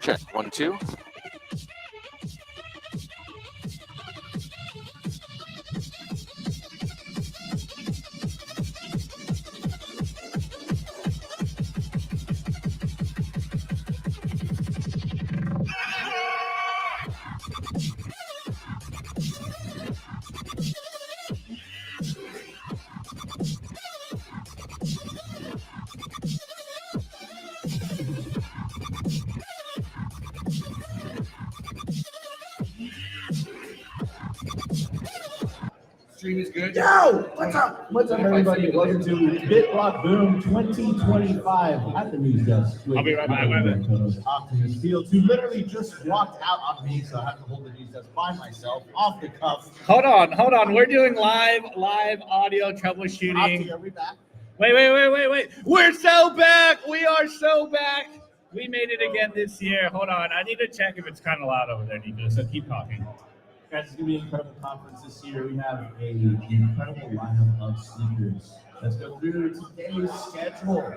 Check 1 2. Stream is good. Yo! What's up? What's up, everybody? Welcome to BitBlockBoom 2025 at the news desk. I'll be right back. Optimus Fields, who literally just walked out on me, so I have to hold the news desk by myself, off the cuff. Hold on. We're doing live audio troubleshooting. Are we back? Wait. We're so back. We are so back. We made it again this year. Hold on. I need to check if it's kind of loud over there, Nico, so keep talking. Guys, it's going to be an incredible conference this year. We have an incredible lineup of speakers. Let's go through today's schedule.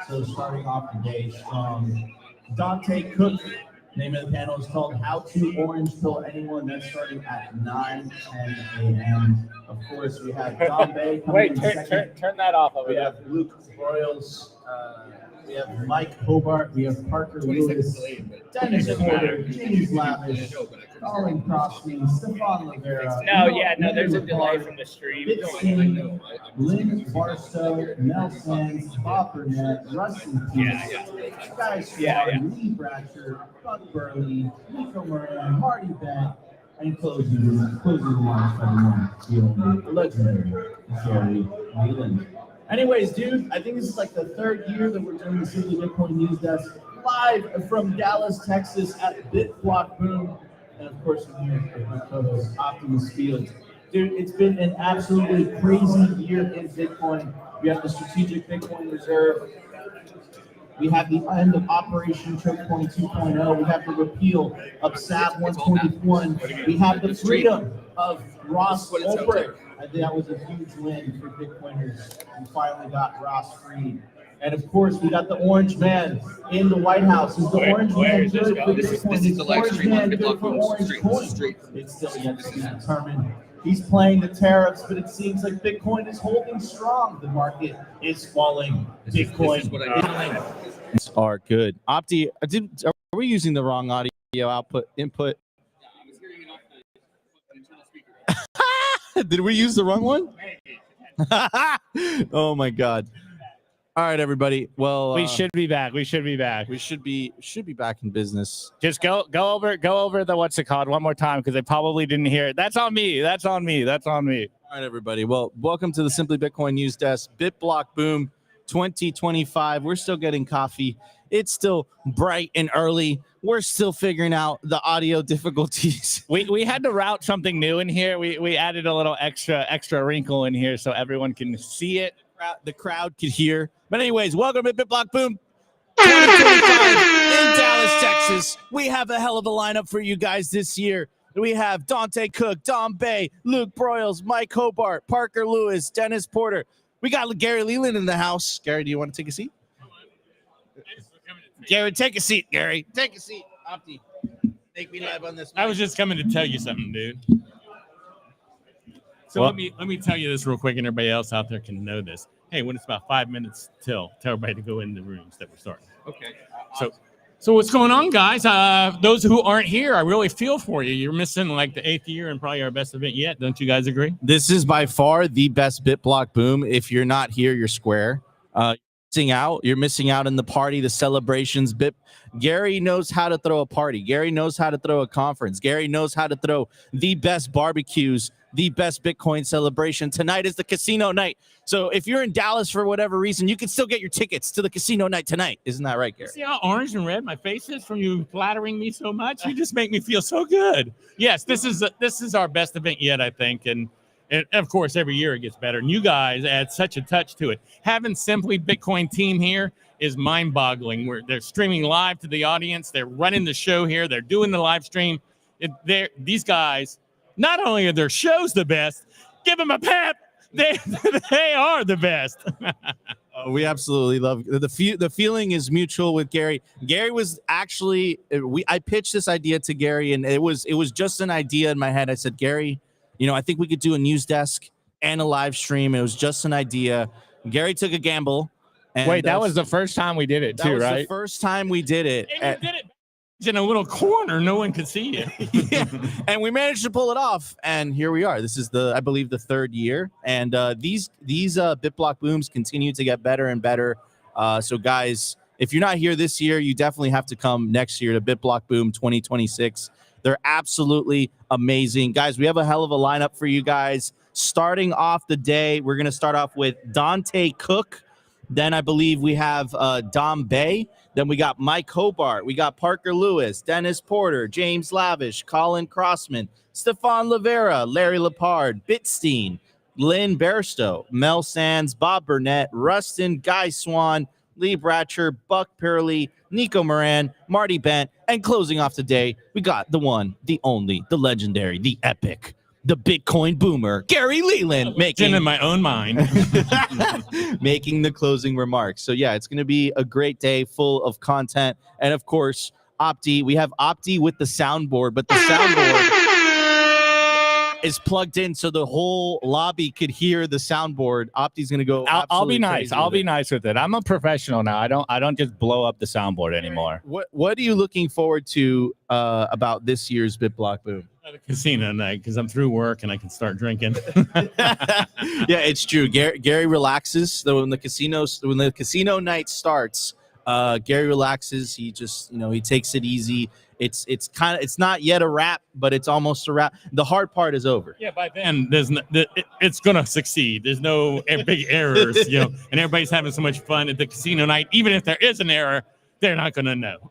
So starting off the day strong, Dante Cook. Name of the panel is called How to Orange Pill Anyone. That's starting at 9:10 a.m. Of course, we have Don Bay coming in second. Turn that off over We there. have Luke Broyles. We have Mike Hobart. We have Parker Lewis. Dennis Porter. James Lavish. Colin Crosby. Stefan Lavera. No, there's a delay from the stream. Bitcoin, Lynn Barstow, Mel Sands, Bob Burnett, Rustin Peace, Guy Swan, Lee Bratcher, Buck Burley, Nico Moran, Marty Bent, and closing remarks from the legendary Gary Leland. Anyways, dude, I think this is like the third year that we're doing the Simply Bitcoin News Desk live from Dallas, Texas at BitBlockBoom. And of course, I'm here with my co-host, Optimus Fields. Dude, it's been an absolutely crazy year in Bitcoin. We have the Strategic Bitcoin Reserve. We have the end of Operation Choke Point 2.0. We have the repeal of SAB 121. We have the freedom of Ross Ulbricht. I think that was a huge win for Bitcoiners. We finally got Ross freed. And of course, we got the Orange Man in the White House. Is the Orange Man good for Bitcoin? This is the live stream on BitBlockBoom stream. It's still yet to be determined. He's playing the tariffs, but it seems like Bitcoin is holding strong. The market is falling. Bitcoin are good. Opti, are we using the wrong audio input? Did we use the wrong one? Oh my God. All right, everybody. Well, we should be back. We should be back in business. Just go over the what's it called one more time because they probably didn't hear it. That's on me. All right, everybody. Well, welcome to the Simply Bitcoin News Desk, BitBlockBoom 2025. We're still getting coffee. It's still bright and early. We're still figuring out the audio difficulties. We had to route something new in here. We added a little extra wrinkle in here so everyone can see it. The crowd could hear. But anyways, welcome to BitBlockBoom 2025 in Dallas, Texas. We have a hell of a lineup for you guys this year. We have Dante Cook, Don Bay, Luke Broyles, Mike Hobart, Parker Lewis, Dennis Porter. We got Gary Leland in the house. Gary, do you want to take a seat? Gary, take a seat, Gary. Take a seat. Opti, take me live on this. I was just coming to tell you something, dude. So let me tell you this real quick, and everybody else out there can know this. Hey, when it's about 5 minutes till, tell everybody to go in the rooms that we're starting. Okay. So what's going on, guys? Those who aren't here, I really feel for you. You're missing like the 8th year and probably our best event yet. Don't you guys agree? This is by far the best BitBlockBoom. If you're not here, you're square. You're missing out in the party, the celebrations. Gary knows how to throw a party. Gary knows how to throw a conference. Gary knows how to throw the best barbecues, the best Bitcoin celebration. Tonight is the casino night. So if you're in Dallas for whatever reason, you can still get your tickets to the casino night tonight. Isn't that right, Gary? See how orange and red my face is from you flattering me so much? You just make me feel so good. Yes, this is our best event yet, I think. And of course, every year it gets better. And you guys add such a touch to it. Having Simply Bitcoin team here is mind-boggling. They're streaming live to the audience. They're running the show here. They're doing the live stream. These guys, not only are their shows the best, give them a pep. They are the best. We absolutely love the feeling is mutual with Gary. Gary was actually I pitched this idea to Gary, and it was just an idea in my head. I said, Gary, I think we could do a news desk and a live stream. It was just an idea. Gary took a gamble. And wait, that was the first time we did it too, right? That was the first time we did it. And you did it in a little corner, no one could see you. Yeah. And we managed to pull it off, and here we are. This is I believe the third year, and these BitBlockBooms continue to get better and better. So guys, if you're not here this year, you definitely have to come next year to BitBlockBoom 2026. They're absolutely amazing, guys. We have a hell of a lineup for you guys. Starting off the day, we're going to start off with Dante Cook. Then I believe we have Dom Bay. Then we got Mike Hobart. We got Parker Lewis, Dennis Porter, James Lavish, Colin Crossman, Stefan Lavera, Larry Lepard, Bitstein, Lynn Bairstow, Mel Sands, Bob Burnett, Rustin, Guy Swan, Lee Bratcher, Buck Purley, Nico Moran, Marty Bent, and closing off the day, we got the one, the only, the legendary, the epic, the Bitcoin boomer, Gary Leland, making in my own mind, making the closing remarks. So yeah, it's going to be a great day full of content, and of course, Opti. We have Opti with the soundboard, but the soundboard is plugged in so the whole lobby could hear the soundboard. Opti's going to go. I'll be nice. I'll be nice with it. I'm a professional now. I don't just blow up the soundboard anymore. What are you looking forward to about this year's BitBlockBoom? At a casino night, because I'm through work and I can start drinking. Yeah, it's true. Gary relaxes. So when the casino night starts, Gary relaxes. He just he takes it easy. It's not yet a wrap, but it's almost a wrap. The hard part is over. Yeah, by then it's gonna succeed. There's no big errors, and everybody's having so much fun at the casino night. Even if there is an error, they're not gonna know.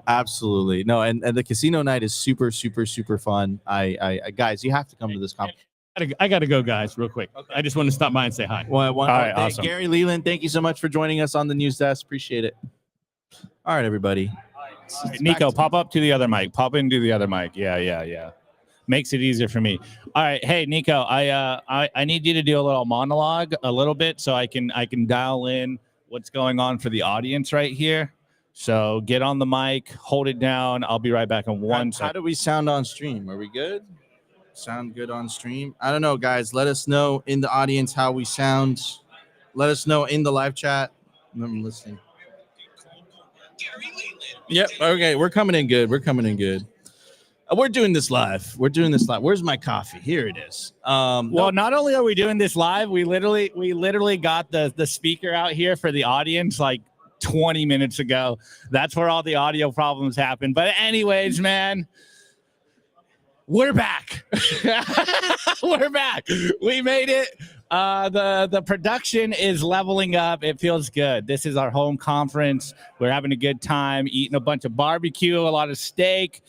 Absolutely no, and the casino night is super, super, super fun. I guys, you have to come to this conference. I gotta go, guys, real quick. Okay. I just want to stop by and say hi. All right, awesome. Gary Leland, thank you so much for joining us on the news desk. Appreciate it. All right, everybody. All right, Nico, pop up to the other mic. Pop into the other mic. Yeah. Makes it easier for me. All right, hey Nico, I need you to do a little monologue, a little bit, so I can dial in what's going on for the audience right here. So get on the mic, hold it down. I'll be right back in 1 second. How do we sound on stream? Are we good? Sound good on stream? I don't know, guys. Let us know in the audience how we sound. Let us know in the live chat. I'm listening. Yep. Okay. We're coming in good. We're doing this live. Where's my coffee? Here it is. Well, not only are we doing this live, we literally got the speaker out here for the audience like 20 minutes ago. That's where all the audio problems happen. But anyways, man, we're back. We're back. We made it. The production is leveling up. It feels good. This is our home conference. We're having a good time, eating a bunch of barbecue, a lot of steak.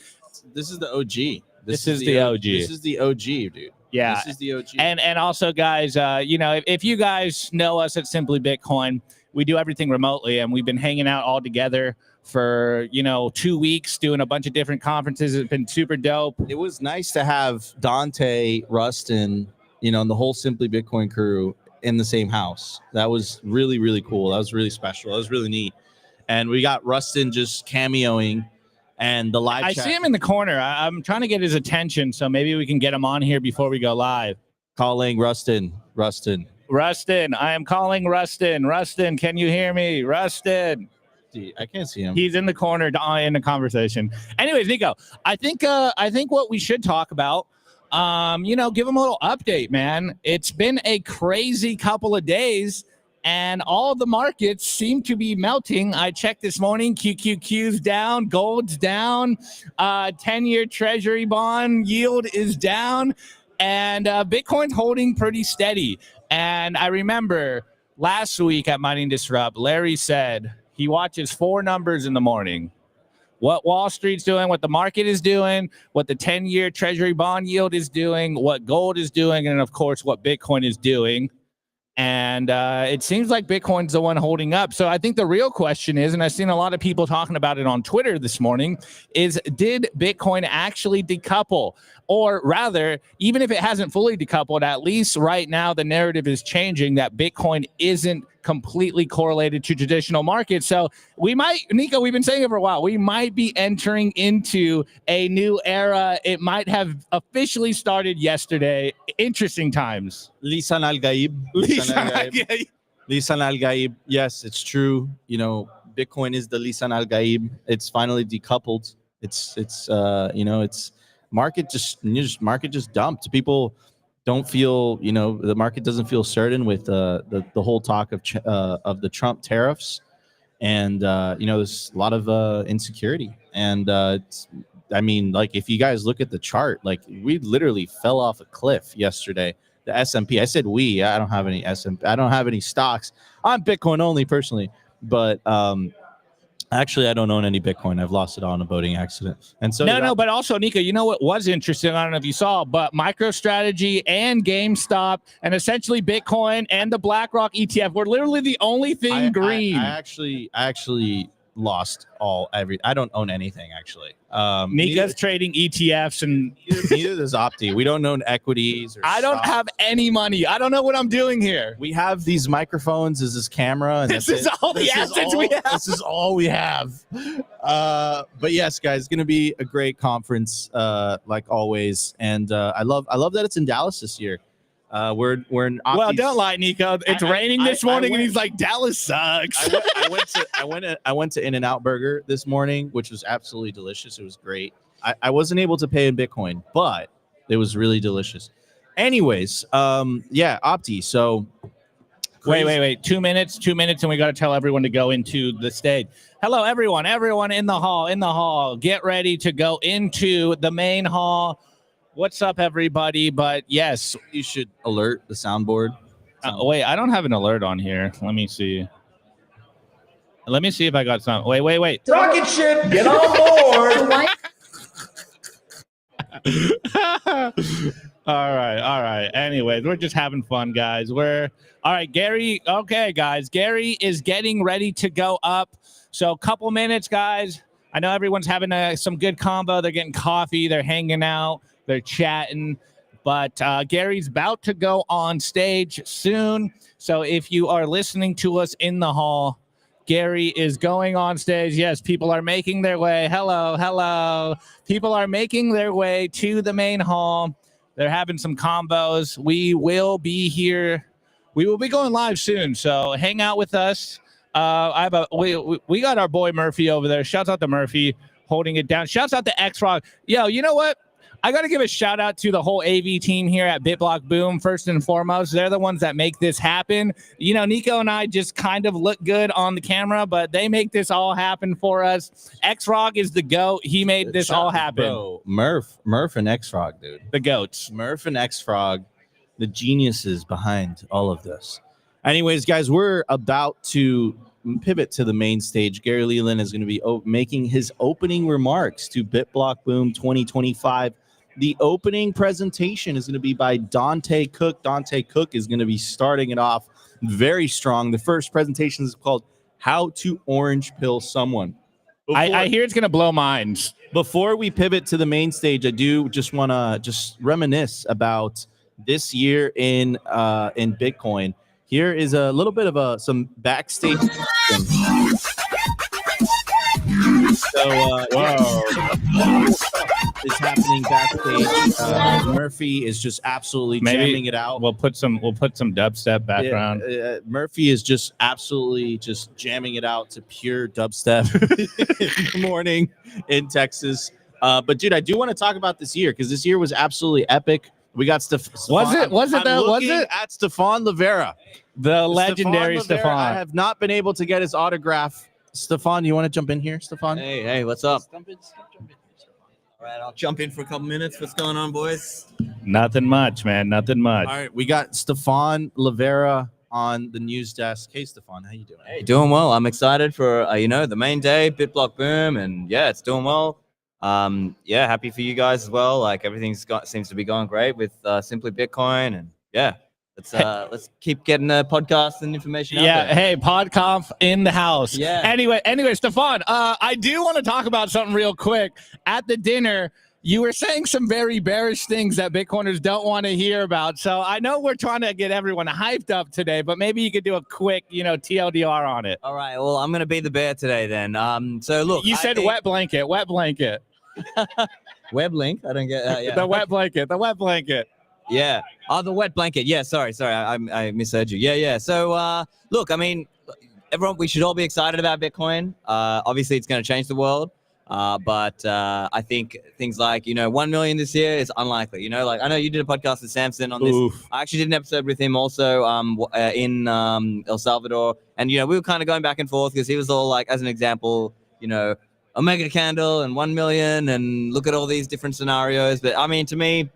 This is the OG. This is the OG. This is the OG, dude. Yeah. This is the OG. And also, guys, if you guys know us at Simply Bitcoin, we do everything remotely, and we've been hanging out all together for 2 weeks, doing a bunch of different conferences. It's been super dope. It was nice to have Dante, Rustin, and the whole Simply Bitcoin crew in the same house. That was really, really cool. That was really special. That was really neat. And we got Rustin just cameoing, and the live chat. I see him in the corner. I'm trying to get his attention, so maybe we can get him on here before we go live. Calling Rustin. I am calling Rustin. Rustin, can you hear me? Rustin. I can't see him. He's in the corner in the conversation. Anyways, Nico, I think what we should talk about, give him a little update, man. It's been a crazy couple of days, and all the markets seem to be melting. I checked this morning, QQQ's down, gold's down, 10-year treasury bond yield is down, and Bitcoin's holding pretty steady. And I remember last week at Mining Disrupt, Larry said he watches 4 numbers in the morning. What Wall Street's doing, what the market is doing, what the 10-year treasury bond yield is doing, what gold is doing, and of course, what Bitcoin is doing. And it seems like Bitcoin's the one holding up. So I think the real question is, and I've seen a lot of people talking about it on Twitter this morning, is did Bitcoin actually decouple? Or rather, even if it hasn't fully decoupled, at least right now the narrative is changing that Bitcoin isn't completely correlated to traditional markets. So we might, Nico, we've been saying it for a while, we might be entering into a new era. It might have officially started yesterday. Interesting times. Lisan Al-Gaib. Lisan Al-Gaib. Yes, it's true. You know, Bitcoin is the Lisan Al-Gaib. It's finally decoupled. It's market just dumped. People don't feel, the market doesn't feel certain with the whole talk of the Trump tariffs, and there's a lot of insecurity. And if you guys look at the chart, like we literally fell off a cliff yesterday. The S&P. I said we. I don't have any S&P. I don't have any stocks. I'm Bitcoin only personally, but actually, I don't own any Bitcoin. I've lost it all in a boating accident. And so but also, Nico, you know what was interesting? I don't know if you saw, but MicroStrategy and GameStop and essentially Bitcoin and the BlackRock ETF were literally the only thing green. I actually lost I don't own anything actually. Nico's trading ETFs and neither does Opti. We don't own equities. I don't have any money. I don't know what I'm doing here. We have these microphones, is this camera, and this is all the assets we have. This is all we have. But yes, guys, it's gonna be a great conference, like always. And I love that it's in Dallas this year. We're in Opti's. Well, don't lie, Nico. It's raining this morning, and he's like, Dallas sucks. I went to In-N-Out Burger this morning, which was absolutely delicious. It was great. I wasn't able to pay in Bitcoin, but it was really delicious. Anyways, Opti. So wait. 2 minutes, and we got to tell everyone to go into the stage. Hello, everyone in the hall. Get ready to go into the main hall. What's up, everybody? But yes, you should alert the soundboard. Wait, I don't have an alert on here. Let me see if I got some. Wait. Rocket ship, get on board. All right. Anyways, we're just having fun, guys. All right, Gary. Okay, guys. Gary is getting ready to go up. So a couple minutes, guys. I know everyone's having some good combo. They're getting coffee. They're hanging out. They're chatting, but Gary's about to go on stage soon. So if you are listening to us in the hall, Gary is going on stage. Yes, people are making their way. Hello. People are making their way to the main hall. They're having some combos. We will be here. We will be going live soon. So hang out with us. We got our boy Murphy over there. Shouts out to Murphy holding it down. Shouts out to X-Rock. Yo, you know what? I got to give a shout out to the whole AV team here at BitBlockBoom. First and foremost, they're the ones that make this happen. Nico and I just kind of look good on the camera, but they make this all happen for us. X-Rog is the GOAT. He made this all happen. Bro, Murph and X-Frog, dude. The GOATs. Murph and X-Frog, the geniuses behind all of this. Anyways, guys, we're about to pivot to the main stage. Gary Leland is going to be making his opening remarks to BitBlockBoom 2025. The opening presentation is going to be by Dante Cook. Dante Cook is going to be starting it off very strong. The first presentation is called How to Orange Pill Someone. I hear it's going to blow minds. Before we pivot to the main stage, I do just want to reminisce about this year in Bitcoin. Here is a little bit of some backstage. Is happening backstage. Murphy is just absolutely jamming it out. We'll put some dubstep background. Murphy is just absolutely just jamming it out to pure dubstep in the morning in Texas. But dude, I do want to talk about this year because this year was absolutely epic. We got Was it at Stefan Lavera, the legendary Stefan? I have not been able to get his autograph. Stefan, you want to jump in here, Stefan? Hey, what's up? All right, I'll jump in for a couple minutes. What's going on, boys? Nothing much, man. Nothing much. All right, we got Stefan Lavera on the news desk. Hey, Stefan, how you doing? Hey, doing well. I'm excited for the main day, BitBlockBoom, and yeah, it's doing well. Happy for you guys as well. Like seems to be going great with Simply Bitcoin, and yeah, let's keep getting the podcast and information out there. Hey, PodConf in the house. Yeah. Anyway, Stefan, I do want to talk about something real quick. At the dinner, you were saying some very bearish things that Bitcoiners don't want to hear about. So I know we're trying to get everyone hyped up today, but maybe you could do a quick, TLDR on it. All right. Well, I'm gonna be the bear today then. So look, you said wet blanket. Web link. I don't get yeah. The wet blanket. Yeah. Oh, the wet blanket. Yeah. Sorry. I misheard you. Yeah. So look, I mean, everyone, we should all be excited about Bitcoin. Obviously, it's going to change the world. But I think things like 1 million this year is unlikely. Like I know you did a podcast with Samson on this. Oof. I actually did an episode with him also in El Salvador, and we were kind of going back and forth because he was all like, as an example, a mega candle and 1 million, and look at all these different scenarios. But I mean, to me,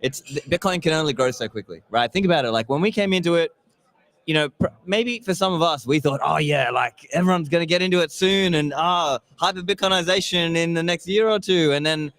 it's Bitcoin can only grow so quickly, right? Think about it. Like when we came into it, maybe for some of us, we thought, oh yeah, like everyone's going to get into it soon, and hyper Bitcoinization in the next year or two. And then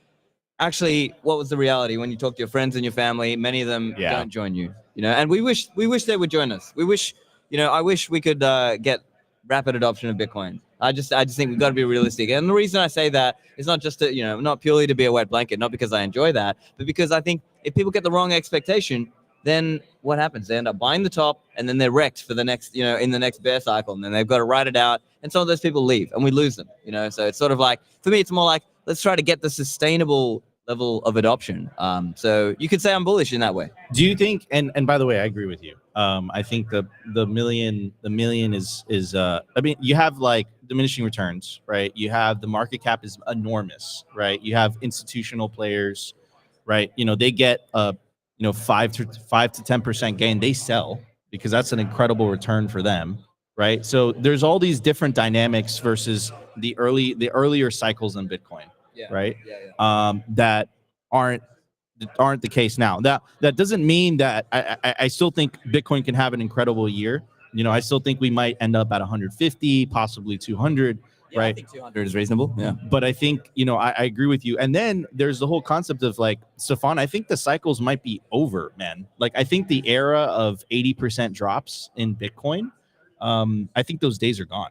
actually, what was the reality when you talk to your friends and your family? Many of them don't join you, and we wish they would join us. We wish, I wish we could get rapid adoption of Bitcoin. I just think we've got to be realistic. And the reason I say that is not just to, not purely to be a wet blanket, not because I enjoy that, but because I think if people get the wrong expectation, then what happens? They end up buying the top, and then they're wrecked for the next, in the next bear cycle, and then they've got to ride it out, and some of those people leave, and we lose them, So it's sort of like, for me, it's more like, let's try to get the sustainable level of adoption. So you could say I'm bullish in that way. Do you think? And by the way, I agree with you. I think the million is I mean, you have like diminishing returns, right? You have the market cap is enormous, right? You have institutional players, right? They get 5 to 10% gain. They sell because that's an incredible return for them, right? So there's all these different dynamics versus the earlier cycles in Bitcoin, right? That aren't the case now. That doesn't mean that I still think Bitcoin can have an incredible year. I still think we might end up at 150, possibly 200, right? I think 200 is reasonable. Yeah. But I think, I agree with you. And then there's the whole concept of like, Stefan, I think the cycles might be over, man. Like, I think the era of 80% drops in Bitcoin, I think those days are gone.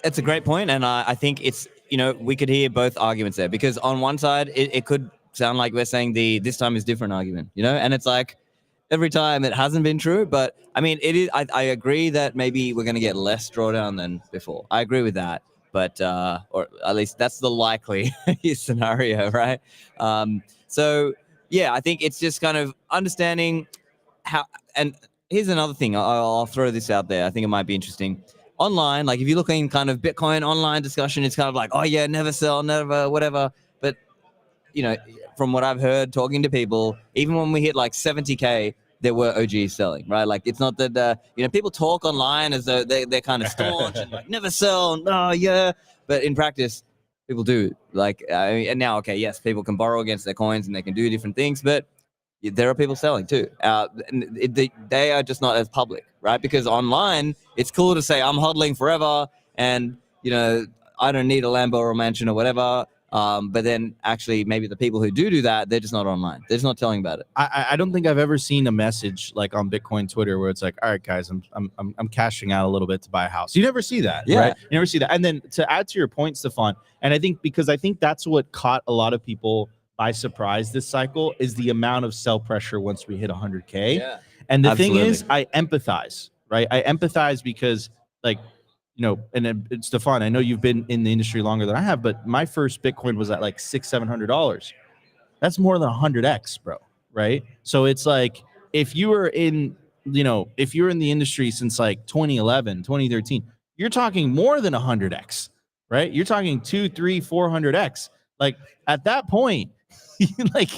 It's a great point. And I think it's, we could hear both arguments there, because on one side, it could sound like we're saying this time is different argument, and it's like every time it hasn't been true. But I mean, it is. I agree that maybe we're going to get less drawdown than before. I agree with that. But or at least that's the likely scenario, right? So yeah, I think it's just kind of understanding how. And here's another thing. I'll throw this out there. I think it might be interesting. Online, like if you're looking kind of Bitcoin online discussion, it's kind of like, oh yeah, never sell, never whatever. But from what I've heard talking to people, even when we hit like 70K, there were OGs selling, right? Like it's not that people talk online as though they're kind of staunch and like never sell. No, yeah, but in practice, people do. Like and now, okay, yes, people can borrow against their coins and they can do different things, but there are people selling too. They are just not as public, right? Because online, it's cool to say I'm hodling forever, and I don't need a Lambo or a mansion or whatever. But then actually maybe the people who do that, they're just not online. They're just not telling about it. I don't think I've ever seen a message like on Bitcoin Twitter where it's like, all right, guys, I'm cashing out a little bit to buy a house. You never see that, right? You never see that. And then to add to your point, Stefan, and I think that's what caught a lot of people by surprise this cycle is the amount of sell pressure once we hit 100K. Yeah, and the thing is, I empathize, right? I empathize because like, and Stefan, I know you've been in the industry longer than I have, but my first Bitcoin was at like $600-700. That's more than 100x, bro. Right? So it's like if you were in the industry since like 2011, 2013, you're talking more than 100x, right? You're talking 200, 300, 400x. Like at that point, like,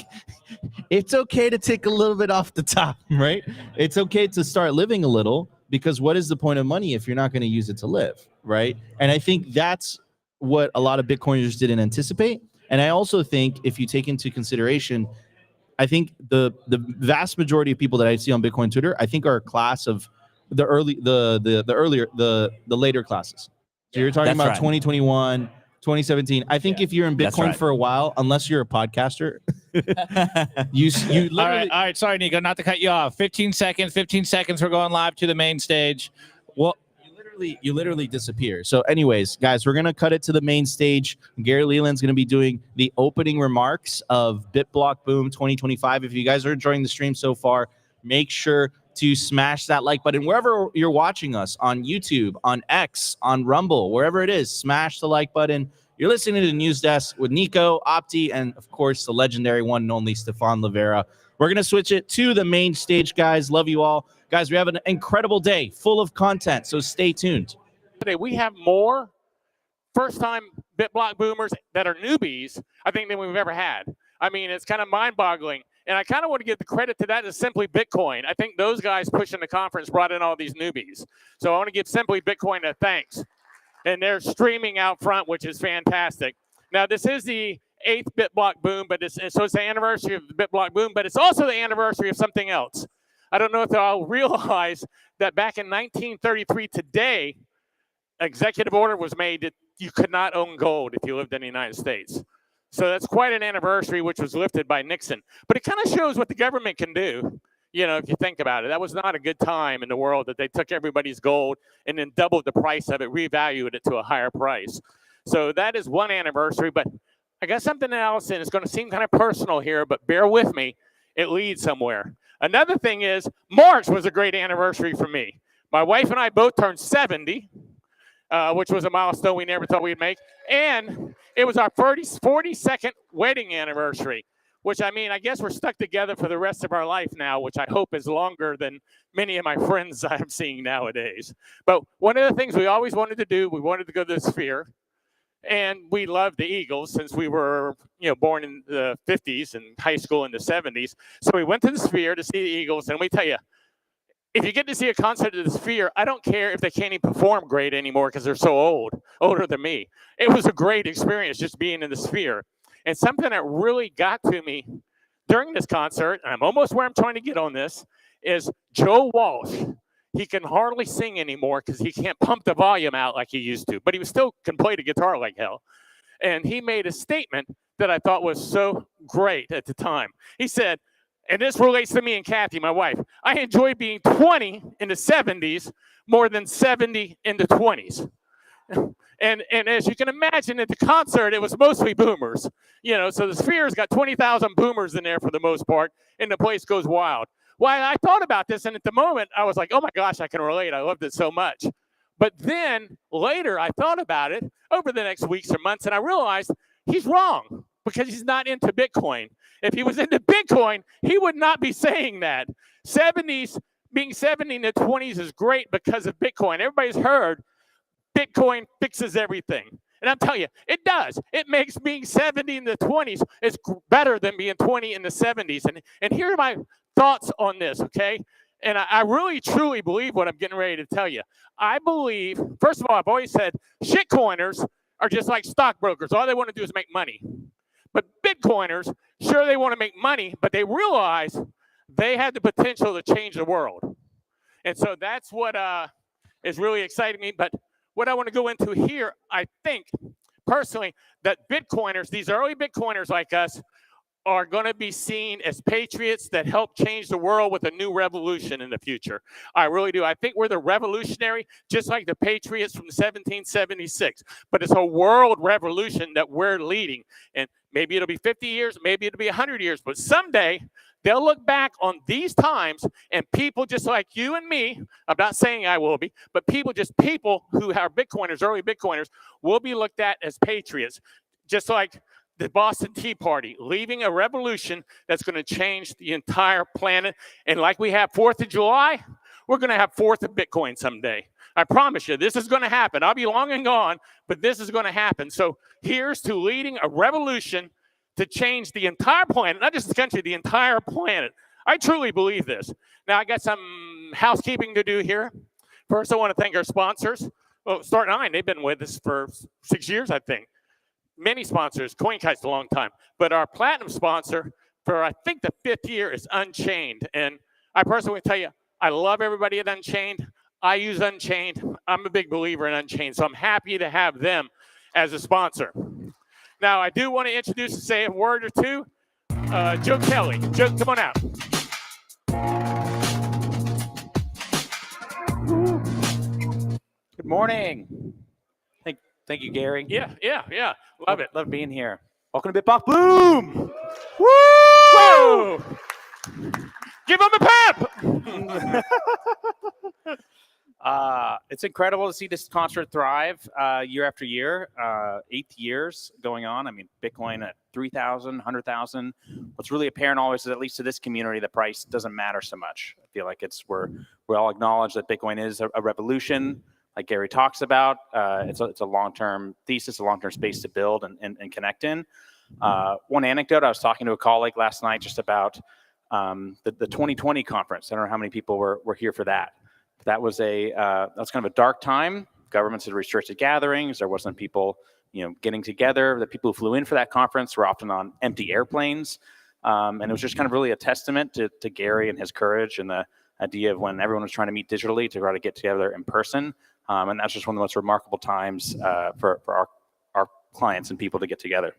it's okay to take a little bit off the top, right? It's okay to start living a little, because what is the point of money if you're not going to use it to live, right? And I think that's what a lot of Bitcoiners didn't anticipate. And I also think if you take into consideration, I think the vast majority of people that I see on Bitcoin Twitter, I think are a class of the later classes. So you're talking about 2021, 2017. I think if you're in Bitcoin for a while, unless you're a podcaster, you literally. All right. Sorry, Nico, not to cut you off. 15 seconds. We're going live to the main stage. Well, you literally disappear. So anyways, guys, we're going to cut it to the main stage. Gary Leland's going to be doing the opening remarks of BitBlockBoom 2025. If you guys are enjoying the stream so far, make sure to smash that like button wherever you're watching us, on YouTube, on X, on Rumble, wherever it is. Smash the like button. You're listening to the News Desk with Nico, Opti, and of course the legendary one and only Stefan Lavera. We're going to switch it to the main stage, guys. Love you all. Guys, we have an incredible day full of content, so stay tuned. Today we have more first-time BitBlock boomers that are newbies, I think, than we've ever had. I mean, it's kind of mind-boggling. And I kind of want to give the credit to that to Simply Bitcoin. I think those guys pushing the conference brought in all these newbies. So I want to give Simply Bitcoin a thanks. And they're streaming out front, which is fantastic. Now, this is the 8th BitBlock boom, but it's the anniversary of the BitBlock boom, but it's also the anniversary of something else. I don't know if they'll realize that back in 1933 today, executive order was made that you could not own gold if you lived in the United States. So that's quite an anniversary, which was lifted by Nixon. But it kind of shows what the government can do, you know, if you think about it. That was not a good time in the world that they took everybody's gold and then doubled the price of it, revalued it to a higher price. So that is one anniversary. But I got something else, and it's going to seem kind of personal here, but bear with me. It leads somewhere. Another thing is, March was a great anniversary for me. My wife and I both turned 70. Which was a milestone we never thought we'd make. And it was our 42nd wedding anniversary, which, I mean, I guess we're stuck together for the rest of our life now, which I hope is longer than many of my friends I'm seeing nowadays. But one of the things we always wanted to do, we wanted to go to the Sphere. And we loved the Eagles since we were, you know, born in the 50s and high school in the 70s. So we went to the Sphere to see the Eagles. And we tell you, if you get to see a concert at the Sphere, I don't care if they can't even perform great anymore because they're so old, older than me. It was a great experience just being in the Sphere. And something that really got to me during this concert, and I'm almost where I'm trying to get on this, is Joe Walsh. He can hardly sing anymore because he can't pump the volume out like he used to, but he still can play the guitar like hell. And he made a statement that I thought was so great at the time. He said, and this relates to me and Kathy, my wife, I enjoy being 20 in the 70s more than 70 in the 20s. And as you can imagine, at the concert, it was mostly boomers. You know, so the Sphere's got 20,000 boomers in there for the most part, and the place goes wild. Well, I thought about this, and at the moment, I was like, oh my gosh, I can relate. I loved it so much. But then later, I thought about it over the next weeks or months, and I realized he's wrong because he's not into Bitcoin. If he was into Bitcoin, he would not be saying that. 70s, being 70 in the 20s is great because of Bitcoin. Everybody's heard Bitcoin fixes everything. And I'm telling you, it does. It makes being 70 in the 20s is better than being 20 in the 70s. And here are my thoughts on this, okay? And I really, truly believe what I'm getting ready to tell you. I believe, first of all, I've always said shitcoiners are just like stockbrokers. All they want to do is make money. But Bitcoiners, sure, they want to make money, but they realize they have the potential to change the world. And so that's what is really exciting me. But what I want to go into here, I think, personally, that Bitcoiners, these early Bitcoiners like us, are going to be seen as patriots that help change the world with a new revolution in the future. I really do. I think we're the revolutionary, just like the patriots from 1776. But it's a world revolution that we're leading. And maybe it'll be 50 years, maybe it'll be 100 years. But someday, they'll look back on these times, and people just like you and me, I'm not saying I will be, but people who are Bitcoiners, early Bitcoiners, will be looked at as patriots. Just like the Boston Tea Party, leaving a revolution that's going to change the entire planet. And like we have 4th of July, we're going to have 4th of Bitcoin someday. I promise you, this is going to happen. I'll be long and gone, but this is going to happen. So here's to leading a revolution to change the entire planet, not just the country, the entire planet. I truly believe this. Now, I got some housekeeping to do here. First, I want to thank our sponsors. Well, Start9, they've been with us for 6 years, I think. Many sponsors, CoinKite's a long time. But our platinum sponsor for, I think, the 5th year is Unchained. And I personally tell you, I love everybody at Unchained. I use Unchained. I'm a big believer in Unchained, so I'm happy to have them as a sponsor. Now, I do want to introduce and say a word or two. Joe Kelly. Joe, come on out. Good morning. Thank you, Gary. Yeah. Love it. Love being here. Welcome to BitBlockBoom. Woo! Give them a pep! It's incredible to see this concert thrive year after year. 8 years going on. I mean, Bitcoin at 3,000, 100,000. What's really apparent always is, at least to this community, the price doesn't matter so much. I feel like we all acknowledge that Bitcoin is a revolution, like Gary talks about. It's a long-term thesis, a long-term space to build and connect in. One anecdote, I was talking to a colleague last night just about the 2020 conference. I don't know how many people were here for that. That was kind of a dark time. Governments had restricted gatherings. There wasn't people, getting together. The people who flew in for that conference were often on empty airplanes. And it was just kind of really a testament to Gary and his courage and the idea of when everyone was trying to meet digitally to try to get together in person. And that's just one of the most remarkable times for our clients and people to get together.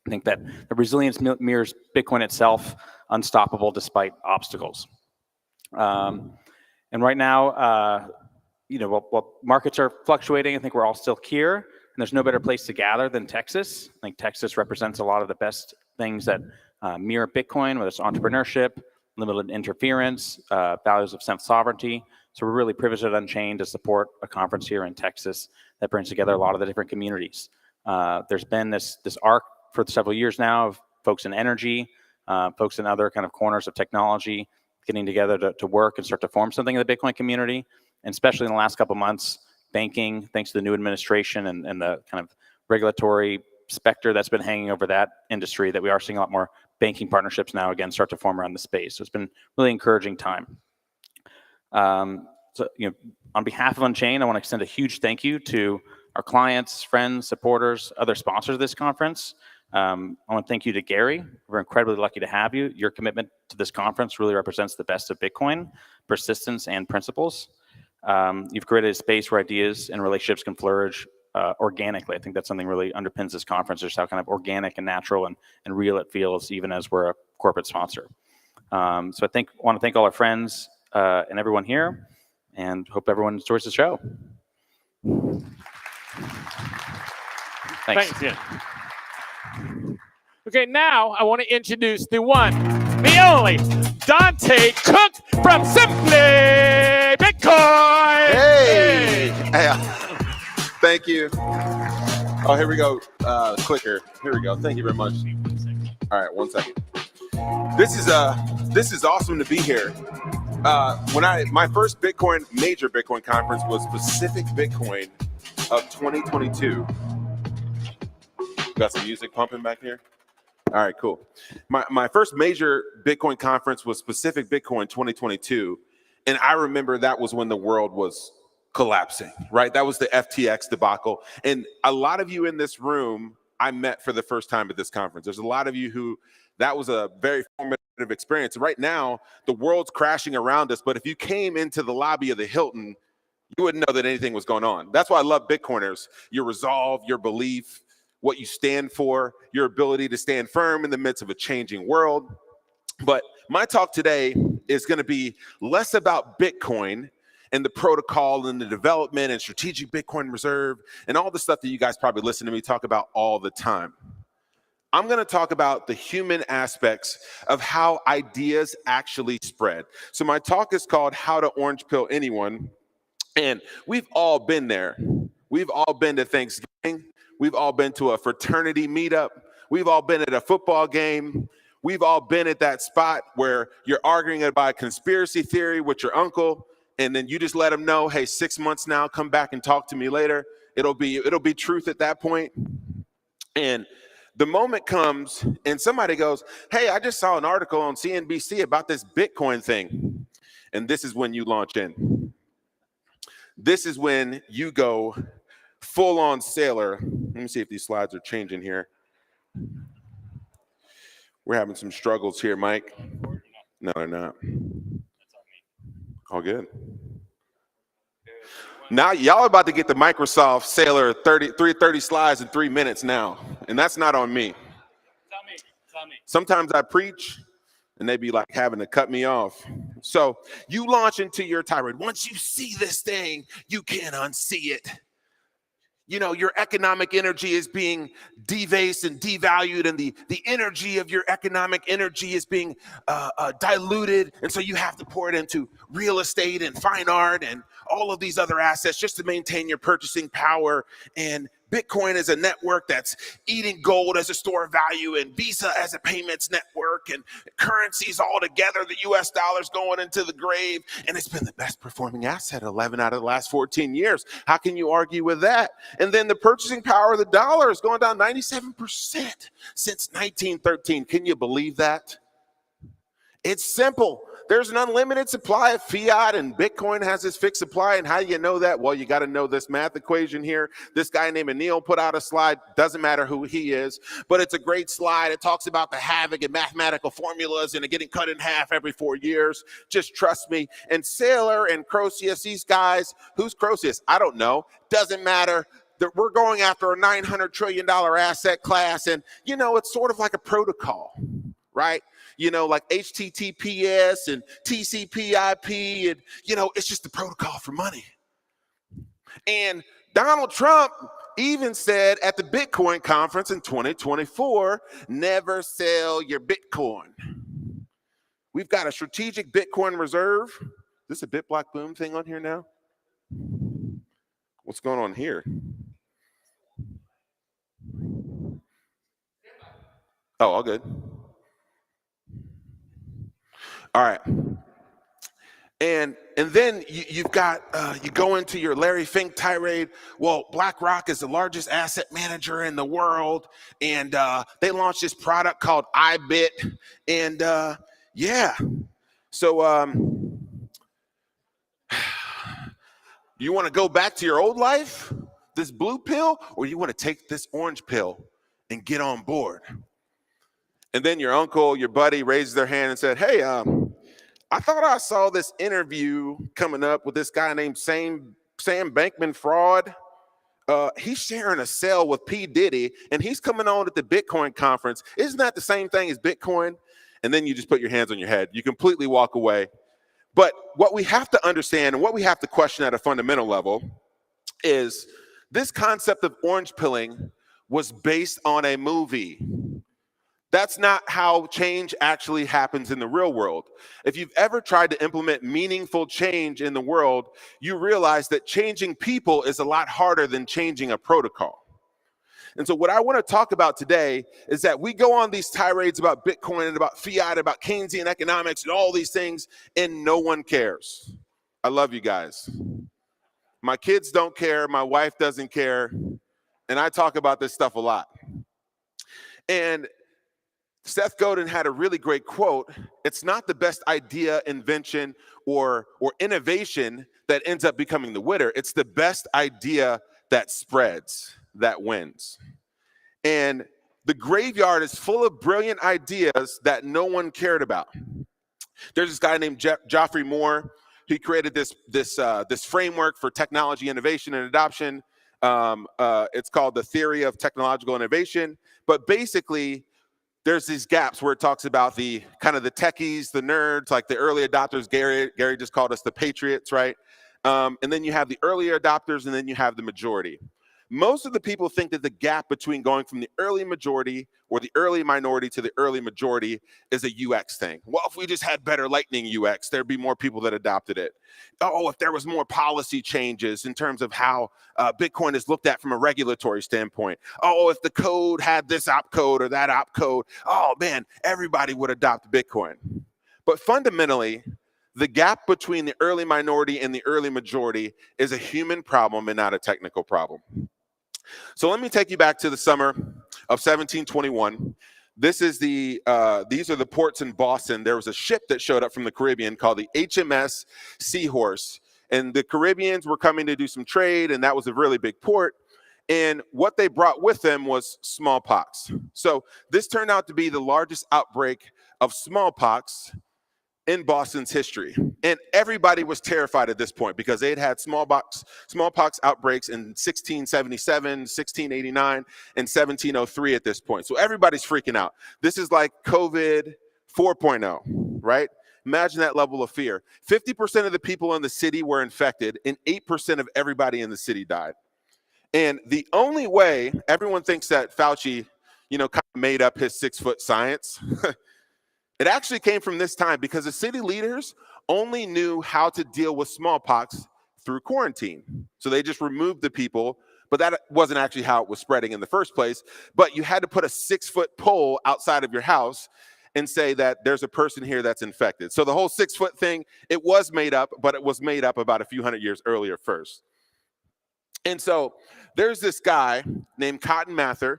I think that the resilience mirrors Bitcoin itself, unstoppable despite obstacles. And right now, while markets are fluctuating, I think we're all still here, and there's no better place to gather than Texas. I think Texas represents a lot of the best things that mirror Bitcoin, whether it's entrepreneurship, limited interference, values of self-sovereignty. So we're really privileged at Unchained to support a conference here in Texas that brings together a lot of the different communities. There's been this arc for several years now of folks in energy, folks in other kind of corners of technology, getting together to work and start to form something in the Bitcoin community. And especially in the last couple of months, banking, thanks to the new administration and the kind of regulatory specter that's been hanging over that industry, that we are seeing a lot more banking partnerships now again start to form around the space. So it's been really encouraging time. On behalf of Unchained, I want to extend a huge thank you to our clients, friends, supporters, other sponsors of this conference. I want to thank you to Gary. We're incredibly lucky to have you. Your commitment to this conference really represents the best of Bitcoin, persistence, and principles. You've created a space where ideas and relationships can flourish organically. I think that's something really underpins this conference, just how kind of organic and natural and real it feels, even as we're a corporate sponsor. So I want to thank all our friends and everyone here, and hope everyone enjoys the show. Thanks. Yeah. Okay, now I want to introduce the one, the only, Dante Cook from Simply Bitcoin. Hey. Thank you. Oh, here we go. Clicker. Here we go. Thank you very much. All right, 1 second. This is awesome to be here. My first major Bitcoin conference was Pacific Bitcoin of 2022. Got some music pumping back here. All right, cool. My first major Bitcoin conference was Pacific Bitcoin 2022. And I remember that was when the world was collapsing, right? That was the FTX debacle. And a lot of you in this room, I met for the first time at this conference. There's a lot of you who, that was a very formative experience. Right now, the world's crashing around us. But if you came into the lobby of the Hilton, you wouldn't know that anything was going on. That's why I love Bitcoiners. Your resolve, your belief, what you stand for, your ability to stand firm in the midst of a changing world. But my talk today is going to be less about Bitcoin and the protocol and the development and strategic Bitcoin reserve and all the stuff that you guys probably listen to me talk about all the time. I'm going to talk about the human aspects of how ideas actually spread. So my talk is called How to Orange Pill Anyone. And we've all been there. We've all been to Thanksgiving. We've all been to a fraternity meetup. We've all been at a football game. We've all been at that spot where you're arguing about a conspiracy theory with your uncle, and then you just let him know, hey, 6 months now, come back and talk to me later. It'll be truth at that point. And The moment comes and somebody goes, hey, I just saw an article on CNBC about this Bitcoin thing. And this is when you launch in. This is when you go full on sailor. Let me see if these slides are changing here. We're having some struggles here, Mike. No, they're not. All good. Now y'all about to get the Microsoft Sailor 330 slides in 3 minutes now. And that's not on me. Sometimes I preach and they be like having to cut me off. So you launch into your tirade. Once you see this thing, you can't unsee it. You know, your economic energy is being debased and devalued, and the energy of your economic energy is being diluted. And so you have to pour it into real estate and fine art and all of these other assets just to maintain your purchasing power. And Bitcoin is a network that's eating gold as a store of value and Visa as a payments network and currencies all together. The US dollar's going into the grave, and it's been the best performing asset 11 out of the last 14 years. How can you argue with that? And then the purchasing power of the dollar is going down 97% since 1913. Can you believe that? It's simple. There's an unlimited supply of fiat, and Bitcoin has this fixed supply. And how do you know that? Well, you got to know this math equation here. This guy named Anil put out a slide. Doesn't matter who he is, but it's a great slide. It talks about the halving and mathematical formulas and it getting cut in half every 4 years. Just trust me. And Saylor and Croesus, these guys, who's Croesus? I don't know. Doesn't matter. That we're going after a $900 trillion asset class. And, you know, it's sort of like a protocol, right? You know, like HTTPS and TCP/IP, and, you know, it's just the protocol for money. And Donald Trump even said at the Bitcoin conference in 2024, never sell your Bitcoin. We've got a strategic Bitcoin reserve. Is this a BitBlockBoom thing on here now? What's going on here? Oh, all good. All right. And then you've got, you go into your Larry Fink tirade. Well, BlackRock is the largest asset manager in the world. And they launched this product called iBit. And yeah. So you want to go back to your old life, this blue pill, or you want to take this orange pill and get on board? And then your uncle, your buddy raises their hand and said, hey, I thought I saw this interview coming up with this guy named Sam Bankman-Fried. He's sharing a cell with P. Diddy, and he's coming on at the Bitcoin conference. Isn't that the same thing as Bitcoin? And then you just put your hands on your head. You completely walk away. But what we have to understand and what we have to question at a fundamental level is this concept of orange pilling was based on a movie. That's not how change actually happens in the real world. If you've ever tried to implement meaningful change in the world, you realize that changing people is a lot harder than changing a protocol. And so what I want to talk about today is that we go on these tirades about Bitcoin and about fiat, about Keynesian economics and all these things, and no one cares. I love you guys. My kids don't care. My wife doesn't care. And I talk about this stuff a lot. And Seth Godin had a really great quote. It's not the best idea, invention, or innovation that ends up becoming the winner. It's the best idea that spreads, that wins. And the graveyard is full of brilliant ideas that no one cared about. There's this guy named Geoffrey Moore. He created this framework for technology innovation and adoption. It's called the theory of technological innovation. But basically, there's these gaps where it talks about the kind of the techies, the nerds, like the early adopters. Gary just called us the patriots, right? And then you have the earlier adopters, and then you have the majority. Most of the people think that the gap between going from the early majority or the early minority to the early majority is a UX thing. Well, if we just had better Lightning UX, there'd be more people that adopted it. Oh, if there was more policy changes in terms of how Bitcoin is looked at from a regulatory standpoint. Oh, if the code had this opcode or that opcode, oh man, everybody would adopt Bitcoin. But fundamentally, the gap between the early minority and the early majority is a human problem and not a technical problem. So let me take you back to the summer of 1721. This is these are the ports in Boston. There was a ship that showed up from the Caribbean called the HMS Seahorse. And the Caribbeans were coming to do some trade, and that was a really big port. And what they brought with them was smallpox. So this turned out to be the largest outbreak of smallpox in Boston's history. And everybody was terrified at this point because they had had smallpox outbreaks in 1677, 1689, and 1703 at this point. So everybody's freaking out. This is like COVID 4.0, right? Imagine that level of fear. 50% of the people in the city were infected, and 8% of everybody in the city died. And the only way, everyone thinks that Fauci, kind of made up his 6-foot science. It actually came from this time because the city leaders only knew how to deal with smallpox through quarantine. So they just removed the people, but that wasn't actually how it was spreading in the first place. But you had to put a 6-foot pole outside of your house and say that there's a person here that's infected. So the whole 6-foot thing, it was made up, but it was made up about a few hundred years earlier first. And so there's this guy named Cotton Mather.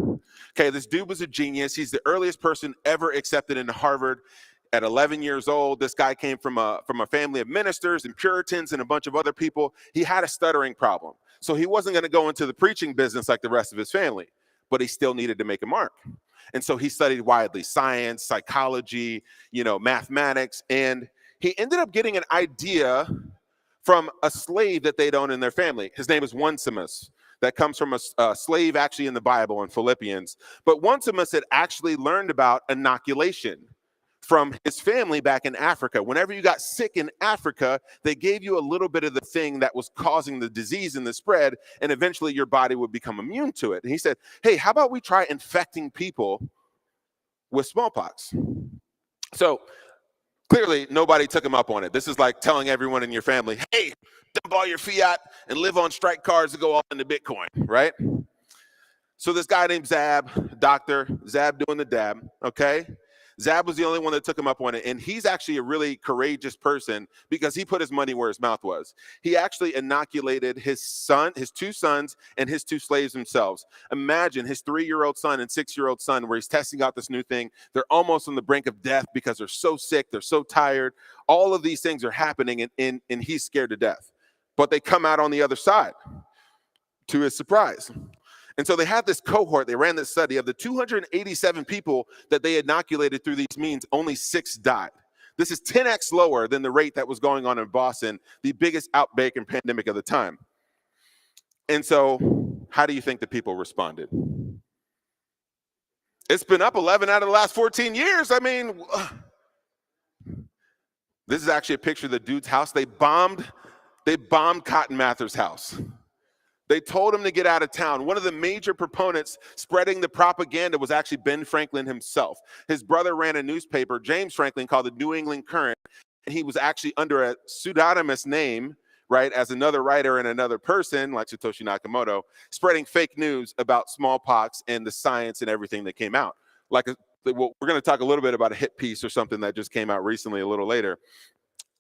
Okay, this dude was a genius. He's the earliest person ever accepted into Harvard at 11 years old. This guy came from a family of ministers and Puritans and a bunch of other people. He had a stuttering problem. So he wasn't going to go into the preaching business like the rest of his family, but he still needed to make a mark. And so he studied widely science, psychology, mathematics, and he ended up getting an idea from a slave that they'd owned in their family. His name is Onesimus. That comes from a slave actually in the Bible in Philippians. But Onesimus had actually learned about inoculation from his family back in Africa. Whenever you got sick in Africa, they gave you a little bit of the thing that was causing the disease and the spread, and eventually your body would become immune to it. And he said, hey, how about we try infecting people with smallpox? So clearly, nobody took him up on it. This is like telling everyone in your family, hey, dump all your fiat and live on strike cards to go all into Bitcoin, right? So this guy named Zab, Dr. Zab doing the dab, okay? Zab was the only one that took him up on it, and he's actually a really courageous person because he put his money where his mouth was. He actually inoculated his 2 sons, and his 2 slaves themselves. Imagine his 3-year-old son and 6-year-old son where he's testing out this new thing. They're almost on the brink of death because they're so sick, they're so tired. All of these things are happening, and he's scared to death. But they come out on the other side, to his surprise. And so they had this cohort, they ran this study of the 287 people that they inoculated through these means, only 6 died. This is 10x lower than the rate that was going on in Boston, the biggest outbreak and pandemic of the time. And so how do you think the people responded? It's been up 11 out of the last 14 years. I mean, this is actually a picture of the dude's house. They bombed Cotton Mather's house. They told him to get out of town. One of the major proponents spreading the propaganda was actually Ben Franklin himself. His brother ran a newspaper, James Franklin, called the New England Current, and he was actually under a pseudonymous name, right, as another writer and another person, like Satoshi Nakamoto, spreading fake news about smallpox and the science and everything that came out. We're going to talk a little bit about a hit piece or something that just came out recently a little later.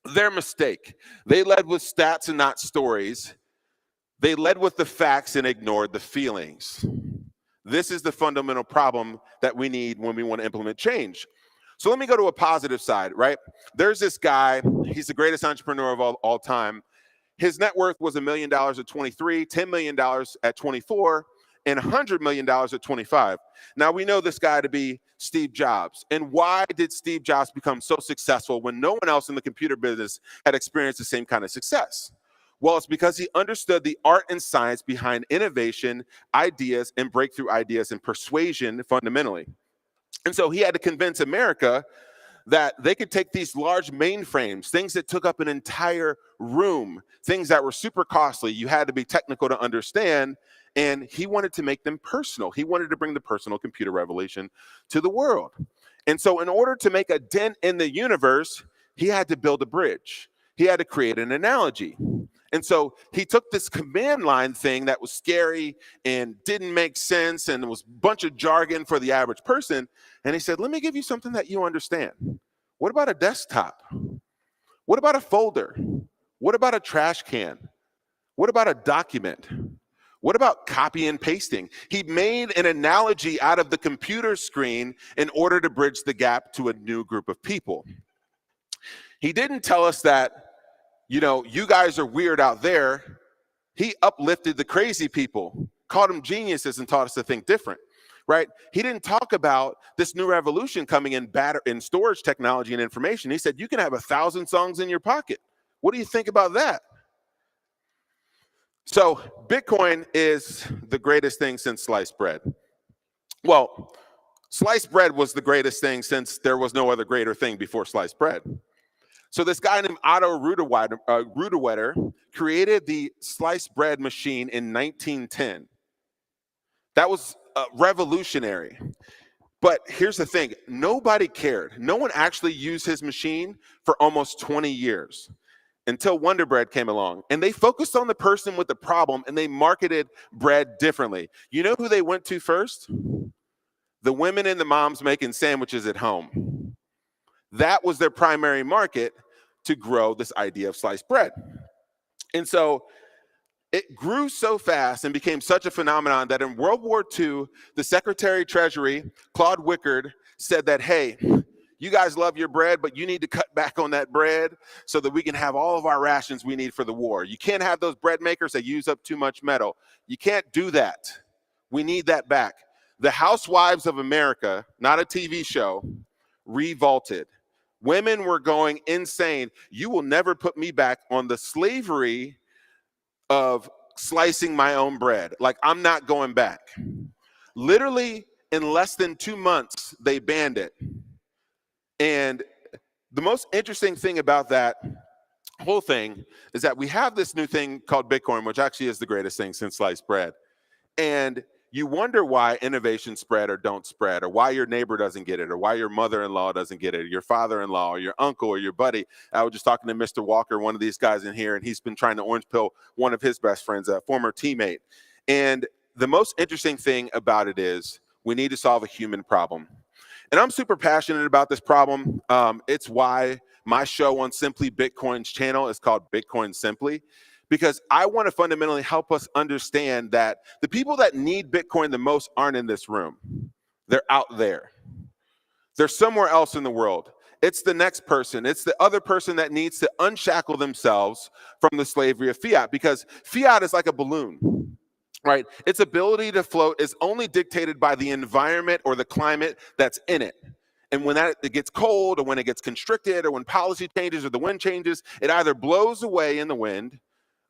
Their mistake. They led with stats and not stories. They led with the facts and ignored the feelings. This is the fundamental problem that we need when we want to implement change. So let me go to a positive side, right? There's this guy, he's the greatest entrepreneur of all time. His net worth was $1 million at 23, $10 million at 24, and $100 million at 25. Now we know this guy to be Steve Jobs. And why did Steve Jobs become so successful when no one else in the computer business had experienced the same kind of success? Well, it's because he understood the art and science behind innovation, ideas, and breakthrough ideas and persuasion fundamentally. And so he had to convince America that they could take these large mainframes, things that took up an entire room, things that were super costly, you had to be technical to understand, and he wanted to make them personal. He wanted to bring the personal computer revolution to the world. And so in order to make a dent in the universe, he had to build a bridge. He had to create an analogy. And so he took this command line thing that was scary and didn't make sense and was a bunch of jargon for the average person. And he said, let me give you something that you understand. What about a desktop? What about a folder? What about a trash can? What about a document? What about copy and pasting? He made an analogy out of the computer screen in order to bridge the gap to a new group of people. He didn't tell us that, you know, you guys are weird out there. He uplifted the crazy people, called them geniuses, and taught us to think different, right? He didn't talk about this new revolution coming in storage technology and information. He said, you can have 1,000 songs in your pocket. What do you think about that? So Bitcoin is the greatest thing since sliced bread. Well, sliced bread was the greatest thing since there was no other greater thing before sliced bread. So this guy named Otto Rudewetter created the sliced bread machine in 1910. That was revolutionary. But here's the thing, nobody cared. No one actually used his machine for almost 20 years. Until Wonder Bread came along, and they focused on the person with the problem, and they marketed bread differently. You know who they went to first? The women and the moms making sandwiches at home. That was their primary market to grow this idea of sliced bread. And so it grew so fast and became such a phenomenon that in World War II, the Secretary of Treasury, Claude Wickard, said that, hey, you guys love your bread, but you need to cut back on that bread so that we can have all of our rations we need for the war. You can't have those bread makers that use up too much metal. You can't do that. We need that back. The Housewives of America, not a TV show, revolted. Women were going insane. You will never put me back on the slavery of slicing my own bread. Like, I'm not going back. Literally, in less than 2 months, they banned it. And the most interesting thing about that whole thing is that we have this new thing called Bitcoin, which actually is the greatest thing since sliced bread. And you wonder why innovation spread or don't spread, or why your neighbor doesn't get it, or why your mother-in-law doesn't get it, or your father-in-law, or your uncle, or your buddy. I was just talking to Mr. Walker, one of these guys in here, and he's been trying to orange pill one of his best friends, a former teammate. And the most interesting thing about it is we need to solve a human problem. And I'm super passionate about this problem. It's why my show on Simply Bitcoin's channel is called Bitcoin Simply, because I want to fundamentally help us understand that the people that need Bitcoin the most aren't in this room. They're out there. They're somewhere else in the world. It's the next person. It's the other person that needs to unshackle themselves from the slavery of fiat, because fiat is like a balloon. Right? Its ability to float is only dictated by the environment or the climate that's in it. And when it gets cold, or when it gets constricted, or when policy changes or the wind changes, it either blows away in the wind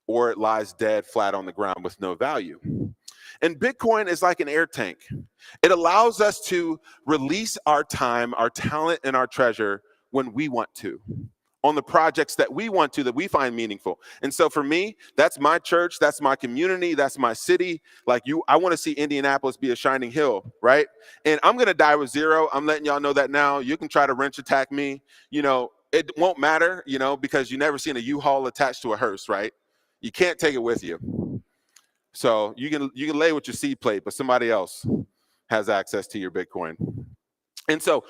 or it lies dead flat on the ground with no value. And Bitcoin is like an air tank. It allows us to release our time, our talent, and our treasure when we want to, on the projects that we want to, that we find meaningful. And so for me, that's my church, that's my community, that's my city. Like you, I want to see Indianapolis be a shining hill, right? And I'm going to die with zero. I'm letting y'all know that now. You can try to wrench attack me. You know, it won't matter, you know, because you never seen a U-Haul attached to a hearse, right? You can't take it with you. So you can lay with your seed plate, but somebody else has access to your Bitcoin. And so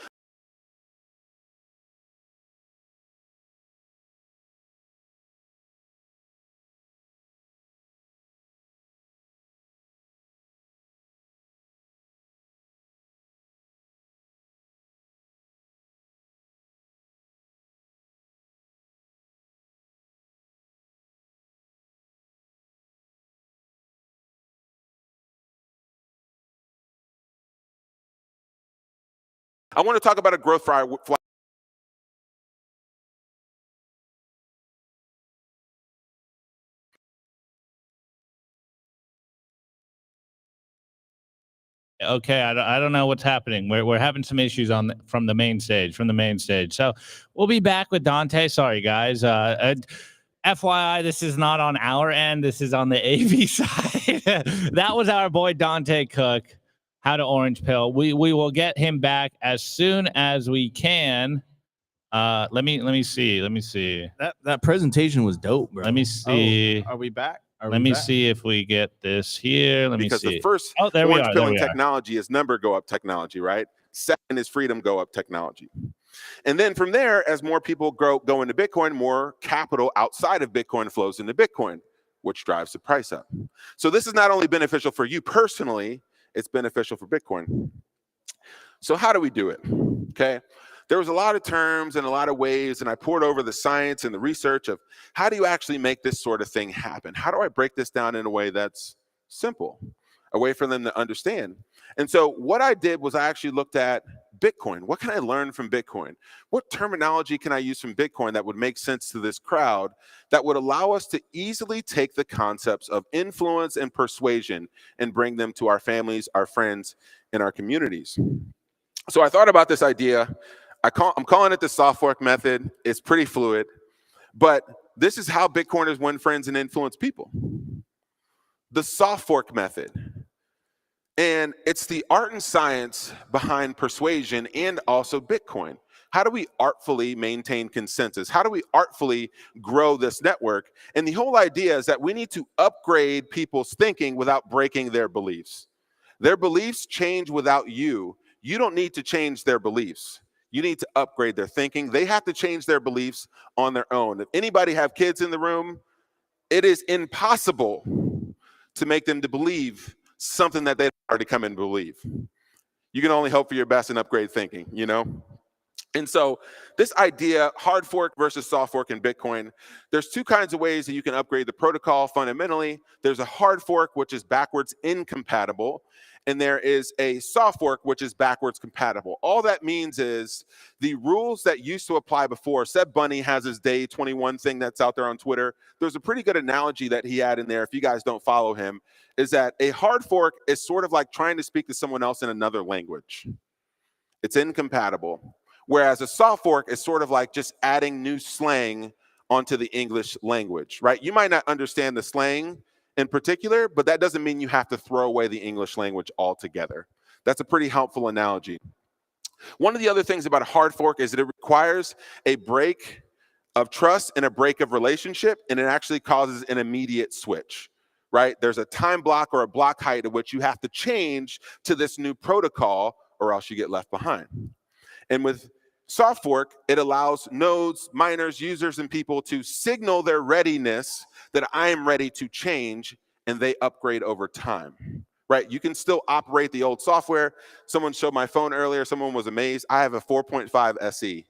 I want to talk about a growth fly. Okay, I don't know what's happening. We're having some issues from the main stage. So we'll be back with Dante. Sorry, guys. FYI, this is not on our end. This is on the AV side. That was our boy Dante Cook. How to orange pill. We will get him back as soon as we can. Let me see. That presentation was dope, bro. Let me see. Oh, are we back? Let me see if we get this here. Let me see. Because the first orange pilling technology is number go up technology, right? Second is freedom go up technology. And then from there, as more people go into Bitcoin, more capital outside of Bitcoin flows into Bitcoin. which drives the price up. So this is not only beneficial for you personally, it's beneficial for Bitcoin. So how do we do it? Okay. There was a lot of terms and a lot of ways, and I poured over the science and the research of how do you actually make this sort of thing happen? How do I break this down in a way that's simple, a way for them to understand? And so what I did was I actually looked at Bitcoin. What can I learn from Bitcoin? What terminology can I use from Bitcoin that would make sense to this crowd that would allow us to easily take the concepts of influence and persuasion and bring them to our families, our friends, and our communities? So I thought about this idea. I'm calling it the soft fork method. It's pretty fluid, but this is how Bitcoiners win friends and influence people. The soft fork method. And it's the art and science behind persuasion and also Bitcoin. How do we artfully maintain consensus? How do we artfully grow this network? And the whole idea is that we need to upgrade people's thinking without breaking their beliefs. Their beliefs change without you. You don't need to change their beliefs. You need to upgrade their thinking. They have to change their beliefs on their own. If anybody have kids in the room, it is impossible to make them to believe something that they've already come in to believe. You can only hope for your best and upgrade thinking, you know? And so this idea, hard fork versus soft fork in Bitcoin, there's two kinds of ways that you can upgrade the protocol fundamentally. There's a hard fork, which is backwards incompatible, and there is a soft fork, which is backwards compatible. All that means is the rules that used to apply before. Seb Bunny has his day 21 thing that's out there on Twitter. There's a pretty good analogy that he had in there, if you guys don't follow him, is that a hard fork is sort of like trying to speak to someone else in another language. It's incompatible. Whereas a soft fork is sort of like just adding new slang onto the English language, right? You might not understand the slang in particular, but that doesn't mean you have to throw away the English language altogether. That's a pretty helpful analogy. One of the other things about a hard fork is that it requires a break of trust and a break of relationship, and it actually causes an immediate switch, right? There's a time block or a block height at which you have to change to this new protocol or else you get left behind. And with soft fork, it allows nodes, miners, users, and people to signal their readiness that I am ready to change, and they upgrade over time, right? You can still operate the old software. Someone showed my phone earlier. Someone was amazed. I have a 4.5 SE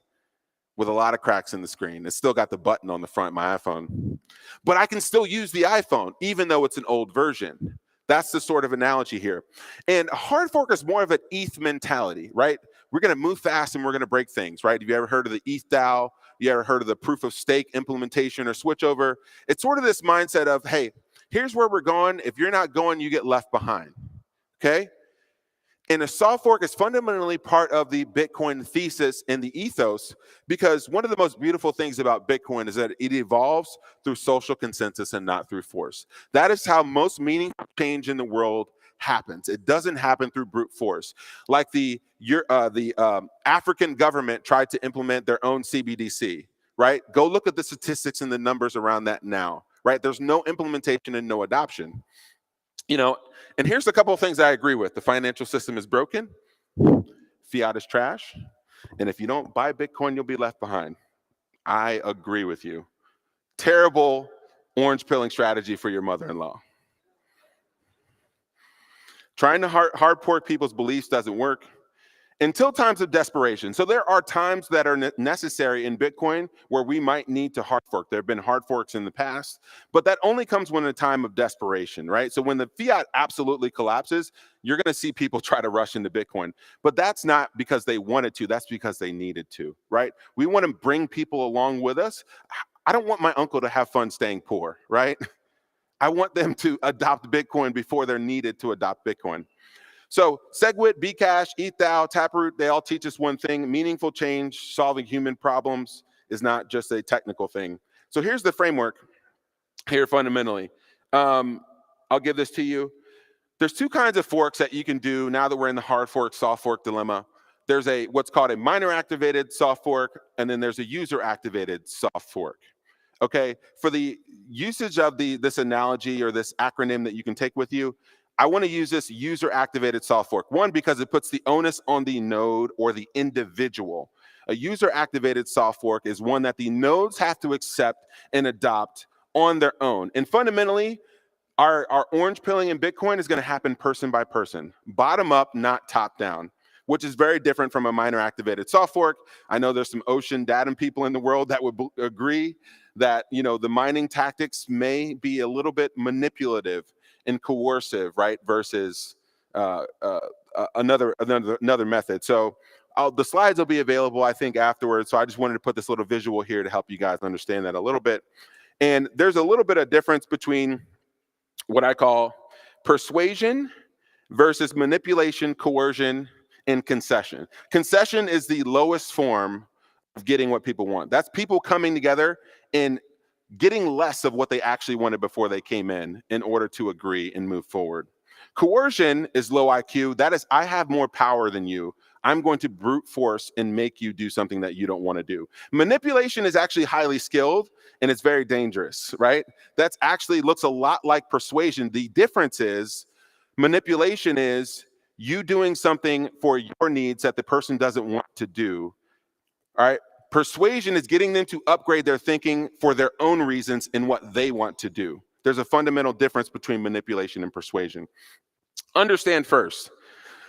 with a lot of cracks in the screen. It's still got the button on the front of my iPhone. But I can still use the iPhone, even though it's an old version. That's the sort of analogy here. And a hard fork is more of an ETH mentality, right? We're going to move fast and we're going to break things, right? Have you ever heard of the ETH DAO? You ever heard of the proof of stake implementation or switchover? It's sort of this mindset of, hey, here's where we're going. If you're not going, you get left behind, okay? And a soft fork is fundamentally part of the Bitcoin thesis and the ethos, because one of the most beautiful things about Bitcoin is that it evolves through social consensus and not through force. That is how most meaningful change in the world happens. It doesn't happen through brute force. Like the African government tried to implement their own CBDC, right? Go look at the statistics and the numbers around that now, right? There's no implementation and no adoption. You know, and here's a couple of things I agree with. The financial system is broken. Fiat is trash. And if you don't buy Bitcoin, you'll be left behind. I agree with you. Terrible orange pilling strategy for your mother-in-law. Trying to hard fork people's beliefs doesn't work until times of desperation. So there are times that are necessary in Bitcoin where we might need to hard fork. There have been hard forks in the past, but that only comes when a time of desperation, right? So when the fiat absolutely collapses, you're going to see people try to rush into Bitcoin. But that's not because they wanted to. That's because they needed to, right? We want to bring people along with us. I don't want my uncle to have fun staying poor, right? I want them to adopt Bitcoin before they're needed to adopt Bitcoin. So SegWit, Bcash, ETHDAO, Taproot, they all teach us one thing: meaningful change, solving human problems is not just a technical thing. So here's the framework here fundamentally. I'll give this to you. There's two kinds of forks that you can do now that we're in the hard fork, soft fork dilemma. There's what's called a miner activated soft fork, and then there's a user activated soft fork. Okay, for the usage of this analogy or this acronym that you can take with you, I want to use this user-activated soft fork. One, because it puts the onus on the node or the individual. A user-activated soft fork is one that the nodes have to accept and adopt on their own. And fundamentally, our orange pilling in Bitcoin is going to happen person by person, bottom up, not top down, which is very different from a miner activated soft fork. I know there's some ocean datum people in the world that would agree that, you know, the mining tactics may be a little bit manipulative and coercive, right? Versus another method. So the slides will be available, I think, afterwards. So I just wanted to put this little visual here to help you guys understand that a little bit. And there's a little bit of difference between what I call persuasion versus manipulation, coercion, and concession. Concession is the lowest form of getting what people want. That's people coming together and getting less of what they actually wanted before they came in order to agree and move forward. Coercion is low IQ. That is, I have more power than you. I'm going to brute force and make you do something that you don't want to do. Manipulation is actually highly skilled and it's very dangerous, right? That's actually looks a lot like persuasion. The difference is manipulation is you doing something for your needs that the person doesn't want to do, all right? Persuasion is getting them to upgrade their thinking for their own reasons and what they want to do. There's a fundamental difference between manipulation and persuasion. Understand first.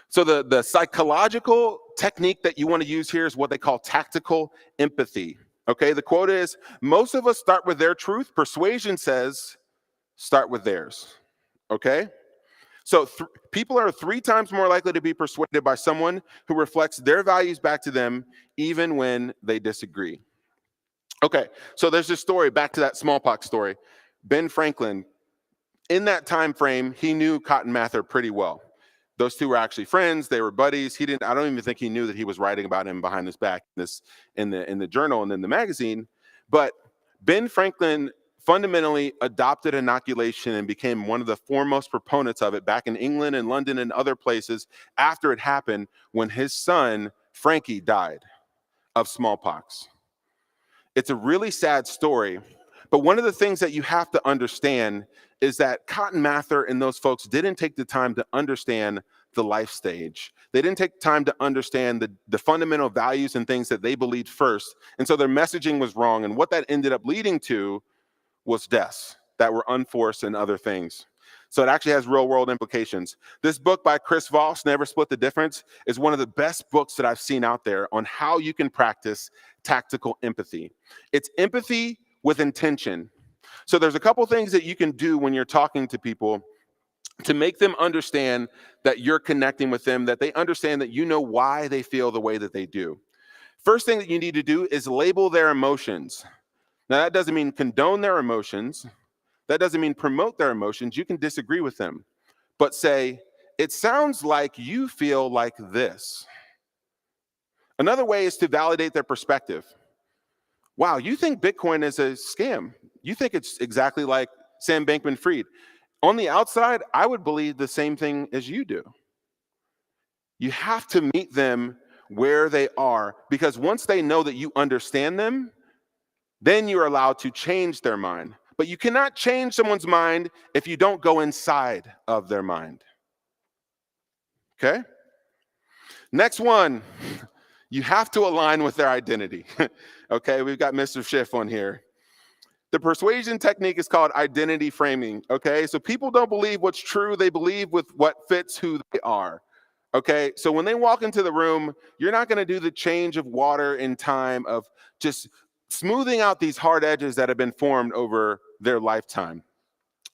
So the psychological technique that you want to use here is what they call tactical empathy. Okay, the quote is, most of us start with their truth. Persuasion says, start with theirs. Okay? So people are 3 times more likely to be persuaded by someone who reflects their values back to them, even when they disagree. Okay, so there's this story, back to that smallpox story. Ben Franklin, in that time frame, he knew Cotton Mather pretty well. Those two were actually friends. They were buddies. I don't even think he knew that he was writing about him behind his back in the journal and in the magazine. But Ben Franklin fundamentally adopted inoculation and became one of the foremost proponents of it back in England and London and other places after it happened when his son, Frankie, died of smallpox. It's a really sad story, but one of the things that you have to understand is that Cotton Mather and those folks didn't take the time to understand the life stage. They didn't take time to understand the fundamental values and things that they believed first. And so their messaging was wrong. And what that ended up leading to was deaths that were unforced and other things. So it actually has real world implications. This book by Chris Voss, Never Split the Difference, is one of the best books that I've seen out there on how you can practice tactical empathy. It's empathy with intention. So there's a couple things that you can do when you're talking to people to make them understand that you're connecting with them, that they understand that you know why they feel the way that they do. First thing that you need to do is label their emotions. Now, that doesn't mean condone their emotions. That doesn't mean promote their emotions. You can disagree with them, but say, it sounds like you feel like this. Another way is to validate their perspective. Wow, you think Bitcoin is a scam. You think it's exactly like Sam Bankman-Fried. On the outside, I would believe the same thing as you do. You have to meet them where they are, because once they know that you understand them, then you're allowed to change their mind. But you cannot change someone's mind if you don't go inside of their mind. Okay? Next one, you have to align with their identity. Okay, we've got Mr. Schiff on here. The persuasion technique is called identity framing, okay? So people don't believe what's true, they believe with what fits who they are, okay? So when they walk into the room, you're not gonna do the change of water in time of just smoothing out these hard edges that have been formed over their lifetime.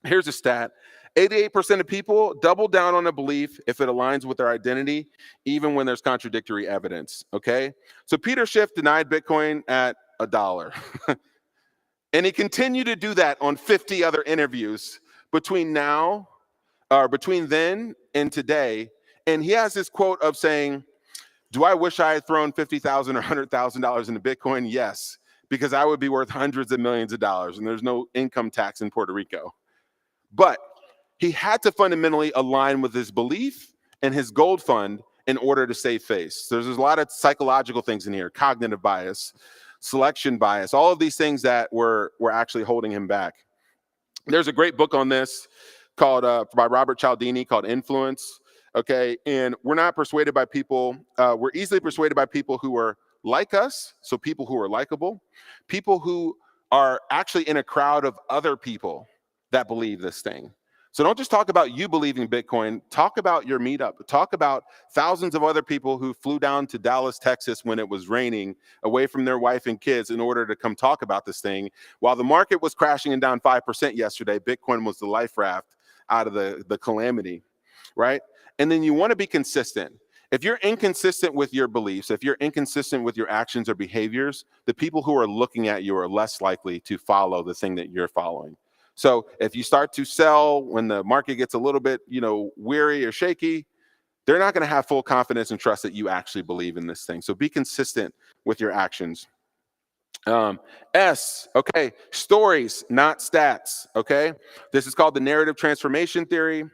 Here's a stat. 88% of people double down on a belief if it aligns with their identity, even when there's contradictory evidence, okay? So Peter Schiff denied Bitcoin at $1. And he continued to do that on 50 other interviews between then and today. And he has this quote of saying, do I wish I had thrown $50,000 or $100,000 into Bitcoin? Yes, because I would be worth hundreds of millions of dollars and there's no income tax in Puerto Rico. But he had to fundamentally align with his belief and his gold fund in order to save face. There's a lot of psychological things in here, cognitive bias, selection bias, all of these things that were actually holding him back. There's a great book on this called by Robert Cialdini called Influence. Okay, and we're not persuaded by people. We're easily persuaded by people who are like us, so people who are likable, people who are actually in a crowd of other people that believe this thing. So don't just talk about you believing Bitcoin, talk about your meetup, talk about thousands of other people who flew down to Dallas, Texas when it was raining away from their wife and kids in order to come talk about this thing. While the market was crashing and down 5% yesterday, Bitcoin was the life raft out of the calamity, right? And then you want to be consistent. If you're inconsistent with your beliefs, if you're inconsistent with your actions or behaviors, the people who are looking at you are less likely to follow the thing that you're following. So if you start to sell when the market gets a little bit, weary or shaky, they're not going to have full confidence and trust that you actually believe in this thing. So be consistent with your actions. Okay, stories, not stats, okay? This is called the narrative transformation theory.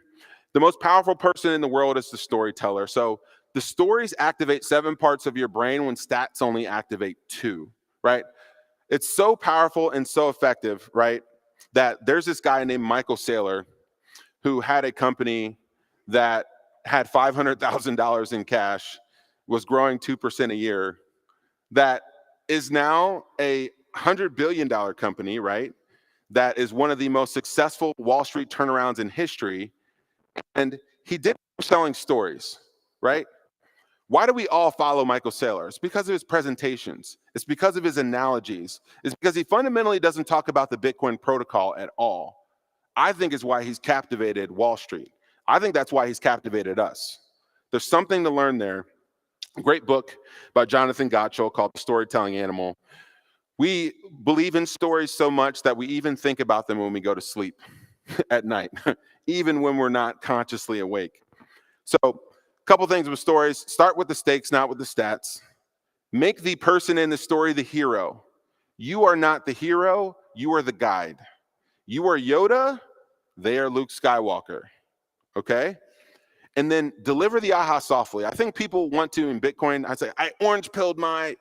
The most powerful person in the world is the storyteller. So the stories activate 7 parts of your brain when stats only activate 2, right? It's so powerful and so effective, right? That there's this guy named Michael Saylor who had a company that had $500,000 in cash, was growing 2% a year, that is now a $100 billion company, right? That is one of the most successful Wall Street turnarounds in history. And he did selling stories, right? Why do we all follow Michael Saylor? It's because of his presentations. It's because of his analogies. It's because he fundamentally doesn't talk about the Bitcoin protocol at all. I think is why he's captivated Wall Street. I think that's why he's captivated us. There's something to learn there. A great book by Jonathan Gottschall called The Storytelling Animal. We believe in stories so much that we even think about them when we go to sleep at night, even when we're not consciously awake. So a couple things with stories. Start with the stakes, not with the stats. Make the person in the story the hero. You are not the hero, you are the guide. You are Yoda, they are Luke Skywalker, okay? And then deliver the aha softly. I think people want to, in Bitcoin, I say, I orange pilled my.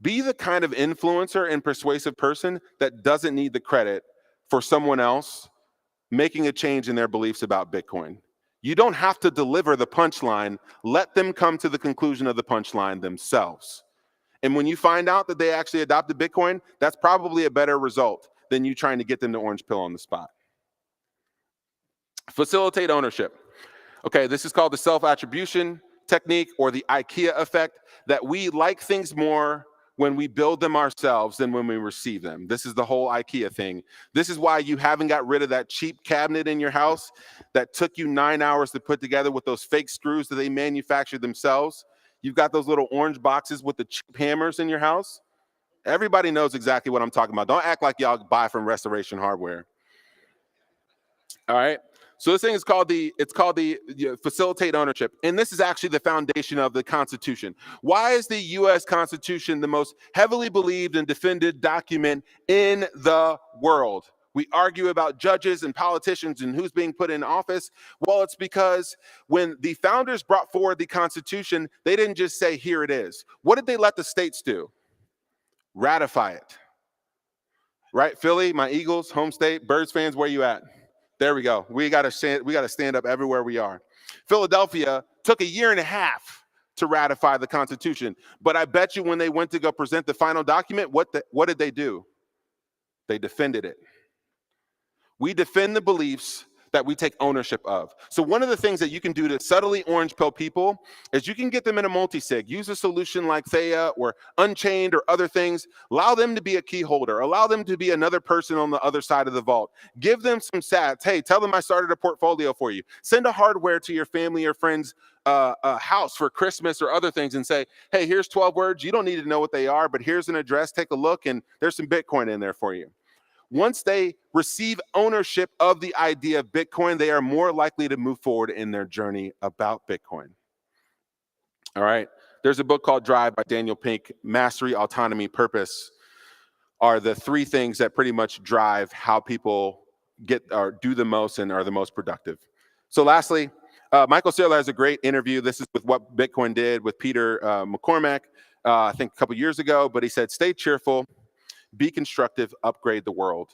Be the kind of influencer and persuasive person that doesn't need the credit for someone else making a change in their beliefs about Bitcoin. You don't have to deliver the punchline. Let them come to the conclusion of the punchline themselves. And when you find out that they actually adopted Bitcoin, that's probably a better result than you trying to get them to orange pill on the spot. Facilitate ownership. Okay, this is called the self-attribution technique or the IKEA effect, that we like things more when we build them ourselves than when we receive them. This is the whole IKEA thing. This is why you haven't got rid of that cheap cabinet in your house that took you 9 hours to put together with those fake screws that they manufactured themselves. You've got those little orange boxes with the cheap hammers in your house. Everybody knows exactly what I'm talking about. Don't act like y'all buy from Restoration Hardware. All right. So this thing is called the facilitate ownership. And this is actually the foundation of the Constitution. Why is the US Constitution the most heavily believed and defended document in the world? We argue about judges and politicians and who's being put in office. Well, it's because when the founders brought forward the Constitution, they didn't just say, here it is. What did they let the states do? Ratify it. Right? Philly, my Eagles, home state, Birds fans, where you at? There we go. We got to stand up everywhere we are. Philadelphia took 1.5 years to ratify the Constitution. But I bet you when they went to go present the final document, what did they do? They defended it. We defend the beliefs that we take ownership of. So one of the things that you can do to subtly orange pill people is you can get them in a multi-sig. Use a solution like Thea or Unchained or other things. Allow them to be a key holder. Allow them to be another person on the other side of the vault. Give them some sats. Hey, tell them I started a portfolio for you. Send a hardware to your family or friends' house for Christmas or other things and say, hey, here's 12 words. You don't need to know what they are, but here's an address. Take a look, and there's some Bitcoin in there for you. Once they receive ownership of the idea of Bitcoin, they are more likely to move forward in their journey about Bitcoin. All right. There's a book called Drive by Daniel Pink. Mastery, autonomy, purpose are the 3 things that pretty much drive how people get or do the most and are the most productive. So lastly, Michael Saylor has a great interview. This is with What Bitcoin Did with Peter McCormack, I think a couple years ago, but he said, stay cheerful, be constructive, upgrade the world.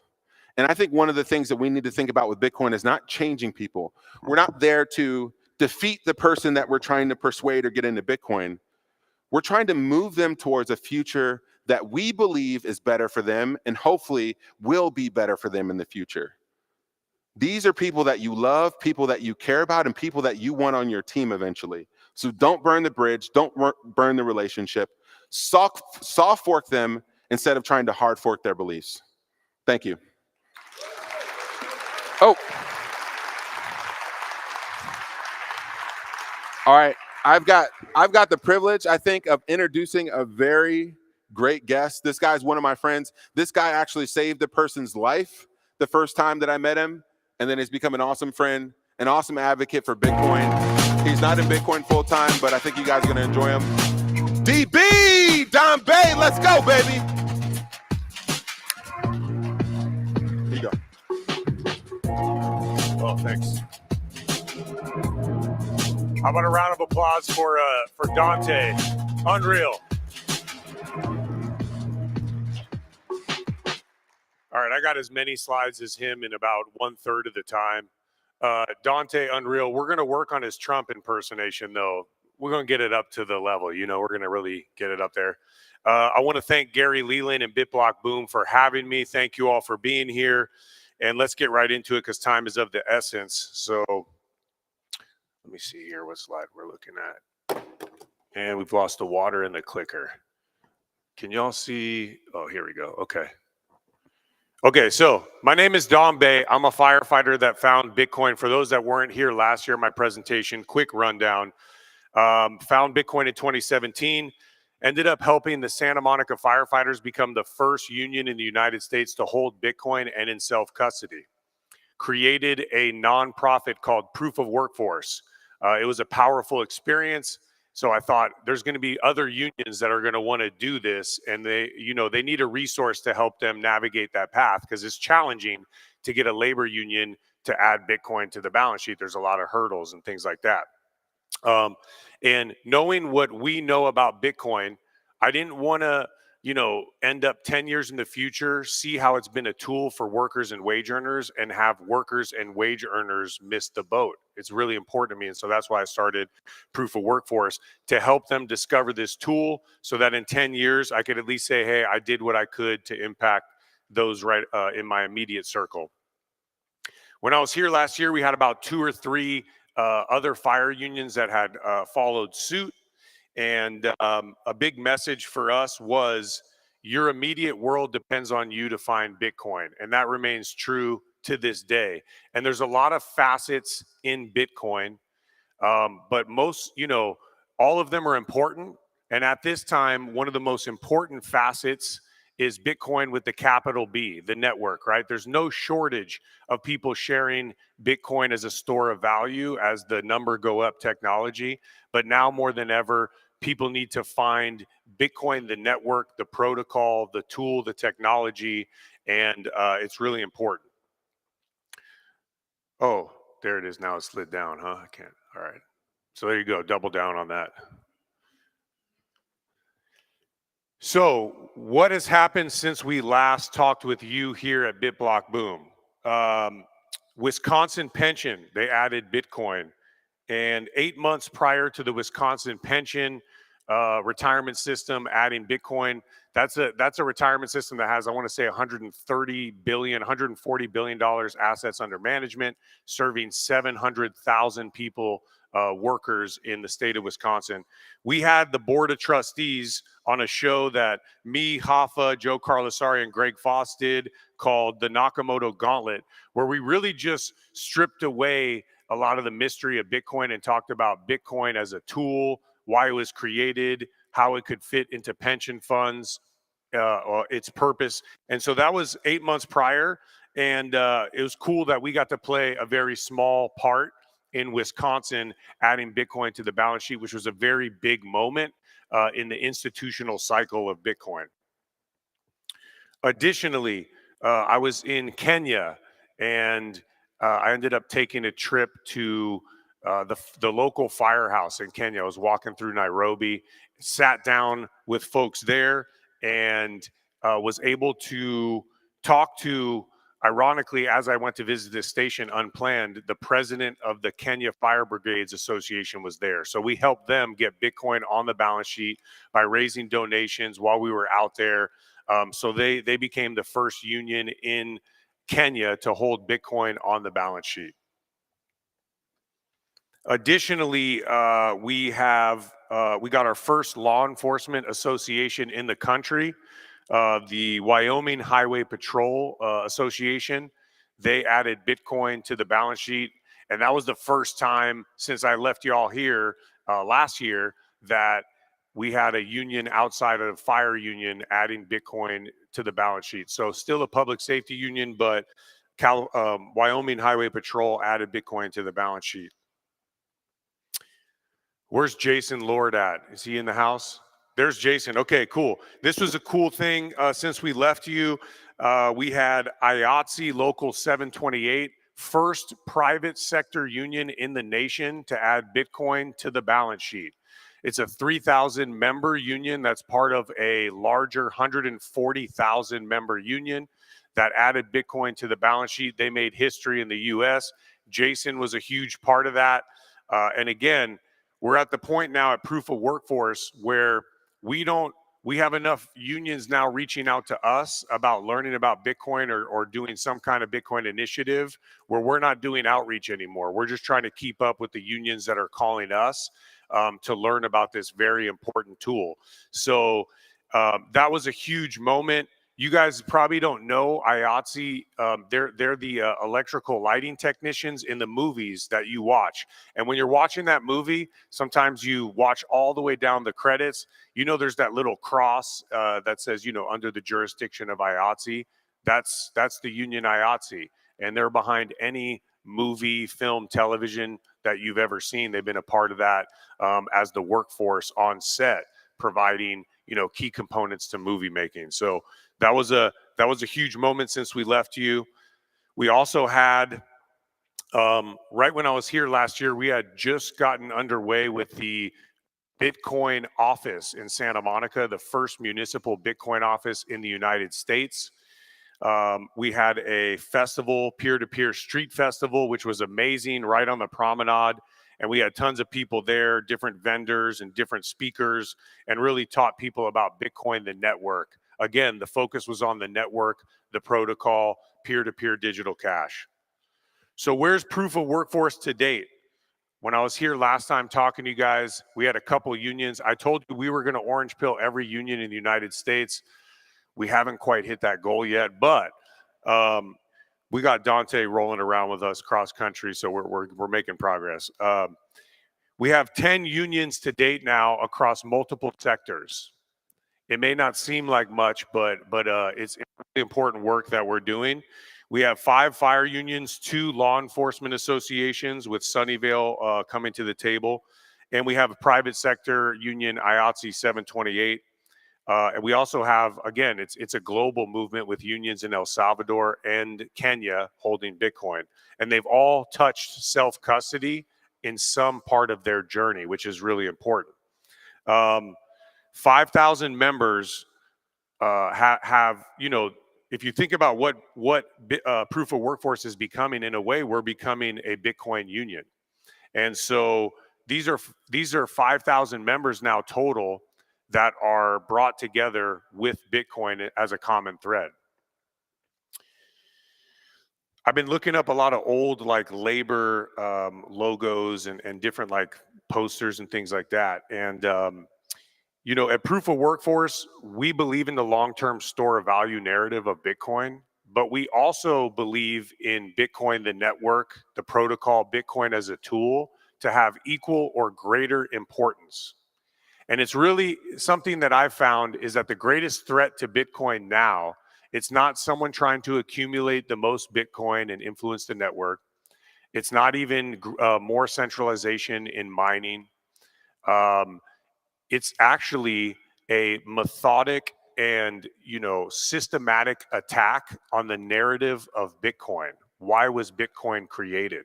And I think one of the things that we need to think about with Bitcoin is not changing people. We're not there to defeat the person that we're trying to persuade or get into Bitcoin. We're trying to move them towards a future that we believe is better for them and hopefully will be better for them in the future. These are people that you love, people that you care about, and people that you want on your team eventually. So don't burn the bridge, don't burn the relationship. Soft fork them instead of trying to hard fork their beliefs. Thank you. Oh. All right. I've got the privilege, I think, of introducing a very great guest. This guy's one of my friends. This guy actually saved a person's life the first time that I met him, and then he's become an awesome friend, an awesome advocate for Bitcoin. He's not in Bitcoin full time, but I think you guys are gonna enjoy him. DB, Don Bay, let's go, baby. Here you go. Well, thanks. How about a round of applause for Dante? Unreal. All right, I got as many slides as him in about 1/3 of the time. Dante, unreal. We're going to work on his Trump impersonation, though. We're going to get it up to the level. You know, we're going to really get it up there. I want to thank Gary Leland and BitBlockBoom for having me. Thank you all for being here. And let's get right into it because time is of the essence. So let me see here what slide we're looking at. And we've lost the water in the clicker. Can y'all see? Oh, here we go. Okay. Okay, so my name is Don Bay. I'm a firefighter that found Bitcoin. For those that weren't here last year, my presentation, quick rundown. Found Bitcoin in 2017. Ended up helping the Santa Monica firefighters become the first union in the United States to hold Bitcoin and in self-custody. Created a nonprofit called Proof of Workforce. It was a powerful experience. So I thought there's going to be other unions that are going to want to do this, and they need a resource to help them navigate that path because it's challenging to get a labor union to add Bitcoin to the balance sheet. There's a lot of hurdles and things like that. And knowing what we know about Bitcoin, I didn't want to, end up 10 years in the future, see how it's been a tool for workers and wage earners and have workers and wage earners miss the boat. It's really important to me. And so that's why I started Proof of Workforce to help them discover this tool so that in 10 years, I could at least say, hey, I did what I could to impact those right in my immediate circle. When I was here last year, we had about 2 or 3 other fire unions that had followed suit. And a big message for us was your immediate world depends on you to find Bitcoin. And that remains true to this day. And there's a lot of facets in Bitcoin, but most, all of them are important. And at this time, one of the most important facets is Bitcoin with the capital B, the network, right? There's no shortage of people sharing Bitcoin as a store of value as the number go up technology. But now more than ever, people need to find Bitcoin, the network, the protocol, the tool, the technology, and it's really important. Oh, there it is. Now it slid down, huh? I can't. All right. So there you go. Double down on that. So what has happened since we last talked with you here at BitBlockBoom? Wisconsin pension, they added Bitcoin. And 8 months prior to the Wisconsin pension retirement system adding Bitcoin, that's a retirement system that has, I want to say, $140 billion assets under management, serving 700,000 people, workers in the state of Wisconsin. We had the board of trustees on a show that me, Hoffa, Joe Carlosari, and Greg Foss did called the Nakamoto Gauntlet, where we really just stripped away a lot of the mystery of Bitcoin and talked about Bitcoin as a tool, why it was created, how it could fit into pension funds, or its purpose. And so that was 8 months prior. And it was cool that we got to play a very small part in Wisconsin, adding Bitcoin to the balance sheet, which was a very big moment in the institutional cycle of Bitcoin. Additionally, I was in Kenya, and I ended up taking a trip to the local firehouse in Kenya. I was walking through Nairobi, sat down with folks there, and was able to talk to Ironically, as I went to visit this station unplanned, the president of the Kenya Fire Brigades Association was there. So we helped them get Bitcoin on the balance sheet by raising donations while we were out there. So they became the first union in Kenya to hold Bitcoin on the balance sheet. Additionally, we got our first law enforcement association in the country. The Wyoming Highway Patrol Association, they added Bitcoin to the balance sheet. And that was the first time since I left y'all here last year that we had a union outside of fire union adding Bitcoin to the balance sheet. So still a public safety union, but Wyoming Highway Patrol added Bitcoin to the balance sheet. Where's Jason Lord at? Is he in the house? There's Jason. Okay, cool. This was a cool thing since we left you. We had IATSE Local 728, first private sector union in the nation to add Bitcoin to the balance sheet. It's a 3,000 member union that's part of a larger 140,000 member union that added Bitcoin to the balance sheet. They made history in the US. Jason was a huge part of that. And again, we're at the point now at Proof of Workforce where we have enough unions now reaching out to us about learning about Bitcoin or doing some kind of Bitcoin initiative where we're not doing outreach anymore. We're just trying to keep up with the unions that are calling us to learn about this very important tool. So that was a huge moment. You guys probably don't know IATSE. They're the electrical lighting technicians in the movies that you watch. And when you're watching that movie, sometimes you watch all the way down the credits. You know, there's that little cross that says, you know, under the jurisdiction of IATSE. That's the union IATSE. And they're behind any movie, film, television that you've ever seen. They've been a part of that as the workforce on set, providing, you know, key components to movie making. So that was a huge moment since we left you. We also had, right when I was here last year, we had just gotten underway with the Bitcoin office in Santa Monica, the first municipal Bitcoin office in the United States. We had a festival, peer-to-peer street festival, which was amazing, right on the promenade. And we had tons of people there, different vendors and different speakers, and really taught people about Bitcoin, the network. Again, the focus was on the network, the protocol, peer-to-peer digital cash. So where's Proof of Workforce to date? When I was here last time talking to you guys, we had a couple unions. I told you we were going to orange pill every union in the United States. We haven't quite hit that goal yet, but we got Dante rolling around with us cross country, so we're making progress. We have 10 unions to date now across multiple sectors. It may not seem like much, but it's really important work that we're doing. We have 5 fire unions, 2 law enforcement associations with Sunnyvale coming to the table, and we have a private sector union, IATSE 728. And we also have, again, it's a global movement with unions in El Salvador and Kenya holding Bitcoin. And they've all touched self-custody in some part of their journey, which is really important. 5,000 members have, you know, if you think about what Proof of Workforce is becoming, in a way, we're becoming a Bitcoin union. And so these are 5,000 members now total that are brought together with Bitcoin as a common thread. I've been looking up a lot of old like labor logos and different like posters and things like that. And, you know, at Proof of Workforce, we believe in the long-term store of value narrative of Bitcoin, but we also believe in Bitcoin, the network, the protocol, Bitcoin as a tool to have equal or greater importance. And it's really something that I've found is that the greatest threat to Bitcoin now, it's not someone trying to accumulate the most Bitcoin and influence the network. It's not even more centralization in mining. It's actually a methodic and, you know, systematic attack on the narrative of Bitcoin. Why was Bitcoin created?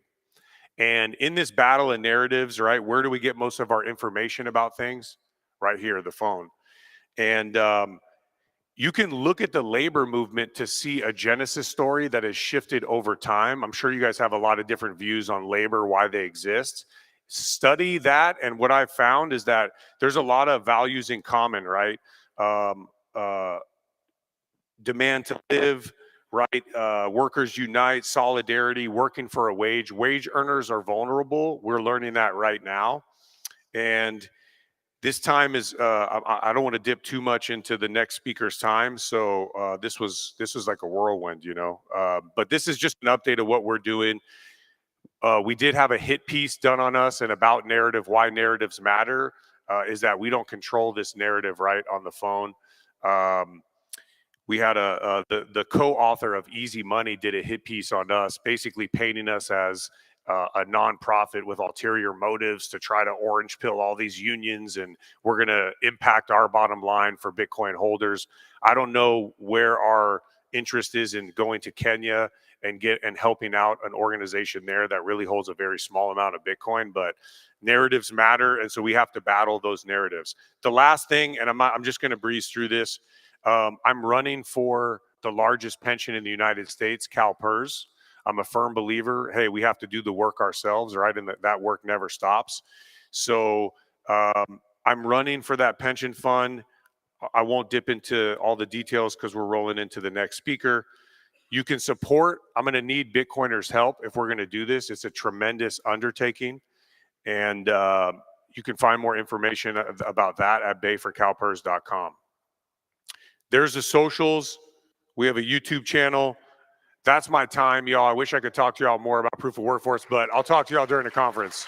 And in this battle of narratives, right, where do we get most of our information about things? Right here, the phone. And you can look at the labor movement to see a genesis story that has shifted over time. I'm sure you guys have a lot of different views on labor, why they exist. Study that, and what I've found is that there's a lot of values in common, right? Demand to live, right? Workers unite, solidarity, working for a wage. Wage earners are vulnerable. We're learning that right now. And this time is, I don't want to dip too much into the next speaker's time. So this was like a whirlwind, you know, but this is just an update of what we're doing. We did have a hit piece done on us and about narrative, why narratives matter, is that we don't control this narrative right on the phone. We had the co-author of Easy Money did a hit piece on us, basically painting us as a nonprofit with ulterior motives to try to orange pill all these unions, and we're going to impact our bottom line for Bitcoin holders. I don't know where our interest is in going to Kenya and helping out an organization there that really holds a very small amount of Bitcoin, but narratives matter, and so we have to battle those narratives. The last thing, and I'm just going to breeze through this. I'm running for the largest pension in the United States, CalPERS. I'm a firm believer, hey, we have to do the work ourselves, right? And that work never stops. So I'm running for that pension fund. I won't dip into all the details because we're rolling into the next speaker. You can support. I'm going to need Bitcoiners' help if we're going to do this. It's a tremendous undertaking. And you can find more information about that at bayforcalpers.com. There's the socials. We have a YouTube channel. That's my time, y'all. I wish I could talk to y'all more about proof of workforce, but I'll talk to y'all during the conference.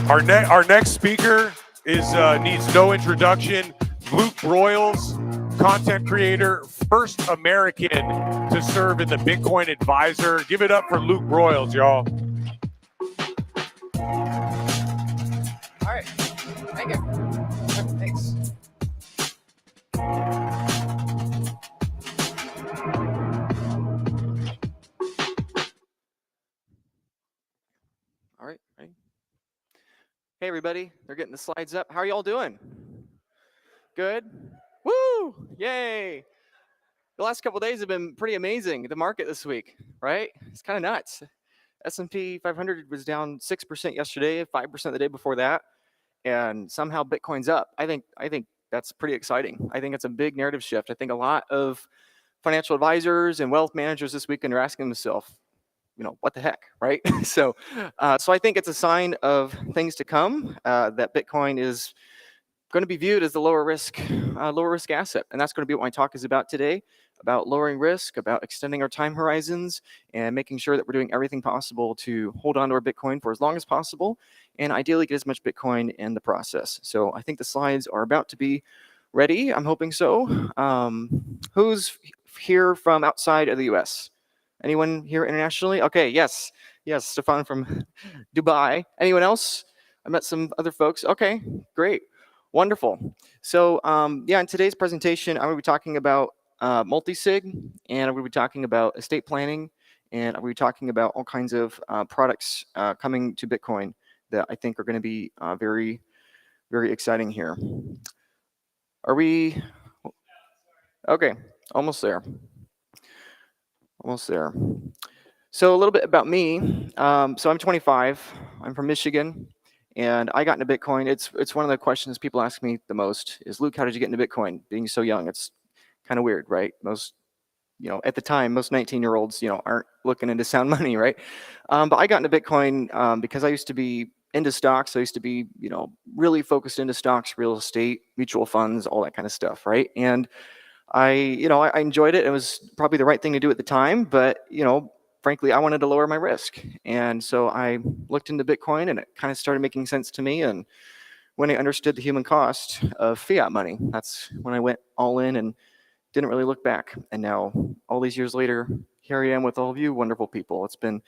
Our next speaker is needs no introduction. Luke Broyles, content creator, first American to serve in the Bitcoin Advisor. Give it up for Luke Broyles, y'all. All right. Thank you. Thanks. All right. Ready? Hey, everybody. They're getting the slides up. How are y'all doing? Good? Woo! Yay! The last couple of days have been pretty amazing. The market this week, right? It's kind of nuts. S&P 500 was down 6% yesterday, 5% the day before that, and somehow Bitcoin's up. I think that's pretty exciting. I think it's a big narrative shift. I think a lot of financial advisors and wealth managers this weekend are asking themselves, you know, what the heck, right? So I think it's a sign of things to come, that Bitcoin is going to be viewed as the lower risk asset. And that's going to be what my talk is about today, about lowering risk, about extending our time horizons, and making sure that we're doing everything possible to hold on to our Bitcoin for as long as possible, and ideally get as much Bitcoin in the process. So I think the slides are about to be ready. I'm hoping so. Who's here from outside of the US? Anyone here internationally? Okay, yes, Stefan from Dubai. Anyone else? I met some other folks. Okay, great. Wonderful. So in today's presentation, I'm going to be talking about multi-sig, and I'm going to be talking about estate planning, and I'm going to be talking about all kinds of products coming to Bitcoin that I think are going to be very, very exciting here. Are we? Okay, almost there. Almost there. So a little bit about me. So I'm 25. I'm from Michigan. And I got into Bitcoin. It's one of the questions people ask me the most is, Luke, how did you get into Bitcoin? Being so young, it's kind of weird, right? Most, at the time, most 19-year-olds, aren't looking into sound money, right? But I got into Bitcoin because I used to be into stocks. I used to be, really focused into stocks, real estate, mutual funds, all that kind of stuff, right? And I enjoyed it. It was probably the right thing to do at the time, but, frankly, I wanted to lower my risk. And so I looked into Bitcoin, and it kind of started making sense to me. And when I understood the human cost of fiat money, that's when I went all in and didn't really look back. And now, all these years later, here I am with all of you wonderful people. It's been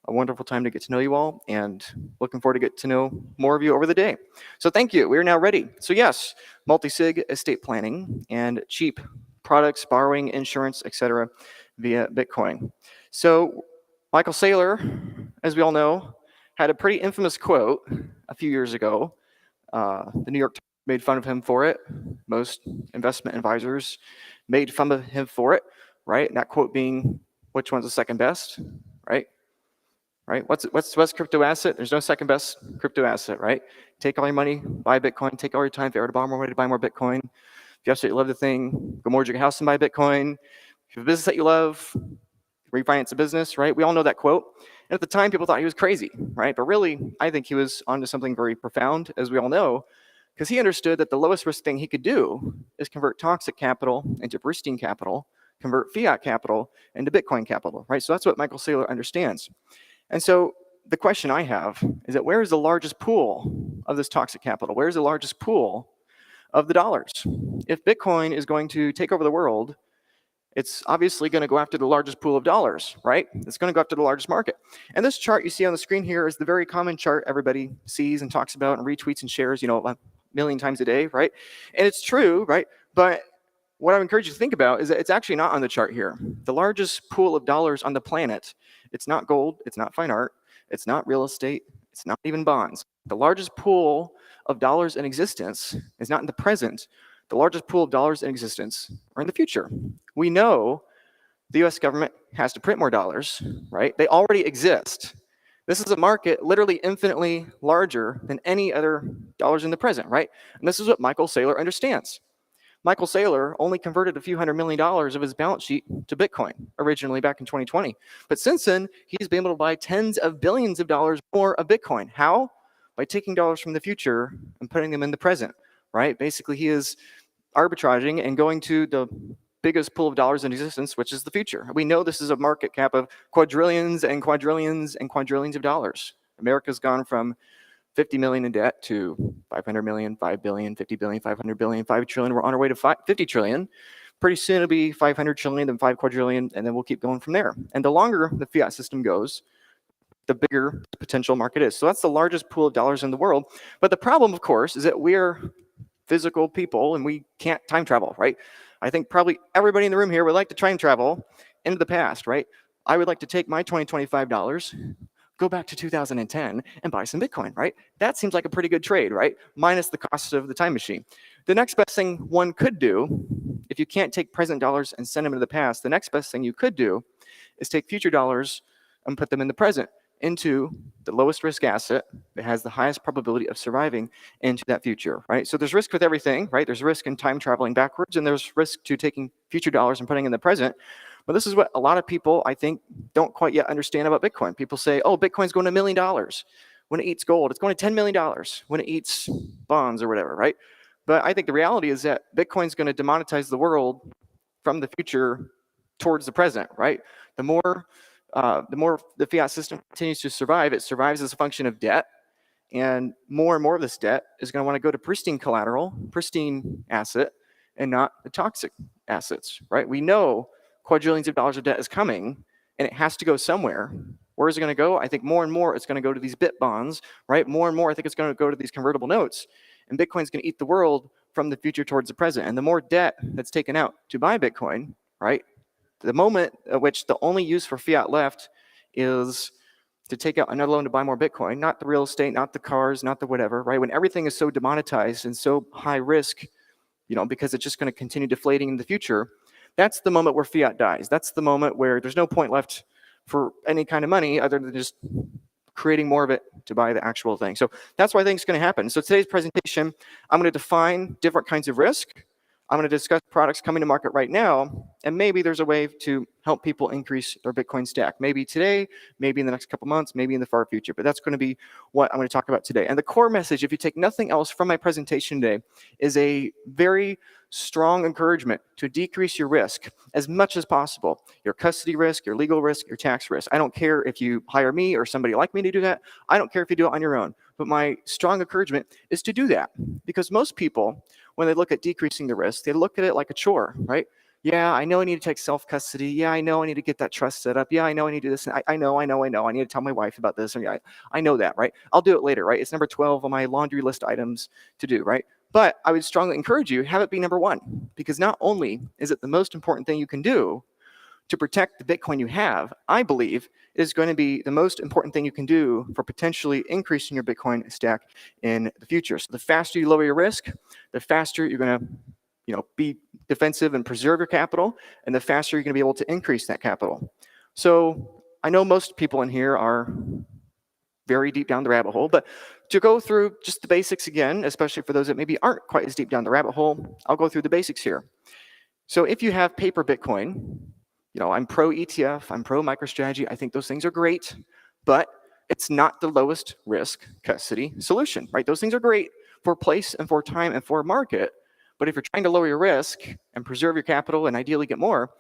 a wonderful time to get to know you all, and looking forward to get to know more of you over the day. So thank you. We're now ready. So yes, multi-sig, estate planning, and cheap products, borrowing, insurance, etc., via Bitcoin. So Michael Saylor, as we all know, had a pretty infamous quote a few years ago. The New York made fun of him for it. Most investment advisors made fun of him for it, right? And that quote being, which one's the second best, right? Right? What's the best crypto asset? There's no second best crypto asset, right? Take all your money, buy Bitcoin, take all your time, if you ever to borrow more money to buy more Bitcoin. If you absolutely love the thing, go mortgage your house and buy Bitcoin. If you have a business that you love, refinance a business, right? We all know that quote. And at the time, people thought he was crazy, right? But really, I think he was onto something very profound, as we all know, because he understood that the lowest risk thing he could do is convert toxic capital into pristine capital, convert fiat capital into Bitcoin capital, right? So that's what Michael Saylor understands. And so the question I have is that where is the largest pool of this toxic capital? Where is the largest pool of the dollars? If Bitcoin is going to take over the world, it's obviously going to go after the largest pool of dollars, right? It's going to go after the largest market. And this chart you see on the screen here is the very common chart everybody sees and talks about and retweets and shares, a million times a day, right? And it's true, right? But what I encourage you to think about is that it's actually not on the chart here. The largest pool of dollars on the planet, it's not gold, it's not fine art, it's not real estate, it's not even bonds. The largest pool of dollars in existence is not in the present. The largest pool of dollars in existence are in the future. We know the US government has to print more dollars, right? They already exist. This is a market literally infinitely larger than any other dollars in the present, right? And this is what Michael Saylor understands. Michael Saylor only converted a few $100 million of his balance sheet to Bitcoin originally back in 2020. But since then, he's been able to buy tens of billions of dollars more of Bitcoin. How? By taking dollars from the future and putting them in the present, right? Basically, he is arbitraging and going to the biggest pool of dollars in existence, which is the future. We know this is a market cap of quadrillions and quadrillions and quadrillions of dollars. America's gone from 50 million in debt to 500 million, 5 billion, 50 billion, 500 billion, 5 trillion. We're on our way to 50 trillion. Pretty soon it'll be 500 trillion, then 5 quadrillion, and then we'll keep going from there. And the longer the fiat system goes, the bigger the potential market is. So that's the largest pool of dollars in the world. But the problem, of course, is that we're physical people and we can't time travel, right? I think probably everybody in the room here would like to time travel into the past, right? I would like to take my $2025, go back to 2010 and buy some Bitcoin, right? That seems like a pretty good trade, right? Minus the cost of the time machine. The next best thing one could do, if you can't take present dollars and send them into the past, the next best thing you could do is take future dollars and put them in the present into the lowest risk asset that has the highest probability of surviving into that future, right? So there's risk with everything, right? There's risk in time traveling backwards, and there's risk to taking future dollars and putting in the present. But this is what a lot of people, I think, don't quite yet understand about Bitcoin. People say, oh, Bitcoin's going to $1 million. When it eats gold, it's going to $10 million. When it eats bonds or whatever, right? But I think the reality is that Bitcoin's going to demonetize the world from the future towards the present, right? The more the fiat system continues to survive, it survives as a function of debt. And more of this debt is going to want to go to pristine collateral, pristine asset, and not the toxic assets, right? We know quadrillions of dollars of debt is coming, and it has to go somewhere. Where is it going to go? I think more and more it's going to go to these bit bonds, right? More and more I think it's going to go to these convertible notes. And Bitcoin's going to eat the world from the future towards the present. And the more debt that's taken out to buy Bitcoin, right? The moment at which the only use for fiat left is to take out another loan to buy more Bitcoin, not the real estate, not the cars, not the whatever, right? When everything is so demonetized and so high risk, because it's just going to continue deflating in the future, that's the moment where fiat dies. That's the moment where there's no point left for any kind of money other than just creating more of it to buy the actual thing. So that's what I think is going to happen. So today's presentation, I'm going to define different kinds of risk. I'm going to discuss products coming to market right now, and maybe there's a way to help people increase their Bitcoin stack. Maybe today, maybe in the next couple months, maybe in the far future, but that's going to be what I'm going to talk about today. And the core message, if you take nothing else from my presentation today, is a very strong encouragement to decrease your risk as much as possible. Your custody risk, your legal risk, your tax risk. I don't care if you hire me or somebody like me to do that. I don't care if you do it on your own. But my strong encouragement is to do that, because most people, when they look at decreasing the risk, they look at it like a chore, right? Yeah, I know I need to take self-custody. Yeah, I know I need to get that trust set up. Yeah, I know I need to do this. And I know. I need to tell my wife about this. And I know that, right? I'll do it later, right? It's number 12 on my laundry list items to do, right? But I would strongly encourage you, have it be number 1, because not only is it the most important thing you can do to protect the Bitcoin you have, I believe, is going to be the most important thing you can do for potentially increasing your Bitcoin stack in the future. So the faster you lower your risk, the faster you're going to be defensive and preserve your capital, and the faster you're going to be able to increase that capital. So I know most people in here are very deep down the rabbit hole, but to go through just the basics again, especially for those that maybe aren't quite as deep down the rabbit hole, I'll go through the basics here. So if you have paper Bitcoin, I'm pro ETF, I'm pro MicroStrategy. I think those things are great, but it's not the lowest risk custody solution, right? Those things are great for place and for time and for market, but if you're trying to lower your risk and preserve your capital and ideally get more,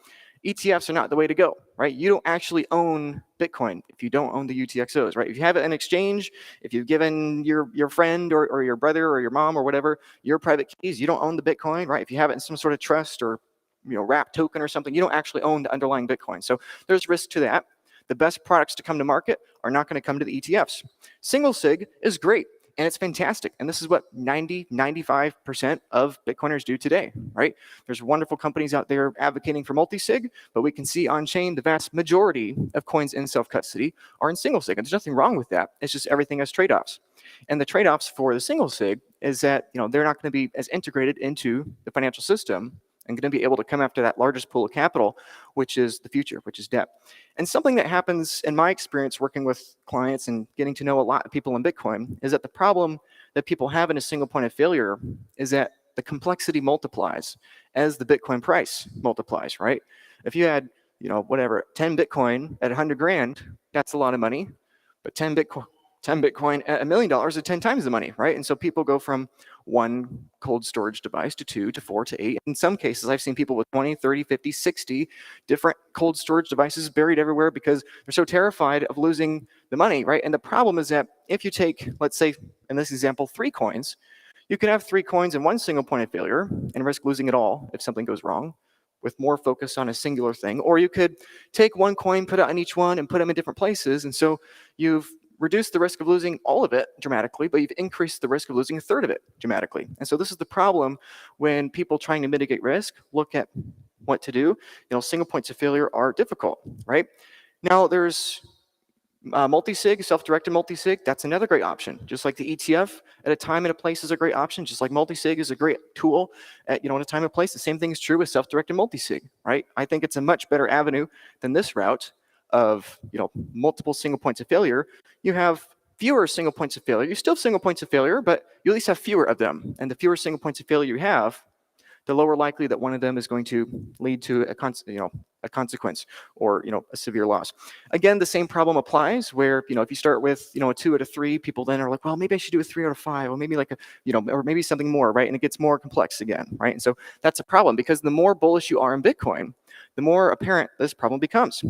ETFs are not the way to go, right? You don't actually own Bitcoin if you don't own the UTXOs, right? If you have it in exchange, if you've given your friend or your brother or your mom or whatever your private keys, you don't own the Bitcoin, right? If you have it in some sort of trust or wrap token or something, you don't actually own the underlying Bitcoin. So there's risk to that. The best products to come to market are not going to come to the ETFs. Single sig is great and it's fantastic. And this is what 95% of Bitcoiners do today, right? There's wonderful companies out there advocating for multi-sig, but we can see on-chain the vast majority of coins in self-custody are in single sig. And there's nothing wrong with that. It's just everything has trade-offs. And the trade-offs for the single sig is that they're not going to be as integrated into the financial system and going to be able to come after that largest pool of capital, which is the future, which is debt. And something that happens in my experience working with clients and getting to know a lot of people in Bitcoin is that the problem that people have in a single point of failure is that the complexity multiplies as the Bitcoin price multiplies, right? If you had, 10 Bitcoin at 100 grand, that's a lot of money, but 10 Bitcoin at $1 million is 10 times the money, right? And so people go from one cold storage device to 2 to 4 to 8. In some cases, I've seen people with 20, 30, 50, 60 different cold storage devices buried everywhere because they're so terrified of losing the money, right? And the problem is that if you take, let's say, in this example, 3 coins, you can have 3 coins in one single point of failure and risk losing it all if something goes wrong, with more focus on a singular thing. Or you could take 1 coin, put it on each one, and put them in different places. And so you've reduced the risk of losing all of it dramatically, but you've increased the risk of losing a third of it dramatically. And so this is the problem when people trying to mitigate risk look at what to do. Single points of failure are difficult, right? Now there's multi-sig, self-directed multi-sig. That's another great option. Just like the ETF at a time and a place is a great option. Just like multi-sig is a great tool at a time and place. The same thing is true with self-directed multi-sig, right? I think it's a much better avenue than this route of multiple single points of failure. You have fewer single points of failure. You still have single points of failure, but you at least have fewer of them. And the fewer single points of failure you have, the lower likely that one of them is going to lead to a consequence or a severe loss. Again, the same problem applies where if you start with a 2 out of 3, people then are like, well, maybe I should do a 3 out of 5, or maybe like or maybe something more, right? And it gets more complex again, right? And so that's a problem because the more bullish you are in Bitcoin, the more apparent this problem becomes.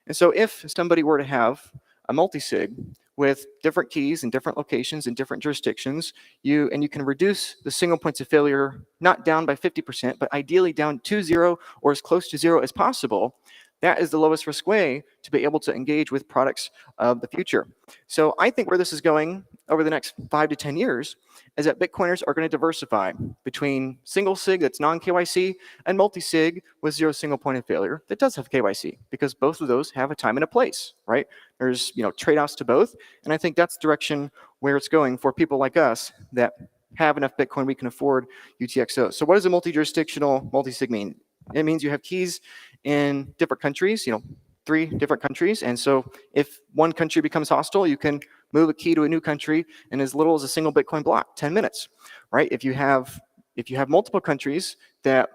And so if somebody were to have a multi-sig with different keys in different locations in different jurisdictions, you can reduce the single points of failure not down by 50%, but ideally down to 0 or as close to 0 as possible. That is the lowest risk way to be able to engage with products of the future. So I think where this is going over the next 5 to 10 years is that Bitcoiners are going to diversify between single sig that's non-KYC and multi-sig with 0 single point of failure that does have KYC, because both of those have a time and a place, right? There's trade-offs to both, and I think that's the direction where it's going for people like us that have enough Bitcoin we can afford UTXOs. So what does a multi-jurisdictional multi-sig mean? It means you have keys in different countries, 3 different countries. And so if one country becomes hostile, you can move a key to a new country in as little as a single Bitcoin block, 10 minutes, right? If you have multiple countries that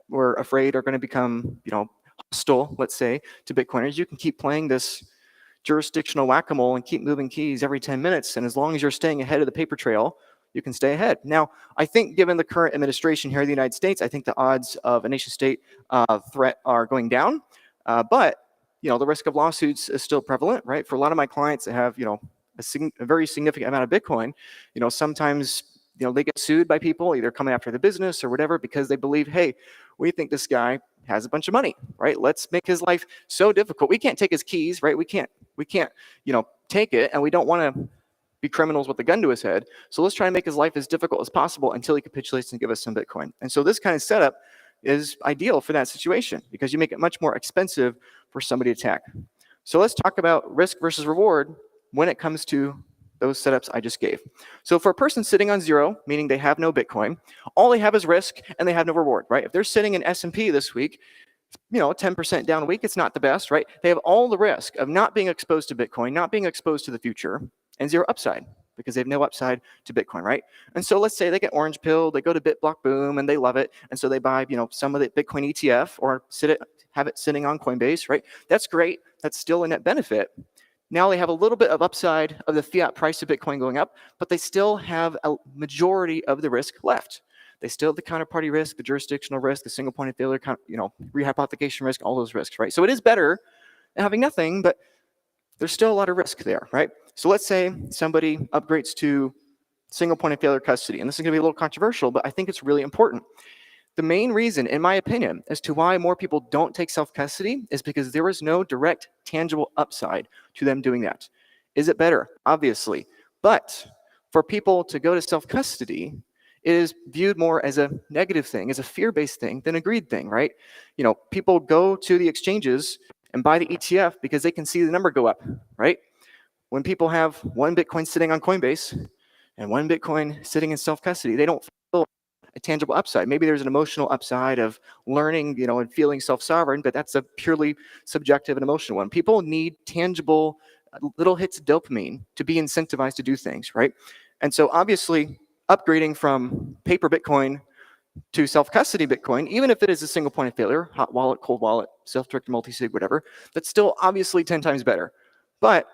we're afraid are going to become, hostile, let's say, to Bitcoiners, you can keep playing this jurisdictional whack-a-mole and keep moving keys every 10 minutes. And as long as you're staying ahead of the paper trail, you can stay ahead. Now, I think given the current administration here in the United States, I think the odds of a nation-state threat are going down. But the risk of lawsuits is still prevalent, right? For a lot of my clients that have, a very significant amount of Bitcoin, sometimes, they get sued by people either coming after the business or whatever because they believe, hey, we think this guy has a bunch of money, right? Let's make his life so difficult. We can't take his keys, right? We can't, take it, and we don't want to be criminals with a gun to his head. So let's try and make his life as difficult as possible until he capitulates and give us some Bitcoin. And so this kind of setup is ideal for that situation because you make it much more expensive for somebody to attack. So let's talk about risk versus reward when it comes to those setups I just gave. So for a person sitting on 0, meaning they have no Bitcoin, all they have is risk and they have no reward, right? If they're sitting in S&P this week, 10% down a week, it's not the best, right? They have all the risk of not being exposed to Bitcoin, not being exposed to the future, and 0 upside because they have no upside to Bitcoin, right? And so let's say they get orange pilled, they go to BitBlockBoom and they love it, and so they buy, some of the Bitcoin ETF or have it sitting on Coinbase, right? That's great. That's still a net benefit. Now they have a little bit of upside of the fiat price of Bitcoin going up, but they still have a majority of the risk left. They still have the counterparty risk, the jurisdictional risk, the single point of failure, rehypothecation risk, all those risks, right? So it is better than having nothing, but there's still a lot of risk there, right? So let's say somebody upgrades to single point of failure custody, and this is going to be a little controversial, but I think it's really important. The main reason, in my opinion, as to why more people don't take self-custody is because there is no direct, tangible upside to them doing that. Is it better? Obviously. But for people to go to self-custody, it is viewed more as a negative thing, as a fear-based thing than a greed thing, right? People go to the exchanges and buy the ETF because they can see the number go up, right? When people have 1 Bitcoin sitting on Coinbase and 1 Bitcoin sitting in self-custody, they don't feel a tangible upside. Maybe there's an emotional upside of learning, and feeling self-sovereign, but that's a purely subjective and emotional one. People need tangible little hits of dopamine to be incentivized to do things, right? And so obviously upgrading from paper Bitcoin to self-custody Bitcoin, even if it is a single point of failure, hot wallet, cold wallet, self-directed multi-sig, whatever, that's still obviously 10 times better. But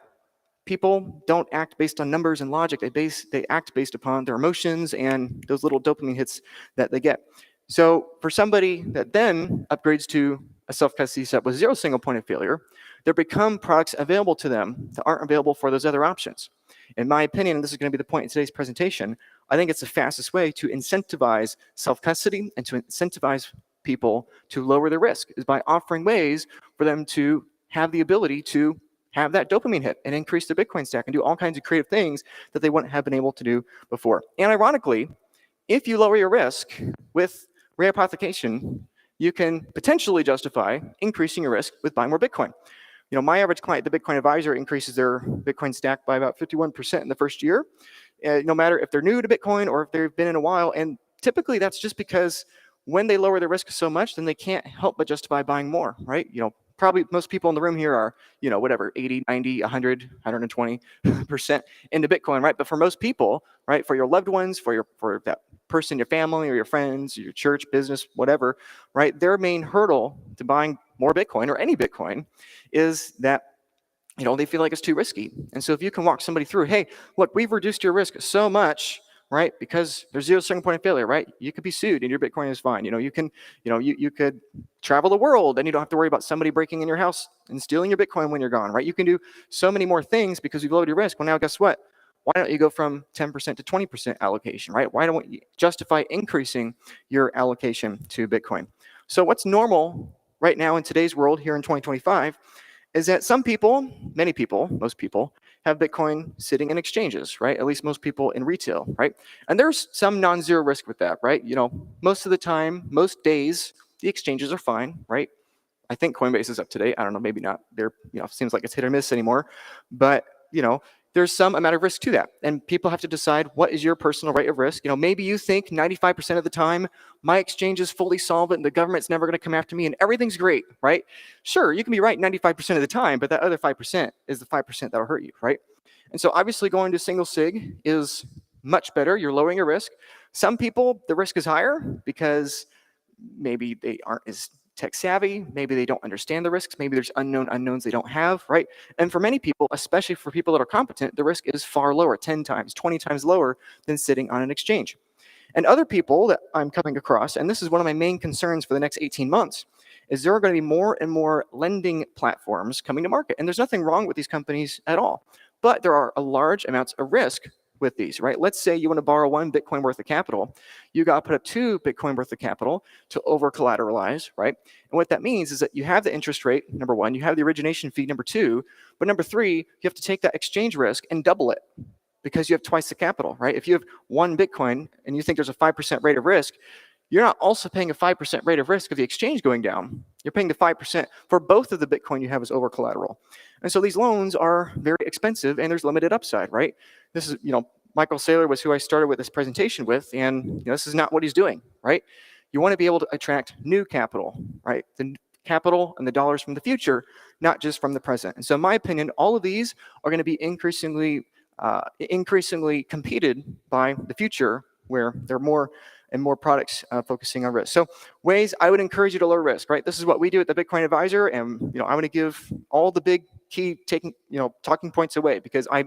people don't act based on numbers and logic. They act based upon their emotions and those little dopamine hits that they get. So for somebody that then upgrades to a self-custody set with 0 single point of failure, there become products available to them that aren't available for those other options. In my opinion, and this is going to be the point in today's presentation, I think it's the fastest way to incentivize self-custody and to incentivize people to lower their risk is by offering ways for them to have the ability to have that dopamine hit and increase their Bitcoin stack and do all kinds of creative things that they wouldn't have been able to do before. And ironically, if you lower your risk with rehypothecation, you can potentially justify increasing your risk with buying more Bitcoin. My average client, the Bitcoin advisor, increases their Bitcoin stack by about 51% in the first year, no matter if they're new to Bitcoin or if they've been in a while. And typically that's just because when they lower their risk so much, then they can't help but justify buying more, right? Probably most people in the room here are, 80, 90, 100, 120% into Bitcoin, right? But for most people, right, for your loved ones, for that person, your family or your friends, your church, business, whatever, right, their main hurdle to buying more Bitcoin or any Bitcoin is that they feel like it's too risky. And so if you can walk somebody through, hey, look, we've reduced your risk so much, right? Because there's 0 single point of failure, right? You could be sued and your Bitcoin is fine. You could travel the world and you don't have to worry about somebody breaking in your house and stealing your Bitcoin when you're gone, right? You can do so many more things because you've lowered your risk. Well, now guess what? Why don't you go from 10% to 20% allocation, right? Why don't you justify increasing your allocation to Bitcoin? So what's normal right now in today's world here in 2025 is that some people, many people, most people, have Bitcoin sitting in exchanges, right? At least most people in retail, right? And there's some non-zero risk with that, right? Most of the time, most days, the exchanges are fine, right? I think Coinbase is up to date. I don't know, maybe not. They're, seems like it's hit or miss anymore. But, there's some amount of risk to that. And people have to decide what is your personal rate of risk. Maybe you think 95% of the time my exchange is fully solvent and the government's never going to come after me and everything's great, right? Sure, you can be right 95% of the time, but that other 5% is the 5% that'll hurt you, right? And so obviously going to single sig is much better. You're lowering your risk. Some people, the risk is higher because maybe they aren't as tech savvy, maybe they don't understand the risks, maybe there's unknown unknowns they don't have, right? And for many people, especially for people that are competent, the risk is far lower, 10 times, 20 times lower than sitting on an exchange. And other people that I'm coming across, and this is one of my main concerns for the next 18 months, is there are going to be more and more lending platforms coming to market. And there's nothing wrong with these companies at all, but there are a large amounts of risk with these, right? Let's say you want to borrow 1 Bitcoin worth of capital. You got to put up 2 Bitcoin worth of capital to over collateralize, right? And what that means is that you have the interest rate, number 1, you have the origination fee, number 2, but number 3, you have to take that exchange risk and double it because you have twice the capital, right? If you have 1 Bitcoin and you think there's a 5% rate of risk, you're not also paying a 5% rate of risk of the exchange going down. You're paying the 5% for both of the Bitcoin you have as over collateral. And so these loans are very expensive and there's limited upside, right? This is, Michael Saylor was who I started with this presentation with, and this is not what he's doing, right? You want to be able to attract new capital, right? The capital and the dollars from the future, not just from the present. And so in my opinion, all of these are going to be increasingly competed by the future, where there are more and more products focusing on risk. So ways I would encourage you to lower risk, right? This is what we do at the Bitcoin Advisor, and I'm going to give all the big key talking points away, because I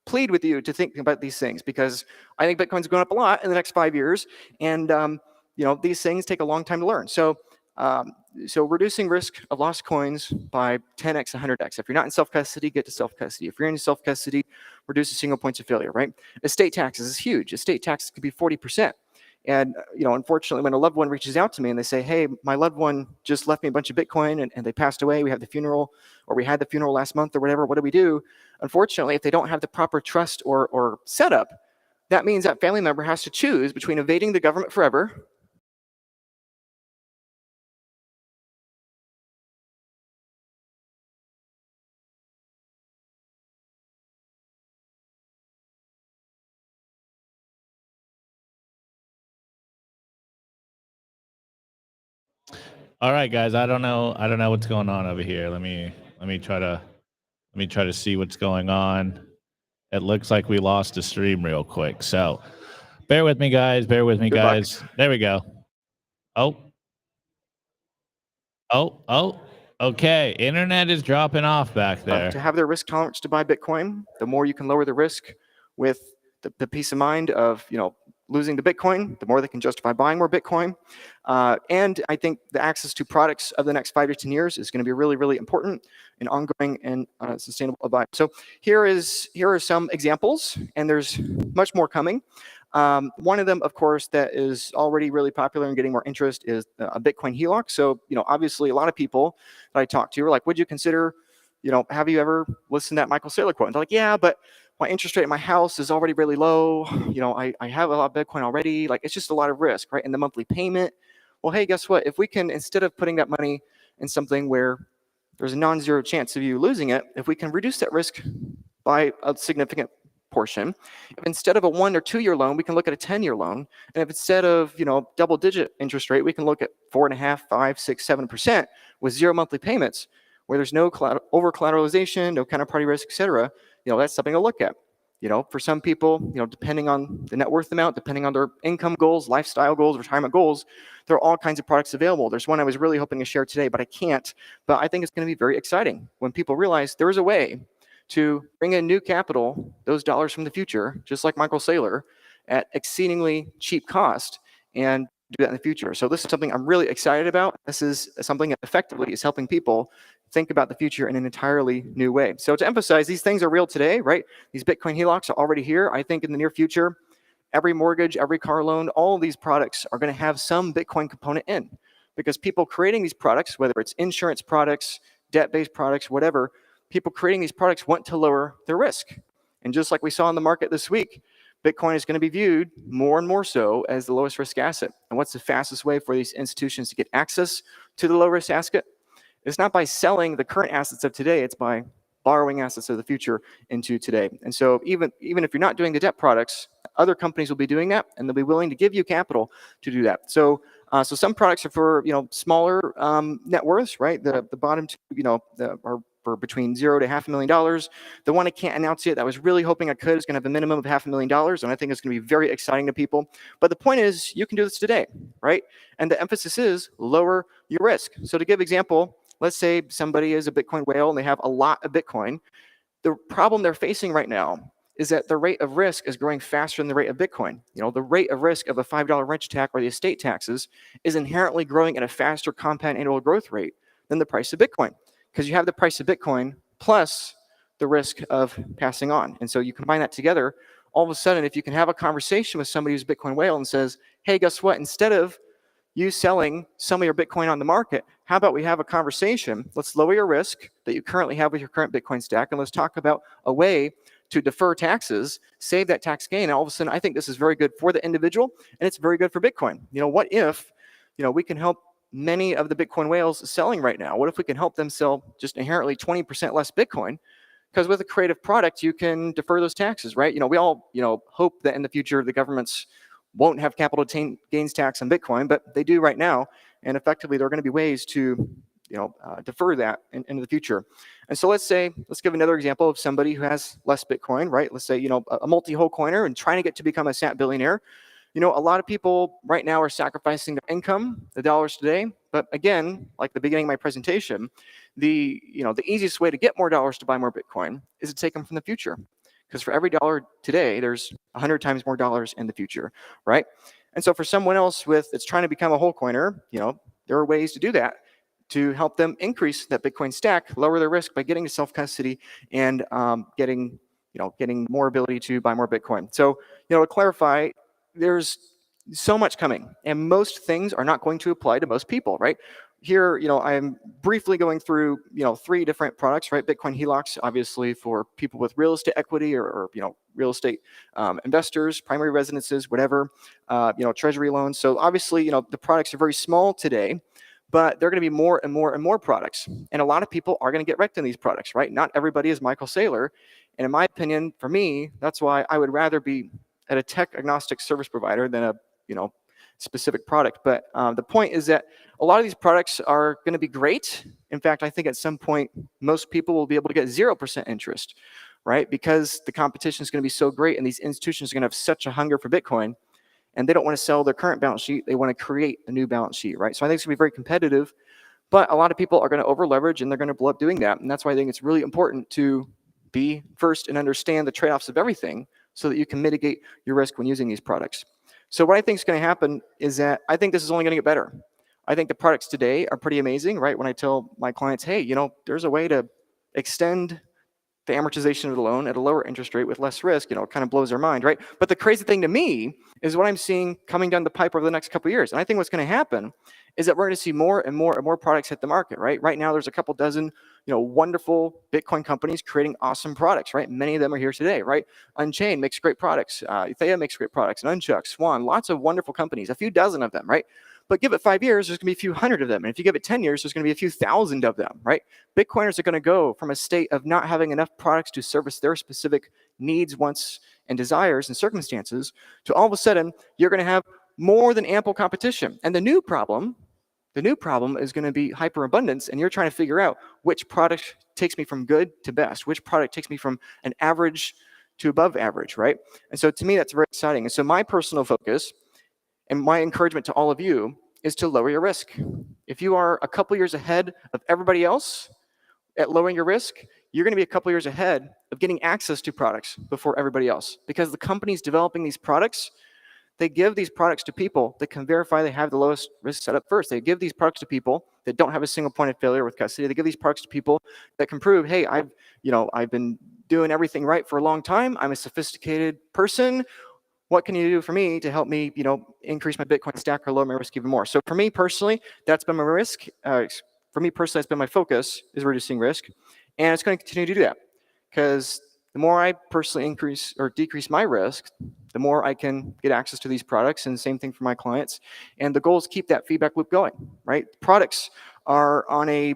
plead with you to think about these things, because I think Bitcoin's going up a lot in the next 5 years, and these things take a long time to learn. So reducing risk of lost coins by 10x, 100x. If you're not in self-custody, get to self-custody. If you're in self-custody, reduce the single points of failure, right? Estate taxes is huge. Estate taxes could be 40%. And unfortunately, when a loved one reaches out to me and they say, hey, my loved one just left me a bunch of Bitcoin and they passed away, we have the funeral, or we had the funeral last month or whatever, what do we do? Unfortunately, if they don't have the proper trust or setup, that means that family member has to choose between evading the government forever All right, guys. I don't know what's going on over here. Let me try to see what's going on. It looks like we lost the stream real quick. So bear with me, guys. Bear with me, Good luck. guys. There we go. Oh. Okay. Internet is dropping off back there. to have their risk tolerance to buy Bitcoin. The more you can lower the risk with the peace of mind of losing the Bitcoin, the more they can justify buying more Bitcoin. And I think the access to products of the next 5 to 10 years is going to be really, really important in ongoing and sustainable advice. So here are some examples, and there's much more coming. One of them, of course, that is already really popular and getting more interest is a Bitcoin HELOC. So, obviously a lot of people that I talk to are like, would you consider, have you ever listened to that Michael Saylor quote? And they're like, yeah, but my interest rate in my house is already really low. I have a lot of Bitcoin already. Like, it's just a lot of risk, right? And the monthly payment. Well, hey, guess what? If we can, instead of putting that money in something where there's a non-zero chance of you losing it, if we can reduce that risk by a significant portion, if instead of a 1 or 2 year loan, we can look at a 10-year loan. And if instead of, double-digit interest rate, we can look at 4.5%, 5%, 6%, 7% with 0 monthly payments, where there's no over collateralization, no counterparty risk, et cetera, that's something to look at. For some people, depending on the net worth amount, depending on their income goals, lifestyle goals, retirement goals, there are all kinds of products available. There's one I was really hoping to share today, but I can't. But I think it's going to be very exciting when people realize there is a way to bring in new capital, those dollars from the future, just like Michael Saylor, at exceedingly cheap cost, and do that in the future. So this is something I'm really excited about. This is something that effectively is helping people think about the future in an entirely new way. So to emphasize, these things are real today, right? These Bitcoin HELOCs are already here. I think in the near future, every mortgage, every car loan, all of these products are going to have some Bitcoin component in, because people creating these products, whether it's insurance products, debt-based products, whatever, people creating these products want to lower their risk. And just like we saw in the market this week, Bitcoin is going to be viewed more and more so as the lowest risk asset. And what's the fastest way for these institutions to get access to the low risk asset? It's not by selling the current assets of today, it's by borrowing assets of the future into today. And so even if you're not doing the debt products, other companies will be doing that, and they'll be willing to give you capital to do that. So some products are for smaller net worths, right? The bottom two, are for between $0 to $500,000. The one I can't announce yet that I was really hoping I could is going to have a minimum of $500,000, and I think it's going to be very exciting to people. But the point is, you can do this today, right? And the emphasis is lower your risk. So to give example, let's say somebody is a Bitcoin whale and they have a lot of Bitcoin. The problem they're facing right now is that the rate of risk is growing faster than the rate of Bitcoin. The rate of risk of a $5 rent tax or the estate taxes is inherently growing at a faster compound annual growth rate than the price of Bitcoin, because you have the price of Bitcoin plus the risk of passing on. And so you combine that together, all of a sudden, if you can have a conversation with somebody who's a Bitcoin whale and says, hey, guess what? Instead of you selling some of your Bitcoin on the market, how about we have a conversation? Let's lower your risk that you currently have with your current Bitcoin stack, and let's talk about a way to defer taxes, save that tax gain. And all of a sudden, I think this is very good for the individual, and it's very good for Bitcoin. What if, we can help many of the Bitcoin whales selling right now? What if we can help them sell just inherently 20% less Bitcoin? Because with a creative product, you can defer those taxes, right? We all, hope that in the future the governments won't have capital gains tax on Bitcoin, but they do right now. And effectively, there are going to be ways to, defer that into the future. And so let's give another example of somebody who has less Bitcoin, right? Let's say, a multi-hole coiner and trying to get to become a sat billionaire. A lot of people right now are sacrificing their income, the dollars today. But again, like the beginning of my presentation, the easiest way to get more dollars to buy more Bitcoin is to take them from the future. Because for every dollar today, there's 100 times more dollars in the future, right? And so for someone else that's trying to become a whole coiner, there are ways to do that, to help them increase that Bitcoin stack, lower their risk by getting to self-custody and getting more ability to buy more Bitcoin. So, to clarify, there's so much coming, and most things are not going to apply to most people, right? Here, I'm briefly going through, 3 different products, right? Bitcoin HELOCs, obviously for people with real estate equity or real estate investors, primary residences, whatever, treasury loans. So obviously, the products are very small today, but they're going to be more and more and more products. And a lot of people are going to get wrecked in these products, right? Not everybody is Michael Saylor. And in my opinion, for me, that's why I would rather be at a tech agnostic service provider than a, specific product. But the point is that a lot of these products are going to be great. In fact, I think at some point, most people will be able to get 0% interest, right? Because the competition is going to be so great and these institutions are going to have such a hunger for Bitcoin, and they don't want to sell their current balance sheet. They want to create a new balance sheet, right? So I think it's going to be very competitive, but a lot of people are going to over leverage and they're going to blow up doing that. And that's why I think it's really important to be first and understand the trade-offs of everything so that you can mitigate your risk when using these products. So what I think is going to happen is that I think this is only going to get better. I think the products today are pretty amazing, right? When I tell my clients, hey, there's a way to extend the amortization of the loan at a lower interest rate with less risk, it kind of blows their mind, right? But the crazy thing to me is what I'm seeing coming down the pipe over the next couple of years. And I think what's going to happen is that we're going to see more and more and more products hit the market, right? Right now, there's a couple dozen, wonderful Bitcoin companies creating awesome products, right? Many of them are here today, right? Unchained makes great products. Ethea makes great products. And Unchuck, Swan, lots of wonderful companies, a few dozen of them, right? But give it 5 years, there's going to be a few hundred of them. And if you give it 10 years, there's going to be a few thousand of them, right? Bitcoiners are going to go from a state of not having enough products to service their specific needs, wants, and desires and circumstances to all of a sudden, you're going to have more than ample competition. And the new problem is going to be hyperabundance, and you're trying to figure out which product takes me from good to best, which product takes me from an average to above average, right? And so to me, that's very exciting. And so my personal focus and my encouragement to all of you is to lower your risk. If you are a couple years ahead of everybody else at lowering your risk, you're going to be a couple years ahead of getting access to products before everybody else. Because the companies developing these products, they give these products to people that can verify they have the lowest risk set up first. They give these products to people that don't have a single point of failure with custody. They give these products to people that can prove, hey, I've been doing everything right for a long time. I'm a sophisticated person. What can you do for me to help me, increase my Bitcoin stack or lower my risk even more? So for me personally, that's been my risk. For me personally, that's been my focus, is reducing risk. And it's going to continue to do that. Because the more I personally increase or decrease my risk, the more I can get access to these products, and the same thing for my clients. And the goal is to keep that feedback loop going, right? Products are on a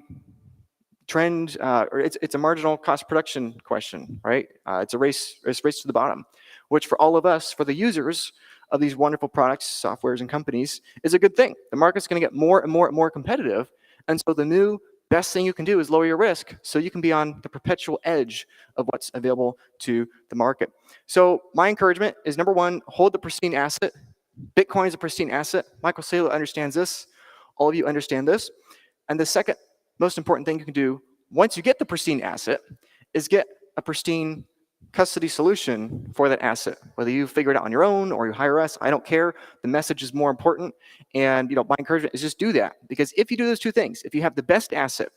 trend, or it's a marginal cost production question, right? It's a race to the bottom, which for all of us, for the users of these wonderful products, softwares, and companies, is a good thing. The market's going to get more and more and more competitive, and so the new best thing you can do is lower your risk so you can be on the perpetual edge of what's available to the market. So my encouragement is, number one, hold the pristine asset. Bitcoin is a pristine asset. Michael Saylor understands this. All of you understand this. And the second most important thing you can do once you get the pristine asset is get a pristine custody solution for that asset. Whether you figure it out on your own or you hire us, I don't care. The message is more important. And my encouragement is just do that. Because if you do those two things, if you have the best asset,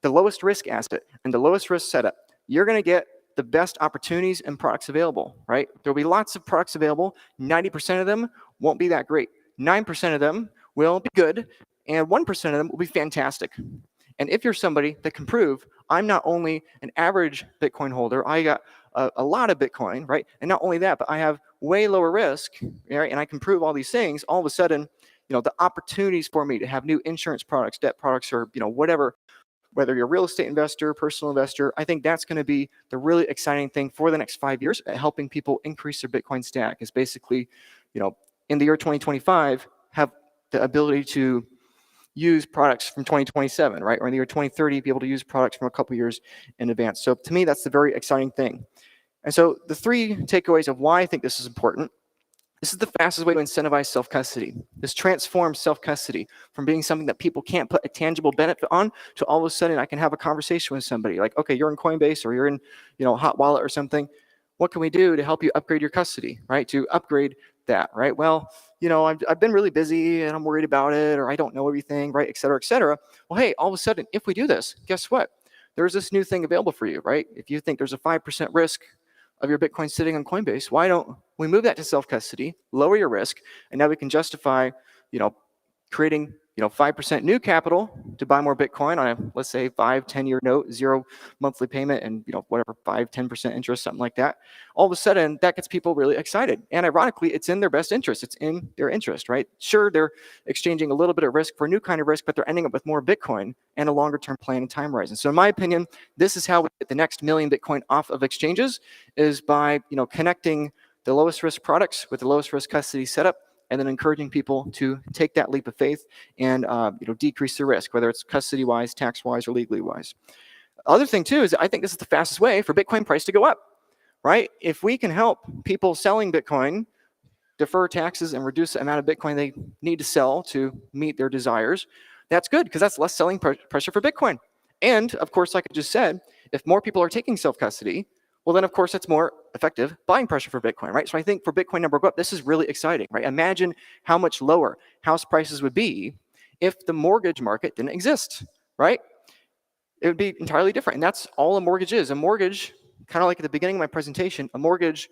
the lowest risk asset, and the lowest risk setup, you're going to get the best opportunities and products available, right? There'll be lots of products available. 90% of them won't be that great. 9% of them will be good, and 1% of them will be fantastic. And if you're somebody that can prove, I'm not only an average Bitcoin holder, I got a lot of Bitcoin, right? And not only that, but I have way lower risk, right? And I can prove all these things. All of a sudden, the opportunities for me to have new insurance products, debt products, or whatever, whether you're a real estate investor, personal investor, I think that's going to be the really exciting thing for the next 5 years at helping people increase their Bitcoin stack. Is basically, in the year 2025, have the ability to use products from 2027, right? Or in the year 2030, be able to use products from a couple years in advance. So to me, that's the very exciting thing. And so the 3 takeaways of why I think this is important. This is the fastest way to incentivize self-custody. This transforms self-custody from being something that people can't put a tangible benefit on to all of a sudden I can have a conversation with somebody like, okay, you're in Coinbase or you're in, Hot Wallet or something. What can we do to help you upgrade your custody, right? To upgrade that, right? Well, I've been really busy and I'm worried about it, or I don't know everything, right? Et cetera, et cetera. Well, hey, all of a sudden, if we do this, guess what? There's this new thing available for you, right? If you think there's a 5% risk of your Bitcoin sitting on Coinbase, why don't we move that to self-custody, lower your risk, and now we can justify, creating 5% new capital to buy more Bitcoin on a, let's say, 5-10 year note, 0 monthly payment, and whatever 5-10% interest, something like that. All of a sudden, that gets people really excited. And ironically, it's in their best interest. It's in their interest, right? Sure, they're exchanging a little bit of risk for a new kind of risk, but they're ending up with more Bitcoin and a longer term plan and time horizon. So in my opinion, this is how we get the next million Bitcoin off of exchanges, is by connecting the lowest risk products with the lowest risk custody setup, and then encouraging people to take that leap of faith and decrease the risk, whether it's custody-wise, tax-wise, or legally-wise. Other thing too is I think this is the fastest way for Bitcoin price to go up, right? If we can help people selling Bitcoin defer taxes and reduce the amount of Bitcoin they need to sell to meet their desires, that's good because that's less selling pressure for Bitcoin. And of course, like I just said, if more people are taking self-custody, well, then, of course, that's more effective buying pressure for Bitcoin, right? So I think for Bitcoin number go up, this is really exciting, right? Imagine how much lower house prices would be if the mortgage market didn't exist, right? It would be entirely different. And that's all a mortgage is. A mortgage, kind of like at the beginning of my presentation, a mortgage,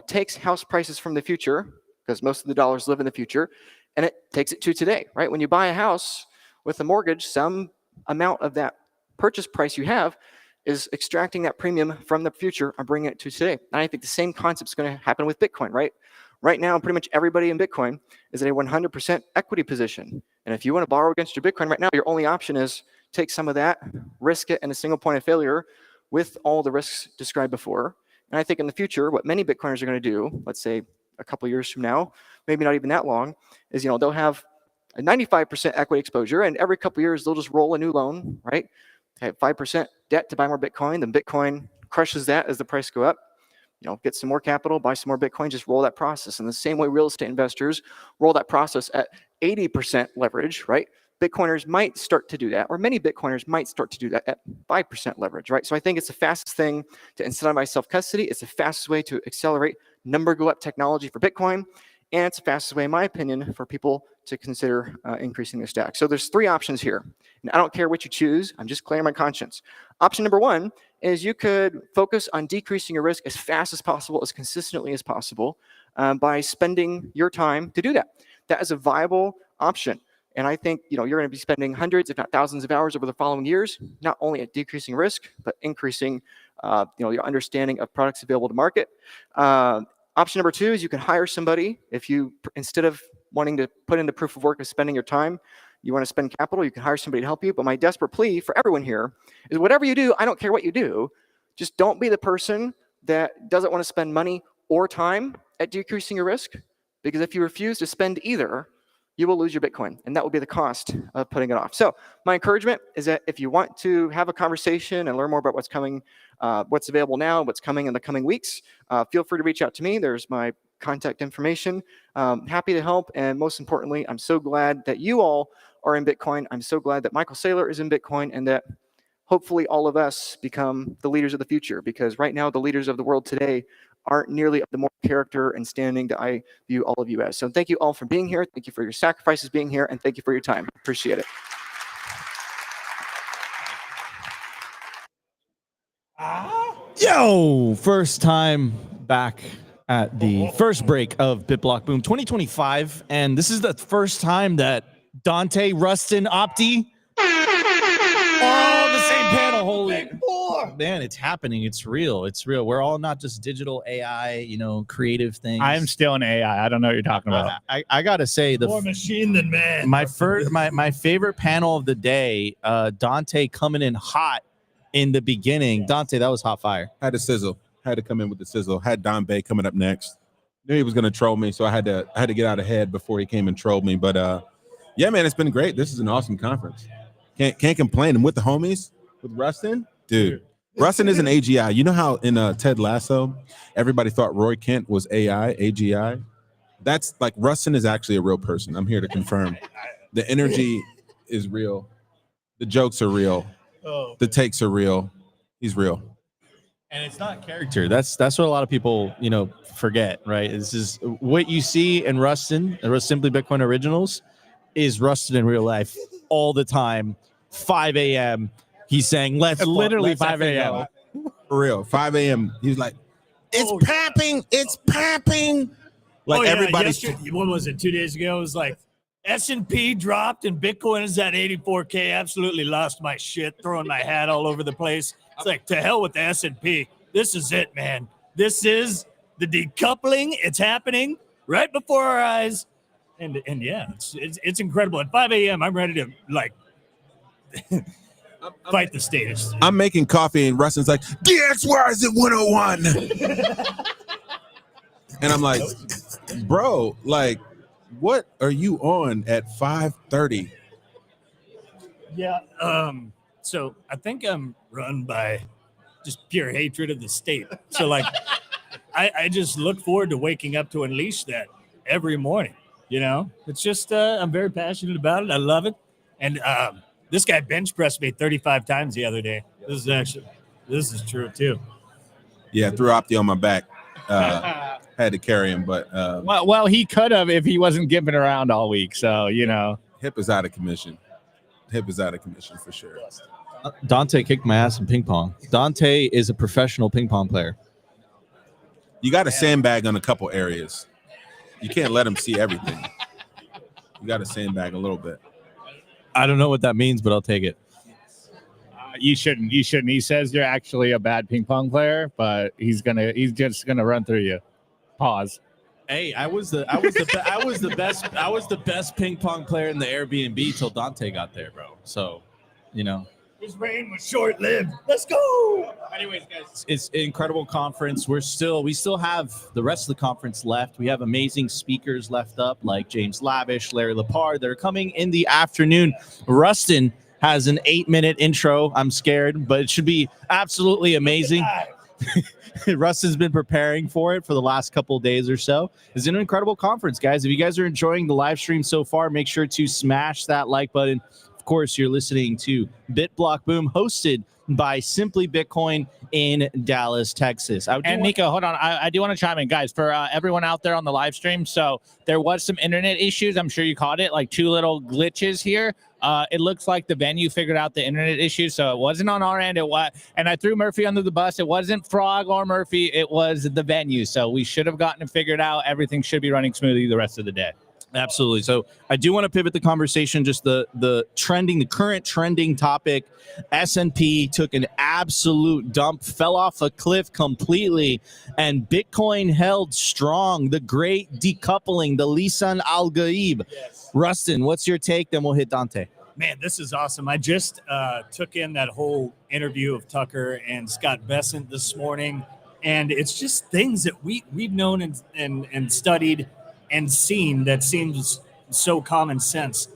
takes house prices from the future, because most of the dollars live in the future, and it takes it to today, right? When you buy a house with a mortgage, some amount of that purchase price you have is extracting that premium from the future and bringing it to today. And I think the same concept is going to happen with Bitcoin, right? Right now, pretty much everybody in Bitcoin is in a 100% equity position. And if you want to borrow against your Bitcoin right now, your only option is take some of that, risk it in a single point of failure with all the risks described before. And I think in the future, what many Bitcoiners are going to do, let's say a couple years from now, maybe not even that long, is they'll have a 95% equity exposure, and every couple years they'll just roll a new loan, right? Have 5% debt to buy more Bitcoin, then Bitcoin crushes that as the price go up. Get some more capital, buy some more Bitcoin, just roll that process. And the same way real estate investors roll that process at 80% leverage, right? Bitcoiners might start to do that, or many Bitcoiners might start to do that at 5% leverage, right? So I think it's the fastest thing to incentivize self-custody. It's the fastest way to accelerate number go up technology for Bitcoin. And it's the fastest way, in my opinion, for people to consider increasing their stack. So there's 3 options here. And I don't care what you choose. I'm just clearing my conscience. Option number 1 is you could focus on decreasing your risk as fast as possible, as consistently as possible, by spending your time to do that. That is a viable option. And I think you're going to be spending hundreds, if not thousands of hours over the following years, not only at decreasing risk, but increasing your understanding of products available to market. Option number 2 is you can hire somebody. If you, instead of wanting to put in the proof of work of spending your time, you want to spend capital, you can hire somebody to help you. But my desperate plea for everyone here is whatever you do, I don't care what you do, just don't be the person that doesn't want to spend money or time at decreasing your risk. Because if you refuse to spend either, you will lose your Bitcoin, and that will be the cost of putting it off. So my encouragement is that if you want to have a conversation and learn more about what's coming, what's available now, what's coming in the coming weeks, feel free to reach out to me. There's my contact information. Happy to help, and most importantly, I'm so glad that you all are in Bitcoin. I'm so glad that Michael Saylor is in Bitcoin, and that hopefully all of us become the leaders of the future, because right now the leaders of the world today aren't nearly of the moral character and standing that I view all of you as. So thank you all for being here. Thank you for your sacrifices being here, and thank you for your time. Appreciate it. Yo, first time back at the first break of BitBlockBoom 2025, and this is the first time that Dante, Rustin, Opti are all on the same panel. Holy man, it's happening. It's real. It's real. We're all not just digital AI, creative things. I'm still an AI. I don't know what you're talking about. I gotta say More machine than man. my favorite panel of the day, Dante coming in hot in the beginning. Dante, that was hot fire. Had to sizzle. Had to come in with the sizzle. Had Don Bay coming up next. Knew he was gonna troll me, so I had to get out ahead before he came and trolled me. But yeah, man, it's been great. This is an awesome conference. Can't complain. And with the homies, with Rustin, dude. Rustin is an AGI. You know how in Ted Lasso, everybody thought Roy Kent was AGI? That's like Rustin is actually a real person. I'm here to confirm. The energy is real. The jokes are real. The takes are real. He's real. And it's not character. That's what a lot of people, forget, right? This is what you see in Rustin, Simply Bitcoin Originals, is Rustin in real life all the time. 5 a.m. He's saying, let's literally let's 5 a.m. For real. 5 a.m. He's like, it's papping. It's papping. Like everybody. What was it? 2 days ago? It was like S&P dropped and Bitcoin is at 84K. Absolutely lost my shit, throwing my hat all over the place. It's like, to hell with the S&P. This is it, man. This is the decoupling. It's happening right before our eyes. And yeah, it's incredible. At 5 a.m., I'm ready to fight the status. I'm making coffee and Rustin's like, DXY is at 101. And I'm like, bro, like, what are you on at 5:30? Yeah. So I think I'm run by just pure hatred of the state. So like, I just look forward to waking up to unleash that every morning. It's just I'm very passionate about it. I love it. And this guy bench pressed me 35 times the other day. This is true too. Yeah, threw Opti on my back. Had to carry him, but well, he could have if he wasn't gimping around all week. So hip is out of commission. Hip is out of commission for sure. Dante kicked my ass in ping pong. Dante is a professional ping pong player. You got to sandbag on a couple areas. You can't let him see everything. You got to sandbag a little bit. I don't know what that means, but I'll take it. You shouldn't. He says you're actually a bad ping pong player, but he's just gonna run through you. Pause. Hey, I was the best ping pong player in the Airbnb till Dante got there, bro. So, His reign was short-lived. Let's go. Anyways, guys, it's an incredible conference. We still have the rest of the conference left. We have amazing speakers left up, like James Lavish, Larry Lepard. They're coming in the afternoon. Rustin has an 8-minute intro. I'm scared, but it should be absolutely amazing. Rustin's been preparing for it for the last couple of days or so. It's an incredible conference, guys. If you guys are enjoying the live stream so far, make sure to smash that like button. Of course, you're listening to BitBlockBoom, hosted by Simply Bitcoin in Dallas, Texas. And Nico, hold on. I do want to chime in, guys, for everyone out there on the live stream. So there was some internet issues. I'm sure you caught it, like 2 little glitches here. It looks like the venue figured out the internet issue, so it wasn't on our end. And I threw Murphy under the bus. It wasn't Frog or Murphy. It was the venue. So we should have gotten it figured out. Everything should be running smoothly the rest of the day. Absolutely. So I do want to pivot the conversation, just the current trending topic. S&P took an absolute dump, fell off a cliff completely, and Bitcoin held strong. The great decoupling, the Lisan al-Gaib. Yes. Rustin, what's your take? Then we'll hit Dante. Man, this is awesome. I just took in that whole interview of Tucker and Scott Bessent this morning, and it's just things that we've known and studied and seen that seems so common sense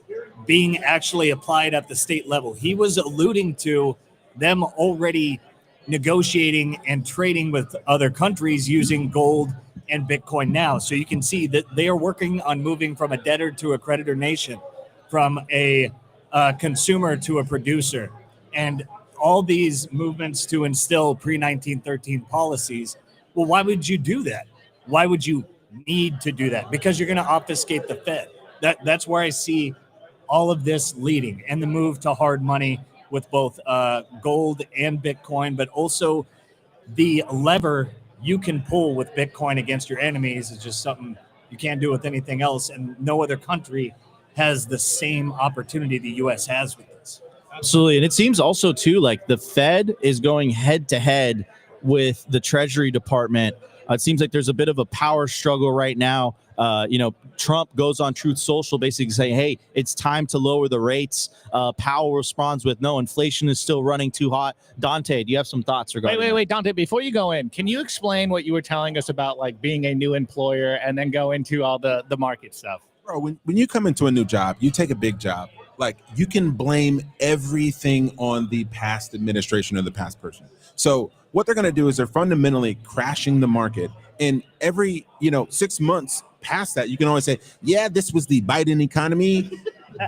being actually applied at the state level. He was alluding to them already negotiating and trading with other countries using gold and Bitcoin now. So you can see that they are working on moving from a debtor to a creditor nation, from a consumer to a producer, and all these movements to instill pre-1913 policies. Well, why would you do that? Why would you need to do that? Because you're going to obfuscate the Fed. That's where I see all of this leading, and the move to hard money with both gold and Bitcoin, but also the lever you can pull with Bitcoin against your enemies is just something you can't do with anything else, and no other country has the same opportunity the U.S. has with this. Absolutely. And it seems also, too, like the Fed is going head to head with the Treasury Department. It seems like there's a bit of a power struggle right now. Trump goes on Truth Social basically saying, hey, it's time to lower the rates. Powell responds with, no, inflation is still running too hot. Dante, do you have some thoughts regarding Wait, Dante, before you go in, can you explain what you were telling us about like being a new employer and then go into all the market stuff? Bro, when you come into a new job, you take a big job. Like, you can blame everything on the past administration or the past person. So what they're going to do is they're fundamentally crashing the market. And every 6 months past that, you can always say, yeah, this was the Biden economy.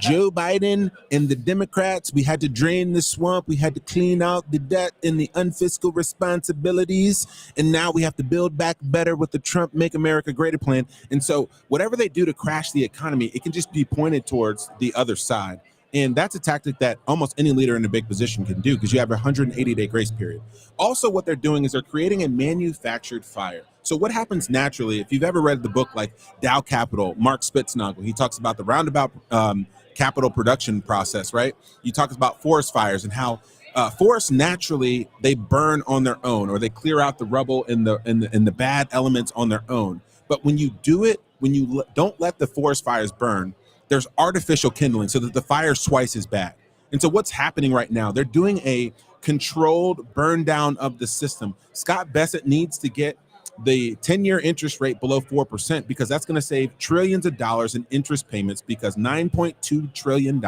Joe Biden and the Democrats, we had to drain the swamp. We had to clean out the debt and the unfiscal responsibilities. And now we have to build back better with the Trump Make America Great plan. And so whatever they do to crash the economy, it can just be pointed towards the other side. And that's a tactic that almost any leader in a big position can do because you have a 180-day grace period. Also, what they're doing is they're creating a manufactured fire. So what happens naturally, if you've ever read the book like Dow Capital, Mark Spitznagel, he talks about the roundabout capital production process, right? You talk about forest fires and how forests naturally, they burn on their own, or they clear out the rubble and the bad elements on their own. But when you do it, when you don't let the forest fires burn, there's artificial kindling so that the fire's twice as bad. And so what's happening right now, they're doing a controlled burn down of the system. Scott Bessent needs to get the 10-year interest rate below 4% because that's going to save trillions of dollars in interest payments because $9.2 trillion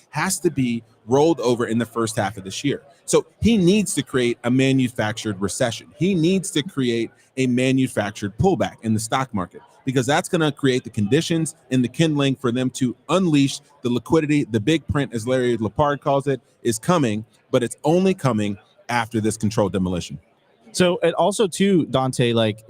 has to be rolled over in the first half of this year. So he needs to create a manufactured recession. He needs to create a manufactured pullback in the stock market because that's going to create the conditions and the kindling for them to unleash the liquidity. The big print, as Larry Lepard calls it, is coming, but it's only coming after this controlled demolition. So, and also too, Dante, like,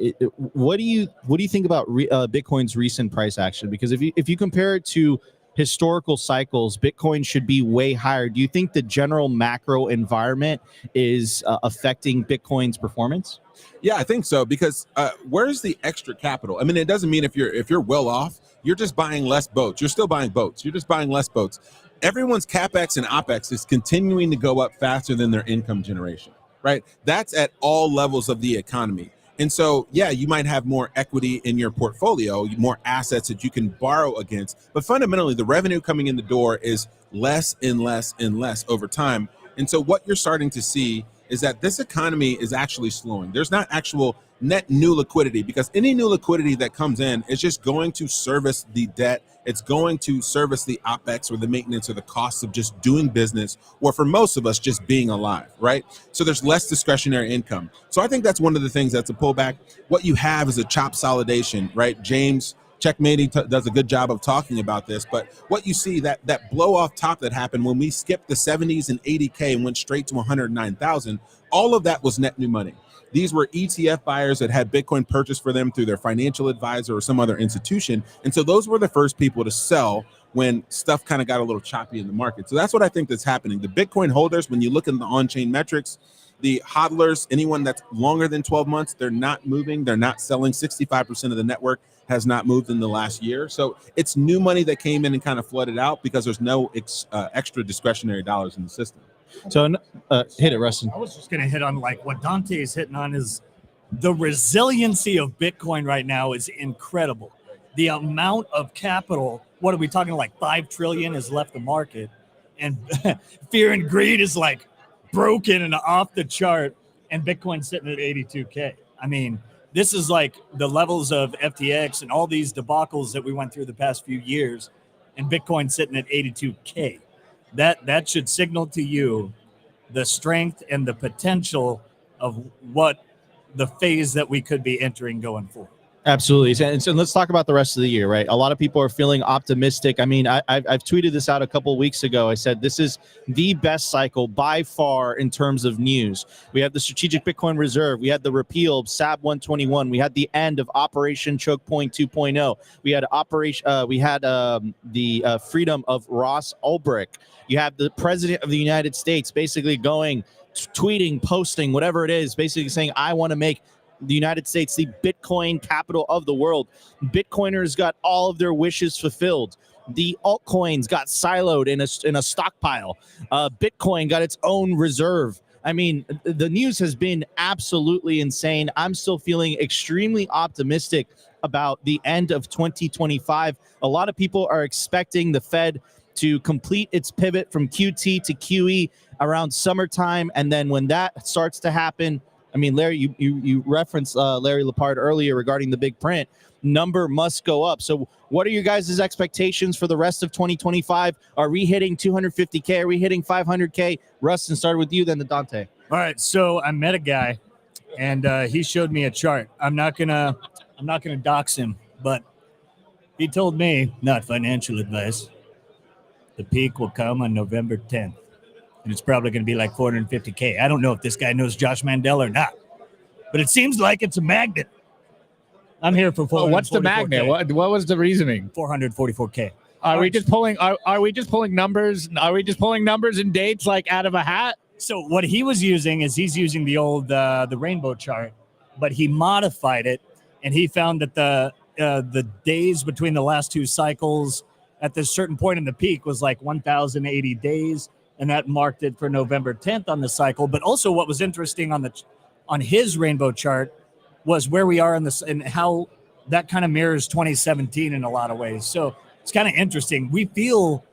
what do you think about Bitcoin's recent price action? Because if you compare it to historical cycles, Bitcoin should be way higher. Do you think the general macro environment is affecting Bitcoin's performance? Yeah, I think so, because where's the extra capital? I mean, it doesn't mean if you're well off, you're just buying less boats. You're still buying boats. You're just buying less boats. Everyone's CapEx and OpEx is continuing to go up faster than their income generation, right? That's at all levels of the economy. And so, yeah, you might have more equity in your portfolio, more assets that you can borrow against. But fundamentally, the revenue coming in the door is less and less and less over time. And so what you're starting to see is that this economy is actually slowing. There's not actual net new liquidity because any new liquidity that comes in is just going to service the debt. It's going to service the OpEx or the maintenance or the costs of just doing business, or for most of us, just being alive, right? So there's less discretionary income. So I think that's one of the things that's a pullback. What you have is a chop solidation, right? James Checkmating does a good job of talking about this, but what you see, that blow off top that happened when we skipped the 70s and 80K and went straight to 109,000, all of that was net new money. These were ETF buyers that had Bitcoin purchased for them through their financial advisor or some other institution. And so those were the first people to sell when stuff kind of got a little choppy in the market. So that's what I think that's happening. The Bitcoin holders, when you look at the on-chain metrics, the hodlers, anyone that's longer than 12 months, they're not moving. They're not selling. 65% of the network has not moved in the last year. So it's new money that came in and kind of flooded out because there's no extra discretionary dollars in the system. So hit it, Rustin. I was just going to hit on like what Dante is hitting on is the resiliency of Bitcoin right now is incredible. The amount of capital, what are we talking like 5 trillion has left the market, and fear and greed is like broken and off the chart, and Bitcoin's sitting at 82K. I mean, this is like the levels of FTX and all these debacles that we went through the past few years, and Bitcoin sitting at 82K. That should signal to you the strength and the potential of what the phase that we could be entering going forward. Absolutely. And so let's talk about the rest of the year, right? A lot of people are feeling optimistic. I mean, I've tweeted this out a couple of weeks ago. I said, this is the best cycle by far in terms of news. We have the Strategic Bitcoin Reserve. We had the repeal of SAB 121. We had the end of Operation Choke Point 2.0. We had the freedom of Ross Ulbricht. You have the president of the United States basically going, tweeting, posting, whatever it is, basically saying, I want to make the United States the Bitcoin capital of the world. Bitcoiners got all of their wishes fulfilled. The altcoins got siloed in a stockpile. Bitcoin got its own reserve. I mean, the news has been absolutely insane. I'm still feeling extremely optimistic about the end of 2025. A lot of people are expecting the Fed to complete its pivot from QT to QE around summertime. And then when that starts to happen, I mean, Larry, you referenced Larry Lepard earlier regarding the big print. Number must go up. So what are your guys' expectations for the rest of 2025? Are we hitting 250K? Are we hitting 500K? Rustin, started with you, then to Dante. All right, so I met a guy, and he showed me a chart. I'm not gonna dox him, but he told me, not financial advice, the peak will come on November 10th, and it's probably going to be like 450K. I don't know if this guy knows Josh Mandel or not, but it seems like it's a magnet. I'm here for 444K. What's the magnet? What was the reasoning? 444K. Are we just pulling numbers? Are we just pulling numbers and dates like out of a hat? So what he was using is he's using the old the rainbow chart, but he modified it, and he found that the days between the last two cycles at this certain point in the peak was like 1,080 days, and that marked it for November 10th on the cycle. But also, what was interesting on his rainbow chart was where we are in this and how that kind of mirrors 2017 in a lot of ways. So it's kind of interesting. We feel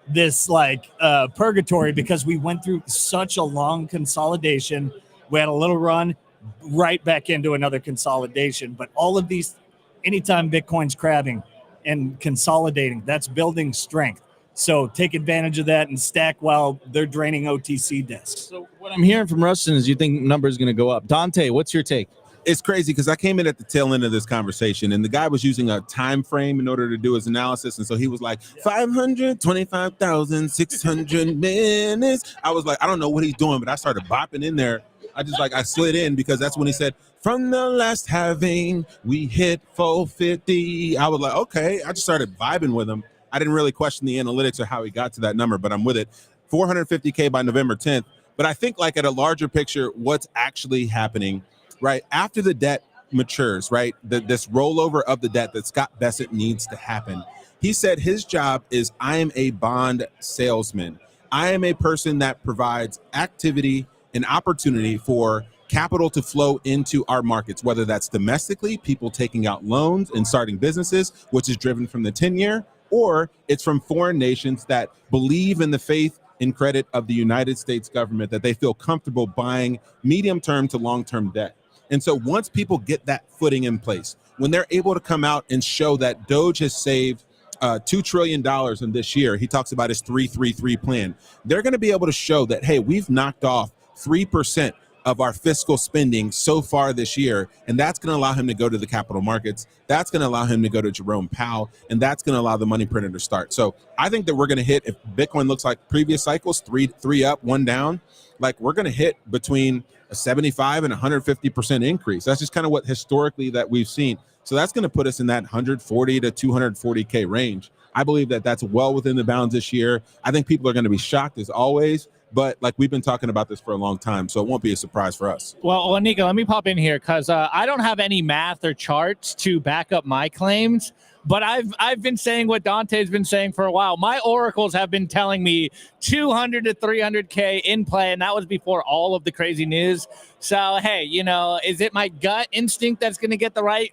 this like purgatory because we went through such a long consolidation. We had a little run right back into another consolidation. But all of these, anytime Bitcoin's crabbing and consolidating, that's building strength. So take advantage of that and stack while they're draining OTC desks. So what I'm hearing from Rustin is you think numbers going to go up. Dante, what's your take? It's crazy because I came in at the tail end of this conversation, and the guy was using a time frame in order to do his analysis, and so he was like 525,600 minutes. I was like, I don't know what he's doing, but I started bopping in there. I slid in because that's when he said, from the last halving, we hit 450. I was like, okay. I just started vibing with him. I didn't really question the analytics or how he got to that number, but I'm with it. 450K by November 10th. But I think like at a larger picture, what's actually happening, right? After the debt matures, right? This rollover of the debt that Scott Bessent needs to happen. He said his job is, I am a bond salesman. I am a person that provides activity and opportunity for capital to flow into our markets, whether that's domestically, people taking out loans and starting businesses, which is driven from the 10-year, or it's from foreign nations that believe in the faith and credit of the United States government, that they feel comfortable buying medium-term to long-term debt. And so once people get that footing in place, when they're able to come out and show that Doge has saved $2 trillion in this year, he talks about his 3-3-3 plan, they're going to be able to show that, hey, we've knocked off 3% of our fiscal spending so far this year, and that's going to allow him to go to the capital markets. That's going to allow him to go to Jerome Powell, and that's going to allow the money printer to start. So I think that we're going to hit, if Bitcoin looks like previous cycles, three up, one down, like we're going to hit between a 75 and 150% increase. That's just kind of what historically that we've seen. So that's going to put us in that 140 to 240K range. I believe that that's well within the bounds this year. I think people are going to be shocked as always, but like we've been talking about this for a long time, so it won't be a surprise for us. Well, Nico, let me pop in here because I don't have any math or charts to back up my claims, but I've been saying what Dante's been saying for a while. My oracles have been telling me 200 to 300K in play, and that was before all of the crazy news. So, hey, is it my gut instinct that's going to get the right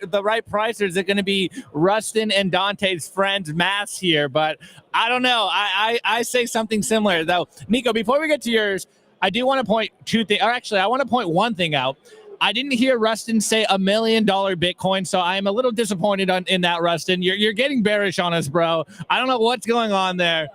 price, or is it going to be Rustin and Dante's friends maths here? But I don't know. I say something similar, though. Nico, before we get to yours, I do want to point I want to point one thing out. I didn't hear Rustin say $1 million Bitcoin, so I am a little disappointed in that, Rustin. You're getting bearish on us, bro. I don't know what's going on there.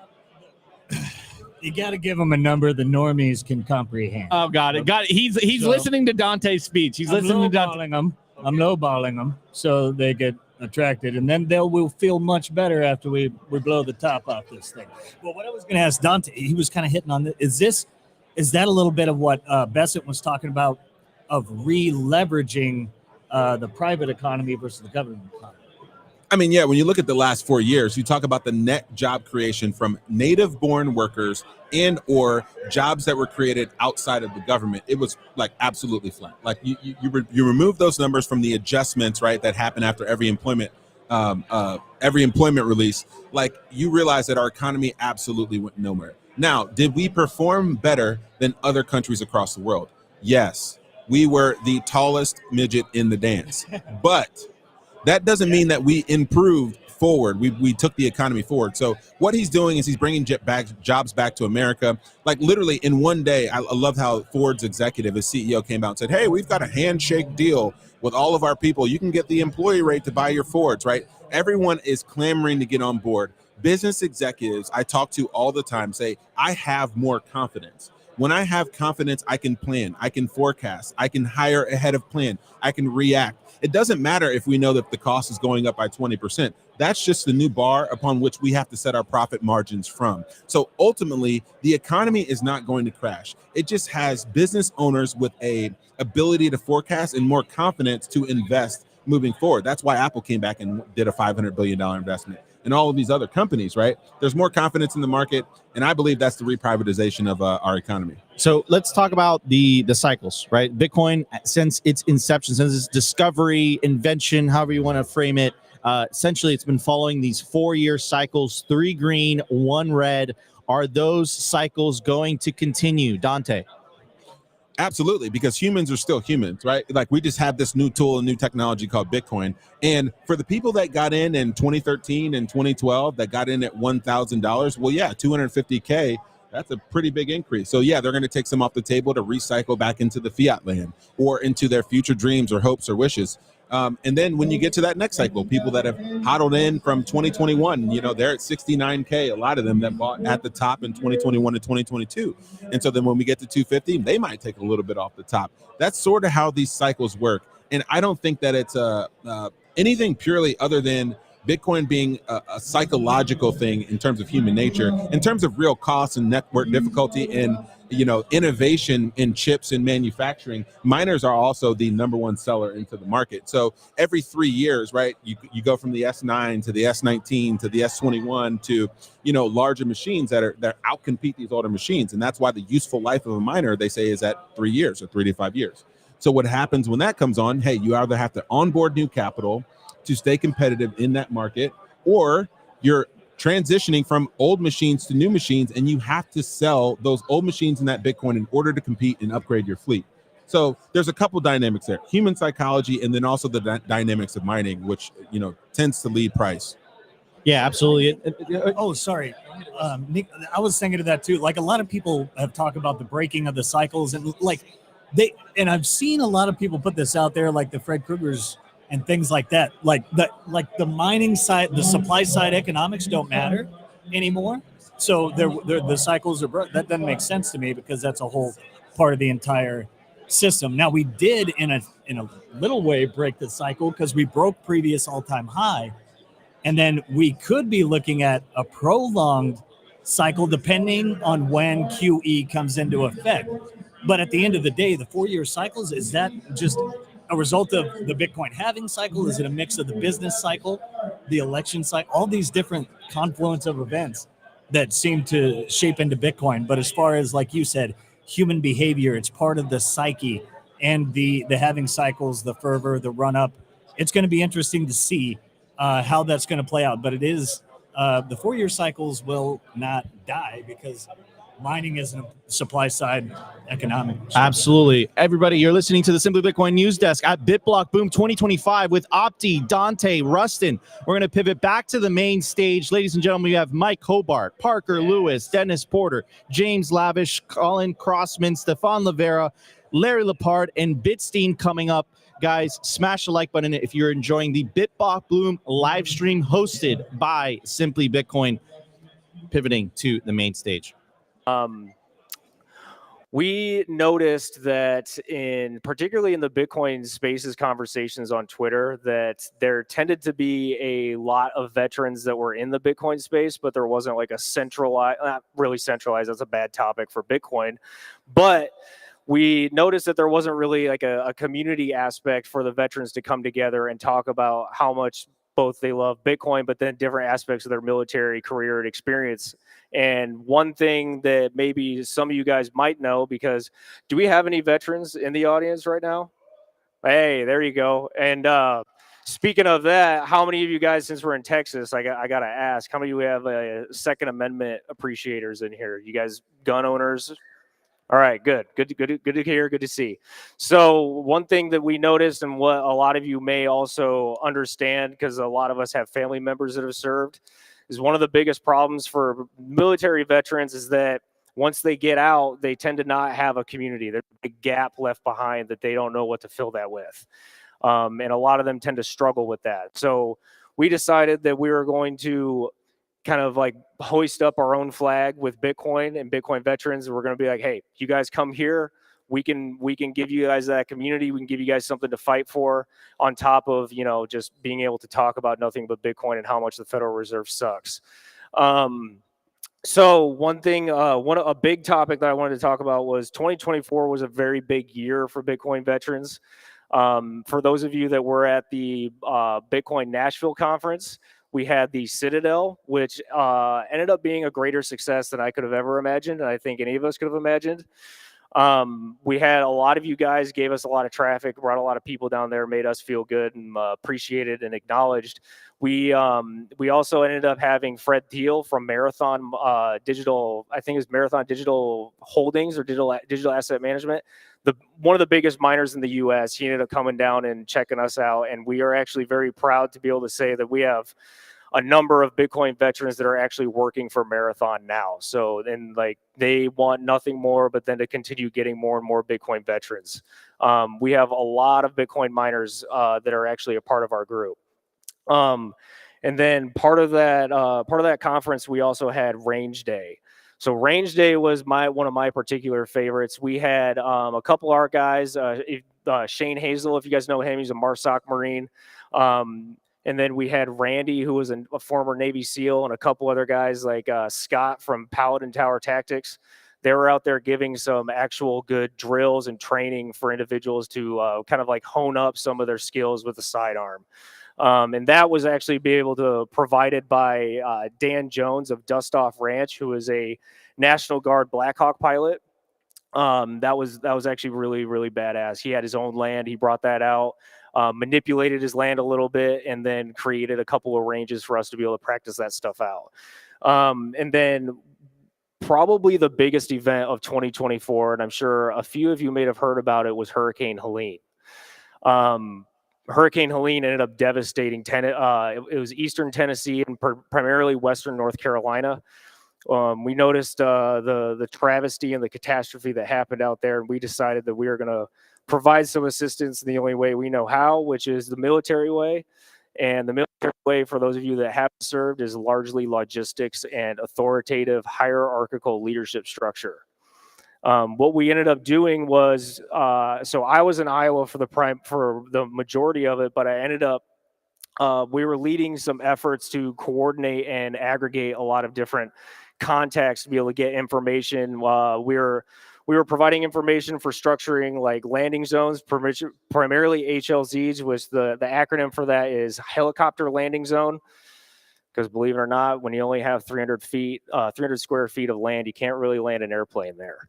You got to give him a number the normies can comprehend. Oh, got it. He's listening to Dante's speech. He's listening to Dante. I'm lowballing them so they get attracted, and then will feel much better after we blow the top off this thing. Well, what I was going to ask Dante, he was kind of hitting on this. Is that a little bit of what Bessent was talking about, of re-leveraging the private economy versus the government economy? I mean, yeah, when you look at the last 4 years, you talk about the net job creation from native-born workers and or jobs that were created outside of the government. It was like absolutely flat. Like you remove those numbers from the adjustments, right, that happen after every employment every employment release, like you realize that our economy absolutely went nowhere. Now, did we perform better than other countries across the world? Yes, we were the tallest midget in the dance, but that doesn't mean that we improved forward. We took the economy forward. So what he's doing is he's bringing jobs back to America. Like literally in one day, I love how Ford's executive, his CEO, came out and said, hey, we've got a handshake deal with all of our people. You can get the employee rate to buy your Fords, right? Everyone is clamoring to get on board. Business executives I talk to all the time say, I have more confidence. When I have confidence, I can plan, I can forecast, I can hire ahead of plan, I can react. It doesn't matter if we know that the cost is going up by 20%. That's just the new bar upon which we have to set our profit margins from. So ultimately, the economy is not going to crash. It just has business owners with a ability to forecast and more confidence to invest moving forward. That's why Apple came back and did a $500 billion investment. And all of these other companies, right? There's more confidence in the market, and I believe that's the reprivatization of our economy. So let's talk about the cycles, right? Bitcoin, since its inception, since its discovery, invention, however you want to frame it, essentially it's been following these 4-year cycles, 3 green, 1 red. Are those cycles going to continue, Dante? Absolutely, because humans are still humans, right? Like we just have this new tool and new technology called Bitcoin. And for the people that got in 2013 and 2012, that got in at $1,000, well, yeah, 250K, that's a pretty big increase. So yeah, they're going to take some off the table to recycle back into the fiat land or into their future dreams or hopes or wishes. And then when you get to that next cycle, people that have hodled in from 2021, you know, they're at 69K, a lot of them that bought at the top in 2021 and 2022. And so then when we get to 250, they might take a little bit off the top. That's sort of how these cycles work. And I don't think that it's anything purely other than Bitcoin being a psychological thing in terms of human nature, in terms of real costs and network difficulty and, you know, innovation in chips and manufacturing. Miners are also the #1 seller into the market. So every 3 years, right, you go from the S9 to the S19 to the S21 to, you know, larger machines that outcompete these older machines. And that's why the useful life of a miner, they say, is at 3 years or 3 to 5 years. So what happens when that comes on? Hey, you either have to onboard new capital to stay competitive in that market, or you're transitioning from old machines to new machines, and you have to sell those old machines in that Bitcoin in order to compete and upgrade your fleet. So there's a couple dynamics there: human psychology, and then also the dynamics of mining, which, you know, tends to lead price. Yeah, absolutely. Oh, sorry. Nick, I was thinking of that too. Like a lot of people have talked about the breaking of the cycles, and like I've seen a lot of people put this out there, like the Fred Krugers and things like that. Like the mining side, the supply side economics don't matter anymore. So the cycles are broke. That doesn't make sense to me, because that's a whole part of the entire system. Now we did in a little way break the cycle, because we broke previous all-time high. And then we could be looking at a prolonged cycle depending on when QE comes into effect. But at the end of the day, the 4-year cycles, is that just a result of the Bitcoin halving cycle? Is it a mix of the business cycle, the election cycle, all these different confluence of events that seem to shape into Bitcoin? But as far as, like you said, human behavior, it's part of the psyche, and the halving cycles, the fervor, the run up. It's going to be interesting to see how that's going to play out. But it is the 4-year cycles will not die, because mining is a supply side economic. Absolutely. Everybody, you're listening to the Simply Bitcoin News Desk at BitBlockBoom 2025 with Opti, Dante, Rustin. We're going to pivot back to the main stage. Ladies and gentlemen, we have Mike Hobart, Parker Lewis, Dennis Porter, James Lavish, Colin Crossman, Stefan Lavera, Larry Lepard, and Bitstein coming up. Guys, smash the like button if you're enjoying the BitBlockBoom live stream hosted by Simply Bitcoin. Pivoting to the main stage. We noticed that particularly in the Bitcoin Spaces conversations on Twitter, that there tended to be a lot of veterans that were in the Bitcoin space, but there wasn't like a centralized, not really centralized, that's a bad topic for Bitcoin, but we noticed that there wasn't really like a community aspect for the veterans to come together and talk about how much both they love Bitcoin, but then different aspects of their military career and experience. And one thing that maybe some of you guys might know, because do we have any veterans in the audience right now? Hey, there you go. And Speaking of that, how many of you guys, since we're in Texas, I got to ask, how many of you have Second Amendment appreciators in here? You guys gun owners? All right, good to hear, good to see. So one thing that we noticed, and what a lot of you may also understand, because a lot of us have family members that have served, is one of the biggest problems for military veterans is that once they get out, they tend to not have a community. There's a big gap left behind that they don't know what to fill that with. And a lot of them tend to struggle with that. So we decided that we were going to kind of like hoist up our own flag with Bitcoin and Bitcoin veterans. We're going to be like, hey, you guys come here. We can give you guys that community. We can give you guys something to fight for on top of, just being able to talk about nothing but Bitcoin and how much the Federal Reserve sucks. So one thing, a big topic that I wanted to talk about was 2024 was a very big year for Bitcoin veterans. For those of you that were at the Bitcoin Nashville conference, we had the Citadel, which ended up being a greater success than I could have ever imagined, and I think any of us could have imagined. We had a lot of you guys, gave us a lot of traffic, brought a lot of people down there, made us feel good and appreciated and acknowledged. We also ended up having Fred Thiel from Marathon Digital, I think it's Marathon Digital Holdings or Digital Asset Management, one of the biggest miners in the U.S. He ended up coming down and checking us out, and we are actually very proud to be able to say that we have a number of Bitcoin veterans that are actually working for Marathon now. So, and like they want nothing more but then to continue getting more and more Bitcoin veterans. We have a lot of Bitcoin miners that are actually a part of our group. And then part of that conference, we also had Range Day. So Range Day was one of my particular favorites. We had a couple of our guys, Shane Hazel, if you guys know him, he's a MARSOC Marine. And then we had Randy, who was a former Navy SEAL, and a couple other guys like Scott from Paladin Tower Tactics. They were out there giving some actual good drills and training for individuals to kind of like hone up some of their skills with the sidearm. And that was actually be able to provided by Dan Jones of Dust Off Ranch, who is a National Guard Black Hawk pilot. That was actually really, really badass. He had his own land. He brought that out, manipulated his land a little bit, and then created a couple of ranges for us to be able to practice that stuff out. And then probably the biggest event of 2024, and I'm sure a few of you may have heard about it, was Hurricane Helene. Hurricane Helene ended up devastating. It was eastern Tennessee and primarily western North Carolina. We noticed the travesty and the catastrophe that happened out there, and we decided that we were going to provide some assistance in the only way we know how, which is the military way. And the military way, for those of you that haven't served, is largely logistics and authoritative hierarchical leadership structure. What we ended up doing was, so I was in Iowa for the majority of it, but I ended up, we were leading some efforts to coordinate and aggregate a lot of different contacts to be able to get information. We were providing information for structuring like landing zones, primarily HLZs, which the acronym for that is helicopter landing zone. Because believe it or not, when you only have 300 square feet of land, you can't really land an airplane there.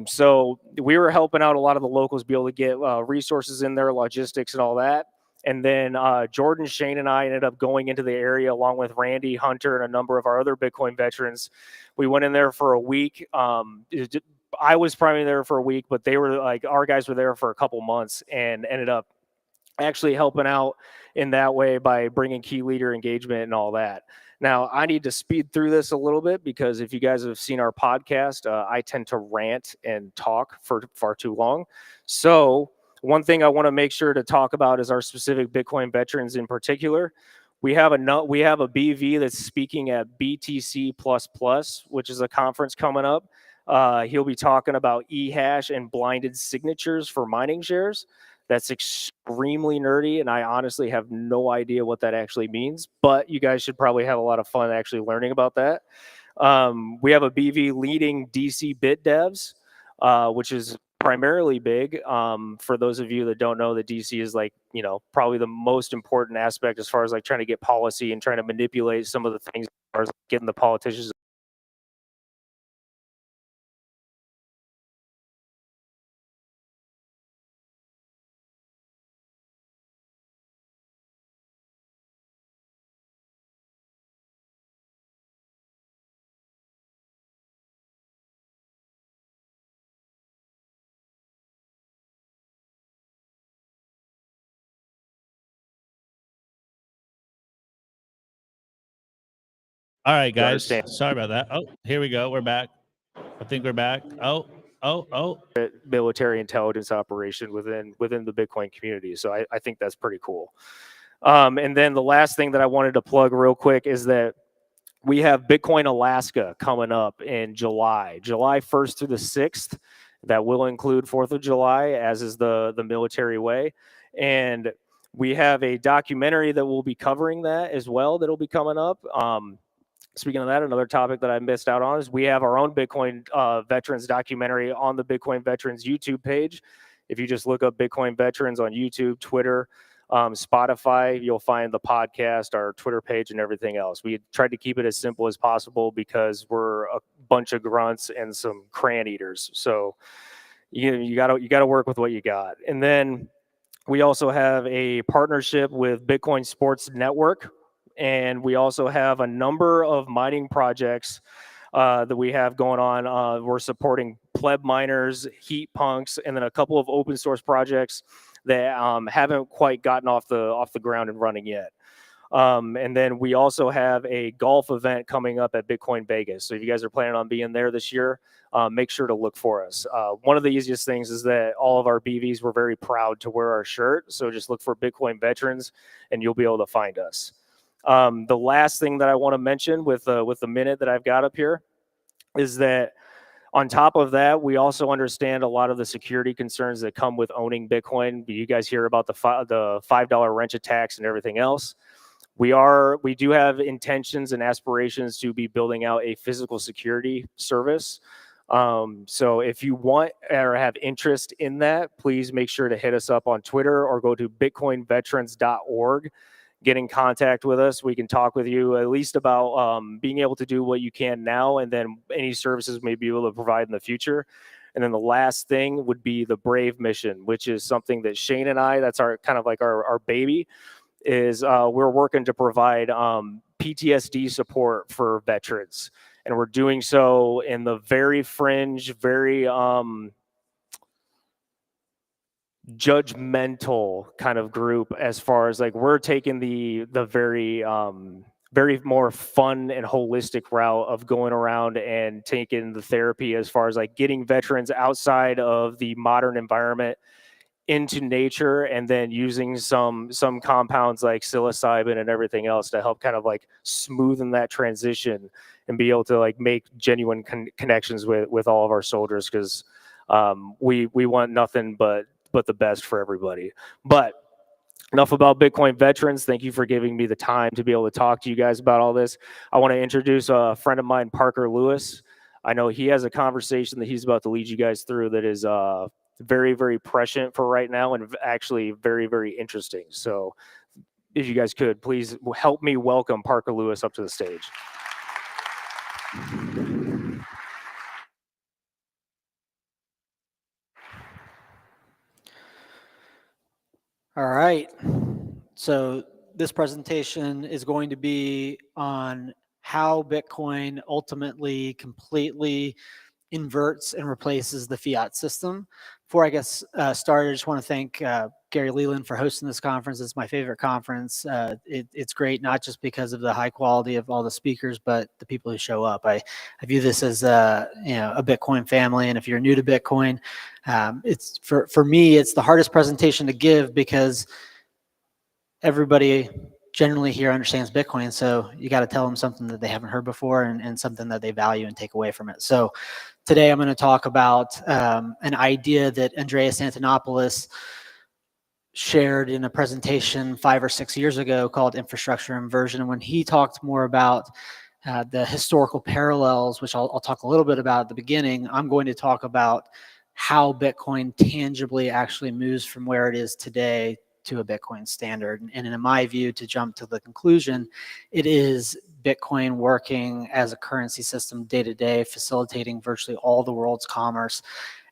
So we were helping out a lot of the locals be able to get resources in there, logistics and all that. And then Jordan, Shane, and I ended up going into the area along with Randy, Hunter, and a number of our other Bitcoin veterans. We went in there for a week. I was primarily there for a week, but they were like, our guys were there for a couple months and ended up actually helping out in that way by bringing key leader engagement and all that. Now, I need to speed through this a little bit because if you guys have seen our podcast, I tend to rant and talk for far too long. So one thing I want to make sure to talk about is our specific Bitcoin veterans in particular. We have a BV that's speaking at BTC++, which is a conference coming up. He'll be talking about eHash and blinded signatures for mining shares. That's extremely nerdy, and I honestly have no idea what that actually means, but you guys should probably have a lot of fun actually learning about that. We have a BV leading DC bit devs, which is primarily big. For those of you that don't know, that DC is like, probably the most important aspect as far as like trying to get policy and trying to manipulate some of the things as far as getting the politicians All right, You guys. understand? Sorry about that. Oh, here we go. We're back. I think we're back. Oh. Military intelligence operation within the Bitcoin community. So I think that's pretty cool. And then the last thing that I wanted to plug real quick is that we have Bitcoin Alaska coming up in July 1st through the 6th. That will include 4th of July, as is the military way. And we have a documentary that will be covering that as well that'll be coming up. Speaking of that, another topic that I missed out on is we have our own Bitcoin Veterans documentary on the Bitcoin Veterans YouTube page. If you just look up Bitcoin Veterans on YouTube, Twitter, Spotify, you'll find the podcast, our Twitter page, and everything else. We tried to keep it as simple as possible because we're a bunch of grunts and some crayon eaters. So you gotta work with what you got. And then we also have a partnership with Bitcoin Sports Network, and we also have a number of mining projects that we have going on. We're supporting pleb miners, heat punks, and then a couple of open source projects that haven't quite gotten off the ground and running yet. And then we also have a golf event coming up at Bitcoin Vegas. So if you guys are planning on being there this year, make sure to look for us. One of the easiest things is that all of our BVs were very proud to wear our shirt. So just look for Bitcoin Veterans and you'll be able to find us. The last thing that I want to mention with the minute that I've got up here is that on top of that, we also understand a lot of the security concerns that come with owning Bitcoin. You guys hear about the $5 wrench attacks and everything else. We do have intentions and aspirations to be building out a physical security service. So if you want or have interest in that, please make sure to hit us up on Twitter or go to bitcoinveterans.org. Get in contact with us. We can talk with you at least about being able to do what you can now, and then any services we may be able to provide in the future. And then the last thing would be the Brave mission, which is something that Shane and I, that's our kind of like our baby, is we're working to provide PTSD support for veterans. And we're doing so in the very fringe, very judgmental kind of group, as far as like we're taking the very very more fun and holistic route of going around and taking the therapy as far as like getting veterans outside of the modern environment into nature, and then using some compounds like psilocybin and everything else to help kind of like smoothen that transition and be able to like make genuine connections with all of our soldiers, because we want nothing but the best for everybody. But enough about Bitcoin Veterans. Thank you for giving me the time to be able to talk to you guys about all this. I want to introduce a friend of mine, Parker Lewis. I know he has a conversation that he's about to lead you guys through that is very, very prescient for right now, and actually very, very interesting. So if you guys could, please help me welcome Parker Lewis up to the stage. All right. So this presentation is going to be on how Bitcoin ultimately completely inverts and replaces the fiat system. Before I get started, I just want to thank Gary Leland for hosting this conference. It's my favorite conference. It's great, not just because of the high quality of all the speakers, but the people who show up. I view this as a Bitcoin family, and if you're new to Bitcoin, it's for me, it's the hardest presentation to give because everybody generally here understands Bitcoin, so you got to tell them something that they haven't heard before, and something that they value and take away from it. So today I'm going to talk about an idea that Andreas Antonopoulos shared in a presentation 5 or 6 years ago called infrastructure inversion. And when he talked more about the historical parallels, which I'll talk a little bit about at the beginning, I'm going to talk about how Bitcoin tangibly actually moves from where it is today to a Bitcoin standard. And in my view, to jump to the conclusion, it is Bitcoin working as a currency system day to day, facilitating virtually all the world's commerce,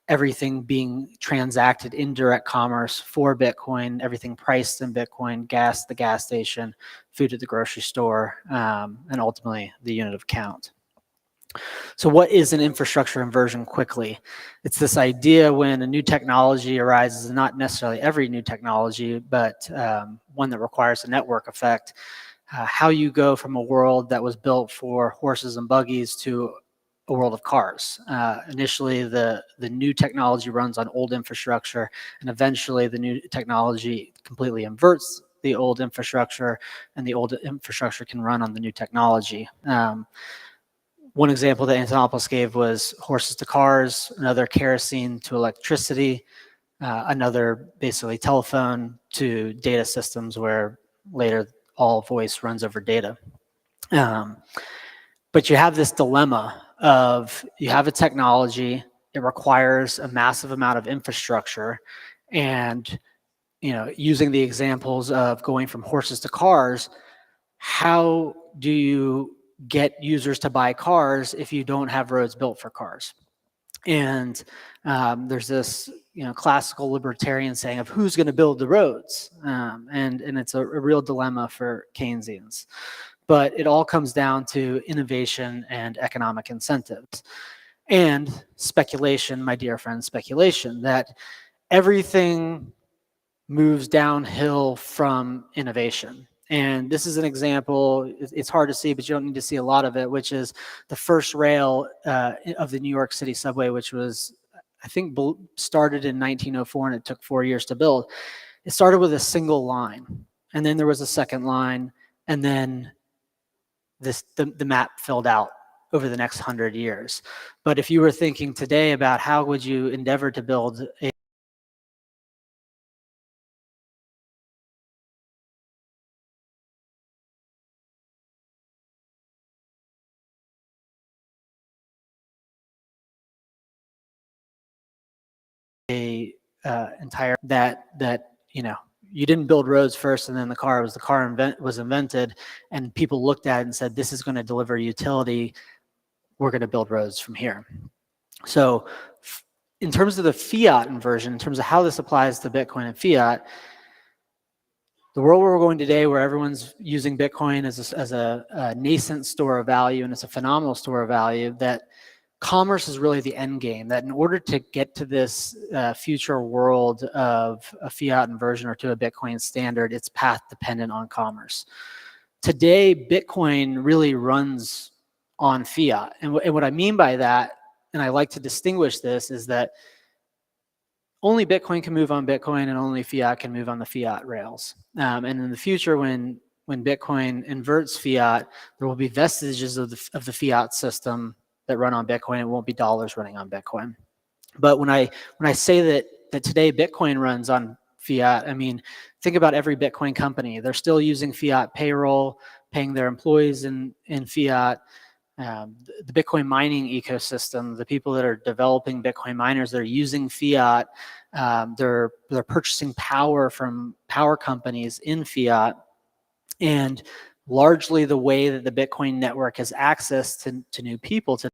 everything being transacted in direct commerce for Bitcoin, everything priced in Bitcoin, gas at the gas station, food at the grocery store, and ultimately the unit of count. So what is an infrastructure inversion quickly? It's this idea when a new technology arises, and not necessarily every new technology, but one that requires a network effect. how you go from a world that was built for horses and buggies to a world of cars. Initially, the new technology runs on old infrastructure, and eventually the new technology completely inverts the old infrastructure, and the old infrastructure can run on the new technology. One example that Antonopoulos gave was horses to cars, another kerosene to electricity, another basically telephone to data systems where later all voice runs over data. But you have this dilemma of you have a technology, it requires a massive amount of infrastructure, and using the examples of going from horses to cars, how do you get users to buy cars if you don't have roads built for cars? And there's this classical libertarian saying of who's going to build the roads, and it's a real dilemma for Keynesians. But it all comes down to innovation and economic incentives and speculation, my dear friend, speculation, that everything moves downhill from innovation. And this is an example, it's hard to see, but you don't need to see a lot of it, which is the first rail of the New York City subway, which was, I think, started in 1904, and it took 4 years to build. It started with a single line, and then there was a second line, and then the map filled out over the next 100 years. But if you were thinking today about how would you endeavor to build a entire that you didn't build roads first and then the car was invented, and people looked at it and said, this is going to deliver utility, we're going to build roads from here. So in terms of the fiat inversion, in terms of how this applies to Bitcoin and fiat, the world where we're going today, where everyone's using Bitcoin as a nascent store of value, and it's a phenomenal store of value, that commerce is really the end game, that in order to get to this future world of a fiat inversion or to a Bitcoin standard, it's path dependent on commerce. Today, Bitcoin really runs on fiat. And what I mean by that, and I like to distinguish this, is that only Bitcoin can move on Bitcoin and only fiat can move on the fiat rails. And in the future, when Bitcoin inverts fiat, there will be vestiges of the fiat system that run on Bitcoin. It won't be dollars running on Bitcoin. But when I say that today Bitcoin runs on fiat, I mean, think about every Bitcoin company. They're still using fiat payroll, paying their employees in fiat. The Bitcoin mining ecosystem, the people that are developing Bitcoin miners, they're using fiat. They're purchasing power from power companies in fiat. And largely the way that the Bitcoin network has access to new people to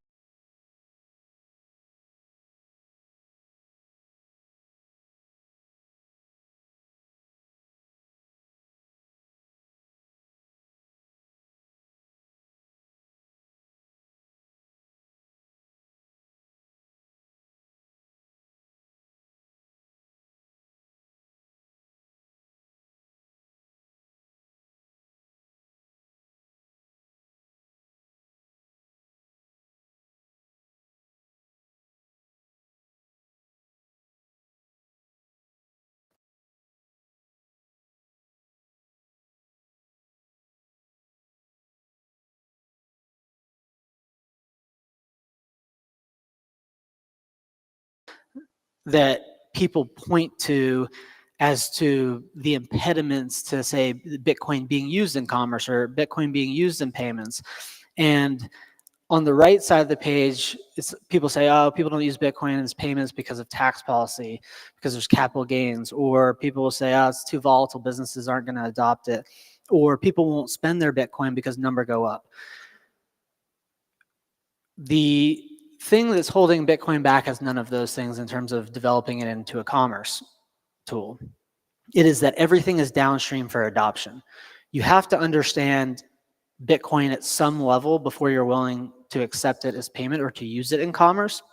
that people point to as to the impediments to, say, Bitcoin being used in commerce or Bitcoin being used in payments. And on the right side of the page, people say, oh, people don't use Bitcoin as payments because of tax policy, because there's capital gains. Or people will say, oh, it's too volatile, businesses aren't going to adopt it. Or people won't spend their Bitcoin because numbers go up. The thing that's holding Bitcoin back has none of those things in terms of developing it into a commerce tool. It is that everything is downstream for adoption. You have to understand Bitcoin at some level before you're willing to accept it as payment or to use it in commerce.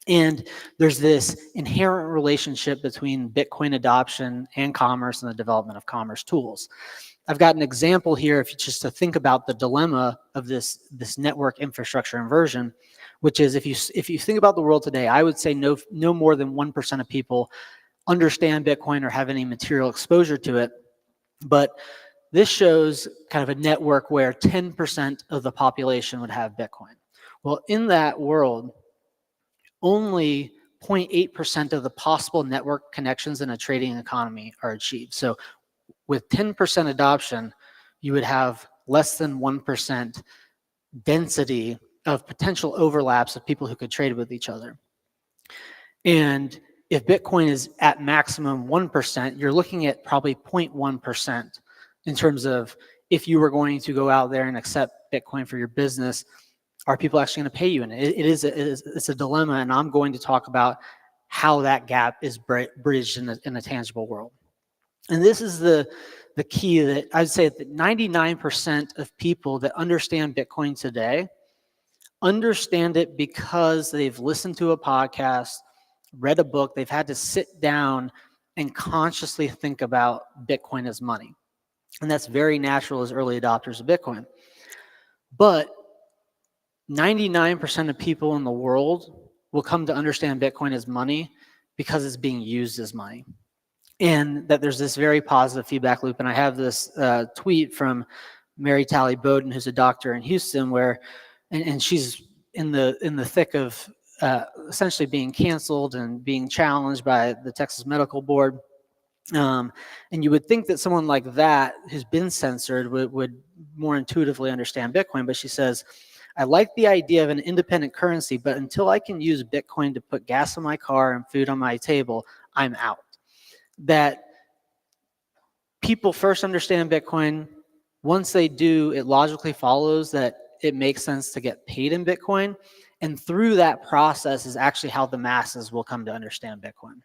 And there's this inherent relationship between Bitcoin adoption and commerce and the development of commerce tools. I've got an example here, if you just to think about the dilemma of this network infrastructure inversion, which is if you think about the world today, I would say no more than 1% of people understand Bitcoin or have any material exposure to it. But this shows kind of a network where 10% of the population would have Bitcoin. Well, in that world, only 0.8% of the possible network connections in a trading economy are achieved. So with 10% adoption, you would have less than 1% density of potential overlaps of people who could trade with each other. And if Bitcoin is at maximum 1%, you're looking at probably 0.1% in terms of if you were going to go out there and accept Bitcoin for your business, are people actually going to pay you? And it's a dilemma, and I'm going to talk about how that gap is bridged in a tangible world. And this is the key that I'd say that 99% of people that understand Bitcoin today understand it because they've listened to a podcast, read a book, they've had to sit down and consciously think about Bitcoin as money. And that's very natural as early adopters of Bitcoin. But 99% of people in the world will come to understand Bitcoin as money because it's being used as money. And that there's this very positive feedback loop. And I have this tweet from Mary Talley Bowden, who's a doctor in Houston, where, and she's in the thick of essentially being canceled and being challenged by the Texas Medical Board. And you would think that someone like that who's been censored would more intuitively understand Bitcoin. But she says, I like the idea of an independent currency, but until I can use Bitcoin to put gas in my car and food on my table, I'm out. That people first understand Bitcoin. Once they do, it logically follows that it makes sense to get paid in Bitcoin. And through that process is actually how the masses will come to understand Bitcoin.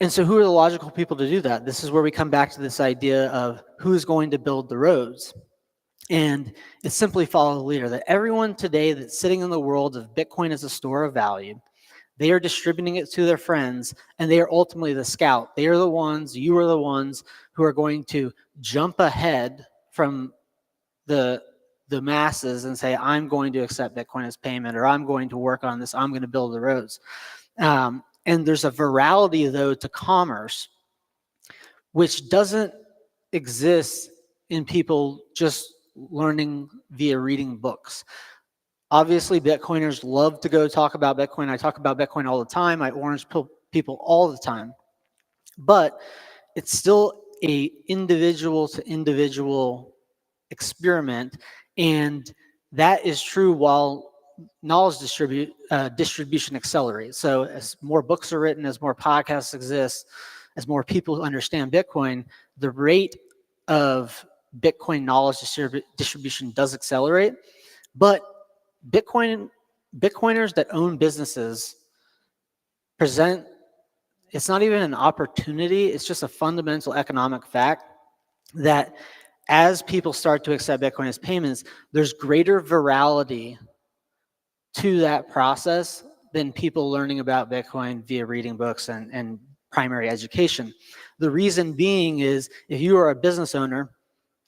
And so who are the logical people to do that? This is where we come back to this idea of who's going to build the roads. And it's simply follow the leader, that everyone today that's sitting in the world of Bitcoin as a store of value, they are distributing it to their friends, and they are ultimately the scout. They are the ones, you are the ones who are going to jump ahead from the masses and say, I'm going to accept Bitcoin as payment, or I'm going to work on this, I'm going to build the roads. And there's a virality, though, to commerce, which doesn't exist in people just learning via reading books. Obviously, Bitcoiners love to go talk about Bitcoin. I talk about Bitcoin all the time. I orange pill people all the time. But it's still a individual to individual experiment. And that is true while knowledge distribution accelerates. So as more books are written, as more podcasts exist, as more people understand Bitcoin, the rate of Bitcoin knowledge distribution does accelerate. But Bitcoiners that own businesses present, it's not even an opportunity, it's just a fundamental economic fact that as people start to accept Bitcoin as payments, there's greater virality to that process than people learning about Bitcoin via reading books and primary education. The reason being is if you are a business owner,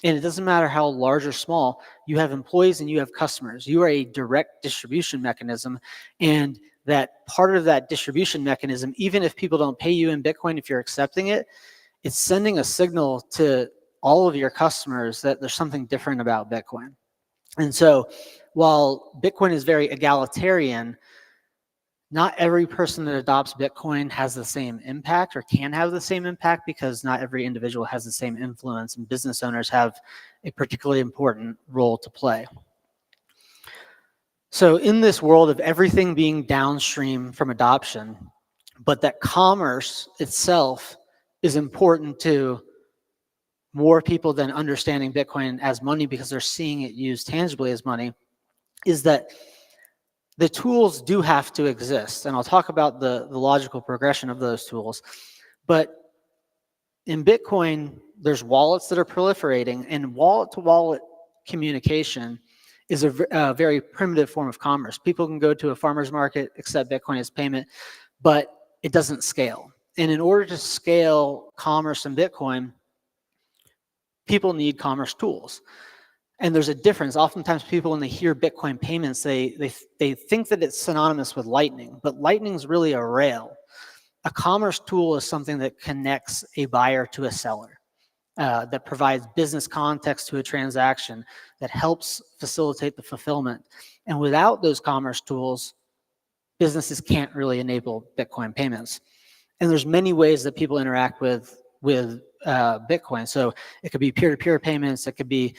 and it doesn't matter how large or small, you have employees and you have customers. You are a direct distribution mechanism, and that part of that distribution mechanism, even if people don't pay you in Bitcoin, if you're accepting it, it's sending a signal to all of your customers that there's something different about Bitcoin. And so while Bitcoin is very egalitarian, not every person that adopts Bitcoin has the same impact or can have the same impact, because not every individual has the same influence, and business owners have a particularly important role to play. So in this world of everything being downstream from adoption, but that commerce itself is important to more people than understanding Bitcoin as money because they're seeing it used tangibly as money, is that the tools do have to exist. And I'll talk about the logical progression of those tools. But in Bitcoin, there's wallets that are proliferating, and wallet-to-wallet communication is a very primitive form of commerce. People can go to a farmer's market, accept Bitcoin as payment, but it doesn't scale. And in order to scale commerce in Bitcoin, people need commerce tools. And there's a difference. Oftentimes people, when they hear Bitcoin payments, they think that it's synonymous with Lightning, but Lightning is really a rail. A commerce tool is something that connects a buyer to a seller, that provides business context to a transaction, that helps facilitate the fulfillment. And without those commerce tools, businesses can't really enable Bitcoin payments. And there's many ways that people interact with Bitcoin. So it could be peer-to-peer payments. It could be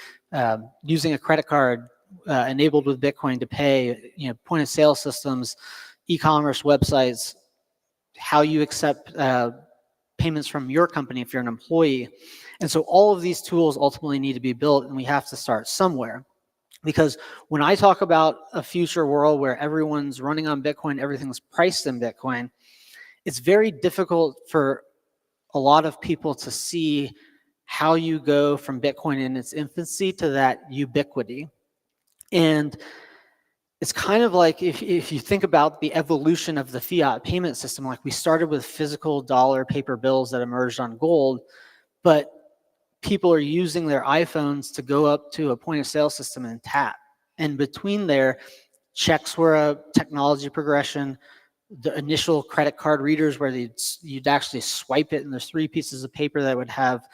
using a credit card enabled with Bitcoin to pay, point of sale systems, e-commerce websites, how you accept payments from your company if you're an employee. And so all of these tools ultimately need to be built, and we have to start somewhere. Because when I talk about a future world where everyone's running on Bitcoin, everything's priced in Bitcoin, it's very difficult for a lot of people to see how you go from Bitcoin in its infancy to that ubiquity. And it's kind of like if you think about the evolution of the fiat payment system, like we started with physical dollar paper bills that emerged on gold, but people are using their iPhones to go up to a point of sale system and tap. And between there, checks were a technology progression. The initial credit card readers where you'd actually swipe it, and there's 3 pieces of paper that would have,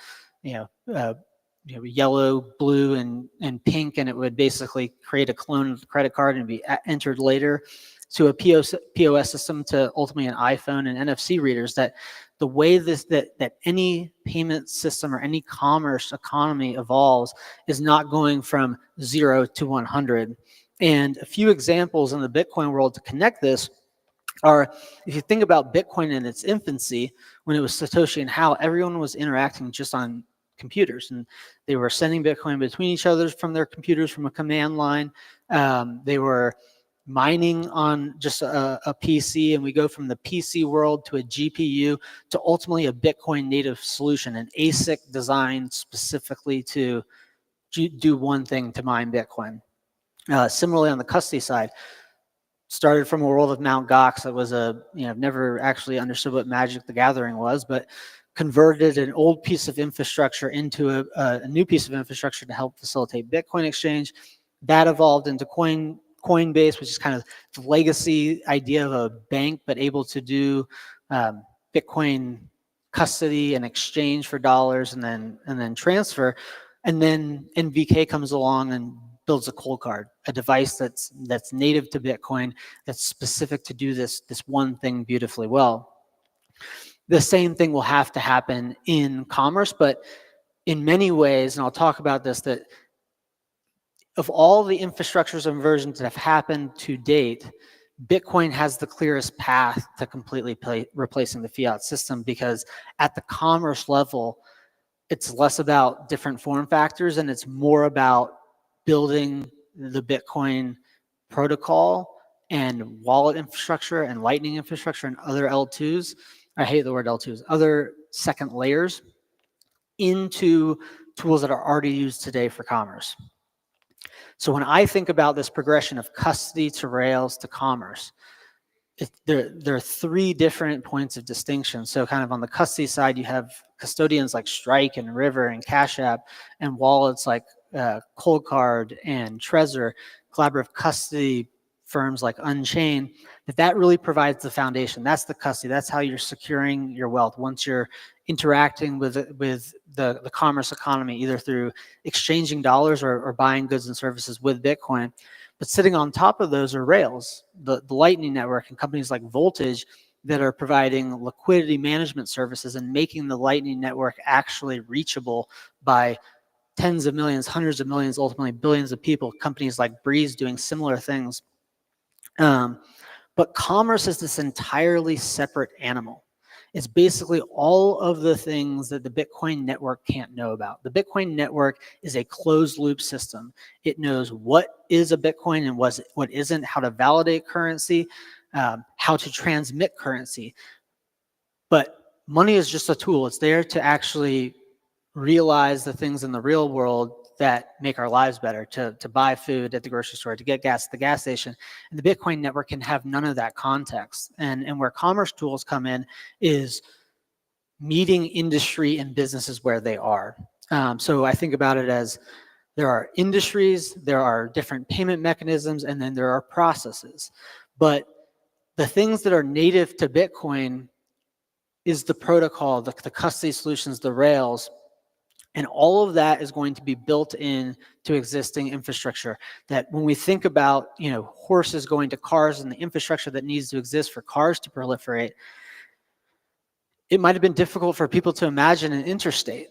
yellow, blue, and pink, and it would basically create a clone of the credit card and be entered later, to a POS system, to ultimately an iPhone and NFC readers. That the way that any payment system or any commerce economy evolves is not going from 0 to 100. And a few examples in the Bitcoin world to connect this are, if you think about Bitcoin in its infancy, when it was Satoshi and Hal, everyone was interacting just on computers, and they were sending Bitcoin between each other from their computers from a command line. They were mining on just a PC, and we go from the PC world to a GPU to ultimately a Bitcoin native solution, an ASIC designed specifically to do one thing, to mine Bitcoin. Similarly, on the custody side, started from a world of Mt. Gox that was never actually understood what Magic the Gathering was, but converted an old piece of infrastructure into a new piece of infrastructure to help facilitate Bitcoin exchange. That evolved into Coinbase, which is kind of the legacy idea of a bank, but able to do Bitcoin custody and exchange for dollars and then transfer. And then NVK comes along and builds a cold card, a device that's native to Bitcoin, that's specific to do this one thing beautifully well. The same thing will have to happen in commerce, but in many ways, and I'll talk about this, that of all the infrastructures and versions that have happened to date, Bitcoin has the clearest path to completely replacing the fiat system, because at the commerce level, it's less about different form factors and it's more about building the Bitcoin protocol and wallet infrastructure and Lightning infrastructure and other L2s. I hate the word L2s, other second layers into tools that are already used today for commerce. So when I think about this progression of custody to Rails to commerce, there are 3 different points of distinction. So kind of on the custody side, you have custodians like Strike and River and Cash App, and wallets like Cold Card and Trezor, collaborative custody firms like Unchained. That really provides the foundation. That's the custody. That's how you're securing your wealth once you're interacting with the commerce economy, either through exchanging dollars or buying goods and services with Bitcoin. But sitting on top of those are Rails, the Lightning Network, and companies like Voltage that are providing liquidity management services and making the Lightning Network actually reachable by tens of millions, hundreds of millions, ultimately billions of people. Companies like Breeze doing similar things. But commerce is this entirely separate animal. It's basically all of the things that the Bitcoin network can't know about. The Bitcoin network is a closed loop system. It knows what is a Bitcoin and what isn't, how to validate currency, how to transmit currency. But money is just a tool. It's there to actually realize the things in the real world that make our lives better, to buy food at the grocery store, to get gas at the gas station. And the Bitcoin network can have none of that context. And where commerce tools come in is meeting industry and businesses where they are. So I think about it as there are industries, there are different payment mechanisms, and then there are processes. But the things that are native to Bitcoin is the protocol, the custody solutions, the rails, and all of that is going to be built in to existing infrastructure. That when we think about, horses going to cars and the infrastructure that needs to exist for cars to proliferate, it might have been difficult for people to imagine an interstate.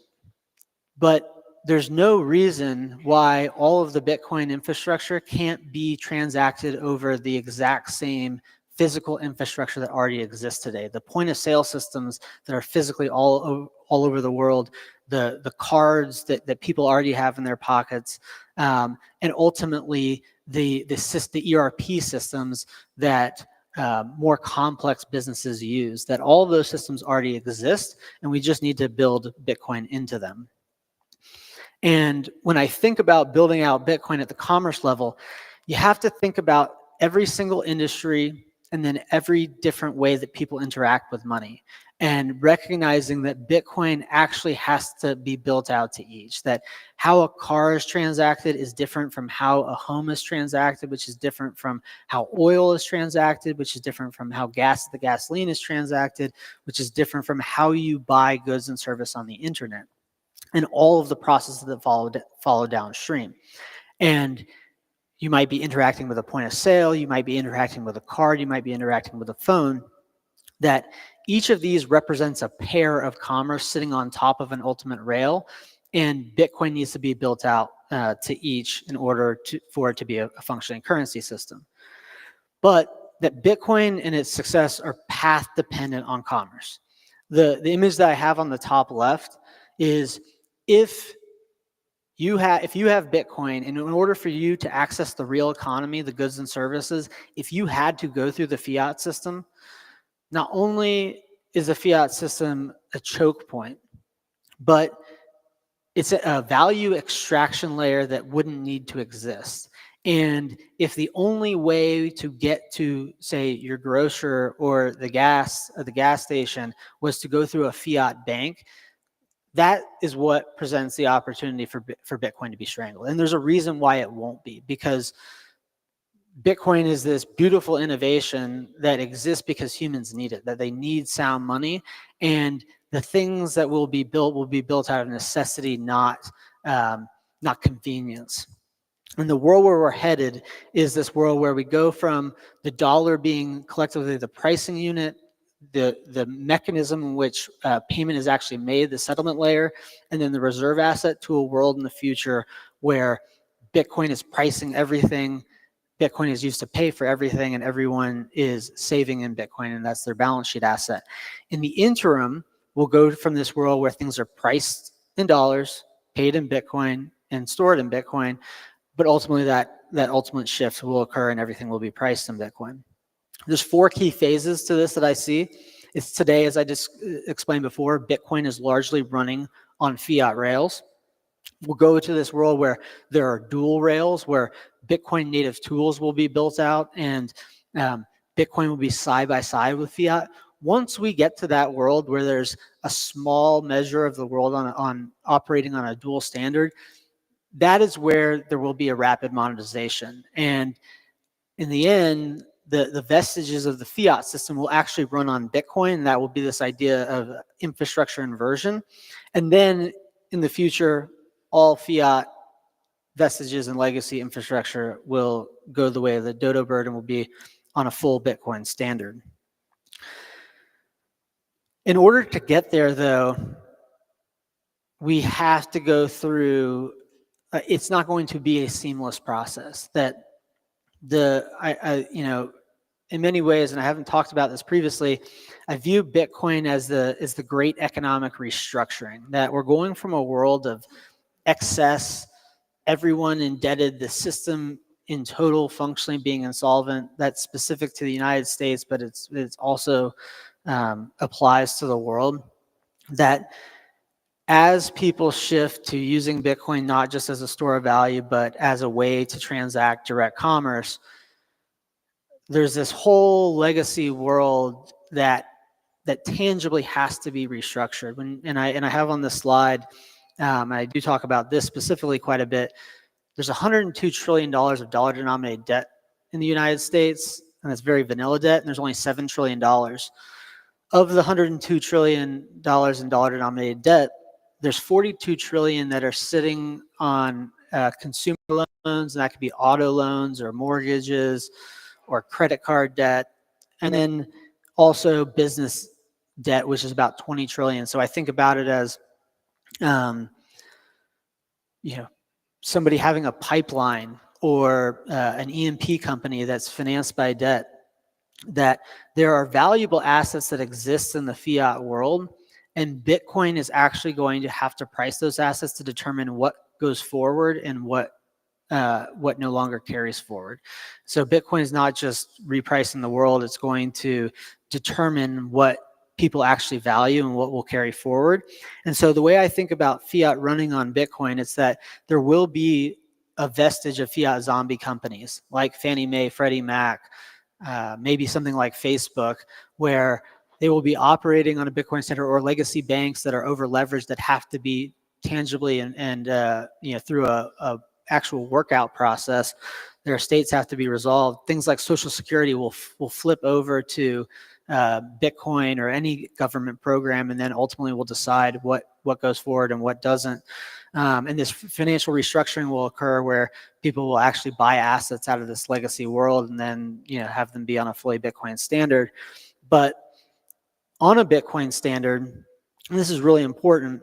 But there's no reason why all of the Bitcoin infrastructure can't be transacted over the exact same physical infrastructure that already exists today. The point of sale systems that are physically all over the world, the cards that people already have in their pockets, and ultimately the ERP systems that more complex businesses use, that all of those systems already exist, and we just need to build Bitcoin into them. And when I think about building out Bitcoin at the commerce level, you have to think about every single industry and then every different way that people interact with money, and recognizing that Bitcoin actually has to be built out to each, that how a car is transacted is different from how a home is transacted, which is different from how oil is transacted, which is different from how the gasoline is transacted, which is different from how you buy goods and service on the internet, and all of the processes that follow downstream. And you might be interacting with a point of sale, you might be interacting with a card, you might be interacting with a phone, that each of these represents a pair of commerce sitting on top of an ultimate rail, and Bitcoin needs to be built out to each in order for it to be a functioning currency system. But that Bitcoin and its success are path dependent on commerce. The image that I have on the top left is if you have Bitcoin, and in order for you to access the real economy, the goods and services, if you had to go through the fiat system, not only is the fiat system a choke point, but it's a value extraction layer that wouldn't need to exist. And if the only way to get to, say, your grocer or the gas station was to go through a fiat bank, that is what presents the opportunity for Bitcoin to be strangled. And there's a reason why it won't be, because Bitcoin is this beautiful innovation that exists because humans need it, that they need sound money, and the things that will be built out of necessity, not convenience. And the world where we're headed is this world where we go from the dollar being collectively the pricing unit, the mechanism in which payment is actually made, the settlement layer, and then the reserve asset, to a world in the future where Bitcoin is pricing everything, Bitcoin is used to pay for everything, and everyone is saving in Bitcoin, and that's their balance sheet asset. In the interim, we'll go from this world where things are priced in dollars, paid in Bitcoin, and stored in Bitcoin, but ultimately that ultimate shift will occur and everything will be priced in Bitcoin. There's 4 key phases to this that I see. It's today, as I just explained before, Bitcoin is largely running on fiat rails. We'll go to this world where there are dual rails, where Bitcoin native tools will be built out, and Bitcoin will be side by side with fiat. Once we get to that world where there's a small measure of the world on operating on a dual standard, that is where there will be a rapid monetization. And in the end, the vestiges of the fiat system will actually run on Bitcoin. And that will be this idea of infrastructure inversion. And then in the future, all fiat vestiges and legacy infrastructure will go the way of the dodo bird and will be on a full Bitcoin standard. In order to get there, though, we have to go through, it's not going to be a seamless process. That in many ways, and I haven't talked about this previously, I view Bitcoin as the great economic restructuring, that we're going from a world of excess, everyone indebted, the system in total functionally being insolvent. That's specific to the United States, but it's also applies to the world. That as people shift to using Bitcoin not just as a store of value, but as a way to transact direct commerce, there's this whole legacy world that tangibly has to be restructured. And I have on this slide I do talk about this specifically quite a bit. There's $102 trillion of dollar-denominated debt in the United States, and it's very vanilla debt, and there's only $7 trillion. Of the $102 trillion in dollar-denominated debt, there's 42 trillion that are sitting on consumer loans, and that could be auto loans or mortgages or credit card debt, and then also business debt, which is about 20 trillion. So I think about it as, somebody having a pipeline or an E&P company that's financed by debt, that there are valuable assets that exist in the fiat world, and Bitcoin is actually going to have to price those assets to determine what goes forward and what no longer carries forward. So Bitcoin is not just repricing the world, it's going to determine what people actually value and what will carry forward. And so the way I think about fiat running on Bitcoin is that there will be a vestige of fiat zombie companies like Fannie Mae, Freddie Mac, maybe something like Facebook, where they will be operating on a Bitcoin standard, or legacy banks that are over leveraged that have to be tangibly and through a actual workout process, their estates have to be resolved. Things like Social Security will flip over to Bitcoin or any government program, and then ultimately will decide what goes forward and what doesn't. And this financial restructuring will occur where people will actually buy assets out of this legacy world and then have them be on a fully Bitcoin standard. But on a Bitcoin standard, and this is really important,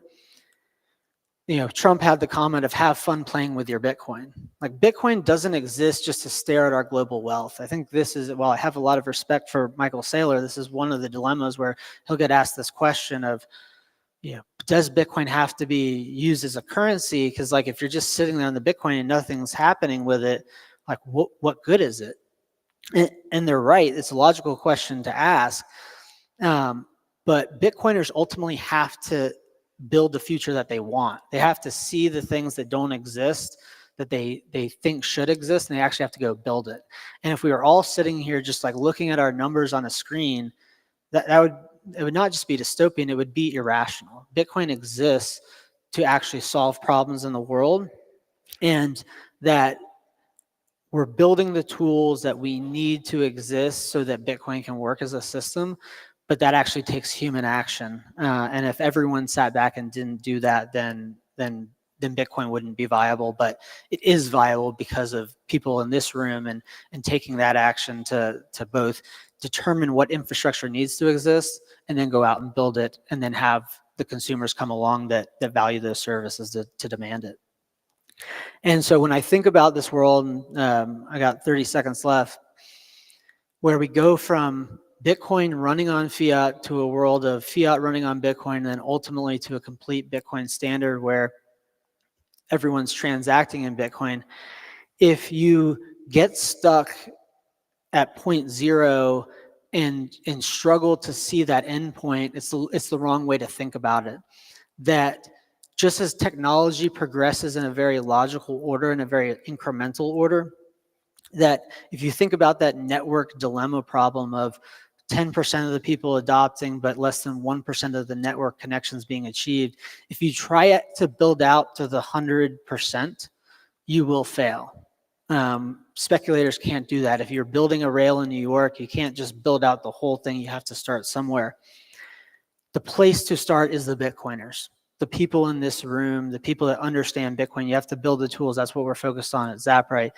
Trump had the comment of have fun playing with your Bitcoin. Like, Bitcoin doesn't exist just to stare at our global wealth. I think this is, while I have a lot of respect for Michael Saylor, this is one of the dilemmas where he'll get asked this question of, does Bitcoin have to be used as a currency? Because like, if you're just sitting there on the Bitcoin and nothing's happening with it, like what good is it? And they're right. It's a logical question to ask. But Bitcoiners ultimately have to build the future that they want. They have to see the things that don't exist that they think should exist, and they actually have to go build it. And if we were all sitting here just like looking at our numbers on a screen, it would not just be dystopian, it would be irrational. Bitcoin exists to actually solve problems in the world, and that we're building the tools that we need to exist so that Bitcoin can work as a system. But that actually takes human action. And if everyone sat back and didn't do that, then Bitcoin wouldn't be viable. But it is viable because of people in this room and taking that action to both determine what infrastructure needs to exist and then go out and build it, and then have the consumers come along that value those services to demand it. And so when I think about this world, I got 30 seconds left, where we go from Bitcoin running on fiat to a world of fiat running on Bitcoin, and then ultimately to a complete Bitcoin standard where everyone's transacting in Bitcoin. If you get stuck at point zero and struggle to see that endpoint, it's the wrong way to think about it. That just as technology progresses in a very logical order, in a very incremental order, that if you think about that network dilemma problem of 10% of the people adopting, but less than 1% of the network connections being achieved, if you try to build out to the 100%, you will fail. Speculators can't do that. If you're building a rail in New York, you can't just build out the whole thing. You have to start somewhere. The place to start is the Bitcoiners, the people in this room, the people that understand Bitcoin. You have to build the tools. That's what we're focused on at Zaprite.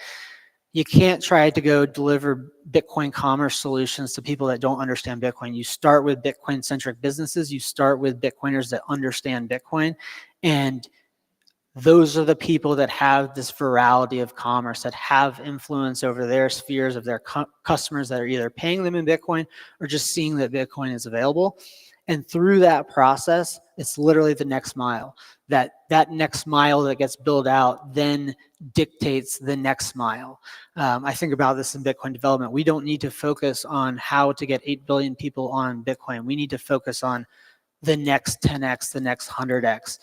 You can't try to go deliver Bitcoin commerce solutions to people that don't understand Bitcoin. You start with Bitcoin-centric businesses. You start with Bitcoiners that understand Bitcoin. And those are the people that have this virality of commerce, that have influence over their spheres of their customers that are either paying them in Bitcoin or just seeing that Bitcoin is available. And through that process, it's literally the next mile. That next mile that gets built out then dictates the next mile. I think about this in Bitcoin development. We don't need to focus on how to get 8 billion people on Bitcoin. We need to focus on the next 10x, the next 100x.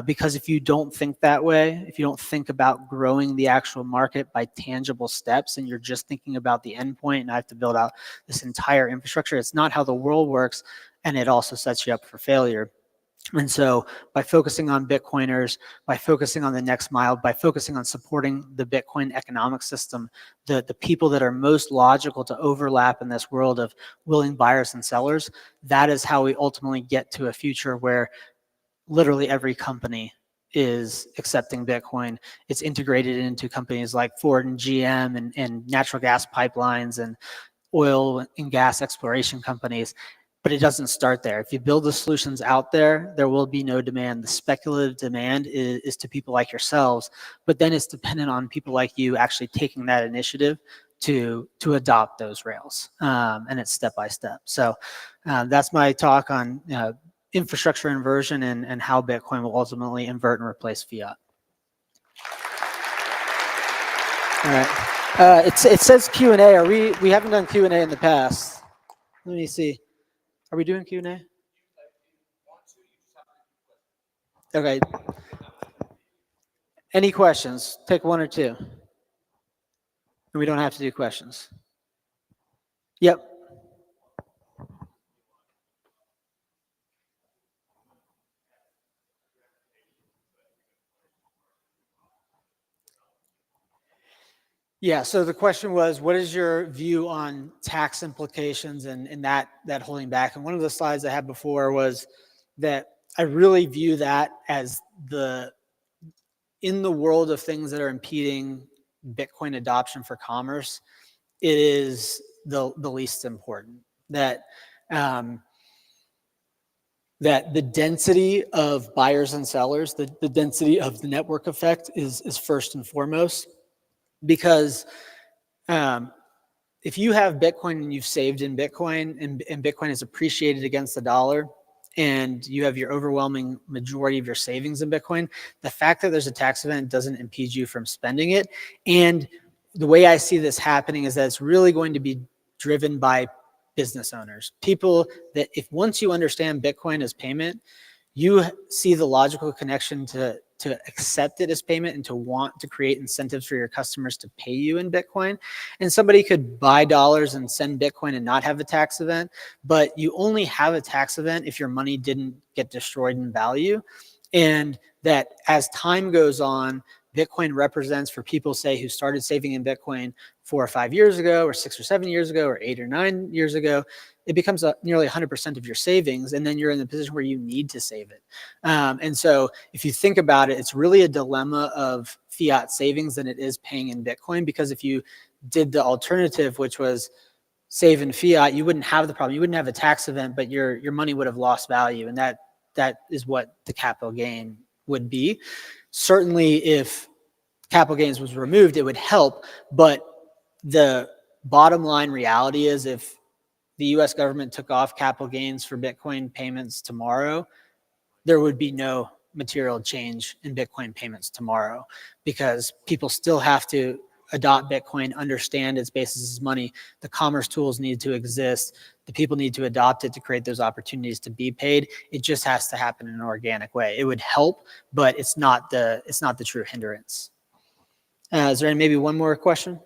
Because if you don't think that way, if you don't think about growing the actual market by tangible steps, and you're just thinking about the endpoint, and I have to build out this entire infrastructure, it's not how the world works, and it also sets you up for failure. And so by focusing on Bitcoiners, by focusing on the next mile, by focusing on supporting the Bitcoin economic system, the people that are most logical to overlap in this world of willing buyers and sellers, that is how we ultimately get to a future where literally every company is accepting Bitcoin. It's integrated into companies like Ford and GM and natural gas pipelines and oil and gas exploration companies. But it doesn't start there. If you build the solutions out there, there will be no demand. The speculative demand is to people like yourselves, but then it's dependent on people like you actually taking that initiative to adopt those rails, and it's step by step. So that's my talk on infrastructure inversion and how Bitcoin will ultimately invert and replace fiat. All right. It says Q&A. Are we haven't done Q&A in the past. Let me see. Are we doing Q&A? Okay. Any questions? Take one or two. And we don't have to do questions. Yep. Yeah, so the question was, what is your view on tax implications and that holding back? And one of the slides I had before was that I really view that as in the world of things that are impeding Bitcoin adoption for commerce, it is the least important. That the density of buyers and sellers, the density of the network effect is first and foremost. Because if you have Bitcoin and you've saved in Bitcoin and Bitcoin is appreciated against the dollar and you have your overwhelming majority of your savings in Bitcoin, the fact that there's a tax event doesn't impede you from spending it. And the way I see this happening is that it's really going to be driven by business owners. People that if once you understand Bitcoin as payment, you see the logical connection to accept it as payment and to want to create incentives for your customers to pay you in Bitcoin. And somebody could buy dollars and send Bitcoin and not have a tax event, but you only have a tax event if your money didn't get destroyed in value. And that as time goes on, Bitcoin represents for people, say, who started saving in Bitcoin 4 or 5 years ago, or 6 or 7 years ago, or 8 or 9 years ago, it becomes nearly 100% of your savings, and then you're in the position where you need to save it. And so if you think about it, it's really a dilemma of fiat savings than it is paying in Bitcoin, because if you did the alternative, which was save in fiat, you wouldn't have the problem. You wouldn't have a tax event, but your money would have lost value, and that is what the capital gain would be. Certainly, if capital gains was removed, it would help, but the bottom line reality is if the US government took off capital gains for Bitcoin payments tomorrow, there would be no material change in Bitcoin payments tomorrow, because people still have to adopt Bitcoin, understand its basis as money. The commerce tools need to exist. The people need to adopt it to create those opportunities to be paid. It just has to happen in an organic way. It would help, but it's not the true hindrance. Is there maybe one more question?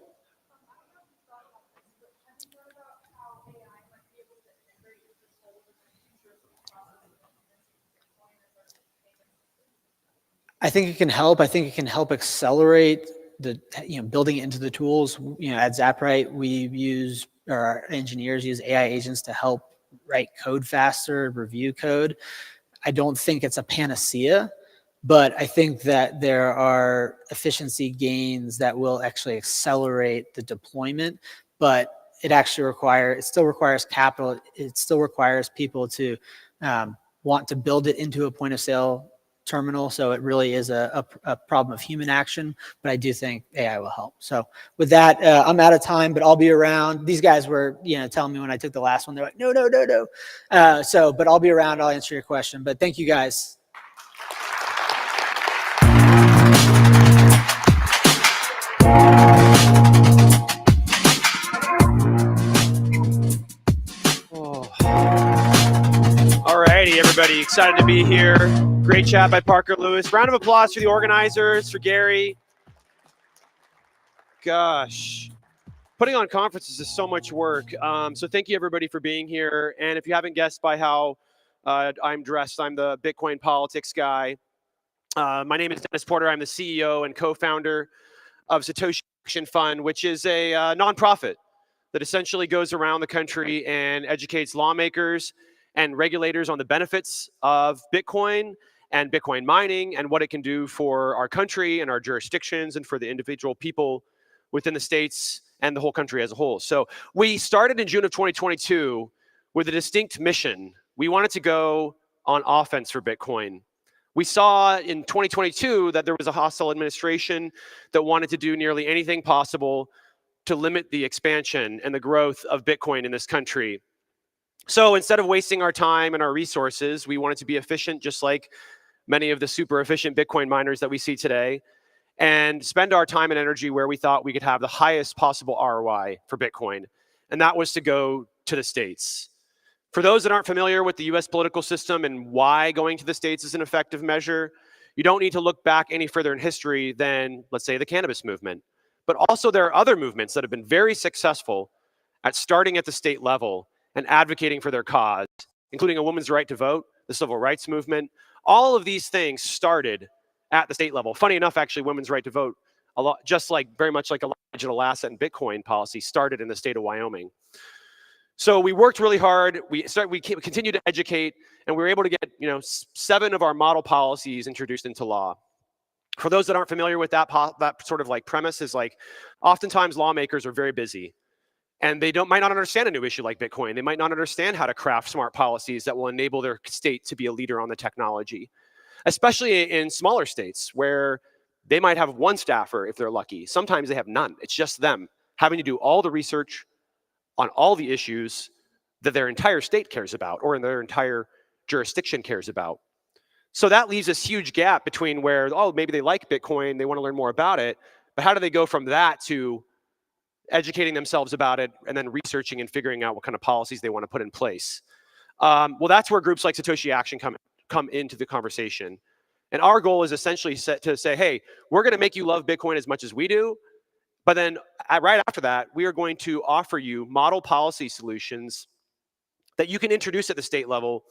I think it can help. I think it can help accelerate building it into the tools. At Zaprite, our engineers use AI agents to help write code faster, review code. I don't think it's a panacea, but I think that there are efficiency gains that will actually accelerate the deployment. But it still requires capital. It still requires people to want to build it into a point of sale terminal. So it really is a problem of human action, but I do think AI will help. So with that, I'm out of time, but I'll be around. These guys were, telling me when I took the last one, they're like, no. But I'll be around. I'll answer your question, but thank you guys. Alrighty, everybody, excited to be here. Great chat by Parker Lewis. Round of applause for the organizers, for Gary. Gosh, putting on conferences is so much work. So thank you, everybody, for being here. And if you haven't guessed by how I'm the Bitcoin politics guy. My name is Dennis Porter. I'm the CEO and co-founder of Satoshi Action Fund, which is a nonprofit that essentially goes around the country and educates lawmakers and regulators on the benefits of Bitcoin and Bitcoin mining and what it can do for our country and our jurisdictions and for the individual people within the states and the whole country as a whole. So we started in June of 2022 with a distinct mission. We wanted to go on offense for Bitcoin. We saw in 2022 that there was a hostile administration that wanted to do nearly anything possible to limit the expansion and the growth of Bitcoin in this country. So instead of wasting our time and our resources, we wanted to be efficient, just like many of the super efficient Bitcoin miners that we see today, and spend our time and energy where we thought we could have the highest possible ROI for Bitcoin. And that was to go to the States. For those that aren't familiar with the US political system and why going to the States is an effective measure, you don't need to look back any further in history than, let's say, the cannabis movement. But also there are other movements that have been very successful at starting at the state level and advocating for their cause, including a woman's right to vote, the civil rights movement. All of these things started at the state level. Funny enough, actually, women's right to vote, very much like a digital asset and Bitcoin policy, started in the state of Wyoming. So we worked really hard. We continued to educate, and we were able to get 7 of our model policies introduced into law. For those that aren't familiar with that sort of like premise, is like oftentimes lawmakers are very busy, and they might not understand a new issue like Bitcoin. They might not understand how to craft smart policies that will enable their state to be a leader on the technology, especially in smaller states where they might have one staffer if they're lucky. Sometimes they have none. It's just them having to do all the research on all the issues that their entire state cares about or in their entire jurisdiction cares about. So that leaves this huge gap between where, maybe they like Bitcoin, they want to learn more about it, but how do they go from that to educating themselves about it and then researching and figuring out what kind of policies they want to put in place? Well, that's where groups like Satoshi Action come into the conversation. And our goal is essentially to say, hey, we're going to make you love Bitcoin as much as we do, but then right after that, we are going to offer you model policy solutions that you can introduce at the state level,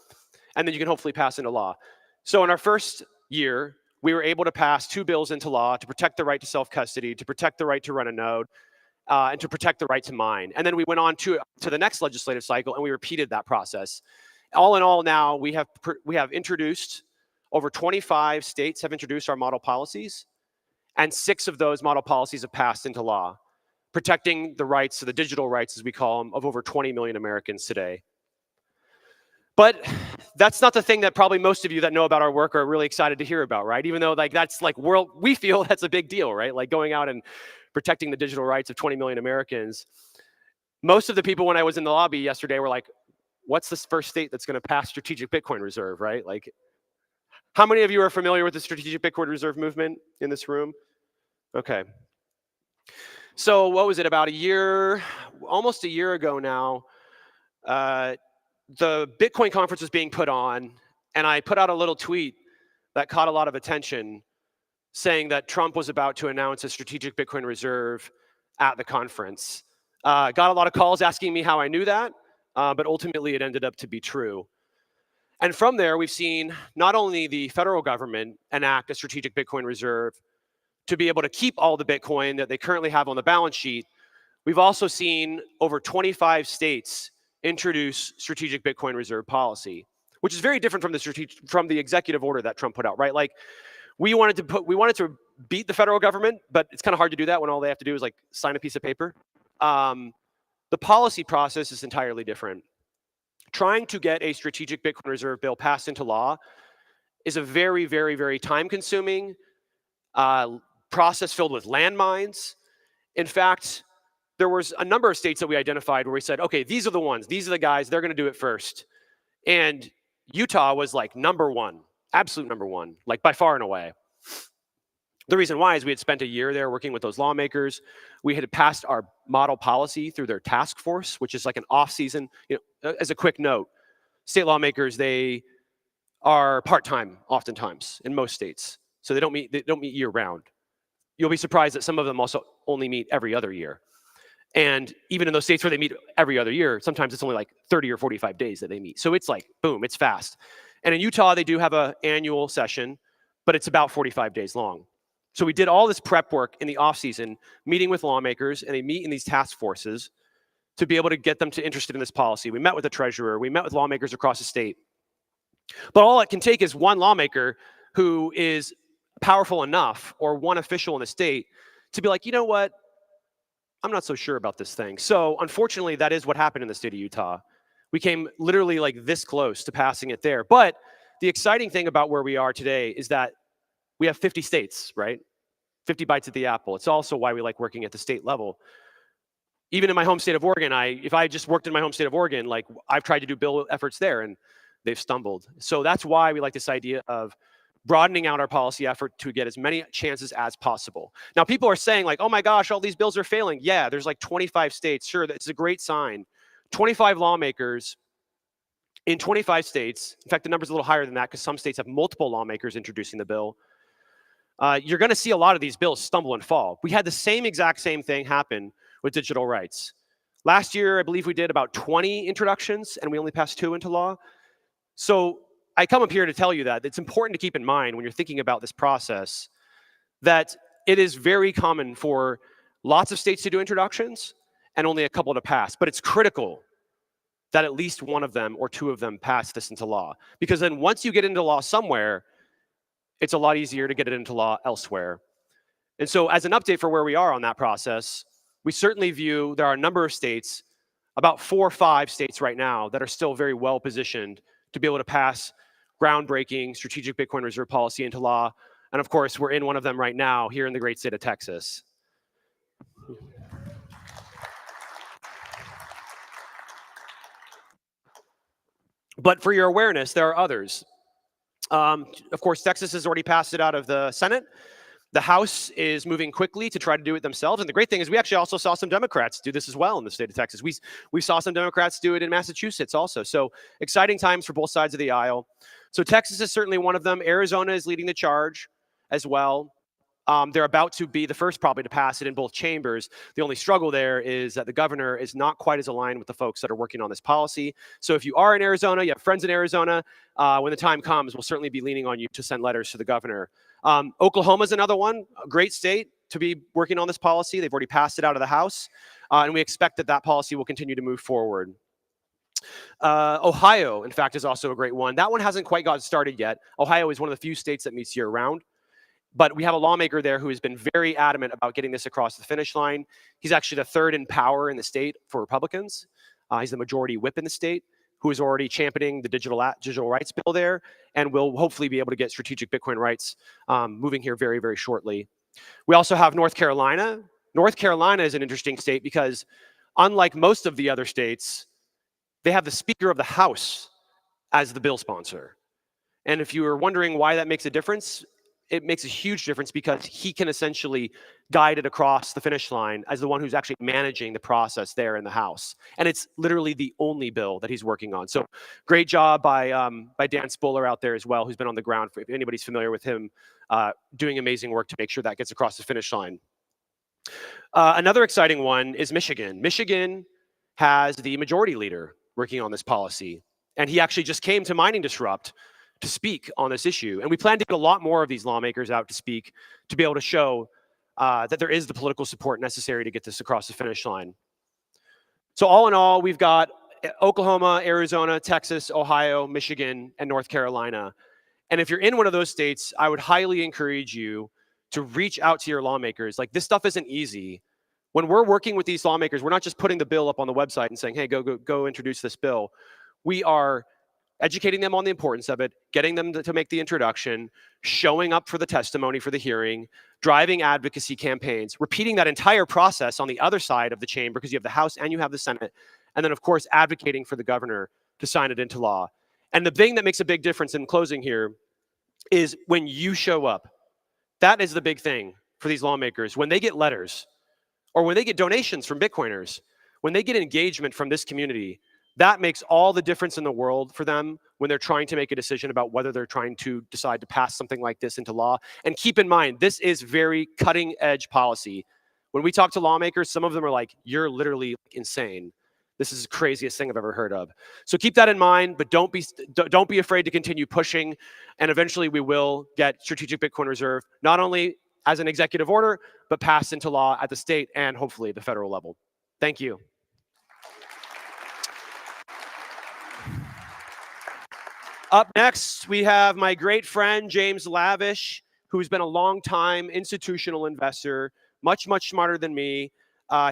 and then you can hopefully pass into law. So in our first year, we were able to pass 2 bills into law to protect the right to self-custody, to protect the right to run a node, and to protect the right to mine. And then we went on to the next legislative cycle, and we repeated that process. All in all, now we have introduced, over 25 states have introduced our model policies, and 6 of those model policies have passed into law, protecting the rights, the digital rights as we call them, of over 20 million Americans today. But that's not the thing that probably most of you that know about our work are really excited to hear about, right? Even though that's we feel that's a big deal, right? Like going out and protecting the digital rights of 20 million Americans. Most of the people when I was in the lobby yesterday were like, what's this first state that's going to pass strategic Bitcoin reserve, right? Like, how many of you are familiar with the strategic Bitcoin reserve movement in this room? Okay. So what was it, about almost a year ago now, the Bitcoin conference was being put on, and I put out a little tweet that caught a lot of attention saying that Trump was about to announce a strategic Bitcoin reserve at the conference. Got a lot of calls asking me how I knew that, but ultimately it ended up to be true. And from there, we've seen not only the federal government enact a strategic Bitcoin reserve to be able to keep all the Bitcoin that they currently have on the balance sheet, we've also seen over 25 states introduce strategic Bitcoin reserve policy, which is very different from the executive order that Trump put out, right? Like we wanted to beat the federal government, but it's kind of hard to do that when all they have to do is like sign a piece of paper. The policy process is entirely different. Trying to get a strategic Bitcoin reserve bill passed into law is a very, very, very time-consuming process filled with landmines. In fact, there was a number of states that we identified where we said, okay, these are the ones, these are the guys, they're going to do it first. And Utah was like number one, absolute number one, like by far and away. The reason why is we had spent a year there working with those lawmakers. We had passed our model policy through their task force, which is like an off-season. As a quick note, state lawmakers, they are part-time oftentimes in most states, so they don't meet year-round. You'll be surprised that some of them also only meet every other year. And even in those states where they meet every other year, sometimes it's only like 30 or 45 days that they meet. So it's like, boom, it's fast. And in Utah, they do have an annual session, but it's about 45 days long. So we did all this prep work in the off season, meeting with lawmakers, and they meet in these task forces to be able to get them to interested in this policy. We met with the treasurer, we met with lawmakers across the state. But all it can take is one lawmaker who is powerful enough, or one official in the state, to be like, you know what? I'm not so sure about this thing. So unfortunately, that is what happened in the state of Utah. We came literally like this close to passing it there. But the exciting thing about where we are today is that we have 50 states, right? 50 bites at the apple. It's also why we like working at the state level. Even in my home state of Oregon, if I just worked in my home state of Oregon, like I've tried to do bill efforts there and they've stumbled. So that's why we like this idea of broadening out our policy effort to get as many chances as possible. Now, people are saying like, oh my gosh, all these bills are failing. Yeah, there's like 25 states. Sure, that's a great sign. 25 lawmakers in 25 states. In fact, the number's a little higher than that because some states have multiple lawmakers introducing the bill. You're going to see a lot of these bills stumble and fall. We had the exact same thing happen with digital rights. Last year, I believe we did about 20 introductions and we only passed 2 into law. So I come up here to tell you that it's important to keep in mind when you're thinking about this process that it is very common for lots of states to do introductions and only a couple to pass. But it's critical that at least one of them or 2 of them pass this into law. Because then once you get into law somewhere, it's a lot easier to get it into law elsewhere. And so as an update for where we are on that process, we certainly view there are a number of states, about 4 or 5 states right now, that are still very well positioned to be able to pass groundbreaking strategic Bitcoin reserve policy into law. And of course, we're in one of them right now here in the great state of Texas. But for your awareness, there are others. Of course, Texas has already passed it out of the Senate. The House is moving quickly to try to do it themselves. And the great thing is we actually also saw some Democrats do this as well in the state of Texas. We saw some Democrats do it in Massachusetts also. So exciting times for both sides of the aisle. So Texas is certainly one of them. Arizona is leading the charge as well. They're about to be the first probably to pass it in both chambers. The only struggle there is that the governor is not quite as aligned with the folks that are working on this policy. So if you are in Arizona, you have friends in Arizona, when the time comes, we'll certainly be leaning on you to send letters to the governor. Oklahoma is another one, a great state to be working on this policy. They've already passed it out of the House, and we expect that that policy will continue to move forward. Ohio, in fact, is also a great one. That one hasn't quite got started yet. Ohio is one of the few states that meets year-round. But we have a lawmaker there who has been very adamant about getting this across the finish line. He's actually the third in power in the state for Republicans. He's the majority whip in the state, who is already championing the digital rights bill there, and will hopefully be able to get strategic Bitcoin rights moving here very, very shortly. We also have North Carolina. North Carolina is an interesting state because unlike most of the other states, they have the Speaker of the House as the bill sponsor. And if you were wondering why that makes a difference, it makes a huge difference because he can essentially guide it across the finish line as the one who's actually managing the process there in the House. And it's literally the only bill that he's working on. So great job by Dan Spuller out there as well, who's been on the ground, if anybody's familiar with him, doing amazing work to make sure that gets across the finish line. Another exciting one is Michigan. Michigan has the majority leader working on this policy. And he actually just came to Mining Disrupt to speak on this issue. And we plan to get a lot more of these lawmakers out to speak to be able to show that there is the political support necessary to get this across the finish line. So all in all, we've got Oklahoma, Arizona, Texas, Ohio, Michigan, and North Carolina. And if you're in one of those states, I would highly encourage you to reach out to your lawmakers. Like, this stuff isn't easy. When we're working with these lawmakers, we're not just putting the bill up on the website and saying, hey, go introduce this bill. We are educating them on the importance of it, getting them to make the introduction, showing up for the testimony for the hearing, driving advocacy campaigns, repeating that entire process on the other side of the chamber because you have the House and you have the Senate, and then, of course, advocating for the governor to sign it into law. And the thing that makes a big difference in closing here is when you show up. That is the big thing for these lawmakers. When they get letters or when they get donations from Bitcoiners, when they get engagement from this community, that makes all the difference in the world for them when they're trying to make a decision about whether they're trying to decide to pass something like this into law. And keep in mind, this is very cutting edge policy. When we talk to lawmakers, some of them are like, you're literally insane. This is the craziest thing I've ever heard of. So keep that in mind, but don't be afraid to continue pushing. And eventually we will get strategic Bitcoin reserve, not only as an executive order, but passed into law at the state and hopefully the federal level. Thank you. Up next, we have my great friend, James Lavish, who's been a long-time institutional investor, much, much smarter than me.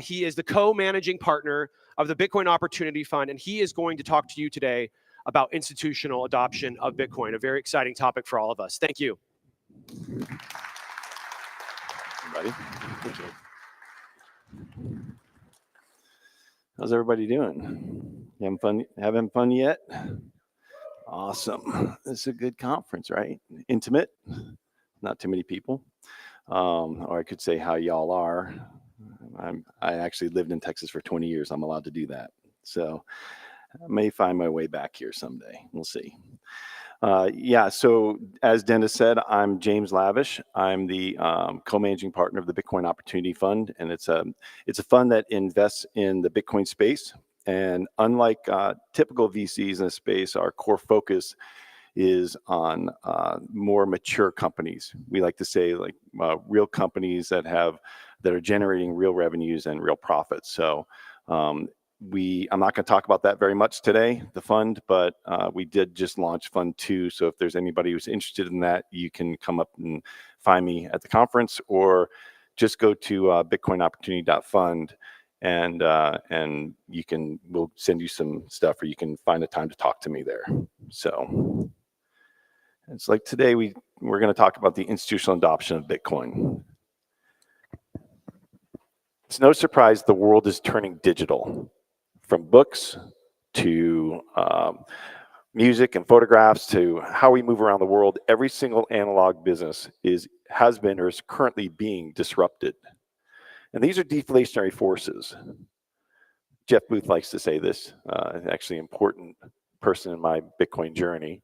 He is the co-managing partner of the Bitcoin Opportunity Fund, and he is going to talk to you today about institutional adoption of Bitcoin, a very exciting topic for all of us. Thank you. Everybody. Thank you. How's everybody doing? You having fun yet? Awesome. This is a good conference, right? Intimate, not too many people. Or I could say how y'all are. I actually lived in Texas for 20 years. I'm allowed to do that. So I may find my way back here someday. We'll see. Yeah, so as Dennis said, I'm James Lavish. I'm the co-managing partner of the Bitcoin Opportunity Fund, and it's a fund that invests in the Bitcoin space. And unlike typical VCs in the space, our core focus is on more mature companies. We like to say like real companies that are generating real revenues and real profits. So I'm not going to talk about that very much today, the fund, but we did just launch Fund 2. So if there's anybody who's interested in that, you can come up and find me at the conference, or just go to bitcoinopportunity.fund and we'll send you some stuff, or you can find a time to talk to me there. So it's like today we're going to talk about the institutional adoption of Bitcoin. It's no surprise the world is turning digital, from books to music and photographs to how we move around the world. Every single analog business has been or is currently being disrupted. And these are deflationary forces. Jeff Booth likes to say this, actually important person in my Bitcoin journey.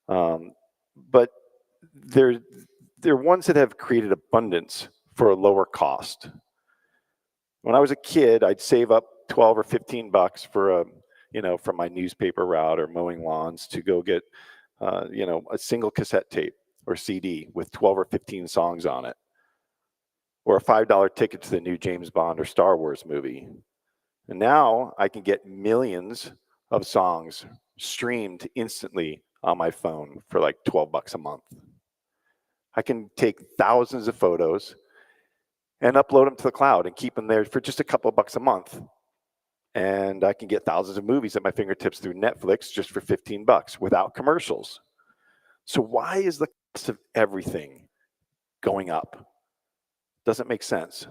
But they're ones that have created abundance for a lower cost. When I was a kid, I'd save up 12 or 15 bucks for for my newspaper route or mowing lawns to go get a single cassette tape or CD with 12 or 15 songs on it, or a $5 ticket to the new James Bond or Star Wars movie. And now I can get millions of songs streamed instantly on my phone for like 12 bucks a month. I can take thousands of photos and upload them to the cloud and keep them there for just a couple of bucks a month. And I can get thousands of movies at my fingertips through Netflix just for 15 bucks without commercials. So why is the cost of everything going up? Doesn't make sense.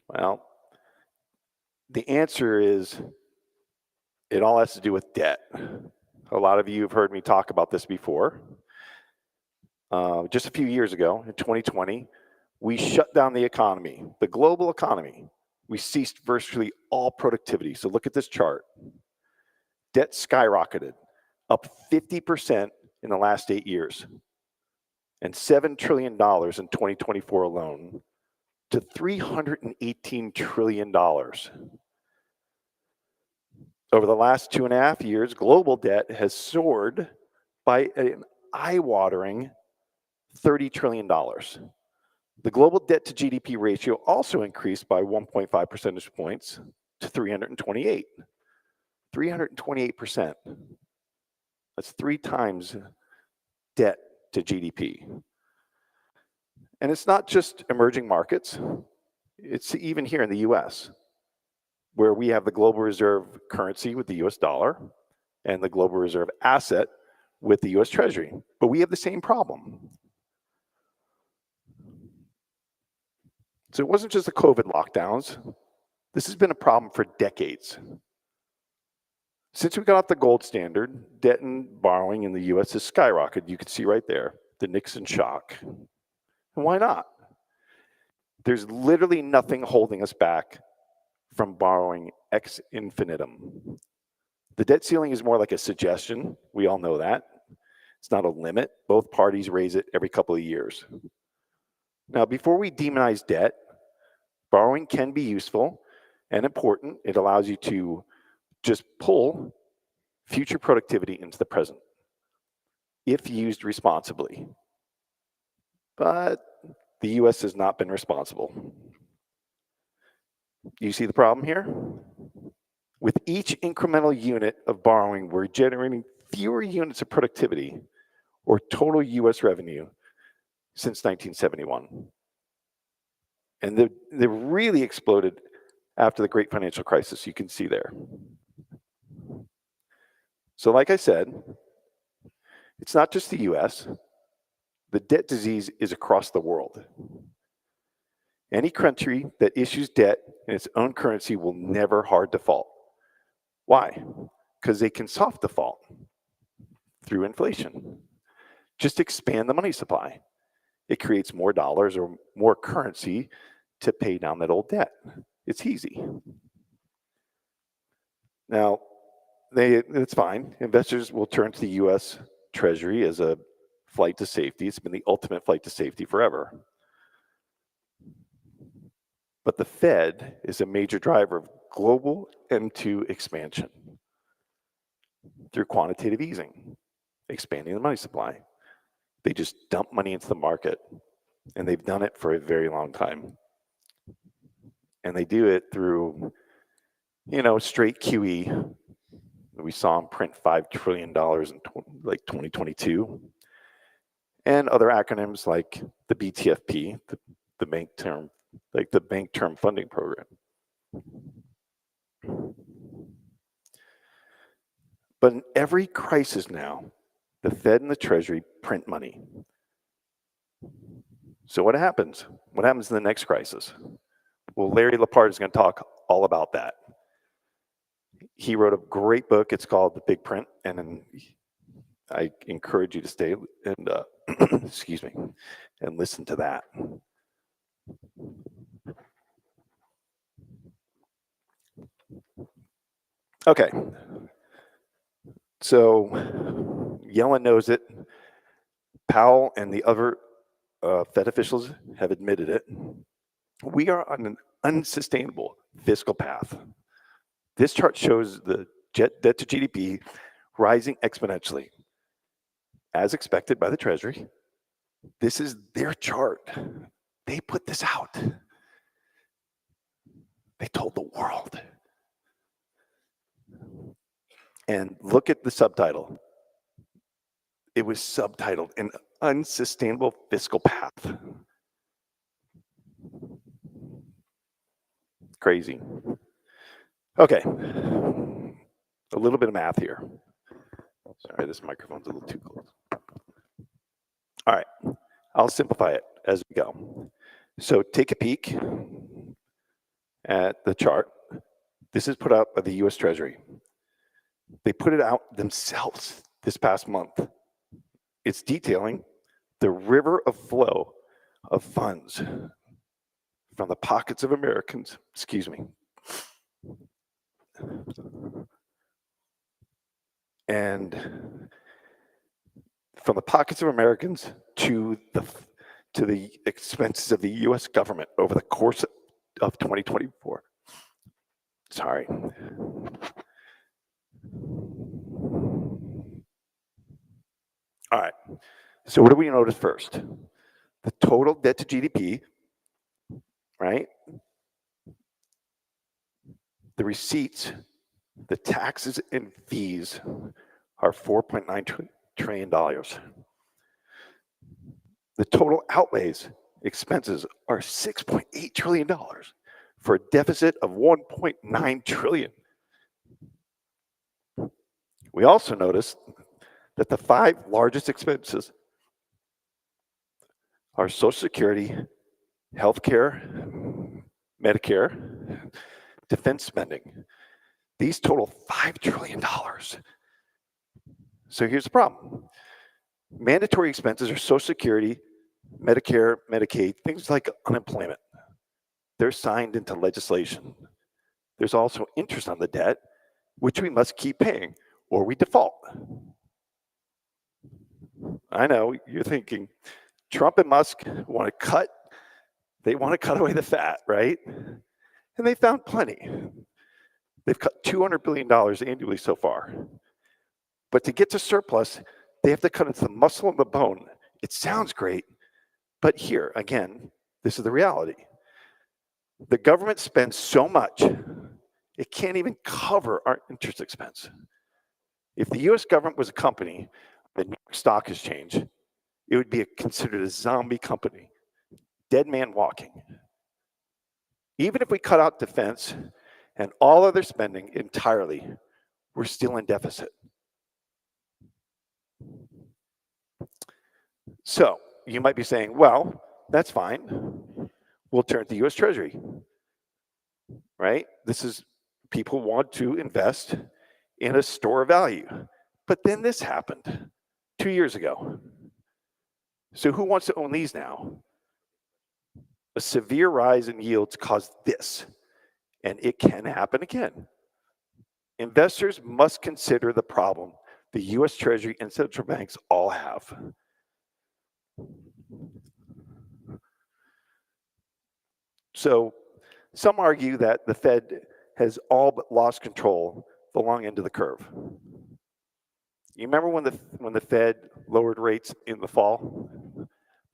Well, the answer is it all has to do with debt. A lot of you have heard me talk about this before. Just a few years ago, in 2020, we shut down the economy, the global economy. We ceased virtually all productivity. So look at this chart. Debt skyrocketed, up 50% in the last 8 years, and $7 trillion in 2024 alone, to $318 trillion. Over the last 2.5 years, global debt has soared by an eye-watering $30 trillion. The global debt to GDP ratio also increased by 1.5 percentage points to 328. 328%. That's 3 times debt to GDP. And it's not just emerging markets. It's even here in the US, where we have the global reserve currency with the US dollar and the global reserve asset with the US Treasury. But we have the same problem. So it wasn't just the COVID lockdowns. This has been a problem for decades. Since we got off the gold standard, debt and borrowing in the US has skyrocketed. You can see right there, the Nixon shock. And why not? There's literally nothing holding us back from borrowing ex infinitum. The debt ceiling is more like a suggestion. We all know that. It's not a limit. Both parties raise it every couple of years. Now, before we demonize debt, Borrowing can be useful and important. It allows you to just pull future productivity into the present if used responsibly. But the US has not been responsible. You see the problem here? With each incremental unit of borrowing, we're generating fewer units of productivity or total US revenue since 1971. And they really exploded after the great financial crisis, you can see there. So like I said, it's not just the US. The debt disease is across the world. Any country that issues debt in its own currency will never hard default. Why? Because they can soft default through inflation. Just expand the money supply. It creates more dollars or more currency to pay down that old debt. It's easy. Now, it's fine. Investors will turn to the US Treasury as a flight to safety. It's been the ultimate flight to safety forever. But the Fed is a major driver of global M2 expansion through quantitative easing, expanding the money supply. They just dump money into the market, and they've done it for a very long time. And they do it through, straight QE. We saw them print $5 trillion in 2022. And other acronyms like the BTFP, the bank term, like the Bank Term Funding Program. But in every crisis now, the Fed and the Treasury print money. So what happens? What happens in the next crisis? Well, Larry Lepard is going to talk all about that. He wrote a great book. It's called The Big Print, and I encourage you to stay and excuse me, and listen to that. Okay. So Yellen knows it. Powell and the other Fed officials have admitted it. We are on an unsustainable fiscal path. This chart shows the debt to GDP rising exponentially, as expected by the Treasury. This is their chart. They put this out. They told the world. And look at the subtitle. It was subtitled An Unsustainable Fiscal Path. Crazy. Okay. A little bit of math here. Sorry, this microphone's a little too close. All right. I'll simplify it as we go. So take a peek at the chart. This is put out by the US Treasury. They put it out themselves this past month. It's detailing the river of flow of funds from the pockets of Americans, and from the pockets of Americans to the expenses of the US government over the course of 2024. Sorry. All right, so what do we notice first? The total debt to GDP, right? The receipts, the taxes and fees are $4.9 trillion. The total outlays, expenses are $6.8 trillion for a deficit of $1.9 trillion. We also notice that the 5 largest expenses are Social Security, healthcare, Medicare, defense spending. These total $5 trillion. So here's the problem. Mandatory expenses are Social Security, Medicare, Medicaid, things like unemployment. They're signed into legislation. There's also interest on the debt, which we must keep paying, or we default. I know, you're thinking, Trump and Musk want to cut They want to cut away the fat, right? And they found plenty. They've cut $200 billion annually so far. But to get to surplus, they have to cut into the muscle and the bone. It sounds great, but here, again, this is the reality. The government spends so much, it can't even cover our interest expense. If the US government was a company, the New York Stock Exchange, it would be considered a zombie company, dead man walking. Even if we cut out defense and all other spending entirely, we're still in deficit. So you might be saying, well, that's fine. We'll turn to the US Treasury, right? This is, people want to invest in a store of value. But then this happened 2 years ago. So who wants to own these now? A severe rise in yields caused this, and it can happen again. Investors must consider the problem the US Treasury and central banks all have. So some argue that the Fed has all but lost control the long end of the curve. You remember when the Fed lowered rates in the fall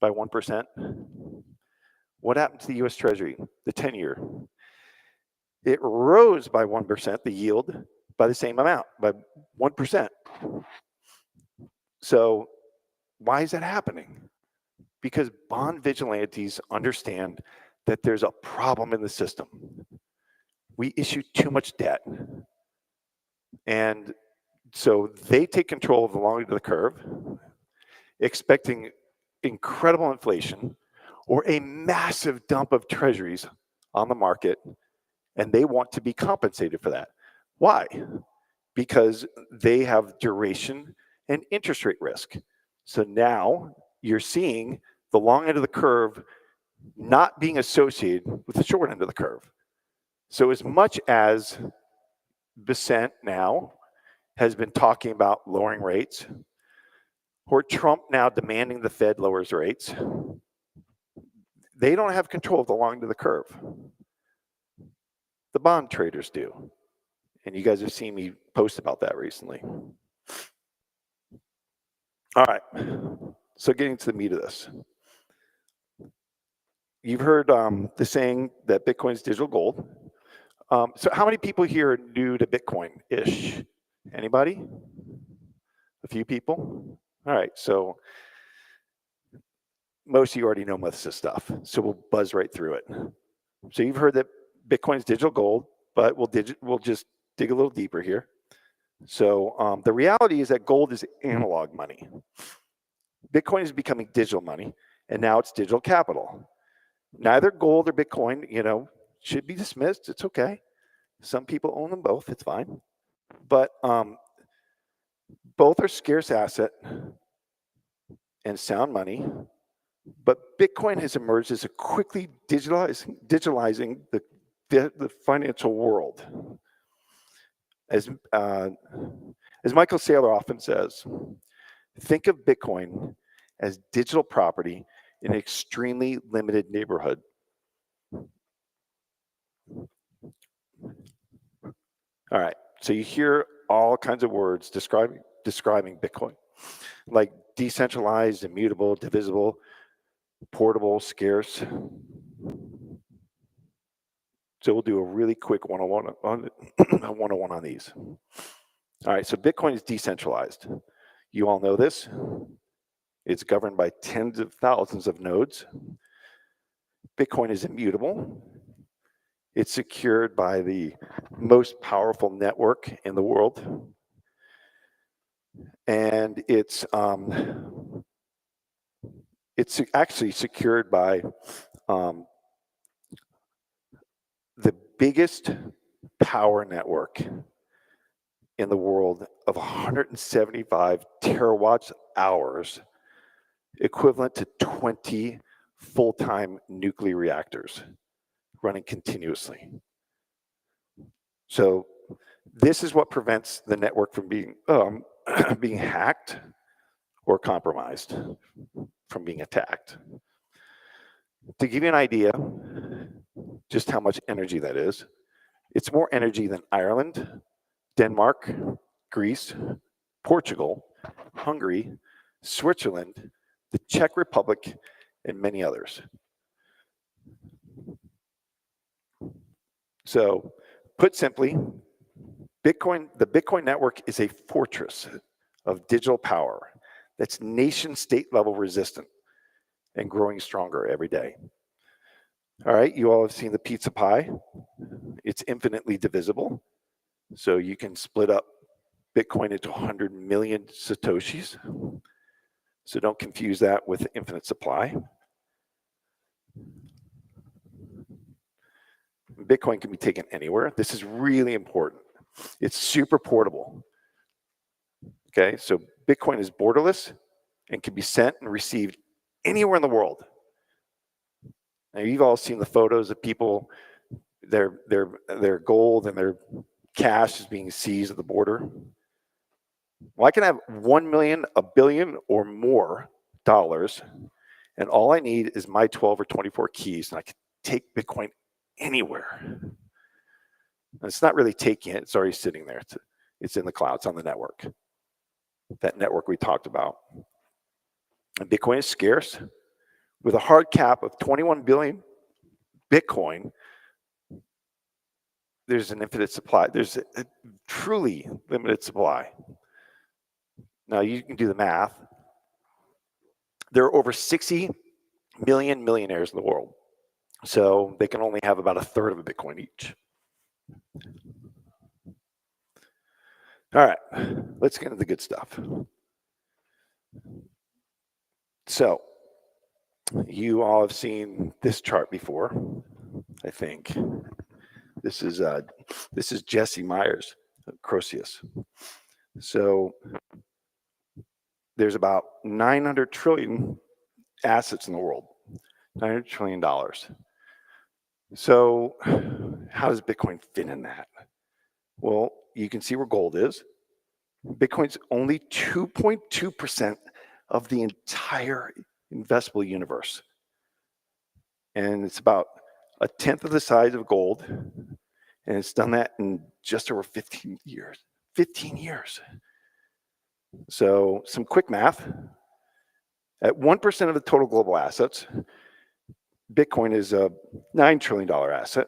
by 1%? What happened to the US Treasury, the 10-year? It rose by 1%, the yield, by the same amount, by 1%. So why is that happening? Because bond vigilantes understand that there's a problem in the system. We issue too much debt. And so they take control of the long end of the curve, expecting incredible inflation or a massive dump of treasuries on the market, and they want to be compensated for that. Why? Because they have duration and interest rate risk. So now you're seeing the long end of the curve not being associated with the short end of the curve. So as much as Bissent now has been talking about lowering rates, or Trump now demanding the Fed lowers rates, they don't have control of the long end of the curve. The bond traders do. And you guys have seen me post about that recently. All right, so getting to the meat of this. You've heard the saying that Bitcoin's digital gold. So how many people here are new to Bitcoin-ish? Anybody? A few people? All right, so most of you already know most of this stuff, so we'll buzz right through it. So you've heard that Bitcoin's digital gold, but we'll just dig a little deeper here. So the reality is that gold is analog money. Bitcoin is becoming digital money, and now it's digital capital. Neither gold or Bitcoin, should be dismissed. It's okay. Some people own them both. It's fine. But both are scarce asset and sound money. But Bitcoin has emerged as a quickly digitalizing the financial world. As Michael Saylor often says, think of Bitcoin as digital property in an extremely limited neighborhood. All right, so you hear all kinds of words describing Bitcoin, like decentralized, immutable, divisible, portable, scarce. So we'll do a really quick one-on-one on these. All right, so Bitcoin is decentralized. You all know this. It's governed by tens of thousands of nodes. Bitcoin is immutable. It's secured by the most powerful network in the world. And it's actually secured by the biggest power network in the world of 175 terawatts hours, equivalent to 20 full-time nuclear reactors running continuously. So this is what prevents the network from being being hacked or compromised, from being attacked. To give you an idea just how much energy that is, it's more energy than Ireland, Denmark, Greece, Portugal, Hungary, Switzerland, the Czech Republic, and many others. So, put simply, the Bitcoin network is a fortress of digital power that's nation-state level resistant and growing stronger every day. All right, you all have seen the pizza pie. It's infinitely divisible. So you can split up Bitcoin into 100 million Satoshis. So don't confuse that with infinite supply. Bitcoin can be taken anywhere. This is really important. It's super portable. Okay, so Bitcoin is borderless and can be sent and received anywhere in the world. Now you've all seen the photos of people, their gold and their cash is being seized at the border. Well, I can have 1 million, a billion, or more dollars, and all I need is my 12 or 24 keys, and I can take Bitcoin anywhere. And it's not really taking it, it's already sitting there. It's in the cloud, it's on the network. That network we talked about. And Bitcoin is scarce. With a hard cap of 21 billion Bitcoin, there's an infinite supply. There's a truly limited supply. Now you can do the math. There are over 60 million millionaires in the world. So they can only have about a third of a Bitcoin each. All right, let's get into the good stuff. So you all have seen this chart before, I think. This is Jesse Myers, Croesus. So there's about 900 trillion assets in the world, $900 trillion. So how does Bitcoin fit in that? Well, you can see where gold is. Bitcoin's only 2.2% of the entire investable universe. And it's about a tenth of the size of gold. And it's done that in just over 15 years. 15 years. So some quick math. At 1% of the total global assets, Bitcoin is a $9 trillion asset,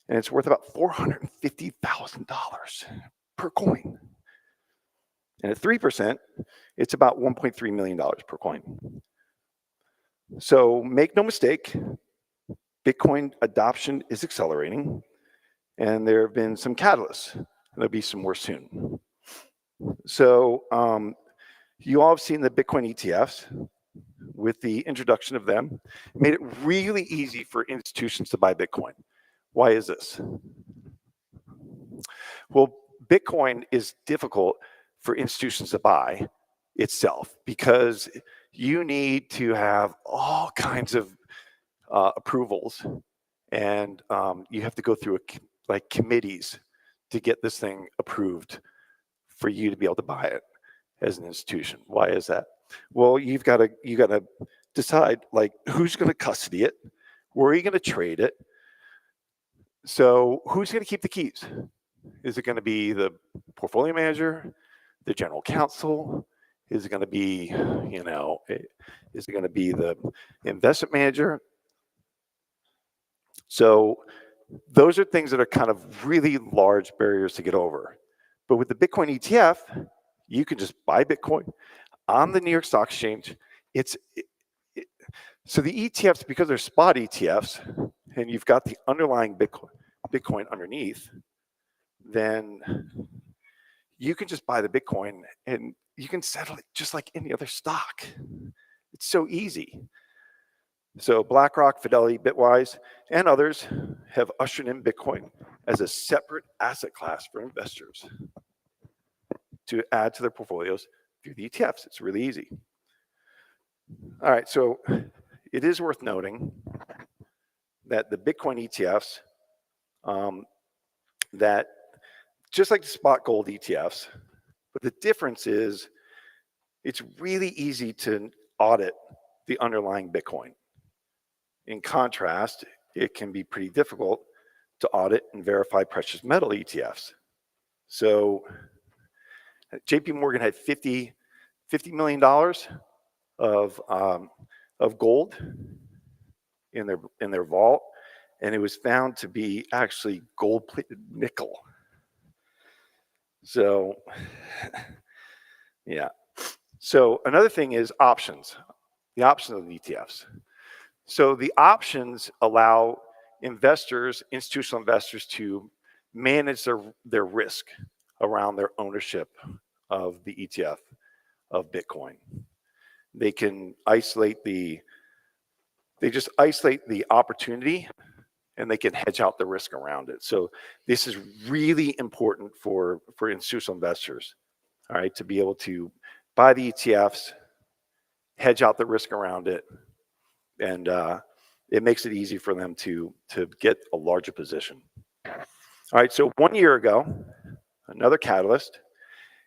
and it's worth about $450,000 per coin. And at 3%, it's about $1.3 million per coin. So make no mistake, Bitcoin adoption is accelerating, and there have been some catalysts. There'll be some more soon. So you all have seen the Bitcoin ETFs. With the introduction of them, made it really easy for institutions to buy Bitcoin. Why is this? Well, Bitcoin is difficult for institutions to buy itself because you need to have all kinds of approvals, and you have to go through like committees to get this thing approved for you to be able to buy it as an institution. Why is that? Well, you got to decide like who's going to custody it, where are you going to trade it. So who's going to keep the keys? Is it going to be the portfolio manager, the general counsel? Is it going to be, is it going to be the investment manager? So those are things that are kind of really large barriers to get over. But with the Bitcoin ETF, you can just buy Bitcoin on the New York Stock Exchange. So the ETFs, because they're spot ETFs, and you've got the underlying Bitcoin underneath, then you can just buy the Bitcoin and you can settle it just like any other stock. It's so easy. So BlackRock, Fidelity, Bitwise, and others have ushered in Bitcoin as a separate asset class for investors to add to their portfolios through the ETFs. It's really easy. All right, so it is worth noting that the Bitcoin ETFs, that just like the spot gold ETFs, but the difference is it's really easy to audit the underlying Bitcoin. In contrast, it can be pretty difficult to audit and verify precious metal ETFs. So JP Morgan had $50 million of gold in their vault, and it was found to be actually gold-plated nickel. So yeah. So another thing is options, the options of the ETFs. So the options allow investors, institutional investors, to manage their risk around their ownership of the ETF of Bitcoin. They can just isolate the opportunity, and they can hedge out the risk around it. So this is really important for institutional investors, all right, to be able to buy the ETFs, hedge out the risk around it, and it makes it easy for them to get a larger position. All right, so 1 year ago, another catalyst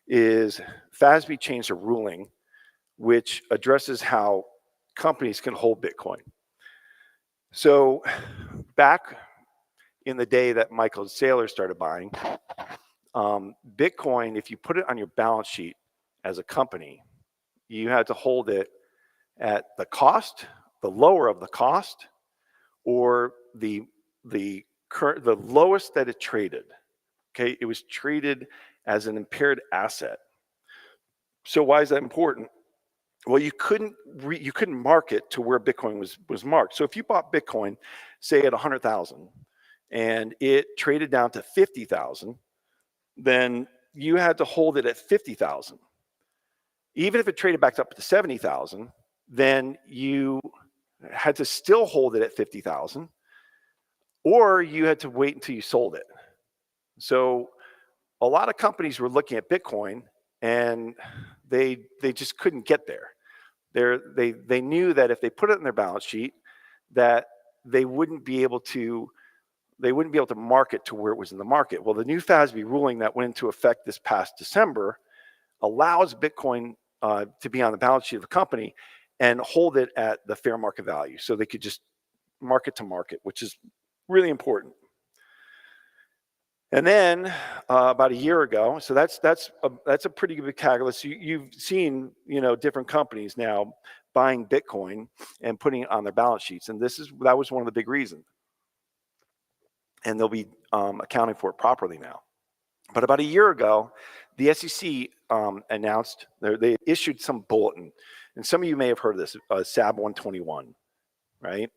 is FASB changed a ruling which addresses how companies can hold Bitcoin. So back in the day that Michael Saylor started buying, Bitcoin, if you put it on your balance sheet as a company, you had to hold it at the cost, the lower of the cost, or the lowest that it traded. Okay, it was treated as an impaired asset. So why is that important? Well, you couldn't mark it to where Bitcoin was marked. So if you bought Bitcoin, say at 100,000, and it traded down to 50,000, then you had to hold it at 50,000. Even if it traded back up to 70,000, then you had to still hold it at 50,000, or you had to wait until you sold it. So a lot of companies were looking at Bitcoin, and they just couldn't get there. They knew that if they put it in their balance sheet, that they wouldn't be able to mark it to where it was in the market. Well, the new FASB ruling that went into effect this past December allows Bitcoin to be on the balance sheet of a company and hold it at the fair market value. So they could just market to market, which is really important. And then about a year ago, so that's a pretty good catalyst. You've seen, different companies now buying Bitcoin and putting it on their balance sheets, and that was one of the big reasons. And they'll be accounting for it properly now. But about a year ago, the SEC announced, they issued some bulletin, and some of you may have heard of this, SAB 121, right?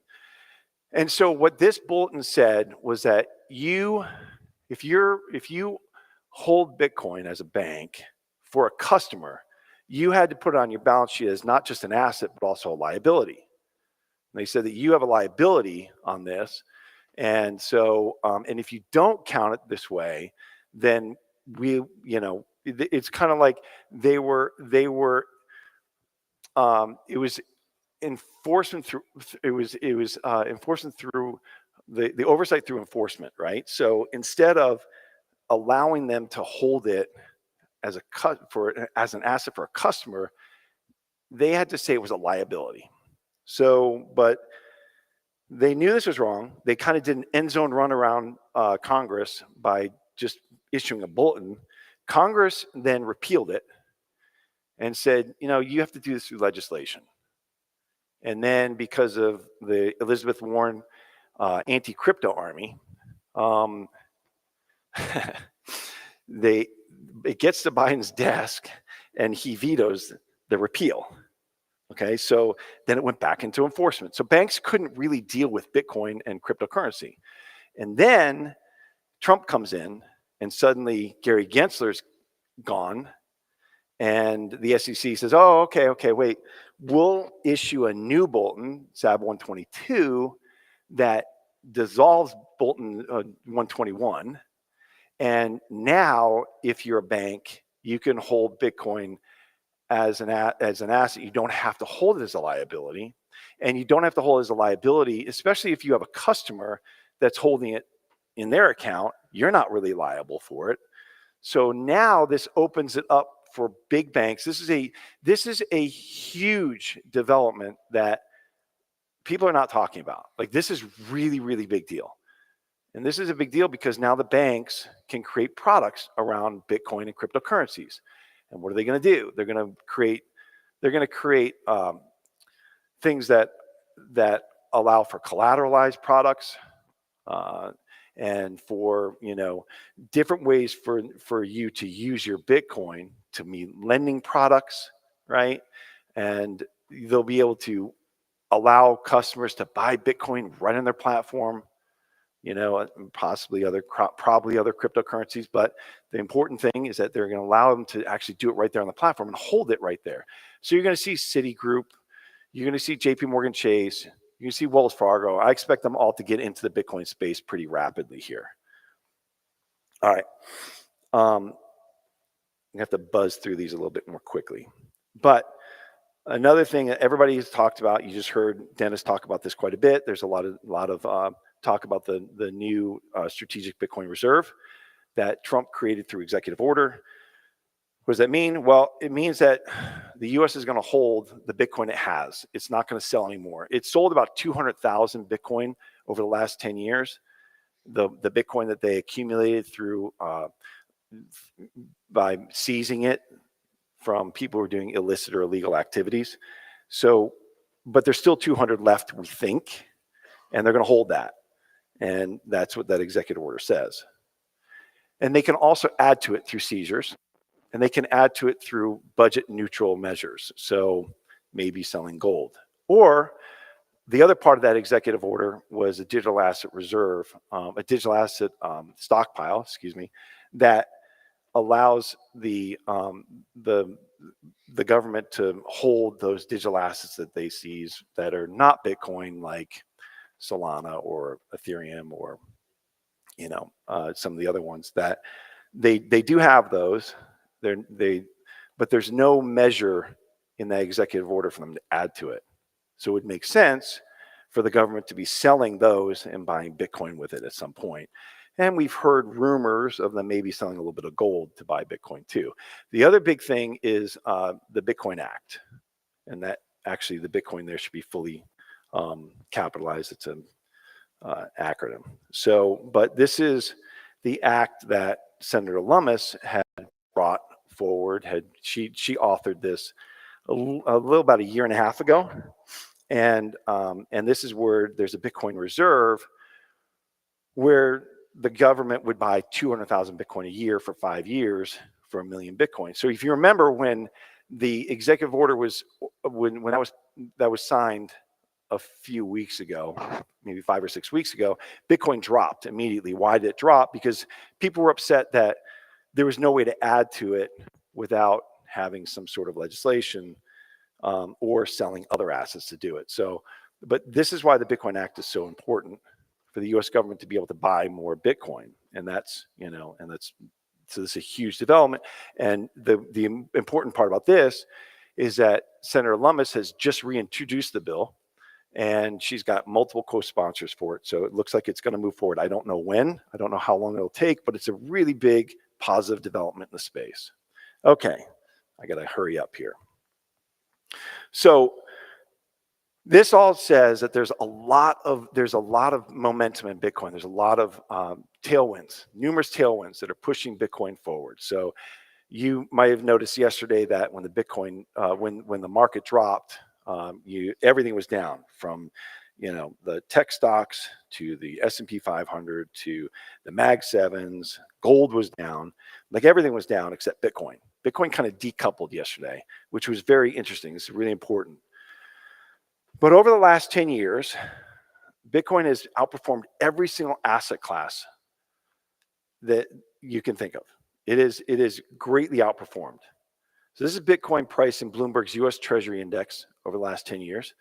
And so what this bulletin said was that if you hold Bitcoin as a bank for a customer, you had to put it on your balance sheet as not just an asset, but also a liability. And they said that you have a liability on this. And so, and if you don't count it this way, then it's kind of like it was enforcement through, enforcement through the oversight through enforcement, right? So instead of allowing them to hold it as an asset for a customer, they had to say it was a liability. So, but they knew this was wrong. They kind of did an end zone run around Congress by just issuing a bulletin. Congress then repealed it and said, you have to do this through legislation. And then because of the Elizabeth Warren anti-crypto army, it gets to Biden's desk and he vetoes the repeal. Okay, so then it went back into enforcement. So banks couldn't really deal with Bitcoin and cryptocurrency. And then Trump comes in, and suddenly Gary Gensler's gone, and the SEC says, oh, okay, wait, we'll issue a new bulletin, SAB 122, that dissolves bulletin 121. And now, if you're a bank, you can hold Bitcoin as an asset. You don't have to hold it as a liability, and you don't have to hold it as a liability, especially if you have a customer that's holding it in their account. You're not really liable for it. So now this opens it up for big banks. This is a huge development that people are not talking about. Like, this is really, really big deal. And this is a big deal because now the banks can create products around Bitcoin and cryptocurrencies. And what are they going to do? They're going to create things that allow for collateralized products, and for, you know, different ways for you to use your Bitcoin to meet lending products, right? And they'll be able to allow customers to buy Bitcoin right on their platform, you know, and possibly probably other cryptocurrencies. But the important thing is that they're going to allow them to actually do it right there on the platform and hold it right there. So you're going to see Citigroup, you're going to see JP Morgan Chase, you can see Wells Fargo. I expect them all to get into the Bitcoin space pretty rapidly here. All right. I'm gonna have to buzz through these a little bit more quickly. But another thing that everybody has talked about, you just heard Dennis talk about this quite a bit. There's a lot of talk about the new strategic Bitcoin reserve that Trump created through executive order. What does that mean? Well, it means that the U.S. is going to hold the Bitcoin it has. It's not going to sell anymore. It sold about 200,000 Bitcoin over the last 10 years. The Bitcoin that they accumulated through by seizing it from people who are doing illicit or illegal activities. So, but there's still 200 left, we think, and they're going to hold that. And that's what that executive order says. And they can also add to it through seizures. And they can add to it through budget neutral measures. So maybe selling gold. Or the other part of that executive order was a digital asset reserve, a digital asset stockpile, excuse me, that allows the government to hold those digital assets that they seize that are not Bitcoin, like Solana or Ethereum or, you know, some of the other ones that they do have those. But there's no measure in that executive order for them to add to it. So it would make sense for the government to be selling those and buying Bitcoin with it at some point. And we've heard rumors of them maybe selling a little bit of gold to buy Bitcoin too. The other big thing is the Bitcoin Act. And that actually the Bitcoin there should be fully capitalized. It's an acronym. So, but this is the act that Senator Lummis had brought forward. She authored this a little about a year and a half ago, and this is where there's a Bitcoin reserve where the government would buy 200,000 Bitcoin a year for 5 years for 1 million Bitcoin. So if you remember when the executive order was when that was signed a few weeks ago, maybe 5 or 6 weeks ago, Bitcoin dropped immediately. Why did it drop? Because people were upset that there was no way to add to it without having some sort of legislation or selling other assets to do it. So, but this is why the Bitcoin Act is so important for the U.S. government to be able to buy more Bitcoin. And that's, you know, so this is a huge development. And the important part about this is that Senator Lummis has just reintroduced the bill, and she's got multiple co-sponsors for it. So it looks like it's going to move forward. I don't know when, I don't know how long it'll take, but it's a really big positive development in the space. Okay, I got to hurry up here. So this all says that there's a lot of momentum in Bitcoin. There's a lot of tailwinds, numerous tailwinds that are pushing Bitcoin forward. So you might have noticed yesterday that when the Bitcoin, when the market dropped, everything was down, from, you know, the tech stocks to the S&P 500 to the Mag 7s. Gold was down, like everything was down except Bitcoin. Bitcoin kind of decoupled yesterday, which was very interesting. It's really important. But over the last 10 years, Bitcoin has outperformed every single asset class that you can think of. It is greatly outperformed. So this is Bitcoin price in Bloomberg's US Treasury Index over the last 10 years.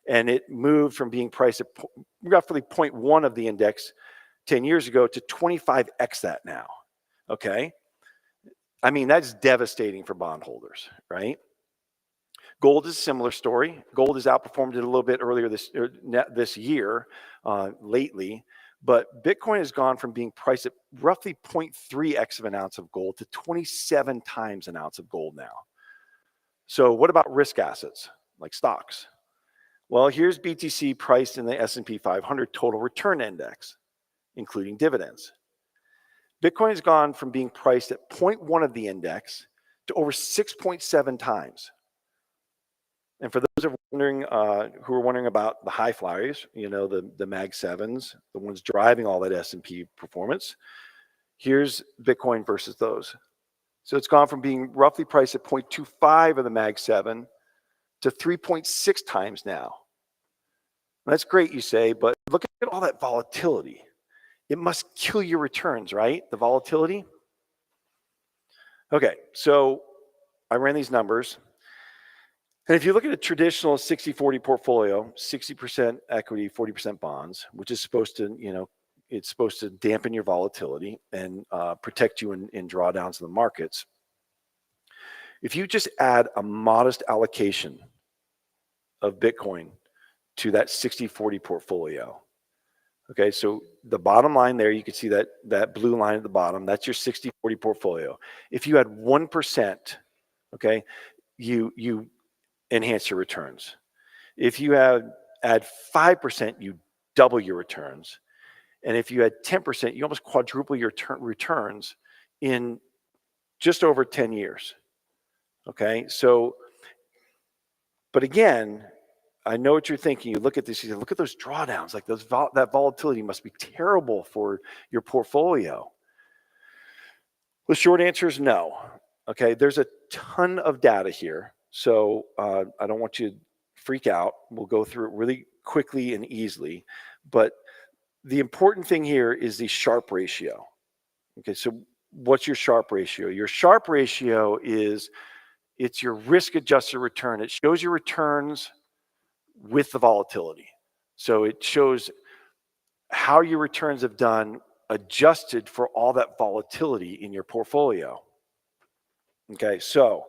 And it moved from being priced at roughly 0.1 of the index 10 years ago to 25x that now. Okay. I mean, that's devastating for bondholders, right? Gold is a similar story. Gold has outperformed it a little bit earlier this year, lately, but Bitcoin has gone from being priced at roughly 0.3x of an ounce of gold to 27 times an ounce of gold now. So what about risk assets like stocks? Well, here's BTC priced in the S&P 500 total return index, including dividends. Bitcoin has gone from being priced at 0.1 of the index to over 6.7 times. And for those who are wondering about the high flyers, you know, the Mag 7s, the ones driving all that S&P performance, here's Bitcoin versus those. So it's gone from being roughly priced at 0.25 of the Mag 7 to 3.6 times now. That's great, you say, but look at all that volatility. It must kill your returns, right? The volatility. Okay, so I ran these numbers. And if you look at a traditional 60-40 portfolio, 60% equity, 40% bonds, which is supposed to, you know, it's supposed to dampen your volatility and protect you in drawdowns in the markets. If you just add a modest allocation of Bitcoin to that 60-40 portfolio, okay, so the bottom line there, you can see that blue line at the bottom, that's your 60-40 portfolio. If you had 1%, okay, you enhance your returns. If you add 5%, you double your returns. And if you had 10%, you almost quadruple your returns in just over 10 years. Okay, so, but again, I know what you're thinking. You look at this, you say, look at those drawdowns, like that volatility must be terrible for your portfolio. The short answer is no. Okay, there's a ton of data here. So I don't want you to freak out. We'll go through it really quickly and easily. But the important thing here is the Sharpe ratio. Okay, so what's your Sharpe ratio? Your Sharpe ratio is, it's your risk-adjusted return. It shows your returns with the volatility. So it shows how your returns have done adjusted for all that volatility in your portfolio. Okay, so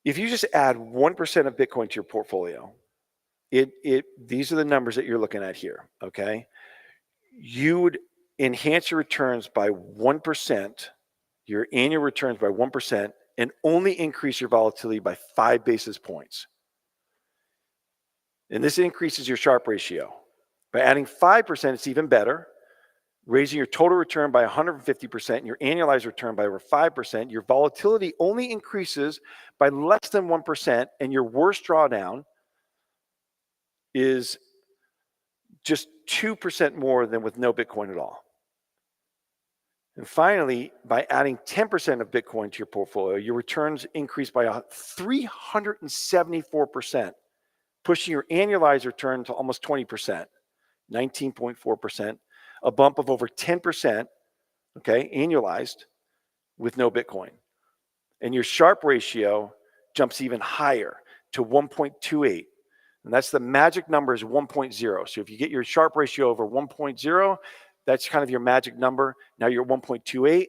if you just add 1% of Bitcoin to your portfolio, these are the numbers that you're looking at here, okay? You would enhance your returns by 1%, your annual returns by 1%, and only increase your volatility by 5 basis points. And this increases your Sharpe ratio. By adding 5%, it's even better, raising your total return by 150% and your annualized return by over 5%. Your volatility only increases by less than 1%, and your worst drawdown is just 2% more than with no Bitcoin at all. And finally, by adding 10% of Bitcoin to your portfolio, your returns increase by 374%, pushing your annualized return to almost 20%, 19.4%, a bump of over 10%, okay, annualized with no Bitcoin. And your Sharpe ratio jumps even higher to 1.28. And that's the magic number is 1.0. So if you get your Sharpe ratio over 1.0, that's kind of your magic number. Now you're 1.28.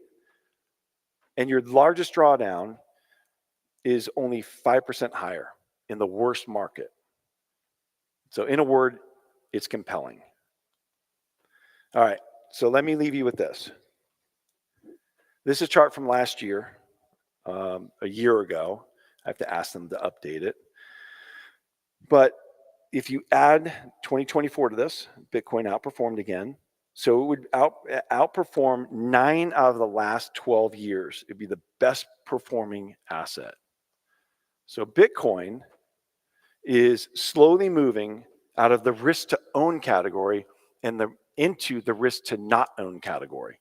And your largest drawdown is only 5% higher in the worst market. So in a word, it's compelling. All right, so let me leave you with this. This is a chart from last year, a year ago. I have to ask them to update it. But if you add 2024 to this, Bitcoin outperformed again. So it would outperform 9 out of the last 12 years. It'd be the best performing asset. So Bitcoin is slowly moving out of the risk to own category and into the risk to not own category,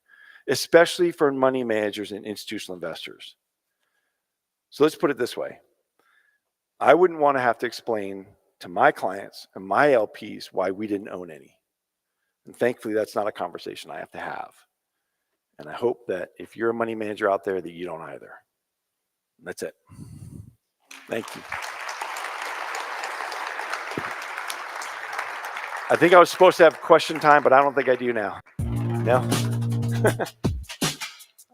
especially for money managers and institutional investors. So let's put it this way. I wouldn't want to have to explain to my clients and my LPs why we didn't own any. And thankfully, that's not a conversation I have to have. And I hope that if you're a money manager out there, that you don't either. And that's it. Thank you. I think I was supposed to have question time, but I don't think I do now. No?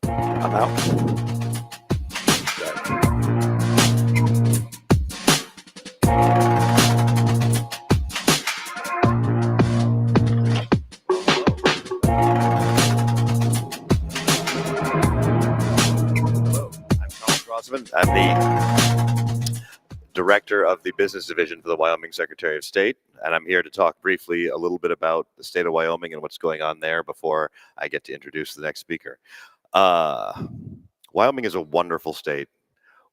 I'm out. I'm the director of the business division for the Wyoming Secretary of State, and I'm here to talk briefly a little bit about the state of Wyoming and what's going on there before I get to introduce the next speaker. Wyoming is a wonderful state.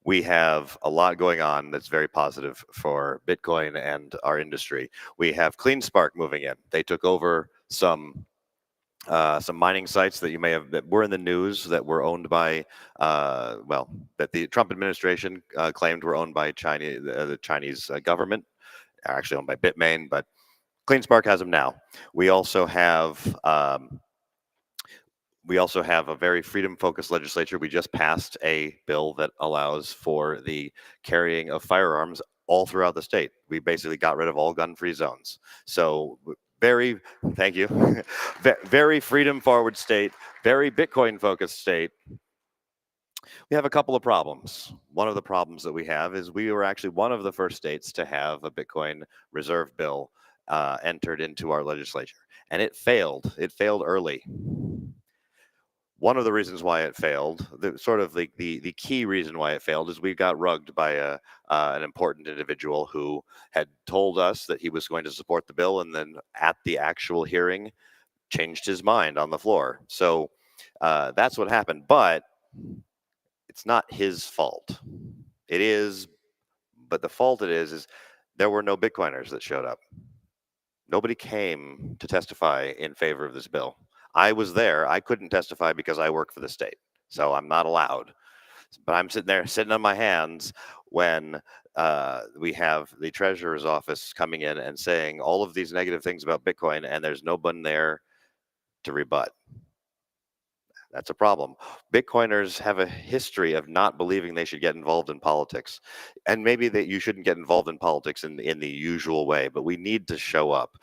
We have a lot going on that's very positive for Bitcoin and our industry. We have CleanSpark moving in. They took over some mining sites that you may have that were in the news that were owned by that the Trump administration claimed were owned by the Chinese government, actually owned by Bitmain, but CleanSpark has them now. We also have a very freedom-focused legislature. We just passed a bill that allows for the carrying of firearms all throughout the state. We basically got rid of all gun-free zones. So thank you, very freedom-forward state, very Bitcoin-focused state. We have a couple of problems. One of the problems that we have is we were actually one of the first states to have a Bitcoin reserve bill entered into our legislature, and it failed. It failed early. One of the reasons why it failed, the key reason why it failed, is we got rugged by an important individual who had told us that he was going to support the bill, and then at the actual hearing changed his mind on the floor. So that's what happened, but it's not his fault. It is, but the fault is there were no Bitcoiners that showed up. Nobody came to testify in favor of this bill. I was there. I couldn't testify because I work for the state, so I'm not allowed. But I'm sitting on my hands when we have the treasurer's office coming in and saying all of these negative things about Bitcoin, and there's no one there to rebut. That's a problem. Bitcoiners have a history of not believing they should get involved in politics, and maybe that you shouldn't get involved in politics in the usual way. But we need to show up.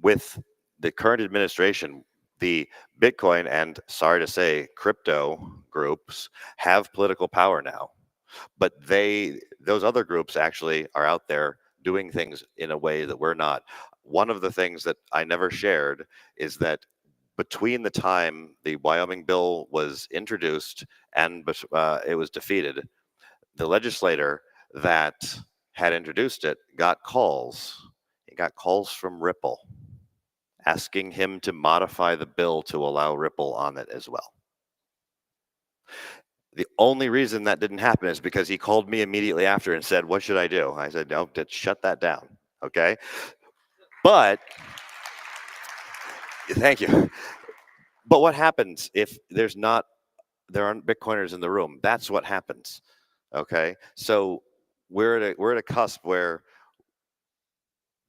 With the current administration, the Bitcoin and, sorry to say, crypto groups have political power now, but those other groups actually are out there doing things in a way that we're not. One of the things that I never shared is that between the time the Wyoming bill was introduced and it was defeated, the legislator that had introduced it got calls. He got calls from Ripple, asking him to modify the bill to allow Ripple on it as well. The only reason that didn't happen is because he called me immediately after and said, "What should I do?" I said, "No, shut that down." Okay. But thank you. But what happens if there aren't Bitcoiners in the room? That's what happens. Okay. So we're at a cusp where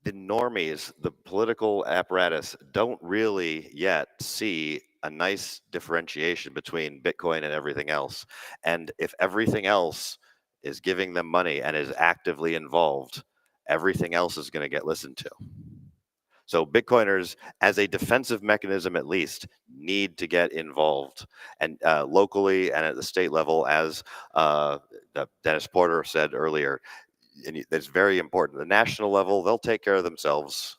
the normies, the political apparatus, don't really yet see a nice differentiation between Bitcoin and everything else. And if everything else is giving them money and is actively involved, everything else is going to get listened to. So Bitcoiners, as a defensive mechanism at least, need to get involved, and locally and at the state level, as Dennis Porter said earlier. And that's very important. The national level, they'll take care of themselves,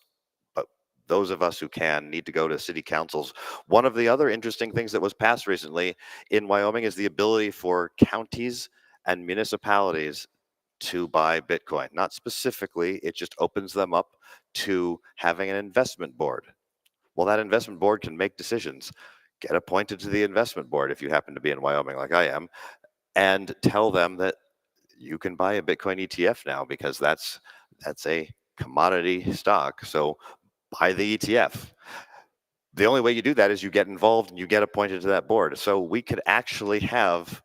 but those of us who can need to go to city councils. One of the other interesting things that was passed recently in Wyoming is the ability for counties and municipalities to buy Bitcoin. Not specifically, it just opens them up to having an investment board. Well, that investment board can make decisions. Get appointed to the investment board if you happen to be in Wyoming like I am, and tell them that you can buy a Bitcoin ETF now because that's a commodity stock. So buy the ETF. The only way you do that is you get involved and you get appointed to that board. So we could actually have,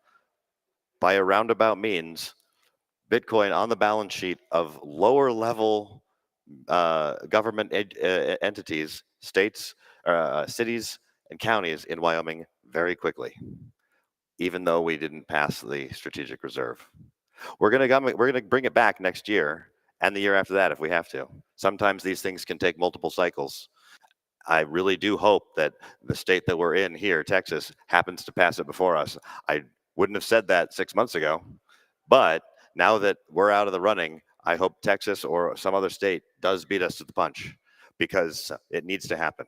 by a roundabout means, Bitcoin on the balance sheet of lower level government entities, states, cities, and counties in Wyoming very quickly, even though we didn't pass the strategic reserve. We're gonna bring it back next year and the year after that if we have to. Sometimes these things can take multiple cycles. I really do hope that the state that we're in here, Texas, happens to pass it before us. I wouldn't have said that 6 months ago, but now that we're out of the running, I hope Texas or some other state does beat us to the punch, because it needs to happen.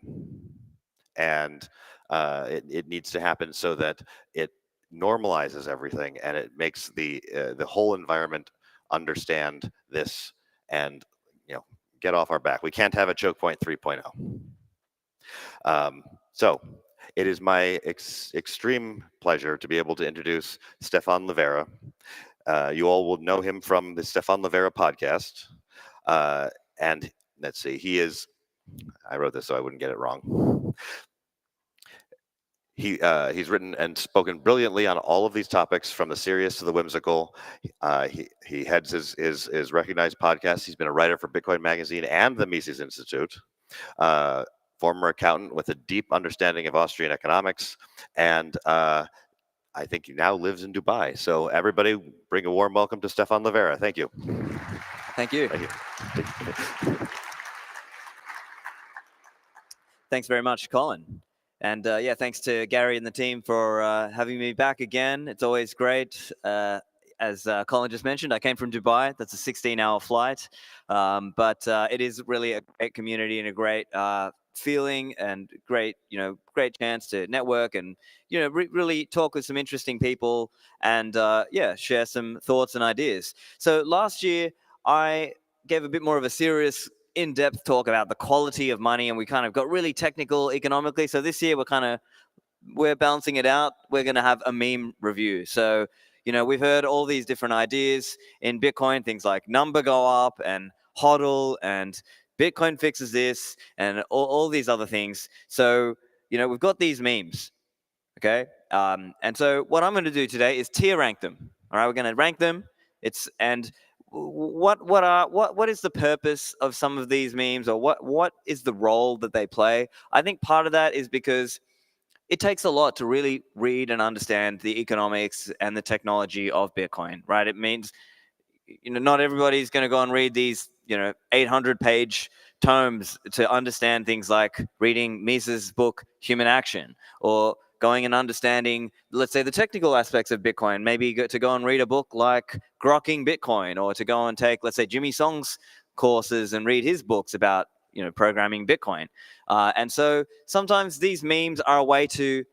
And it needs to happen so that it normalizes everything and it makes the whole environment understand this and get off our back. We can't have a choke point 3.0. So it is my extreme pleasure to be able to introduce Stefan Lavera. You all will know him from the Stefan Lavera podcast. And let's see, I wrote this so I wouldn't get it wrong. He's written and spoken brilliantly on all of these topics, from the serious to the whimsical. He heads his recognized podcast. He's been a writer for Bitcoin Magazine and the Mises Institute. Former accountant with a deep understanding of Austrian economics, and I think he now lives in Dubai. So everybody, bring a warm welcome to Stefan Lavera. Thank you. Thank you. Thank you. Thanks very much, Colin. And yeah, thanks to Gary and the team for having me back again. It's always great. As Colin just mentioned, I came from Dubai. That's a 16-hour flight. But it is really a great community and a great feeling and great chance to network and, really talk with some interesting people and, yeah, share some thoughts and ideas. So last year, I gave a bit more of a serious in-depth talk about the quality of money, and we kind of got really technical economically. So this year we're balancing it out. We're going to have a meme review. So, we've heard all these different ideas in Bitcoin, things like number go up and hodl and Bitcoin fixes this and all these other things. So, we've got these memes, okay? And so what I'm going to do today is tier rank them. All right, we're going to rank them. What is the purpose of some of these memes, or what is the role that they play? I think part of that is because it takes a lot to really read and understand the economics and the technology of Bitcoin, right? It means, not everybody's going to go and read these, 800-page tomes to understand things like reading Mises' book, Human Action, or going and understanding, let's say, the technical aspects of Bitcoin. Maybe to go and read a book like Grokking Bitcoin, or to go and take, let's say, Jimmy Song's courses and read his books about, programming Bitcoin. And so sometimes these memes are a way to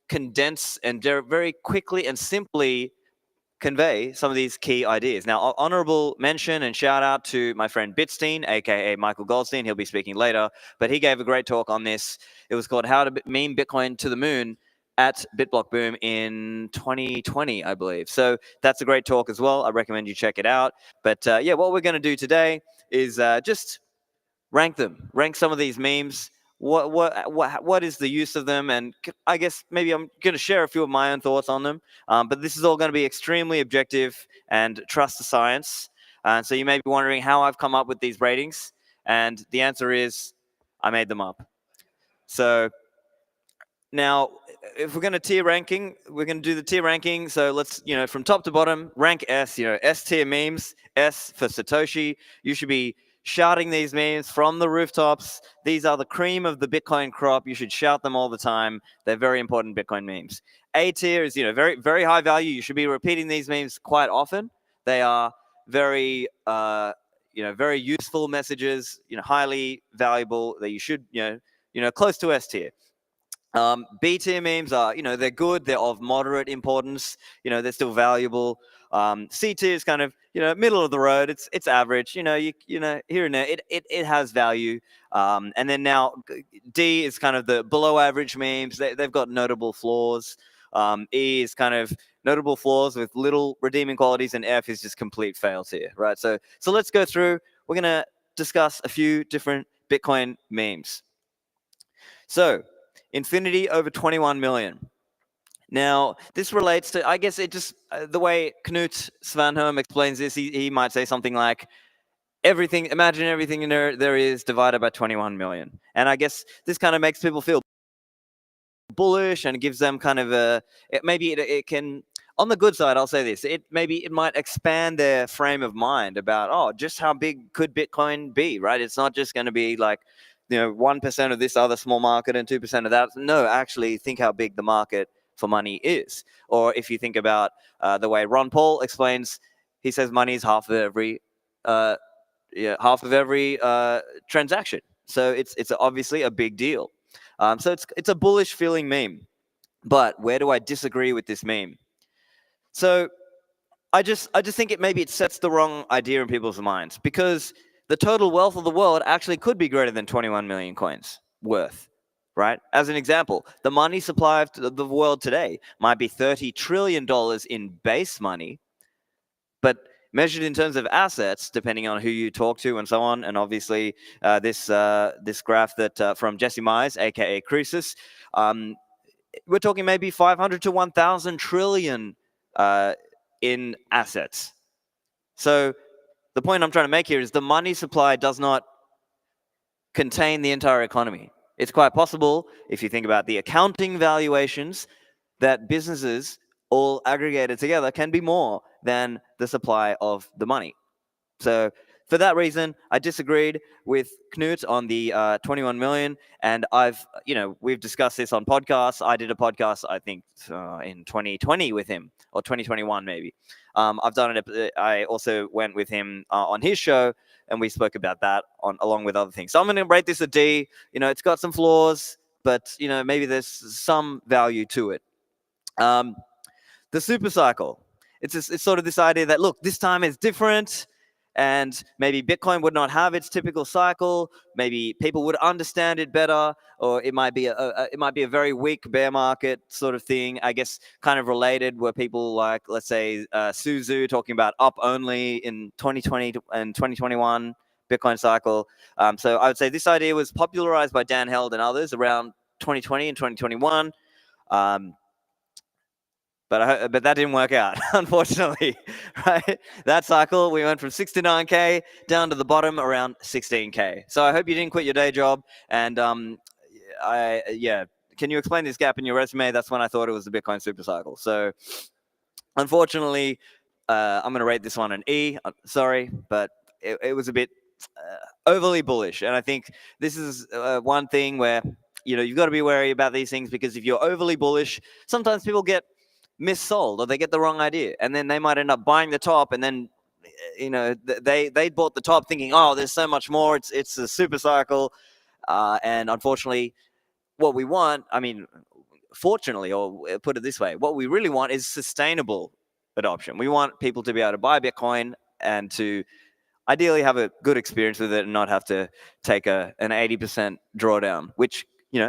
condense and very quickly and simply convey some of these key ideas. Now, honorable mention and shout out to my friend Bitstein, aka Michael Goldstein. He'll be speaking later, but he gave a great talk on this. It was called How to Meme Bitcoin to the Moon at BitBlockBoom in 2020, I believe. So that's a great talk as well. I recommend you check it out. But yeah, what we're going to do today is just rank them, rank some of these memes. What is the use of them? And I guess maybe I'm going to share a few of my own thoughts on them. But this is all going to be extremely objective and trust the science. So you may be wondering how I've come up with these ratings. And the answer is I made them up. So now, if we're going to tier ranking, we're going to do the tier ranking. So let's, from top to bottom, rank S, S tier memes, S for Satoshi. You should be shouting these memes from the rooftops. These are the cream of the Bitcoin crop. You should shout them all the time. They're very important Bitcoin memes. A tier is, very, very high value. You should be repeating these memes quite often. They are very, very useful messages, highly valuable that you should, close to S tier. B tier memes are, they're good. They're of moderate importance. They're still valuable. C tier is kind of, middle of the road. It's average. Here and there. It has value. And then now D is kind of the below average memes. They've got notable flaws. E is kind of notable flaws with little redeeming qualities, and F is just complete fail tier, right? So let's go through. We're gonna discuss a few different Bitcoin memes. So, Infinity over 21 million. Now, this relates to, I guess it just, the way Knut Svanholm explains this, he might say something like, imagine everything there is divided by 21 million. And I guess this kind of makes people feel bullish and gives them kind of maybe it can, on the good side, I'll say this, it might expand their frame of mind about, just how big could Bitcoin be, right? It's not just going to be like, 1% of this other small market and 2% of that. No, actually think how big the market for money is. Or if you think about the way Ron Paul explains, he says money is half of every transaction. So it's obviously a big deal. So it's a bullish feeling meme. But where do I disagree with this meme? So I just think it sets the wrong idea in people's minds, because the total wealth of the world actually could be greater than 21 million coins worth, right? As an example, the money supply of the world today might be $30 trillion in base money, but measured in terms of assets, depending on who you talk to and so on, and obviously this graph that from Jesse Myers, aka Croesus, we're talking maybe 500 to 1,000 trillion in assets. So the point I'm trying to make here is the money supply does not contain the entire economy. It's quite possible, if you think about the accounting valuations, that businesses all aggregated together can be more than the supply of the money. So for that reason, I disagreed with Knut on the 21 million, and we've discussed this on podcasts. I did a podcast, I think, in 2020 with him, or 2021 maybe. I've done it. I also went with him on his show, and we spoke about that along with other things. So I'm going to rate this a D. It's got some flaws, but maybe there's some value to it. The super cycle. It's sort of this idea that, look, this time is different, and maybe Bitcoin would not have its typical cycle. Maybe people would understand it better, or it might be a very weak bear market sort of thing. I guess kind of related were people like, let's say, Suzu talking about up only in 2020 and 2021 Bitcoin cycle. So I would say this idea was popularized by Dan Held and others around 2020 and 2021. But that didn't work out, unfortunately, right? That cycle, we went from 69K down to the bottom around 16K. So I hope you didn't quit your day job. And can you explain this gap in your resume? That's when I thought it was the Bitcoin super cycle. So unfortunately, I'm going to rate this one an E. Sorry, but it was a bit overly bullish. And I think this is one thing where, you've got to be wary about these things, because if you're overly bullish, sometimes people get missold, or they get the wrong idea, and then they might end up buying the top, and then they bought the top thinking, oh, there's so much more, it's a super cycle, and unfortunately what we want, fortunately, or put it this way, what we really want is sustainable adoption. We want people to be able to buy Bitcoin and to ideally have a good experience with it and not have to take an 80% drawdown, which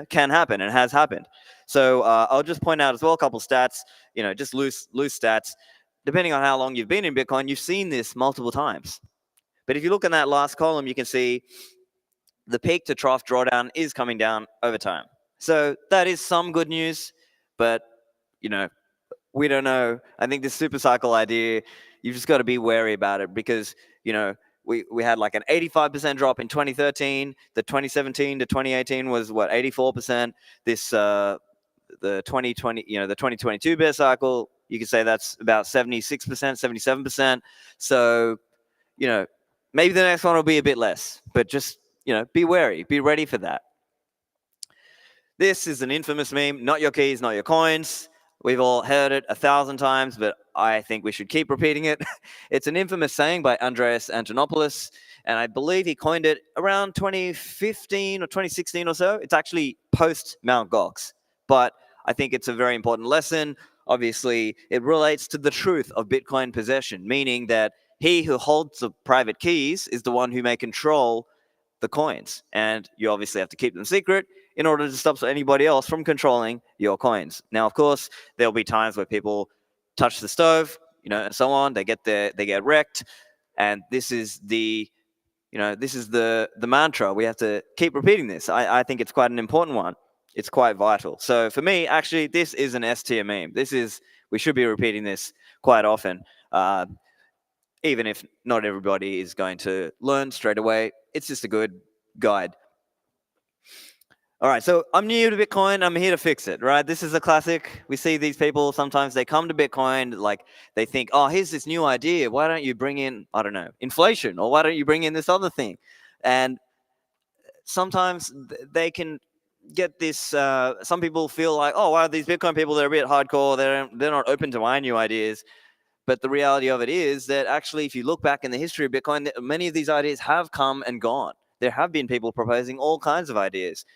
can happen and has happened. So I'll just point out as well a couple stats, just loose stats. Depending on how long you've been in Bitcoin, you've seen this multiple times. But if you look in that last column, you can see the peak to trough drawdown is coming down over time. So that is some good news, but we don't know. I think this super cycle idea, you've just got to be wary about it, because we had like an 85% drop in 2013. The 2017 to 2018 was 84%. This the 2020, the 2022 bear cycle, you could say that's about 76%, 77%. So, maybe the next one will be a bit less, but just, be wary, be ready for that. This is an infamous meme, not your keys, not your coins. We've all heard it 1,000 times, but I think we should keep repeating it. It's an infamous saying by Andreas Antonopoulos, and I believe he coined it around 2015 or 2016 or so. It's actually post Mt. Gox, but I think it's a very important lesson. Obviously, it relates to the truth of Bitcoin possession, meaning that he who holds the private keys is the one who may control the coins, and you obviously have to keep them secret in order to stop anybody else from controlling your coins. Now, of course, there'll be times where people touch the stove, and so on. They get wrecked, and this is the mantra. We have to keep repeating this. I think it's quite an important one. It's quite vital. So for me, actually, this is an S tier meme. We should be repeating this quite often, even if not everybody is going to learn straight away. It's just a good guide. All right, so I'm new to Bitcoin. I'm here to fix it, right? This is a classic. We see these people, sometimes they come to Bitcoin, like they think, oh, here's this new idea. Why don't you bring in, I don't know, inflation? Or why don't you bring in this other thing? And sometimes they can get this, some people feel like, oh, wow, these Bitcoin people, they're a bit hardcore. They're not open to my new ideas. But the reality of it is that actually, if you look back in the history of Bitcoin, many of these ideas have come and gone. There have been people proposing all kinds of ideas.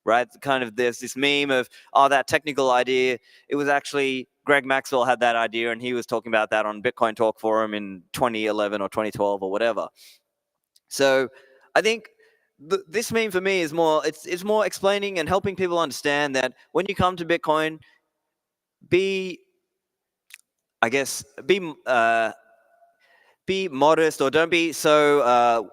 right? Kind of there's this meme of, oh, that technical idea. It was actually Greg Maxwell had that idea, and he was talking about that on Bitcoin Talk Forum in 2011 or 2012 or whatever. So I think this meme for me is more, it's more explaining and helping people understand that when you come to Bitcoin, be modest, or don't be so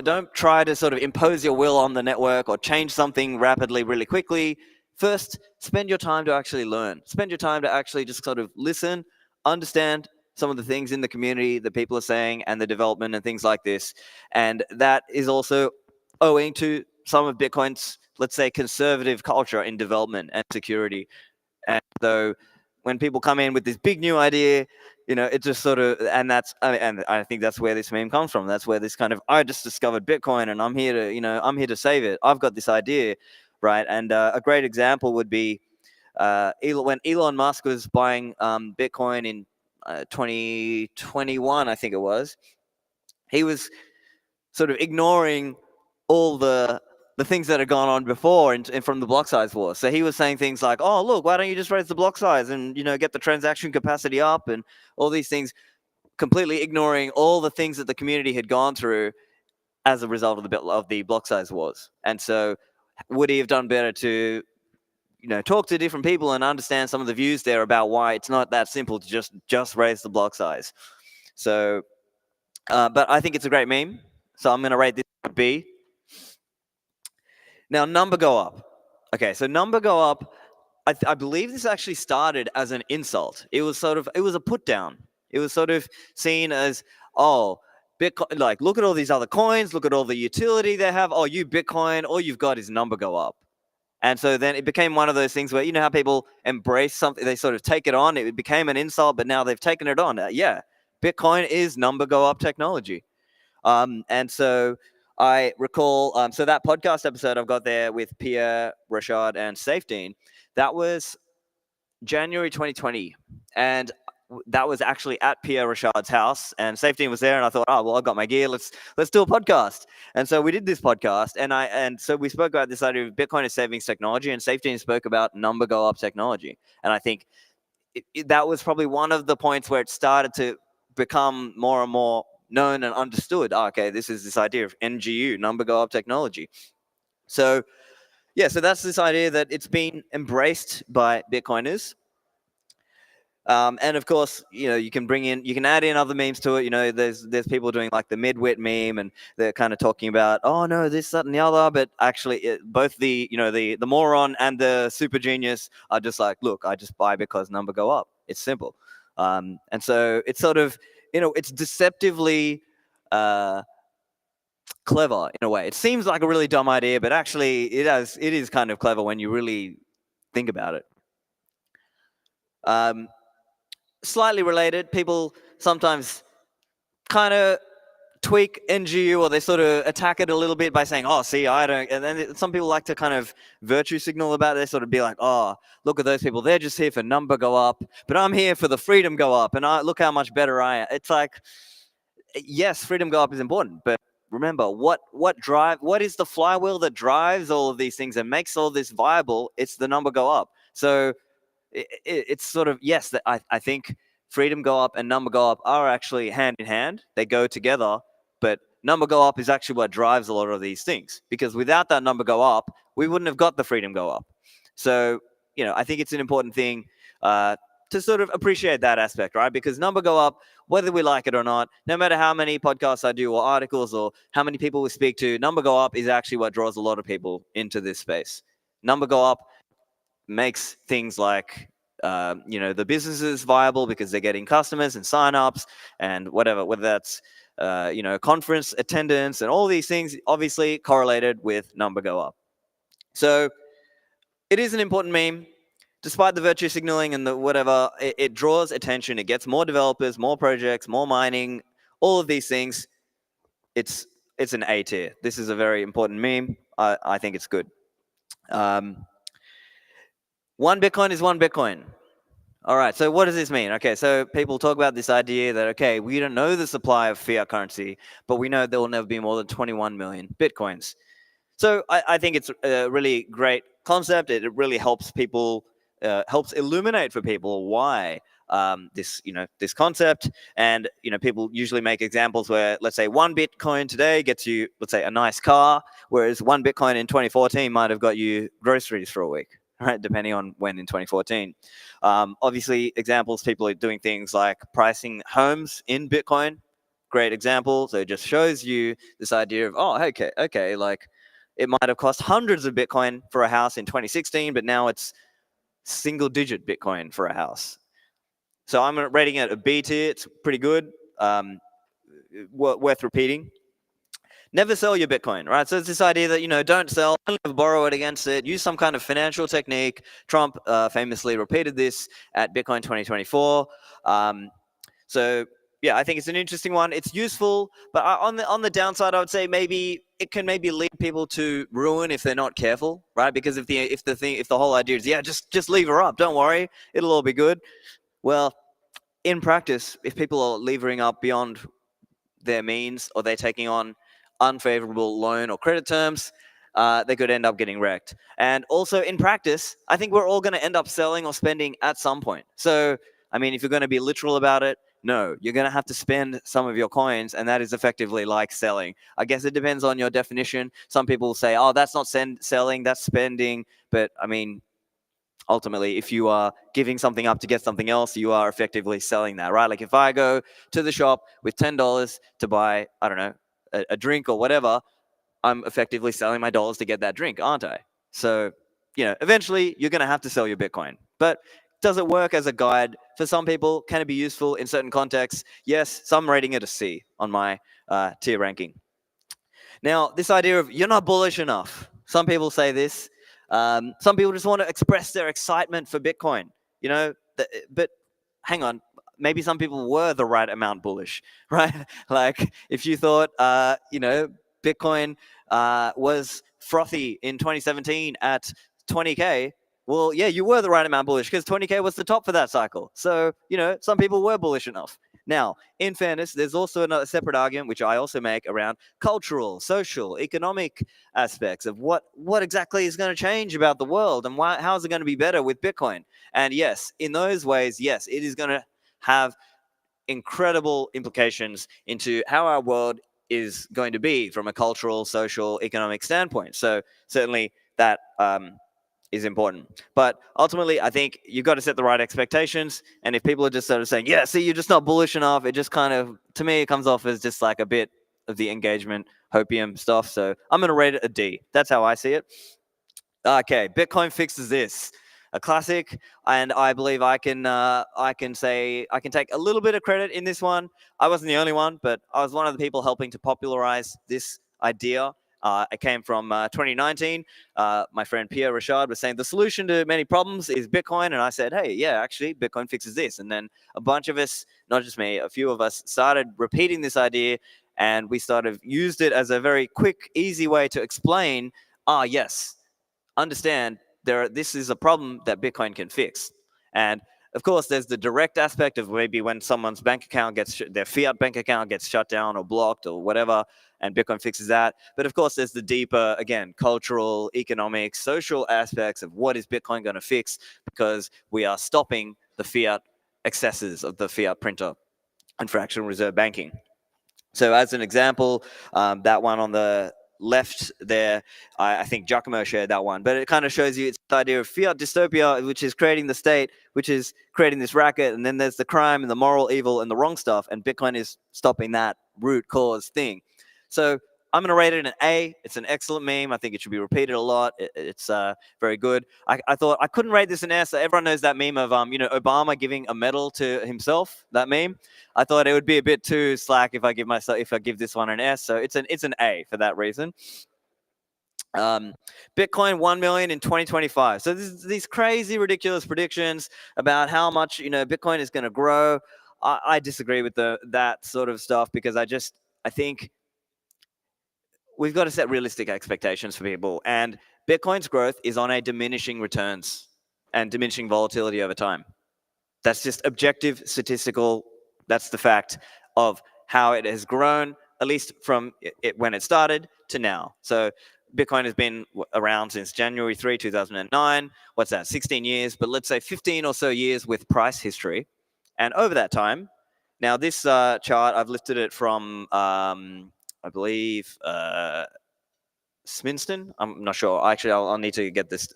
don't try to sort of impose your will on the network or change something rapidly really quickly. First, spend your time to actually learn. Spend your time to actually just sort of listen, understand some of the things in the community that people are saying and the development and things like this. And that is also owing to some of Bitcoin's, let's say, conservative culture in development and security. And so when people come in with this big new idea, it just sort of, and I think that's where this meme comes from. That's where this kind of, I just discovered Bitcoin and I'm here to save it. I've got this idea, right? And a great example would be when Elon Musk was buying Bitcoin in 2021, I think it was. He was sort of ignoring all the things that had gone on before and from the block size war. So he was saying things like, oh, look, why don't you just raise the block size and, get the transaction capacity up and all these things, completely ignoring all the things that the community had gone through as a result of the block size wars. And so would he have done better to, talk to different people and understand some of the views there about why it's not that simple to just raise the block size. So, but I think it's a great meme. So I'm going to rate this B. Now, number go up. Okay, so number go up, I believe this actually started as an insult. It was a put down. It was sort of seen as, oh, Bitcoin, like, look at all these other coins, look at all the utility they have. Oh, you Bitcoin, all you've got is number go up. And so then it became one of those things where, how people embrace something, they sort of take it on. It became an insult, but now they've taken it on. Yeah, Bitcoin is number go up technology. And so I recall, so that podcast episode I've got there with Pierre, Rashad, and Safedine, that was January 2020. And that was actually at Pierre Rashad's house, and Safedine was there, and I thought, oh, well, I've got my gear. Let's do a podcast. And so we did this podcast, and so we spoke about this idea of Bitcoin as savings technology, and Safedine spoke about number go up technology. And I think that was probably one of the points where it started to become more and more known and understood. Oh, okay, this is this idea of NGU, number go up technology. So yeah, so that's this idea that it's been embraced by Bitcoiners. And of course, you can add in other memes to it. There's people doing like the midwit meme, and they're kind of talking about, oh no, this, that, and the other. But actually, both the moron and the super genius are just like, look, I just buy because number go up. It's simple. And so it's sort of, it's deceptively clever in a way. It seems like a really dumb idea, but actually, it is kind of clever when you really think about it. Slightly related, people sometimes kind of tweak NGU, or they sort of attack it a little bit by saying, oh, see, I don't, and then some people like to kind of virtue signal about it. They sort of be like, oh, look at those people, they're just here for number go up, but I'm here for the freedom go up, and look how much better I am. It's like, yes, freedom go up is important, but remember, what is the flywheel that drives all of these things and makes all this viable? It's the number go up. So it's sort of, yes, that I think freedom go up and number go up are actually hand in hand. They go together, but number go up is actually what drives a lot of these things, because without that number go up, we wouldn't have got the freedom go up. So, I think it's an important thing to sort of appreciate that aspect, right? Because number go up, whether we like it or not, no matter how many podcasts I do or articles or how many people we speak to, number go up is actually what draws a lot of people into this space. Number go up makes things like the businesses viable because they're getting customers and signups and whatever, whether that's conference attendance and all these things, obviously correlated with number go up. So it is an important meme, despite the virtue signaling and the whatever. It draws attention. It gets more developers, more projects, more mining, all of these things. It's an A tier. This is a very important meme. I think it's good. One Bitcoin is one Bitcoin. All right, so what does this mean? Okay, so people talk about this idea that, okay, we don't know the supply of fiat currency, but we know there will never be more than 21 million Bitcoins. So I think it's a really great concept. It really helps people, helps illuminate for people why this concept. And people usually make examples where, let's say, 1 Bitcoin today gets you, let's say, a nice car, whereas 1 Bitcoin in 2014 might have got you groceries for a week, right? Depending on when in 2014. Obviously, examples, people are doing things like pricing homes in Bitcoin. Great example. So it just shows you this idea of, oh, okay, like it might have cost hundreds of Bitcoin for a house in 2016, but now it's single-digit Bitcoin for a house. So I'm rating it a B tier. It's pretty good, worth repeating. Never sell your Bitcoin, right? So it's this idea that, don't sell, only borrow it against it, use some kind of financial technique. Trump famously repeated this at Bitcoin 2024. So yeah, I think it's an interesting one. It's useful, but on the downside, I would say maybe it can lead people to ruin if they're not careful, right? Because if the whole idea is, yeah, just lever her up, don't worry, it'll all be good. Well, in practice, if people are levering up beyond their means, or they're taking on unfavorable loan or credit terms, they could end up getting wrecked. And also in practice, I think we're all going to end up selling or spending at some point. So, I mean, if you're going to be literal about it, no, you're going to have to spend some of your coins, and that is effectively like selling. I guess it depends on your definition. Some people say, oh, that's not selling, that's spending. But I mean, ultimately, if you are giving something up to get something else, you are effectively selling that, right? Like if I go to the shop with $10 to buy, I don't know, a drink or whatever, I'm effectively selling my dollars to get that drink, aren't I? So, eventually you're going to have to sell your Bitcoin. But does it work as a guide? For some people, can it be useful in certain contexts? Yes, some rating it a C on my tier ranking. Now, this idea of you're not bullish enough. Some people say this. Some people just want to express their excitement for Bitcoin, but hang on, maybe some people were the right amount bullish, right? Like if you thought, Bitcoin was frothy in 2017 at 20K, well, yeah, you were the right amount bullish because 20K was the top for that cycle. So, some people were bullish enough. Now, in fairness, there's also another separate argument, which I also make, around cultural, social, economic aspects of what exactly is going to change about the world and how is it going to be better with Bitcoin. And yes, in those ways, yes, it is going to have incredible implications into how our world is going to be from a cultural, social, economic standpoint. So certainly that is important. But ultimately, I think you've got to set the right expectations. And if people are just sort of saying, yeah, see, you're just not bullish enough, it just kind of, to me, it comes off as just like a bit of the engagement hopium stuff. So I'm going to rate it a D. That's how I see it. Okay, Bitcoin fixes this. A classic, and I believe I can take a little bit of credit in this one. I wasn't the only one, but I was one of the people helping to popularize this idea. It came from 2019. My friend Pierre Richard was saying the solution to many problems is Bitcoin, and I said, hey, yeah, actually, Bitcoin fixes this. And then a bunch of us, not just me, a few of us started repeating this idea, and we used it as a very quick, easy way to explain, yes, understand this is a problem that Bitcoin can fix. And of course, there's the direct aspect of maybe when someone's bank account their fiat bank account gets shut down or blocked or whatever, and Bitcoin fixes that. But of course, there's the deeper, again, cultural, economic, social aspects of what is Bitcoin going to fix, because we are stopping the fiat excesses of the fiat printer and fractional reserve banking. So as an example, that one on the left there, I think Giacomo shared that one, but it kind of shows you it's the idea of fiat dystopia, which is creating the state, which is creating this racket, and then there's the crime and the moral evil and the wrong stuff, and Bitcoin is stopping that root cause thing. So I'm going to rate it an A. It's an excellent meme. I think it should be repeated a lot. It's very good. I thought I couldn't rate this an S. Everyone knows that meme of Obama giving a medal to himself. That meme. I thought it would be a bit too slack if I give this one an S. So it's an A for that reason. Bitcoin 1 million in 2025. So these crazy, ridiculous predictions about how much Bitcoin is going to grow. I disagree with that sort of stuff, because I think we've got to set realistic expectations for people. And Bitcoin's growth is on a diminishing returns and diminishing volatility over time. That's just objective, statistical. That's the fact of how it has grown, at least from when it started to now. So Bitcoin has been around since January 3, 2009. What's that, 16 years? But let's say 15 or so years with price history. And over that time, now this chart, I've lifted it from, I believe, Sminston. I'm not sure. Actually, I'll need to get this.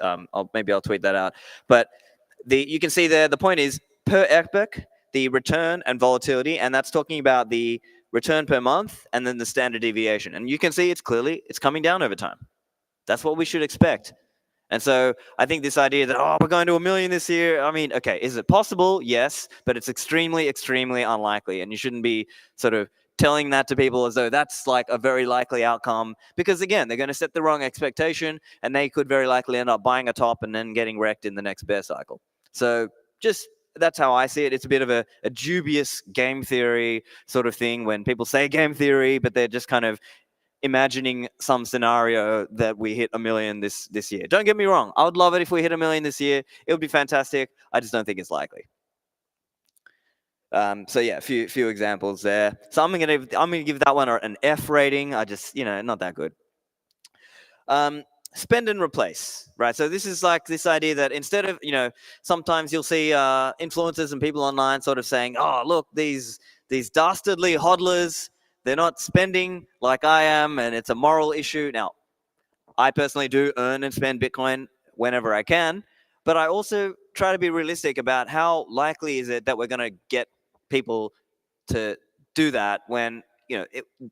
Maybe I'll tweet that out. But you can see there, the point is per epoch, the return and volatility, and that's talking about the return per month and then the standard deviation. And you can see it's coming down over time. That's what we should expect. And so I think this idea that, oh, we're going to 1 million this year, I mean, okay, is it possible? Yes, but it's extremely, extremely unlikely. And you shouldn't be sort of telling that to people as though that's like a very likely outcome, because again, they're going to set the wrong expectation and they could very likely end up buying a top and then getting wrecked in the next bear cycle. So just, that's how I see it. It's a bit of a dubious game theory sort of thing when people say game theory, but they're just kind of imagining some scenario that we hit 1 million this year. Don't get me wrong. I would love it if we hit 1 million this year. It would be fantastic. I just don't think it's likely. So yeah, a few examples there. So I'm gonna give that one an F rating. I just, not that good. Spend and replace, right? So this is like this idea that instead of, sometimes you'll see influencers and people online sort of saying, oh, look, these dastardly hodlers, they're not spending like I am, and it's a moral issue. Now, I personally do earn and spend Bitcoin whenever I can, but I also try to be realistic about how likely is it that we're going to get people to do that when,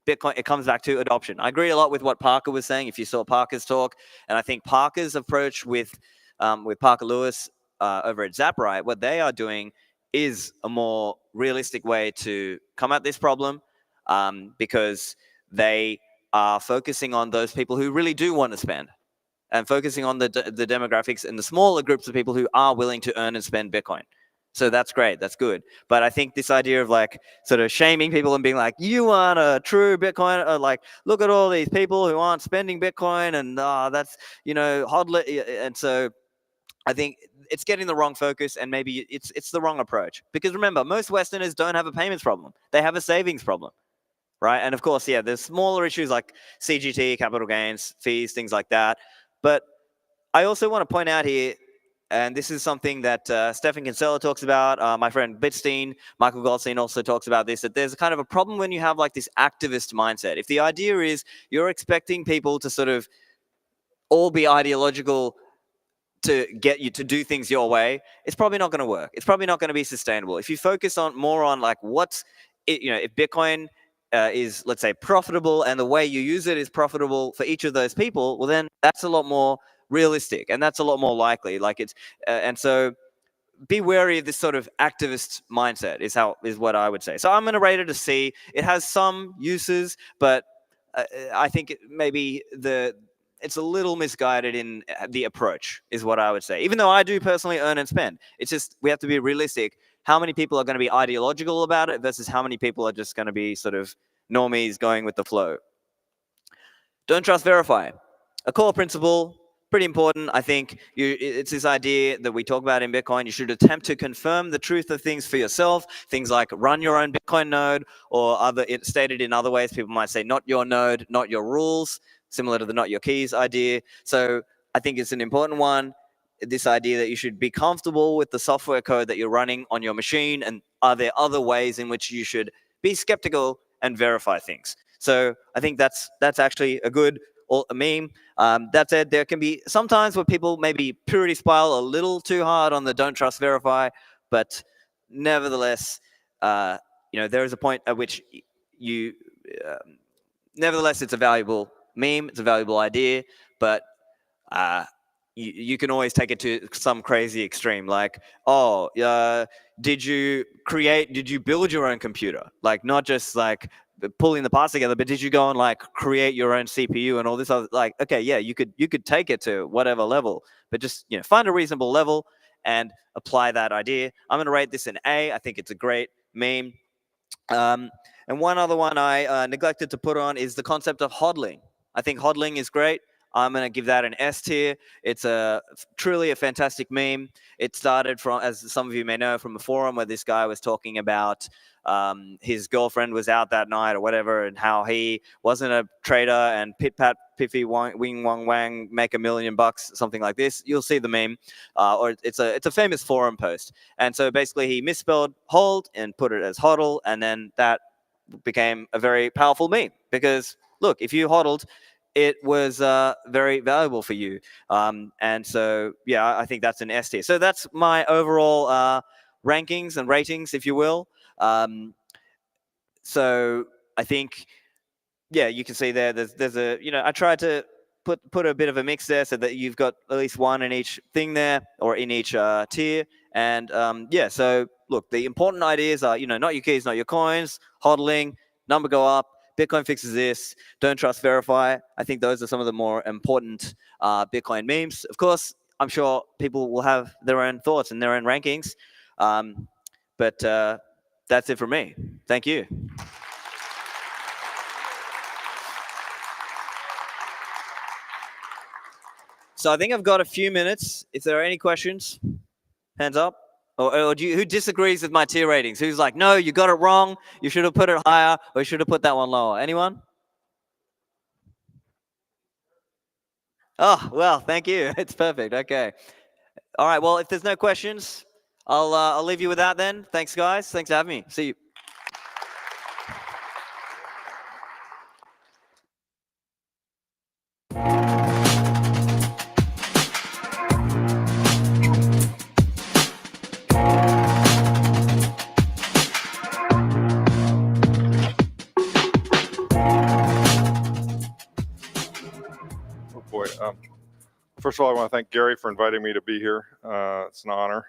Bitcoin, it comes back to adoption. I agree a lot with what Parker was saying, if you saw Parker's talk, and I think Parker's approach with Parker Lewis over at Zapprite, what they are doing is a more realistic way to come at this problem, because they are focusing on those people who really do want to spend and focusing on the demographics and the smaller groups of people who are willing to earn and spend Bitcoin. So that's great. That's good. But I think this idea of like sort of shaming people and being like, you aren't a true Bitcoin, or like, look at all these people who aren't spending Bitcoin and that's, hodler. And so I think it's getting the wrong focus, and maybe it's the wrong approach. Because remember, most Westerners don't have a payments problem. They have a savings problem, right? And of course, yeah, there's smaller issues like CGT, capital gains, fees, things like that. But I also want to point out here, and this is something that Stefan Kinsella talks about, my friend Bitstein, Michael Goldstein also talks about this, that there's kind of a problem when you have like this activist mindset. If the idea is you're expecting people to sort of all be ideological to get you to do things your way, it's probably not going to work. It's probably not going to be sustainable. If you focus more on like if Bitcoin is, let's say, profitable and the way you use it is profitable for each of those people, well, then that's a lot more realistic and that's a lot more likely. Like and so be wary of this sort of activist mindset is what I would say. So I'm going to rate it a C. It has some uses, but I think maybe it's a little misguided in the approach is what I would say. Even though I do personally earn and spend, it's just we have to be realistic. How many people are going to be ideological about it versus how many people are just going to be sort of normies going with the flow. Don't trust, verify. A core principle, pretty important. I think it's this idea that we talk about in Bitcoin. You should attempt to confirm the truth of things for yourself. Things like run your own Bitcoin node, or stated in other ways, people might say not your node, not your rules, similar to the not your keys idea. So I think it's an important one. This idea that you should be comfortable with the software code that you're running on your machine, and are there other ways in which you should be skeptical and verify things. So I think that's actually a good meme. That said, there can be sometimes where people maybe purity spile a little too hard on the don't trust, verify, but nevertheless, there is a point at which nevertheless, it's a valuable meme, it's a valuable idea, but you can always take it to some crazy extreme, like, did you build your own computer? Like, not just like pulling the parts together, but did you go and like create your own CPU and all this other, like, okay, yeah, you could take it to whatever level, but just, find a reasonable level and apply that idea. I'm going to rate this an A. I think it's a great meme. And one other one I neglected to put on is the concept of hodling. I think hodling is great. I'm going to give that an S tier. It's truly a fantastic meme. It started from, as some of you may know, from a forum where this guy was talking about his girlfriend was out that night or whatever, and how he wasn't a trader, and pit pat piffy wing wong wang, make $1 million bucks, something like this. You'll see the meme, or it's a famous forum post. And so basically he misspelled hold and put it as hodl, and then that became a very powerful meme, because look, if you hodled, it was very valuable for you. And so, yeah, I think that's an S tier. So that's my overall rankings and ratings, if you will. So I think, yeah, you can see there's a, I tried to put a bit of a mix there so that you've got at least one in each thing there, or in each tier. And yeah, so look, the important ideas are, not your keys, not your coins, hodling, number go up, Bitcoin fixes this, don't trust, verify. I think those are some of the more important Bitcoin memes. Of course, I'm sure people will have their own thoughts and their own rankings. But that's it from me. Thank you. So I think I've got a few minutes. If there are any questions, hands up. Or who disagrees with my tier ratings? Who's like, no, you got it wrong. You should have put it higher, or you should have put that one lower. Anyone? Oh, well, thank you. It's perfect. Okay. All right. Well, if there's no questions, I'll leave you with that then. Thanks, guys. Thanks for having me. See you. Oh boy. First of all, I want to thank Gary for inviting me to be here. It's an honor,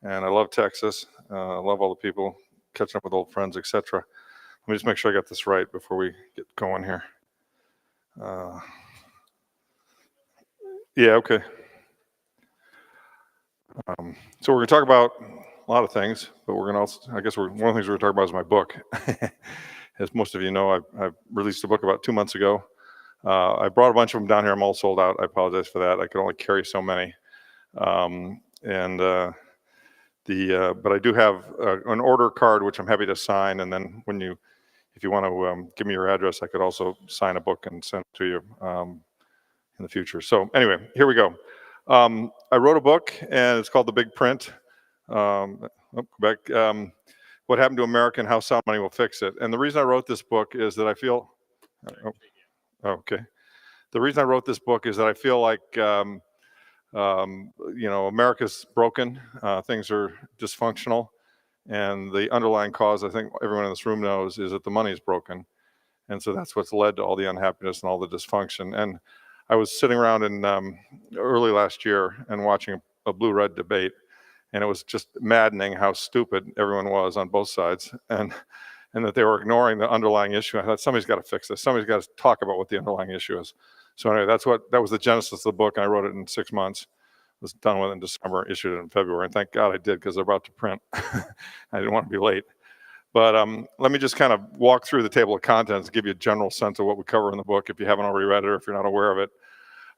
and I love Texas. I love all the people, catching up with old friends, etc. Let me just make sure I got this right before we get going here. Yeah, okay. So we're going to talk about a lot of things, but we're going to also, I guess one of the things we're going to talk about is my book. As most of you know, I've released a book about 2 months ago. I brought a bunch of them down here. I'm all sold out. I apologize for that. I could only carry so many. But I do have an order card, which I'm happy to sign. And then if you want to give me your address, I could also sign a book and send it to you in the future. So anyway, here we go. I wrote a book, and it's called The Big Print. What Happened to America and How Sound Money Will Fix It. And the reason I wrote this book is that I feel... Okay. The reason I wrote this book is that I feel like, America's broken. Things are dysfunctional. And the underlying cause, I think everyone in this room knows, is that the money is broken. And so that's what's led to all the unhappiness and all the dysfunction. And I was sitting around in early last year and watching a blue-red debate. And it was just maddening how stupid everyone was on both sides. And that they were ignoring the underlying issue. I thought, somebody's got to fix this. Somebody's got to talk about what the underlying issue is. So anyway, that was the genesis of the book, and I wrote it in 6 months. Was done with it in December, issued it in February, and thank God I did, because they're about to print. I didn't want to be late. But let me just kind of walk through the table of contents, give you a general sense of what we cover in the book, if you haven't already read it or if you're not aware of it.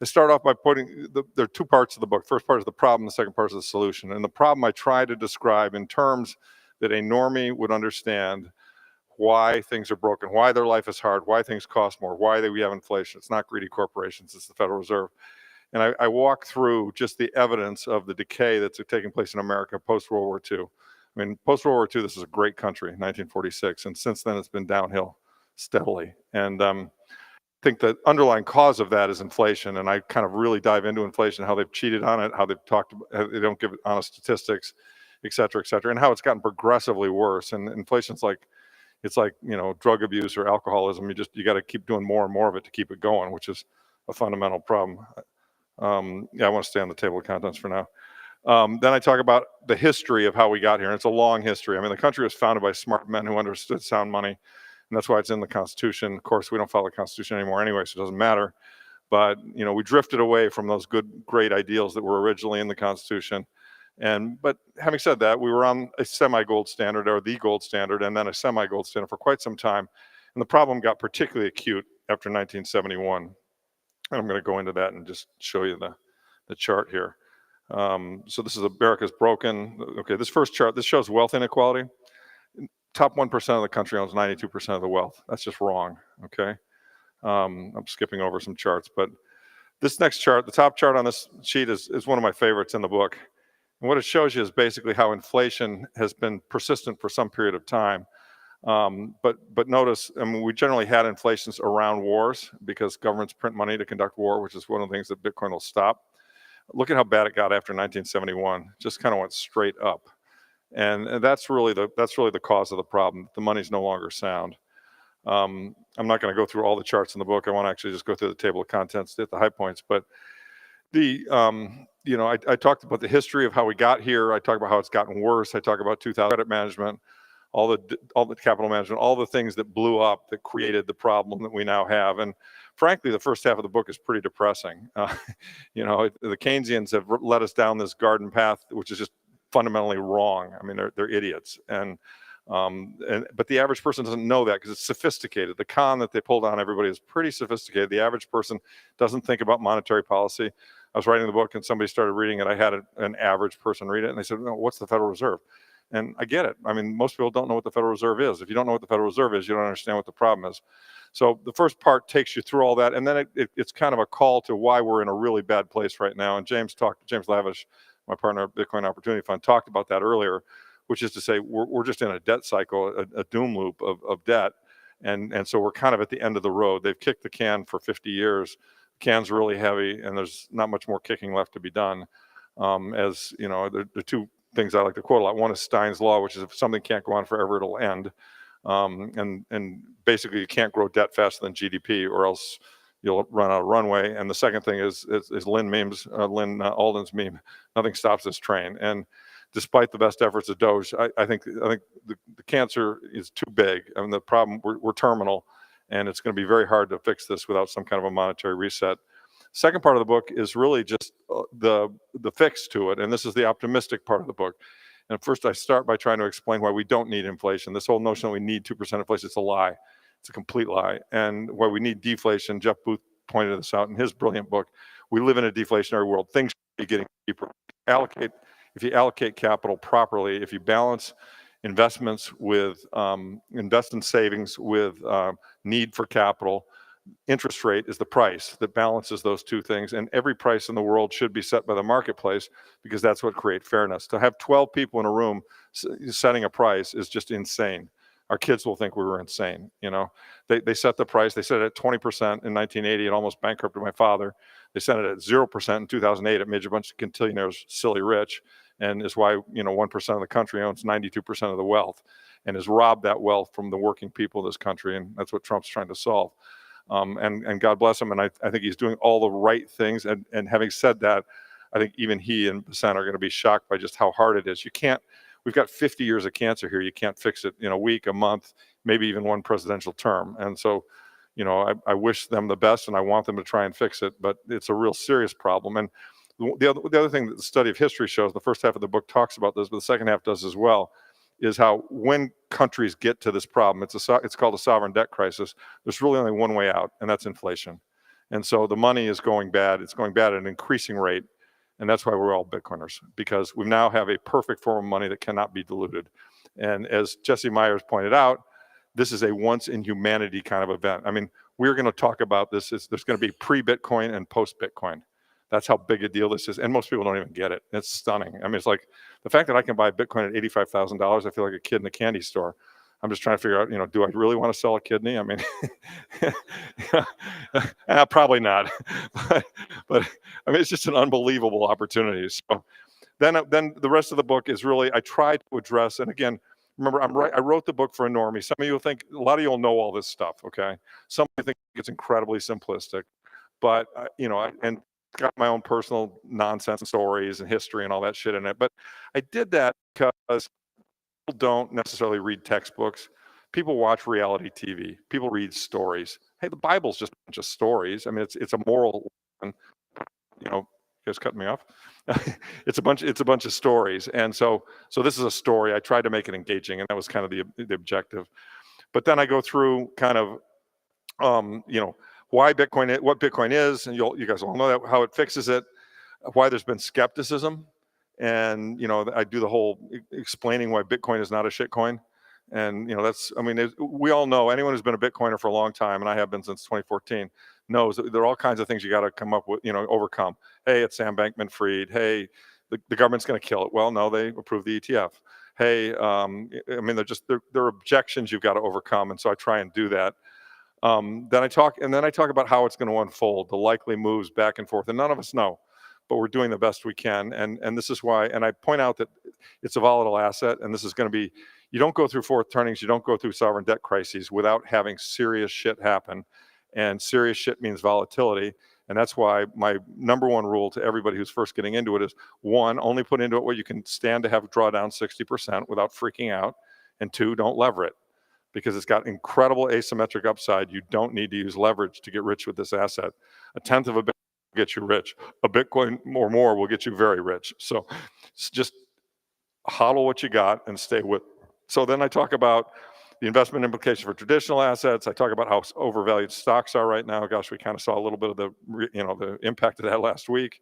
I start off by there are 2 parts of the book. First part is the problem, the second part is the solution. And the problem I try to describe in terms that a normie would understand, why things are broken, why their life is hard, why things cost more, why we have inflation. It's not greedy corporations, it's the Federal Reserve. And I walk through just the evidence of the decay that's taking place in America post-World War II. I mean, post-World War II, this is a great country, 1946, and since then it's been downhill steadily. And I think the underlying cause of that is inflation, and I kind of really dive into inflation, how they've cheated on it, how they've they don't give honest statistics, et cetera, and how it's gotten progressively worse. And inflation's like, it's like, drug abuse or alcoholism. You got to keep doing more and more of it to keep it going, which is a fundamental problem. Yeah, I want to stay on the table of contents for now. Then I talk about the history of how we got here. And it's a long history. I mean, the country was founded by smart men who understood sound money. And that's why it's in the Constitution. Of course, we don't follow the Constitution anymore anyway, so it doesn't matter. But, we drifted away from those great ideals that were originally in the Constitution. But having said that, we were on a semi-gold standard, or the gold standard, and then a semi-gold standard for quite some time. And the problem got particularly acute after 1971. And I'm going to go into that and just show you the chart here. So this is America's broken. Okay, this first chart, this shows wealth inequality. Top 1% of the country owns 92% of the wealth. That's just wrong, okay? I'm skipping over some charts, but this next chart, the top chart on this sheet is one of my favorites in the book. And what it shows you is basically how inflation has been persistent for some period of time. But notice, I mean, we generally had inflations around wars because governments print money to conduct war, which is one of the things that Bitcoin will stop. Look at how bad it got after 1971. Just kind of went straight up, and that's really the cause of the problem. The money's no longer sound. I'm not going to go through all the charts in the book. I want to actually just go through the table of contents, hit the high points. But I talked about the history of how we got here. I talked about how it's gotten worse. I talk about 2000 credit management, all the capital management, all the things that blew up that created the problem that we now have. And frankly, the first half of the book is pretty depressing. The Keynesians have led us down this garden path, which is just fundamentally wrong. I mean, they're idiots. But the average person doesn't know that because it's sophisticated. The con that they pulled on everybody is pretty sophisticated. The average person doesn't think about monetary policy. I was writing the book and somebody started reading it. I had an average person read it and they said, "No, what's the Federal Reserve?" And I get it. I mean, most people don't know what the Federal Reserve is. If you don't know what the Federal Reserve is, you don't understand what the problem is. So the first part takes you through all that, and then it's kind of a call to why we're in a really bad place right now. And James Lavish, my partner at Bitcoin Opportunity Fund, talked about that earlier, which is to say we're just in a debt cycle, a doom loop of debt. And so we're kind of at the end of the road. They've kicked the can for 50 years. The can's really heavy, and there's not much more kicking left to be done. As you know, the two things I like to quote a lot. One is Stein's law, which is if something can't go on forever, it'll end. And basically, you can't grow debt faster than GDP, or else you'll run out of runway. And the second thing is Lynn Alden's meme. Nothing stops this train. And despite the best efforts of Doge, I think the cancer is too big. I mean, the problem, we're terminal, and it's going to be very hard to fix this without some kind of a monetary reset. Second part of the book is really just the fix to it, and this is the optimistic part of the book. And first, I start by trying to explain why we don't need inflation. This whole notion that we need 2% inflation, it's a lie. It's a complete lie. And why we need deflation, Jeff Booth pointed this out in his brilliant book. We live in a deflationary world. Things should be getting cheaper. If you allocate capital properly, if you balance investments with invest in savings with need for capital, interest rate is the price that balances those two things. And every price in the world should be set by the marketplace because that's what creates fairness. To have 12 people in a room setting a price is just insane. Our kids will think we were insane. You know, they set the price. They set it at 20% in 1980. It almost bankrupted my father. They set it at 0% in 2008. It made a bunch of quintillionaires silly rich, and is why 1% of the country owns 92% of the wealth, and has robbed that wealth from the working people of this country. And that's what Trump's trying to solve. And God bless him. And I think he's doing all the right things. And having said that, I think even he and Bassett are going to be shocked by just how hard it is. We've got 50 years of cancer here. You can't fix it in a week, a month, maybe even one presidential term. And so, I wish them the best and I want them to try and fix it, but it's a real serious problem. And the other thing that the study of history shows, the first half of the book talks about this, but the second half does as well, is how when countries get to this problem, it's called a sovereign debt crisis, there's really only one way out, and that's inflation. And so the money is going bad. It's going bad at an increasing rate. And that's why we're all Bitcoiners, because we now have a perfect form of money that cannot be diluted. And as Jesse Myers pointed out, this is a once in humanity kind of event. I mean, we're going to talk about this. There's going to be pre-Bitcoin and post-Bitcoin. That's how big a deal this is. And most people don't even get it. It's stunning. I mean, it's like the fact that I can buy Bitcoin at $85,000, I feel like a kid in a candy store. I'm just trying to figure out, do I really want to sell a kidney? I mean, probably not. But I mean, it's just an unbelievable opportunity. So then the rest of the book is really, I tried to address, and again, remember, I wrote the book for a normie. Some of you will think, a lot of you will know all this stuff, okay? Some of you think it's incredibly simplistic, but, and got my own personal nonsense and stories and history and all that shit in it. But I did that because people don't necessarily read textbooks. People watch reality TV. People read stories. Hey, the Bible's just a bunch of stories. I mean, it's a moral, you guys cut me off. It's a bunch of stories. And so this is a story. I tried to make it engaging, and that was kind of the objective. But then I go through kind of, why Bitcoin, what Bitcoin is, and you guys all know that, how it fixes it, why there's been skepticism. And, you know, I do the whole explaining why Bitcoin is not a shitcoin. And, you know, that's, I mean, we all know, anyone who's been a Bitcoiner for a long time, and I have been since 2014, knows that there are all kinds of things you got to come up with, you know, overcome. Hey, it's Sam Bankman-Fried. Hey, the government's going to kill it. Well, no, they approved the ETF. Hey, I mean, there are objections you've got to overcome. And so I try and do that. Then I talk about how it's going to unfold, the likely moves back and forth. And none of us know, but we're doing the best we can. And this is why, and I point out that it's a volatile asset, and this is going to be, you don't go through fourth turnings, you don't go through sovereign debt crises without having serious shit happen. And serious shit means volatility. And that's why my number one rule to everybody who's first getting into it is, one, only put into it what you can stand to have draw down 60% without freaking out. And two, don't lever it, because it's got incredible asymmetric upside. You don't need to use leverage to get rich with this asset. A tenth of a Bitcoin will get you rich. A Bitcoin or more will get you very rich. So just hodl what you got and stay with. So then I talk about the investment implication for traditional assets. I talk about how overvalued stocks are right now. Gosh, we kind of saw a little bit of the impact of that last week.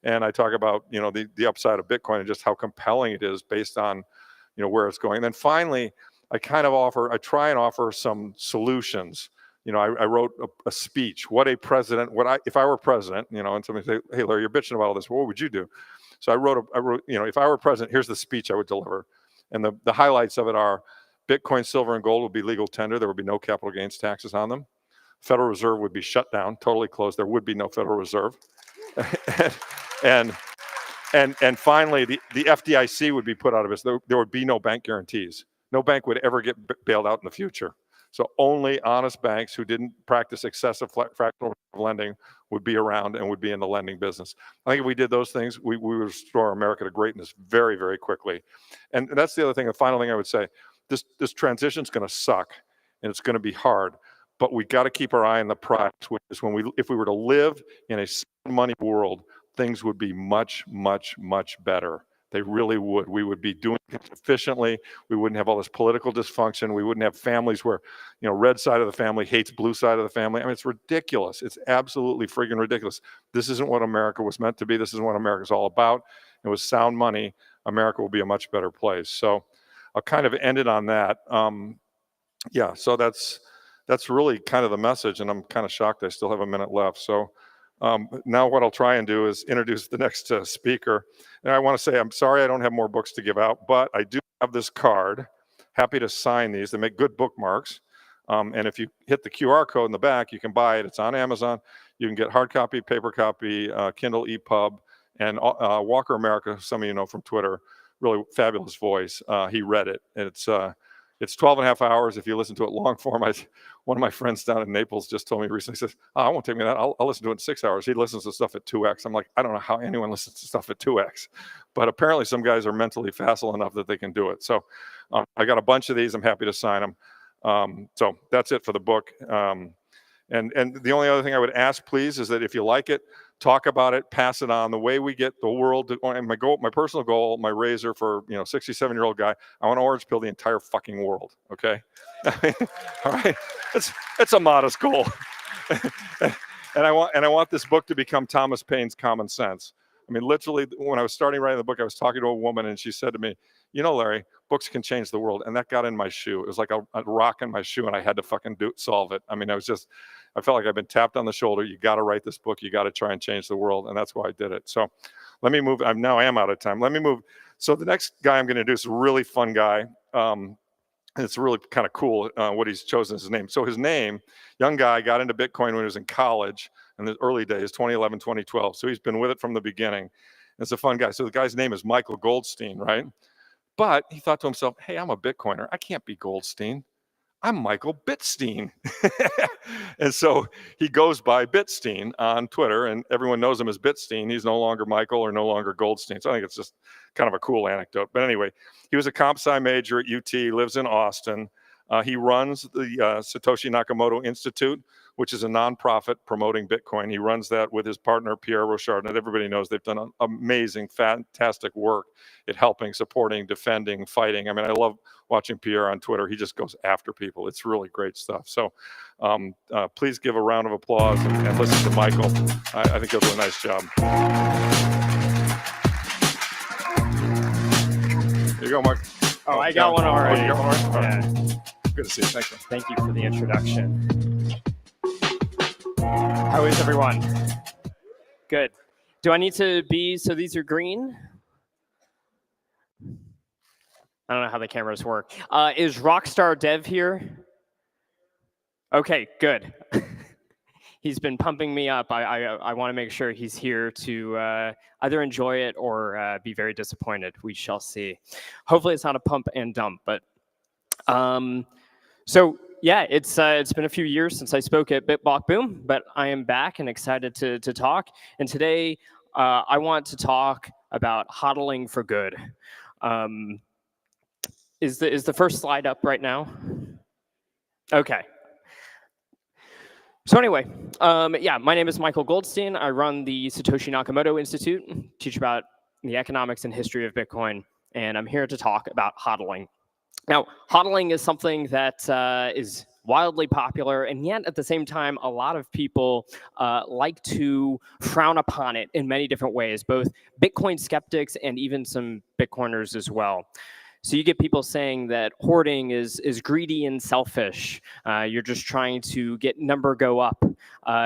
And I talk about, you know, the upside of Bitcoin and just how compelling it is based on, you know, where it's going. And then finally, I try and offer some solutions. You know, I wrote a speech. If I were president, you know, and somebody say, hey, Larry, you're bitching about all this. What would you do? So I wrote, you know, if I were president, here's the speech I would deliver. And the highlights of it are: Bitcoin, silver, and gold would be legal tender. There would be no capital gains taxes on them. Federal Reserve would be shut down, totally closed. There would be no Federal Reserve. and finally, the FDIC would be put out of business. There would be no bank guarantees. No bank would ever get bailed out in the future. So only honest banks who didn't practice excessive fractional lending would be around and would be in the lending business. I think if we did those things, we would restore America to greatness very, very quickly. And that's the other thing, the final thing I would say. This transition is going to suck, and it's going to be hard, but we got to keep our eye on the prize, which is if we were to live in a money world, things would be much, much, much better. They really would. We would be doing it efficiently. We wouldn't have all this political dysfunction. We wouldn't have families where, you know, red side of the family hates blue side of the family. I mean, it's ridiculous. It's absolutely freaking ridiculous. This isn't what America was meant to be. This isn't what America's all about. And with sound money, America will be a much better place. So I'll kind of end it on that. Yeah, so that's really kind of the message, and I'm kind of shocked I still have a minute left. So now what I'll try and do is introduce the next speaker. And I want to say I'm sorry I don't have more books to give out, but I do have this card. Happy to sign these. They make good bookmarks. And if you hit the QR code in the back, you can buy it. It's on Amazon. You can get hard copy, paper copy, Kindle, EPUB, and Walker America, some of you know from Twitter, really fabulous voice. He read it. And it's 12 and a half hours. If you listen to it long form, one of my friends down in Naples just told me recently, says, oh, it won't take me that. I'll listen to it in 6 hours. He listens to stuff at 2x. I'm like, I don't know how anyone listens to stuff at 2x, but apparently some guys are mentally facile enough that they can do it. So I got a bunch of these. I'm happy to sign them. So that's it for the book. And the only other thing I would ask, please, is that if you like it, talk about it, pass it on. The way we get the world to, and my personal goal, my razor for 67-year-old guy, I want to orange pill the entire fucking world. Okay, all right, it's a modest goal, and I want this book to become Thomas Paine's Common Sense. I mean, literally, when I was starting writing the book, I was talking to a woman, and she said to me, you know, Larry, books can change the world. And that got in my shoe. It was like a rock in my shoe, and I had to fucking solve it. I mean, I felt like I've been tapped on the shoulder. You got to write this book. You got to try and change the world. And that's why I did it. So let me move. I am out of time. Let me move. So the next guy I'm going to do is a really fun guy. And it's really kind of cool what he's chosen as his name. So his name, young guy, got into Bitcoin when he was in college in the early days, 2011, 2012. So he's been with it from the beginning. It's a fun guy. So the guy's name is Michael Goldstein, right? But he thought to himself, hey, I'm a Bitcoiner. I can't be Goldstein. I'm Michael Bitstein. And so he goes by Bitstein on Twitter, and everyone knows him as Bitstein. He's no longer Michael or no longer Goldstein. So I think it's just kind of a cool anecdote. But anyway, he was a comp sci major at UT, lives in Austin. He runs the Satoshi Nakamoto Institute, which is a nonprofit promoting Bitcoin. He runs that with his partner, Pierre Rochard, and everybody knows they've done amazing, fantastic work at helping, supporting, defending, fighting. I mean, I love watching Pierre on Twitter. He just goes after people. It's really great stuff. So please give a round of applause and listen to Michael. I think he'll do a nice job. Here you go, Mark. Oh, I got one already. Oh, you got one already? Yeah. Good to see you. Thank you. Thank you for the introduction. How is everyone? Good. Do I need to be, so these are green? I don't know how the cameras work. Is Rockstar Dev here? Okay, good. He's been pumping me up. I want to make sure he's here to either enjoy it or be very disappointed. We shall see. Hopefully it's not a pump and dump, but so yeah, it's been a few years since I spoke at BitBlockBoom, but I am back and excited to talk. And today I want to talk about hodling for good. Is the first slide up right now? Okay. So anyway, yeah, my name is Michael Goldstein. I run the Satoshi Nakamoto Institute, teach about the economics and history of Bitcoin, and I'm here to talk about hodling. Now, hodling is something that is wildly popular, and yet at the same time, a lot of people like to frown upon it in many different ways, both Bitcoin skeptics and even some Bitcoiners as well. So you get people saying that hoarding is greedy and selfish. You're just trying to get number go up.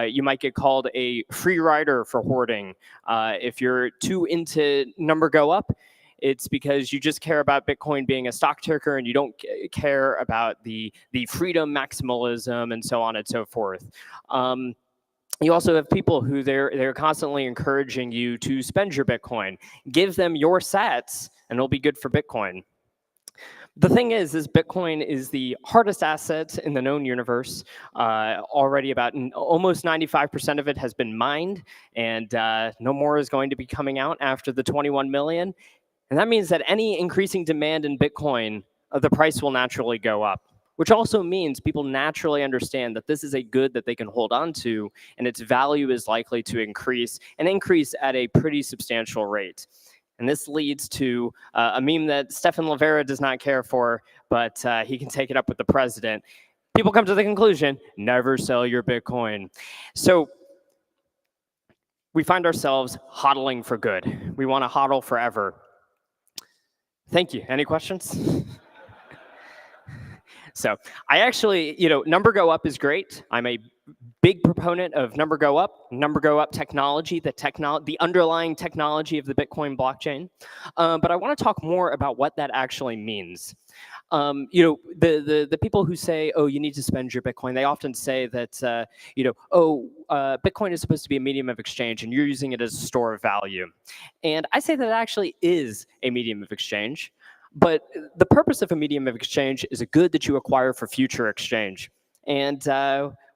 You might get called a free rider for hoarding. If you're too into number go up, it's because you just care about Bitcoin being a stock ticker and you don't care about the freedom maximalism and so on and so forth. You also have people who they're constantly encouraging you to spend your Bitcoin. Give them your sats and it'll be good for Bitcoin. The thing is Bitcoin is the hardest asset in the known universe. Already about almost 95% of it has been mined, and no more is going to be coming out after the 21 million. And that means that any increasing demand in Bitcoin, the price will naturally go up, which also means people naturally understand that this is a good that they can hold on to, and its value is likely to increase, and increase at a pretty substantial rate. And this leads to a meme that Stefan Lavera does not care for, but he can take it up with the president. People come to the conclusion, never sell your Bitcoin. So we find ourselves hodling for good. We want to hodl forever. Thank you. Any questions? So I actually, number go up is great. I'm a big proponent of number go up technology, the underlying technology of the Bitcoin blockchain. But I want to talk more about what that actually means. The people who say, oh, you need to spend your Bitcoin, they often say that, Bitcoin is supposed to be a medium of exchange and you're using it as a store of value. And I say that it actually is a medium of exchange. But the purpose of a medium of exchange is a good that you acquire for future exchange. And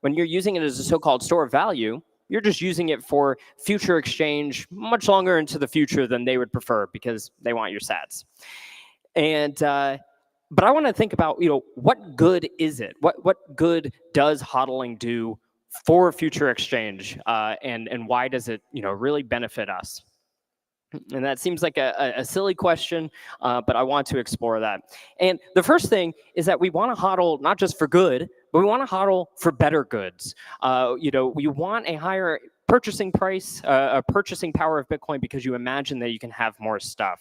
when you're using it as a so-called store of value, you're just using it for future exchange much longer into the future than they would prefer because they want your sats. And but I want to think about, what good is it? What good does hodling do for future exchange? And why does it, really benefit us? And that seems like a silly question, but I want to explore that. And the first thing is that we want to hodl not just for good, but we want to hodl for better goods. We want a higher purchasing price, a purchasing power of Bitcoin because you imagine that you can have more stuff.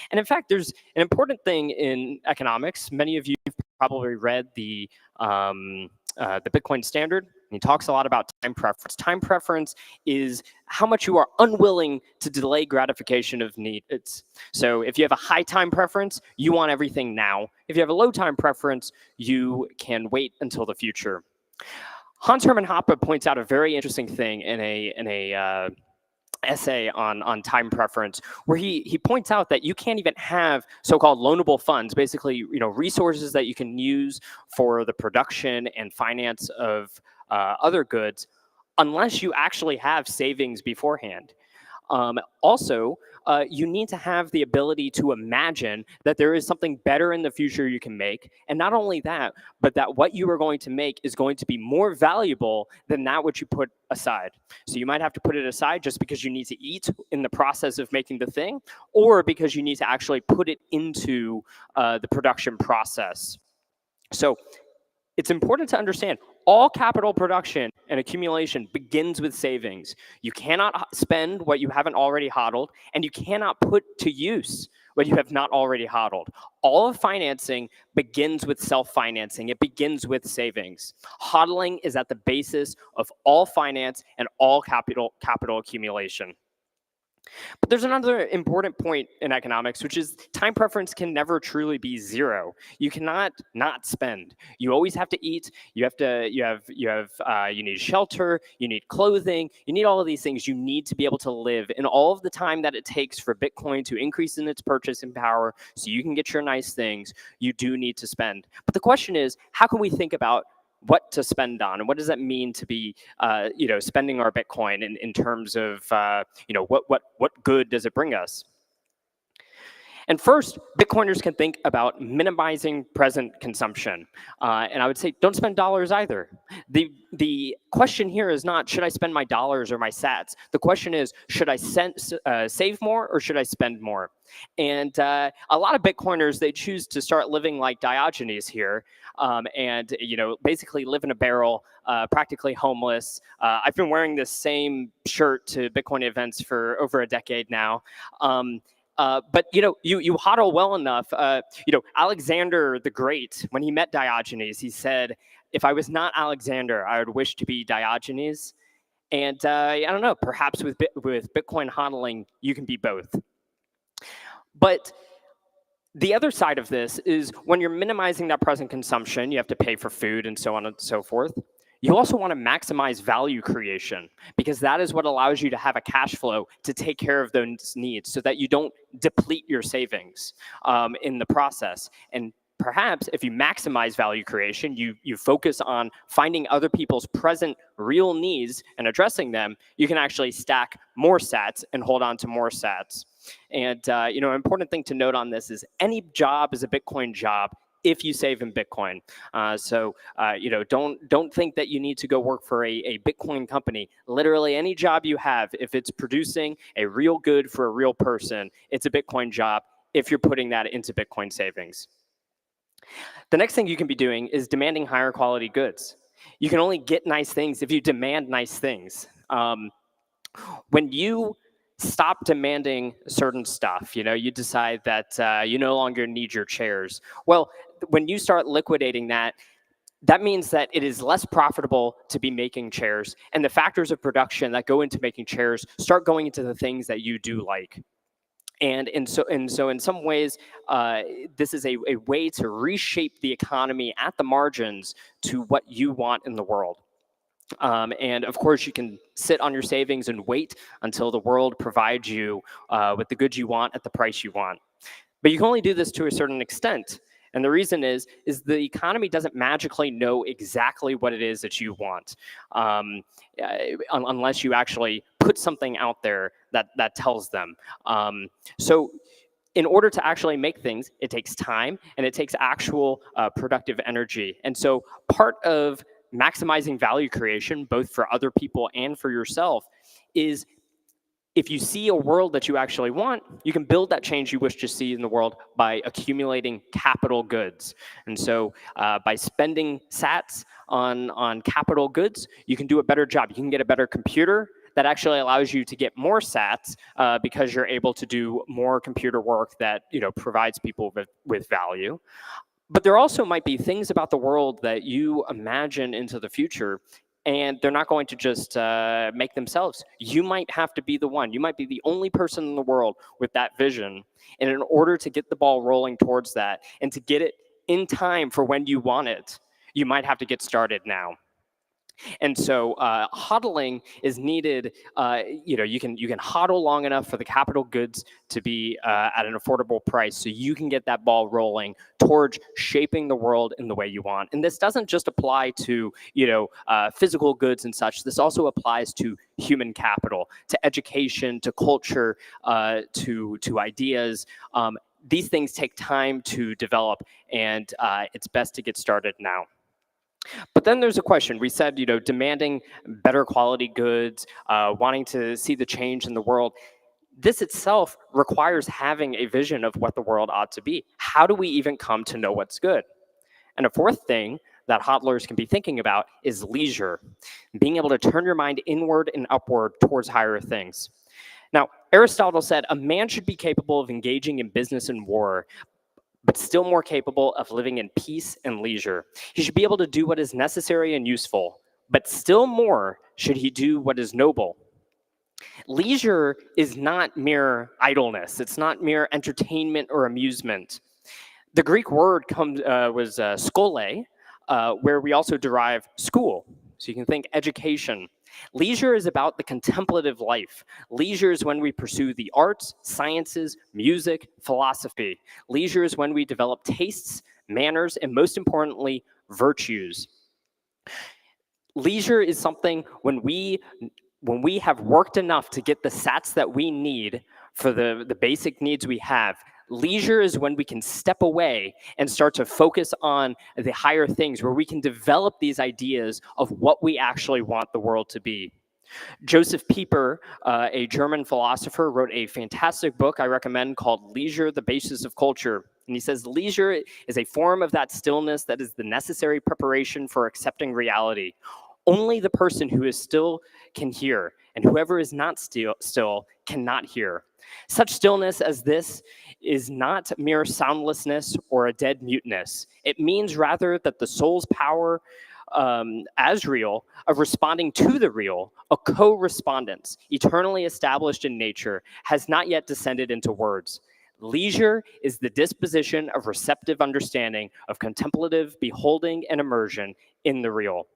And in fact, there's an important thing in economics. Many of you have probably read the Bitcoin Standard. He talks a lot about time preference. Time preference is how much you are unwilling to delay gratification of needs. So if you have a high time preference, you want everything now. If you have a low time preference, you can wait until the future. Hans Hermann Hoppe points out a very interesting thing in a essay on time preference, where he points out that you can't even have so-called loanable funds, basically resources that you can use for the production and finance of other goods, unless you actually have savings beforehand. Also, you need to have the ability to imagine that there is something better in the future you can make. And not only that, but that what you are going to make is going to be more valuable than that which you put aside. So you might have to put it aside just because you need to eat in the process of making the thing, or because you need to actually put it into the production process. So it's important to understand all capital production and accumulation begins with savings. You cannot spend what you haven't already hodled, and you cannot put to use what you have not already hodled. All of financing begins with self-financing. It begins with savings. Hodling is at the basis of all finance and all capital accumulation. But there's another important point in economics, which is time preference can never truly be zero. You cannot not spend. You always have to eat. You need shelter. You need clothing. You need all of these things. You need to be able to live. And all of the time that it takes for Bitcoin to increase in its purchasing power, so you can get your nice things, you do need to spend. But the question is, how can we think about what to spend on, and what does that mean to be, spending our Bitcoin in terms of, what good does it bring us? And first, Bitcoiners can think about minimizing present consumption. And I would say, don't spend dollars either. The question here is not, should I spend my dollars or my sats? The question is, should I save more or should I spend more? And a lot of Bitcoiners, they choose to start living like Diogenes here, and basically live in a barrel, practically homeless. I've been wearing this same shirt to Bitcoin events for over a decade now. But you hodl well enough. Alexander the Great, when he met Diogenes, he said, "If I was not Alexander, I would wish to be Diogenes." And I don't know, perhaps with Bitcoin hodling, you can be both. But the other side of this is when you're minimizing that present consumption, you have to pay for food and so on and so forth. You also want to maximize value creation, because that is what allows you to have a cash flow to take care of those needs so that you don't deplete your savings in the process. And perhaps if you maximize value creation, you focus on finding other people's present real needs and addressing them, you can actually stack more sats and hold on to more sats. And an important thing to note on this is any job is a Bitcoin job if you save in Bitcoin. Don't think that you need to go work for a Bitcoin company. Literally any job you have, if it's producing a real good for a real person, it's a Bitcoin job if you're putting that into Bitcoin savings. The next thing you can be doing is demanding higher quality goods. You can only get nice things if you demand nice things. When you stop demanding certain stuff, you decide that you no longer need your chairs. Well, when you start liquidating that means that it is less profitable to be making chairs, and the factors of production that go into making chairs start going into the things that you do like. And so in some ways, this is a way to reshape the economy at the margins to what you want in the world. And of course, you can sit on your savings and wait until the world provides you with the goods you want at the price you want. But you can only do this to a certain extent. And the reason is the economy doesn't magically know exactly what it is that you want, unless you actually put something out there that tells them. So in order to actually make things, it takes time and it takes actual productive energy. And so part of maximizing value creation, both for other people and for yourself, is if you see a world that you actually want, you can build that change you wish to see in the world by accumulating capital goods. And so by spending sats on capital goods, you can do a better job. You can get a better computer that actually allows you to get more sats because you're able to do more computer work that provides people with value. But there also might be things about the world that you imagine into the future, and they're not going to just make themselves. You might have to be the one. You might be the only person in the world with that vision. And in order to get the ball rolling towards that and to get it in time for when you want it, you might have to get started now. And so hodling is needed. You can hodl long enough for the capital goods to be at an affordable price, so you can get that ball rolling towards shaping the world in the way you want. And this doesn't just apply to physical goods and such. This also applies to human capital, to education, to culture, to ideas. These things take time to develop, and it's best to get started now. But then there's a question. We said, demanding better quality goods, wanting to see the change in the world. This itself requires having a vision of what the world ought to be. How do we even come to know what's good? And a fourth thing that hodlers can be thinking about is leisure, being able to turn your mind inward and upward towards higher things. Now, Aristotle said a man should be capable of engaging in business and war, but still more capable of living in peace and leisure. He should be able to do what is necessary and useful, but still more should he do what is noble. Leisure is not mere idleness. It's not mere entertainment or amusement. The Greek word was skole, where we also derive school. So you can think education. Leisure is about the contemplative life. Leisure is when we pursue the arts, sciences, music, philosophy. Leisure is when we develop tastes, manners, and most importantly, virtues. Leisure is something when we have worked enough to get the sats that we need for the basic needs we have. Leisure is when we can step away and start to focus on the higher things, where we can develop these ideas of what we actually want the world to be. Joseph Pieper, a German philosopher, wrote a fantastic book I recommend called Leisure, the Basis of Culture. And he says, leisure is a form of that stillness that is the necessary preparation for accepting reality. Only the person who is still can hear, and whoever is not still cannot hear. Such stillness as this is not mere soundlessness or a dead muteness. It means rather that the soul's power as real, of responding to the real, a co-respondence, eternally established in nature, has not yet descended into words. Leisure is the disposition of receptive understanding, of contemplative beholding and immersion in the real.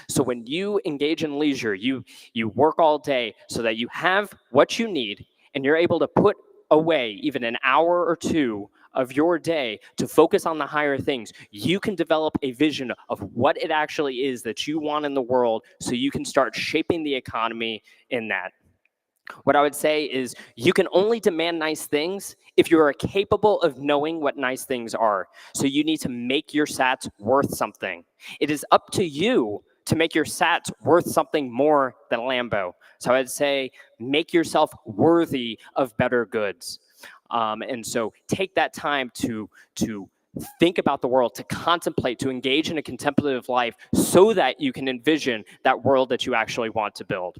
So when you engage in leisure, you work all day so that you have what you need, and you're able to put away even an hour or two of your day to focus on the higher things. You can develop a vision of what it actually is that you want in the world, so you can start shaping the economy in that. What I would say is you can only demand nice things if you are capable of knowing what nice things are. So you need to make your sats worth something. It is up to you to make your sats worth something more than Lambo. So I'd say make yourself worthy of better goods. And so take that time to think about the world, to contemplate, to engage in a contemplative life, so that you can envision that world that you actually want to build.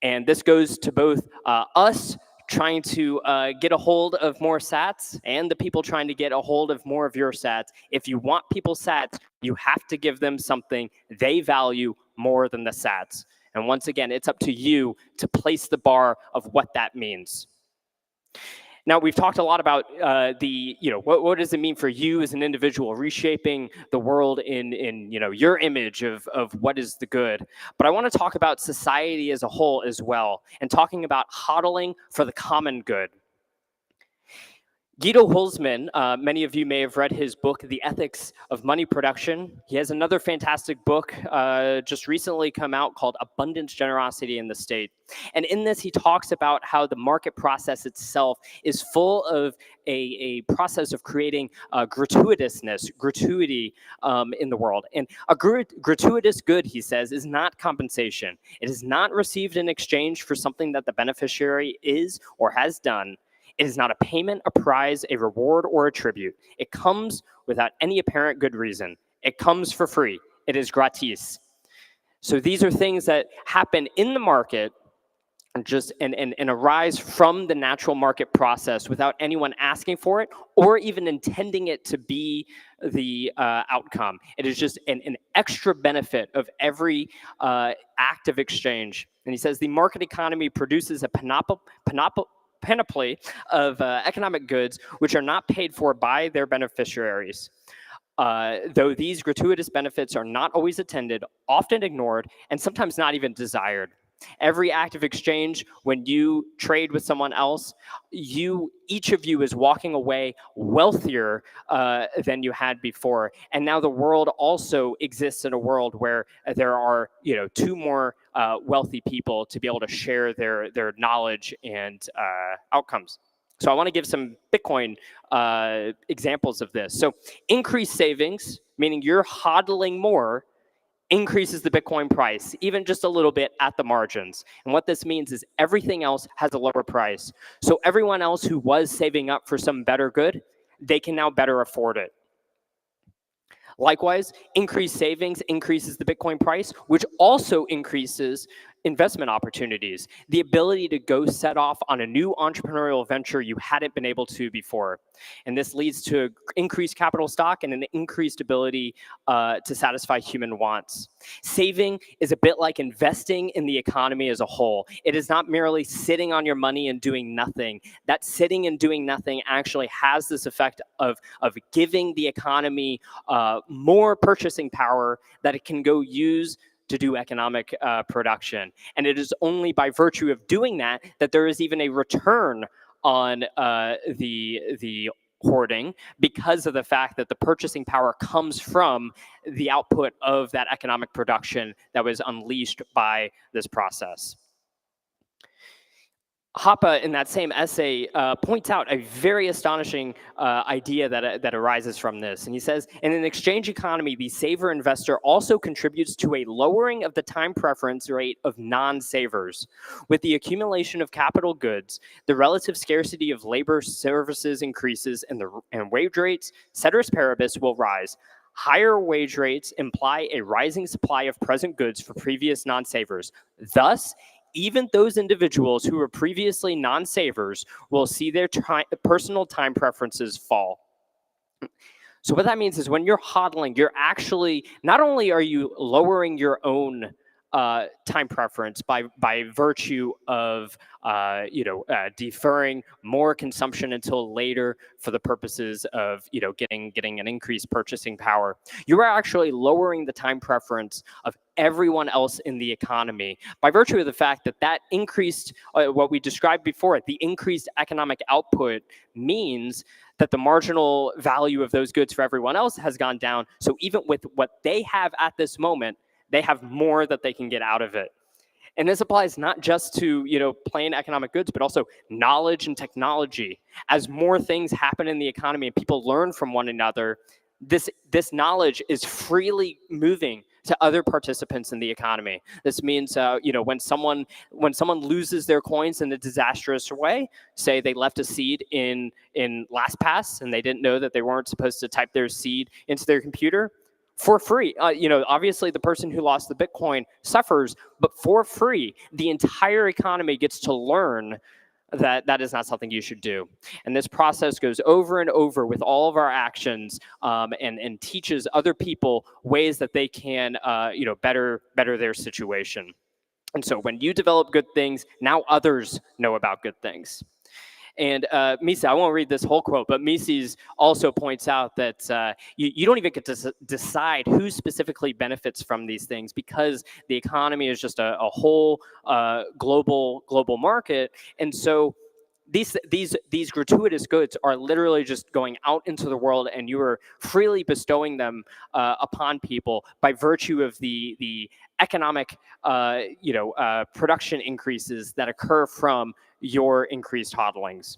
And this goes to both us trying to get a hold of more sats and the people trying to get a hold of more of your sats. If you want people's sats, you have to give them something they value more than the sats. And once again, it's up to you to place the bar of what that means. Now, we've talked a lot about what does it mean for you as an individual, reshaping the world in your image of what is the good. But I want to talk about society as a whole as well, and talking about hodling for the common good. Guido Hulsmann, many of you may have read his book, The Ethics of Money Production. He has another fantastic book just recently come out called Abundance, Generosity, in the State. And in this, he talks about how the market process itself is full of a process of creating gratuity in the world. And a gratuitous good, he says, is not compensation. It is not received in exchange for something that the beneficiary is or has done. It is not a payment, a prize, a reward, or a tribute. It comes without any apparent good reason. It comes for free. It is gratis. So these are things that happen in the market and arise from the natural market process without anyone asking for it or even intending it to be the outcome. It is just an extra benefit of every act of exchange. And he says the market economy produces a panoply of economic goods which are not paid for by their beneficiaries. though these gratuitous benefits are not always attended, often ignored, and sometimes not even desired. Every active exchange, when you trade with someone else, each of you is walking away wealthier than you had before. And now the world also exists in a world where there are, two more wealthy people to be able to share their knowledge and outcomes. So I want to give some Bitcoin examples of this. So increased savings, meaning you're hodling more, increases the Bitcoin price, even just a little bit at the margins. And what this means is everything else has a lower price. So everyone else who was saving up for some better good, they can now better afford it. Likewise, increased savings increases the Bitcoin price, which also increases investment opportunities, the ability to go set off on a new entrepreneurial venture you hadn't been able to before. And this leads to increased capital stock and an increased ability to satisfy human wants. Saving is a bit like investing in the economy as a whole. It is not merely sitting on your money and doing nothing. That sitting and doing nothing actually has this effect of giving the economy more purchasing power that it can go use to do economic production. And it is only by virtue of doing that that there is even a return on the hoarding, because of the fact that the purchasing power comes from the output of that economic production that was unleashed by this process. Hoppe, in that same essay, points out a very astonishing idea that arises from this. And he says, in an exchange economy, the saver investor also contributes to a lowering of the time preference rate of non-savers. With the accumulation of capital goods, the relative scarcity of labor services increases, and wage rates, ceteris paribus, will rise. Higher wage rates imply a rising supply of present goods for previous non-savers. Thus, even those individuals who were previously non-savers will see their personal time preferences fall. So what that means is when you're hodling, you're actually, not only are you lowering your own time preference by virtue of deferring more consumption until later for the purposes of getting an increased purchasing power, you are actually lowering the time preference of everyone else in the economy by virtue of the fact that increased what we described before, the increased economic output means that the marginal value of those goods for everyone else has gone down. So even with what they have at this moment, they have more that they can get out of it. And this applies not just to plain economic goods, but also knowledge and technology. As more things happen in the economy and people learn from one another, this knowledge is freely moving to other participants in the economy. This means when someone loses their coins in a disastrous way, say they left a seed in LastPass and they didn't know that they weren't supposed to type their seed into their computer, for free. Obviously the person who lost the Bitcoin suffers, but for free, the entire economy gets to learn that is not something you should do. And this process goes over and over with all of our actions and teaches other people ways that they can better their situation. And so when you develop good things, now others know about good things. And Misi, I won't read this whole quote, but Mises also points out that you don't even get to decide who specifically benefits from these things, because the economy is just a whole global market. And so these gratuitous goods are literally just going out into the world, and you are freely bestowing them upon people by virtue of the economic production increases that occur from your increased hodlings.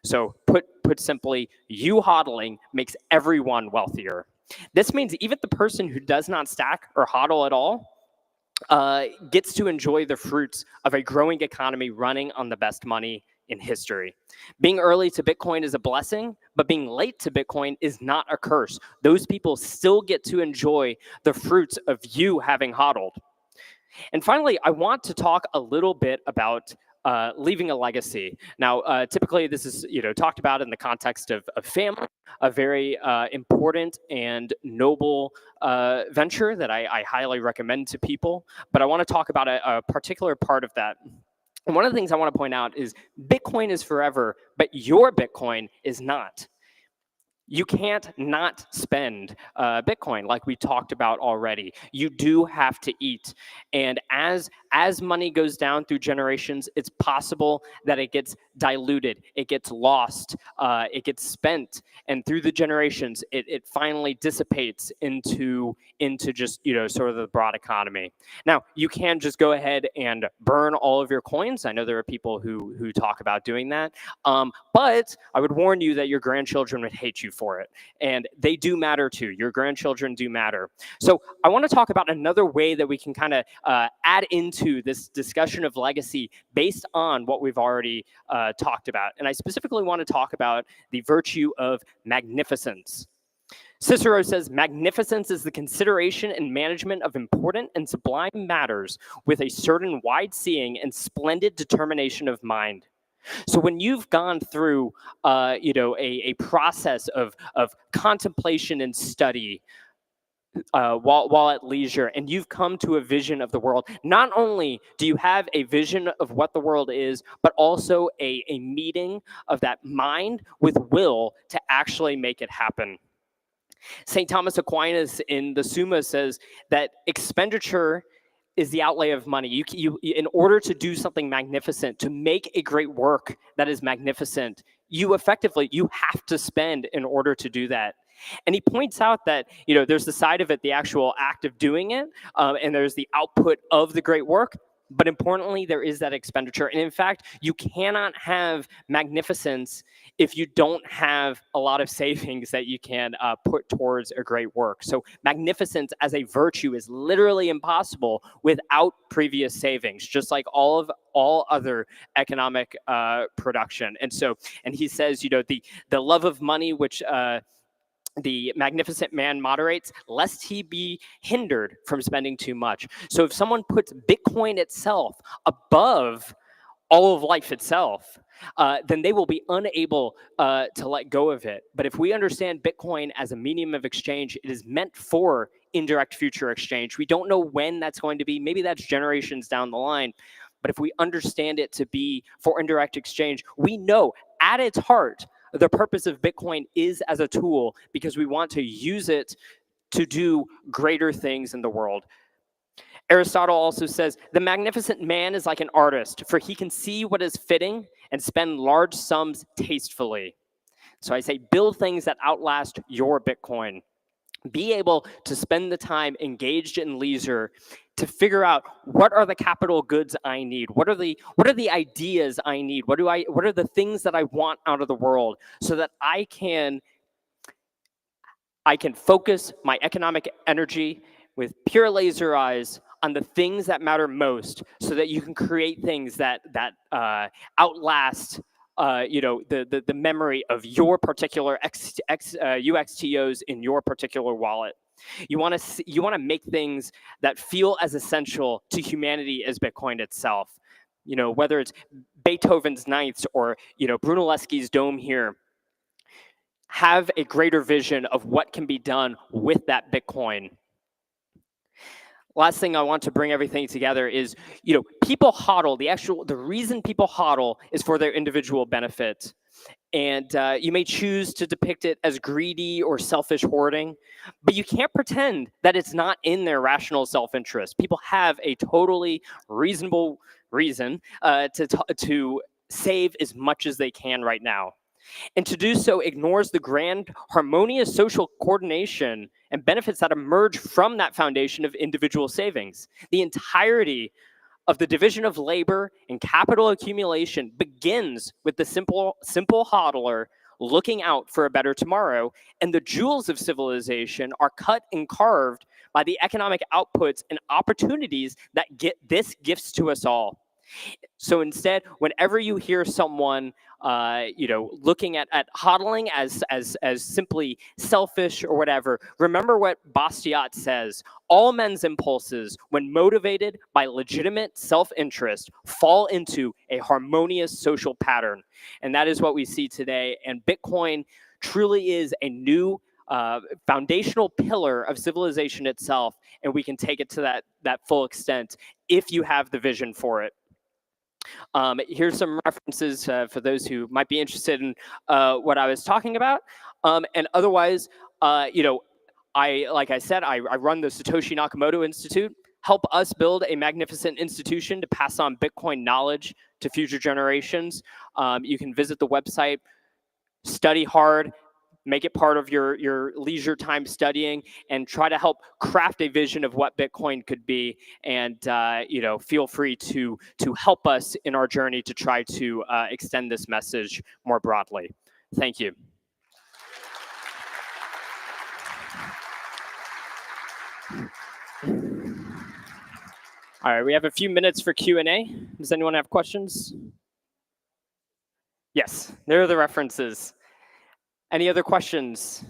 So put simply, you hodling makes everyone wealthier. This means even the person who does not stack or hodl at all gets to enjoy the fruits of a growing economy running on the best money in history. Being early to Bitcoin is a blessing, but being late to Bitcoin is not a curse. Those people still get to enjoy the fruits of you having hodled. And finally, I want to talk a little bit about leaving a legacy. Now, typically this is talked about in the context of family, a very important and noble venture that I highly recommend to people. But I want to talk about a particular part of that. And one of the things I want to point out is Bitcoin is forever, but your Bitcoin is not. You can't not spend Bitcoin like we talked about already. You do have to eat. And as money goes down through generations, it's possible that it gets diluted, it gets lost, it gets spent. And through the generations, it finally dissipates into just, sort of the broad economy. Now, you can just go ahead and burn all of your coins. I know there are people who talk about doing that. But I would warn you that your grandchildren would hate you for it. And they do matter too. Your grandchildren do matter. So I want to talk about another way that we can kind of add into this discussion of legacy based on what we've already talked about. And I specifically want to talk about the virtue of magnificence. Cicero says, magnificence is the consideration and management of important and sublime matters with a certain wide-seeing and splendid determination of mind. So when you've gone through, a process of contemplation and study while at leisure, and you've come to a vision of the world, not only do you have a vision of what the world is, but also a meeting of that mind with will to actually make it happen. St. Thomas Aquinas in the Summa says that expenditure is the outlay of money. You, in order to do something magnificent, to make a great work that is magnificent, you have to spend in order to do that. And he points out that, there's the side of it, the actual act of doing it, and there's the output of the great work. But importantly, there is that expenditure. And in fact, you cannot have magnificence if you don't have a lot of savings that you can put towards a great work. So magnificence as a virtue is literally impossible without previous savings, just like all other economic production. And he says, the love of money, which the magnificent man moderates, lest he be hindered from spending too much. So if someone puts Bitcoin itself above all of life itself, then they will be unable to let go of it. But if we understand Bitcoin as a medium of exchange, it is meant for indirect future exchange. We don't know when that's going to be. Maybe that's generations down the line. But if we understand it to be for indirect exchange, we know at its heart, the purpose of Bitcoin is as a tool because we want to use it to do greater things in the world. Aristotle also says, the magnificent man is like an artist, for he can see what is fitting and spend large sums tastefully. So I say, build things that outlast your Bitcoin. Be able to spend the time engaged in leisure to figure out what are the capital goods I need, what are the ideas I need, what are the things that I want out of the world, so that I can focus my economic energy with pure laser eyes on the things that matter most, so that you can create things that outlast the memory of your particular UXTOs in your particular wallet. You want to make things that feel as essential to humanity as Bitcoin itself. Whether it's Beethoven's Ninths or Brunelleschi's Dome here, have a greater vision of what can be done with that Bitcoin. Last thing I want to bring everything together is, people hodl. The reason people hodl is for their individual benefit. And you may choose to depict it as greedy or selfish hoarding, but you can't pretend that it's not in their rational self-interest. People have a totally reasonable reason to save as much as they can right now. And to do so ignores the grand, harmonious social coordination and benefits that emerge from that foundation of individual savings. The entirety of the division of labor and capital accumulation begins with the simple hodler looking out for a better tomorrow, and the jewels of civilization are cut and carved by the economic outputs and opportunities that this gifts to us all. So instead, whenever you hear someone, looking at hodling as simply selfish or whatever, remember what Bastiat says: all men's impulses, when motivated by legitimate self-interest, fall into a harmonious social pattern. And that is what we see today. And Bitcoin truly is a new foundational pillar of civilization itself, and we can take it to that full extent if you have the vision for it. Here's some references for those who might be interested in what I was talking about. And otherwise, like I said, I run the Satoshi Nakamoto Institute. Help us build a magnificent institution to pass on Bitcoin knowledge to future generations. You can visit the website, study hard, make it part of your leisure time studying, and try to help craft a vision of what Bitcoin could be. And feel free to help us in our journey to try to extend this message more broadly. Thank you. All right, we have a few minutes for Q&A. Does anyone have questions? Yes, there are the references. Any other questions?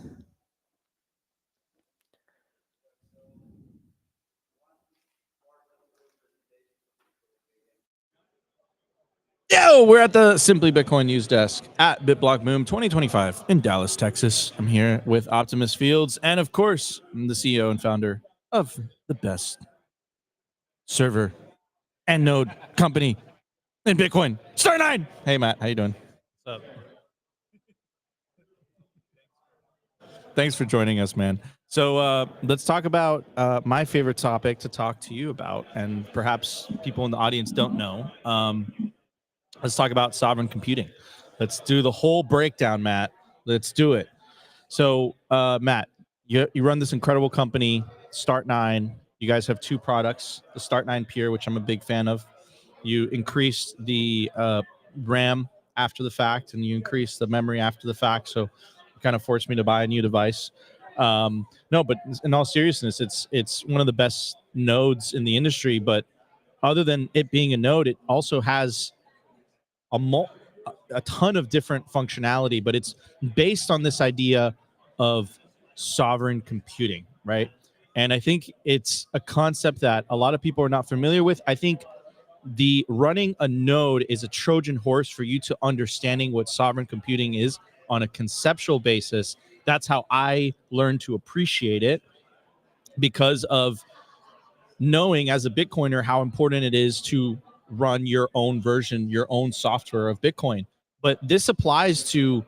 Yo, we're at the Simply Bitcoin news desk at BitBlockBoom 2025 in Dallas, Texas. I'm here with Optimus Fields, and of course, I'm the CEO and founder of the best server and node company in Bitcoin, Start9. Hey, Matt, how you doing? What's up? Thanks for joining us, man. So let's talk about my favorite topic to talk to you about, and perhaps people in the audience don't know. Let's talk about sovereign computing. Let's do the whole breakdown, Matt. Let's do it. So, Matt, you run this incredible company, Start9. You guys have two products, the Start9 Pure, which I'm a big fan of. You increased the RAM after the fact, and you increased the memory after the fact. So, it kind of forced me to buy a new device. No, but in all seriousness, it's one of the best nodes in the industry. But other than it being a node, it also has a ton of different functionality, but it's based on this idea of sovereign computing, right? And I think it's a concept that a lot of people are not familiar with. I think the running a node is a Trojan horse for you to understanding what sovereign computing is on a conceptual basis. That's how I learned to appreciate it, because of knowing as a Bitcoiner how important it is to run your own version, your own software of Bitcoin. But this applies to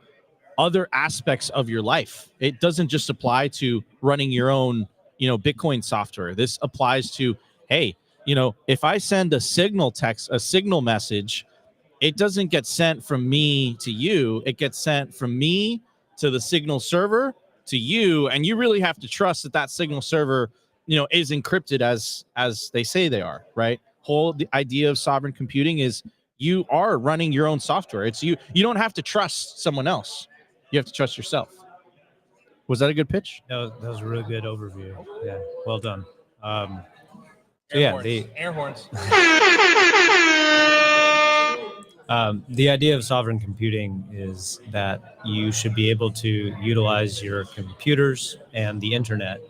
other aspects of your life. It doesn't just apply to running your own, Bitcoin software. This applies to, hey, if I send a signal message, it doesn't get sent from me to you. It gets sent from me to the Signal server to you, and you really have to trust that Signal server, is encrypted as they say they are, right? The idea of sovereign computing is you are running your own software. It's you. You don't have to trust someone else. You have to trust yourself. Was that a good pitch? That was a really good overview. Yeah, well done. Air horns. The idea of sovereign computing is that you should be able to utilize your computers and the internet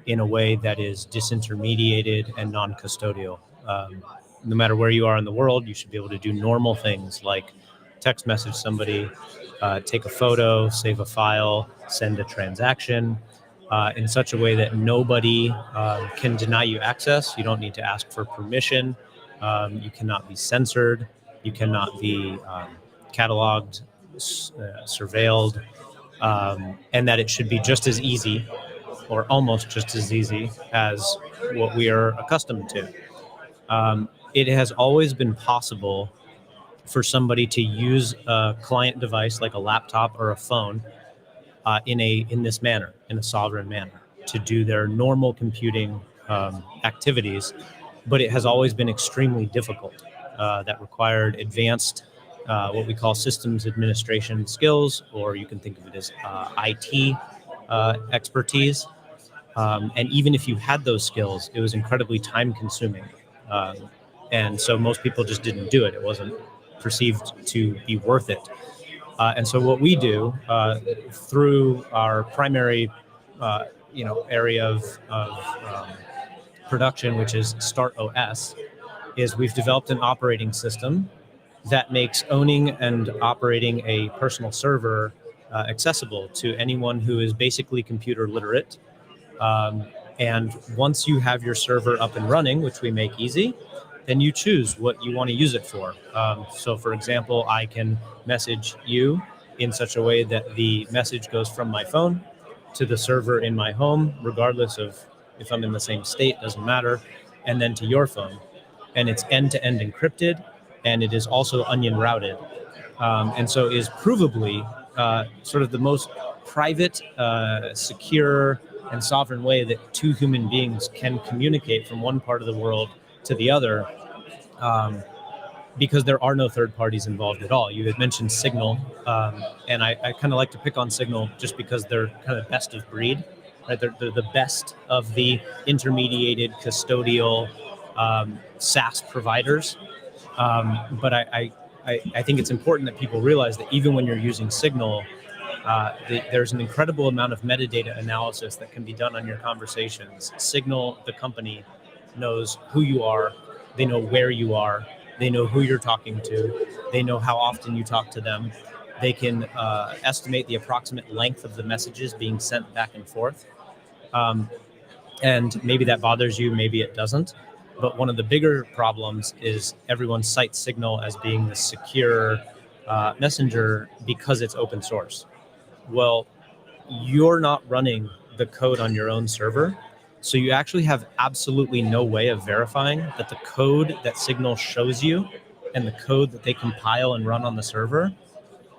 in a way that is disintermediated and non-custodial. No matter where you are in the world, you should be able to do normal things like text message somebody, take a photo, save a file, send a transaction in such a way that nobody can deny you access. You don't need to ask for permission. You cannot be censored. You cannot be cataloged, surveilled, and that it should be just as easy, or almost just as easy, as what we are accustomed to. It has always been possible for somebody to use a client device like a laptop or a phone in this manner, in a sovereign manner, to do their normal computing activities, but it has always been extremely difficult. That required advanced, what we call systems administration skills, or you can think of it as IT expertise. And even if you had those skills, it was incredibly time consuming. And so most people just didn't do it. It wasn't perceived to be worth it. And so what we do through our primary, area of production, which is StartOS, is we've developed an operating system that makes owning and operating a personal server accessible to anyone who is basically computer literate. And once you have your server up and running, which we make easy, then you choose what you want to use it for. So for example, I can message you in such a way that the message goes from my phone to the server in my home, regardless of if I'm in the same state, doesn't matter, and then to your phone. And it's end-to-end encrypted, and it is also onion routed. And so is provably sort of the most private, secure, and sovereign way that two human beings can communicate from one part of the world to the other, because there are no third parties involved at all. You had mentioned Signal, and I kind of like to pick on Signal just because they're kind of best of breed, right? They're the best of the intermediated custodial SaaS providers. But I think it's important that people realize that even when you're using Signal, there's an incredible amount of metadata analysis that can be done on your conversations. Signal, the company, knows who you are. They know where you are. They know who you're talking to. They know how often you talk to them. They can estimate the approximate length of the messages being sent back and forth. And maybe that bothers you, maybe it doesn't. But one of the bigger problems is everyone cites Signal as being the secure messenger because it's open source. Well, you're not running the code on your own server. So you actually have absolutely no way of verifying that the code that Signal shows you and the code that they compile and run on the server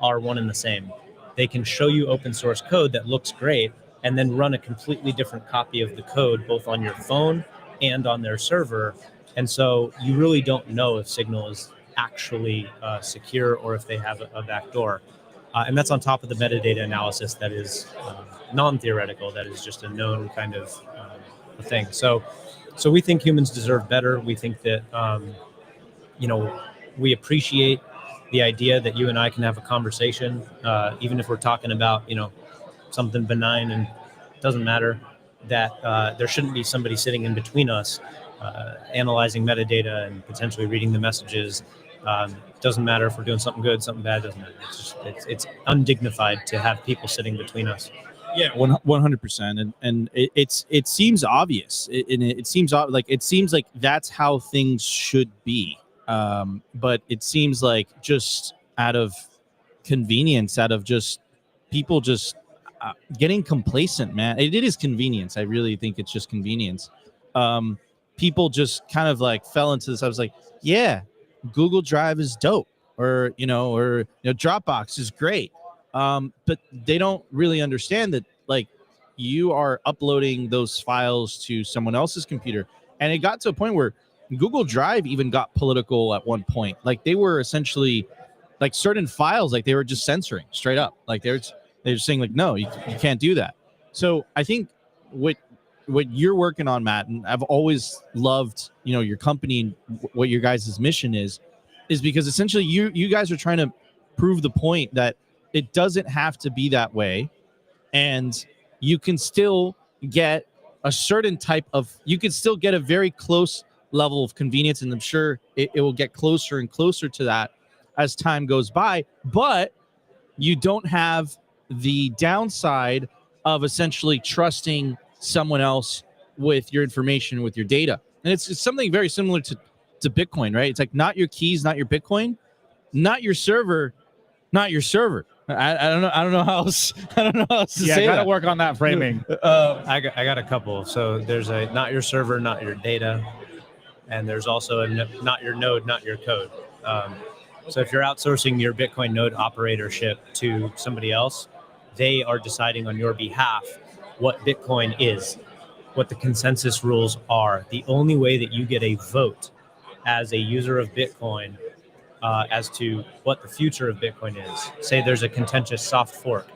are one and the same. They can show you open source code that looks great and then run a completely different copy of the code both on your phone and on their server. And so you really don't know if Signal is actually secure or if they have a backdoor. And that's on top of the metadata analysis that is non-theoretical, that is just a known kind of thing. So we think humans deserve better. We think that, we appreciate the idea that you and I can have a conversation, even if we're talking about, something benign and doesn't matter, that there shouldn't be somebody sitting in between us analyzing metadata and potentially reading the messages. Doesn't matter if we're doing something good, something bad, doesn't matter. It's undignified to have people sitting between us. Yeah, 100%, and it seems obvious. It seems like that's how things should be. But it seems like just out of convenience, out of just people just getting complacent, man. It is convenience. I really think it's just convenience. People just kind of like fell into this. I was like, yeah, Google Drive is dope, or Dropbox is great. But they don't really understand that, like, you are uploading those files to someone else's computer. And it got to a point where Google Drive even got political at one point. Like, they were essentially, like, certain files, like, they were just censoring straight up. Like, they're saying, like, no, you can't do that. So I think what you're working on, Matt, and I've always loved, your company and what your guys' mission is because essentially you guys are trying to prove the point that it doesn't have to be that way, and you can still get a certain type of, you can still get a very close level of convenience, and I'm sure it will get closer and closer to that as time goes by, but you don't have the downside of essentially trusting someone else with your information, with your data. And it's something very similar to Bitcoin, right? It's like, not your keys, not your Bitcoin, not your server, not your server. I don't know how else. I don't know how else to say that. Yeah, gotta work on that framing. I got a couple. So there's a not your server, not your data, and there's also a not your node, not your code. So if you're outsourcing your Bitcoin node operatorship to somebody else, they are deciding on your behalf what Bitcoin is, what the consensus rules are. The only way that you get a vote as a user of Bitcoin as to what the future of Bitcoin is. Say there's a contentious soft fork.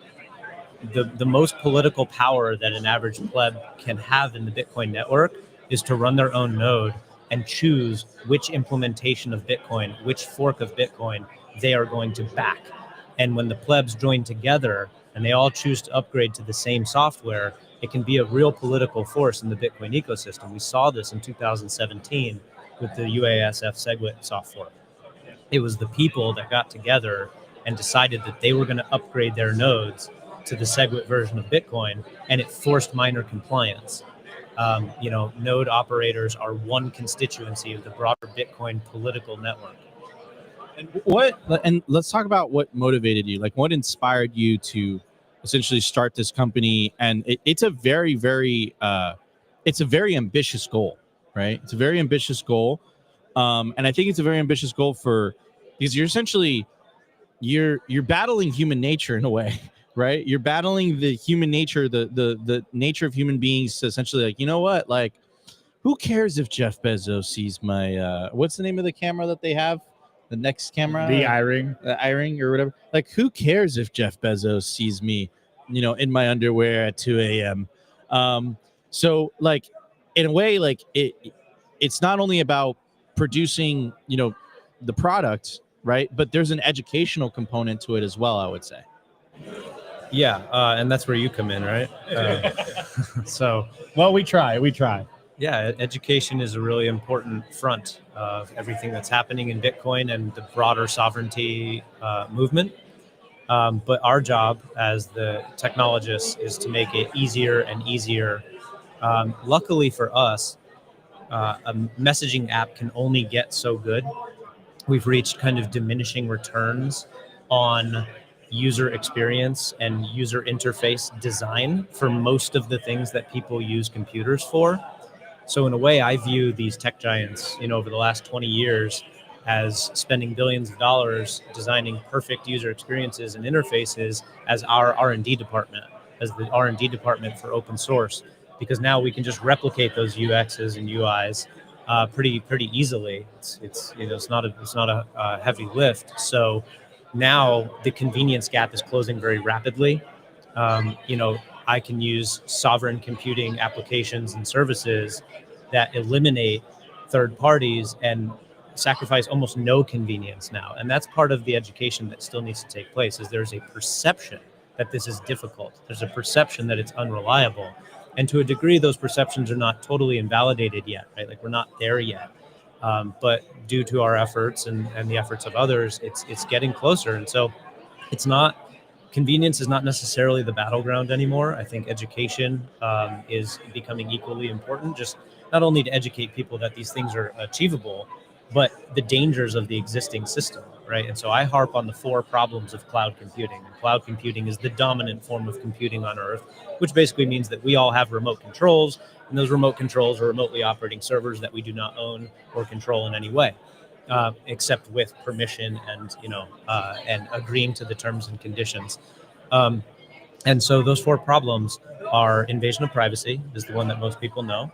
The most political power that an average pleb can have in the Bitcoin network is to run their own node and choose which implementation of Bitcoin, which fork of Bitcoin they are going to back. And when the plebs join together and they all choose to upgrade to the same software, it can be a real political force in the Bitcoin ecosystem. We saw this in 2017 with the UASF SegWit soft fork. It was the people that got together and decided that they were going to upgrade their nodes to the SegWit version of Bitcoin, and it forced miner compliance. Node operators are one constituency of the broader Bitcoin political network. And let's talk about what motivated you. Like, what inspired you to essentially start this company? And it's a very, very, it's a very ambitious goal, right? It's a very ambitious goal, and I think it's a very ambitious goal because you're essentially you're battling human nature in a way, right? You're battling the human nature, the nature of human beings to essentially, like, you know what, like, who cares if Jeff Bezos sees my what's the name of the camera that they have? The next camera? The iRing. iRing or whatever. Like, who cares if Jeff Bezos sees me, in my underwear at 2 a.m.? So, like, in a way, like, it's not only about producing, the product, right? But there's an educational component to it as well, I would say. Yeah, and that's where you come in, right? So, well, we try. Yeah, education is a really important front of everything that's happening in Bitcoin and the broader sovereignty movement. But our job as the technologists is to make it easier and easier. Luckily for us, a messaging app can only get so good. We've reached kind of diminishing returns on user experience and user interface design for most of the things that people use computers for. So in a way, I view these tech giants, over the last 20 years as spending billions of dollars designing perfect user experiences and interfaces as our R&D department, as the R&D department for open source, because now we can just replicate those UXs and UIs pretty easily. It's not a heavy lift. So now the convenience gap is closing very rapidly. I can use sovereign computing applications and services that eliminate third parties and sacrifice almost no convenience now. And that's part of the education that still needs to take place, is there's a perception that this is difficult. There's a perception that it's unreliable. And to a degree, those perceptions are not totally invalidated yet, right? Like, we're not there yet. But due to our efforts and the efforts of others, it's getting closer. And so convenience is not necessarily the battleground anymore. I think education is becoming equally important, just not only to educate people that these things are achievable, but the dangers of the existing system, right? And so I harp on the 4 problems of cloud computing. And cloud computing is the dominant form of computing on Earth, which basically means that we all have remote controls, and those remote controls are remotely operating servers that we do not own or control in any way. Except with permission and and agreeing to the terms and conditions. And so those 4 problems are invasion of privacy, is the one that most people know,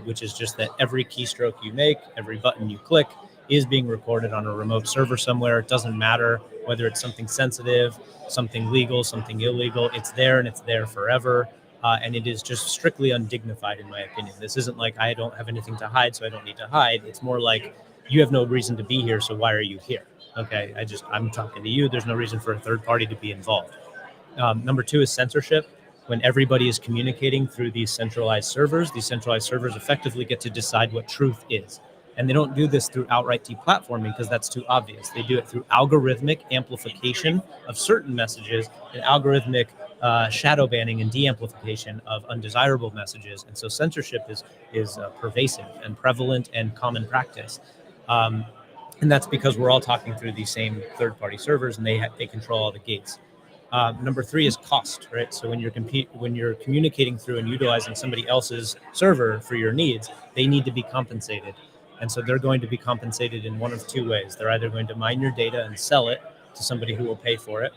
which is just that every keystroke you make, every button you click is being recorded on a remote server somewhere. It doesn't matter whether it's something sensitive, something legal, something illegal. It's there and it's there forever. And it is just strictly undignified, in my opinion. This isn't like I don't have anything to hide, so I don't need to hide. It's more like you have no reason to be here, so why are you here? Okay, I'm talking to you. There's no reason for a third party to be involved. Number 2 is censorship. When everybody is communicating through these centralized servers effectively get to decide what truth is. And they don't do this through outright deplatforming because that's too obvious. They do it through algorithmic amplification of certain messages and algorithmic shadow banning and de-amplification of undesirable messages. And so censorship is pervasive and prevalent and common practice. And that's because we're all talking through these same third-party servers, and they control all the gates. Number 3 is cost, right? So when you're communicating through and utilizing somebody else's server for your needs, they need to be compensated. And so they're going to be compensated in one of 2 ways. They're either going to mine your data and sell it to somebody who will pay for it,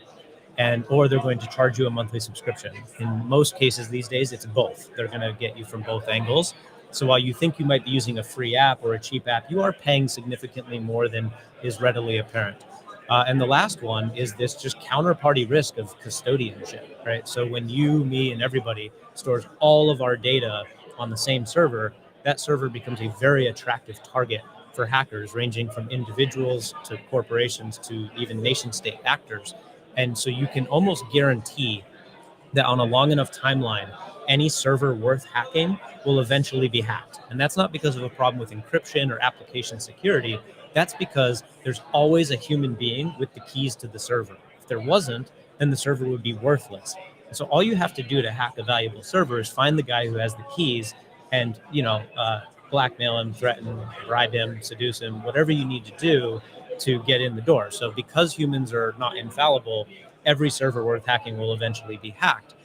or they're going to charge you a monthly subscription. In most cases these days, it's both. They're going to get you from both angles. So while you think you might be using a free app or a cheap app, you are paying significantly more than is readily apparent. And the last one is this just counterparty risk of custodianship, right? So when you, me, and everybody stores all of our data on the same server, that server becomes a very attractive target for hackers, ranging from individuals to corporations to even nation state actors. And so you can almost guarantee that on a long enough timeline, any server worth hacking will eventually be hacked. And that's not because of a problem with encryption or application security. That's because there's always a human being with the keys to the server. If there wasn't, then the server would be worthless. And so all you have to do to hack a valuable server is find the guy who has the keys and, blackmail him, threaten, bribe him, seduce him, whatever you need to do to get in the door. So because humans are not infallible, every server worth hacking will eventually be hacked.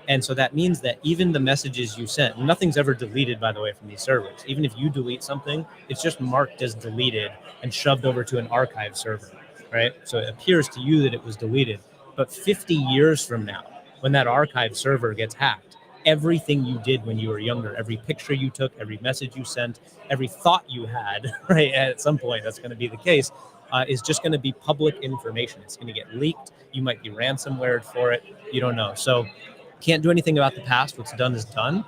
And so that means that even the messages you sent, nothing's ever deleted, by the way, from these servers. Even if you delete something, it's just marked as deleted and shoved over to an archive server, right? So it appears to you that it was deleted. But 50 years from now, when that archive server gets hacked, everything you did when you were younger, every picture you took, every message you sent, every thought you had, right, at some point, that's going to be the case, is just going to be public information. It's going to get leaked. You might be ransomwared for it. You don't know. So can't do anything about the past. What's done is done.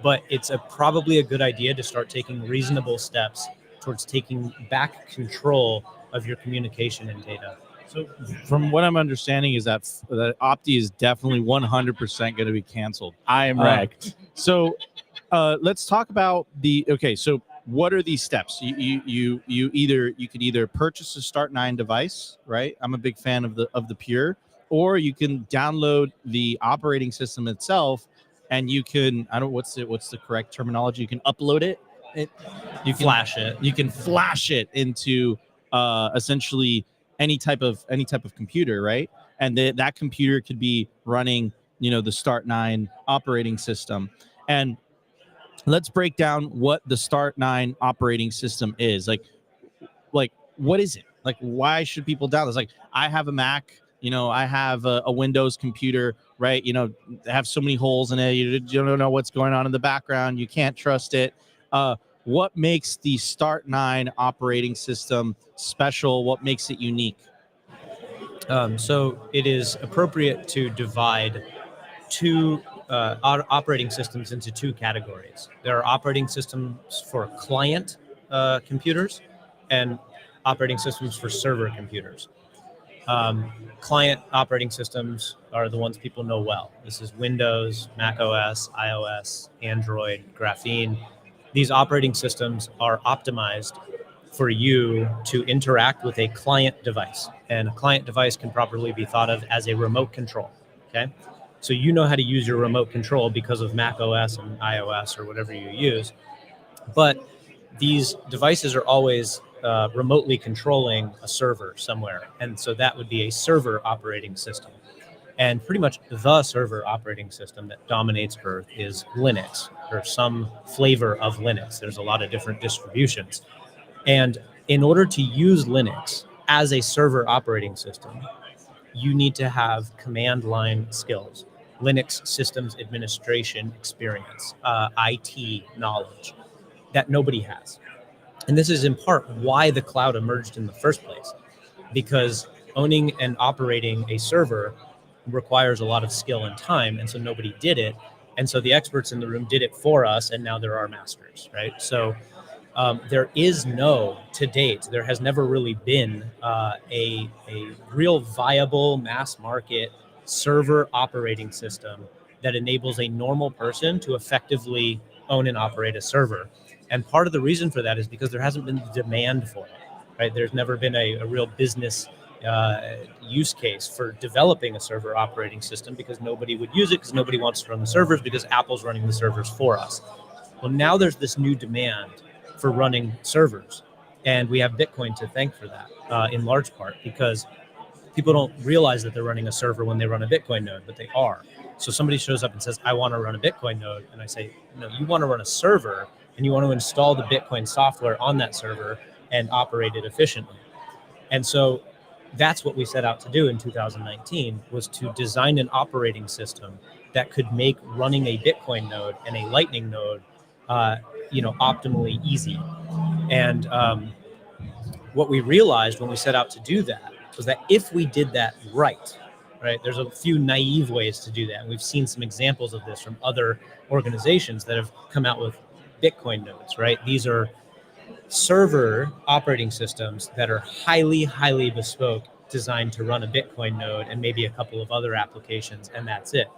But it's probably a good idea to start taking reasonable steps towards taking back control of your communication and data. So from what I'm understanding is that Opti is definitely 100% going to be canceled. I am wrecked. So let's talk about so what are these steps? You could either purchase a Start9 device, right? I'm a big fan of the Pure, or you can download the operating system itself, and you can, I don't know what's the correct terminology. You can upload it. You can flash it. You can flash it into essentially any type of computer, right? And that computer could be running, the Start9 operating system. And let's break down what the Start9 operating system is. Like what is it? Like, why should people download this? Like, I have a Mac, I have a Windows computer, right? They have so many holes in it. You don't know what's going on in the background. You can't trust it. What makes the Start9 operating system special? What makes it unique? So it is appropriate to divide two operating systems into two categories. There are operating systems for client computers and operating systems for server computers. Client operating systems are the ones people know well. This is Windows, Mac OS, iOS, Android, Graphene. These operating systems are optimized for you to interact with a client device. And a client device can properly be thought of as a remote control, okay? So you know how to use your remote control because of Mac OS and iOS or whatever you use. But these devices are always remotely controlling a server somewhere. And so that would be a server operating system. And pretty much the server operating system that dominates Earth is Linux, or some flavor of Linux. There's a lot of different distributions. And in order to use Linux as a server operating system, you need to have command line skills, Linux systems administration experience, IT knowledge that nobody has. And this is in part why the cloud emerged in the first place, because owning and operating a server requires a lot of skill and time, and so nobody did it. And so the experts in the room did it for us, and now they're our masters, right? So there is to date, there has never really been a real viable mass market server operating system that enables a normal person to effectively own and operate a server. And part of the reason for that is because there hasn't been the demand for it, right? There's never been a real business use case for developing a server operating system, because nobody would use it, because nobody wants to run the servers, because Apple's running the servers for us. Well, now there's this new demand for running servers, and we have Bitcoin to thank for that, in large part because people don't realize that they're running a server when they run a Bitcoin node, but they are. So somebody shows up and says, I want to run a Bitcoin node, and I say, no, you want to run a server, and you want to install the Bitcoin software on that server and operate it efficiently. And so that's what we set out to do in 2019, was to design an operating system that could make running a Bitcoin node and a Lightning node optimally easy. And what we realized when we set out to do that was that if we did that right, there's a few naive ways to do that. And we've seen some examples of this from other organizations that have come out with Bitcoin nodes, right? These are server operating systems that are highly, highly bespoke, designed to run a Bitcoin node and maybe a couple of other applications, and that's it.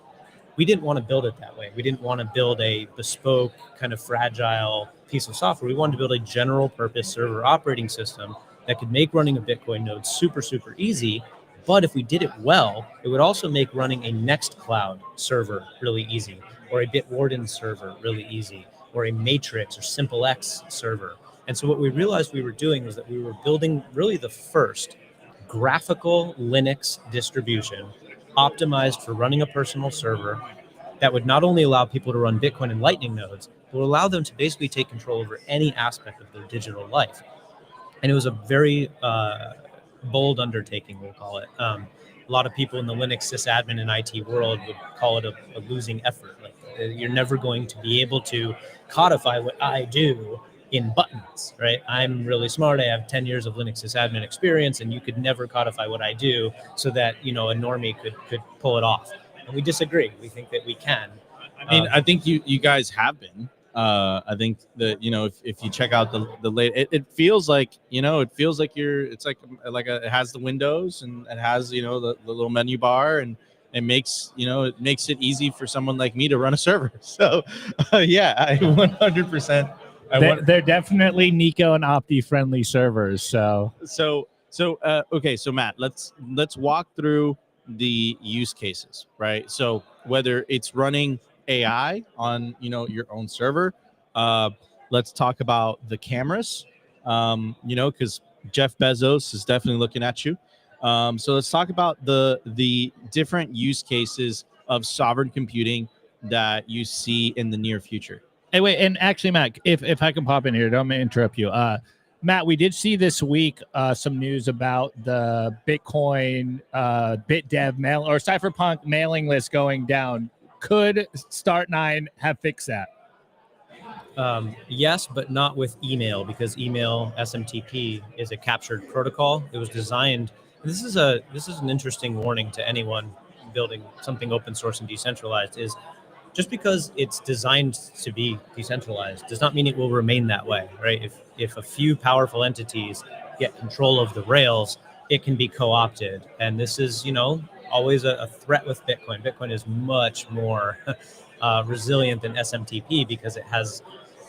We didn't want to build it that way. We didn't want to build a bespoke, kind of fragile piece of software. We wanted to build a general purpose server operating system that could make running a Bitcoin node super, super easy. But if we did it well, it would also make running a Nextcloud server really easy, or a Bitwarden server really easy, or a Matrix or SimpleX server. And so what we realized we were doing was that we were building really the first graphical Linux distribution optimized for running a personal server that would not only allow people to run Bitcoin and Lightning nodes, but would allow them to basically take control over any aspect of their digital life. And it was a very bold undertaking, we'll call it. A lot of people in the Linux sysadmin and IT world would call it a losing effort. Like, you're never going to be able to codify what I do in buttons, right? I'm really smart. I have 10 years of Linux sysadmin experience, and you could never codify what I do so that, you know, a normie could pull it off. And we disagree. We think that we can. I mean, I think you guys have been. I think that, you know, if you check out the late, it feels like, you know, it's like it has the windows and it has, you know, the little menu bar, and it makes it easy for someone like me to run a server. So yeah, I 100%. They're definitely Nico and Opti friendly servers. So okay, so Matt, let's walk through the use cases, right? So whether it's running AI on, you know, your own server, let's talk about the cameras, you know, because Jeff Bezos is definitely looking at you. So let's talk about the different use cases of sovereign computing that you see in the near future. Hey, wait, and actually, Matt, if I can pop in here, don't interrupt you. Matt, we did see this week some news about the Bitcoin BitDev mail or Cypherpunk mailing list going down. Could Start9 have fixed that? Yes, but not with email, because email SMTP is a captured protocol. It was designed. This is an interesting warning to anyone building something open source and decentralized. Is just because it's designed to be decentralized does not mean it will remain that way, right? If a few powerful entities get control of the rails, it can be co-opted. And this is, you know, always a threat with Bitcoin. Bitcoin is much more resilient than SMTP because it has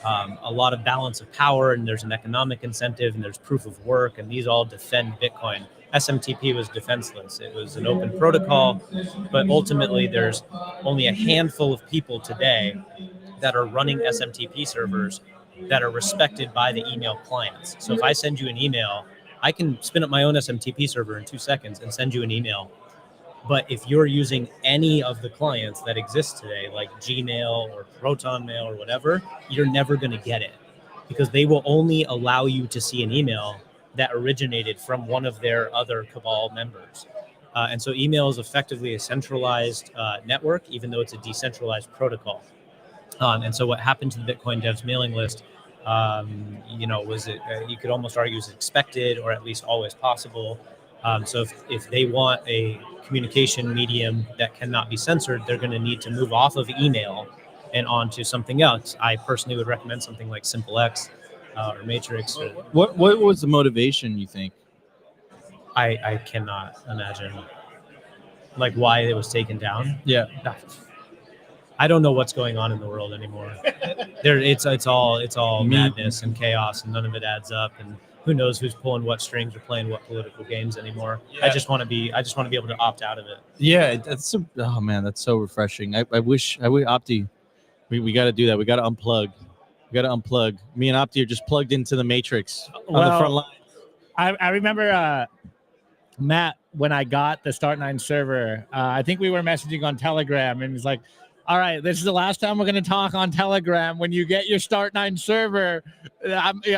a lot of balance of power, and there's an economic incentive, and there's proof of work, and these all defend Bitcoin. SMTP was defenseless. It was an open protocol, but ultimately there's only a handful of people today that are running SMTP servers that are respected by the email clients. So if I send you an email, I can spin up my own SMTP server in 2 seconds and send you an email. But if you're using any of the clients that exist today, like Gmail or Proton Mail or whatever, you're never going to get it, because they will only allow you to see an email that originated from one of their other Cabal members. And so email is effectively a centralized network, even though it's a decentralized protocol. And so what happened to the Bitcoin devs mailing list, you know, was it, you could almost argue is expected, or at least always possible. So if they want a communication medium that cannot be censored, they're going to need to move off of email and onto something else. I personally would recommend something like SimpleX or Matrix. Or, What was the motivation, you think? I cannot imagine like why it was taken down. Yeah. I don't know what's going on in the world anymore. It's all madness and chaos, and none of it adds up. And who knows who's pulling what strings or playing what political games anymore? Yeah. I just want to be able to opt out of it. Yeah, oh man, that's so refreshing. I wish Opti, we got to do that. We got to unplug. Me and Opti are just plugged into the matrix on the front line. I remember Matt, when I got the Start9 server, I think we were messaging on Telegram, and he's like, all right, this is the last time we're going to talk on Telegram. When you get your Start9 server,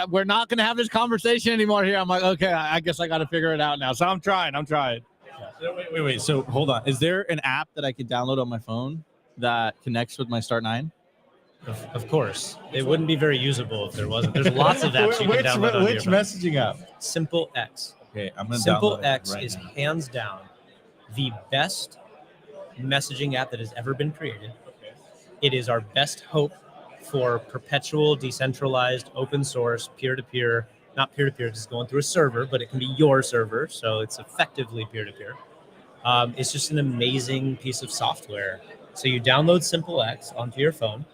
we're not going to have this conversation anymore here. I'm like, okay, I guess I got to figure it out now. So I'm trying. Wait. So hold on. Is there an app that I could download on my phone that connects with my Start9? Of course. It wouldn't be very usable if there wasn't. There's lots of apps you can download on Which messaging app? SimpleX. Okay, I'm going to download it SimpleX right is now. hands down the best messaging app that has ever been created. It is our best hope for perpetual, decentralized, open source, peer-to-peer, not peer-to-peer, because it's going through a server, but it can be your server, so it's effectively peer-to-peer. It's just an amazing piece of software. So you download SimpleX onto your phone.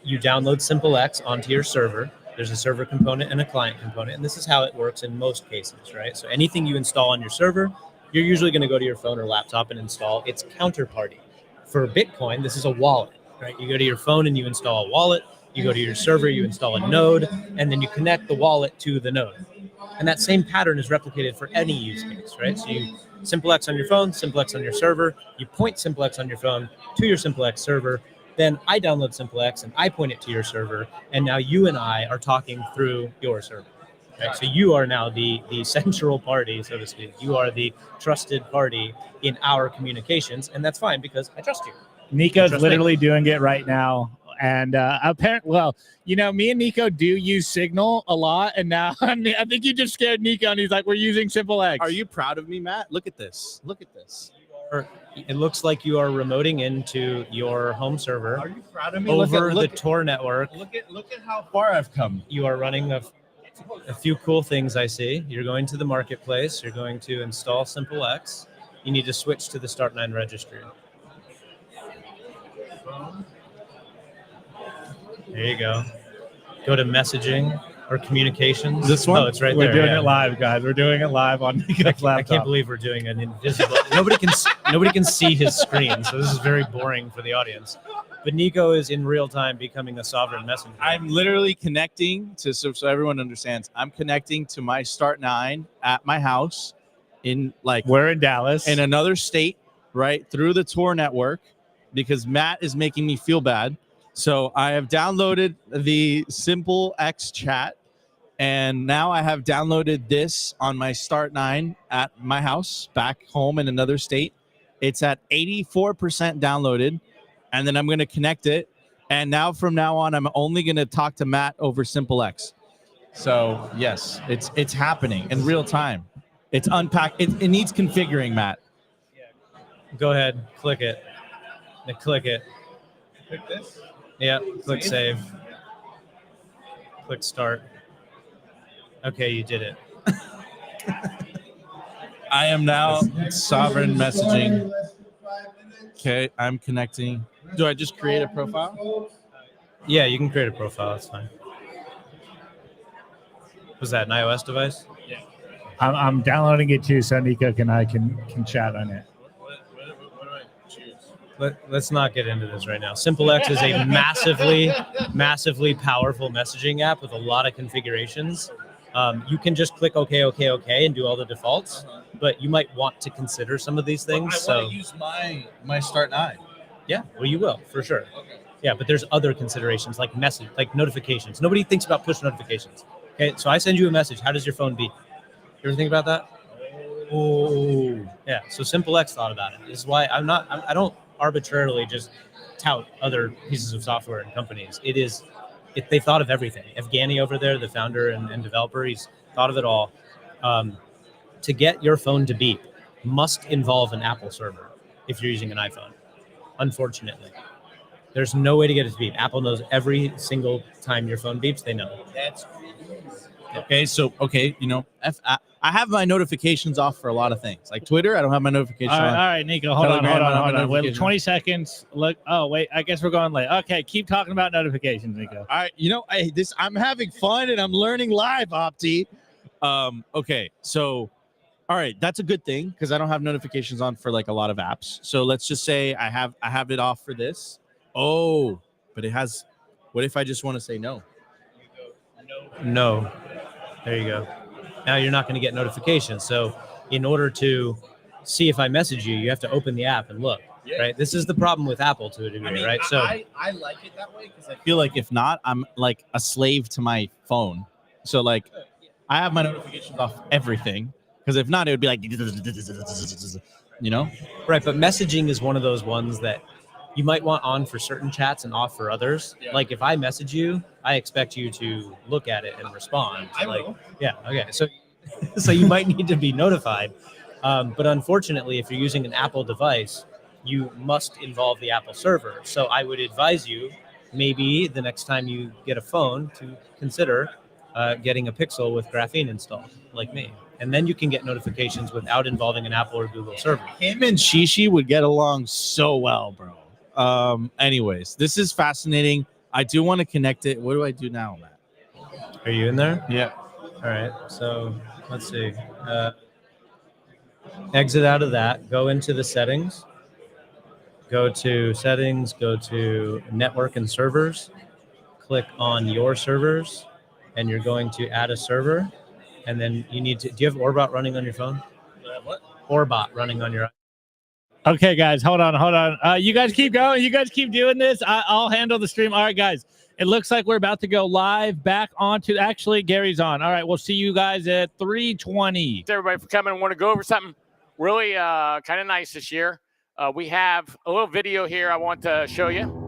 You download SimpleX onto your server. There's a server component and a client component, and this is how it works in most cases, right? So anything you install on your server, you're usually going to go to your phone or laptop and install its counterparty. For Bitcoin, this is a wallet, right? You go to your phone and you install a wallet. You go to your server, you install a node, and then you connect the wallet to the node. And that same pattern is replicated for any use case, right? So you SimpleX on your phone, SimpleX on your server, you point SimpleX on your phone to your SimpleX server, then I download SimpleX and I point it to your server, and now you and I are talking through your server. Right? So you are now the central party, so to speak. You are the trusted party in our communications, and that's fine because I trust you. Nico's literally doing it right now. And apparently, well, you know, me and Nico do use Signal a lot. And now I think you just scared Nico and he's like, we're using SimpleX. Are you proud of me, Matt? Look at this. Look at this. It looks like you are remoting into your home server. Are you proud of me? Over look the Tor network. Look at how far I've come. You are running a few cool things I see. You're going to the marketplace. You're going to install SimpleX. You need to switch to the Start9 registry. There you go. Go to messaging or communications. This one? Oh, it's right We're there. doing it live, guys. We're doing it live on Nico's laptop. I can't believe we're doing an invisible. Nobody can see his screen, so this is very boring for the audience. But Nico is in real time becoming a sovereign messenger. I'm literally connecting to, so everyone understands, I'm connecting to my Start9 at my house in we're in Dallas. In another state, right, through the Tor network, because Matt is making me feel bad. So I have downloaded the SimpleX chat, and now I have downloaded this on my Start9 at my house, back home in another state. It's at 84% downloaded, and then I'm going to connect it. And now from now on, I'm only going to talk to Matt over SimpleX. So yes, it's happening in real time. It's unpacked. It needs configuring, Matt. Go ahead, click it. Then click it. Click this? Yeah, click save. Click start. Okay, you did it. I am now sovereign messaging. Okay, I'm connecting. Do I just create a profile? Yeah, you can create a profile. That's fine. Was that an iOS device? Yeah. I'm downloading it too, so Nico can chat on it. Let's not get into this right now. SimpleX is a massively powerful messaging app with a lot of configurations. You can just click OK, and do all the defaults, but you might want to consider some of these things. I want to use my Start9. Yeah, well, you will, for sure. Okay. Yeah, but there's other considerations like message, like notifications. Nobody thinks about push notifications. Okay, so I send you a message. How does your phone beep? You ever think about that? Oh, yeah. So SimpleX thought about it. This is why I don't arbitrarily just tout other pieces of software and companies. They thought of everything. Evgeny over there, the founder and developer, he's thought of it all. To get your phone to beep must involve an Apple server if you're using an iPhone. Unfortunately, there's no way to get it to beep. Apple knows every single time your phone beeps. They know. That's okay. You know, I have my notifications off for a lot of things. Like Twitter, I don't have my notifications on. All right, Nico, hold on. Wait, 20 seconds. Look. Oh, wait. I guess we're going late. Okay, keep talking about notifications, Nico. All right. You know, I'm having fun and I'm learning live, Opti. Okay, so. All right, that's a good thing because I don't have notifications on for like a lot of apps. So let's just say I have it off for this. Oh, but it has. What if I just want to say no? No. There you go. Now you're not going to get notifications. So in order to see if I message you, you have to open the app and look. Yeah. Right. This is the problem with Apple to a degree, right? So I like it that way because I feel like if not, I'm like a slave to my phone. So like I have my notifications off everything. Because if not, it would be like, you know? Right, but messaging is one of those ones that you might want on for certain chats and off for others. Yeah. Like if I message you, I expect you to look at it and respond. I will. Yeah, okay. So you might need to be notified. But unfortunately, if you're using an Apple device, you must involve the Apple server. So I would advise you, maybe the next time you get a phone, to consider getting a Pixel with Graphene installed, like me. And then you can get notifications without involving an Apple or Google server. Him and Shishi would get along so well, bro. Anyways, this is fascinating. I do want to connect it. What do I do now, Matt? Are you in there? Yeah. All right. So let's see. Exit out of that. Go into the settings. Go to settings. Go to network and servers. click on your servers, and you're going to add a server, and then you need to. Do you have Orbot running on your phone? What? Orbot running on your. Okay, guys, hold on. You guys keep going. You guys keep doing this. I'll handle the stream. All right, guys. It looks like we're about to go live back onto. Actually, Gary's on. All right, we'll see you guys at 3:20. Thanks everybody for coming. I want to go over something really kind of nice this year. We have a little video here I want to show you.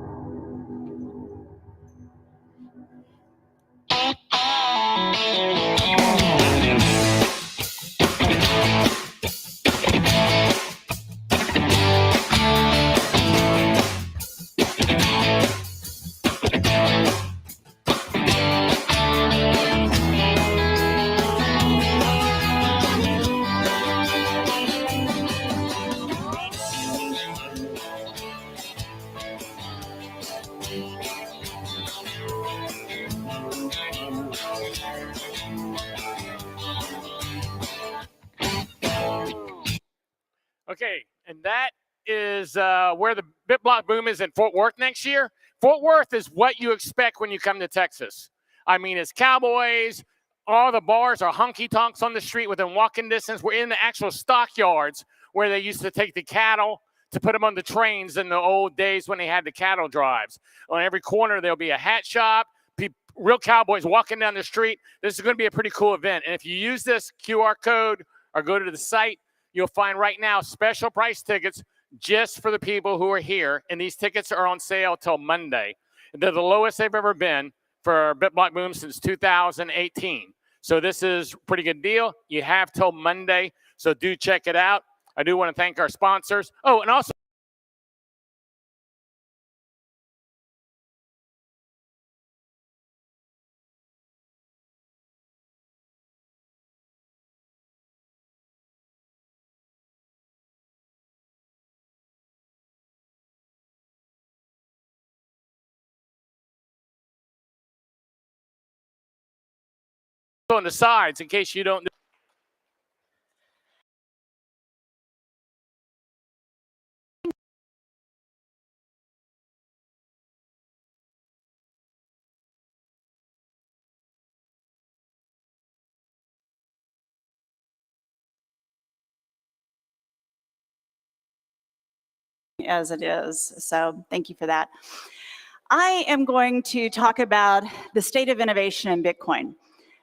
Okay, and that is where the BitBlockBoom is in Fort Worth next year. Fort Worth is what you expect when you come to Texas. I mean, it's cowboys. All the bars are honky-tonks on the street within walking distance. We're in the actual stockyards where they used to take the cattle to put them on the trains in the old days when they had the cattle drives. On every corner, there'll be a hat shop, real cowboys walking down the street. This is going to be a pretty cool event. And if you use this QR code or go to the site, you'll find right now special price tickets just for the people who are here. And these tickets are on sale till Monday. They're the lowest they've ever been for BitBlockBoom since 2018. So this is a pretty good deal. You have till Monday, so do check it out. I do want to thank our sponsors. Oh, and also, on the sides in case you don't know. As it is. So thank you for that. I am going to talk about the state of innovation in Bitcoin.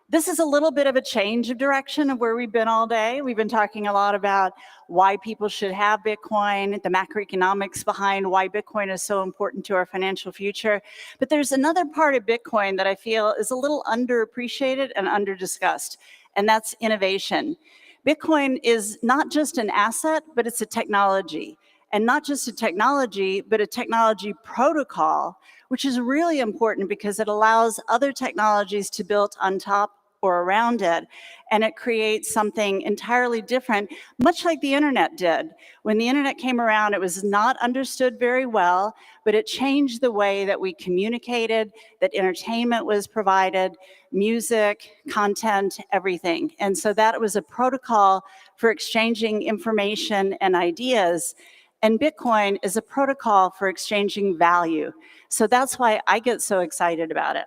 This is a little bit of a change of direction of where we've been all day. We've been talking a lot about why people should have Bitcoin, the macroeconomics behind why Bitcoin is so important to our financial future. But there's another part of Bitcoin that I feel is a little underappreciated and underdiscussed, and that's innovation. Bitcoin is not just an asset, but it's a technology. And not just a technology, but a technology protocol, which is really important because it allows other technologies to build on top or around it. And it creates something entirely different, much like the internet did. When the internet came around, it was not understood very well, but it changed the way that we communicated, that entertainment was provided, music, content, everything. And so that was a protocol for exchanging information and ideas. And Bitcoin is a protocol for exchanging value. So that's why I get so excited about it.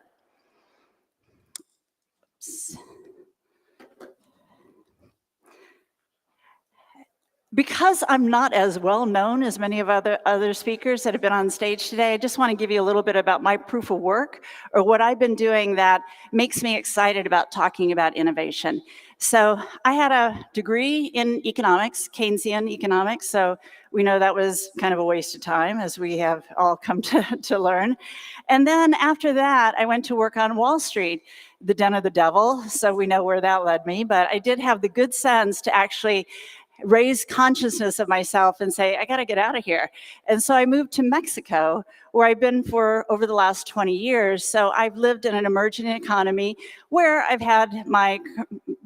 Because I'm not as well known as many of other speakers that have been on stage today, I just want to give you a little bit about my proof of work or what I've been doing that makes me excited about talking about innovation. So I had a degree in economics, Keynesian economics, so we know that was kind of a waste of time, as we have all come to learn. And then after that, I went to work on Wall Street, the den of the devil, so we know where that led me. But I did have the good sense to actually raise consciousness of myself and say, I got to get out of here. And so I moved to Mexico, where I've been for over the last 20 years. So I've lived in an emerging economy where I've had my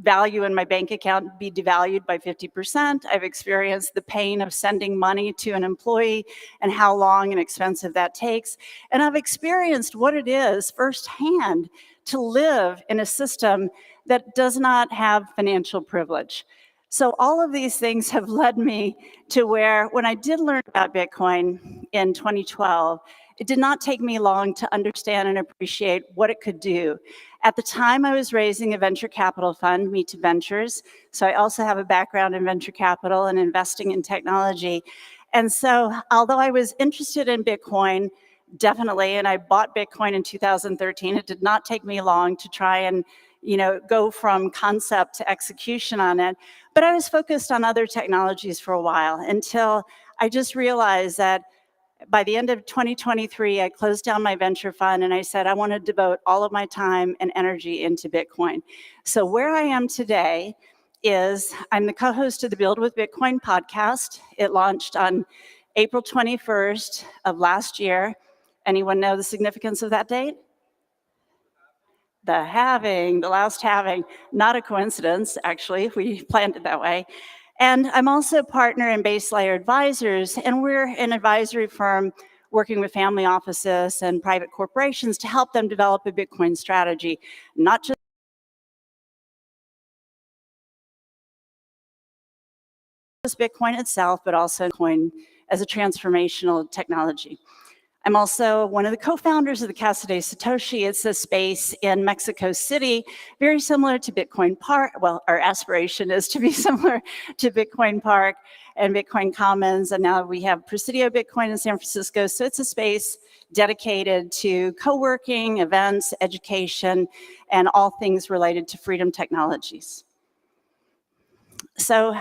value in my bank account be devalued by 50%. I've experienced the pain of sending money to an employee and how long and expensive that takes. And I've experienced what it is firsthand to live in a system that does not have financial privilege. So all of these things have led me to where, when I did learn about Bitcoin in 2012, it did not take me long to understand and appreciate what it could do. At the time, I was raising a venture capital fund, Me to Ventures. So I also have a background in venture capital and investing in technology. And so although I was interested in Bitcoin, definitely, and I bought Bitcoin in 2013, it did not take me long to try and go from concept to execution on it. But I was focused on other technologies for a while until I just realized that by the end of 2023, I closed down my venture fund and I said, I want to devote all of my time and energy into Bitcoin. So where I am today is I'm the co-host of the Build with Bitcoin podcast. It launched on April 21st of last year. Anyone know the significance of that date? The halving, the last halving, not a coincidence, actually, we planned it that way. And I'm also a partner in Base Layer Advisors, and we're an advisory firm working with family offices and private corporations to help them develop a Bitcoin strategy, not just Bitcoin itself, but also Bitcoin as a transformational technology. I'm also one of the co-founders of the Casa de Satoshi. It's a space in Mexico City, very similar to Bitcoin Park. Well, our aspiration is to be similar to Bitcoin Park and Bitcoin Commons. And now we have Presidio Bitcoin in San Francisco. So it's a space dedicated to co-working, events, education, and all things related to freedom technologies. So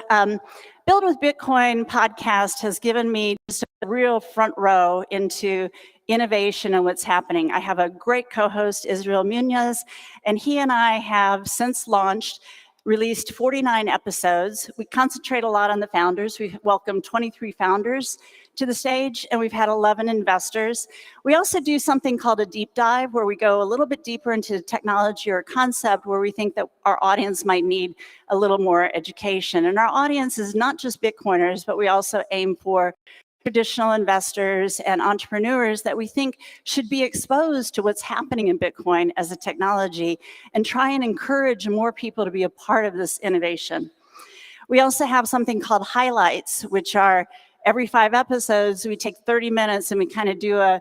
Build with Bitcoin podcast has given me just a real front row into innovation and what's happening. I have a great co-host, Israel Munoz, and he and I have since launched released 49 episodes. We concentrate a lot on the founders. We've welcomed 23 founders to the stage, and we've had 11 investors. We also do something called a deep dive, where we go a little bit deeper into technology or concept where we think that our audience might need a little more education. And our audience is not just Bitcoiners, but we also aim for traditional investors and entrepreneurs that we think should be exposed to what's happening in Bitcoin as a technology and try and encourage more people to be a part of this innovation. We also have something called highlights, which are every 5 episodes, we take 30 minutes and we kind of do a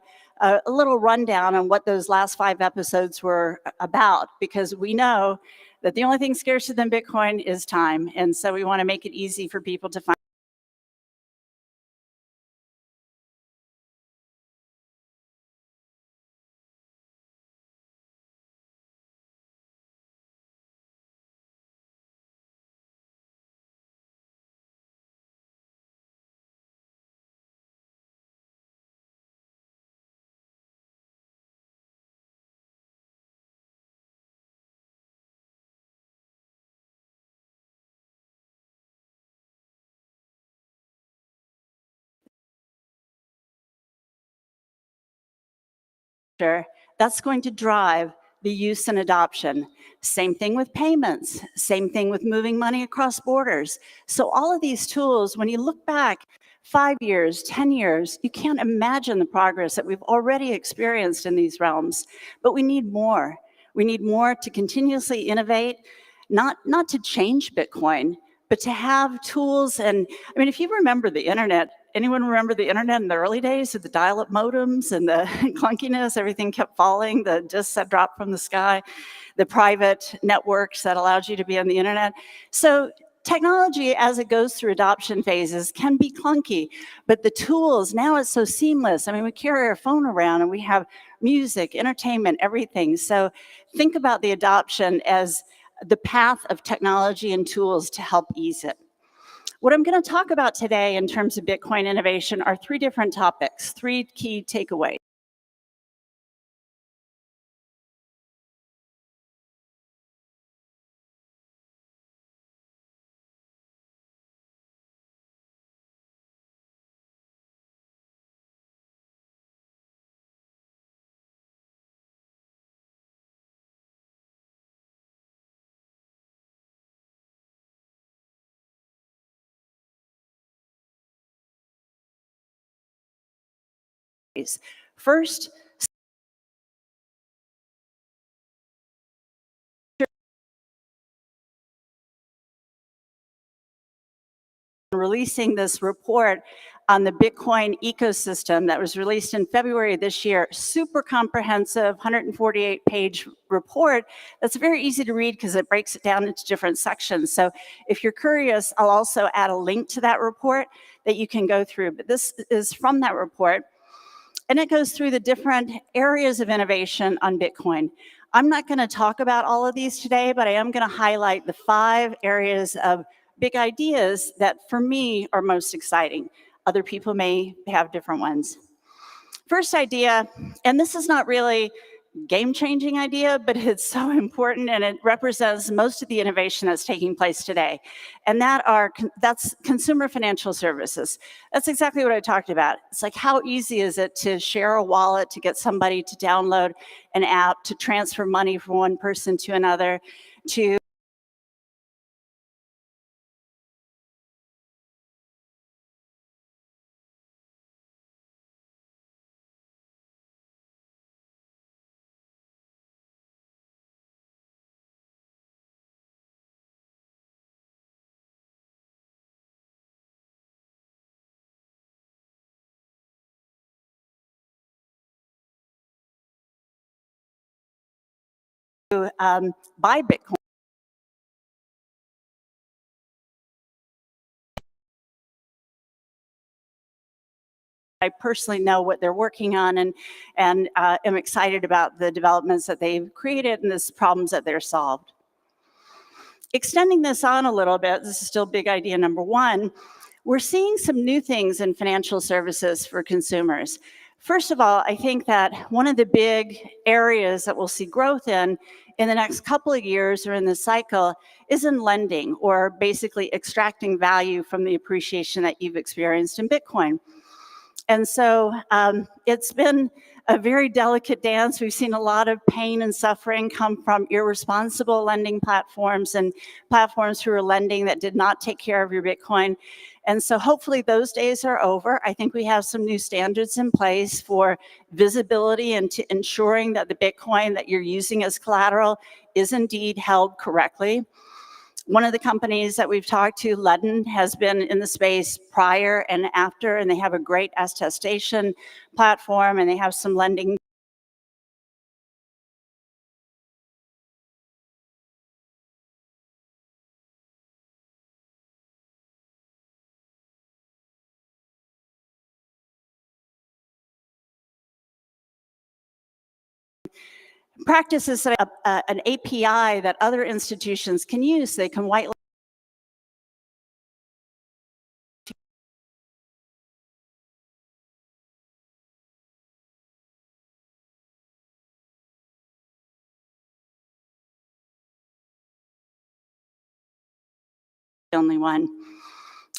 little rundown on what those last 5 episodes were about, because we know that the only thing scarcer than Bitcoin is time. And so we want to make it easy for people to find that's going to drive the use and adoption. Same thing with payments, same thing with moving money across borders. So all of these tools, when you look back 5 years, 10 years, you can't imagine the progress that we've already experienced in these realms, but we need more. We need more to continuously innovate, not to change Bitcoin, but to have tools. And I mean, if you remember the internet, anyone remember the internet in the early days of the dial-up modems and the clunkiness, everything kept falling, the disks that dropped from the sky, the private networks that allowed you to be on the internet. So technology, as it goes through adoption phases, can be clunky, but the tools, now it's so seamless. I mean, we carry our phone around and we have music, entertainment, everything. So think about the adoption as the path of technology and tools to help ease it. What I'm going to talk about today in terms of Bitcoin innovation are 3 different topics, 3 key takeaways. First, releasing this report on the Bitcoin ecosystem that was released in February of this year. Super comprehensive, 148-page report that's very easy to read because it breaks it down into different sections. So if you're curious, I'll also add a link to that report that you can go through. But this is from that report, and it goes through the different areas of innovation on Bitcoin. I'm not going to talk about all of these today, but I am going to highlight the 5 areas of big ideas that for me are most exciting. Other people may have different ones. First idea, and this is not really game-changing idea, but it's so important and it represents most of the innovation that's taking place today. And that's consumer financial services. That's exactly what I talked about. It's like, how easy is it to share a wallet, to get somebody to download an app, to transfer money from one person to another, to buy Bitcoin. I personally know what they're working on and am excited about the developments that they've created and the problems that they're solved. Extending this on a little bit, this is still big idea number 1, we're seeing some new things in financial services for consumers. First of all, I think that one of the big areas that we'll see growth in the next couple of years or in this cycle is in lending, or basically extracting value from the appreciation that you've experienced in Bitcoin. And so it's been a very delicate dance. We've seen a lot of pain and suffering come from irresponsible lending platforms and platforms who are lending that did not take care of your Bitcoin. And so hopefully those days are over. I think we have some new standards in place for visibility and to ensuring that the Bitcoin that you're using as collateral is indeed held correctly. One of the companies that we've talked to, Ludden, has been in the space prior and after, and they have a great attestation platform, and they have some lending. Practices that an API that other institutions can use. They can white only one.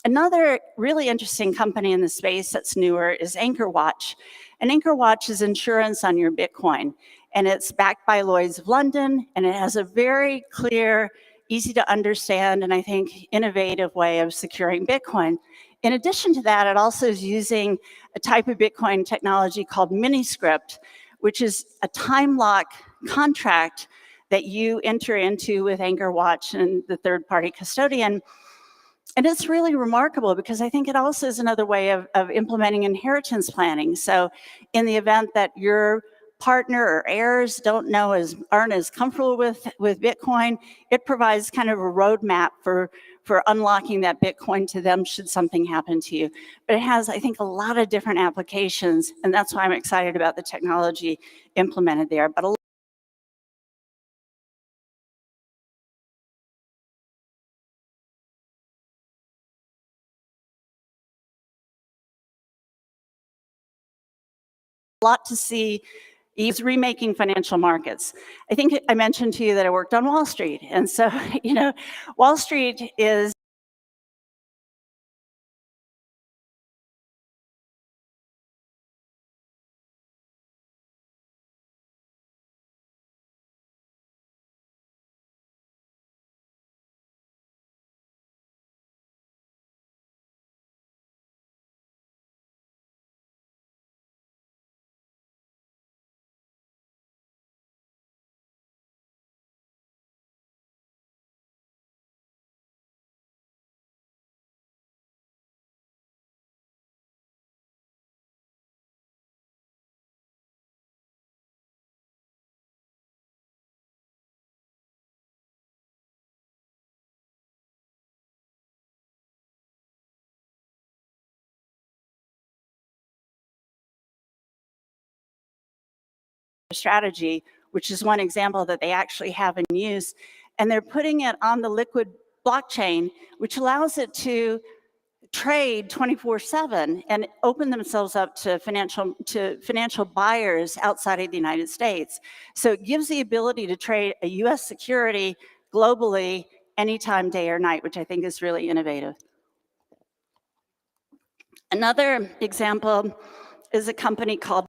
Another really interesting company in the space that's newer is AnchorWatch. And AnchorWatch is insurance on your Bitcoin. And it's backed by Lloyd's of London, and it has a very clear, easy to understand, and I think innovative way of securing Bitcoin. In addition to that, it also is using a type of Bitcoin technology called Miniscript, which is a time lock contract that you enter into with AnchorWatch and the third-party custodian. And it's really remarkable because I think it also is another way of implementing inheritance planning. So in the event that your partner or heirs aren't as comfortable with Bitcoin, it provides kind of a roadmap for unlocking that Bitcoin to them should something happen to you. But it has, I think, a lot of different applications, and that's why I'm excited about the technology implemented there. But a lot to see. He's remaking financial markets. I think I mentioned to you that I worked on Wall Street. And so, Wall Street is strategy, which is one example that they actually have in use. And they're putting it on the liquid blockchain, which allows it to trade 24/7 and open themselves up to financial buyers outside of the United States. So it gives the ability to trade a US security globally anytime, day or night, which I think is really innovative. Another example is a company called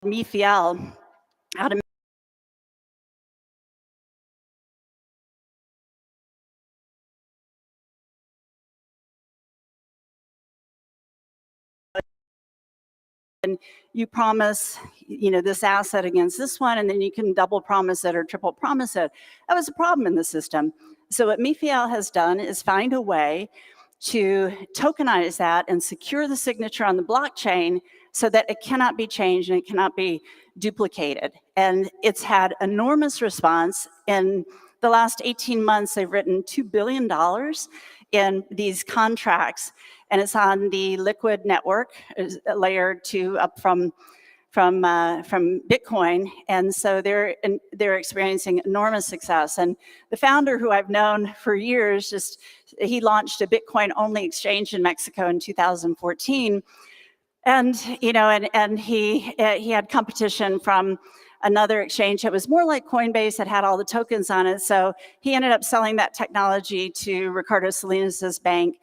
MeFiel out of and you promise, this asset against this one, and then you can double promise it or triple promise it. That was a problem in the system. So what MeFiel has done is find a way to tokenize that and secure the signature on the blockchain so that it cannot be changed and it cannot be duplicated. And it's had enormous response. In the last 18 months, they've written $2 billion in these contracts, and it's on the Liquid network, layer 2 up from Bitcoin, and so they're experiencing enormous success. And the founder, who I've known for years, he launched a Bitcoin-only exchange in Mexico in 2014, and he had competition from another exchange that was more like Coinbase, that had all the tokens on it. So he ended up selling that technology to Ricardo Salinas' bank,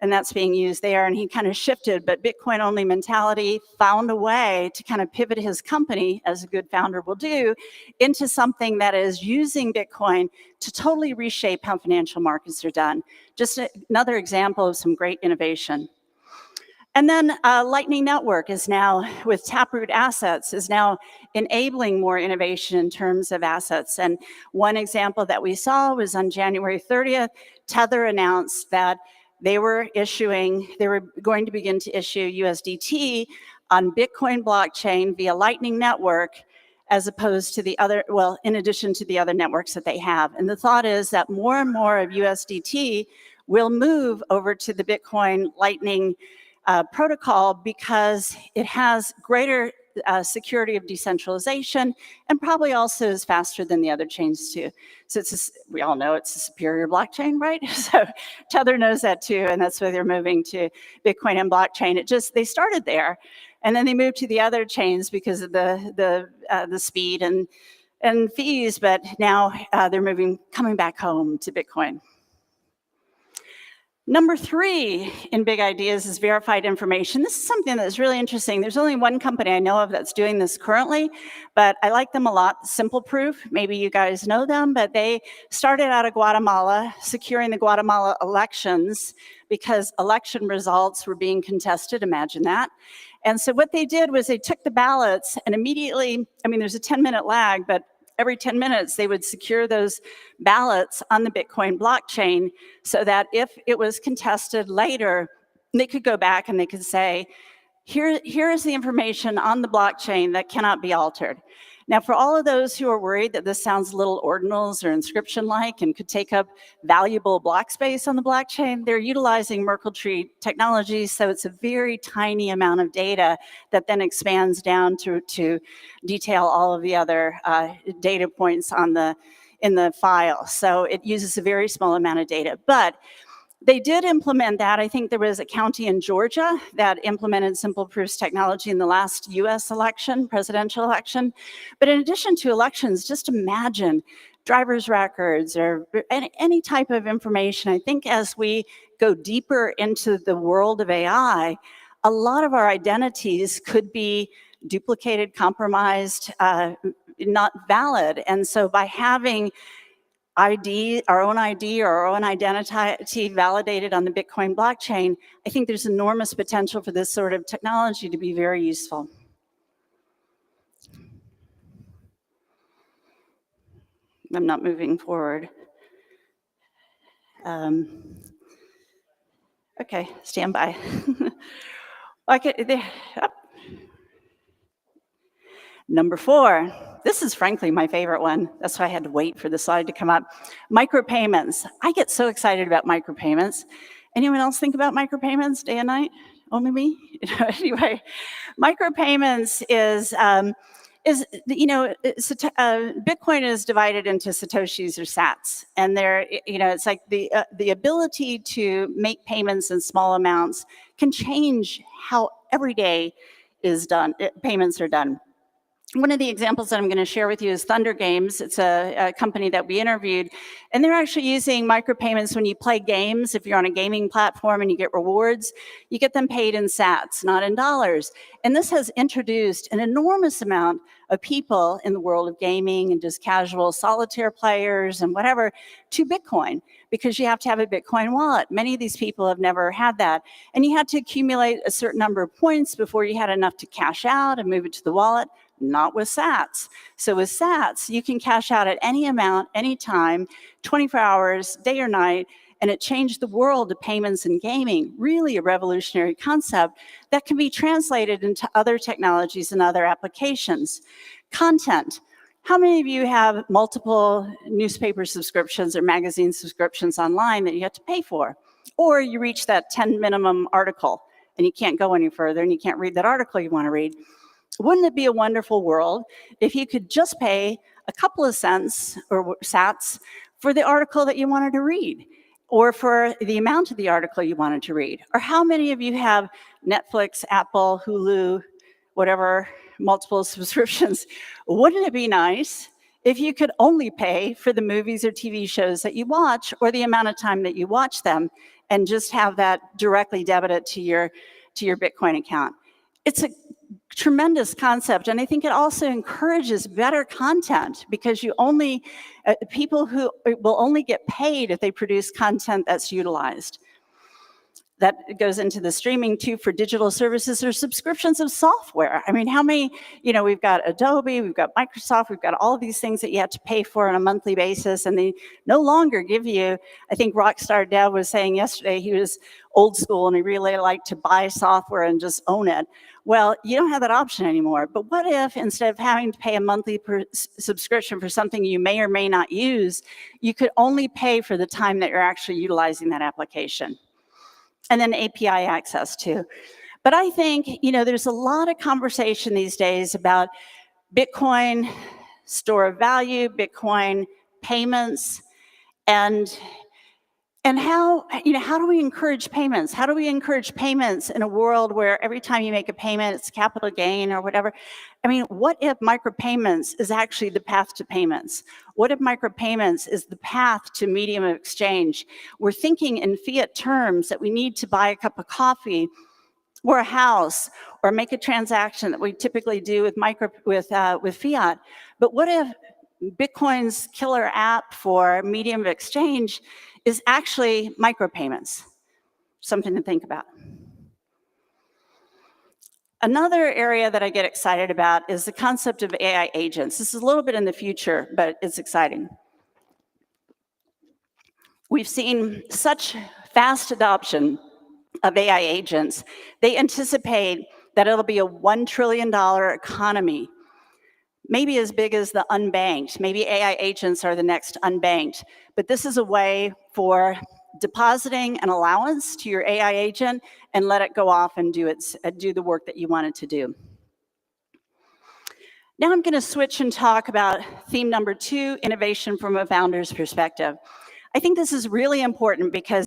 and that's being used there. And he kind of shifted, but Bitcoin-only mentality, found a way to kind of pivot his company, as a good founder will do, into something that is using Bitcoin to totally reshape how financial markets are done. Just another example of some great innovation. And then Lightning Network is now, with Taproot Assets, is now enabling more innovation in terms of assets. And one example that we saw was on January 30th, Tether announced that they were going to begin to issue USDT on Bitcoin blockchain via Lightning Network, as opposed to the other, well, in addition to the other networks that they have. And the thought is that more and more of USDT will move over to the Bitcoin Lightning protocol, because it has greater security of decentralization, and probably also is faster than the other chains too. So we all know it's a superior blockchain, right? So Tether knows that too, and that's why they're moving to Bitcoin and blockchain. They started there, and then they moved to the other chains because of the speed and fees, but now they're coming back home to Bitcoin. Number 3 in big ideas is verified information. This is something that's really interesting. There's only one company I know of that's doing this currently, but I like them a lot. Simple Proof, maybe you guys know them, but they started out of Guatemala, securing the Guatemala elections because election results were being contested, imagine that. And so what they did was they took the ballots and immediately, there's a 10-minute lag, but every 10 minutes, they would secure those ballots on the Bitcoin blockchain so that if it was contested later, they could go back and they could say, here is the information on the blockchain that cannot be altered. Now, for all of those who are worried that this sounds a little ordinals or inscription-like and could take up valuable block space on the blockchain, they're utilizing Merkle tree technology, so it's a very tiny amount of data that then expands down to detail all of the other data points in the file. So it uses a very small amount of data, but they did implement that. I think there was a county in Georgia that implemented Simple Proof's technology in the last US election, presidential election. But in addition to elections, just imagine driver's records or any type of information. I think as we go deeper into the world of AI, a lot of our identities could be duplicated, compromised, not valid. And so by having our own ID or our own identity validated on the Bitcoin blockchain, I think there's enormous potential for this sort of technology to be very useful. I'm not moving forward. Okay, stand by. Number 4, this is frankly my favorite one. That's why I had to wait for the slide to come up. Micropayments. I get so excited about micropayments. Anyone else think about micropayments day and night? Only me? Anyway, micropayments is Bitcoin is divided into Satoshis or sats, and they're, it's like the ability to make payments in small amounts can change how every day is done. Payments are done. One of the examples that I'm going to share with you is Thunder Games. It's a company that we interviewed, and they're actually using micropayments when you play games. If you're on a gaming platform and you get rewards, you get them paid in sats, not in dollars. And this has introduced an enormous amount of people in the world of gaming and just casual solitaire players and whatever to Bitcoin, because you have to have a Bitcoin wallet. Many of these people have never had that. And you had to accumulate a certain number of points before you had enough to cash out and move it to the wallet. Not with sats. So with sats, you can cash out at any amount, anytime, 24 hours, day or night, and it changed the world of payments and gaming. Really a revolutionary concept that can be translated into other technologies and other applications. Content. How many of you have multiple newspaper subscriptions or magazine subscriptions online that you have to pay for? Or you reach that 10 minimum article and you can't go any further and you can't read that article you want to read. Wouldn't it be a wonderful world if you could just pay a couple of cents or sats for the article that you wanted to read, or for the amount of the article you wanted to read? Or how many of you have Netflix, Apple, Hulu, whatever, multiple subscriptions? Wouldn't it be nice if you could only pay for the movies or TV shows that you watch, or the amount of time that you watch them, and just have that directly debited to your Bitcoin account? It's a tremendous concept, and I think it also encourages better content, because you only people who will only get paid if they produce content that's utilized. That goes into the streaming too for digital services or subscriptions of software. I mean, how many, we've got Adobe, we've got Microsoft, we've got all of these things that you have to pay for on a monthly basis, and they no longer give you, I think Rockstar Dev was saying yesterday, he was old school and he really liked to buy software and just own it. Well, you don't have that option anymore. But what if instead of having to pay a monthly subscription for something you may or may not use, you could only pay for the time that you're actually utilizing that application? And then API access too. But I think, there's a lot of conversation these days about Bitcoin store of value, Bitcoin payments, and how do we encourage payments? How do we encourage payments in a world where every time you make a payment, it's capital gain or whatever? I mean, what if micropayments is actually the path to payments? What if micropayments is the path to medium of exchange? We're thinking in fiat terms that we need to buy a cup of coffee or a house or make a transaction that we typically do with fiat. But what if Bitcoin's killer app for medium of exchange is actually micropayments? Something to think about. Another area that I get excited about is the concept of AI agents. This is a little bit in the future, but it's exciting. We've seen such fast adoption of AI agents. They anticipate that it'll be a $1 trillion economy, maybe as big as the unbanked. Maybe AI agents are the next unbanked. But this is a way for depositing an allowance to your AI agent and let it go off and do the work that you want it to do. Now I'm going to switch and talk about theme number 2, innovation from a founder's perspective. I think this is really important because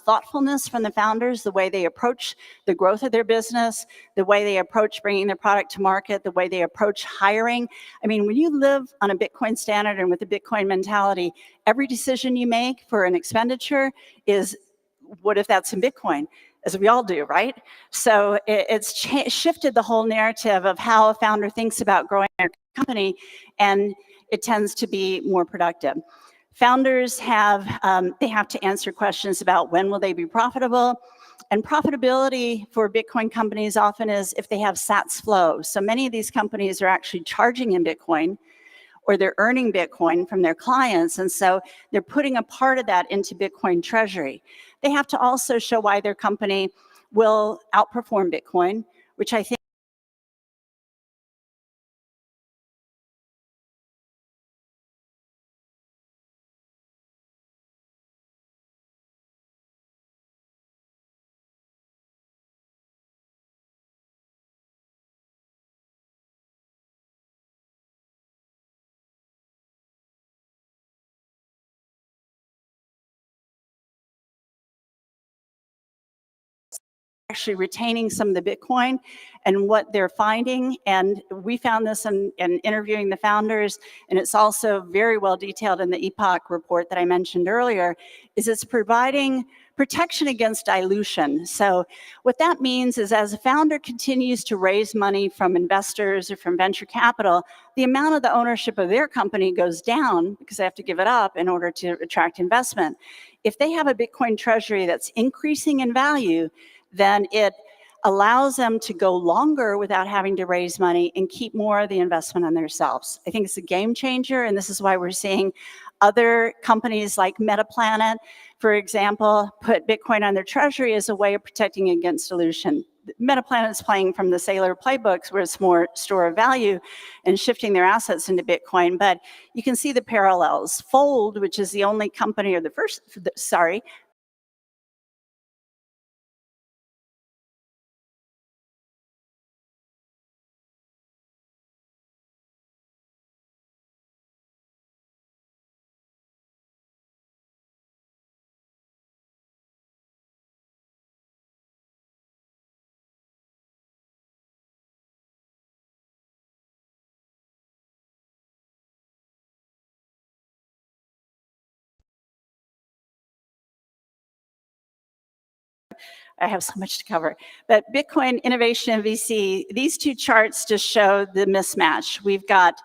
thoughtfulness from the founders, the way they approach the growth of their business, the way they approach bringing their product to market, the way they approach hiring. I mean, when you live on a Bitcoin standard and with a Bitcoin mentality, every decision you make for an expenditure is, what if that's in Bitcoin? As we all do, right? So it's shifted the whole narrative of how a founder thinks about growing their company, and it tends to be more productive. Founders have, they have to answer questions about when will they be profitable, and profitability for Bitcoin companies often is if they have Sats flow. So many of these companies are actually charging in Bitcoin, or they're earning Bitcoin from their clients, and so they're putting a part of that into Bitcoin treasury. They have to also show why their company will outperform Bitcoin, which I think actually retaining some of the Bitcoin and what they're finding. And we found this in interviewing the founders, and it's also very well detailed in the Epoch report that I mentioned earlier, is it's providing protection against dilution. So what that means is as a founder continues to raise money from investors or from venture capital, the amount of the ownership of their company goes down because they have to give it up in order to attract investment. If they have a Bitcoin treasury that's increasing in value, then it allows them to go longer without having to raise money and keep more of the investment on themselves. I think it's a game changer, and this is why we're seeing other companies like Metaplanet, for example, put Bitcoin on their treasury as a way of protecting against dilution. Metaplanet is playing from the Sailor playbooks, where it's more store of value and shifting their assets into Bitcoin, but you can see the parallels. Fold, which is the only company, or the first, sorry, I have so much to cover. But Bitcoin innovation and VC, these two charts just show the mismatch. We've got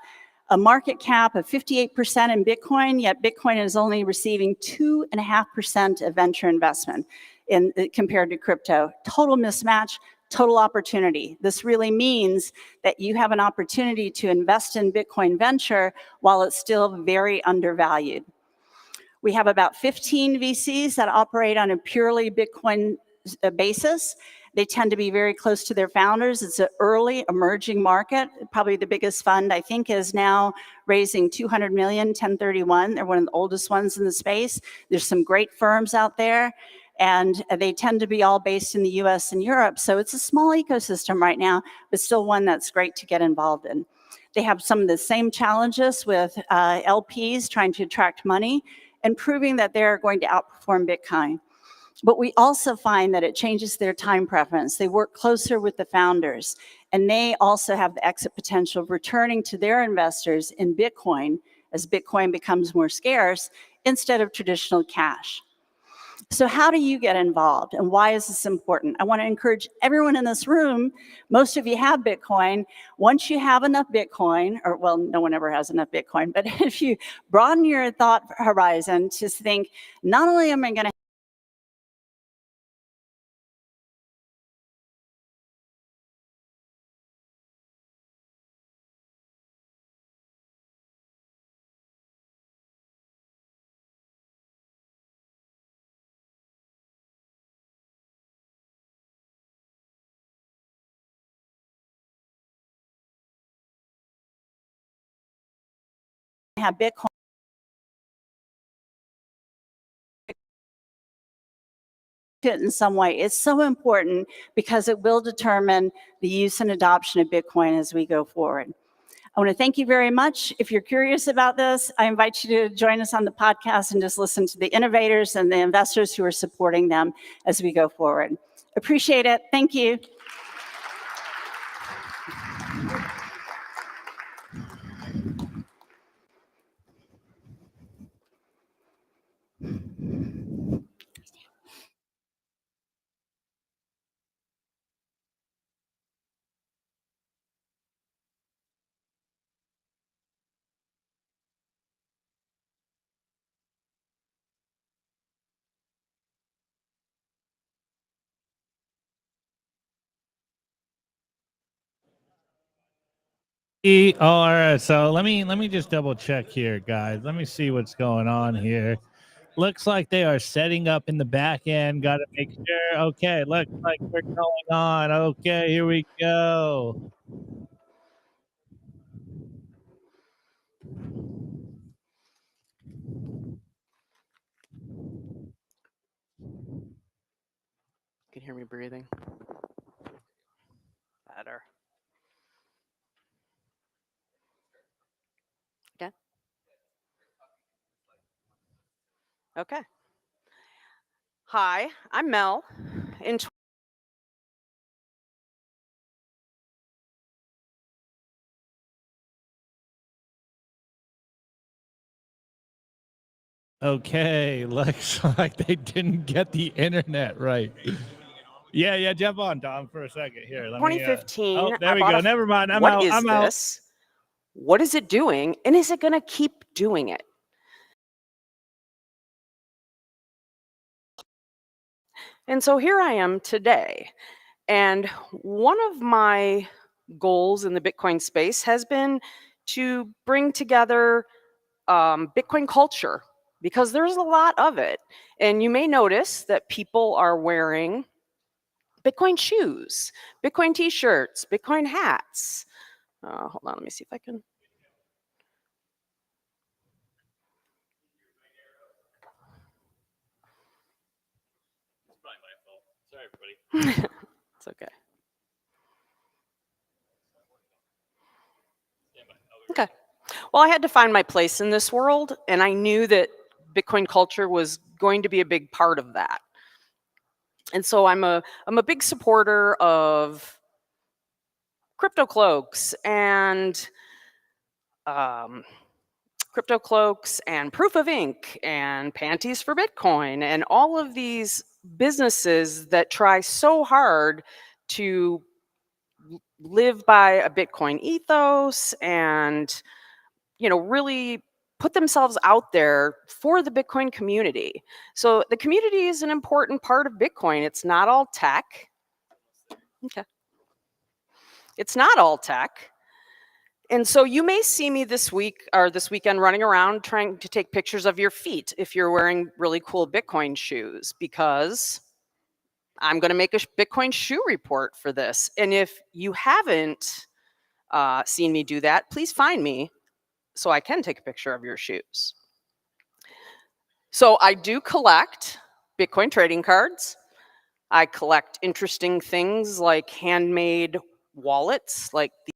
a market cap of 58% in Bitcoin, yet Bitcoin is only receiving 2.5% of venture investment compared to crypto. Total mismatch, total opportunity. This really means that you have an opportunity to invest in Bitcoin venture while it's still very undervalued. We have about 15 VCs that operate on a purely Bitcoin basis. They tend to be very close to their founders. It's an early emerging market. Probably the biggest fund, I think, is now raising 200 million, 1031. They're one of the oldest ones in the space. There's some great firms out there, and they tend to be all based in the US and Europe. So it's a small ecosystem right now, but still one that's great to get involved in. They have some of the same challenges with LPs trying to attract money and proving that they're going to outperform Bitcoin. But we also find that it changes their time preference. They work closer with the founders, and they also have the exit potential of returning to their investors in Bitcoin as Bitcoin becomes more scarce instead of traditional cash. So how do you get involved, and why is this important? I want to encourage everyone in this room, most of you have Bitcoin. Once you have enough Bitcoin, or well, no one ever has enough Bitcoin, but if you broaden your thought horizon to think, not only am I going to have Bitcoin in some way, it's so important because it will determine the use and adoption of Bitcoin as we go forward. I want to thank you very much. If you're curious about this, I invite you to join us on the podcast and just listen to the innovators and the investors who are supporting them as we go forward. Appreciate it. Thank you. All right, so let me just double check here, guys. Let me see what's going on here. Looks like they are setting up in the back end. Got to make sure. Okay, looks like we're going on. Okay, here we go. You can hear me breathing. Better. Okay. Okay. Hi, I'm Mel. In Okay, looks like they didn't get the internet right. Yeah, jump on, Dom, for a second. Here, let me. 2015, Oh, there I we bought go. Never mind. I'm what out. is I'm out. this? What is it doing? And is it going to keep doing it? And so here I am today. And one of my goals in the Bitcoin space has been to bring together Bitcoin culture, because there's a lot of it. And you may notice that people are wearing Bitcoin shoes, Bitcoin t-shirts, Bitcoin hats. Hold on, let me see if I can. Sorry, everybody. It's okay. Okay. Well, I had to find my place in this world, and I knew that Bitcoin culture was going to be a big part of that. And so I'm a big supporter of crypto cloaks and proof of ink and panties for Bitcoin and all of these businesses that try so hard to live by a Bitcoin ethos and, you know, really put themselves out there for the Bitcoin community. So the community is an important part of Bitcoin. It's not all tech. Okay. It's not all tech. And so you may see me this week or this weekend running around trying to take pictures of your feet if you're wearing really cool Bitcoin shoes, because I'm going to make a Bitcoin shoe report for this. And if you haven't seen me do that, please find me so I can take a picture of your shoes. So I do collect Bitcoin trading cards. I collect interesting things like handmade wallets, like the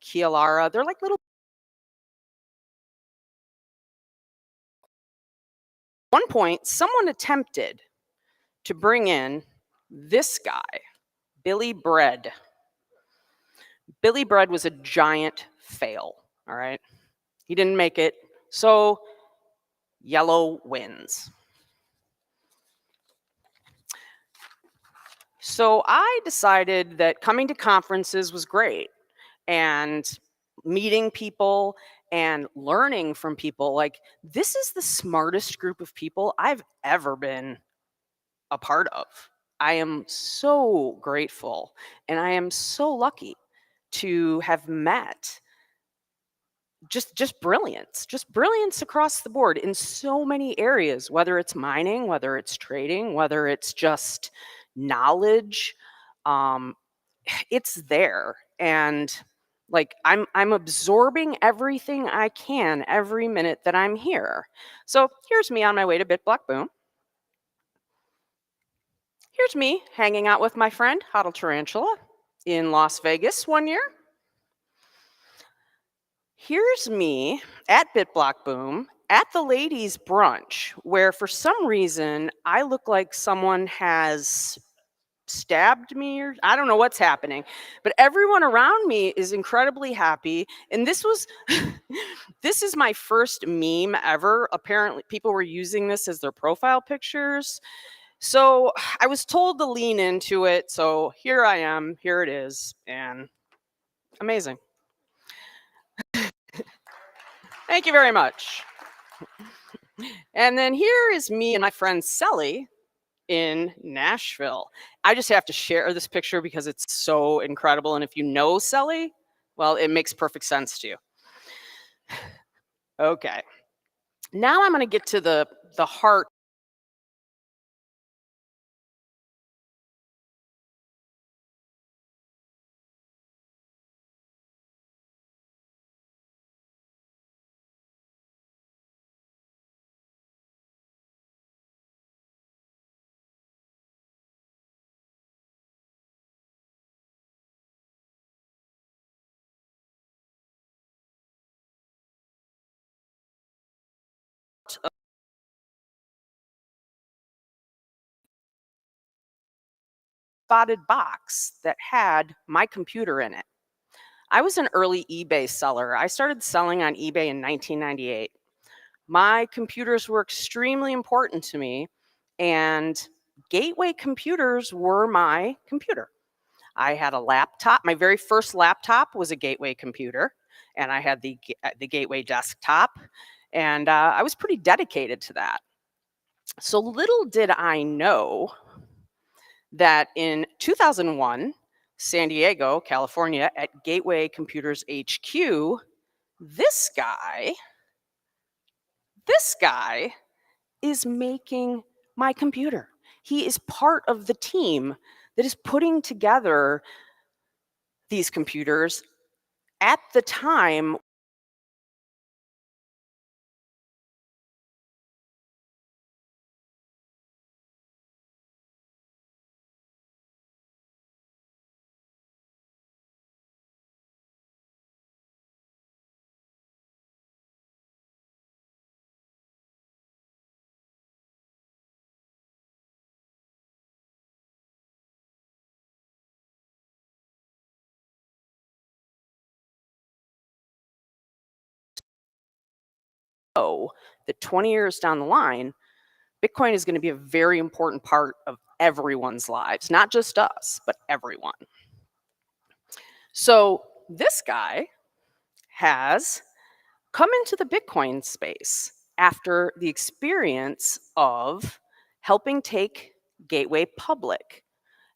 Kialara. They're like little. At one point, someone attempted to bring in this guy, Billy Bread. Billy Bread was a giant fail, all right? He didn't make it, so yellow wins. So I decided that coming to conferences was great, and meeting people and learning from people. Like, this is the smartest group of people I've ever been a part of. I am so grateful, and I am so lucky to have met just brilliance across the board in so many areas, whether it's mining, whether it's trading, whether it's just knowledge. It's there, and like I'm absorbing everything I can every minute that I'm here. So here's me on my way to BitBlockBoom. Here's me hanging out with my friend Hodl Tarantula in Las Vegas one year. Here's me at BitBlockBoom at the ladies' brunch, where for some reason I look like someone has stabbed me, or I don't know what's happening, but everyone around me is incredibly happy. And this was, this is my first meme ever. Apparently people were using this as their profile pictures. So I was told to lean into it. So here I am, here it is, and amazing. Thank you very much. And then here is me and my friend Selly in Nashville. I just have to share this picture because it's so incredible. And if you know Selly, well, it makes perfect sense to you. Okay. Now I'm going to get to the heart. Spotted box that had my computer in it. I was an early eBay seller. I started selling on eBay in 1998. My computers were extremely important to me, and gateway computers were my computer. I had a laptop. My very first laptop was a gateway computer, and I had the gateway desktop, and I was pretty dedicated to that. So little did I know that in 2001, San Diego, California, at Gateway Computers HQ, this guy is making my computer. He is part of the team that is putting together these computers at the time. That 20 years down the line, Bitcoin is going to be a very important part of everyone's lives, not just us, but everyone. So this guy has come into the Bitcoin space after the experience of helping take Gateway public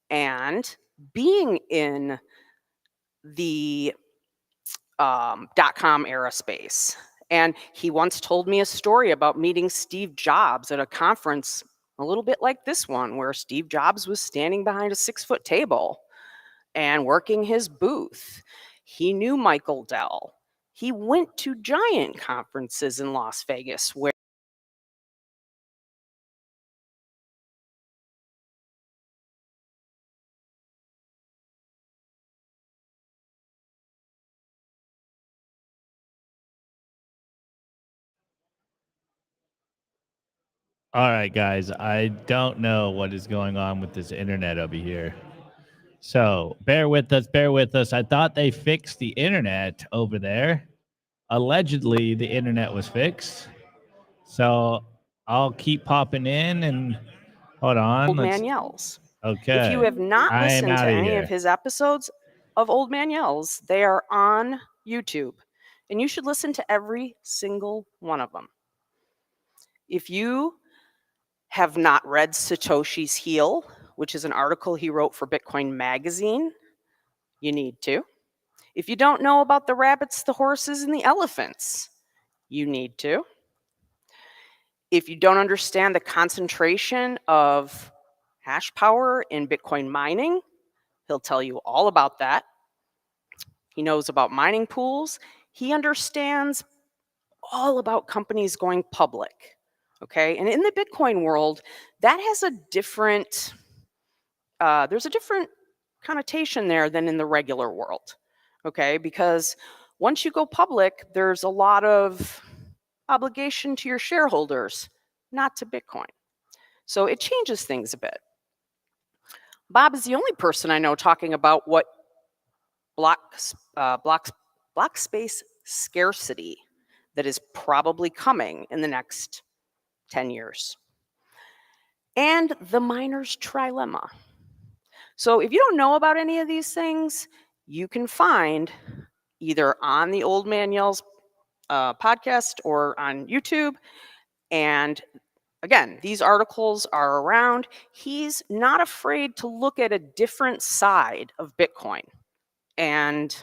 and being in the .com era space. And he once told me a story about meeting Steve Jobs at a conference a little bit like this one, where Steve Jobs was standing behind a 6-foot table and working his booth. He knew Michael Dell. He went to giant conferences in Las Vegas where All right, guys, I don't know what is going on with this internet over here. So bear with us, bear with us. I thought they fixed the internet over there. Allegedly, the internet was fixed. So I'll keep popping in and hold on. Old Man Yells. Okay. If you have not I am listened to outta any here. of his episodes of Old Man Yells, they are on YouTube. And you should listen to every single one of them. If you have not read Satoshi's Heel, which is an article he wrote for Bitcoin Magazine, you need to. If you don't know about the rabbits, the horses, and the elephants, you need to. If you don't understand the concentration of hash power in Bitcoin mining, he'll tell you all about that. He knows about mining pools. He understands all about companies going public. Okay, and in the Bitcoin world, that has a different, there's a different connotation there than in the regular world. Okay, because once you go public, there's a lot of obligation to your shareholders, not to Bitcoin. So it changes things a bit. Bob is the only person I know talking about what blockspace scarcity that is probably coming in the next 10 years. And the miner's trilemma. So if you don't know about any of these things, you can find either on the Old Man Yells podcast or on YouTube. And again, these articles are around. He's not afraid to look at a different side of Bitcoin. And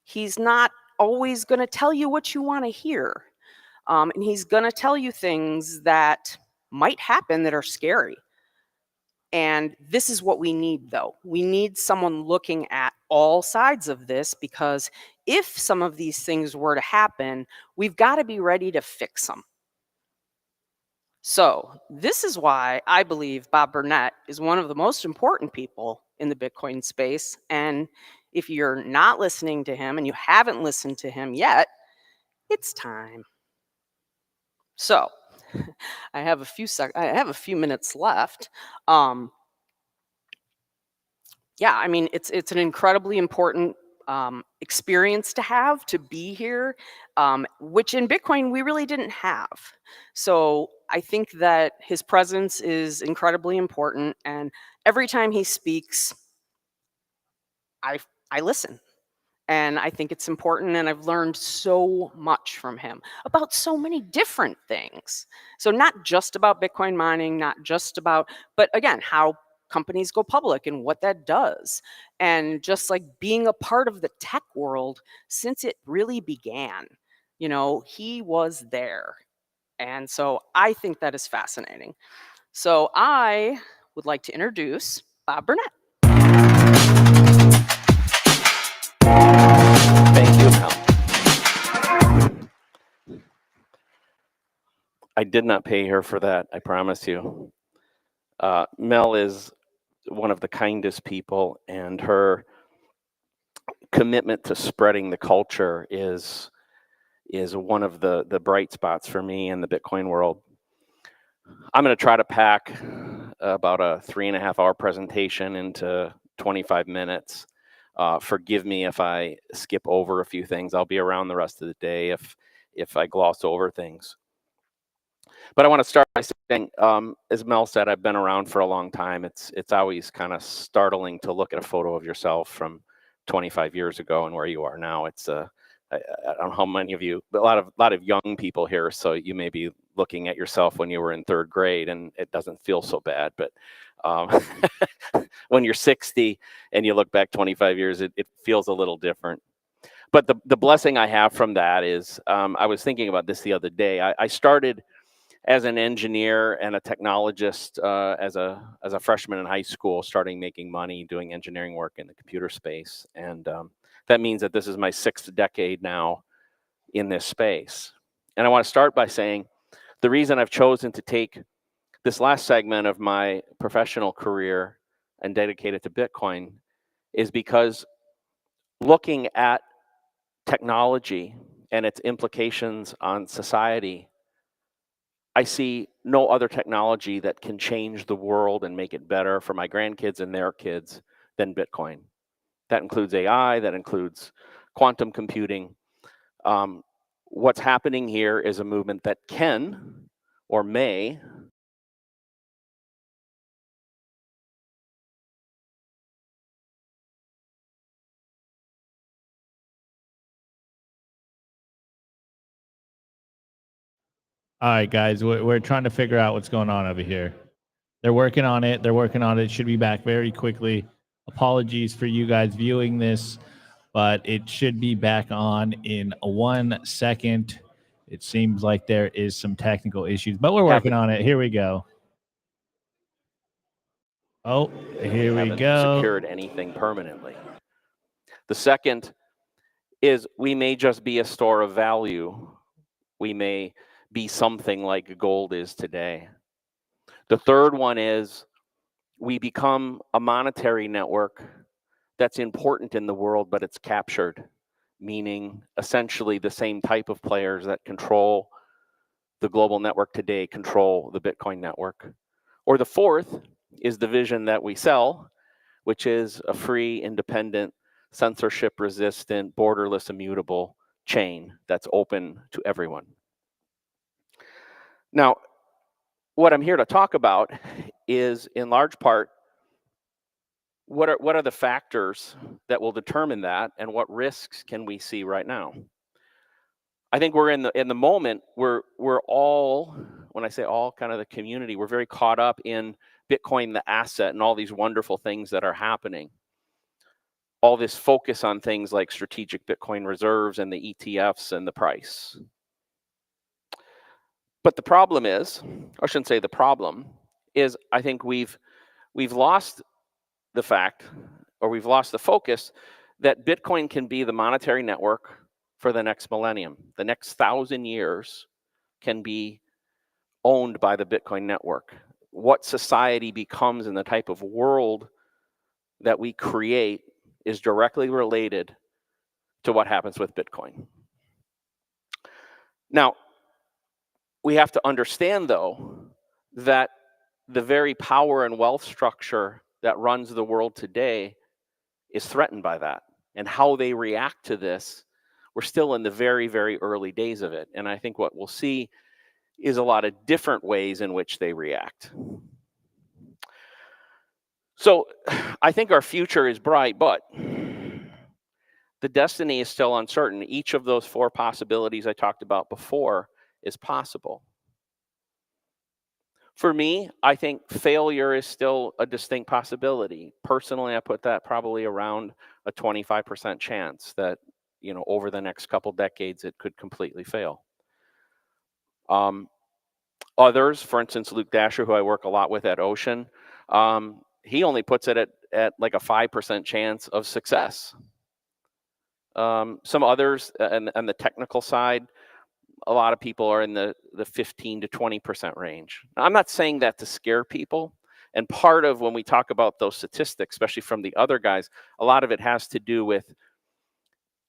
he's not always going to tell you what you want to hear. And he's going to tell you things that might happen that are scary. And this is what we need, though. We need someone looking at all sides of this, because if some of these things were to happen, we've got to be ready to fix them. So this is why I believe Bob Burnett is one of the most important people in the Bitcoin space. And if you're not listening to him and you haven't listened to him yet, it's time. So I have a few minutes left. Yeah, I mean, it's an incredibly important experience to have, to be here, which in Bitcoin we really didn't have. So I think that his presence is incredibly important, and every time he speaks, I listen. And I think it's important, and I've learned so much from him about so many different things. So not just about Bitcoin mining, not just about, but again, how companies go public and what that does. And just like being a part of the tech world since it really began. You know, he was there. And so I think that is fascinating. So I would like to introduce Bob Burnett. Thank you, Mel. I did not pay her for that, I promise you. Mel is one of the kindest people, and her commitment to spreading the culture is one of the bright spots for me in the Bitcoin world. I'm going to try to pack about a 3.5-hour presentation into 25 minutes. Forgive me if I skip over a few things. I'll be around the rest of the day if I gloss over things. But I want to start by saying, as Mel said, I've been around for a long time. It's always kind of startling to look at a photo of yourself from 25 years ago and where you are now. It's I don't know how many of you, but a lot of young people here, so you may be looking at yourself when you were in 3rd grade, and it doesn't feel so bad. But when you're 60 and you look back 25 years, it feels a little different. But the blessing I have from that is, I was thinking about this the other day. I started as an engineer and a technologist as a freshman in high school, starting making money doing engineering work in the computer space. And that means that this is my 6th decade now in this space. And I want to start by saying the reason I've chosen to take this last segment of my professional career and dedicate it to Bitcoin is because looking at technology and its implications on society, I see no other technology that can change the world and make it better for my grandkids and their kids than Bitcoin. That includes AI, that includes quantum computing. What's happening here is a movement that can or may All right, guys, we're trying to figure out what's going on over here. They're working on it. It should be back very quickly. Apologies for you guys viewing this but it should be back on in 1 second. It seems like there is some technical issues, but we're working on it. Here we go. Oh, here we haven't go. secured anything permanently. The second is we may just be a store of value. We may be something like gold is today. The third one is we become a monetary network that's important in the world, but it's captured, meaning essentially the same type of players that control the global network today control the Bitcoin network. Or the fourth is the vision that we sell, which is a free, independent, censorship-resistant, borderless, immutable chain that's open to everyone. Now, what I'm here to talk about is, in large part, what are the factors that will determine that, and what risks can we see right now? I think we're in the moment we're all, when I say all, kind of the community, we're very caught up in Bitcoin, the asset, and all these wonderful things that are happening. All this focus on things like strategic Bitcoin reserves and the ETFs and the price. But the problem is, I shouldn't say the problem, is I think we've lost the fact, or we've lost the focus, that Bitcoin can be the monetary network for the next millennium. The next 1,000 years can be owned by the Bitcoin network. What society becomes and the type of world that we create is directly related to what happens with Bitcoin. Now, we have to understand, though, that the very power and wealth structure that runs the world today is threatened by that. And how they react to this, we're still in the very, very early days of it. And I think what we'll see is a lot of different ways in which they react. So I think our future is bright, but the destiny is still uncertain. Each of those four possibilities I talked about before is possible. For me, I think failure is still a distinct possibility. Personally, I put that probably around a 25% chance that, you know, over the next couple decades, it could completely fail. Others, for instance, Luke Dasher, who I work a lot with at Ocean, he only puts it at like a 5% chance of success. Some others, on the technical side, a lot of people are in the 15 to 20% range. Now, I'm not saying that to scare people. And part of when we talk about those statistics, especially from the other guys, a lot of it has to do with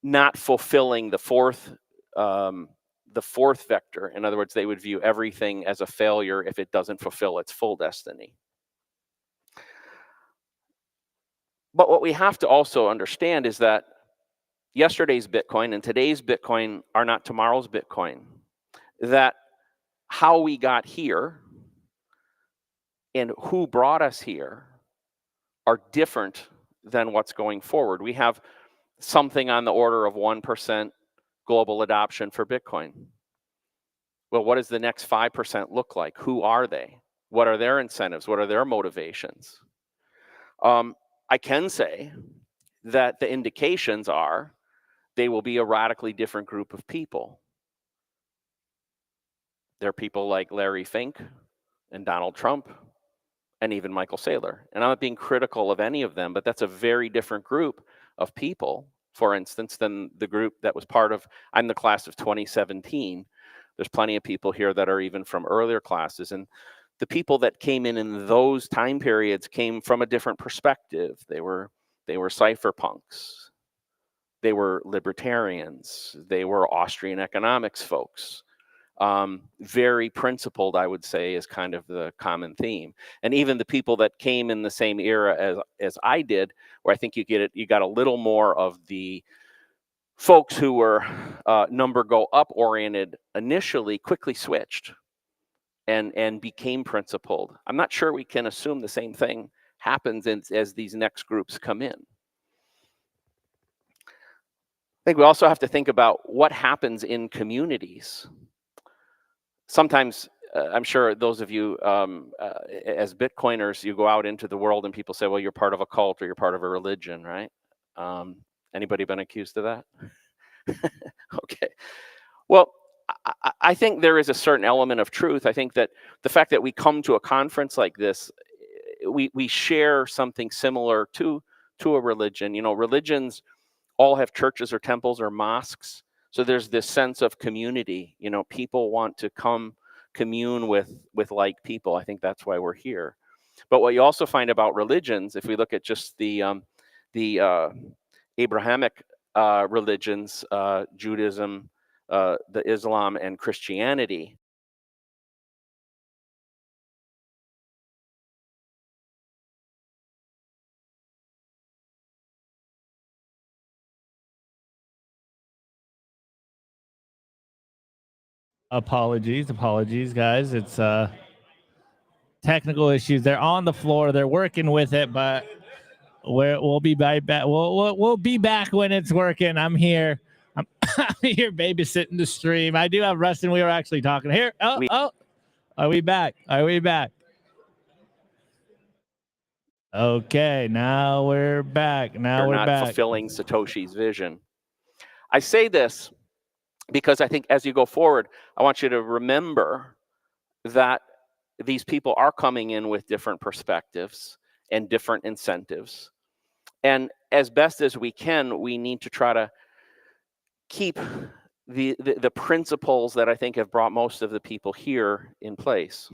not fulfilling the fourth vector. In other words, they would view everything as a failure if it doesn't fulfill its full destiny. But what we have to also understand is that yesterday's Bitcoin and today's Bitcoin are not tomorrow's Bitcoin. That how we got here and who brought us here are different than what's going forward. We have something on the order of 1% global adoption for Bitcoin. Well, what does the next 5% look like? Who are they? What are their incentives? What are their motivations? I can say that the indications are they will be a radically different group of people. There are people like Larry Fink and Donald Trump and even Michael Saylor. And I'm not being critical of any of them, but that's a very different group of people, for instance, than the group that was part of, I'm the class of 2017. There's plenty of people here that are even from earlier classes. And the people that came in those time periods came from a different perspective. They were cypherpunks. They were libertarians. They were Austrian economics folks. Very principled, I would say, is kind of the common theme. And even the people that came in the same era as I did, where I think you got a little more of the folks who were number go up oriented initially, quickly switched and became principled. I'm not sure we can assume the same thing happens as these next groups come in. I think we also have to think about what happens in communities. Sometimes, I'm sure those of you as Bitcoiners, you go out into the world and people say, well, you're part of a cult or you're part of a religion, right? Anybody been accused of that? Okay. Well, I think there is a certain element of truth. I think that the fact that we come to a conference like this, we share something similar to a religion. You know, religions all have churches or temples or mosques. So there's this sense of community. You know, people want to come commune with like people. I think that's why we're here. But what you also find about religions, if we look at just the Abrahamic religions, Judaism, the Islam, and Christianity, Apologies, guys. It's technical issues. They're on the floor. They're working with it, but we'll be right back. We'll be back when it's working. I'm here. I'm here babysitting the stream. I do have Rustin. We were actually talking here. Are we back? Are we back? Okay, now we're back. Now we're not back. fulfilling Satoshi's vision. I say this because I think as you go forward, I want you to remember that these people are coming in with different perspectives and different incentives. And as best as we can, we need to try to keep the principles that I think have brought most of the people here in place.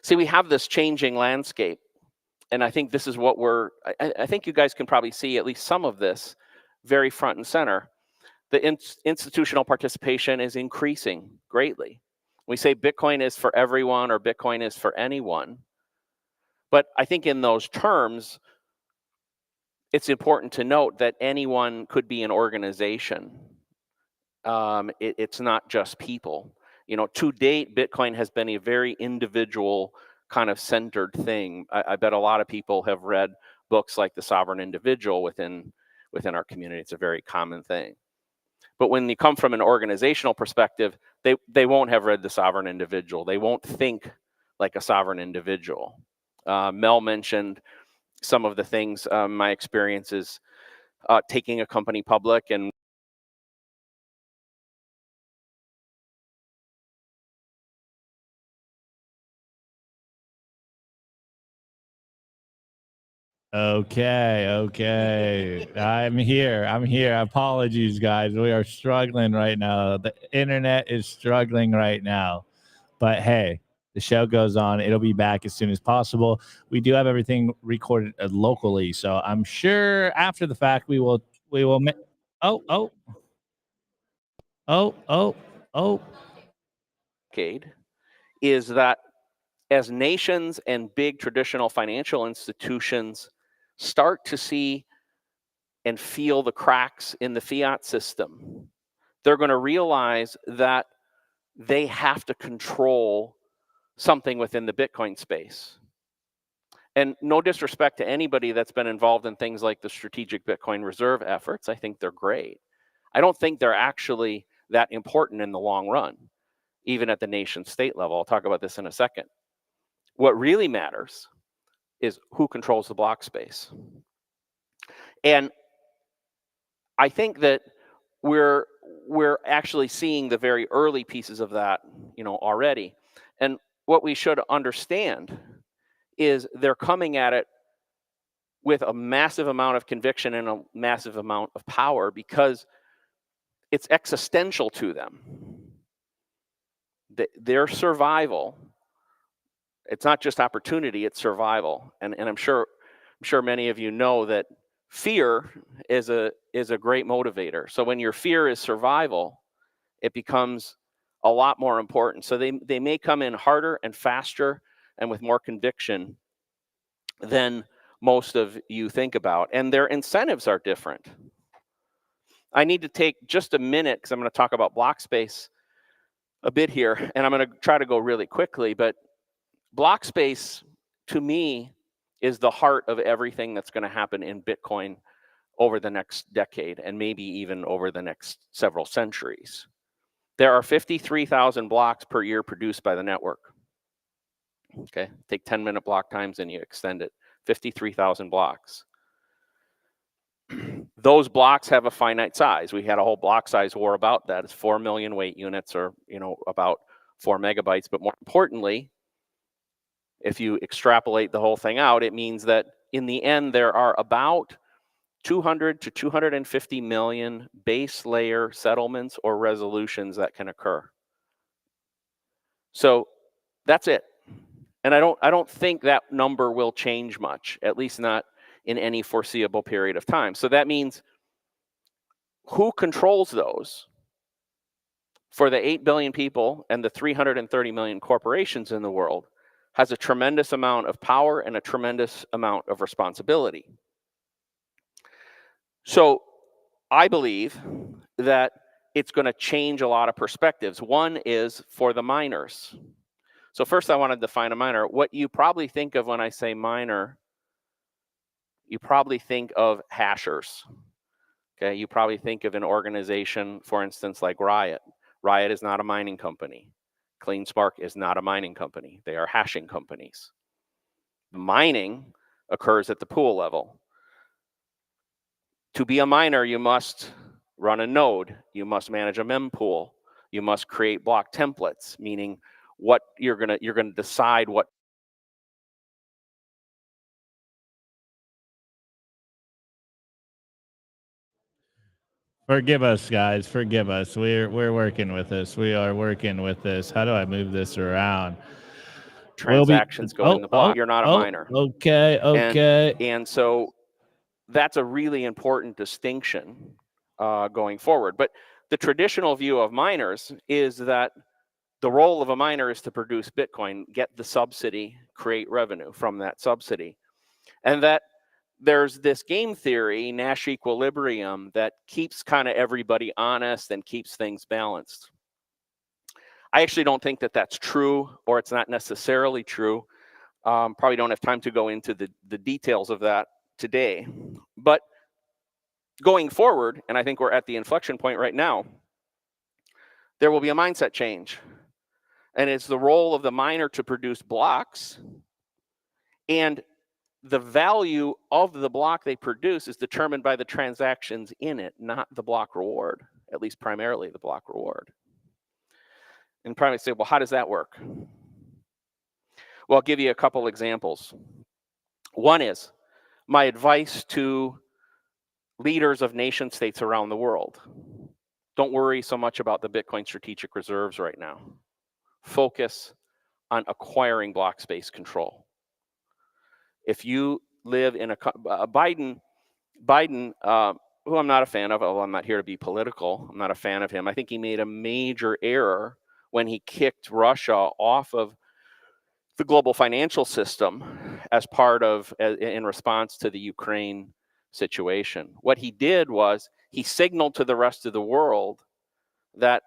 See, we have this changing landscape. And I think this is what I think you guys can probably see at least some of this very front and center. The institutional participation is increasing greatly. We say Bitcoin is for everyone or Bitcoin is for anyone. But I think in those terms, it's important to note that anyone could be an organization. It's not just people. You know, to date, Bitcoin has been a very individual kind of centered thing. I bet a lot of people have read books like The Sovereign Individual within our community. It's a very common thing. But when you come from an organizational perspective, they won't have read The Sovereign Individual. They won't think like a sovereign individual. Mel mentioned some of the things, my experiences taking a company public and Okay. I'm here. Apologies, guys. We are struggling right now. The internet is struggling right now. But hey, the show goes on. It'll be back as soon as possible. We do have everything recorded locally, so I'm sure after the fact we will. decade is that as nations and big traditional financial institutions start to see and feel the cracks in the fiat system, they're going to realize that they have to control something within the Bitcoin space. And no disrespect to anybody that's been involved in things like the strategic Bitcoin reserve efforts. I think they're great. I don't think they're actually that important in the long run, even at the nation state level. I'll talk about this in a second. What really matters is who controls the block space. And I think that we're actually seeing the very early pieces of that, already. And what we should understand is they're coming at it with a massive amount of conviction and a massive amount of power because it's existential to them. Their survival, it's not just opportunity, it's survival. And I'm sure many of you know that fear is a great motivator. So when your fear is survival, it becomes a lot more important. So they may come in harder and faster and with more conviction than most of you think about. And their incentives are different. I need to take just a minute because I'm going to talk about block space a bit here, and I'm going to try to go really quickly. But block space, to me, is the heart of everything that's going to happen in Bitcoin over the next decade and maybe even over the next several centuries. There are 53,000 blocks per year produced by the network. Okay, take 10-minute block times and you extend it. 53,000 blocks. those blocks have a finite size. We had a whole block size war about that. It's 4 million weight units, or about 4 megabytes. But more importantly, if you extrapolate the whole thing out, it means that in the end, there are about 200 to 250 million base layer settlements or resolutions that can occur. So that's it. And I don't think that number will change much, at least not in any foreseeable period of time. So that means who controls those? For the 8 billion people and the 330 million corporations in the world has a tremendous amount of power and a tremendous amount of responsibility. So I believe that it's going to change a lot of perspectives. One is for the miners. So first I want to define a miner. What you probably think of when I say miner, you probably think of hashers. Okay, you probably think of an organization, for instance, like Riot. Riot is not a mining company. CleanSpark is not a mining company. They are hashing companies. Mining occurs at the pool level. To be a miner, you must run a node. You must manage a mempool. You must create block templates, meaning what you're gonna decide what. Forgive us, guys. Forgive us. We're working with this. We are working with this. How do I move this around? Transactions go in the block. You're not a miner. Okay. And so that's a really important distinction going forward. But the traditional view of miners is that the role of a miner is to produce Bitcoin, get the subsidy, create revenue from that subsidy. And that there's this game theory, Nash equilibrium, that keeps kind of everybody honest and keeps things balanced. I actually don't think that that's true, or it's not necessarily true. Probably don't have time to go into the details of that today. But going forward, and I think we're at the inflection point right now, there will be a mindset change. And it's the role of the miner to produce blocks, and the value of the block they produce is determined by the transactions in it, not the block reward, at least primarily the block reward. And probably say, well, how does that work? Well, I'll give you a couple examples. One is my advice to leaders of nation states around the world. Don't worry so much about the Bitcoin strategic reserves right now. Focus on acquiring block space control. If you live in a Biden, who I'm not a fan of, although I'm not here to be political, I'm not a fan of him. I think he made a major error when he kicked Russia off of the global financial system as part of, in response to the Ukraine situation. What he did was he signaled to the rest of the world that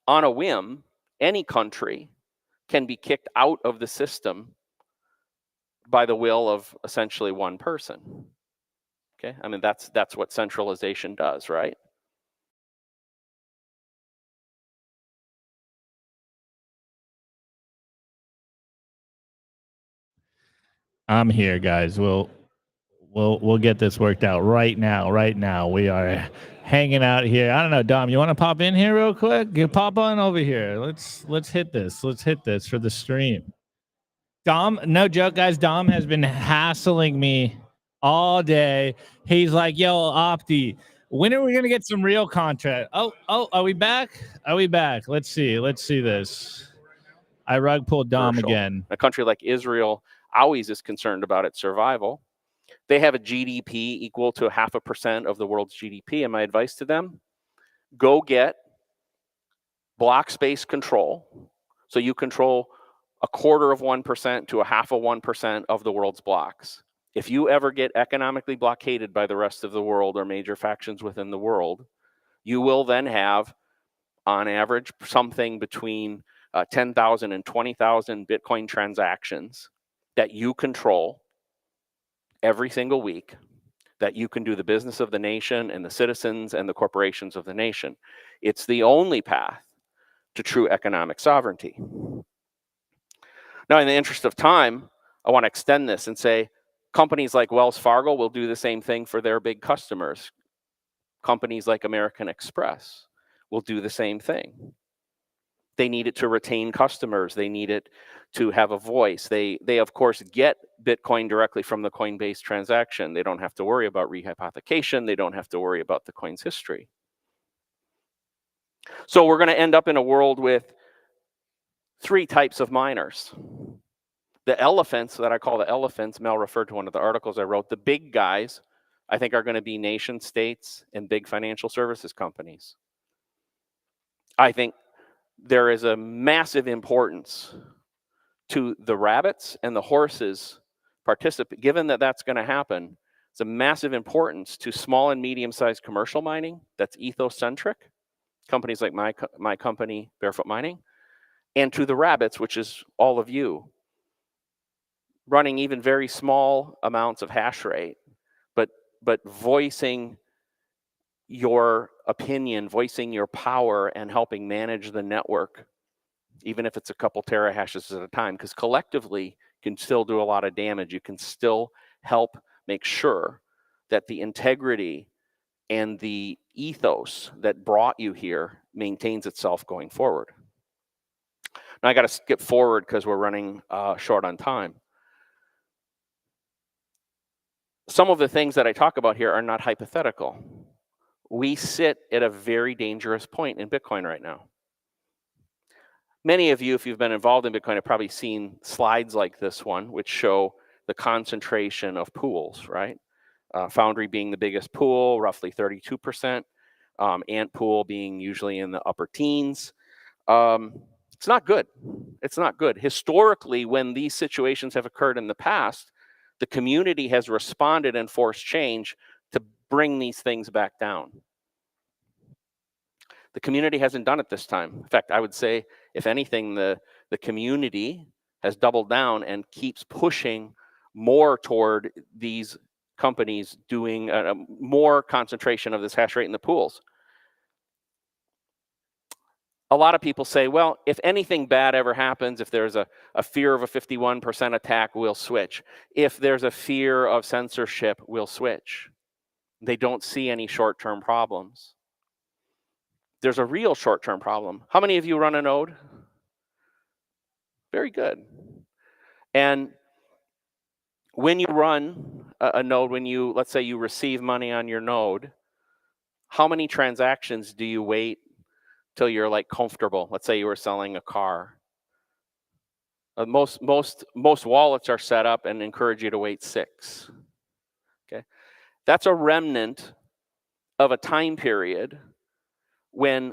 on a whim, any country can be kicked out of the system by the will of essentially one person. Okay, I mean, that's what centralization does, right? I'm here, guys. We'll get this worked out right now. Right now, we are hanging out here. I don't know, Dom. You want to pop in here real quick? You pop on over here. Let's hit this. Let's hit this for the stream. Dom, no joke, guys. Dom has been hassling me all day. He's like, "Yo, Opti, when are we gonna get some real content?" Oh, are we back? Are we back? Let's see this. I rug pulled Dom again. A country like Israel always is concerned about its survival. They have a GDP equal to 0.5% of the world's GDP. And my advice to them, go get block space control. So you control 0.25% to 0.5% of the world's blocks. If you ever get economically blockaded by the rest of the world or major factions within the world, you will then have, on average, something between 10,000 and 20,000 Bitcoin transactions that you control every single week, that you can do the business of the nation and the citizens and the corporations of the nation. It's the only path to true economic sovereignty. Now, in the interest of time, I want to extend this and say companies like Wells Fargo will do the same thing for their big customers. Companies like American Express will do the same thing. They need it to retain customers. They need it to have a voice. They of course get Bitcoin directly from the Coinbase transaction. They don't have to worry about rehypothecation. They don't have to worry about the coin's history. So we're going to end up in a world with 3 types of miners. The elephants that I call the elephants, Mel referred to one of the articles I wrote, the big guys, I think are going to be nation states and big financial services companies. I think there is a massive importance to the rabbits and the horses participate. Given that that's going to happen, it's a massive importance to small and medium-sized commercial mining that's ethos-centric, companies like my company, Barefoot Mining, and to the rabbits, which is all of you, running even very small amounts of hash rate, but voicing your opinion, voicing your power, and helping manage the network, even if it's a couple terahashes at a time, because collectively you can still do a lot of damage. You can still help make sure that the integrity and the ethos that brought you here maintains itself going forward. Now I got to skip forward because we're running short on time. Some of the things that I talk about here are not hypothetical. We sit at a very dangerous point in Bitcoin right now. Many of you, if you've been involved in Bitcoin, have probably seen slides like this one, which show the concentration of pools, right? Foundry being the biggest pool, roughly 32%. Ant pool being usually in the upper teens. It's not good. It's not good. Historically, when these situations have occurred in the past, the community has responded and forced change to bring these things back down. The community hasn't done it this time. In fact, I would say, if anything, the community has doubled down and keeps pushing more toward these companies doing more concentration of this hash rate in the pools. A lot of people say, well, if anything bad ever happens, if there's a fear of a 51% attack, we'll switch. If there's a fear of censorship, we'll switch. They don't see any short-term problems. There's a real short-term problem. How many of you run a node? Very good. And when you run a node, let's say you receive money on your node, how many transactions do you wait till you're like comfortable? Let's say you were selling a car. Most wallets are set up and encourage you to wait 6. Okay, that's a remnant of a time period when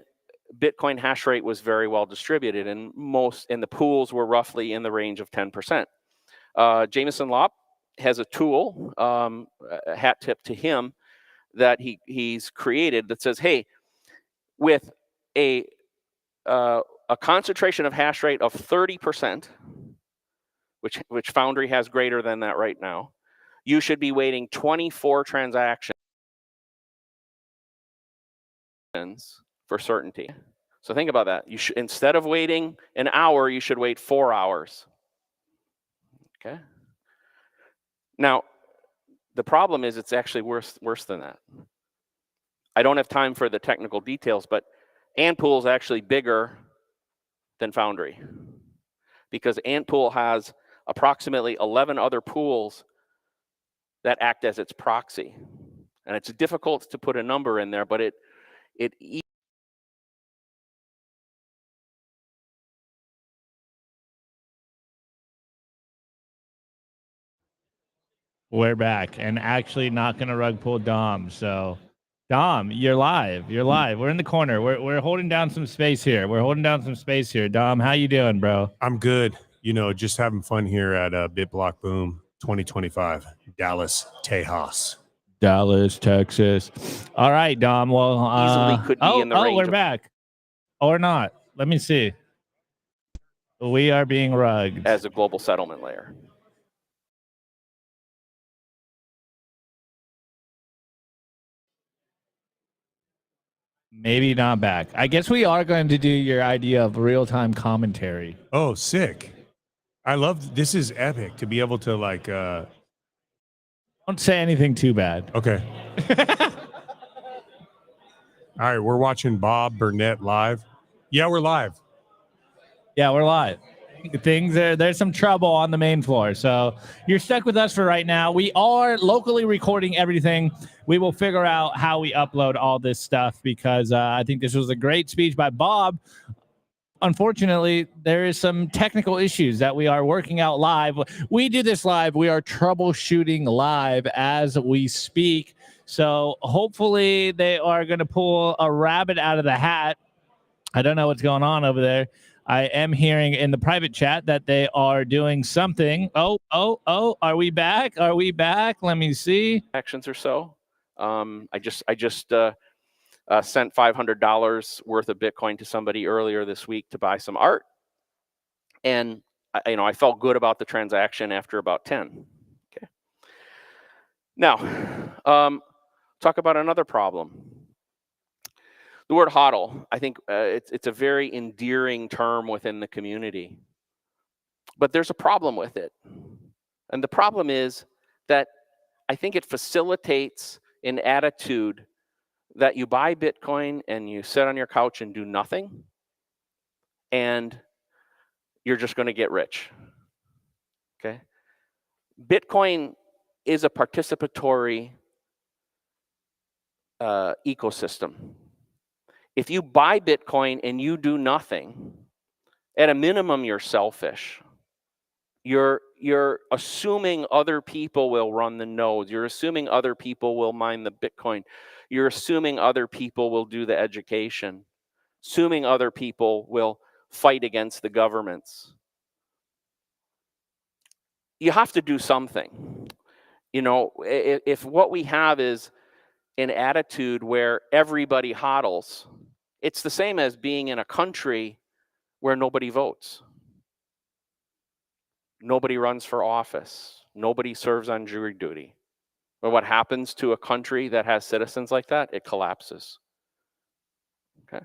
Bitcoin hash rate was very well distributed, and the pools were roughly in the range of 10%. Jameson Lopp has a tool, a hat tip to him, that he's created that says, hey, with a concentration of hash rate of 30%, which Foundry has greater than that right now, you should be waiting 24 transactions for certainty. So think about that. Instead of waiting an hour, you should wait 4 hours. Okay. Now, the problem is it's actually worse than that. I don't have time for the technical details, but Antpool is actually bigger than Foundry, because Antpool has approximately 11 other pools that act as its proxy. And it's difficult to put a number in there, but We're back and actually not going to rug pull Dom. So, Dom, you're live. You're live. We're in the corner. We're holding down some space here. Dom, how you doing, bro? I'm good. Just having fun here at BitBlockBoom 2025, Dallas, Texas. Dallas, Texas. All right, Dom. Well, easily could be in the range. We're back. Or not. Let me see. We are being rugged as a global settlement layer. Maybe not back. I guess we are going to do your idea of real-time commentary. Oh, sick. I love this. Is epic to be able to Don't say anything too bad. Okay. All right, we're watching Bob Burnett live. Yeah, we're live. Yeah, we're live. There's some trouble on the main floor. So you're stuck with us for right now. We are locally recording everything. We will figure out how we upload all this stuff because I think this was a great speech by Bob. Unfortunately, there is some technical issues that we are working out live. We do this live. We are troubleshooting live as we speak. So hopefully they are going to pull a rabbit out of the hat. I don't know what's going on over there. I am hearing in the private chat that they are doing something. Oh, are we back? Are we back? Let me see. Actions or so. I just sent $500 worth of Bitcoin to somebody earlier this week to buy some art, and I felt good about the transaction after about 10. Okay. Now, talk about another problem. The word hodl, I think it's a very endearing term within the community, but there's a problem with it. And the problem is that I think it facilitates an attitude that you buy Bitcoin and you sit on your couch and do nothing, and you're just going to get rich. Okay? Bitcoin is a participatory ecosystem. If you buy Bitcoin and you do nothing, at a minimum, you're selfish. You're assuming other people will run the nodes. You're assuming other people will mine the Bitcoin. You're assuming other people will do the education. Assuming other people will fight against the governments. You have to do something. If what we have is an attitude where everybody hodls, it's the same as being in a country where nobody votes. Nobody runs for office. Nobody serves on jury duty. But what happens to a country that has citizens like that? It collapses. Okay.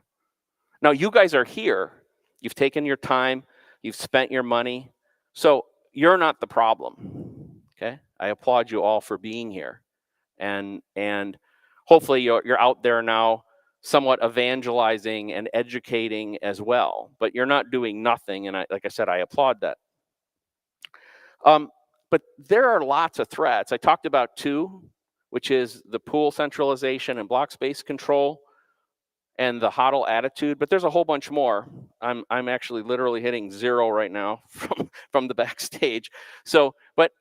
Now, you guys are here. You've taken your time. You've spent your money. So you're not the problem. Okay. I applaud you all for being here. And hopefully you're out there now somewhat evangelizing and educating as well. But you're not doing nothing. And like I said, I applaud that. But there are lots of threats. I talked about two, which is the pool centralization and block space control and the hodl attitude, but there's a whole bunch more. I'm actually literally hitting 0 right now from the backstage. So, but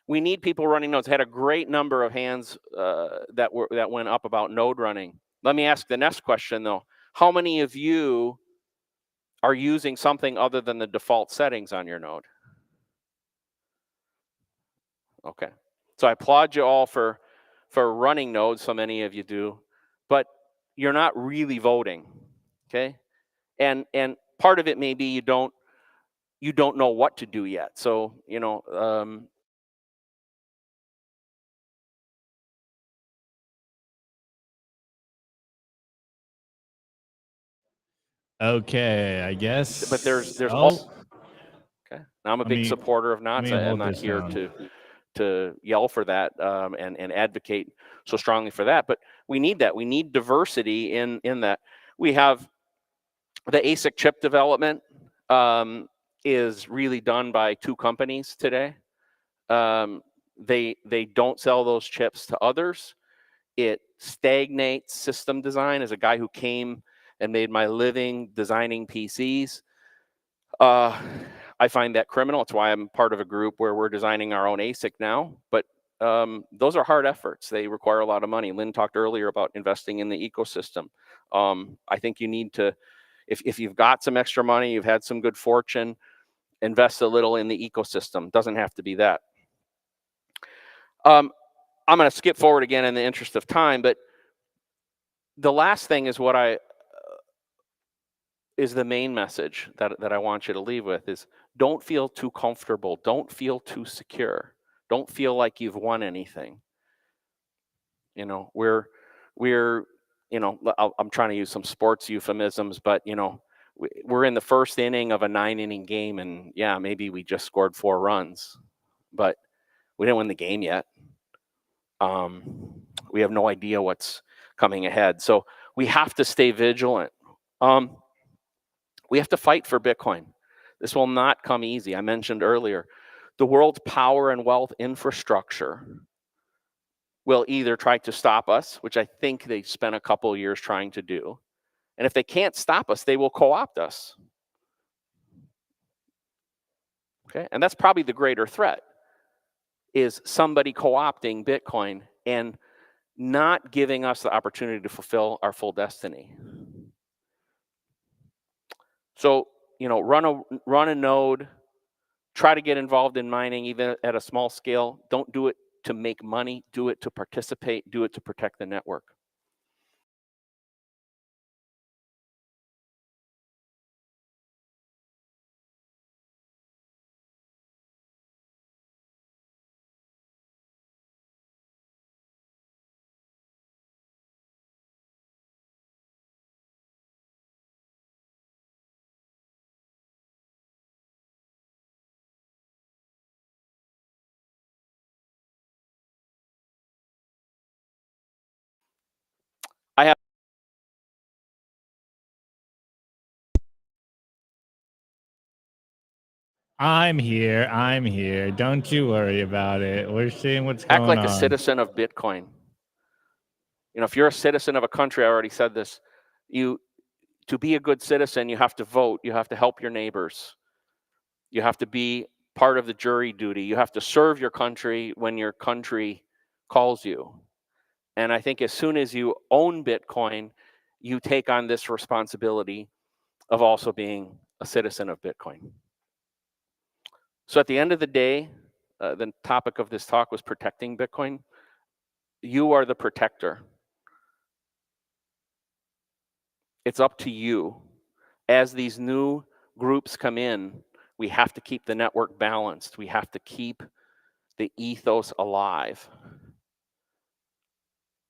we need people running nodes. I had a great number of hands that went up about node running. Let me ask the next question though. How many of you are using something other than the default settings on your node? Okay, so I applaud you all for running nodes. So many of you do, but you're not really voting. Okay, and part of it may be you don't know what to do yet. So Okay, I guess. But there's also, okay. Now I'm a big supporter of knots. I'm not here down. to yell for that and advocate so strongly for that. But we need that. We need diversity in that. We have the ASIC chip development is really done by 2 companies today. They don't sell those chips to others. It stagnates system design. As a guy who came and made my living designing PCs, I find that criminal. It's why I'm part of a group where we're designing our own ASIC now. But those are hard efforts. They require a lot of money. Lynn talked earlier about investing in the ecosystem. I think you need to, if you've got some extra money, you've had some good fortune, invest a little in the ecosystem. Doesn't have to be that. I'm going to skip forward again in the interest of time, but the last thing is what is the main message that I want you to leave with is don't feel too comfortable. Don't feel too secure. Don't feel like you've won anything. We're I'm trying to use some sports euphemisms, but we're in the first inning of a 9-inning game, and yeah, maybe we just scored 4 runs, but we didn't win the game yet. We have no idea what's coming ahead. So we have to stay vigilant. We have to fight for Bitcoin. This will not come easy. I mentioned earlier, the world's power and wealth infrastructure will either try to stop us, which I think they spent a couple of years trying to do. And if they can't stop us, they will co-opt us. Okay, and that's probably the greater threat, is somebody co-opting Bitcoin and not giving us the opportunity to fulfill our full destiny. So, you know, run a node, try to get involved in mining even at a small scale. Don't do it to make money, do it to participate, do it to protect the network. I have I'm here. I'm here. Don't you worry about it. We're seeing what's going on. Act like a citizen of Bitcoin. You know, if you're a citizen of a country, I already said this, to be a good citizen, you have to vote, you have to help your neighbors. You have to be part of the jury duty. You have to serve your country when your country calls you. And I think as soon as you own Bitcoin, you take on this responsibility of also being a citizen of Bitcoin. So at the end of the day, the topic of this talk was protecting Bitcoin. You are the protector. It's up to you. As these new groups come in, we have to keep the network balanced. We have to keep the ethos alive.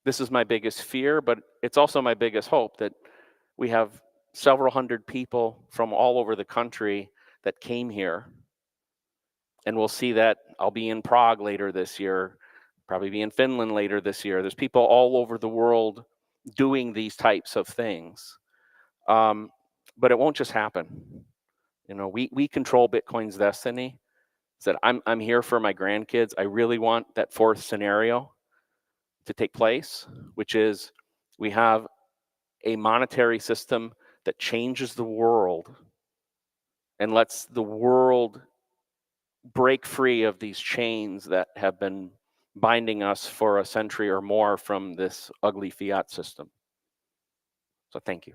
This is my biggest fear, but it's also my biggest hope that we have several hundred people from all over the country that came here. And we'll see that I'll be in Prague later this year, probably be in Finland later this year. There's people all over the world doing these types of things. But it won't just happen. You know, we control Bitcoin's destiny. Said I'm here for my grandkids. I really want that fourth scenario to take place, which is we have a monetary system that changes the world and lets the world break free of these chains that have been binding us for a century or more from this ugly fiat system. So thank you.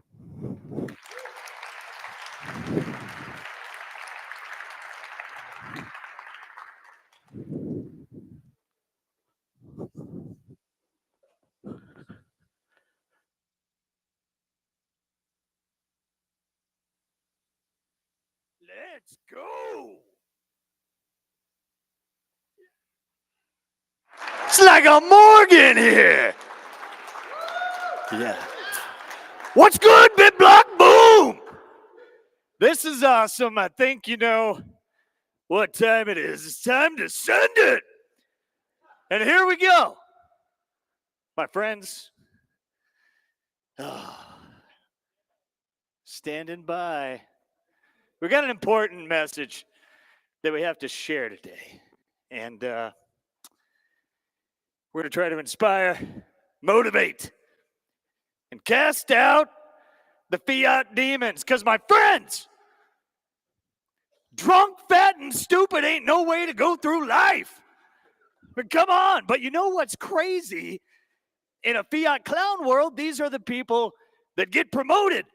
Let's go. It's like a Morgan here. Yeah. What's good, BitBlockBoom? This is awesome. I think you know what time it is. It's time to send it. And here we go. My friends. Standing by. We got an important message that we have to share today. And we're going to try to inspire, motivate, and cast out the fiat demons. Because my friends, drunk, fat, and stupid ain't no way to go through life. But come on. But you know what's crazy? In a fiat clown world, these are the people that get promoted.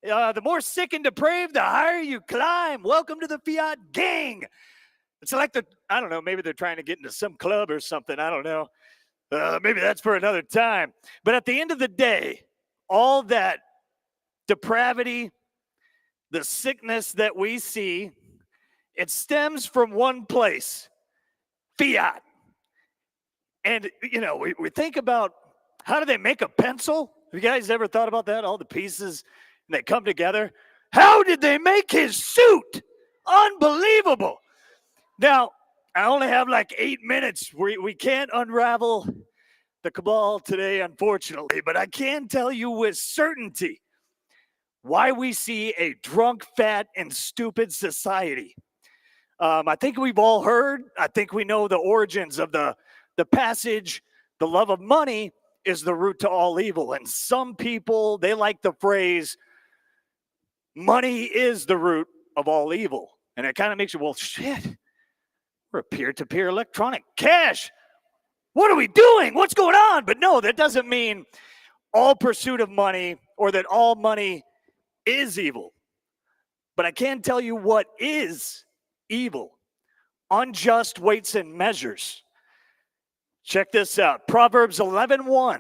The more sick and depraved, the higher you climb. Welcome to the fiat gang. It's like I don't know, maybe they're trying to get into some club or something. I don't know. Maybe that's for another time. But at the end of the day, all that depravity, the sickness that we see, it stems from one place, fiat. And, you know, we think about how do they make a pencil? Have you guys ever thought about that? All the pieces, and they come together. How did they make his suit? Unbelievable. Now, I only have like 8 minutes. We can't unravel the cabal today, unfortunately, but I can tell you with certainty why we see a drunk, fat, and stupid society. I think we've all heard, I think we know the origins of the passage, the love of money is the root to all evil. And some people, they like the phrase, money is the root of all evil. And it kind of makes you, well, shit, we're a peer-to-peer electronic cash. What are we doing? What's going on? But no, that doesn't mean all pursuit of money or that all money is evil. But I can tell you what is evil. Unjust weights and measures. Check this out. Proverbs 11:1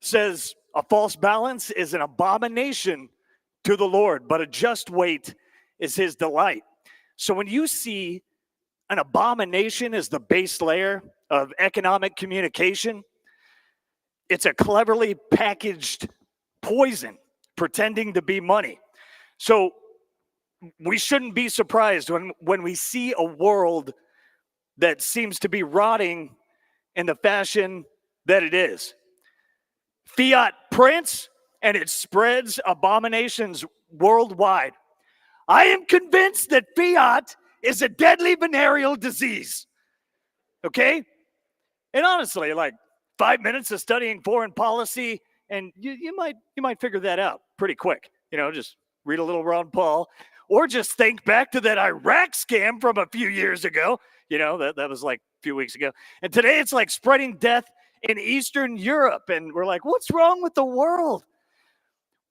says, a false balance is an abomination to the Lord, but a just weight is his delight. So when you see an abomination as the base layer of economic communication, it's a cleverly packaged poison pretending to be money. So we shouldn't be surprised when we see a world that seems to be rotting in the fashion that it is. Fiat prints and it spreads abominations worldwide. I am convinced that fiat is a deadly venereal disease. Okay? And honestly, like 5 minutes of studying foreign policy, and you might figure that out pretty quick. You know, just read a little Ron Paul, or just think back to that Iraq scam from a few years ago. You know, that was like a few weeks ago. And today it's like spreading death in Eastern Europe. And we're like, what's wrong with the world?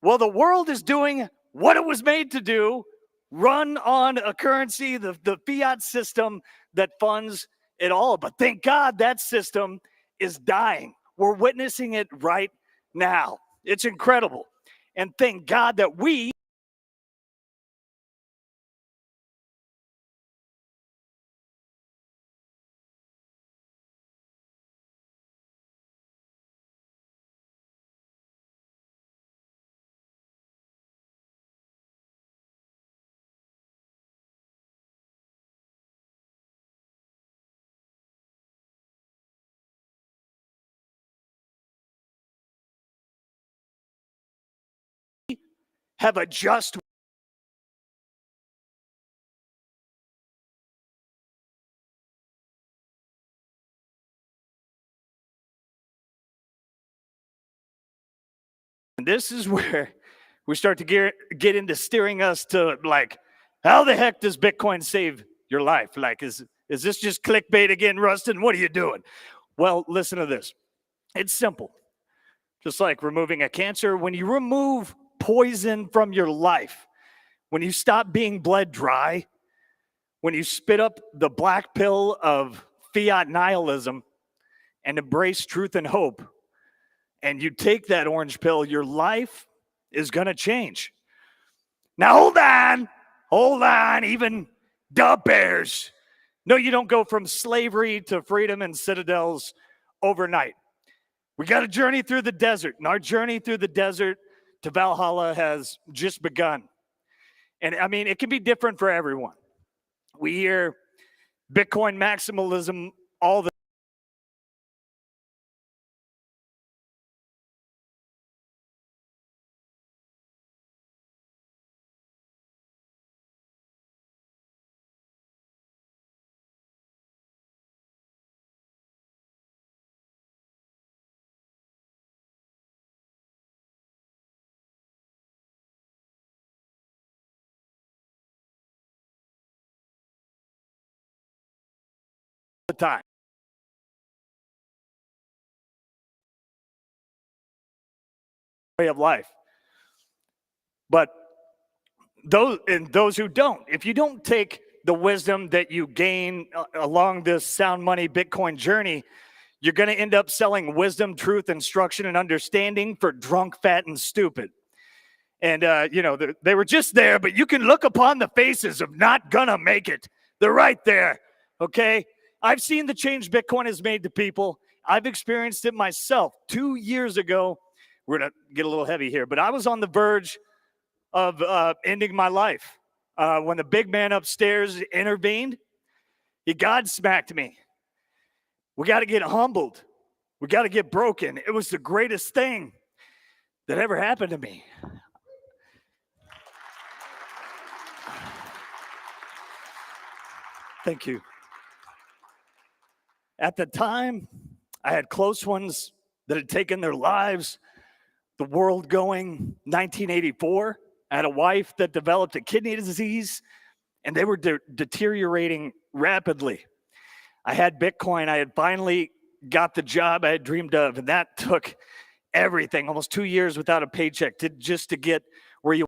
Well, the world is doing what it was made to do, run on a currency, the fiat system that funds it all. But thank God that system is dying. We're witnessing it right now. It's incredible. And thank God that we have a just and this is where we start to get into steering us to like, how the heck does Bitcoin save your life? Like, is this just clickbait again, Rustin? What are you doing? Well, listen to this. It's simple. Just like removing a cancer, when you remove poison from your life, when you stop being bled dry, when you spit up the black pill of fiat nihilism and embrace truth and hope, and you take that orange pill, your life is going to change. Now, hold on, even dub bears. No, you don't go from slavery to freedom and citadels overnight. We got a journey through the desert, and our journey through the desert to Valhalla has just begun. And I mean, it can be different for everyone. We hear Bitcoin maximalism all the time. Way of life. But those who don't, if you don't take the wisdom that you gain along this sound money Bitcoin journey, you're going to end up selling wisdom, truth, instruction, and understanding for drunk, fat, and stupid. And, you know, they were just there, but you can look upon the faces of not gonna make it. They're right there, okay? I've seen the change Bitcoin has made to people. I've experienced it myself 2 years ago. We're gonna get a little heavy here, but I was on the verge of ending my life. When the big man upstairs intervened, he God smacked me. We got to get humbled. We got to get broken. It was the greatest thing that ever happened to me. Thank you. At the time, I had close ones that had taken their lives. The world going 1984. I had a wife that developed a kidney disease, and they were deteriorating rapidly. I had Bitcoin. I had finally got the job I had dreamed of, and that took everything, almost 2 years without a paycheck just to get where you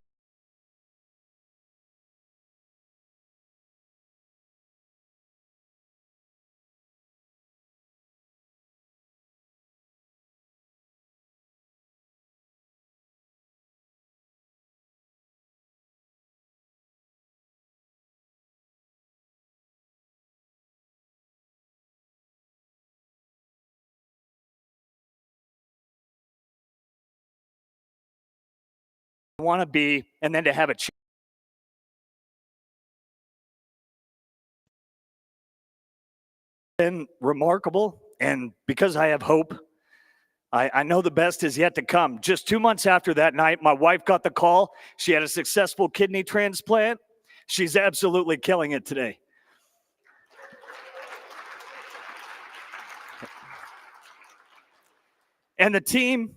want to be, and then to have a been remarkable. And because I have hope, I know the best is yet to come. Just 2 months after that night, my wife got the call. She had a successful kidney transplant. She's absolutely killing it today. And the team,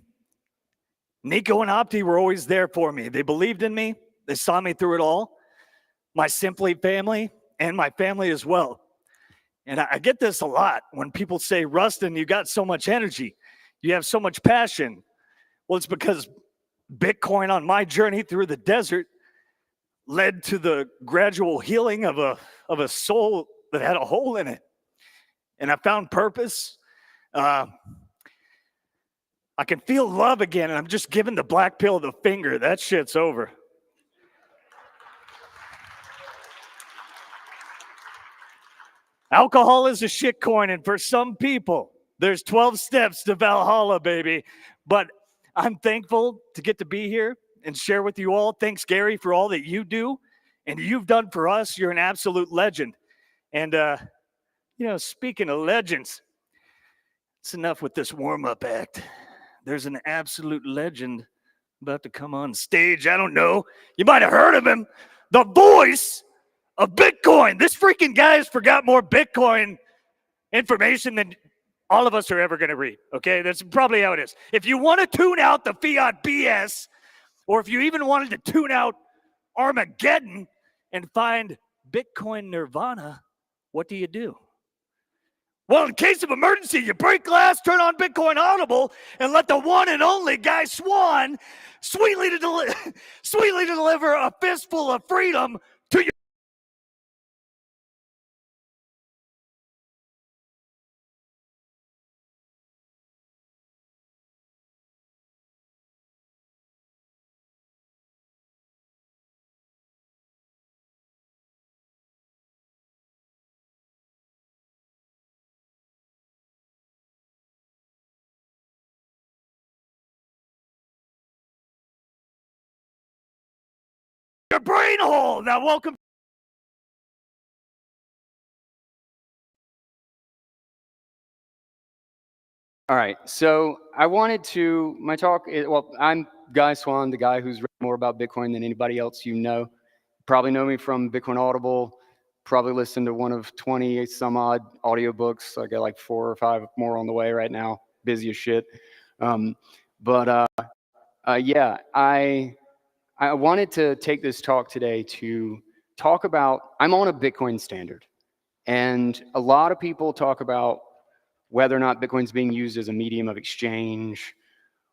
Nico and Opti, were always there for me. They believed in me. They saw me through it all. My Simply family and my family as well. And I get this a lot when people say, Rustin, you got so much energy. You have so much passion. Well, it's because Bitcoin on my journey through the desert led to the gradual healing of a soul that had a hole in it. And I found purpose. I can feel love again, and I'm just giving the black pill the finger. That shit's over. Alcohol is a shitcoin, and for some people, there's 12 steps to Valhalla, baby. But I'm thankful to get to be here and share with you all. Thanks, Gary, for all that you do and you've done for us. You're an absolute legend. And, speaking of legends, it's enough with this warm-up act. There's an absolute legend about to come on stage. I don't know. You might have heard of him. The voice of Bitcoin. This freaking guy has forgot more Bitcoin information than all of us are ever going to read. Okay, that's probably how it is. If you want to tune out the fiat BS, or if you even wanted to tune out Armageddon and find Bitcoin nirvana, what do? Well, in case of emergency, you break glass, turn on Bitcoin Audible, and let the one and only Guy Swan sweetly deliver a fistful of freedom to your brain hole. Now, welcome. All right, so I wanted to, I'm Guy Swan, the guy who's written more about Bitcoin than anybody else you know. Probably know me from Bitcoin Audible, probably listened to one of 20 some odd audiobooks. I got like 4 or 5 more on the way right now, busy as shit. Yeah, I wanted to take this talk today to talk about, I'm on a Bitcoin standard. And a lot of people talk about whether or not Bitcoin's being used as a medium of exchange,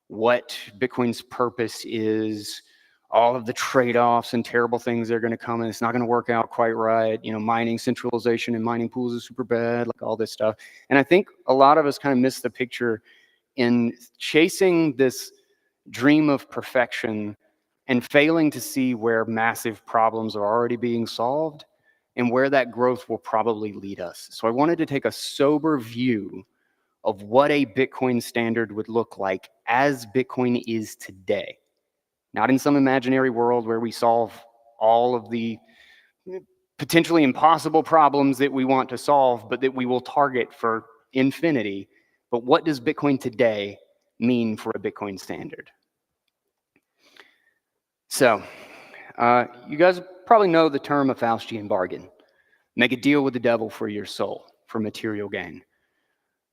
what Bitcoin's purpose is, all of the trade-offs and terrible things that are going to come, and it's not going to work out quite right. Mining centralization and mining pools is super bad, like all this stuff. And I think a lot of us kind of miss the picture in chasing this dream of perfection and failing to see where massive problems are already being solved and where that growth will probably lead us. So I wanted to take a sober view of what a Bitcoin standard would look like as Bitcoin is today. Not in some imaginary world where we solve all of the potentially impossible problems that we want to solve, but that we will target for infinity. But what does Bitcoin today mean for a Bitcoin standard? So, you guys probably know the term a Faustian bargain. Make a deal with the devil for your soul, for material gain.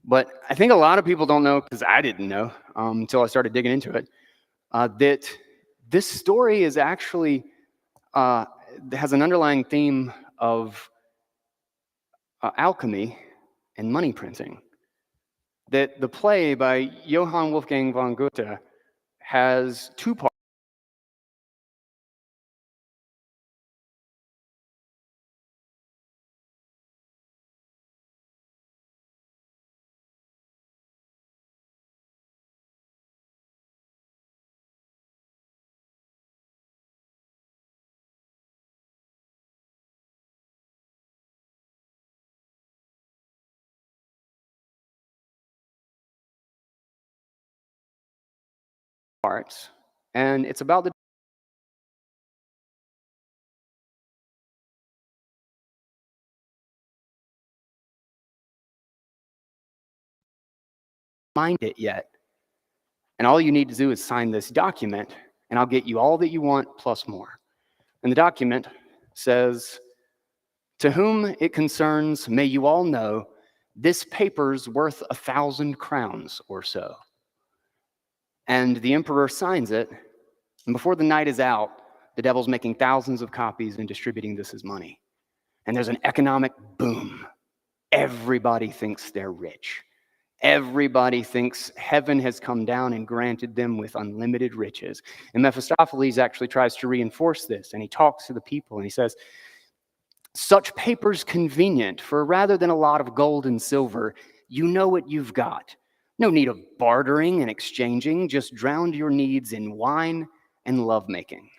But I think a lot of people don't know, because I didn't know until I started digging into it, that this story is actually has an underlying theme of alchemy and money printing. That the play by Johann Wolfgang von Goethe has two parts. And it's about the mind it yet. And all you need to do is sign this document, and I'll get you all that you want plus more. And the document says, to whom it concerns, may you all know, this paper's worth 1,000 crowns or so. And the emperor signs it, and before the night is out, the devil's making thousands of copies and distributing this as money. And there's an economic boom. Everybody thinks they're rich. Everybody thinks heaven has come down and granted them with unlimited riches. And Mephistopheles actually tries to reinforce this, and he talks to the people, and he says, such paper's convenient, for rather than a lot of gold and silver, you know what you've got. No need of bartering and exchanging, just drown your needs in wine and lovemaking.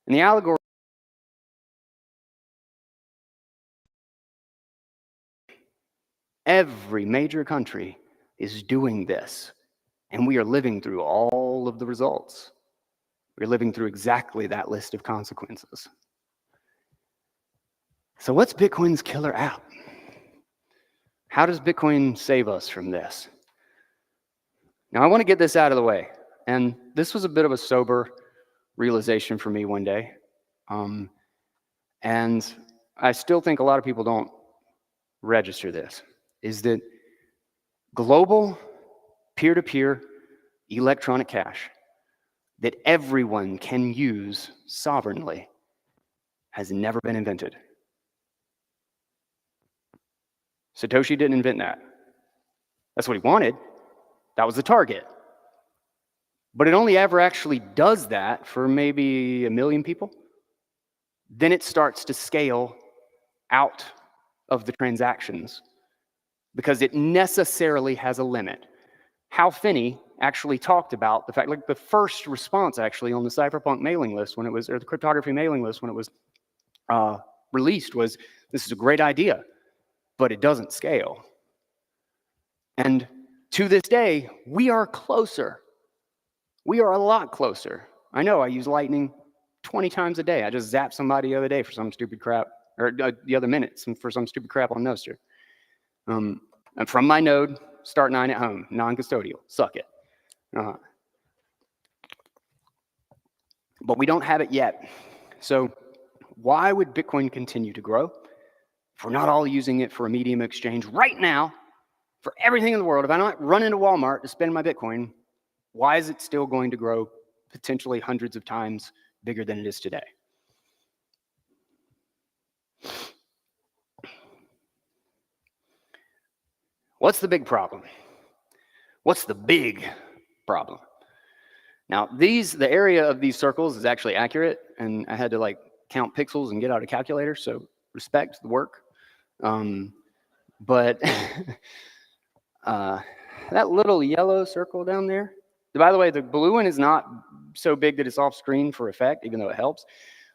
And the allegory, every major country is doing this, and we are living through all of the results. We're living through exactly that list of consequences. So what's Bitcoin's killer app? How does Bitcoin save us from this? Now, I want to get this out of the way, and this was a bit of a sober realization for me one day. And I still think a lot of people don't register this, is that global peer-to-peer electronic cash that everyone can use sovereignly has never been invented. Satoshi didn't invent that. That's what he wanted. That was the target. But it only ever actually does that for maybe 1 million people. Then it starts to scale out of the transactions because it necessarily has a limit. Hal Finney actually talked about the fact, like the first response actually on the cypherpunk mailing list when it was, or the cryptography mailing list when it was released was, this is a great idea, but it doesn't scale. And to this day, we are closer. We are a lot closer. I know I use Lightning 20 times a day. I just zapped somebody the other day for some stupid crap, or the other minute for some stupid crap on Nostr. And from my node, start 9 at home, non-custodial, suck it. But we don't have it yet. So why would Bitcoin continue to grow? If we're not all using it for a medium exchange right now, for everything in the world, if I don't run into Walmart to spend my Bitcoin, why is it still going to grow potentially hundreds of times bigger than it is today? What's the big problem? What's the big problem? Now, the area of these circles is actually accurate, and I had to like count pixels and get out a calculator, so respect the work. But that little yellow circle down there, by the way, the blue one is not so big that it's off screen for effect, even though it helps,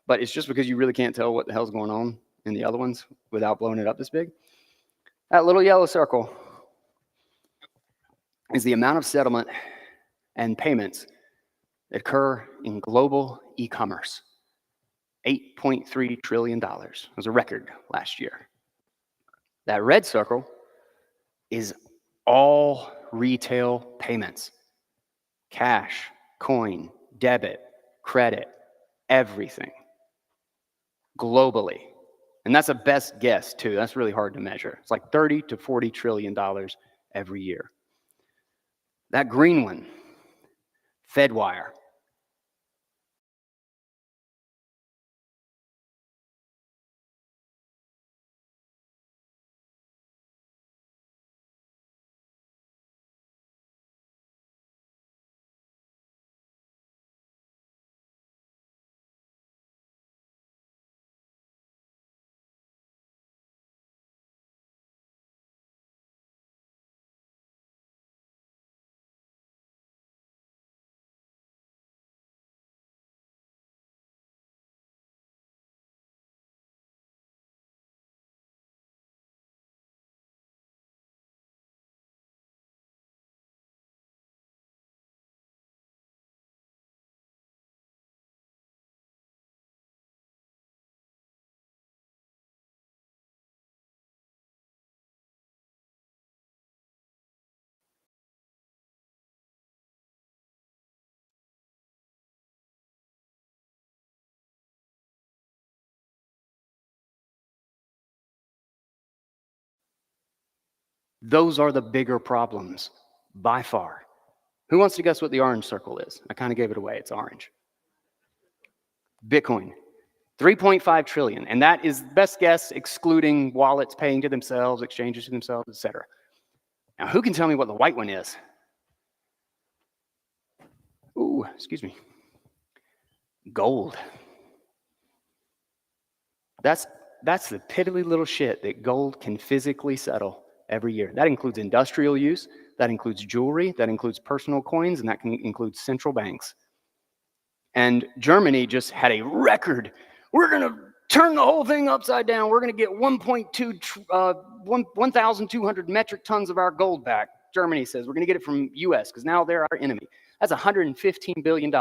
but it's just because you really can't tell what the hell's going on in the other ones without blowing it up this big. That little yellow circle is the amount of settlement and payments that occur in global e-commerce. $8.3 trillion. It was a record last year. That red circle is all retail payments. Cash, coin, debit, credit, everything. Globally. And that's a best guess too. That's really hard to measure. It's like $30 to $40 trillion every year. That green one, Fedwire. Those are the bigger problems by far. Who wants to guess what the orange circle is? I kind of gave it away. It's orange. Bitcoin, 3.5 trillion. And that is best guess, excluding wallets paying to themselves, exchanges to themselves, etc. Now, who can tell me what the white one is? Ooh, excuse me. Gold. That's the piddly little shit that gold can physically settle every year. That includes industrial use, that includes jewelry, that includes personal coins, and that can include central banks. And Germany just had a record. We're going to turn the whole thing upside down. We're going to get 1,200 metric tons of our gold back. Germany says we're going to get it from US because now they're our enemy. That's $115 billion.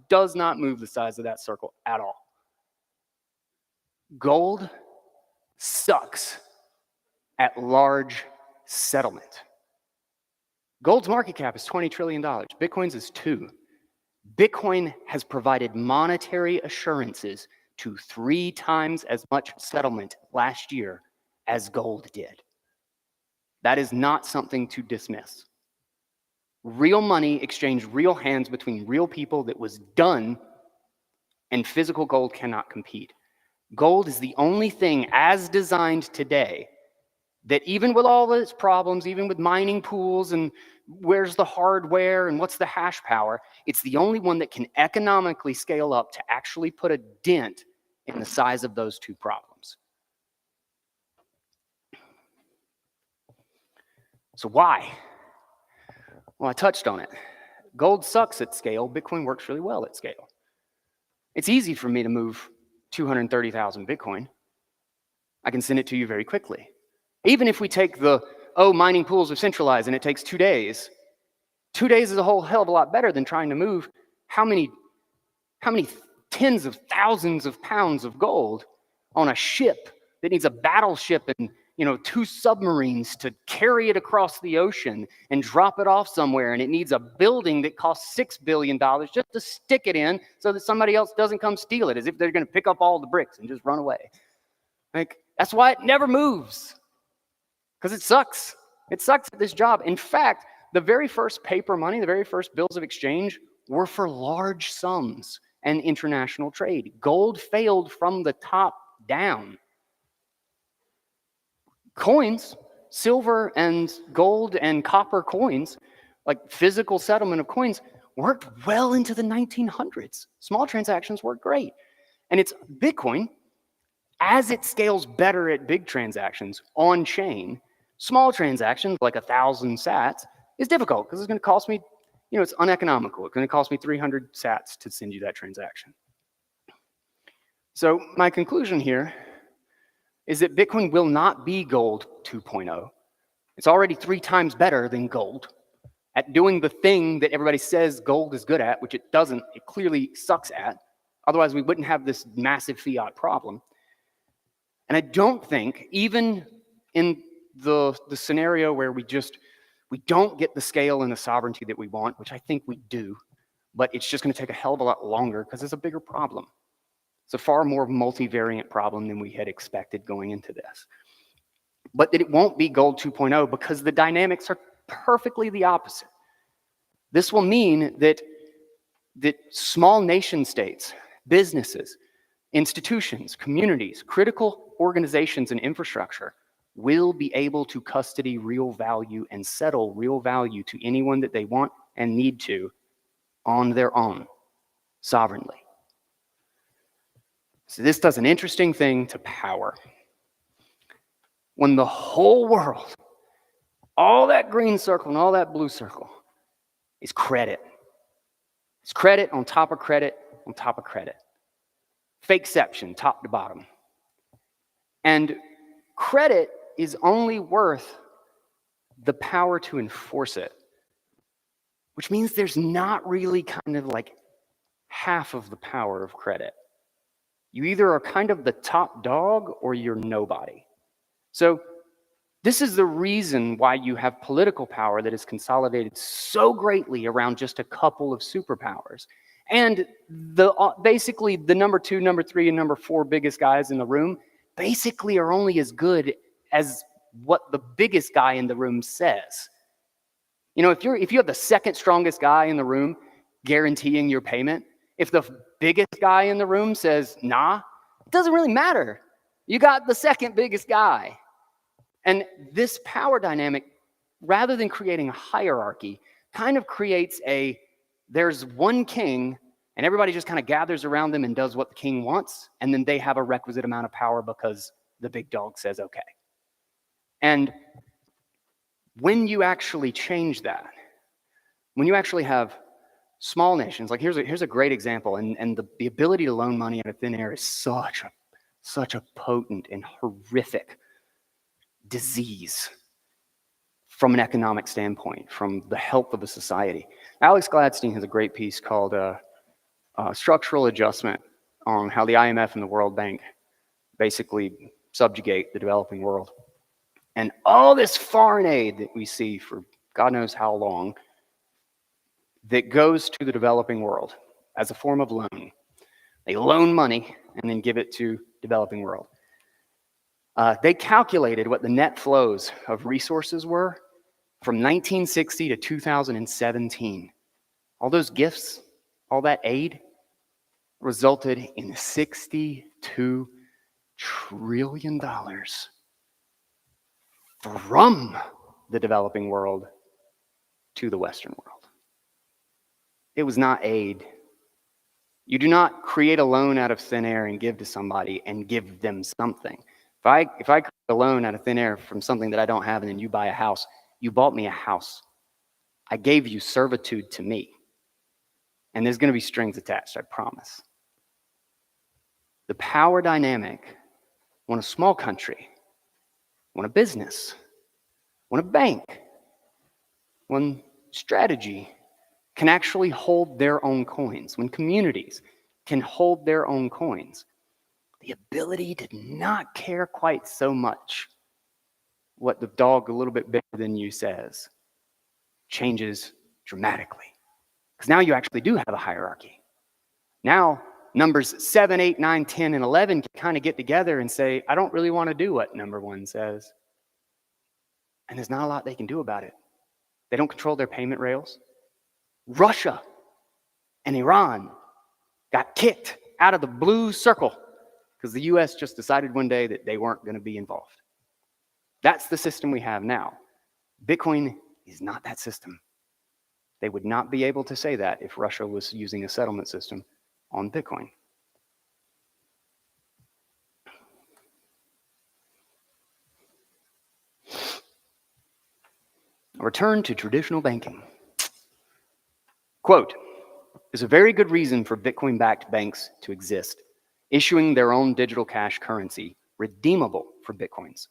Does not move the size of that circle at all. Gold sucks at large settlement. Gold's market cap is $20 trillion. Bitcoin's is $2 trillion. Bitcoin has provided monetary assurances to 3 times as much settlement last year as gold did. That is not something to dismiss. Real money exchanged real hands between real people that was done, and physical gold cannot compete. Gold is the only thing as designed today that even with all of its problems, even with mining pools and where's the hardware and what's the hash power, it's the only one that can economically scale up to actually put a dent in the size of those two problems. So why? Well, I touched on it. Gold sucks at scale. Bitcoin works really well at scale. It's easy for me to move 230,000 Bitcoin. I can send it to you very quickly. Even if we take the, mining pools are centralized and it takes 2 days. 2 days is a whole hell of a lot better than trying to move how many tens of thousands of pounds of gold on a ship that needs a battleship and 2 submarines to carry it across the ocean and drop it off somewhere, and it needs a building that costs $6 billion just to stick it in so that somebody else doesn't come steal it, as if they're going to pick up all the bricks and just run away. That's why it never moves. Because it sucks. It sucks at this job. In fact, the very first paper money, the very first bills of exchange were for large sums and international trade. Gold failed from the top down. Coins, silver and gold and copper coins, like physical settlement of coins, worked well into the 1900s. Small transactions worked great. And it's Bitcoin, as it scales better at big transactions on chain, small transactions like 1,000 sats is difficult because it's going to cost me, it's uneconomical. It's going to cost me 300 sats to send you that transaction. So my conclusion here is that Bitcoin will not be gold 2.0. It's already 3 times better than gold at doing the thing that everybody says gold is good at, which it doesn't. It clearly sucks at. Otherwise, we wouldn't have this massive fiat problem. And I don't think, even in the scenario where we don't get the scale and the sovereignty that we want, which I think we do, but it's just going to take a hell of a lot longer because it's a bigger problem. It's a far more multivariant problem than we had expected going into this. But that it won't be gold 2.0 because the dynamics are perfectly the opposite. This will mean that small nation states, businesses, institutions, communities, critical organizations and infrastructure will be able to custody real value and settle real value to anyone that they want and need to on their own, sovereignly. So this does an interesting thing to power. When the whole world, all that green circle and all that blue circle, is credit. It's credit on top of credit on top of credit. Fakeception, top to bottom. And credit is only worth the power to enforce it, which means there's not really kind of like half of the power of credit. You either are kind of the top dog or you're nobody. So this is the reason why you have political power that is consolidated so greatly around just a couple of superpowers. And basically the number 2, number 3, and number 4 biggest guys in the room basically are only as good as what the biggest guy in the room says. If you have the second strongest guy in the room guaranteeing your payment, if the biggest guy in the room says, nah, it doesn't really matter. You got the second biggest guy. And this power dynamic, rather than creating a hierarchy, kind of creates there's one king, and everybody just kind of gathers around them and does what the king wants, and then they have a requisite amount of power because the big dog says okay. And when you actually change that, when you actually have small nations, like here's a great example, and the ability to loan money out of thin air is such a potent and horrific disease from an economic standpoint, from the health of a society. Alex Gladstein has a great piece called Structural Adjustment on how the IMF and the World Bank basically subjugate the developing world. And all this foreign aid that we see for God knows how long that goes to the developing world as a form of loan. They loan money and then give it to developing world. They calculated what the net flows of resources were from 1960 to 2017. All those gifts, all that aid, resulted in $62 trillion from the developing world to the Western world. It was not aid. You do not create a loan out of thin air and give to somebody and give them something. If I create a loan out of thin air from something that I don't have and then you buy a house, you bought me a house. I gave you servitude to me. And there's going to be strings attached, I promise. The power dynamic when a small country, when a business, when a bank, when strategy can actually hold their own coins, when communities can hold their own coins, the ability to not care quite so much what the dog a little bit bigger than you says changes dramatically. Because now you actually do have a hierarchy. Now, numbers 7, 8, 9, 10, and 11 can kind of get together and say, I don't really want to do what number 1 says. And there's not a lot they can do about it. They don't control their payment rails. Russia and Iran got kicked out of the blue circle because the US just decided one day that they weren't going to be involved. That's the system we have now. Bitcoin is not that system. They would not be able to say that if Russia was using a settlement system on Bitcoin. return to traditional banking. Quote, there's a very good reason for Bitcoin-backed banks to exist, issuing their own digital cash currency, redeemable for Bitcoins.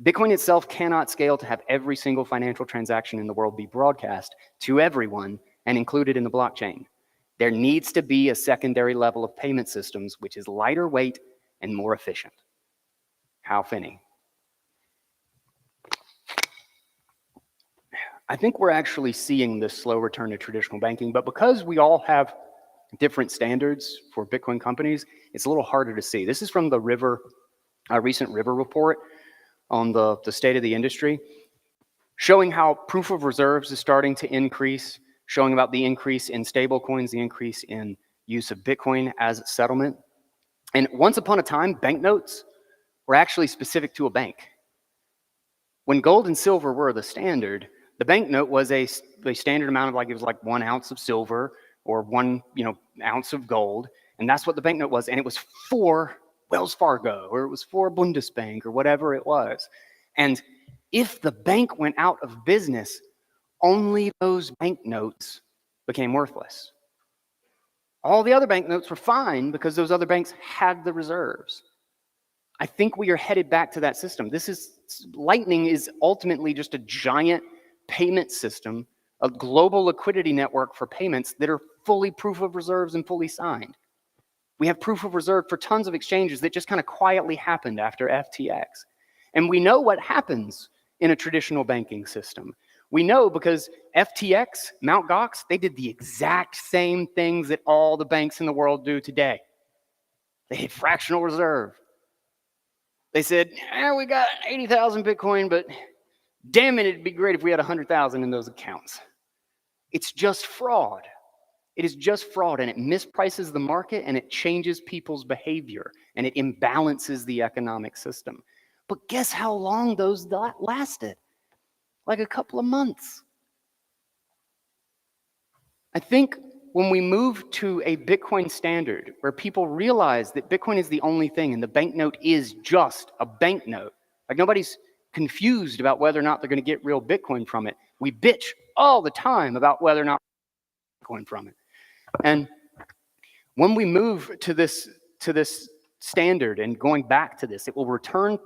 Bitcoin itself cannot scale to have every single financial transaction in the world be broadcast to everyone and included in the blockchain. There needs to be a secondary level of payment systems which is lighter weight and more efficient. How Finney? I think we're actually seeing this slow return to traditional banking, but because we all have different standards for Bitcoin companies, it's a little harder to see. This is from the recent River report on the state of the industry, showing how proof of reserves is starting to increase, showing about the increase in stable coins, the increase in use of Bitcoin as settlement. And once upon a time, banknotes were actually specific to a bank. When gold and silver were the standard, the banknote was a standard amount of, like, it was like 1 ounce of silver or 1 ounce of gold, and that's what the banknote was. And it was for Wells Fargo, or it was for Bundesbank, or whatever it was. And if the bank went out of business, only those banknotes became worthless. All the other banknotes were fine because those other banks had the reserves. I think we are headed back to that system. Lightning is ultimately just a giant payment system, a global liquidity network for payments that are fully proof of reserves and fully signed. We have proof of reserve for tons of exchanges that just kind of quietly happened after FTX. And we know what happens in a traditional banking system. We know because FTX, Mt. Gox, they did the exact same things that all the banks in the world do today. They hit fractional reserve. They said, we got 80,000 Bitcoin, but damn it, it'd be great if we had 100,000 in those accounts. It's just fraud. It is just fraud, and it misprices the market, and it changes people's behavior, and it imbalances the economic system. But guess how long those lasted? Like a couple of months. I think when we move to a Bitcoin standard where people realize that Bitcoin is the only thing and the banknote is just a banknote, like nobody's confused about whether or not they're going to get real Bitcoin from it. We bitch all the time about whether or not Bitcoin from it. And when we move to this standard and going back to this, it will return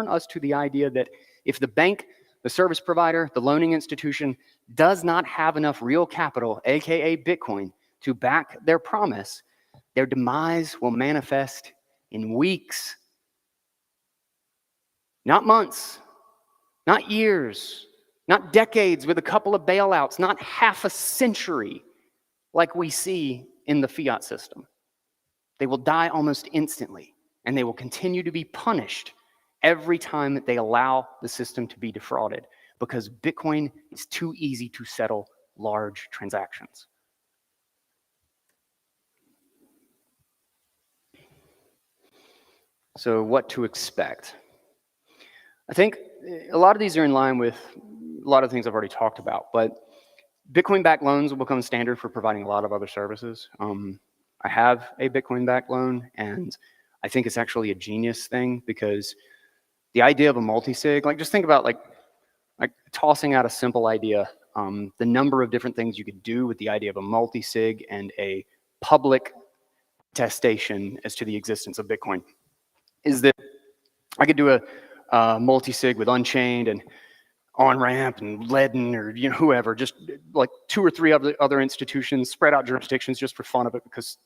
us to the idea that if the bank, the service provider, the loaning institution does not have enough real capital, aka Bitcoin, to back their promise, their demise will manifest in weeks, not months, not years, not decades with a couple of bailouts, not half a century like we see in the fiat system. They will die almost instantly, and they will continue to be punished every time that they allow the system to be defrauded, because Bitcoin is too easy to settle large transactions. So what to expect? I think a lot of these are in line with a lot of things I've already talked about, but Bitcoin-backed loans will become standard for providing a lot of other services. I have a Bitcoin-backed loan, and I think it's actually a genius thing, because the idea of a multi-sig, like just think about like tossing out a simple idea, the number of different things you could do with the idea of a multi-sig and a public attestation as to the existence of Bitcoin is that I could do a multi-sig with Unchained and On-Ramp and Leaden, or whoever, just like 2 or 3 other institutions, spread out jurisdictions just for fun of it, because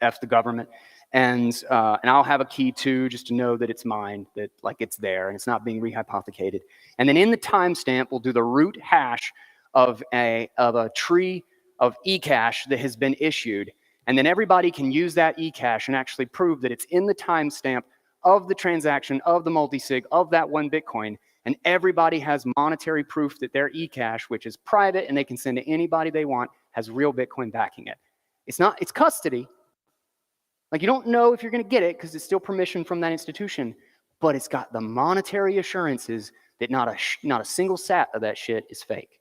F the government. And I'll have a key too, just to know that it's mine, that like it's there and it's not being rehypothecated. And then in the timestamp, we'll do the root hash of a tree of eCash that has been issued. And then everybody can use that eCash and actually prove that it's in the timestamp of the transaction, of the multi-sig, of that 1 Bitcoin. And everybody has monetary proof that their eCash, which is private and they can send to anybody they want, has real Bitcoin backing it. It's custody. Like, you don't know if you're going to get it because it's still permission from that institution, but it's got the monetary assurances that not a single sat of that shit is fake.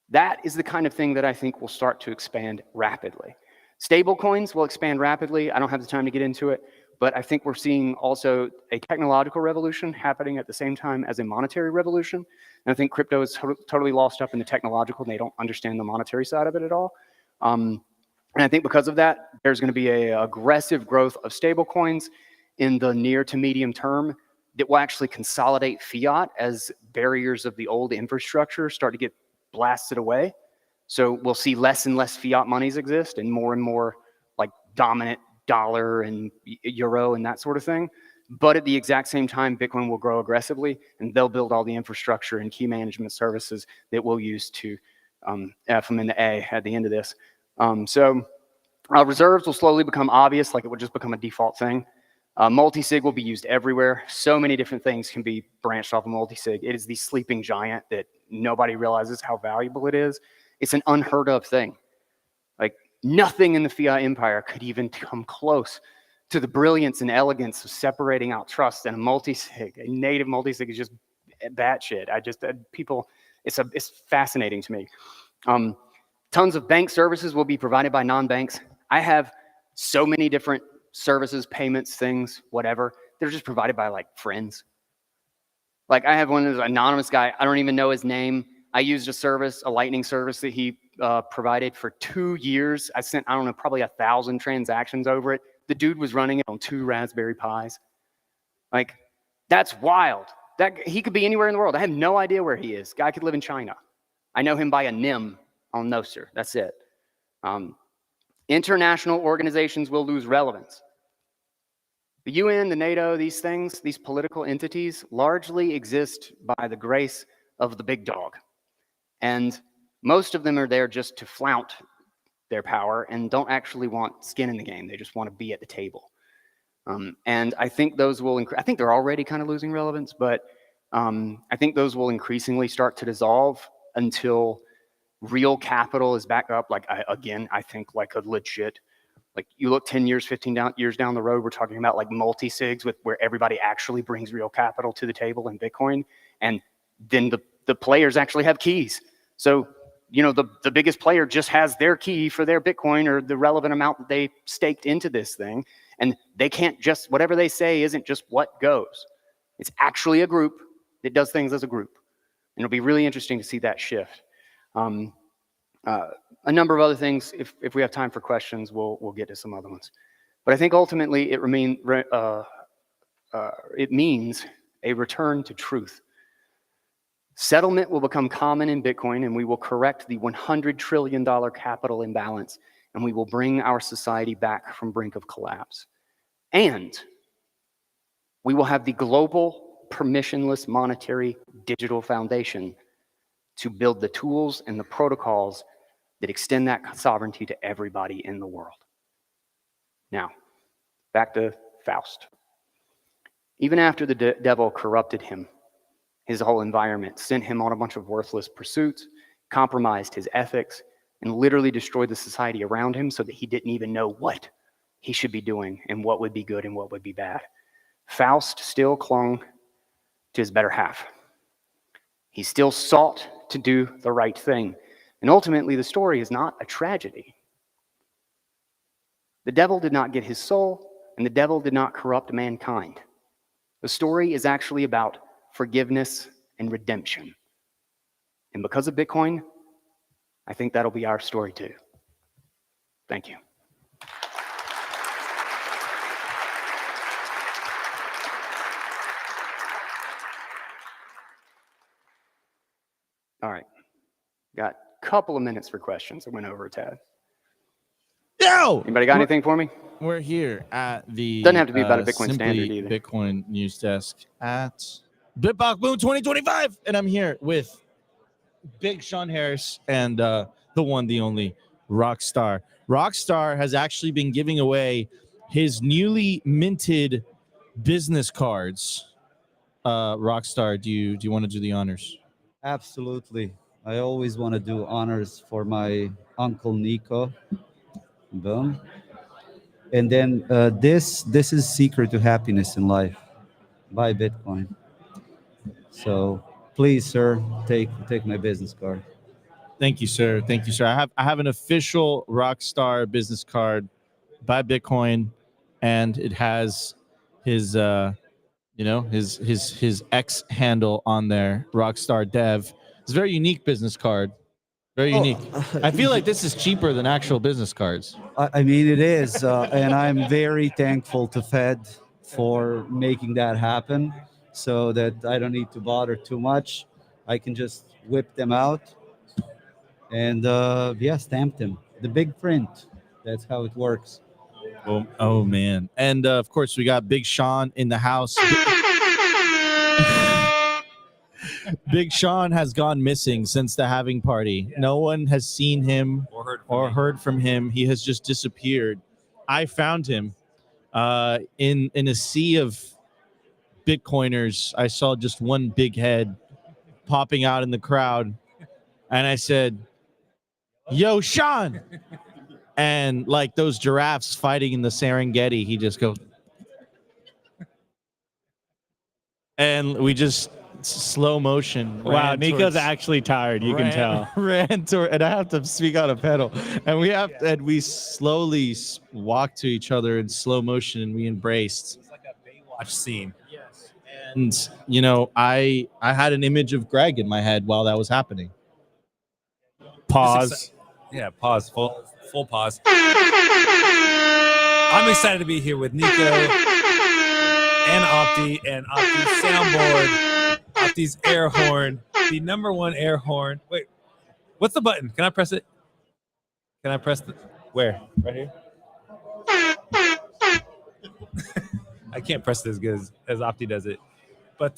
That is the kind of thing that I think will start to expand rapidly. Stable coins will expand rapidly. I don't have the time to get into it, But I think we're seeing also a technological revolution happening at the same time as a monetary revolution. And I think crypto is totally lost up in the technological, and they don't understand the monetary side of it at all. And I think because of that, there's going to be a aggressive growth of stablecoins in the near to medium term that will actually consolidate fiat as barriers of the old infrastructure start to get blasted away. So we'll see less and less fiat monies exist and more like dominant dollar and euro and that sort of thing. But at the exact same time, Bitcoin will grow aggressively, and they'll build all the infrastructure and key management services that we'll use to F them into A at the end of this. So reserves will slowly become obvious, like it would just become a default thing. Multi-sig will be used everywhere. So many different things can be branched off of multi-sig. It is the sleeping giant that nobody realizes how valuable it is. It's an unheard of thing. Like nothing in the fiat empire could even come close to the brilliance and elegance of separating out trust. And a multi-sig, a native multi-sig is just batshit. It's fascinating to me. Tons of bank services will be provided by non-banks. I have so many different services, payments, things, whatever. They're just provided by like friends. Like I have one of those anonymous guy. I don't even know his name. I used a service, a Lightning service that he provided for 2 years. I sent, I don't know, probably 1,000 transactions over it. The dude was running it on 2 Raspberry Pis. Like, that's wild. He could be anywhere in the world. I have no idea where he is. Guy could live in China. I know him by a NIM on Nostr. That's it. International organizations will lose relevance. The UN, the NATO, these things, these political entities largely exist by the grace of the big dog. And most of them are there just to flout their power and don't actually want skin in the game. They just want to be at the table. And I think those will, I think they're already kind of losing relevance, but I think those will increasingly start to dissolve until real capital is back up. Like, I think like a legit, like you look 10 years, 15 years down the road, we're talking about like multi-sigs where everybody actually brings real capital to the table in Bitcoin. And then the players actually have keys. So, you know, the biggest player just has their key for their Bitcoin or the relevant amount that they staked into this thing. And they can't just, whatever they say isn't just what goes. It's actually a group that does things as a group. And it'll be really interesting to see that shift. A number of other things, if we have time for questions, we'll get to some other ones. But I think ultimately it means a return to truth. Settlement will become common in Bitcoin, and we will correct the $100 trillion capital imbalance, and we will bring our society back from brink of collapse. And we will have the global permissionless monetary digital foundation to build the tools and the protocols that extend that sovereignty to everybody in the world. Now, back to Faust. Even after the devil corrupted him, his whole environment, sent him on a bunch of worthless pursuits, compromised his ethics, and literally destroyed the society around him so that he didn't even know what he should be doing and what would be good and what would be bad. Faust still clung to his better half. He still sought to do the right thing. And ultimately, the story is not a tragedy. The devil did not get his soul, and the devil did not corrupt mankind. The story is actually about forgiveness and redemption. And because of Bitcoin, I think that'll be our story too. Thank you. All right. Got a couple of minutes for questions. I went over a tad. Yo! Anybody got anything for me? We're here at the Doesn't have to be about a Bitcoin Simply standard either. Bitcoin news desk at BitBlockBoom 2025, and I'm here with Big Sean Harris and the one, the only Rockstar. Rockstar has actually been giving away his newly minted business cards. Rockstar, do you want to do the honors? Absolutely. I always want to do honors for my uncle Nico. Boom. And then this is secret to happiness in life. Buy Bitcoin. So please, sir, take my business card. Thank you, sir. Thank you, sir. I have an official Rockstar business card. Buy Bitcoin and it has his his X handle on there, Rockstar Dev. It's a very unique business card. Very unique. I feel like this is cheaper than actual business cards. I mean, it is, and I'm very thankful to Fed for making that happen, so that I don't need to bother too much. I can just whip them out and stamp them. The big print. That's how it works. Oh man. And of course we got Big Sean in the house. Big Sean has gone missing since the halving party. No one has seen him or heard from him. He has just disappeared. I found him in a sea of Bitcoiners. I saw just one big head popping out in the crowd, and I said, "Yo, Sean!" And like those giraffes fighting in the Serengeti, he just goes, and we just slow motion. Wow, Nico's actually tired. You can tell. Ran toward, and I have to speak on a pedal. And we slowly walked to each other in slow motion, and we embraced. It's like a Baywatch scene. Yes. And you know, I had an image of Greg in my head while that was happening. Pause. Yeah, pause. Full pause. I'm excited to be here with Nico and Opti and Opti's soundboard, Opti's air horn, the #1 air horn. Wait, what's the button? Can I press it? Can I press the where? Right here? I can't press it as good as Opti does it. But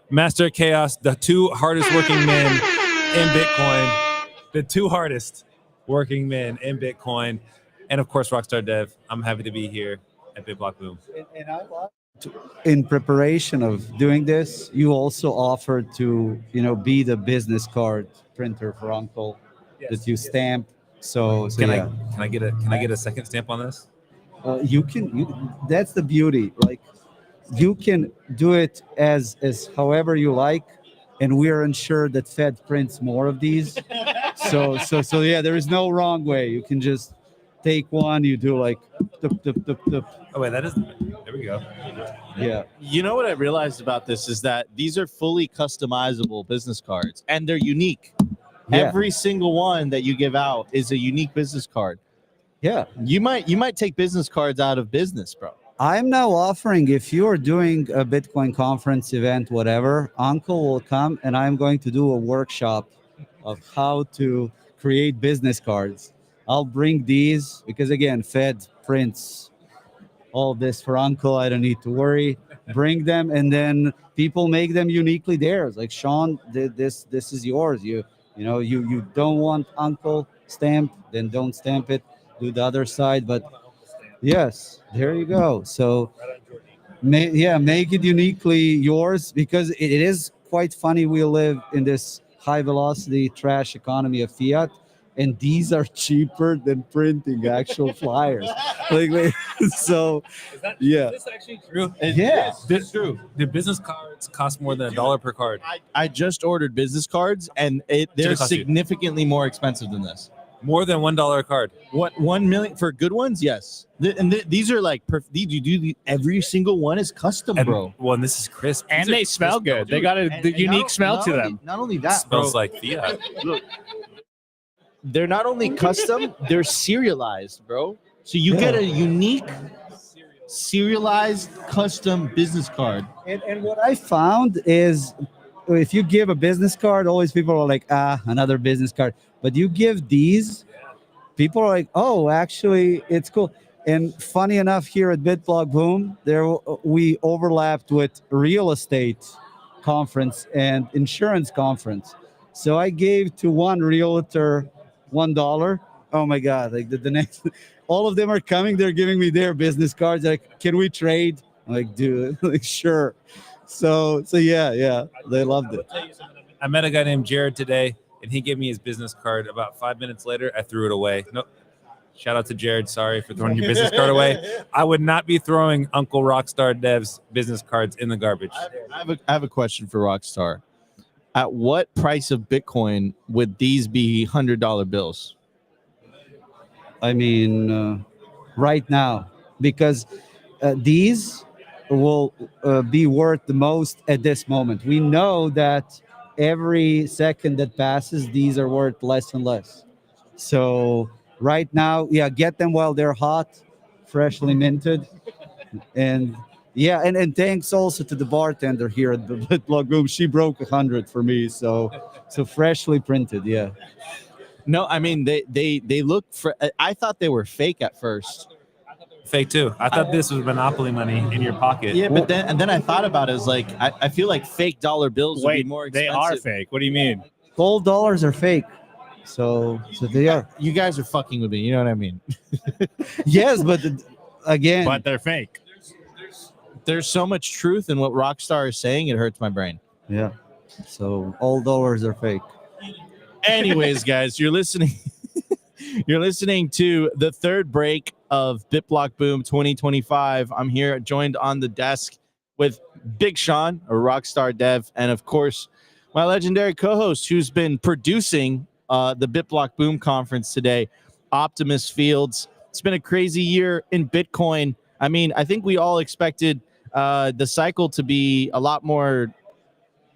Master of Chaos, the two hardest working men in Bitcoin, the two hardest working men in Bitcoin, and of course Rockstar Dev. I'm happy to be here at BitBlockBoom. And I love, in preparation of doing this, you also offered to be the business card printer for Uncle that you stamp. So can I get a second stamp on this? You can. That's the beauty. Like you can do it as however you like, and we are ensured that Fed prints more of these. So yeah, there is no wrong way. You can just take one. You do like. Oh wait, that is. There we go. Yeah. You know what I realized about this is that these are fully customizable business cards, and they're unique. Yeah. Every single one that you give out is a unique business card. Yeah. You might take business cards out of business, bro. I'm now offering, if you're doing a Bitcoin conference event, whatever, Uncle will come and I'm going to do a workshop of how to create business cards. I'll bring these because, again, Fed prints all this for Uncle. I don't need to worry. Bring them, and then people make them uniquely theirs. Like, Sean, this is yours. You don't want Uncle stamp, then don't stamp it. Do the other side, but yes, there you go. So make it uniquely yours, because it is quite funny. We live in this high velocity trash economy of fiat, and these are cheaper than printing actual flyers. So yeah. Is this actually true? It's true. The business cards cost more than $1 per card. I just ordered business cards, and they're significantly more expensive than this. More than $1 a card. What, 1 million for good ones? Yes. These are like every single one is custom, bro. Well, and this is crisp, and they smell good. They got the unique smell to them. Not only that, smells like fiat. Look, they're not only custom, they're serialized, bro. So you get a unique serialized custom business card. And what I found is, if you give a business card, always people are like, another business card. But you give these, people are like, oh, actually, it's cool. And funny enough, here at BitBlockBoom, we overlapped with real estate conference and insurance conference. So I gave to one realtor $1. Oh my God! Like the next, all of them are coming. They're giving me their business cards. Like, can we trade? I'm like, dude, like sure. So yeah, they loved it. I met a guy named Jared today, and he gave me his business card. About 5 minutes later, I threw it away. Nope. Shout out to Jared. Sorry for throwing your business card away. I would not be throwing Uncle Rockstar Dev's business cards in the garbage. I have a question for Rockstar. At what price of Bitcoin would these be $100 bills? I mean, right now, because these will be worth the most at this moment. We know that every second that passes, these are worth less and less. So right now, yeah, get them while they're hot, freshly minted. And yeah, and thanks also to the bartender here at the BitBlockBoom. She broke 100 for me, so freshly printed, yeah. No, I mean they look. I thought they were fake at first. Fake too. I thought this was monopoly money in your pocket. Yeah, but then I thought about it. It's like I feel like fake dollar bills would be more they expensive. are fake. What do you mean? Gold dollars are fake. So they are. You guys are fucking with me. You know what I mean? Yes, but again, but they're fake. There's so much truth in what Rockstar is saying. It hurts my brain. Yeah. So all dollars are fake. Anyways, guys, you're listening. You're listening to the third break of BitBlockBoom 2025. I'm here joined on the desk with Big Sean, a Rockstar dev, and of course, my legendary co-host who's been producing the BitBlockBoom conference today, Optimus Fields. It's been a crazy year in Bitcoin. I mean, I think we all expected the cycle to be a lot more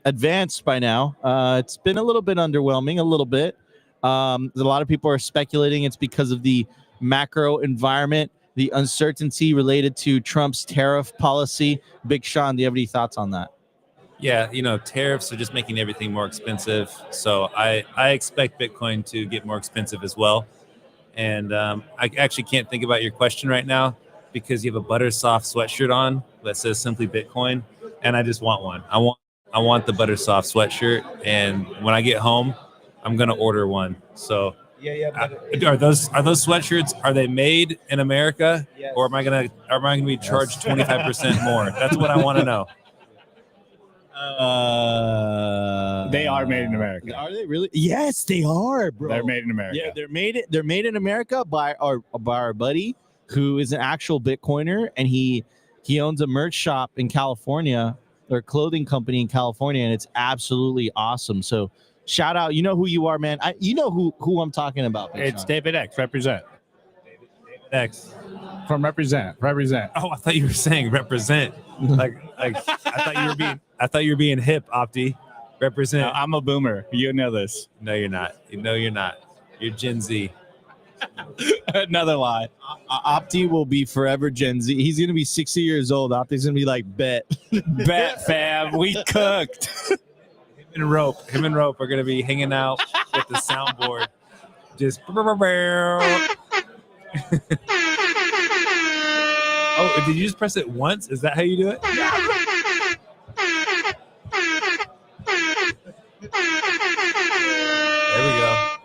advanced by now. It's been a little bit underwhelming, a little bit. A lot of people are speculating it's because of the macro environment, the uncertainty related to Trump's tariff policy. Big Sean, do you have any thoughts on that? Yeah, tariffs are just making everything more expensive. So I expect Bitcoin to get more expensive as well. And I actually can't think about your question right now because you have a Buttersoft sweatshirt on that says simply Bitcoin, and I just want one. I want the Buttersoft sweatshirt, and when I get home, I'm gonna order one. So are those sweatshirts? Are they made in America, yes, or am I gonna be charged 25% more? That's what I want to know. They are made in America. Are they really? Yes, they are, bro. They're made in America. Yeah, they're made in America by our buddy who is an actual Bitcoiner, and he owns a merch shop in California, or a clothing company in California, and it's absolutely awesome. So shout out, you know who you are, man. You know who I'm talking about. It's David X. Represent. David X. From Represent. Oh, I thought you were saying represent. like I thought you were being hip, Opti. Represent. No, I'm a boomer. You know this. No, you're not. No, you're not. You're Gen Z. Another lie. Opti will be forever Gen Z. He's gonna be 60 years old. Opti's gonna be like, bet fam. We cooked. Him and Rope are gonna be hanging out with the soundboard. Just. Oh, did you just press it once? Is that how you do it?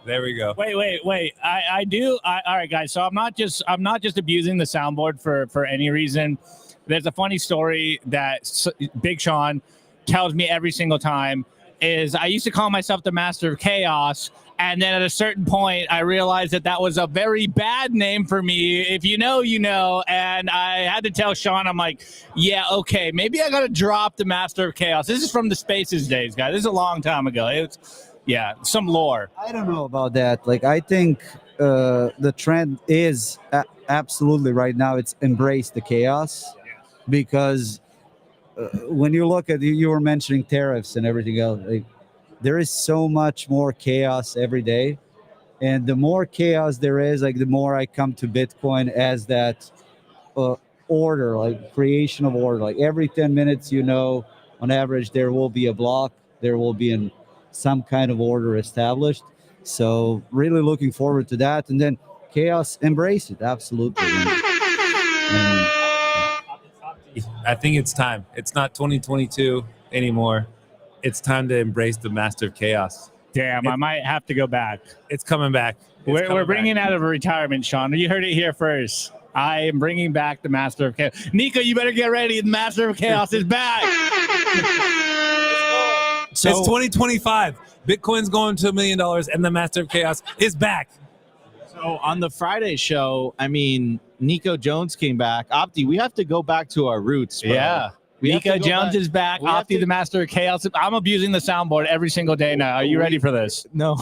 There we go. Wait. I do. All right, guys. So I'm not just abusing the soundboard for any reason. There's a funny story that Big Sean tells me every single time. Is I used to call myself the Master of Chaos, and then at a certain point, I realized that was a very bad name for me. If you know, you know. And I had to tell Sean, I'm like, yeah, okay, maybe I got to drop the Master of Chaos. This is from the Spaces days, guys. This is a long time ago. Yeah, some lore. I don't know about that. Like, I think the trend is absolutely right now, it's embrace the chaos, because when you look at, you were mentioning tariffs and everything else, like, there is so much more chaos every day. And the more chaos there is, like, the more I come to Bitcoin as that order, like creation of order. Like every 10 minutes, on average, there will be a block, there will be some kind of order established. So really looking forward to that. And then chaos, embrace it. Absolutely. I think it's time. It's not 2022 anymore. It's time to embrace the Master of Chaos. Damn, I might have to go back. It's coming back. We're bringing out of retirement, Sean. You heard it here first. I am bringing back the Master of Chaos. Nico, you better get ready. The Master of Chaos is back. So, it's 2025. Bitcoin's going to $1 million, and the Master of Chaos is back. So on the Friday show, I mean, Nico Jones came back. Opti, we have to go back to our roots, bro. Yeah. Nico Jones is back. Opti, the Master of Chaos. I'm abusing the soundboard every single day now. Are you ready for this? No.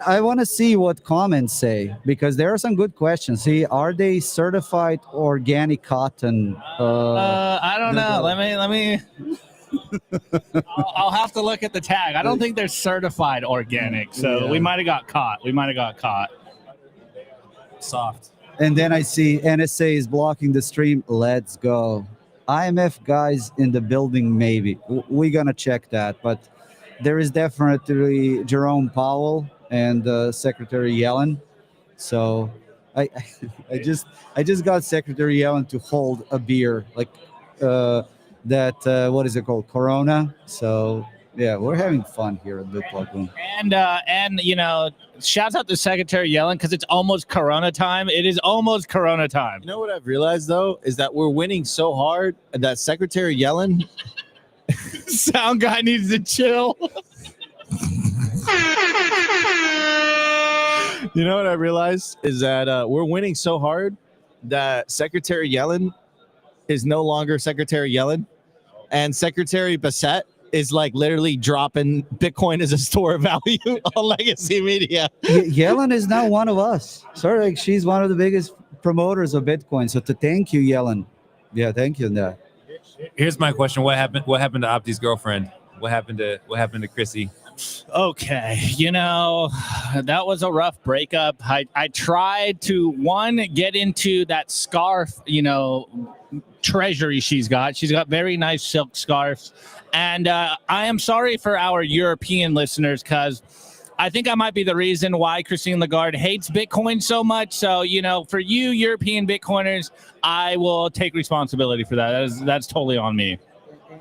I want to see what comments say, because there are some good questions. See, are they certified organic cotton? I don't know. Let me. I'll have to look at the tag. I don't think they're certified organic, so Yeah. we might have got caught. Soft. And then I see NSA is blocking the stream. Let's go. IMF guys in the building, maybe. We're going to check that. But there is definitely Jerome Powell and Secretary Yellen. So I just got Secretary Yellen to hold a beer, like what is it called? Corona. So yeah, we're having fun here at BitBlockBoom. And shouts out to Secretary Yellen, because it's almost Corona time. It is almost Corona time. You know what I've realized though is that we're winning so hard that Secretary Yellen, sound guy needs to chill. You know what I realized is that we're winning so hard that Secretary Yellen is no longer Secretary Yellen, and Secretary Bassett is like literally dropping Bitcoin as a store of value on legacy media. Yellen is now one of us. Sorry, like she's one of the biggest promoters of Bitcoin. So to thank you, Yellen. Yeah, thank you on that. Here's my question: What happened to Opti's girlfriend? What happened to Chrissy? Okay, that was a rough breakup. I tried to get into that scarf, treasury she's got. She's got very nice silk scarves. And I am sorry for our European listeners, because I think I might be the reason why Christine Lagarde hates Bitcoin so much. So, for you European Bitcoiners, I will take responsibility for that. That's totally on me.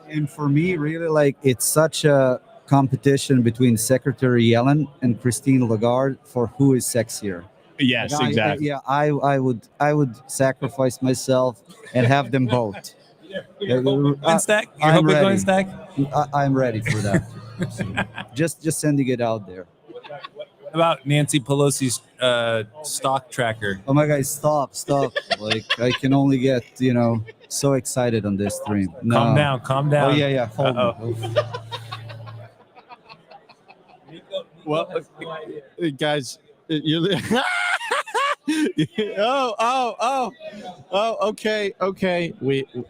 And for me, really, like, it's such a competition between Secretary Yellen and Christine Lagarde for who is sexier. Yes, Like, exactly. I would sacrifice myself and have them both. Bitcoin stack? Your whole Bitcoin stack? I'm ready for that. So, just sending it out there. What about Nancy Pelosi's stock tracker? Oh my God, stop. Like, I can only get, so excited on this stream. No. Calm down. Oh, yeah. Hold on. Well, guys, you're okay.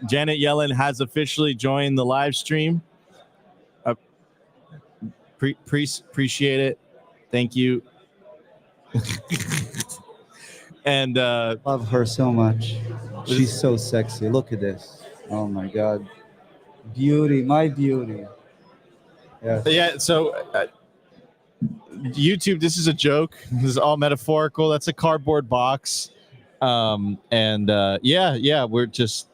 Janet Yellen has officially joined the live stream. Appreciate it. Thank you. And love her so much. She's so sexy. Look at this. Oh my God. Beauty, my beauty. Yes. Yeah, so YouTube, this is a joke. This is all metaphorical. That's a cardboard box. We're just.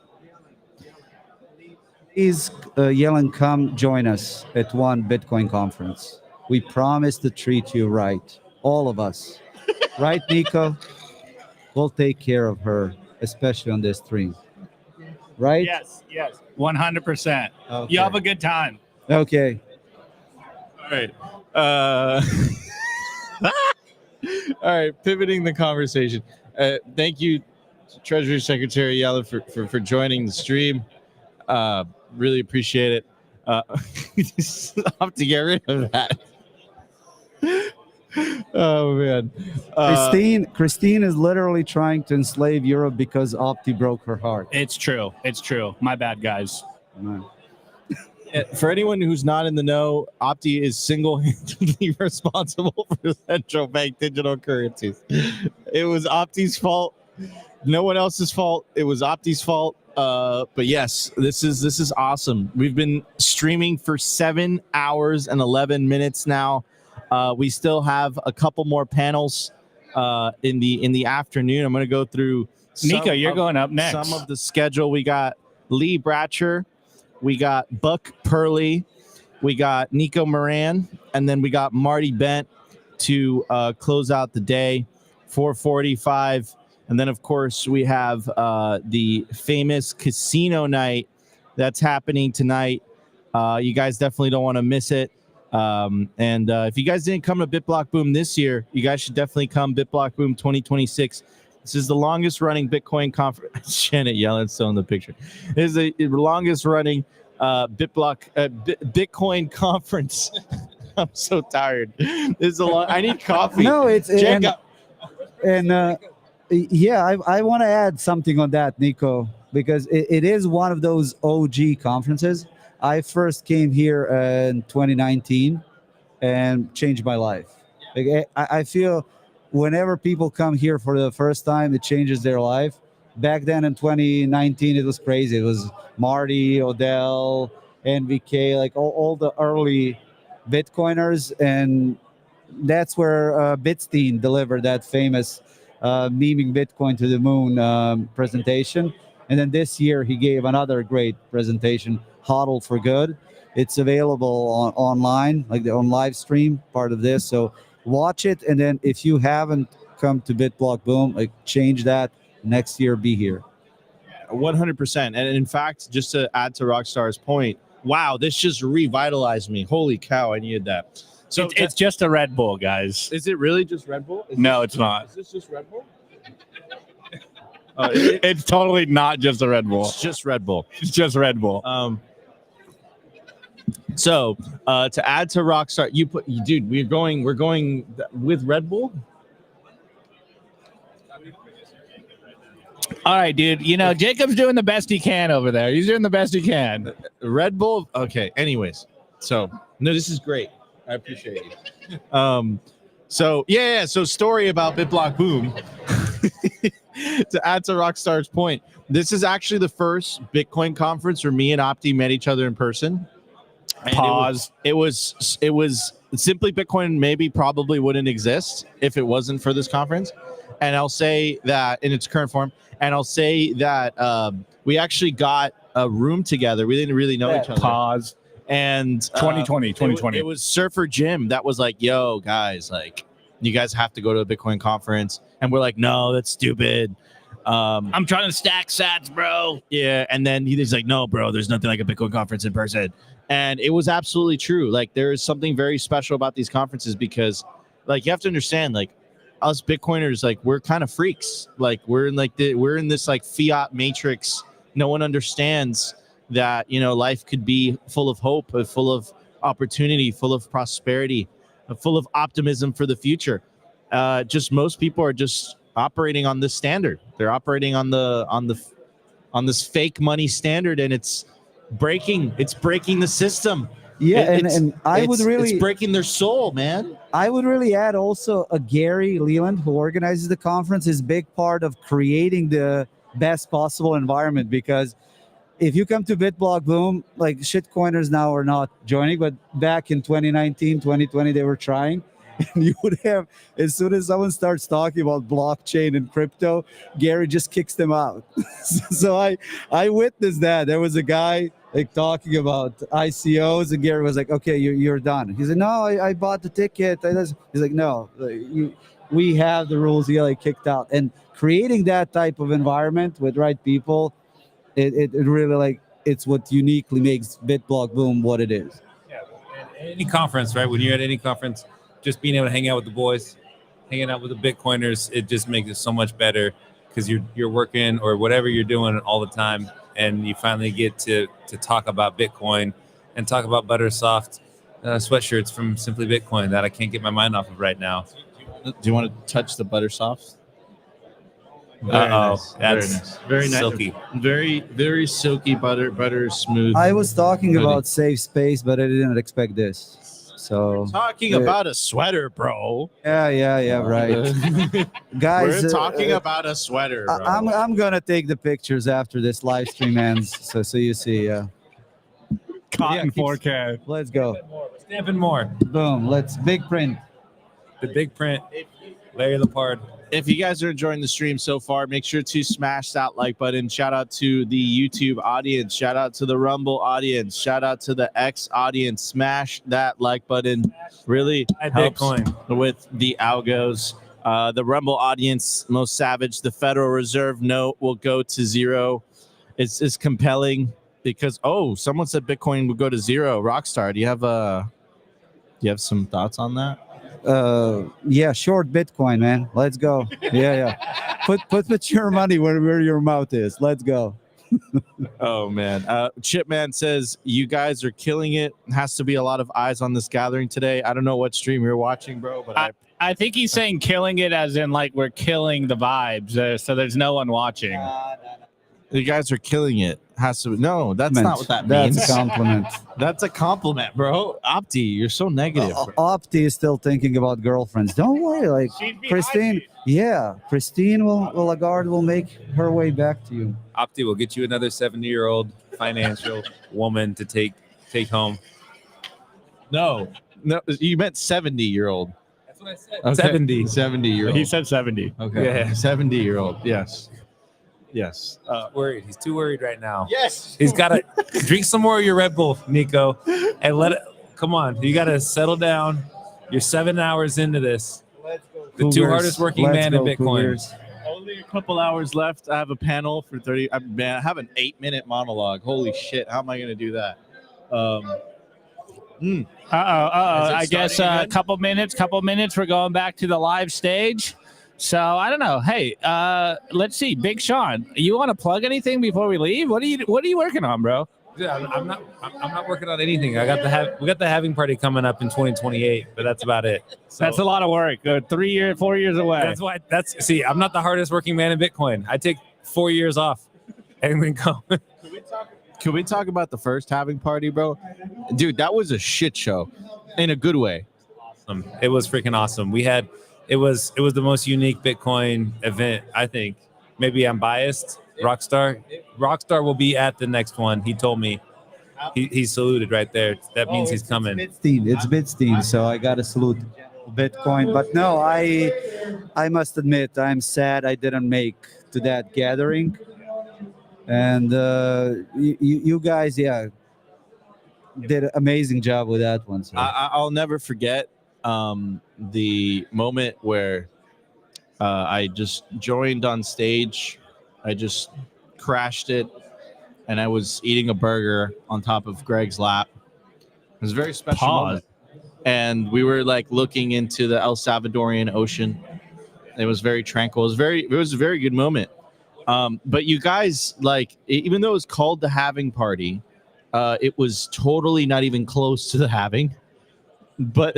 Please, Yellen, come join us at one Bitcoin conference. We promise to treat you right. All of us. Right, Nico? We'll take care of her, especially on this stream. Right? Yes. 100%. Okay. You have a good time. Okay. All right. All right, pivoting the conversation. Thank you, Treasury Secretary Yellen, for joining the stream. Really appreciate it. Have to get rid of that. Oh man, Christine is literally trying to enslave Europe because Opti broke her heart. It's true. My bad, guys. For anyone who's not in the know, Opti is single-handedly responsible for central bank digital currencies. It was Opti's fault. No one else's fault. It was Opti's fault. But yes, this is awesome. We've been streaming for 7 hours and 11 minutes now. We still have a couple more panels in the afternoon. I'm going to go through. Nico, you're going up next. Some of the schedule. We got Lee Bratcher, we got Buck Purley, we got Nico Moran, and then we got Marty Bent to close out the day. 4:45. And then, of course, we have the famous casino night that's happening tonight. You guys definitely don't want to miss it. And if you guys didn't come to BitBlockBoom this year, you guys should definitely come. BitBlockBoom 2026. This is the longest running Bitcoin conference. Janet Yellen's still in the picture. This is the longest running Bitcoin conference I'm so tired. This is a lot. I need coffee. No, it's Jacob. Yeah, I want to add something on that, Nico, because it is one of those OG conferences. I first came here in 2019 and changed my life. Like, I feel whenever people come here for the first time, it changes their life. Back then in 2019, it was crazy. It was Marty, Odell, NVK, like all the early Bitcoiners. And that's where Bitstein delivered that famous memeing Bitcoin to the moon presentation. And then this year, he gave another great presentation, HODL for Good. It's available online, like on live stream, part of this. So watch it. And then if you haven't come to BitBlockBoom, like change that. Next year, be here. 100%. And in fact, just to add to Rockstar's point, wow, this just revitalized me. Holy cow, I needed that. So it's just a Red Bull, guys. Is it really just Red Bull? No, it's not. Is this just Red Bull? It's totally not just a Red Bull. It's just Red Bull. It's just Red Bull. So to add to Rockstar, dude, we're going with Red Bull. All right, dude. You know, Jacob's doing the best he can over there. He's doing the best he can. Red Bull. Okay. Anyways, so no, this is great. I appreciate you. So yeah. So story about BitBlockBoom. To add to Rockstar's point, this is actually the first Bitcoin conference where me and Opti met each other in person. And Pause. It was simply Bitcoin. Maybe probably wouldn't exist if it wasn't for this conference. And I'll say that in its current form. And I'll say that we actually got a room together. We didn't really know each other. Pause. And 2020. It was Surfer Jim that was like, yo, guys, like, you guys have to go to a Bitcoin conference. And we're like, no, that's stupid. I'm trying to stack sats, bro. Yeah. And then he's like, no, bro, there's nothing like a Bitcoin conference in person. And it was absolutely true. Like, there is something very special about these conferences because, like, you have to understand, like, us Bitcoiners, like, we're kind of freaks. Like, we're in this like fiat matrix. No one understands that, you know, life could be full of hope, full of opportunity, full of prosperity, full of optimism for the future. Just most people are just operating on this standard. They're operating on this fake money standard, and it's breaking the system. Yeah, and I would really... It's breaking their soul, man. I would really add also a Gary Leland, who organizes the conference, is a big part of creating the best possible environment, because if you come to BitBlockBoom, like, shitcoiners now are not joining, but back in 2019, 2020, they were trying. And you would have, as soon as someone starts talking about blockchain and crypto, Gary just kicks them out. So I witnessed that. There was a guy like talking about ICOs, and Gary was like, okay, you're done. He said, no, I bought the ticket. He's like, no, we have the rules. He like kicked out. And creating that type of environment with right people, it really, like, it's what uniquely makes BitBlockBoom what it is. Yeah, any conference, right? When you're at any conference, just being able to hang out with the boys, hanging out with the Bitcoiners, it just makes it so much better because you're working or whatever you're doing all the time, and you finally get to talk about Bitcoin and talk about Buttersoft sweatshirts from Simply Bitcoin that I can't get my mind off of right now. Do you want to touch the Buttersoft? That's very nice. silky. Very, very silky butter smooth. I was talking about safe space, but I didn't expect this. So talking about a sweater, bro. Yeah, right. Guys, we're talking about a sweater, bro. I'm gonna take the pictures after this live stream ends, so you see. Cotton 4K. Let's go. Stamping more. Boom. Let's big print. The big print. Larry Lepard. If you guys are enjoying the stream so far, make sure to smash that like button. Shout out to the YouTube audience. Shout out to the Rumble audience. Shout out to the X audience. Smash that like button. Really helps Bitcoin with the algos. The Rumble audience, most savage. The Federal Reserve note will go to zero. It's compelling because, someone said Bitcoin would go to zero. Rockstar, do you have some thoughts on that? Yeah, short Bitcoin, man. Let's go. Yeah. Put your money where your mouth is. Let's go. Oh man, Chipman says you guys are killing it. Has to be a lot of eyes on this gathering today. I don't know what stream you're watching, bro, but I think he's saying killing it as in like we're killing the vibes, so there's no one watching. You guys are killing it. Has to no, that's not what that means. That's a compliment. That's a compliment, bro. Opti, you're so negative. Opti is still thinking about girlfriends. Don't worry, like Christine. Yeah, Christine Lagarde will make her way back to you. Opti will get you another 70-year-old financial woman to take home. No, you meant 70-year-old. That's what I said. Okay. 70. 70-year-old. He said 70. Okay. Yeah. 70-year-old. Yes. Yes. Worried. He's too worried right now. Yes. He's got to drink some more of your Red Bull, Nico, and let it. Come on. You got to settle down. You're 7 hours into this. The two hardest working man in Bitcoin. Only a couple hours left. I have a panel for 30. Man, I have an 8-minute monologue. Holy shit. How am I going to do that? I guess a couple minutes. We're going back to the live stage. So I don't know. Hey, let's see. Big Sean, you want to plug anything before we leave? What are you working on, bro? Yeah, I'm not working on anything. We got the halving party coming up in 2028, but that's about it. So, that's a lot of work. 4 years away. See, I'm not the hardest working man in Bitcoin. I take 4 years off and then go. Can we talk about the first halving party, bro? Dude, that was a shit show in a good way. Awesome. It was freaking awesome. It was the most unique Bitcoin event, I think. Maybe I'm biased. Rockstar will be at the next one. He told me. He saluted right there. That means he's coming. It's Bitstein, so I got to salute Bitcoin. But no, I must admit, I'm sad I didn't make to that gathering. And you guys, did an amazing job with that one. So. I'll never forget the moment where I just joined on stage. I just crashed it, and I was eating a burger on top of Greg's lap. It was a very special moment. And we were like looking into the El Salvadorian Ocean. It was very tranquil. It was a very good moment. But you guys, like, even though it was called the halving party, it was totally not even close to the halving. But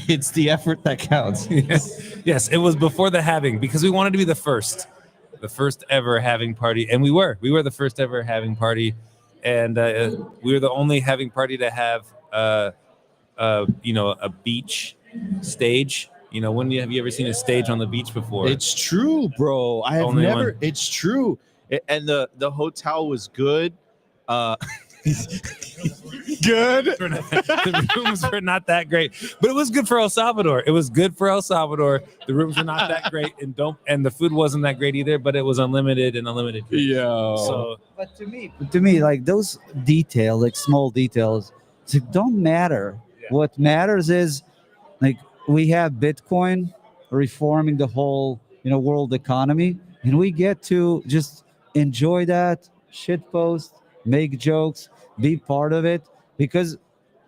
it's the effort that counts. Yes, it was before the halving because we wanted to be the first ever halving party, and we were the first ever halving party, and we were the only halving party to have a beach stage. When have you ever seen a stage on the beach before? It's true, bro. I have never. It's true, and the hotel was good. Good. The rooms were not that great, but it was good for El Salvador. The rooms were not that great, and the food wasn't that great either. But it was unlimited drinks. Yeah. So, but to me, like those details, like small details, don't matter. Yeah. What matters is, like, we have Bitcoin reforming the whole, world economy, and we get to just enjoy that, shitpost, make jokes, be part of it, because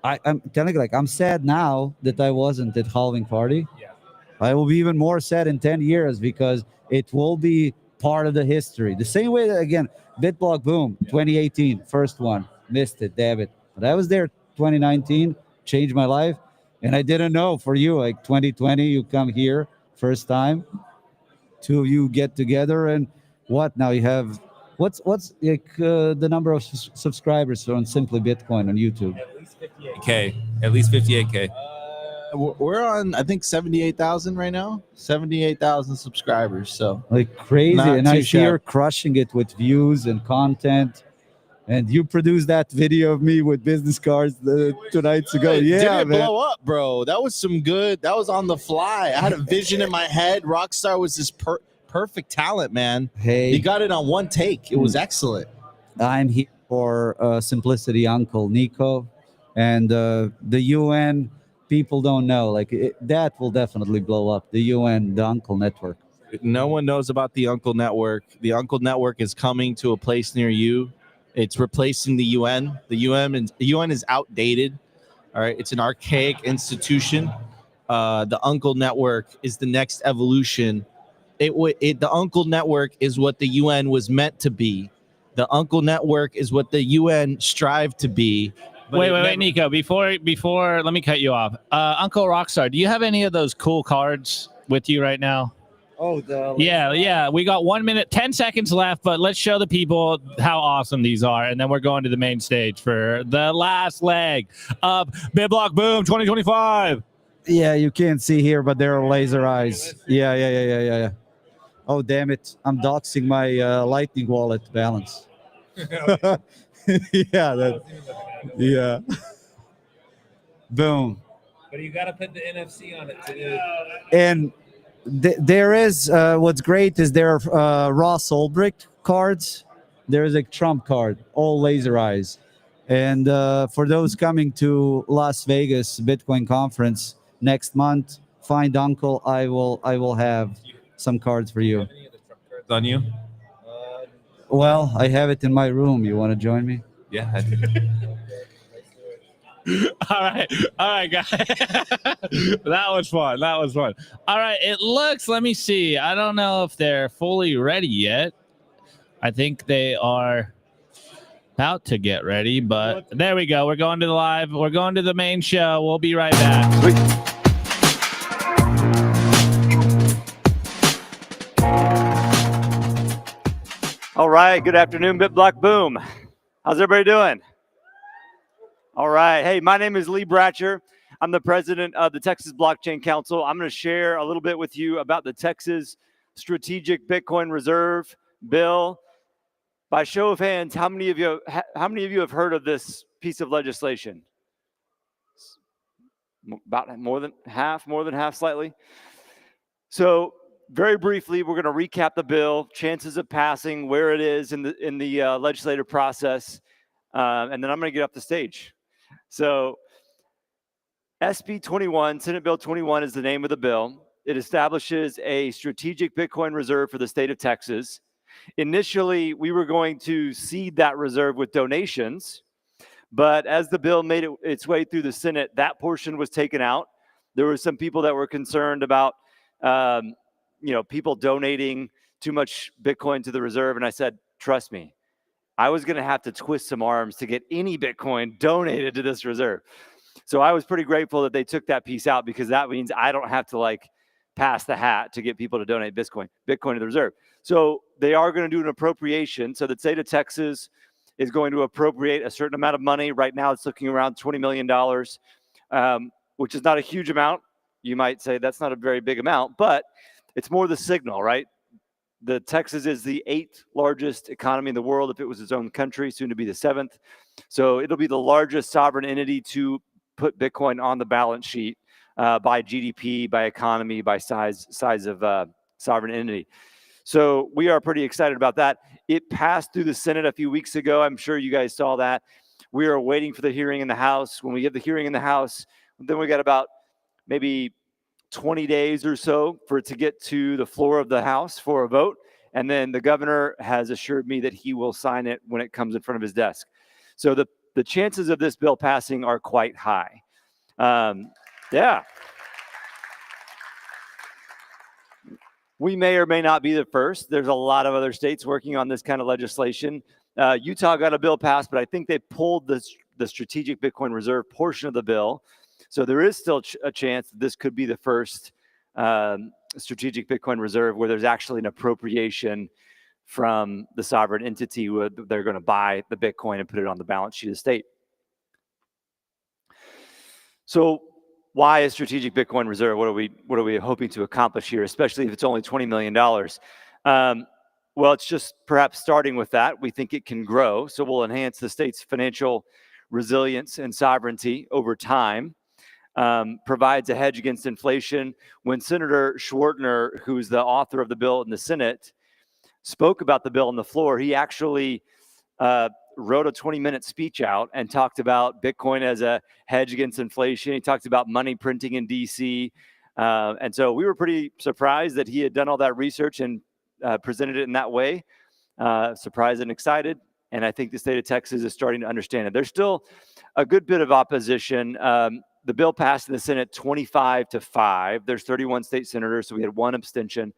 I'm telling you, like, I'm sad now that I wasn't at halving party. Yeah. I will be even more sad in 10 years because it will be part of the history. The same way that, again, BitBlockBoom, 2018, first one, missed it, damn it. But I was there 2019, changed my life, and I didn't know for you, like 2020, you come here, first time, two of you get together, and what, now you have... What's like the number of subscribers on Simply Bitcoin on YouTube? At least 58K. We're on, I think, 78,000 right now. 78,000 subscribers. So like crazy, and I see you're crushing it with views and content. And you produced that video of me with business cards 2 nights ago. Yeah, didn't blow up, bro. That was some good. That was on the fly. I had a vision in my head. Rockstar was this perfect talent, man. Hey, you got it on one take. It was excellent. I'm here for Simplicity Uncle Nico, and the UN. People don't know, like that will definitely blow up. The UN, the Uncle Network. No one knows about the Uncle Network. The Uncle Network is coming to a place near you. It's replacing the UN. The UN is outdated. All right, it's an archaic institution. The Uncle Network is the next evolution. The Uncle Network is what the UN was meant to be. The Uncle Network is what the UN strive to be. but Wait, it wait, never- wait, Nico. Before, let me cut you off. Uncle Rockstar, do you have any of those cool cards with you right now? Oh, the Yeah. We got 1 minute, 10 seconds left, but let's show the people how awesome these are, and then we're going to the main stage for the last leg of BitBlockBoom 2025. Yeah, you can't see here, but there are laser eyes. Yeah. Oh, damn it. I'm doxing my Lightning wallet balance. Yeah. Boom. But you got to put the NFC on it too. And there is, what's great is there are Ross Ulbricht cards. There is a Trump card, all laser eyes. And for those coming to Las Vegas Bitcoin conference next month, find Uncle. I will have some cards for you. On you? Well, I have it in my room. You want to join me? Yeah, I do. All right, guys. That was fun. All right, it looks, let me see. I don't know if they're fully ready yet. I think they are about to get ready, but there we go. We're going to the live. We're going to the main show. We'll be right back. Sweet. All right, good afternoon, BitBlockBoom. How's everybody doing? All right, hey, my name is Lee Bratcher. I'm the president of the Texas Blockchain Council. I'm going to share a little bit with you about the Texas Strategic Bitcoin Reserve Bill. By show of hands, how many of you have heard of this piece of legislation? About more than half slightly. So very briefly, we're going to recap the bill, chances of passing, where it is in the legislative process, and then I'm going to get up the stage. So SB 21, Senate Bill 21 is the name of the bill. It establishes a strategic Bitcoin reserve for the state of Texas. Initially, we were going to seed that reserve with donations, but as the bill made its way through the Senate, that portion was taken out. There were some people that were concerned about people donating too much Bitcoin to the reserve, and I said, trust me, I was going to have to twist some arms to get any Bitcoin donated to this reserve. So I was pretty grateful that they took that piece out, because that means I don't have to pass the hat to get people to donate Bitcoin to the reserve. So they are going to do an appropriation. So the state of Texas is going to appropriate a certain amount of money. Right now it's looking around $20 million, which is not a huge amount. You might say that's not a very big amount, but it's more the signal, right? The Texas is the 8th largest economy in the world if it was its own country, soon to be the 7th. So it'll be the largest sovereign entity to put Bitcoin on the balance sheet by GDP, by economy, by size of sovereign entity. So we are pretty excited about that. It passed through the Senate a few weeks ago. I'm sure you guys saw that. We are waiting for the hearing in the House. When we get the hearing in the House, then we got about maybe 20 days or so for it to get to the floor of the House for a vote. And then the governor has assured me that he will sign it when it comes in front of his desk. So the chances of this bill passing are quite high. Yeah. We may or may not be the first. There's a lot of other states working on this kind of legislation. Utah got a bill passed, but I think they pulled the strategic Bitcoin reserve portion of the bill. So there is still a chance that this could be the first strategic Bitcoin reserve where there's actually an appropriation from the sovereign entity where they're going to buy the Bitcoin and put it on the balance sheet of the state. So why a strategic Bitcoin reserve? What are we hoping to accomplish here, especially if it's only $20 million? Well, it's just perhaps starting with that. We think it can grow. So we'll enhance the state's financial resilience and sovereignty over time. Provides a hedge against inflation. When Senator Schwartner, who's the author of the bill in the Senate, spoke about the bill on the floor, he actually wrote a 20-minute speech out and talked about Bitcoin as a hedge against inflation. He talked about money printing in DC. And so we were pretty surprised that he had done all that research and presented it in that way. Surprised and excited. And I think the state of Texas is starting to understand it. There's still a good bit of opposition. The bill passed in the Senate 25-5. There's 31 state senators, so we had one abstention.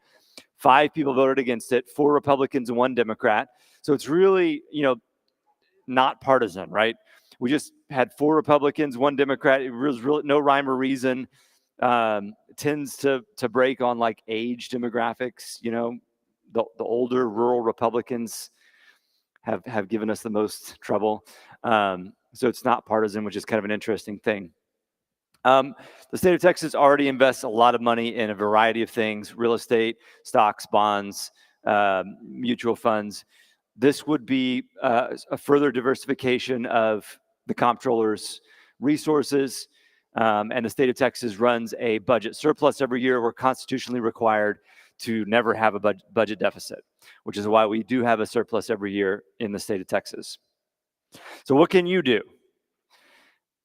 5 people voted against it, 4 Republicans and 1 Democrat. So it's really, not partisan, right? We just had 4 Republicans, 1 Democrat. It was really no rhyme or reason. Tends to break on like age demographics. The older rural Republicans have given us the most trouble. So it's not partisan, which is kind of an interesting thing. The state of Texas already invests a lot of money in a variety of things: real estate, stocks, bonds, mutual funds. This would be a further diversification of the comptroller's resources. And the state of Texas runs a budget surplus every year. We're constitutionally required to never have a budget deficit, which is why we do have a surplus every year in the state of Texas. So what can you do?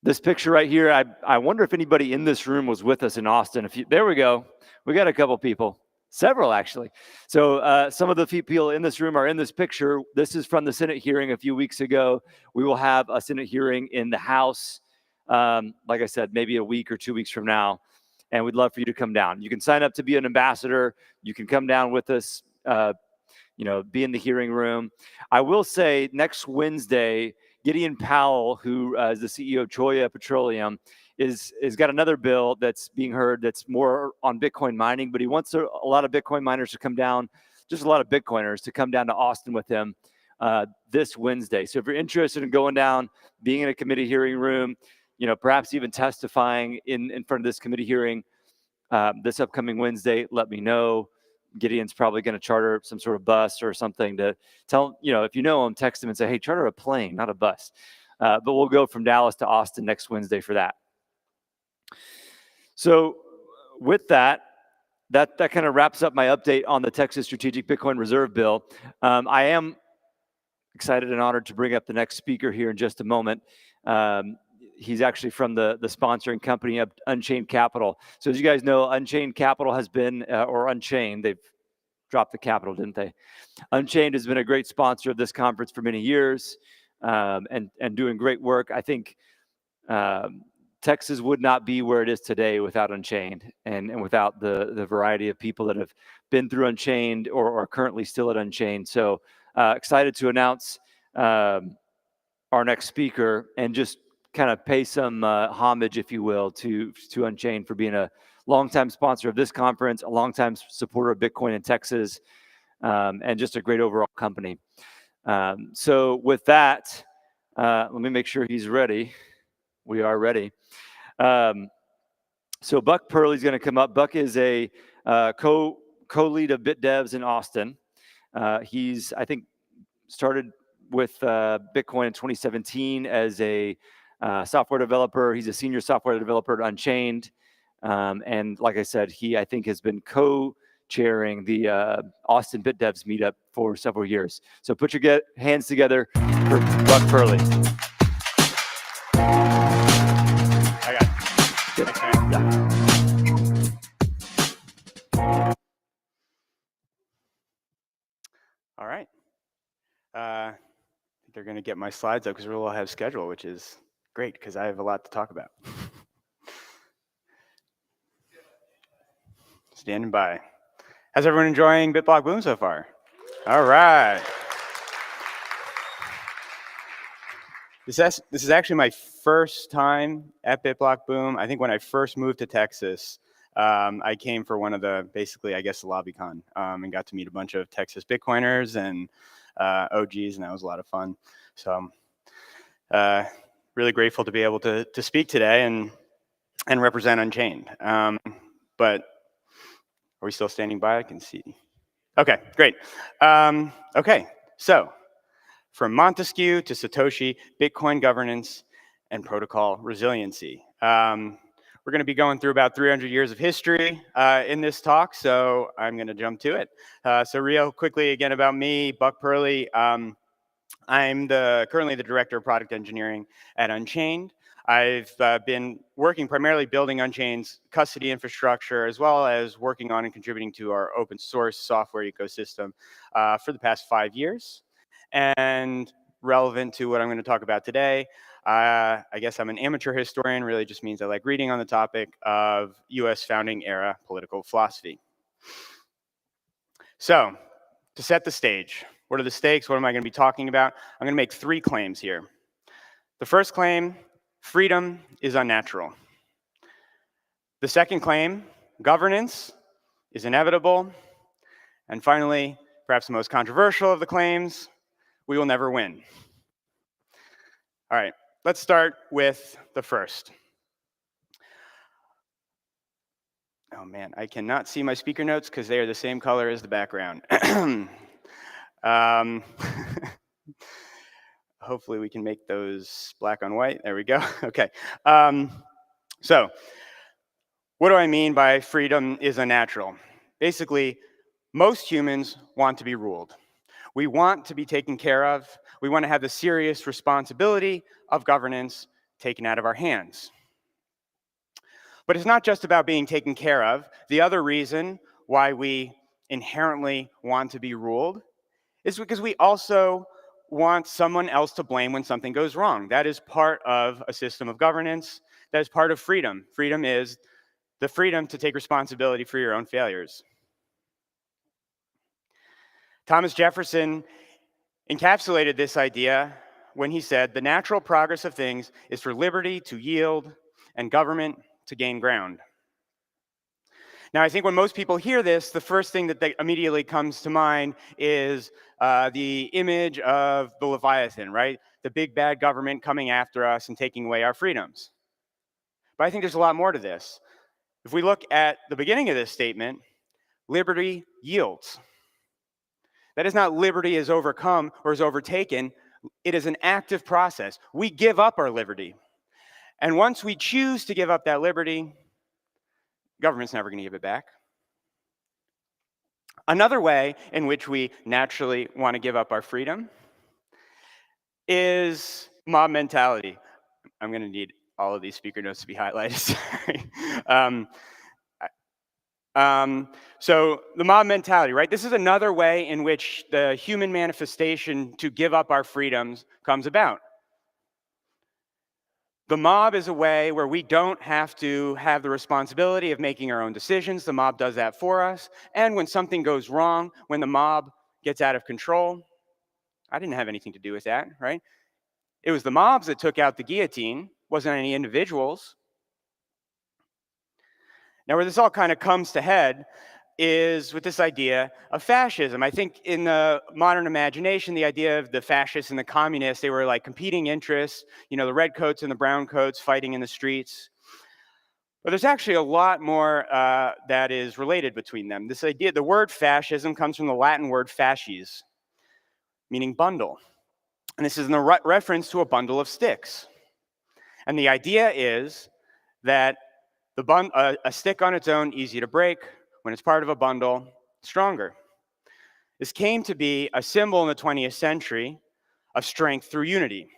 This picture right here, I wonder if anybody in this room was with us in Austin. There we go. We got a couple people. Several, actually. So some of the people in this room are in this picture. This is from the Senate hearing a few weeks ago. We will have a Senate hearing in the House, like I said, maybe a week or 2 weeks from now. And we'd love for you to come down. You can sign up to be an ambassador. You can come down with us, be in the hearing room. I will say next Wednesday, Gideon Powell, who is the CEO of Cholla Petroleum, is got another bill that's being heard that's more on Bitcoin mining, but he wants a lot of Bitcoin miners to come down, just a lot of Bitcoiners to come down to Austin with him this Wednesday. So if you're interested in going down, being in a committee hearing room, perhaps even testifying in front of this committee hearing this upcoming Wednesday, let me know. Gideon's probably going to charter some sort of bus or something to tell, if you know him, text him and say, hey, charter a plane, not a bus. But we'll go from Dallas to Austin next Wednesday for that. So with that kind of wraps up my update on the Texas Strategic Bitcoin Reserve Bill. I am excited and honored to bring up the next speaker here in just a moment. He's actually from the sponsoring company of Unchained Capital. So as you guys know, Unchained Capital has been, or Unchained, they've dropped the capital, didn't they? Unchained has been a great sponsor of this conference for many years and doing great work. I think Texas would not be where it is today without Unchained and without the variety of people that have been through Unchained or are currently still at Unchained. So excited to announce our next speaker and just kind of pay some homage, if you will, to Unchained for being a longtime sponsor of this conference, a longtime supporter of Bitcoin in Texas, and just a great overall company. So with that, let me make sure he's ready. We are ready. So Buck Purley's going to come up. Buck is a co-lead of BitDevs in Austin. He's, I think, started with Bitcoin in 2017 as a software developer. He's a senior software developer at Unchained. And like I said, he, I think, has been co-chairing the Austin BitDevs meetup for several years. So put your hands together for Buck Purley. I got it. Thanks, man. All right. I think they're going to get my slides up because we're a little ahead of schedule, which is great because I have a lot to talk about. Standing by. How's everyone enjoying BitBlockBoom so far? All right. This is actually my first time at BitBlockBoom. I think when I first moved to Texas, I came for one of the, basically, I guess, the LobbyCon and got to meet a bunch of Texas Bitcoiners and OGs, and that was a lot of fun. So I'm really grateful to be able to speak today and represent Unchained. But are we still standing by? I can see. Okay, great. Okay, so from Montesquieu to Satoshi, Bitcoin governance and protocol resiliency. We're going to be going through about 300 years of history in this talk, so I'm going to jump to it. So real quickly again about me, Buck Purley. I'm currently the director of product engineering at Unchained. I've been working primarily building Unchained's custody infrastructure, as well as working on and contributing to our open source software ecosystem for the past 5 years. And relevant to what I'm going to talk about today, I guess I'm an amateur historian. Really just means I like reading on the topic of US founding era political philosophy. So, to set the stage, what are the stakes? What am I going to be talking about? I'm going to make 3 claims here. The first claim, freedom is unnatural. The second claim, governance is inevitable. And finally, perhaps the most controversial of the claims, we will never win. All right, let's start with the first. Oh man, I cannot see my speaker notes because they are the same color as the background. Hopefully we can make those black on white. There we go. Okay. So what do I mean by freedom is unnatural? Basically, most humans want to be ruled. We want to be taken care of. We want to have the serious responsibility of governance taken out of our hands. But it's not just about being taken care of. The other reason why we inherently want to be ruled is because we also want someone else to blame when something goes wrong. That is part of a system of governance. That is part of freedom. Freedom is the freedom to take responsibility for your own failures. Thomas Jefferson encapsulated this idea when he said, "The natural progress of things is for liberty to yield and government to gain ground." Now, I think when most people hear this, the first thing that immediately comes to mind is the image of the Leviathan, right? The big bad government coming after us and taking away our freedoms. But I think there's a lot more to this. If we look at the beginning of this statement, liberty yields. That is not liberty is overcome or is overtaken. It is an active process. We give up our liberty. And once we choose to give up that liberty, government's never going to give it back. Another way in which we naturally want to give up our freedom is mob mentality. I'm going to need all of these speaker notes to be highlighted. Sorry. So the mob mentality, right? This is another way in which the human manifestation to give up our freedoms comes about. The mob is a way where we don't have to have the responsibility of making our own decisions. The mob does that for us. And when something goes wrong, when the mob gets out of control, I didn't have anything to do with that, right? It was the mobs that took out the guillotine, wasn't any individuals. Now, where this all kind of comes to head is with this idea of fascism. I think in the modern imagination, the idea of the fascists and the communists, they were like competing interests, you know, the red coats and the brown coats fighting in the streets. But there's actually a lot more that is related between them. This idea, the word fascism comes from the Latin word fasces, meaning bundle. And this is in the reference to a bundle of sticks. And the idea is that a stick on its own, easy to break. When it's part of a bundle, stronger. This came to be a symbol in the 20th century of strength through unity.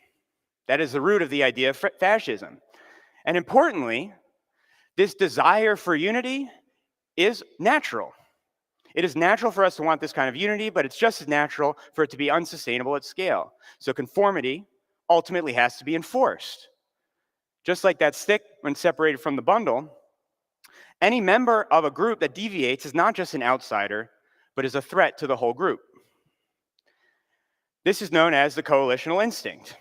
That is the root of the idea of fascism. And importantly, this desire for unity is natural. It is natural for us to want this kind of unity, but it's just as natural for it to be unsustainable at scale. So conformity ultimately has to be enforced. Just like that stick when separated from the bundle, any member of a group that deviates is not just an outsider, but is a threat to the whole group. This is known as the coalitional instinct.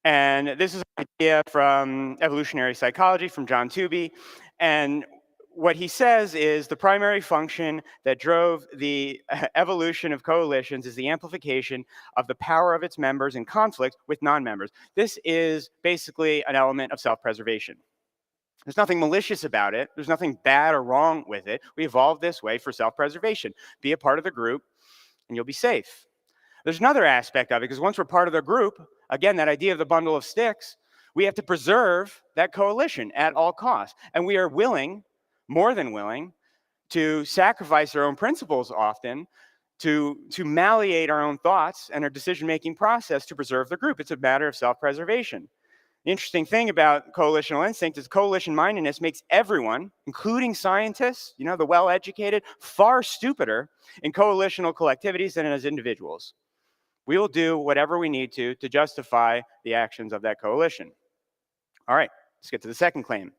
And this is an idea from evolutionary psychology from John Tooby. And what he says is the primary function that drove the evolution of coalitions is the amplification of the power of its members in conflict with non-members. This is basically an element of self-preservation. There's nothing malicious about it. There's nothing bad or wrong with it. We evolved this way for self-preservation. Be a part of the group, and you'll be safe. There's another aspect of it, because once we're part of the group, again, that idea of the bundle of sticks, we have to preserve that coalition at all costs. And we are willing, more than willing, to sacrifice our own principles often, to malleate our own thoughts and our decision-making process to preserve the group. It's a matter of self-preservation. The interesting thing about coalitional instinct is coalition mindedness makes everyone, including scientists, you know, the well-educated, far stupider in coalitional collectivities than as individuals. We will do whatever we need to justify the actions of that coalition. All right, let's get to the second claim.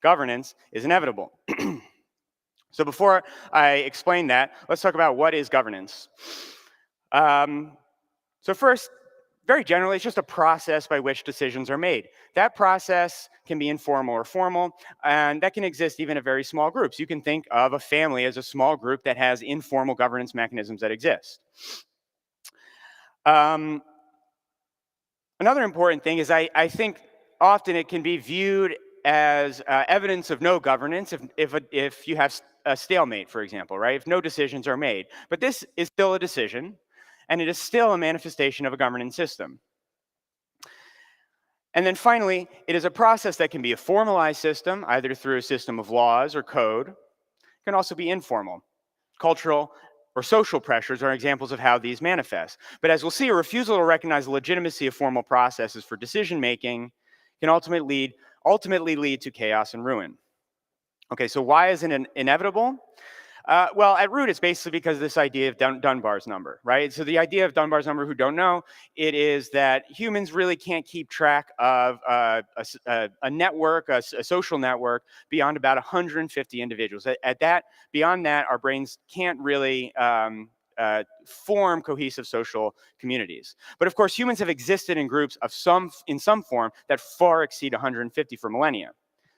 Governance is inevitable. So before I explain that, let's talk about what is governance. So first, very generally, it's just a process by which decisions are made. That process can be informal or formal, and that can exist even at very small groups. You can think of a family as a small group that has informal governance mechanisms that exist. Another important thing is I think often it can be viewed as evidence of no governance if you have a stalemate, for example, right? If no decisions are made. But this is still a decision, and it is still a manifestation of a governance system. And then finally, it is a process that can be a formalized system, either through a system of laws or code. It can also be informal. Cultural or social pressures are examples of how these manifest. But as we'll see, a refusal to recognize the legitimacy of formal processes for decision-making can ultimately lead to chaos and ruin. Okay, so why is it inevitable? Well, at root, it's basically because of this idea of Dunbar's number, right? So the idea of Dunbar's number, who don't know, it is that humans really can't keep track of a network, a social network, beyond about 150 individuals. Beyond that, our brains can't really form cohesive social communities. But of course, humans have existed in groups of in some form that far exceed 150 for millennia.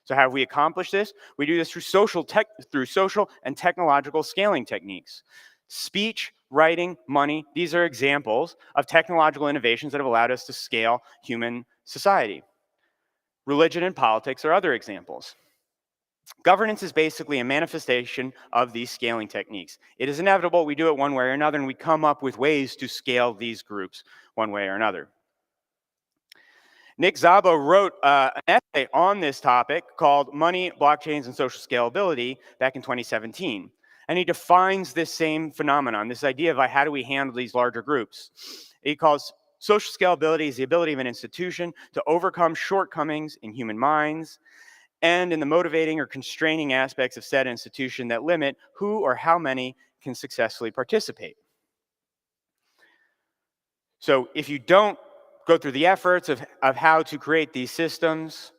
So how have we accomplished this? We do this through social and technological scaling techniques. Speech, writing, money, these are examples of technological innovations that have allowed us to scale human society. Religion and politics are other examples. Governance is basically a manifestation of these scaling techniques. It is inevitable, we do it one way or another, and we come up with ways to scale these groups one way or another. Nick Szabo wrote an essay on this topic called Money, Blockchains, and Social Scalability back in 2017. And he defines this same phenomenon, this idea of how do we handle these larger groups. He calls social scalability is the ability of an institution to overcome shortcomings in human minds and in the motivating or constraining aspects of said institution that limit who or how many can successfully participate. So if you don't go through the efforts of how to create these systems,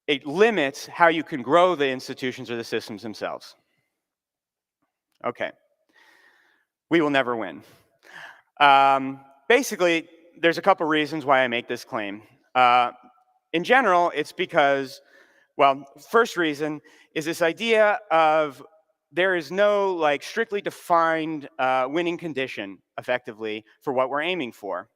it limits how you can grow the institutions or the systems themselves. Okay. We will never win. Basically, there's a couple reasons why I make this claim. In general, it's because, well, first reason is this idea of there is no strictly defined winning condition, effectively, for what we're aiming for.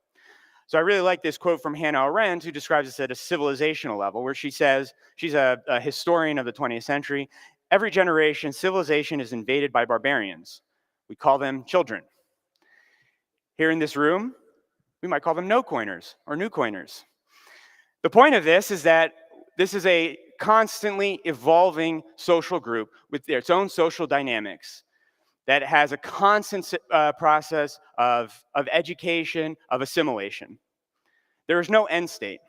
So I really like this quote from Hannah Arendt, who describes this at a civilizational level, where she says, she's a historian of the 20th century, every generation, civilization is invaded by barbarians. We call them children. Here in this room, we might call them no-coiners or new coiners. The point of this is that this is a constantly evolving social group with its own social dynamics that has a constant process of education, of assimilation. There is no end state.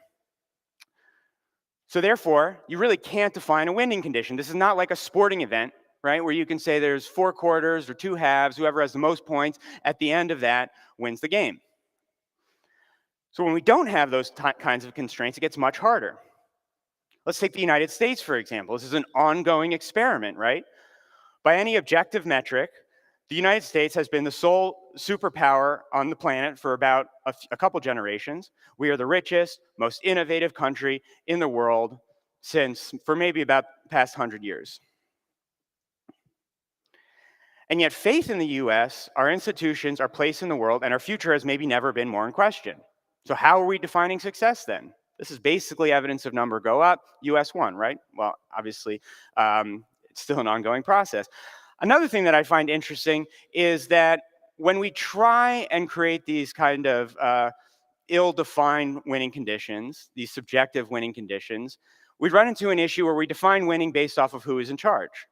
So therefore, you really can't define a winning condition. This is not like a sporting event, right, where you can say there's 4 quarters or 2 halves, whoever has the most points at the end of that wins the game. So when we don't have those kinds of constraints, it gets much harder. Let's take the United States, for example. This is an ongoing experiment, right? By any objective metric, the United States has been the sole superpower on the planet for about a couple generations. We are the richest, most innovative country in the world for maybe about the past 100 years. And yet faith in the US, our institutions, our place in the world, and our future has maybe never been more in question. So how are we defining success then? This is basically evidence of number go up, US won, right? Well, obviously, it's still an ongoing process. Another thing that I find interesting is that when we try and create these kind of ill-defined winning conditions, these subjective winning conditions, we run into an issue where we define winning based off of who is in charge.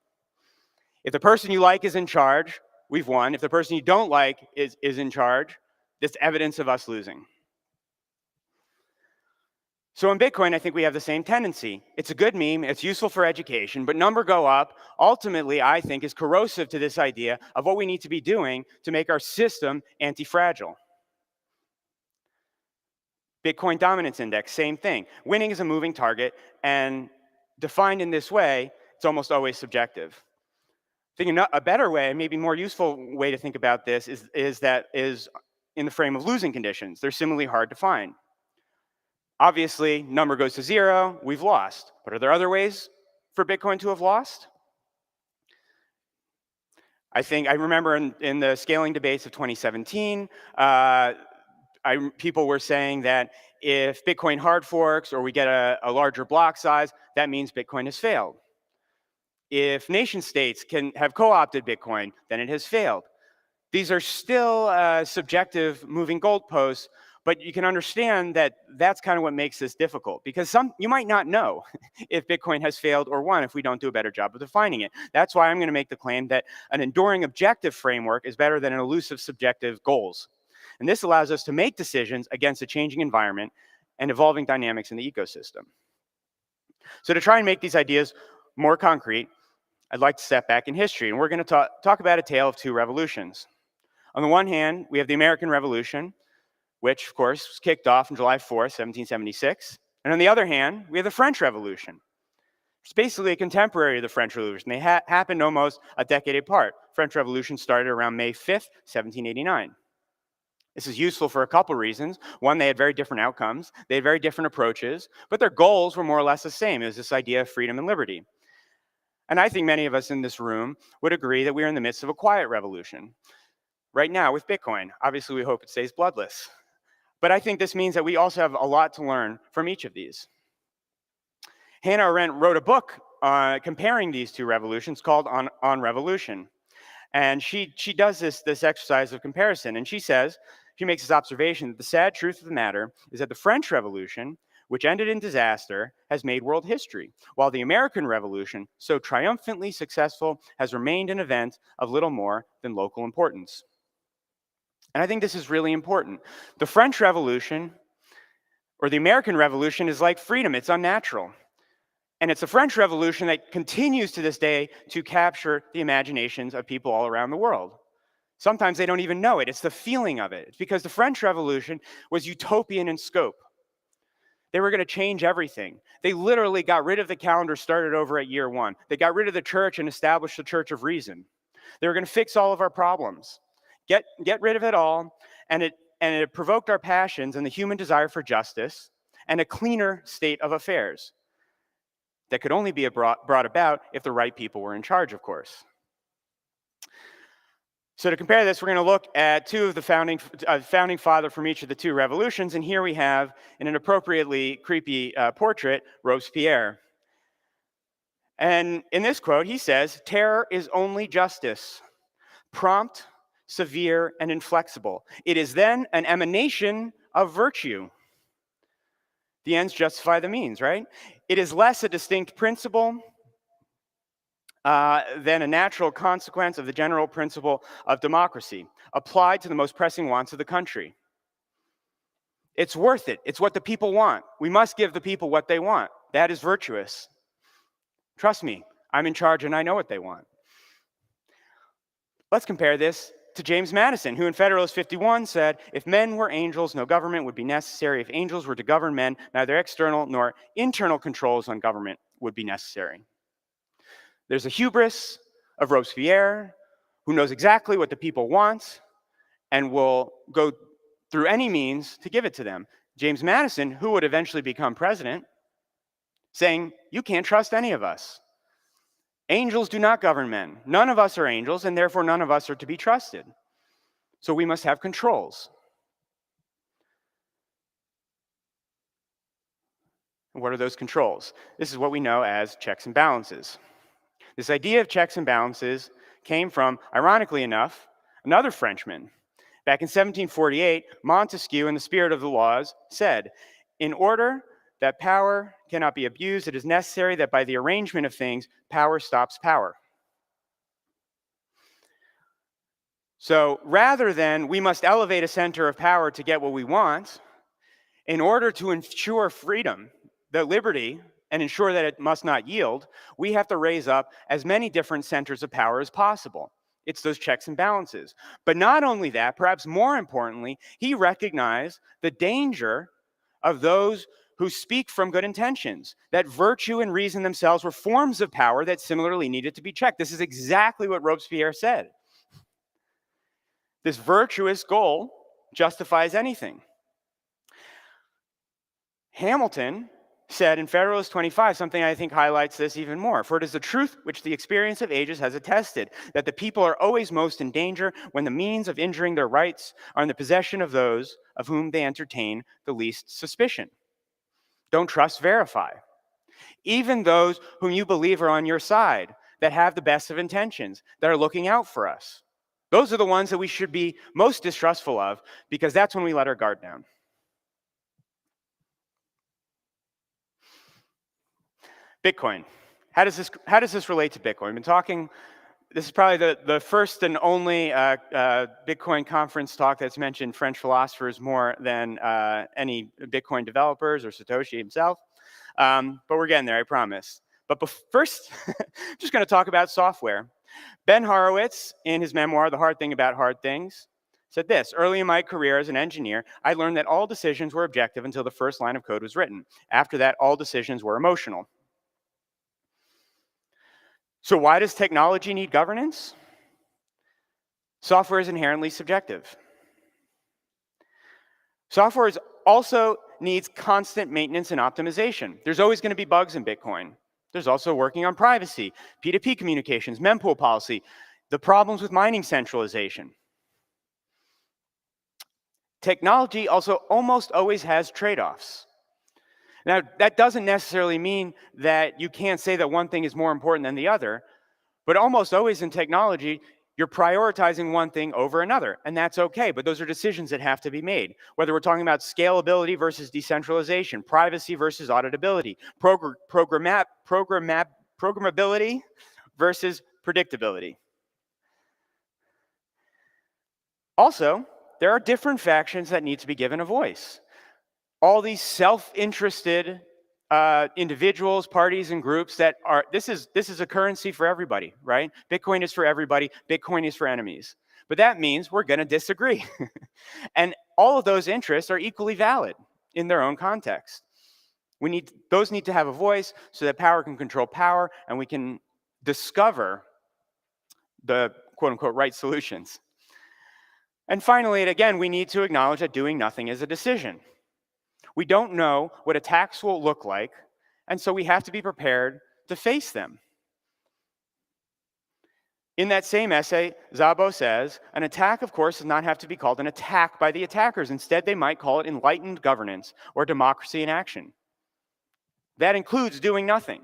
If the person you like is in charge, we've won. If the person you don't like is in charge, that's evidence of us losing. So in Bitcoin, I think we have the same tendency. It's a good meme, it's useful for education, but number go up, ultimately, I think, is corrosive to this idea of what we need to be doing to make our system anti-fragile. Bitcoin Dominance Index, same thing. Winning is a moving target, and defined in this way, it's almost always subjective. think a better way, maybe more useful way to think about this is in the frame of losing conditions. They're similarly hard to find. Obviously, number goes to 0, we've lost. But are there other ways for Bitcoin to have lost? I remember in the scaling debates of 2017, people were saying that if Bitcoin hard forks or we get a larger block size, that means Bitcoin has failed. If nation states can have co-opted Bitcoin, then it has failed. These are still subjective moving goalposts, but you can understand that that's kind of what makes this difficult, because you might not know if Bitcoin has failed or won if we don't do a better job of defining it. That's why I'm going to make the claim that an enduring objective framework is better than an elusive subjective goals. And this allows us to make decisions against a changing environment and evolving dynamics in the ecosystem. So to try and make these ideas more concrete, I'd like to step back in history, and we're going to talk about a tale of two revolutions. On the one hand, we have the American Revolution, which, of course, was kicked off on July 4th, 1776. And on the other hand, we have the French Revolution. It's basically a contemporary of the French Revolution. They happened almost a decade apart. French Revolution started around May 5th, 1789. This is useful for a couple reasons. One, they had very different outcomes. They had very different approaches, but their goals were more or less the same. It was this idea of freedom and liberty. And I think many of us in this room would agree that we are in the midst of a quiet revolution. Right now with Bitcoin, obviously we hope it stays bloodless. But I think this means that we also have a lot to learn from each of these. Hannah Arendt wrote a book comparing these two revolutions called On Revolution. And she does this exercise of comparison, and she makes this observation that the sad truth of the matter is that the French Revolution, which ended in disaster, has made world history, while the American Revolution, so triumphantly successful, has remained an event of little more than local importance. And I think this is really important. The French Revolution, or the American Revolution, is like freedom. It's unnatural. And it's the French Revolution that continues to this day to capture the imaginations of people all around the world. Sometimes they don't even know it. It's the feeling of it. It's because the French Revolution was utopian in scope. They were going to change everything. They literally got rid of the calendar, started over at year 1. They got rid of the church and established the Church of Reason. They were going to fix all of our problems. Get rid of it all, and it provoked our passions and the human desire for justice and a cleaner state of affairs that could only be brought about if the right people were in charge, of course. So to compare this, we're going to look at two of the founding father from each of the two revolutions, and here we have, in an appropriately creepy portrait, Robespierre. And in this quote, he says, "Terror is only justice, prompt, severe, and inflexible. It is then an emanation of virtue. The ends justify the means," right? It is less a distinct principle than a natural consequence of the general principle of democracy, applied to the most pressing wants of the country. It's worth it. It's what the people want. We must give the people what they want. That is virtuous. Trust me, I'm in charge and I know what they want. Let's compare this to James Madison, who in Federalist 51 said, "If men were angels, no government would be necessary. If angels were to govern men, neither external nor internal controls on government would be necessary." There's a hubris of Robespierre, who knows exactly what the people want and will go through any means to give it to them. James Madison, who would eventually become president, saying, "You can't trust any of us. Angels do not govern men. None of us are angels, and therefore none of us are to be trusted. So we must have controls." And what are those controls? This is what we know as checks and balances. This idea of checks and balances came from, ironically enough, another Frenchman. Back in 1748, Montesquieu, in the spirit of the laws, said, "In order that power cannot be abused, it is necessary that by the arrangement of things, power stops power." So rather than we must elevate a center of power to get what we want, in order to ensure freedom, the liberty, and ensure that it must not yield, we have to raise up as many different centers of power as possible. It's those checks and balances. But not only that, perhaps more importantly, he recognized the danger of those who speak from good intentions, that virtue and reason themselves were forms of power that similarly needed to be checked. This is exactly what Robespierre said. This virtuous goal justifies anything. Hamilton said in Federalist 25 something I think highlights this even more. For it is the truth which the experience of ages has attested, that the people are always most in danger when the means of injuring their rights are in the possession of those of whom they entertain the least suspicion. Don't trust, verify. Even those whom you believe are on your side, that have the best of intentions, that are looking out for us. Those are the ones that we should be most distrustful of, because that's when we let our guard down. Bitcoin. How does this relate to Bitcoin? We've been talking, this is probably the first and only Bitcoin conference talk that's mentioned French philosophers more than any Bitcoin developers or Satoshi himself. But we're getting there, I promise. But first, I'm just going to talk about software. Ben Horowitz, in his memoir, The Hard Thing About Hard Things, said this: early in my career as an engineer, I learned that all decisions were objective until the first line of code was written. After that, all decisions were emotional. So why does technology need governance? Software is inherently subjective. Software also needs constant maintenance and optimization. There's always going to be bugs in Bitcoin. There's also working on privacy, P2P communications, mempool policy, the problems with mining centralization. Technology also almost always has trade-offs. Now, that doesn't necessarily mean that you can't say that one thing is more important than the other, but almost always in technology, you're prioritizing one thing over another, and that's okay, but those are decisions that have to be made. Whether we're talking about scalability versus decentralization, privacy versus auditability, programmability versus predictability. Also, there are different factions that need to be given a voice. All these self-interested individuals, parties, and groups that are, this is a currency for everybody, right? Bitcoin is for everybody, Bitcoin is for enemies. But that means we're going to disagree. And all of those interests are equally valid in their own context. Those need to have a voice so that power can control power and we can discover the quote-unquote right solutions. And finally, again, we need to acknowledge that doing nothing is a decision. We don't know what attacks will look like, and so we have to be prepared to face them. In that same essay, Szabo says, an attack, of course, does not have to be called an attack by the attackers. Instead, they might call it enlightened governance or democracy in action. That includes doing nothing.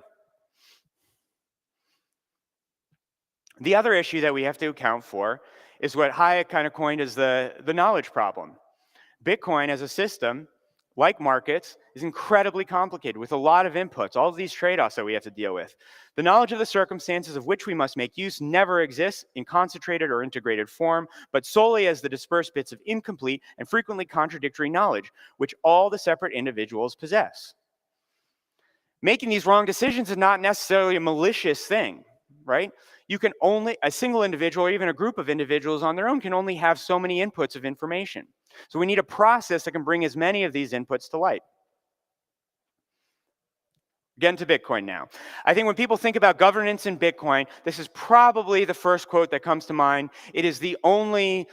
The other issue that we have to account for is what Hayek kind of coined as the knowledge problem. Bitcoin as a system, like markets, is incredibly complicated with a lot of inputs, all of these trade-offs that we have to deal with. The knowledge of the circumstances of which we must make use never exists in concentrated or integrated form, but solely as the dispersed bits of incomplete and frequently contradictory knowledge, which all the separate individuals possess. Making these wrong decisions is not necessarily a malicious thing, right? A single individual or even a group of individuals on their own can only have so many inputs of information. So we need a process that can bring as many of these inputs to light. Getting to Bitcoin now. I think when people think about governance in Bitcoin, this is probably the first quote that comes to mind. It is the only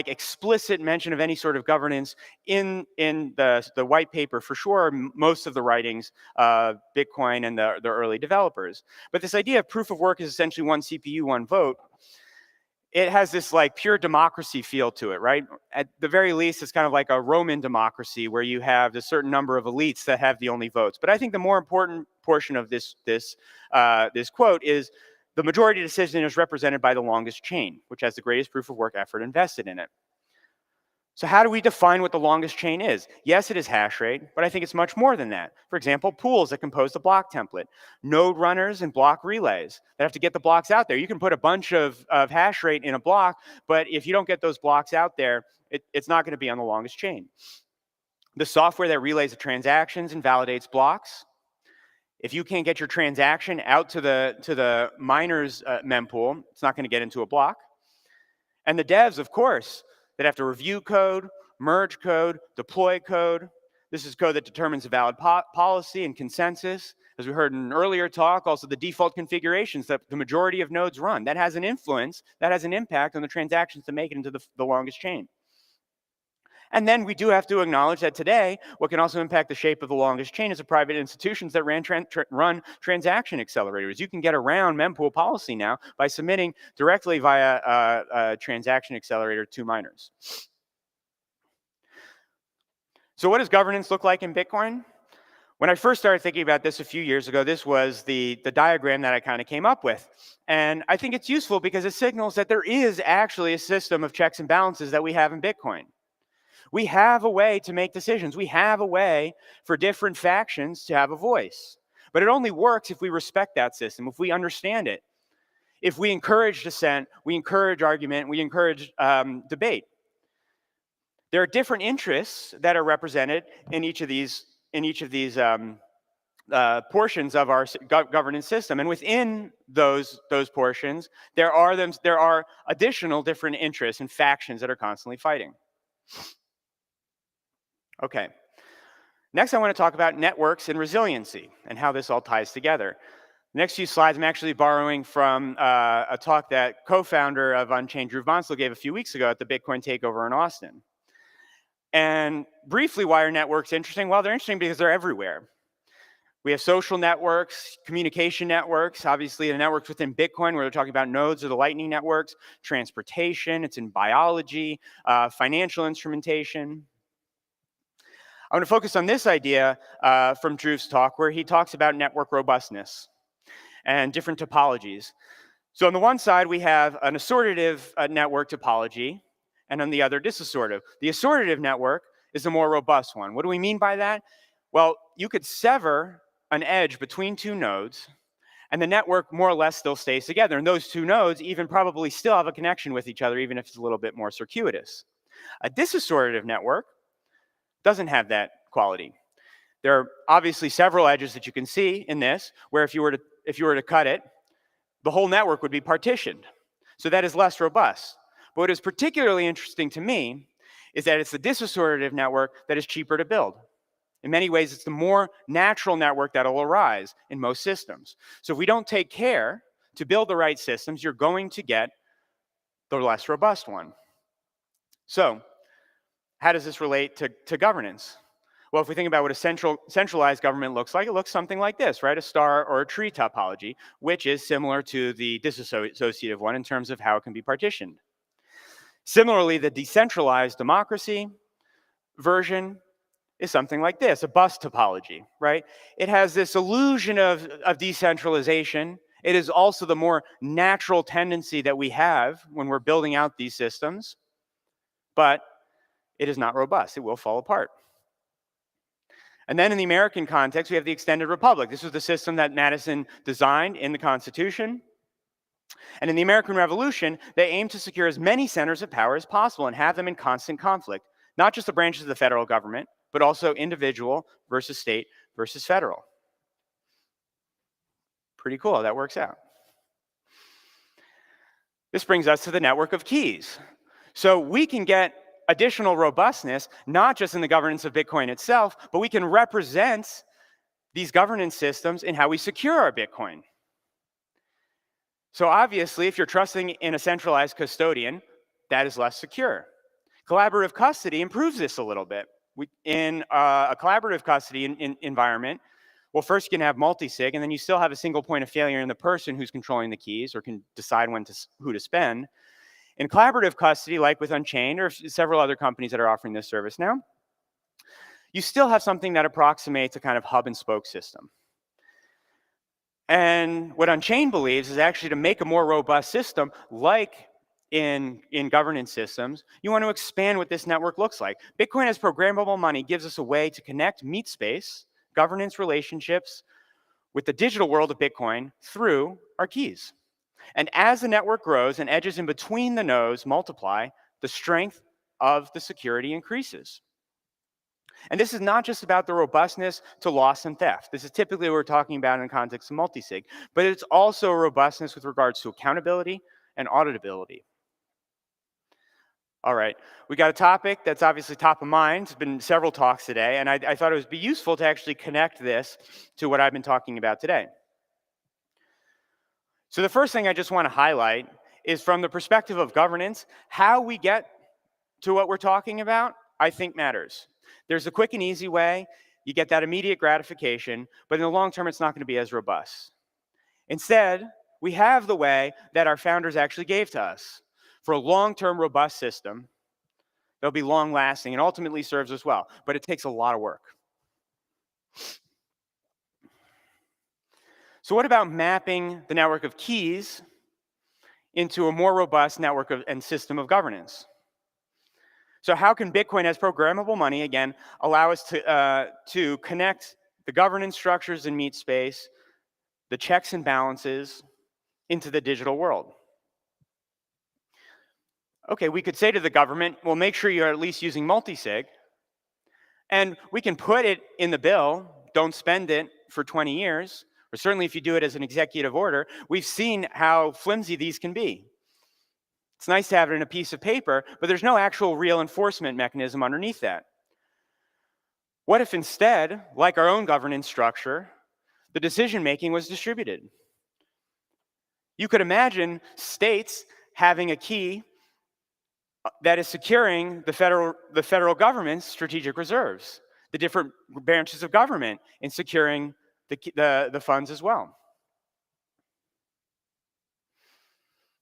explicit mention of any sort of governance in the white paper, for sure, most of the writings of Bitcoin and the early developers. But this idea of proof of work is essentially one CPU, one vote. It has this pure democracy feel to it, right? At the very least, it's kind of like a Roman democracy where you have a certain number of elites that have the only votes. But I think the more important portion of this quote is the majority decision is represented by the longest chain, which has the greatest proof of work effort invested in it. So how do we define what the longest chain is? Yes, it is hash rate, but I think it's much more than that. For example, pools that compose the block template, node runners and block relays that have to get the blocks out there. You can put a bunch of hash rate in a block, but if you don't get those blocks out there, it's not going to be on the longest chain. The software that relays the transactions and validates blocks. If you can't get your transaction out to the miner's mempool, it's not going to get into a block. And the devs, of course, that have to review code, merge code, deploy code. This is code that determines a valid policy and consensus. As we heard in an earlier talk, also the default configurations that the majority of nodes run. That has an influence, that has an impact on the transactions that make it into the longest chain. And then we do have to acknowledge that today, what can also impact the shape of the longest chain is the private institutions that run transaction accelerators. You can get around mempool policy now by submitting directly via a transaction accelerator to miners. So what does governance look like in Bitcoin? When I first started thinking about this a few years ago, this was the diagram that I kind of came up with. And I think it's useful because it signals that there is actually a system of checks and balances that we have in Bitcoin. We have a way to make decisions. We have a way for different factions to have a voice. But it only works if we respect that system, if we understand it. If we encourage dissent, we encourage argument, we encourage debate. There are different interests that are represented in each of these portions of our governance system, and within those portions, there are additional different interests and factions that are constantly fighting. Okay. Next, I want to talk about networks and resiliency and how this all ties together. The next few slides I'm actually borrowing from a talk that co-founder of Unchained, Drew Bonsall, gave a few weeks ago at the Bitcoin takeover in Austin. And briefly, why are networks interesting? Well, they're interesting because they're everywhere. We have social networks, communication networks, obviously the networks within Bitcoin where they're talking about nodes or the Lightning networks, transportation, it's in biology, financial instrumentation. I want to focus on this idea from Drew's talk where he talks about network robustness and different topologies. So on the one side, we have an assortative network topology, and on the other, disassortative. The assortative network is the more robust one. What do we mean by that? Well, you could sever an edge between two nodes, and the network more or less still stays together. And those two nodes even probably still have a connection with each other, even if it's a little bit more circuitous. A disassortative network doesn't have that quality. There are obviously several edges that you can see in this, where if you were to cut it, the whole network would be partitioned. So that is less robust. But what is particularly interesting to me is that it's the disassortative network that is cheaper to build. In many ways, it's the more natural network that will arise in most systems. So if we don't take care to build the right systems, you're going to get the less robust one. So how does this relate to governance? Well, if we think about what a centralized government looks like, it looks something like this, right? A star or a tree topology, which is similar to the disassociative one in terms of how it can be partitioned. Similarly, the decentralized democracy version is something like this, a bus topology, right? It has this illusion of decentralization. It is also the more natural tendency that we have when we're building out these systems, but it is not robust. It will fall apart. And then in the American context, we have the extended republic. This was the system that Madison designed in the Constitution. And in the American Revolution, they aimed to secure as many centers of power as possible and have them in constant conflict, not just the branches of the federal government, but also individual versus state versus federal. Pretty cool how that works out. This brings us to the network of keys. So we can get additional robustness, not just in the governance of Bitcoin itself, but we can represent these governance systems in how we secure our Bitcoin. So obviously, if you're trusting in a centralized custodian, that is less secure. Collaborative custody improves this a little bit. In a collaborative custody environment, well, first you can have multi-sig, and then you still have a single point of failure in the person who's controlling the keys or can decide who to spend. In collaborative custody, like with Unchained or several other companies that are offering this service now, you still have something that approximates a kind of hub and spoke system. And what Unchained believes is actually to make a more robust system, like in governance systems, you want to expand what this network looks like. Bitcoin as programmable money gives us a way to connect meat space, governance relationships with the digital world of Bitcoin through our keys. And as the network grows and edges in between the nodes multiply, the strength of the security increases. And this is not just about the robustness to loss and theft. This is typically what we're talking about in the context of multisig, but it's also a robustness with regards to accountability and auditability. All right, we got a topic that's obviously top of mind. It's been several talks today, and I thought it would be useful to actually connect this to what I've been talking about today. So the first thing I just want to highlight is from the perspective of governance, how we get to what we're talking about, I think matters. There's a quick and easy way. You get that immediate gratification, but in the long term, it's not going to be as robust. Instead, we have the way that our founders actually gave to us for a long-term robust system that'll be long-lasting and ultimately serves us well, but it takes a lot of work. So what about mapping the network of keys into a more robust network and system of governance? So how can Bitcoin as programmable money, again, allow us to connect the governance structures in meat space, the checks and balances into the digital world? Okay, we could say to the government, well, make sure you're at least using multisig. And we can put it in the bill, don't spend it for 20 years, or certainly if you do it as an executive order. We've seen how flimsy these can be. It's nice to have it in a piece of paper, but there's no actual real enforcement mechanism underneath that. What if instead, like our own governance structure, the decision-making was distributed? You could imagine states having a key that is securing the federal government's strategic reserves, the different branches of government in securing the funds as well.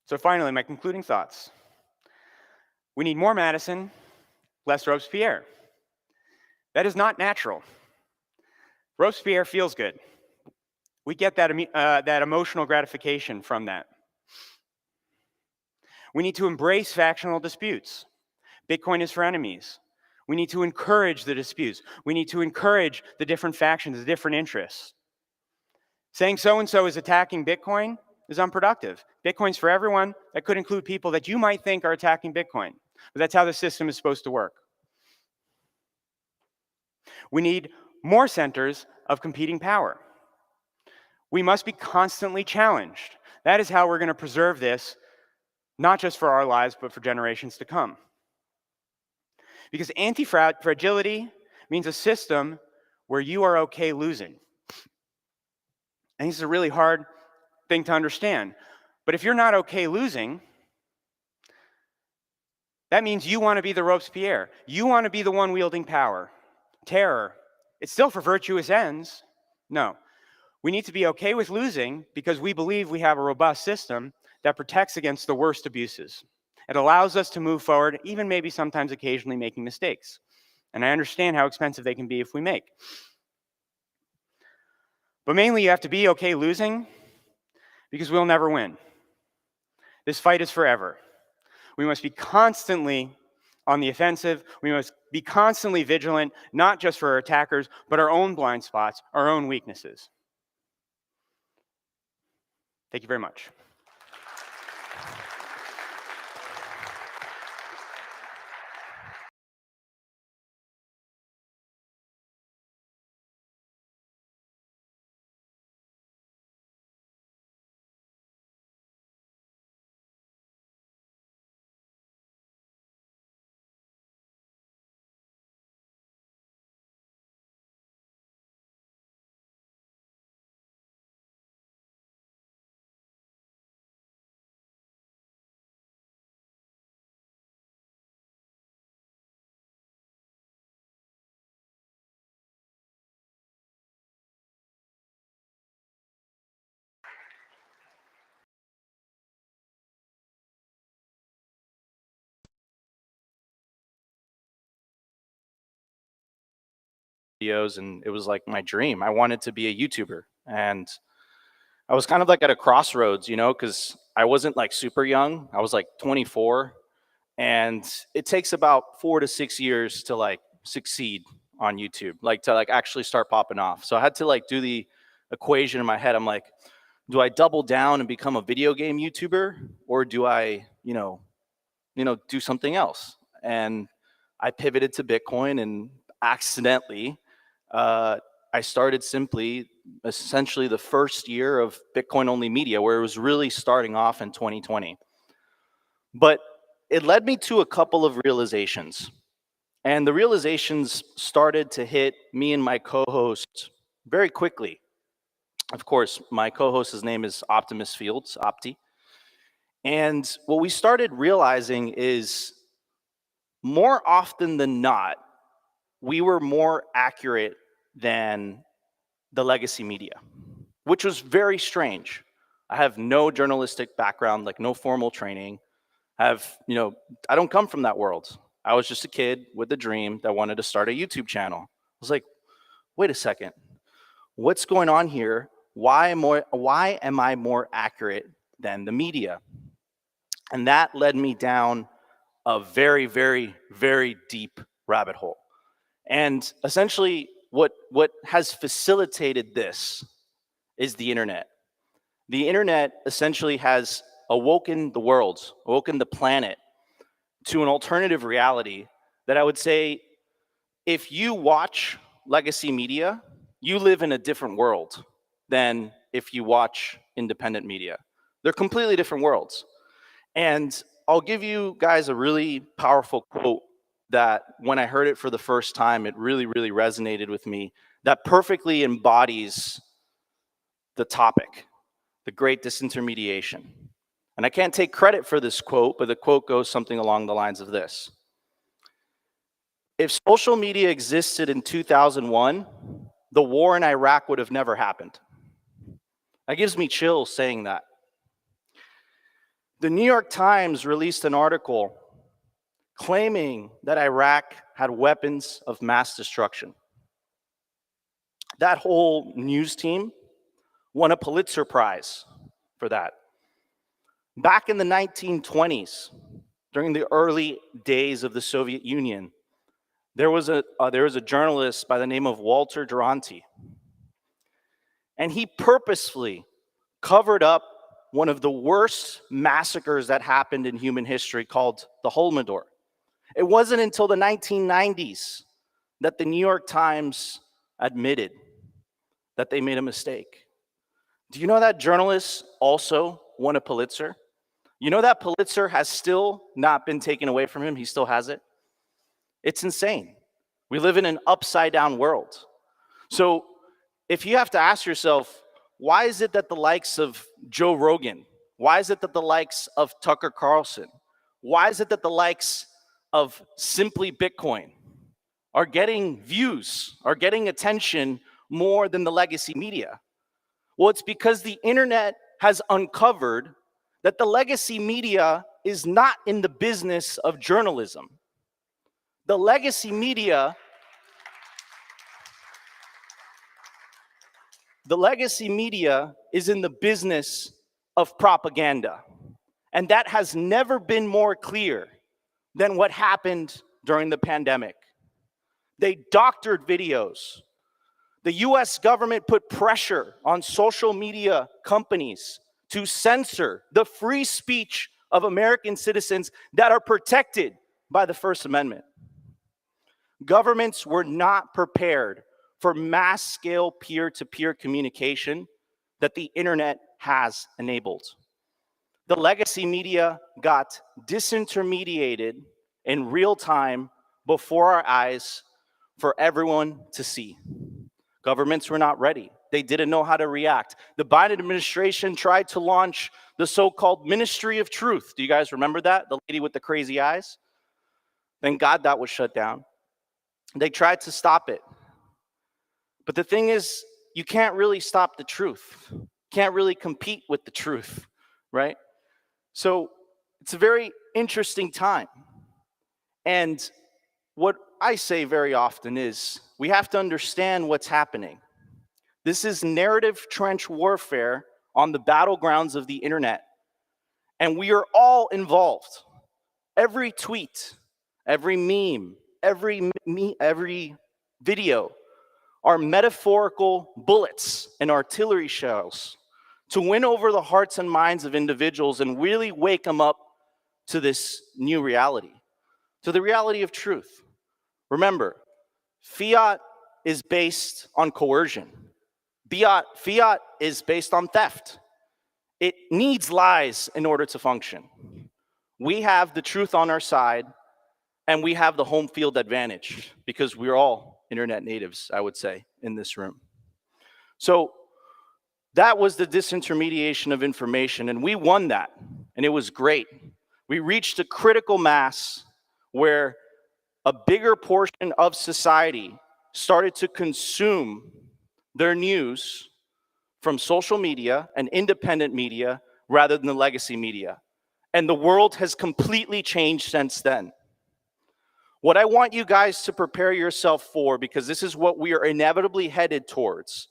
So finally, my concluding thoughts. We need more Madison, less Robespierre. That is not natural. Robespierre feels good. We get that emotional gratification from that. We need to embrace factional disputes. Bitcoin is for enemies. We need to encourage the disputes. We need to encourage the different factions, the different interests. Saying so-and-so is attacking Bitcoin is unproductive. Bitcoin's for everyone. That could include people that you might think are attacking Bitcoin. But that's how the system is supposed to work. We need more centers of competing power. We must be constantly challenged. That is how we're going to preserve this, not just for our lives, but for generations to come. Because anti-fragility means a system where you are okay losing. And this is a really hard thing to understand. But if you're not okay losing, that means you want to be the Robespierre. You want to be the one wielding power, terror. It's still for virtuous ends. No. We need to be okay with losing because we believe we have a robust system that protects against the worst abuses. It allows us to move forward, even maybe sometimes occasionally making mistakes. And I understand how expensive they can be if we make. But mainly you have to be okay losing because we'll never win. This fight is forever. We must be constantly on the offensive. We must be constantly vigilant, not just for our attackers, but our own blind spots, our own weaknesses. Thank you very much. videos, and it was like my dream. I wanted to be a YouTuber, and I was kind of like at a crossroads, you know, because I wasn't like super young. I was like 24, and it takes about 4 to 6 years to like succeed on YouTube, like to like actually start popping off. So I had to like do the equation in my head. I'm like, do I double down and become a video game YouTuber, or do I, do something else? And I pivoted to Bitcoin, and accidentally, I started essentially the first year of Bitcoin only media, where it was really starting off in 2020. But it led me to a couple of realizations. And the realizations started to hit me and my co-host very quickly. Of course, my co-host's name is Optimus Fields, Opti. And what we started realizing is more often than not, we were more accurate than the legacy media, which was very strange. I have no journalistic background, like no formal training. I don't come from that world. I was just a kid with a dream that wanted to start a YouTube channel. I was like, wait a second, what's going on here? Why am I more accurate than the media? And that led me down a very, very, very deep rabbit hole. And essentially, what has facilitated this is the internet. The internet essentially has awoken the world, awoken the planet to an alternative reality that I would say, if you watch legacy media, you live in a different world than if you watch independent media. They're completely different worlds. And I'll give you guys a really powerful quote that when I heard it for the first time, it really, really resonated with me, that perfectly embodies the topic, the great disintermediation. And I can't take credit for this quote, but the quote goes something along the lines of this. If social media existed in 2001, the war in Iraq would have never happened. That gives me chills saying that. The New York Times released an article claiming that Iraq had weapons of mass destruction. That whole news team won a Pulitzer Prize for that. Back in the 1920s, during the early days of the Soviet Union, there was a journalist by the name of Walter Duranty. And he purposefully covered up one of the worst massacres that happened in human history called the Holodomor. It wasn't until the 1990s that the New York Times admitted that they made a mistake. Do you know that journalist also won a Pulitzer? You know that Pulitzer has still not been taken away from him. He still has it. It's insane. We live in an upside down world. So if you have to ask yourself, why is it that the likes of Joe Rogan, why is it that the likes of Tucker Carlson, why is it that the likes of Simply Bitcoin are getting views, are getting attention more than the legacy media? Well, it's because the internet has uncovered that the legacy media is not in the business of journalism. The legacy media is in the business of propaganda. And that has never been more clear than what happened during the pandemic. They doctored videos. The US government put pressure on social media companies to censor the free speech of American citizens that are protected by the First Amendment. Governments were not prepared for mass-scale peer-to-peer communication that the internet has enabled. The legacy media got disintermediated in real time before our eyes for everyone to see. Governments were not ready. They didn't know how to react. The Biden administration tried to launch the so-called Ministry of Truth. Do you guys remember that? The lady with the crazy eyes? Thank God that was shut down. They tried to stop it. But the thing is, you can't really stop the truth. You can't really compete with the truth, right? So it's a very interesting time. And what I say very often is, we have to understand what's happening. This is narrative trench warfare on the battlegrounds of the internet. And we are all involved. Every tweet, every meme, every video are metaphorical bullets and artillery shells to win over the hearts and minds of individuals and really wake them up to this new reality, to the reality of truth. Remember, fiat is based on coercion. Fiat is based on theft. It needs lies in order to function. We have the truth on our side, and we have the home field advantage because we're all internet natives, I would say, in this room. So that was the disintermediation of information, and we won that, and it was great. We reached a critical mass where a bigger portion of society started to consume their news from social media and independent media rather than the legacy media. And the world has completely changed since then. What I want you guys to prepare yourself for, because this is what we are inevitably headed towards.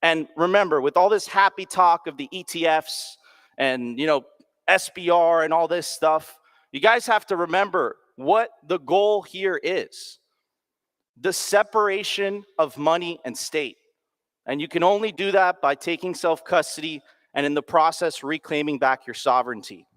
And remember, with all this happy talk of the ETFs and, you know, SBR and all this stuff, you guys have to remember what the goal here is. The separation of money and state. And you can only do that by taking self-custody and in the process reclaiming back your sovereignty.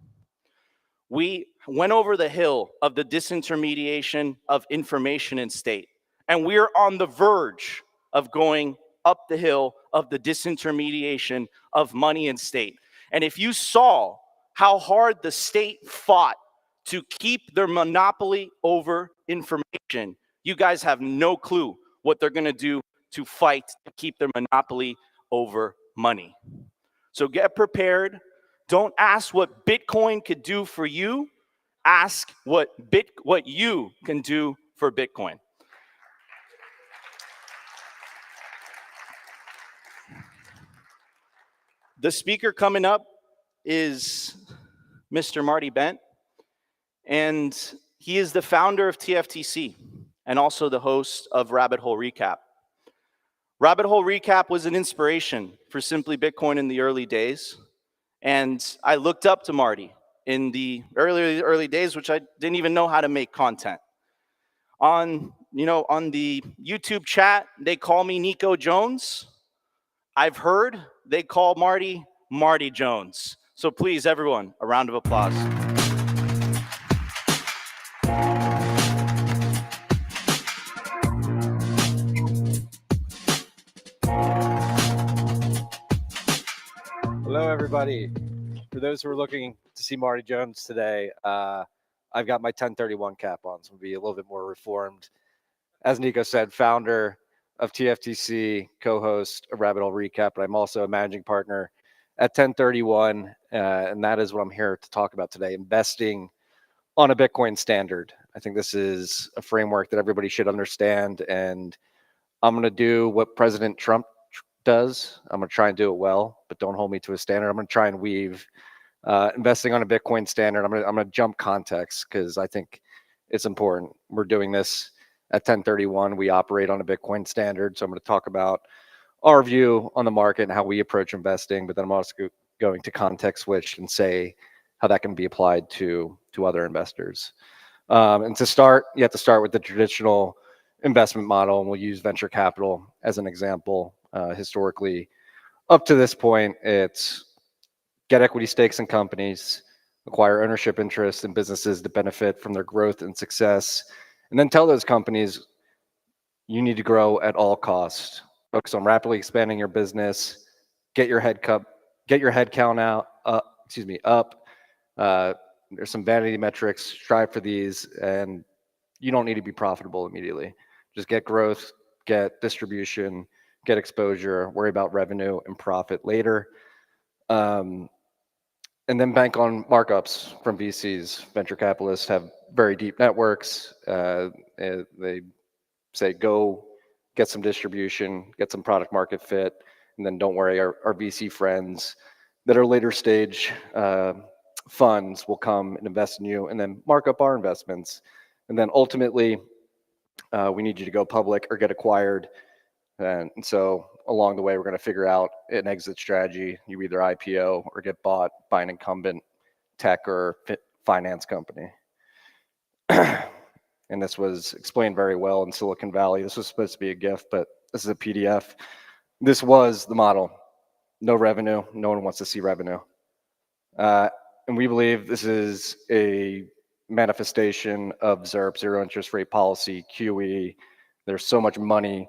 We went over the hill of the disintermediation of information and state. And we are on the verge of going up the hill of the disintermediation of money and state. And if you saw how hard the state fought to keep their monopoly over information, you guys have no clue what they're going to do to fight to keep their monopoly over money. So get prepared. Don't ask what Bitcoin could do for you. Ask what you can do for Bitcoin. The speaker coming up is Mr. Marty Bent, and he is the founder of TFTC and also the host of Rabbit Hole Recap. Rabbit Hole Recap was an inspiration for Simply Bitcoin in the early days, and I looked up to Marty in the early days, which I didn't even know how to make content. On the YouTube chat, they call me Nico Jones. I've heard they call Marty Marty Jones. So please, everyone, a round of applause. Hello, everybody. For those who are looking to see Marty Jones today, I've got my 1031 cap on, so I'll be a little bit more reformed. As Nico said, founder of TFTC, co-host of Rabbit Hole Recap, but I'm also a managing partner at 1031, and that is what I'm here to talk about today, investing on a Bitcoin standard. I think this is a framework that everybody should understand, and I'm going to do what President Trump does. I'm going to try and do it well, but don't hold me to a standard. I'm going to try and weave investing on a Bitcoin standard. I'm going to jump context because I think it's important. We're doing this at 1031. We operate on a Bitcoin standard. So I'm going to talk about our view on the market and how we approach investing, but then I'm also going to context switch and say how that can be applied to other investors. And to start, you have to start with the traditional investment model, and we'll use venture capital as an example. Historically, up to this point, it's get equity stakes in companies, acquire ownership interests in businesses to benefit from their growth and success, and then tell those companies you need to grow at all costs. Focus on rapidly expanding your business, get your head count up. There's some vanity metrics, strive for these, and you don't need to be profitable immediately. Just get growth, get distribution, get exposure, worry about revenue and profit later. And then bank on markups from VCs. Venture capitalists have very deep networks. They say, go get some distribution, get some product market fit, and then don't worry, our VC friends that are later stage funds will come and invest in you and then mark up our investments. And then ultimately, we need you to go public or get acquired. And so along the way, we're going to figure out an exit strategy. You either IPO or get bought by an incumbent tech or finance company. And this was explained very well in Silicon Valley. This was supposed to be a GIF, but this is a PDF. This was the model. No revenue. No one wants to see revenue. And we believe this is a manifestation of ZIRP, zero interest rate policy, QE. There's so much money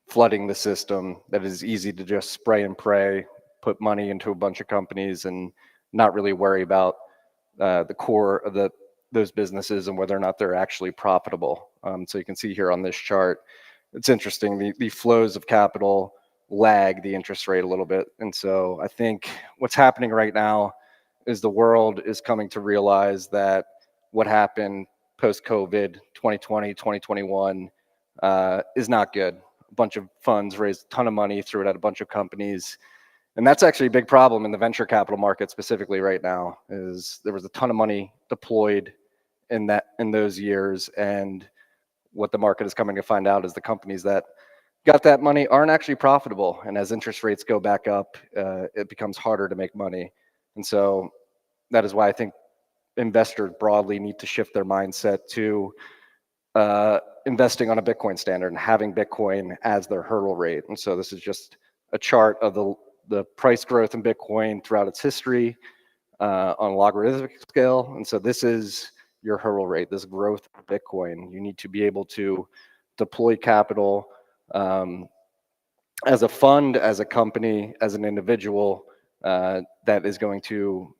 flooding the system that it is easy to just spray and pray, put money into a bunch of companies and not really worry about the core of those businesses and whether or not they're actually profitable. So you can see here on this chart, it's interesting, the flows of capital lag the interest rate a little bit. And so I think what's happening right now is the world is coming to realize that what happened post-COVID 2020, 2021 is not good. A bunch of funds raised a ton of money, threw it at a bunch of companies. And that's actually a big problem in the venture capital market specifically right now, is there was a ton of money deployed in those years. And what the market is coming to find out is the companies that got that money aren't actually profitable. And as interest rates go back up, it becomes harder to make money. And so that is why I think investors broadly need to shift their mindset to investing on a Bitcoin standard and having Bitcoin as their hurdle rate. And so this is just a chart of the price growth in Bitcoin throughout its history on a logarithmic scale. And so this is your hurdle rate, this growth of Bitcoin. You need to be able to deploy capital as a fund, as a company, as an individual that is going to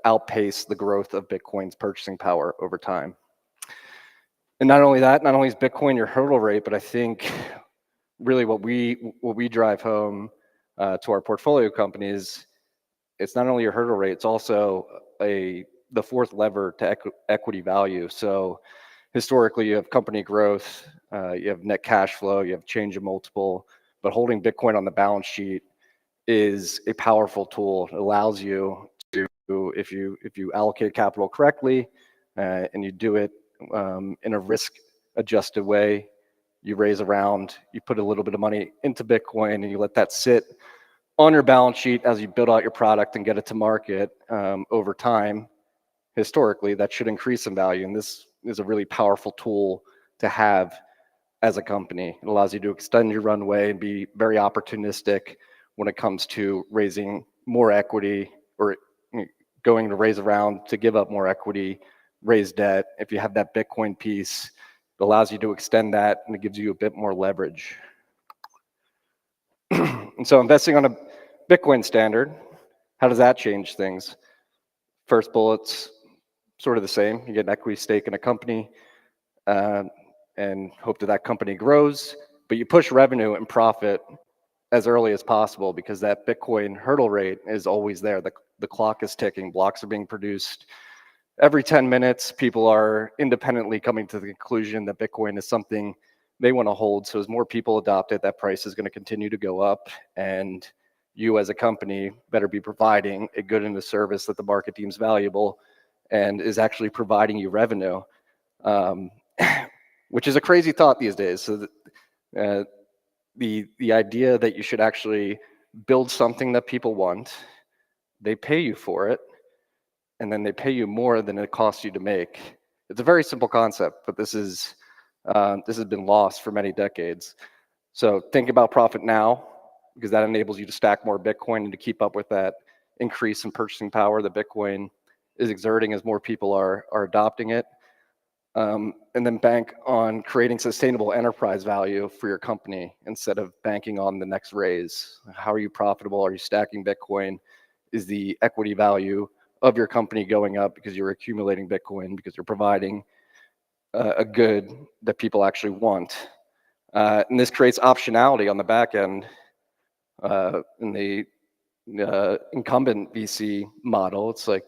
outpace the growth of Bitcoin's purchasing power over time. And not only that, not only is Bitcoin your hurdle rate, but I think really what we drive home to our portfolio companies, it's not only your hurdle rate, it's also the fourth lever to equity value. So historically, you have company growth, you have net cash flow, you have change of multiple, but holding Bitcoin on the balance sheet is a powerful tool. It allows you to, if you allocate capital correctly and you do it in a risk-adjusted way, you raise a round, you put a little bit of money into Bitcoin, and you let that sit on your balance sheet as you build out your product and get it to market over time. Historically, that should increase in value, and this is a really powerful tool to have as a company. It allows you to extend your runway and be very opportunistic when it comes to raising more equity or going to raise a round to give up more equity, raise debt. If you have that Bitcoin piece, it allows you to extend that and it gives you a bit more leverage. And so investing on a Bitcoin standard, how does that change things? First bullet's sort of the same. You get an equity stake in a company and hope that that company grows, but you push revenue and profit as early as possible because that Bitcoin hurdle rate is always there. The clock is ticking, blocks are being produced. Every 10 minutes, people are independently coming to the conclusion that Bitcoin is something they want to hold. So as more people adopt it, that price is going to continue to go up. And you as a company better be providing a good and a service that the market deems valuable and is actually providing you revenue, which is a crazy thought these days. So the idea that you should actually build something that people want, they pay you for it, and then they pay you more than it costs you to make. It's a very simple concept, but this has been lost for many decades. So think about profit now, because that enables you to stack more Bitcoin and to keep up with that increase in purchasing power that Bitcoin is exerting as more people are adopting it. And then bank on creating sustainable enterprise value for your company instead of banking on the next raise. How are you profitable? Are you stacking Bitcoin? Is the equity value of your company going up because you're accumulating Bitcoin, because you're providing a good that people actually want? And this creates optionality on the back end in the incumbent VC model. It's like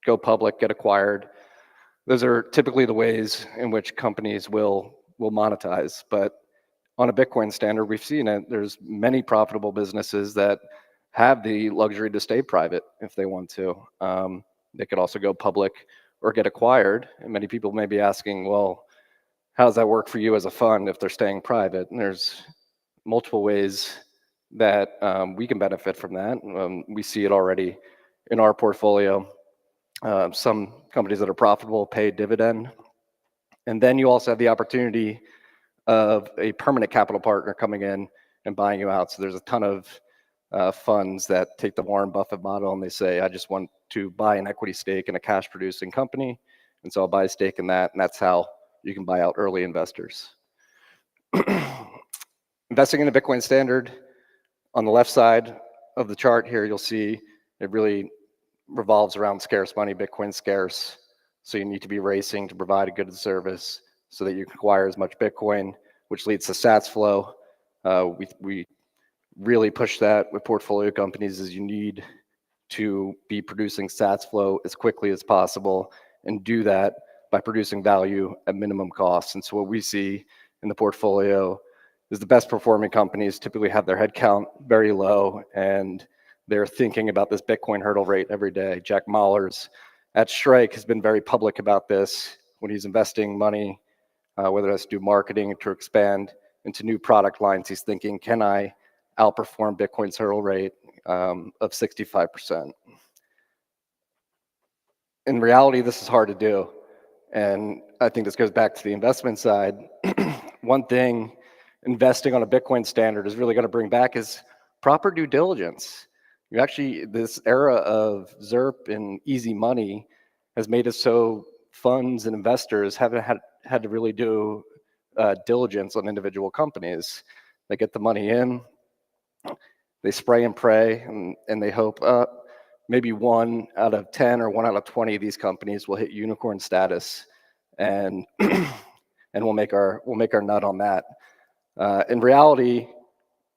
go public, get acquired. Those are typically the ways in which companies will monetize. But on a Bitcoin standard, we've seen it. There's many profitable businesses that have the luxury to stay private if they want to. They could also go public or get acquired. And many people may be asking, well, how does that work for you as a fund if they're staying private? And there's multiple ways that we can benefit from that. We see it already in our portfolio. Some companies that are profitable pay dividend. And then you also have the opportunity of a permanent capital partner coming in and buying you out. So there's a ton of funds that take the Warren Buffett model and they say, I just want to buy an equity stake in a cash producing company. And so I'll buy a stake in that. And that's how you can buy out early investors. Investing in a Bitcoin standard, on the left side of the chart here, you'll see it really revolves around scarce money. Bitcoin's scarce, so you need to be racing to provide a good service so that you can acquire as much Bitcoin, which leads to sats flow. We really push that with portfolio companies, is you need to be producing sats flow as quickly as possible, and do that by producing value at minimum cost. And so what we see in the portfolio is the best performing companies typically have their headcount very low, and they're thinking about this Bitcoin hurdle rate every day. Jack Mallers at Strike has been very public about this when he's investing money, whether that's to do marketing, to expand into new product lines. He's thinking, can I outperform Bitcoin's hurdle rate of 65%? In reality, this is hard to do. And I think this goes back to the investment side. One thing investing on a Bitcoin standard is really going to bring back is proper due diligence. You actually, this era of ZERP and easy money has made it so funds and investors haven't had to really do diligence on individual companies. They get the money in, they spray and pray, and they hope maybe 1 out of 10 or 1 out of 20 of these companies will hit unicorn status, and and we'll make our nut on that. In reality,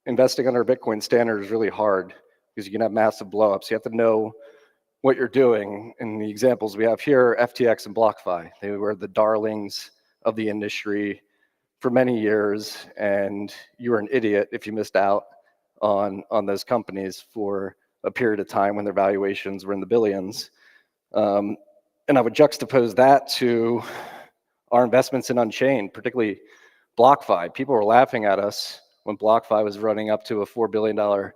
investing under a Bitcoin standard is really hard because you can have massive blowups. You have to know what you're doing. And the examples we have here, FTX and BlockFi, they were the darlings of the industry for many years, and you were an idiot if you missed out on those companies for a period of time when their valuations were in the billions. And I would juxtapose that to our investments in Unchained, particularly BlockFi. People were laughing at us when BlockFi was running up to a $4 billion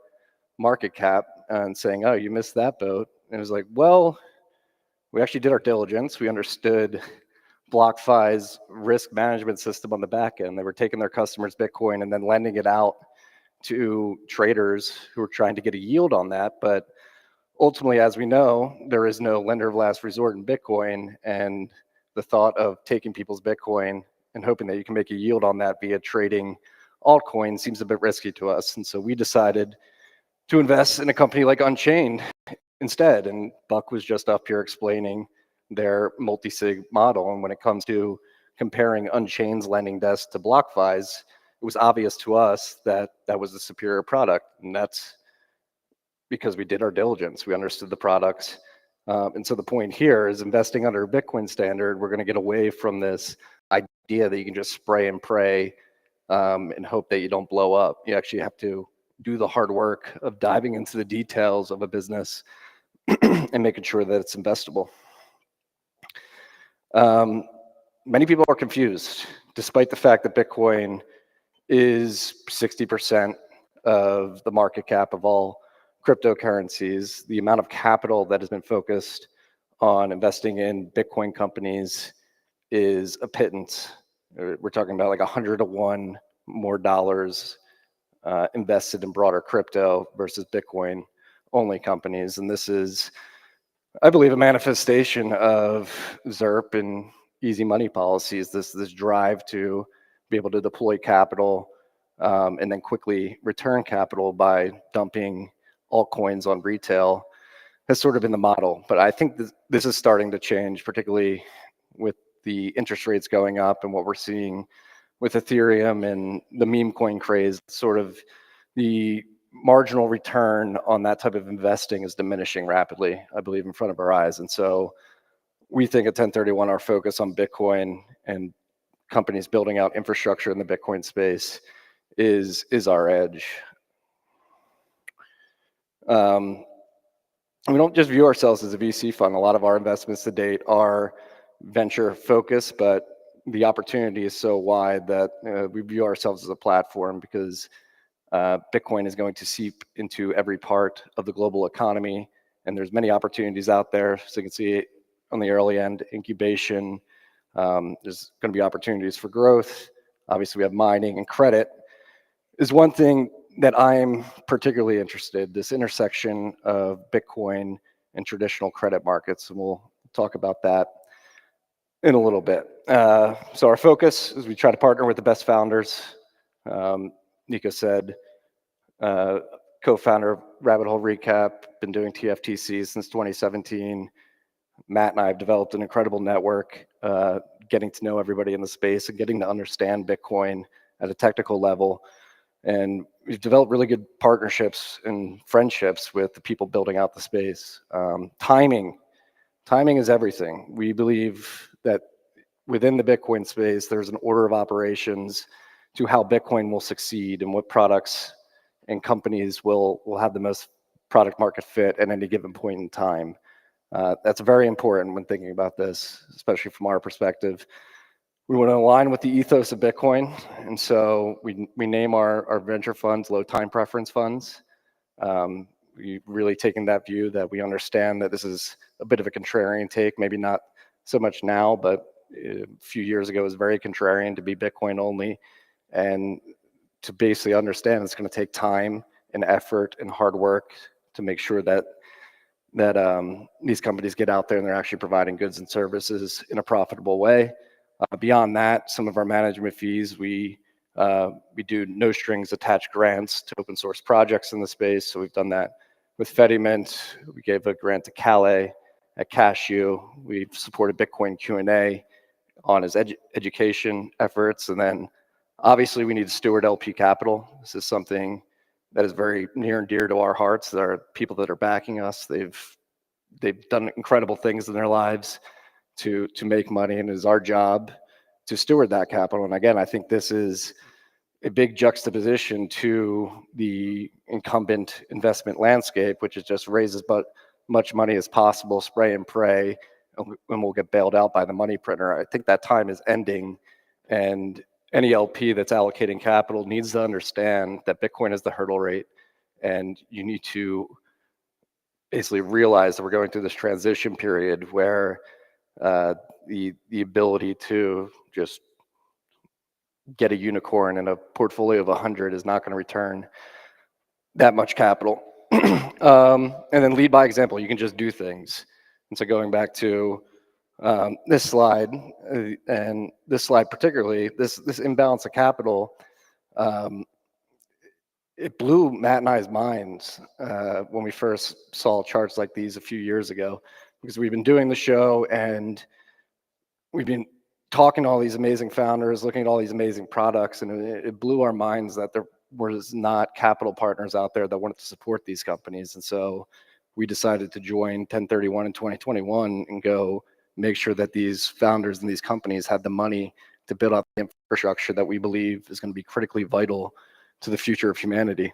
market cap and saying, oh, you missed that boat. And it was like, well, we actually did our diligence. We understood BlockFi's risk management system on the back end. They were taking their customers' Bitcoin and then lending it out to traders who were trying to get a yield on that. But ultimately, as we know, there is no lender of last resort in Bitcoin, and the thought of taking people's Bitcoin and hoping that you can make a yield on that via trading altcoins seems a bit risky to us. And so we decided to invest in a company like Unchained instead. And Buck was just up here explaining their multi-sig model. And when it comes to comparing Unchained's lending desk to BlockFi's, it was obvious to us that that was the superior product. And that's because we did our diligence. We understood the products. And so the point here is, investing under a Bitcoin standard, we're going to get away from this idea that you can just spray and pray and hope that you don't blow up. You actually have to do the hard work of diving into the details of a business and making sure that it's investable. Many people are confused, despite the fact that Bitcoin is 60% of the market cap of all cryptocurrencies. The amount of capital that has been focused on investing in Bitcoin companies is a pittance. We're talking about like 100 to 1 more dollars invested in broader crypto versus Bitcoin only companies. And this is, I believe, a manifestation of ZERP and easy money policies, this drive to be able to deploy capital and then quickly return capital by dumping altcoins on retail has sort of been the model. But I think this is starting to change, particularly with the interest rates going up and what we're seeing with Ethereum and the meme coin craze. Sort of the marginal return on that type of investing is diminishing rapidly, I believe, in front of our eyes. And so we think at 1031, our focus on Bitcoin and companies building out infrastructure in the Bitcoin space is our edge. We don't just view ourselves as a VC fund. A lot of our investments to date are venture focused, but the opportunity is so wide that we view ourselves as a platform, because Bitcoin is going to seep into every part of the global economy, and there's many opportunities out there. So you can see on the early end, incubation, there's going to be opportunities for growth. Obviously, we have mining, and credit is one thing that I'm particularly interested, this intersection of Bitcoin and traditional credit markets, and we'll talk about that in a little bit. So our focus is we try to partner with the best founders. Nico said co-founder of Rabbit Hole Recap, been doing TFTC since 2017. Matt and I have developed an incredible network, getting to know everybody in the space and getting to understand Bitcoin at a technical level. And we've developed really good partnerships and friendships with the people building out the space. Timing is everything. We believe that within the Bitcoin space, there's an order of operations to how Bitcoin will succeed and what products and companies will have the most product market fit at any given point in time. That's very important when thinking about this, especially from our perspective. We want to align with the ethos of Bitcoin, and so we name our venture funds low time preference funds. We really taking that view that we understand that this is a bit of a contrarian take, maybe not so much now, but a few years ago it was very contrarian to be Bitcoin only, and to basically understand it's going to take time and effort and hard work to make sure that these companies get out there and they're actually providing goods and services in a profitable way. Beyond that, some of our management fees, we do no strings attached grants to open source projects in the space. So we've done that with Fediment. We gave a grant to Calais at Cashew. We've supported Bitcoin Q&A on his education efforts. And then obviously we need to steward LP capital. This is something that is very near and dear to our hearts. There are people that are backing us. They've done incredible things in their lives to make money, and it is our job to steward that capital. And again, I think this is a big juxtaposition to the incumbent investment landscape, which is just raise as much money as possible, spray and pray, and we'll get bailed out by the money printer. I think that time is ending, and any LP that's allocating capital needs to understand that Bitcoin is the hurdle rate, and you need to basically realize that we're going through this transition period where the ability to just get a unicorn in a portfolio of 100 is not going to return that much capital. And then lead by example. You can just do things. And so going back to this slide, and this slide particularly, this imbalance of capital, it blew Matt and I's minds when we first saw charts like these a few years ago, because we've been doing the show and we've been talking to all these amazing founders, looking at all these amazing products, and it blew our minds that there was not capital partners out there that wanted to support these companies. And so we decided to join 1031 in 2021 and go make sure that these founders and these companies had the money to build up the infrastructure that we believe is going to be critically vital to the future of humanity.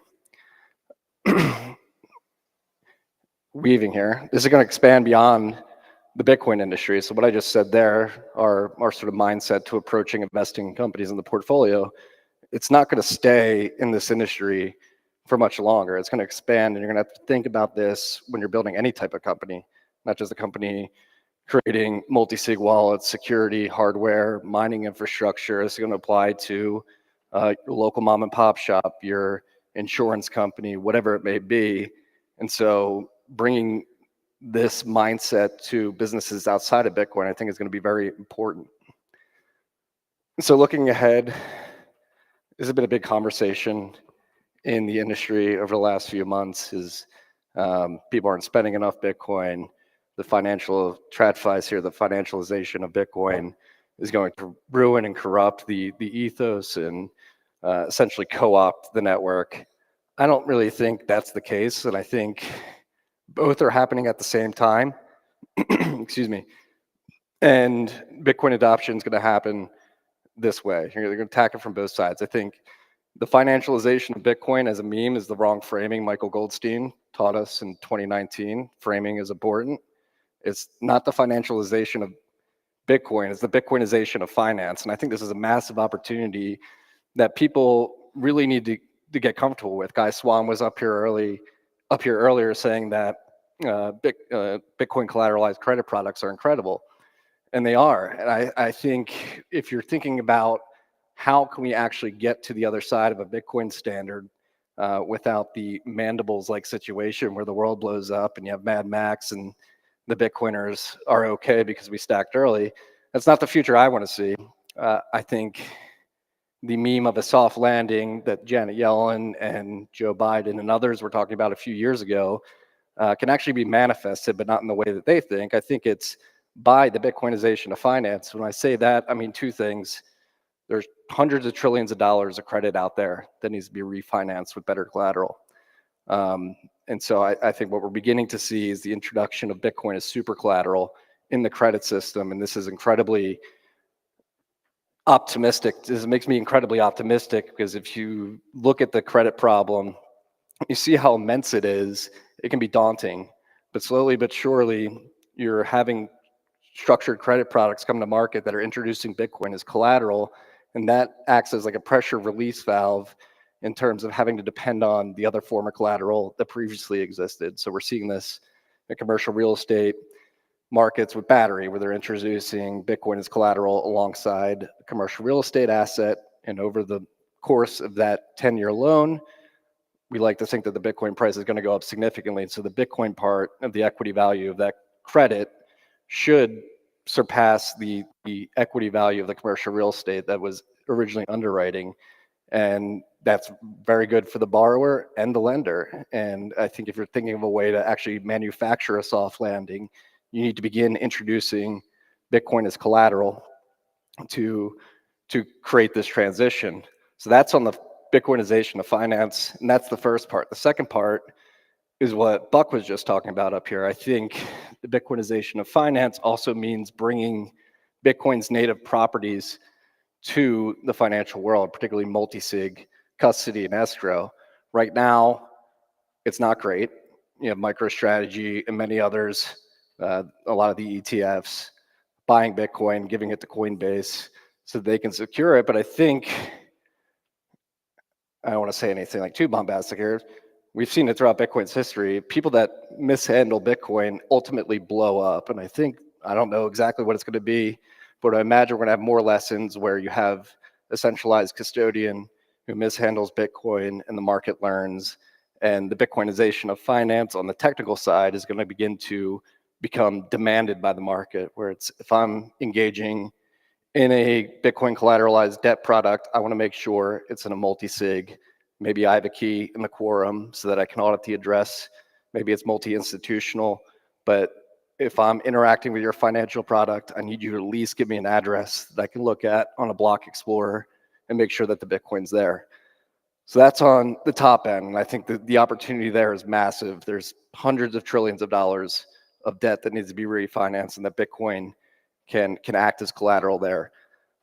Weaving here, this is going to expand beyond the Bitcoin industry. So what I just said there, our sort of mindset to approaching investing in companies in the portfolio, it's not going to stay in this industry for much longer. It's going to expand, and you're going to have to think about this when you're building any type of company, not just a company creating multi-sig wallets, security, hardware, mining infrastructure. This is going to apply to your local mom and pop shop, your insurance company, whatever it may be. And so bringing this mindset to businesses outside of Bitcoin, I think, is going to be very important. So looking ahead, this has been a big conversation in the industry over the last few months. Is people aren't spending enough Bitcoin. The financial TradFi's here, the financialization of Bitcoin is going to ruin and corrupt the ethos and essentially co-opt the network. I don't really think that's the case, and I think both are happening at the same time. Excuse me. And Bitcoin adoption is going to happen this way. You're going to attack it from both sides. I think the financialization of Bitcoin as a meme is the wrong framing. Michael Goldstein taught us in 2019, framing is important. It's not the financialization of Bitcoin, it's the Bitcoinization of finance. And I think this is a massive opportunity that people really need to get comfortable with. Guy Swan was up here earlier saying that Bitcoin collateralized credit products are incredible, and they are. And I think if you're thinking about how can we actually get to the other side of a Bitcoin standard without the mandibles-like situation where the world blows up and you have Mad Max and the Bitcoiners are okay because we stacked early, that's not the future I want to see. I think the meme of a soft landing that Janet Yellen and Joe Biden and others were talking about a few years ago can actually be manifested, but not in the way that they think. I think it's by the Bitcoinization of finance. When I say that, I mean two things. There's hundreds of trillions of dollars of credit out there that needs to be refinanced with better collateral. And so I think what we're beginning to see is the introduction of Bitcoin as super collateral in the credit system. And this is incredibly optimistic. This makes me incredibly optimistic because if you look at the credit problem, you see how immense it is. It can be daunting, but slowly but surely you're having structured credit products come to market that are introducing Bitcoin as collateral, and that acts as like a pressure release valve in terms of having to depend on the other form of collateral that previously existed. So we're seeing this in commercial real estate markets with battery, where they're introducing Bitcoin as collateral alongside a commercial real estate asset. And over the course of that 10-year loan, we like to think that the Bitcoin price is going to go up significantly. And so the Bitcoin part of the equity value of that credit should surpass the equity value of the commercial real estate that was originally underwriting. And that's very good for the borrower and the lender. And I think if you're thinking of a way to actually manufacture a soft landing, you need to begin introducing Bitcoin as collateral to create this transition. So that's on the Bitcoinization of finance, and that's the first part. The second part is what Buck was just talking about up here. I think the Bitcoinization of finance also means bringing Bitcoin's native properties to the financial world, particularly multi-sig, custody, and escrow. Right now, it's not great. You have MicroStrategy and many others, a lot of the ETFs, buying Bitcoin, giving it to Coinbase so they can secure it. But I think, I don't want to say anything like too bombastic here. We've seen it throughout Bitcoin's history. People that mishandle Bitcoin ultimately blow up. And I don't know exactly what it's going to be, but I imagine we're going to have more lessons where you have a centralized custodian who mishandles Bitcoin and the market learns. And the Bitcoinization of finance on the technical side is going to begin to become demanded by the market, where it's, if I'm engaging in a Bitcoin collateralized debt product, I want to make sure it's in a multi-sig. Maybe I have a key in the quorum so that I can audit the address. Maybe it's multi-institutional, but if I'm interacting with your financial product, I need you to at least give me an address that I can look at on a block explorer and make sure that the Bitcoin's there. So that's on the top end. And I think that the opportunity there is massive. There's hundreds of trillions of dollars of debt that needs to be refinanced, and that Bitcoin can act as collateral there.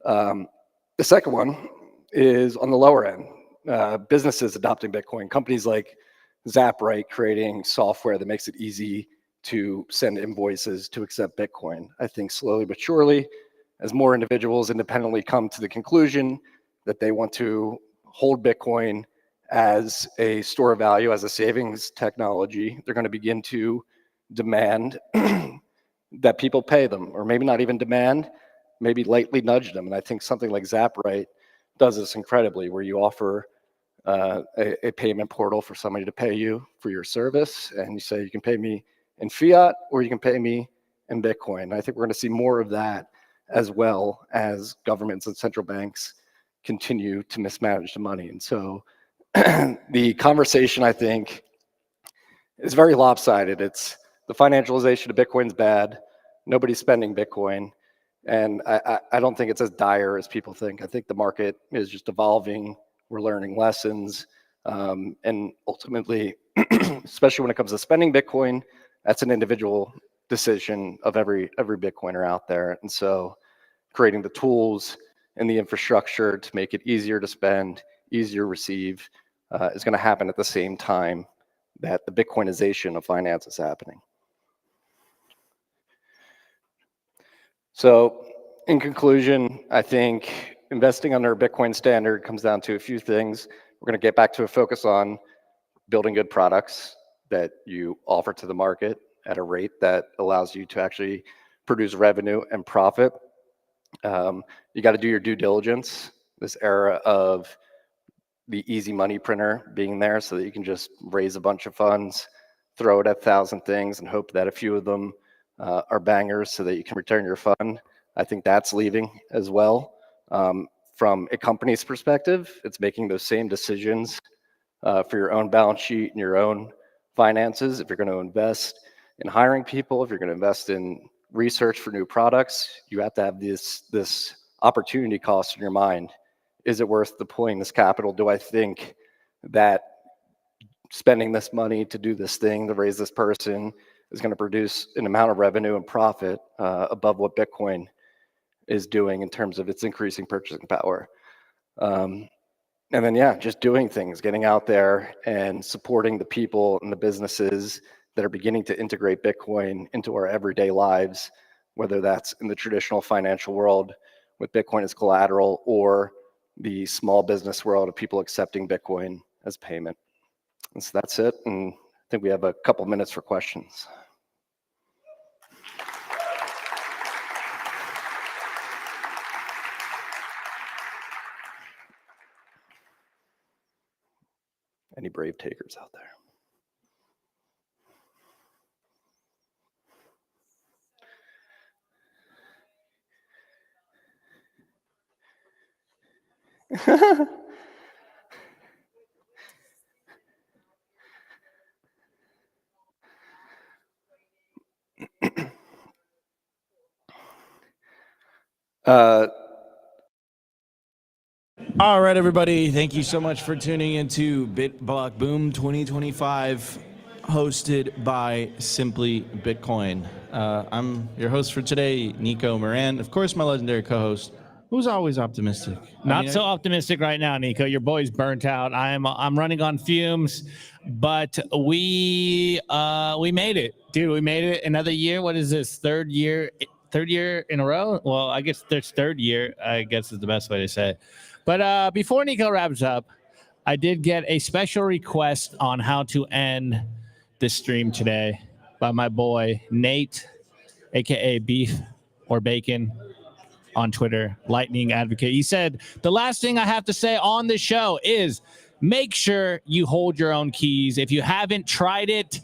The second one is on the lower end. Businesses adopting Bitcoin. Companies like Zapwrite creating software that makes it easy to send invoices to accept Bitcoin. I think slowly but surely, as more individuals independently come to the conclusion that they want to hold Bitcoin as a store of value, as a savings technology, they're going to begin to demand that people pay them, or maybe not even demand, maybe lightly nudge them. And I think something like Zapwrite does this incredibly, where you offer a payment portal for somebody to pay you for your service, and you say you can pay me in fiat or you can pay me in Bitcoin. And I think we're going to see more of that, as well as governments and central banks continue to mismanage the money. And so the conversation, I think, is very lopsided. It's the financialization of Bitcoin's bad. Nobody's spending Bitcoin. And I don't think it's as dire as people think. I think the market is just evolving. We're learning lessons. And ultimately, especially when it comes to spending Bitcoin, that's an individual decision of every Bitcoiner out there. And so creating the tools and the infrastructure to make it easier to spend, easier to receive, is going to happen at the same time that the Bitcoinization of finance is happening. So in conclusion, I think investing under a Bitcoin standard comes down to a few things. We're going to get back to a focus on building good products that you offer to the market at a rate that allows you to actually produce revenue and profit. You got to do your due diligence. This era of the easy money printer being there so that you can just raise a bunch of funds, throw it at 1,000 things, and hope that a few of them are bangers so that you can return your fund. I think that's leaving as well. from a company's perspective, it's making those same decisions for your own balance sheet and your own finances. If you're going to invest in hiring people, if you're going to invest in research for new products, you have to have this opportunity cost in your mind. Is it worth deploying this capital? Do I think that spending this money to do this thing, to raise this person, is going to produce an amount of revenue and profit above what Bitcoin is doing in terms of its increasing purchasing power? And then, yeah, just doing things, getting out there and supporting the people and the businesses that are beginning to integrate Bitcoin into our everyday lives, whether that's in the traditional financial world with Bitcoin as collateral or the small business world of people accepting Bitcoin as payment. And so that's it. And I think we have a couple minutes for questions. Any brave takers out there? All right, everybody. Thank you so much for tuning into BitBlockBoom 2025, hosted by Simply Bitcoin. I'm your host for today, Nico Moran. Of course, my legendary co-host, who's always optimistic. Not so optimistic right now, Nico. Your boy's burnt out. I'm running on fumes, but we made it, dude. We made it another year. What is this? Third year in a row? Well, I guess there's third year, I guess is the best way to say it. But before Nico wraps up, I did get a special request on how to end this stream today by my boy Nate, aka Beef or Bacon, on Twitter, Lightning Advocate. He said, the last thing I have to say on the show is make sure you hold your own keys. If you haven't tried it,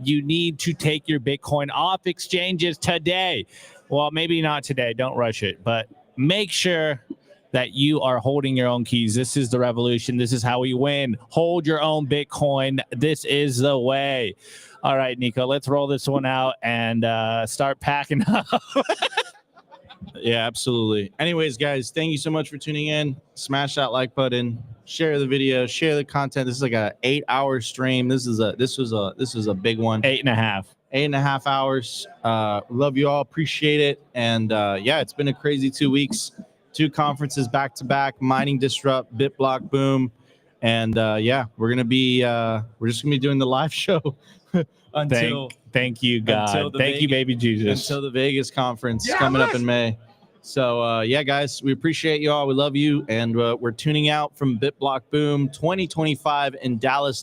you need to take your Bitcoin off exchanges today. Well, maybe not today. Don't rush it. But make sure that you are holding your own keys. This is the revolution. This is how we win. Hold your own Bitcoin. This is the way. All right, Nico, let's roll this one out and start packing up. Yeah, absolutely. Anyways, guys, thank you so much for tuning in. Smash that like button, share the video, share the content. This is like a 8-hour stream. This was a big one. 8.5 hours. Love you all. Appreciate it. And yeah, it's been a crazy 2 weeks. 2 conferences back to back, Mining Disrupt, BitBlockBoom. And yeah, we're just gonna be doing the live show until thank you, God. Thank you, baby Jesus. Until the Vegas conference coming up in May. So yeah, guys, we appreciate you all. We love you. And we're tuning out from BitBlockBoom 2025 in Dallas.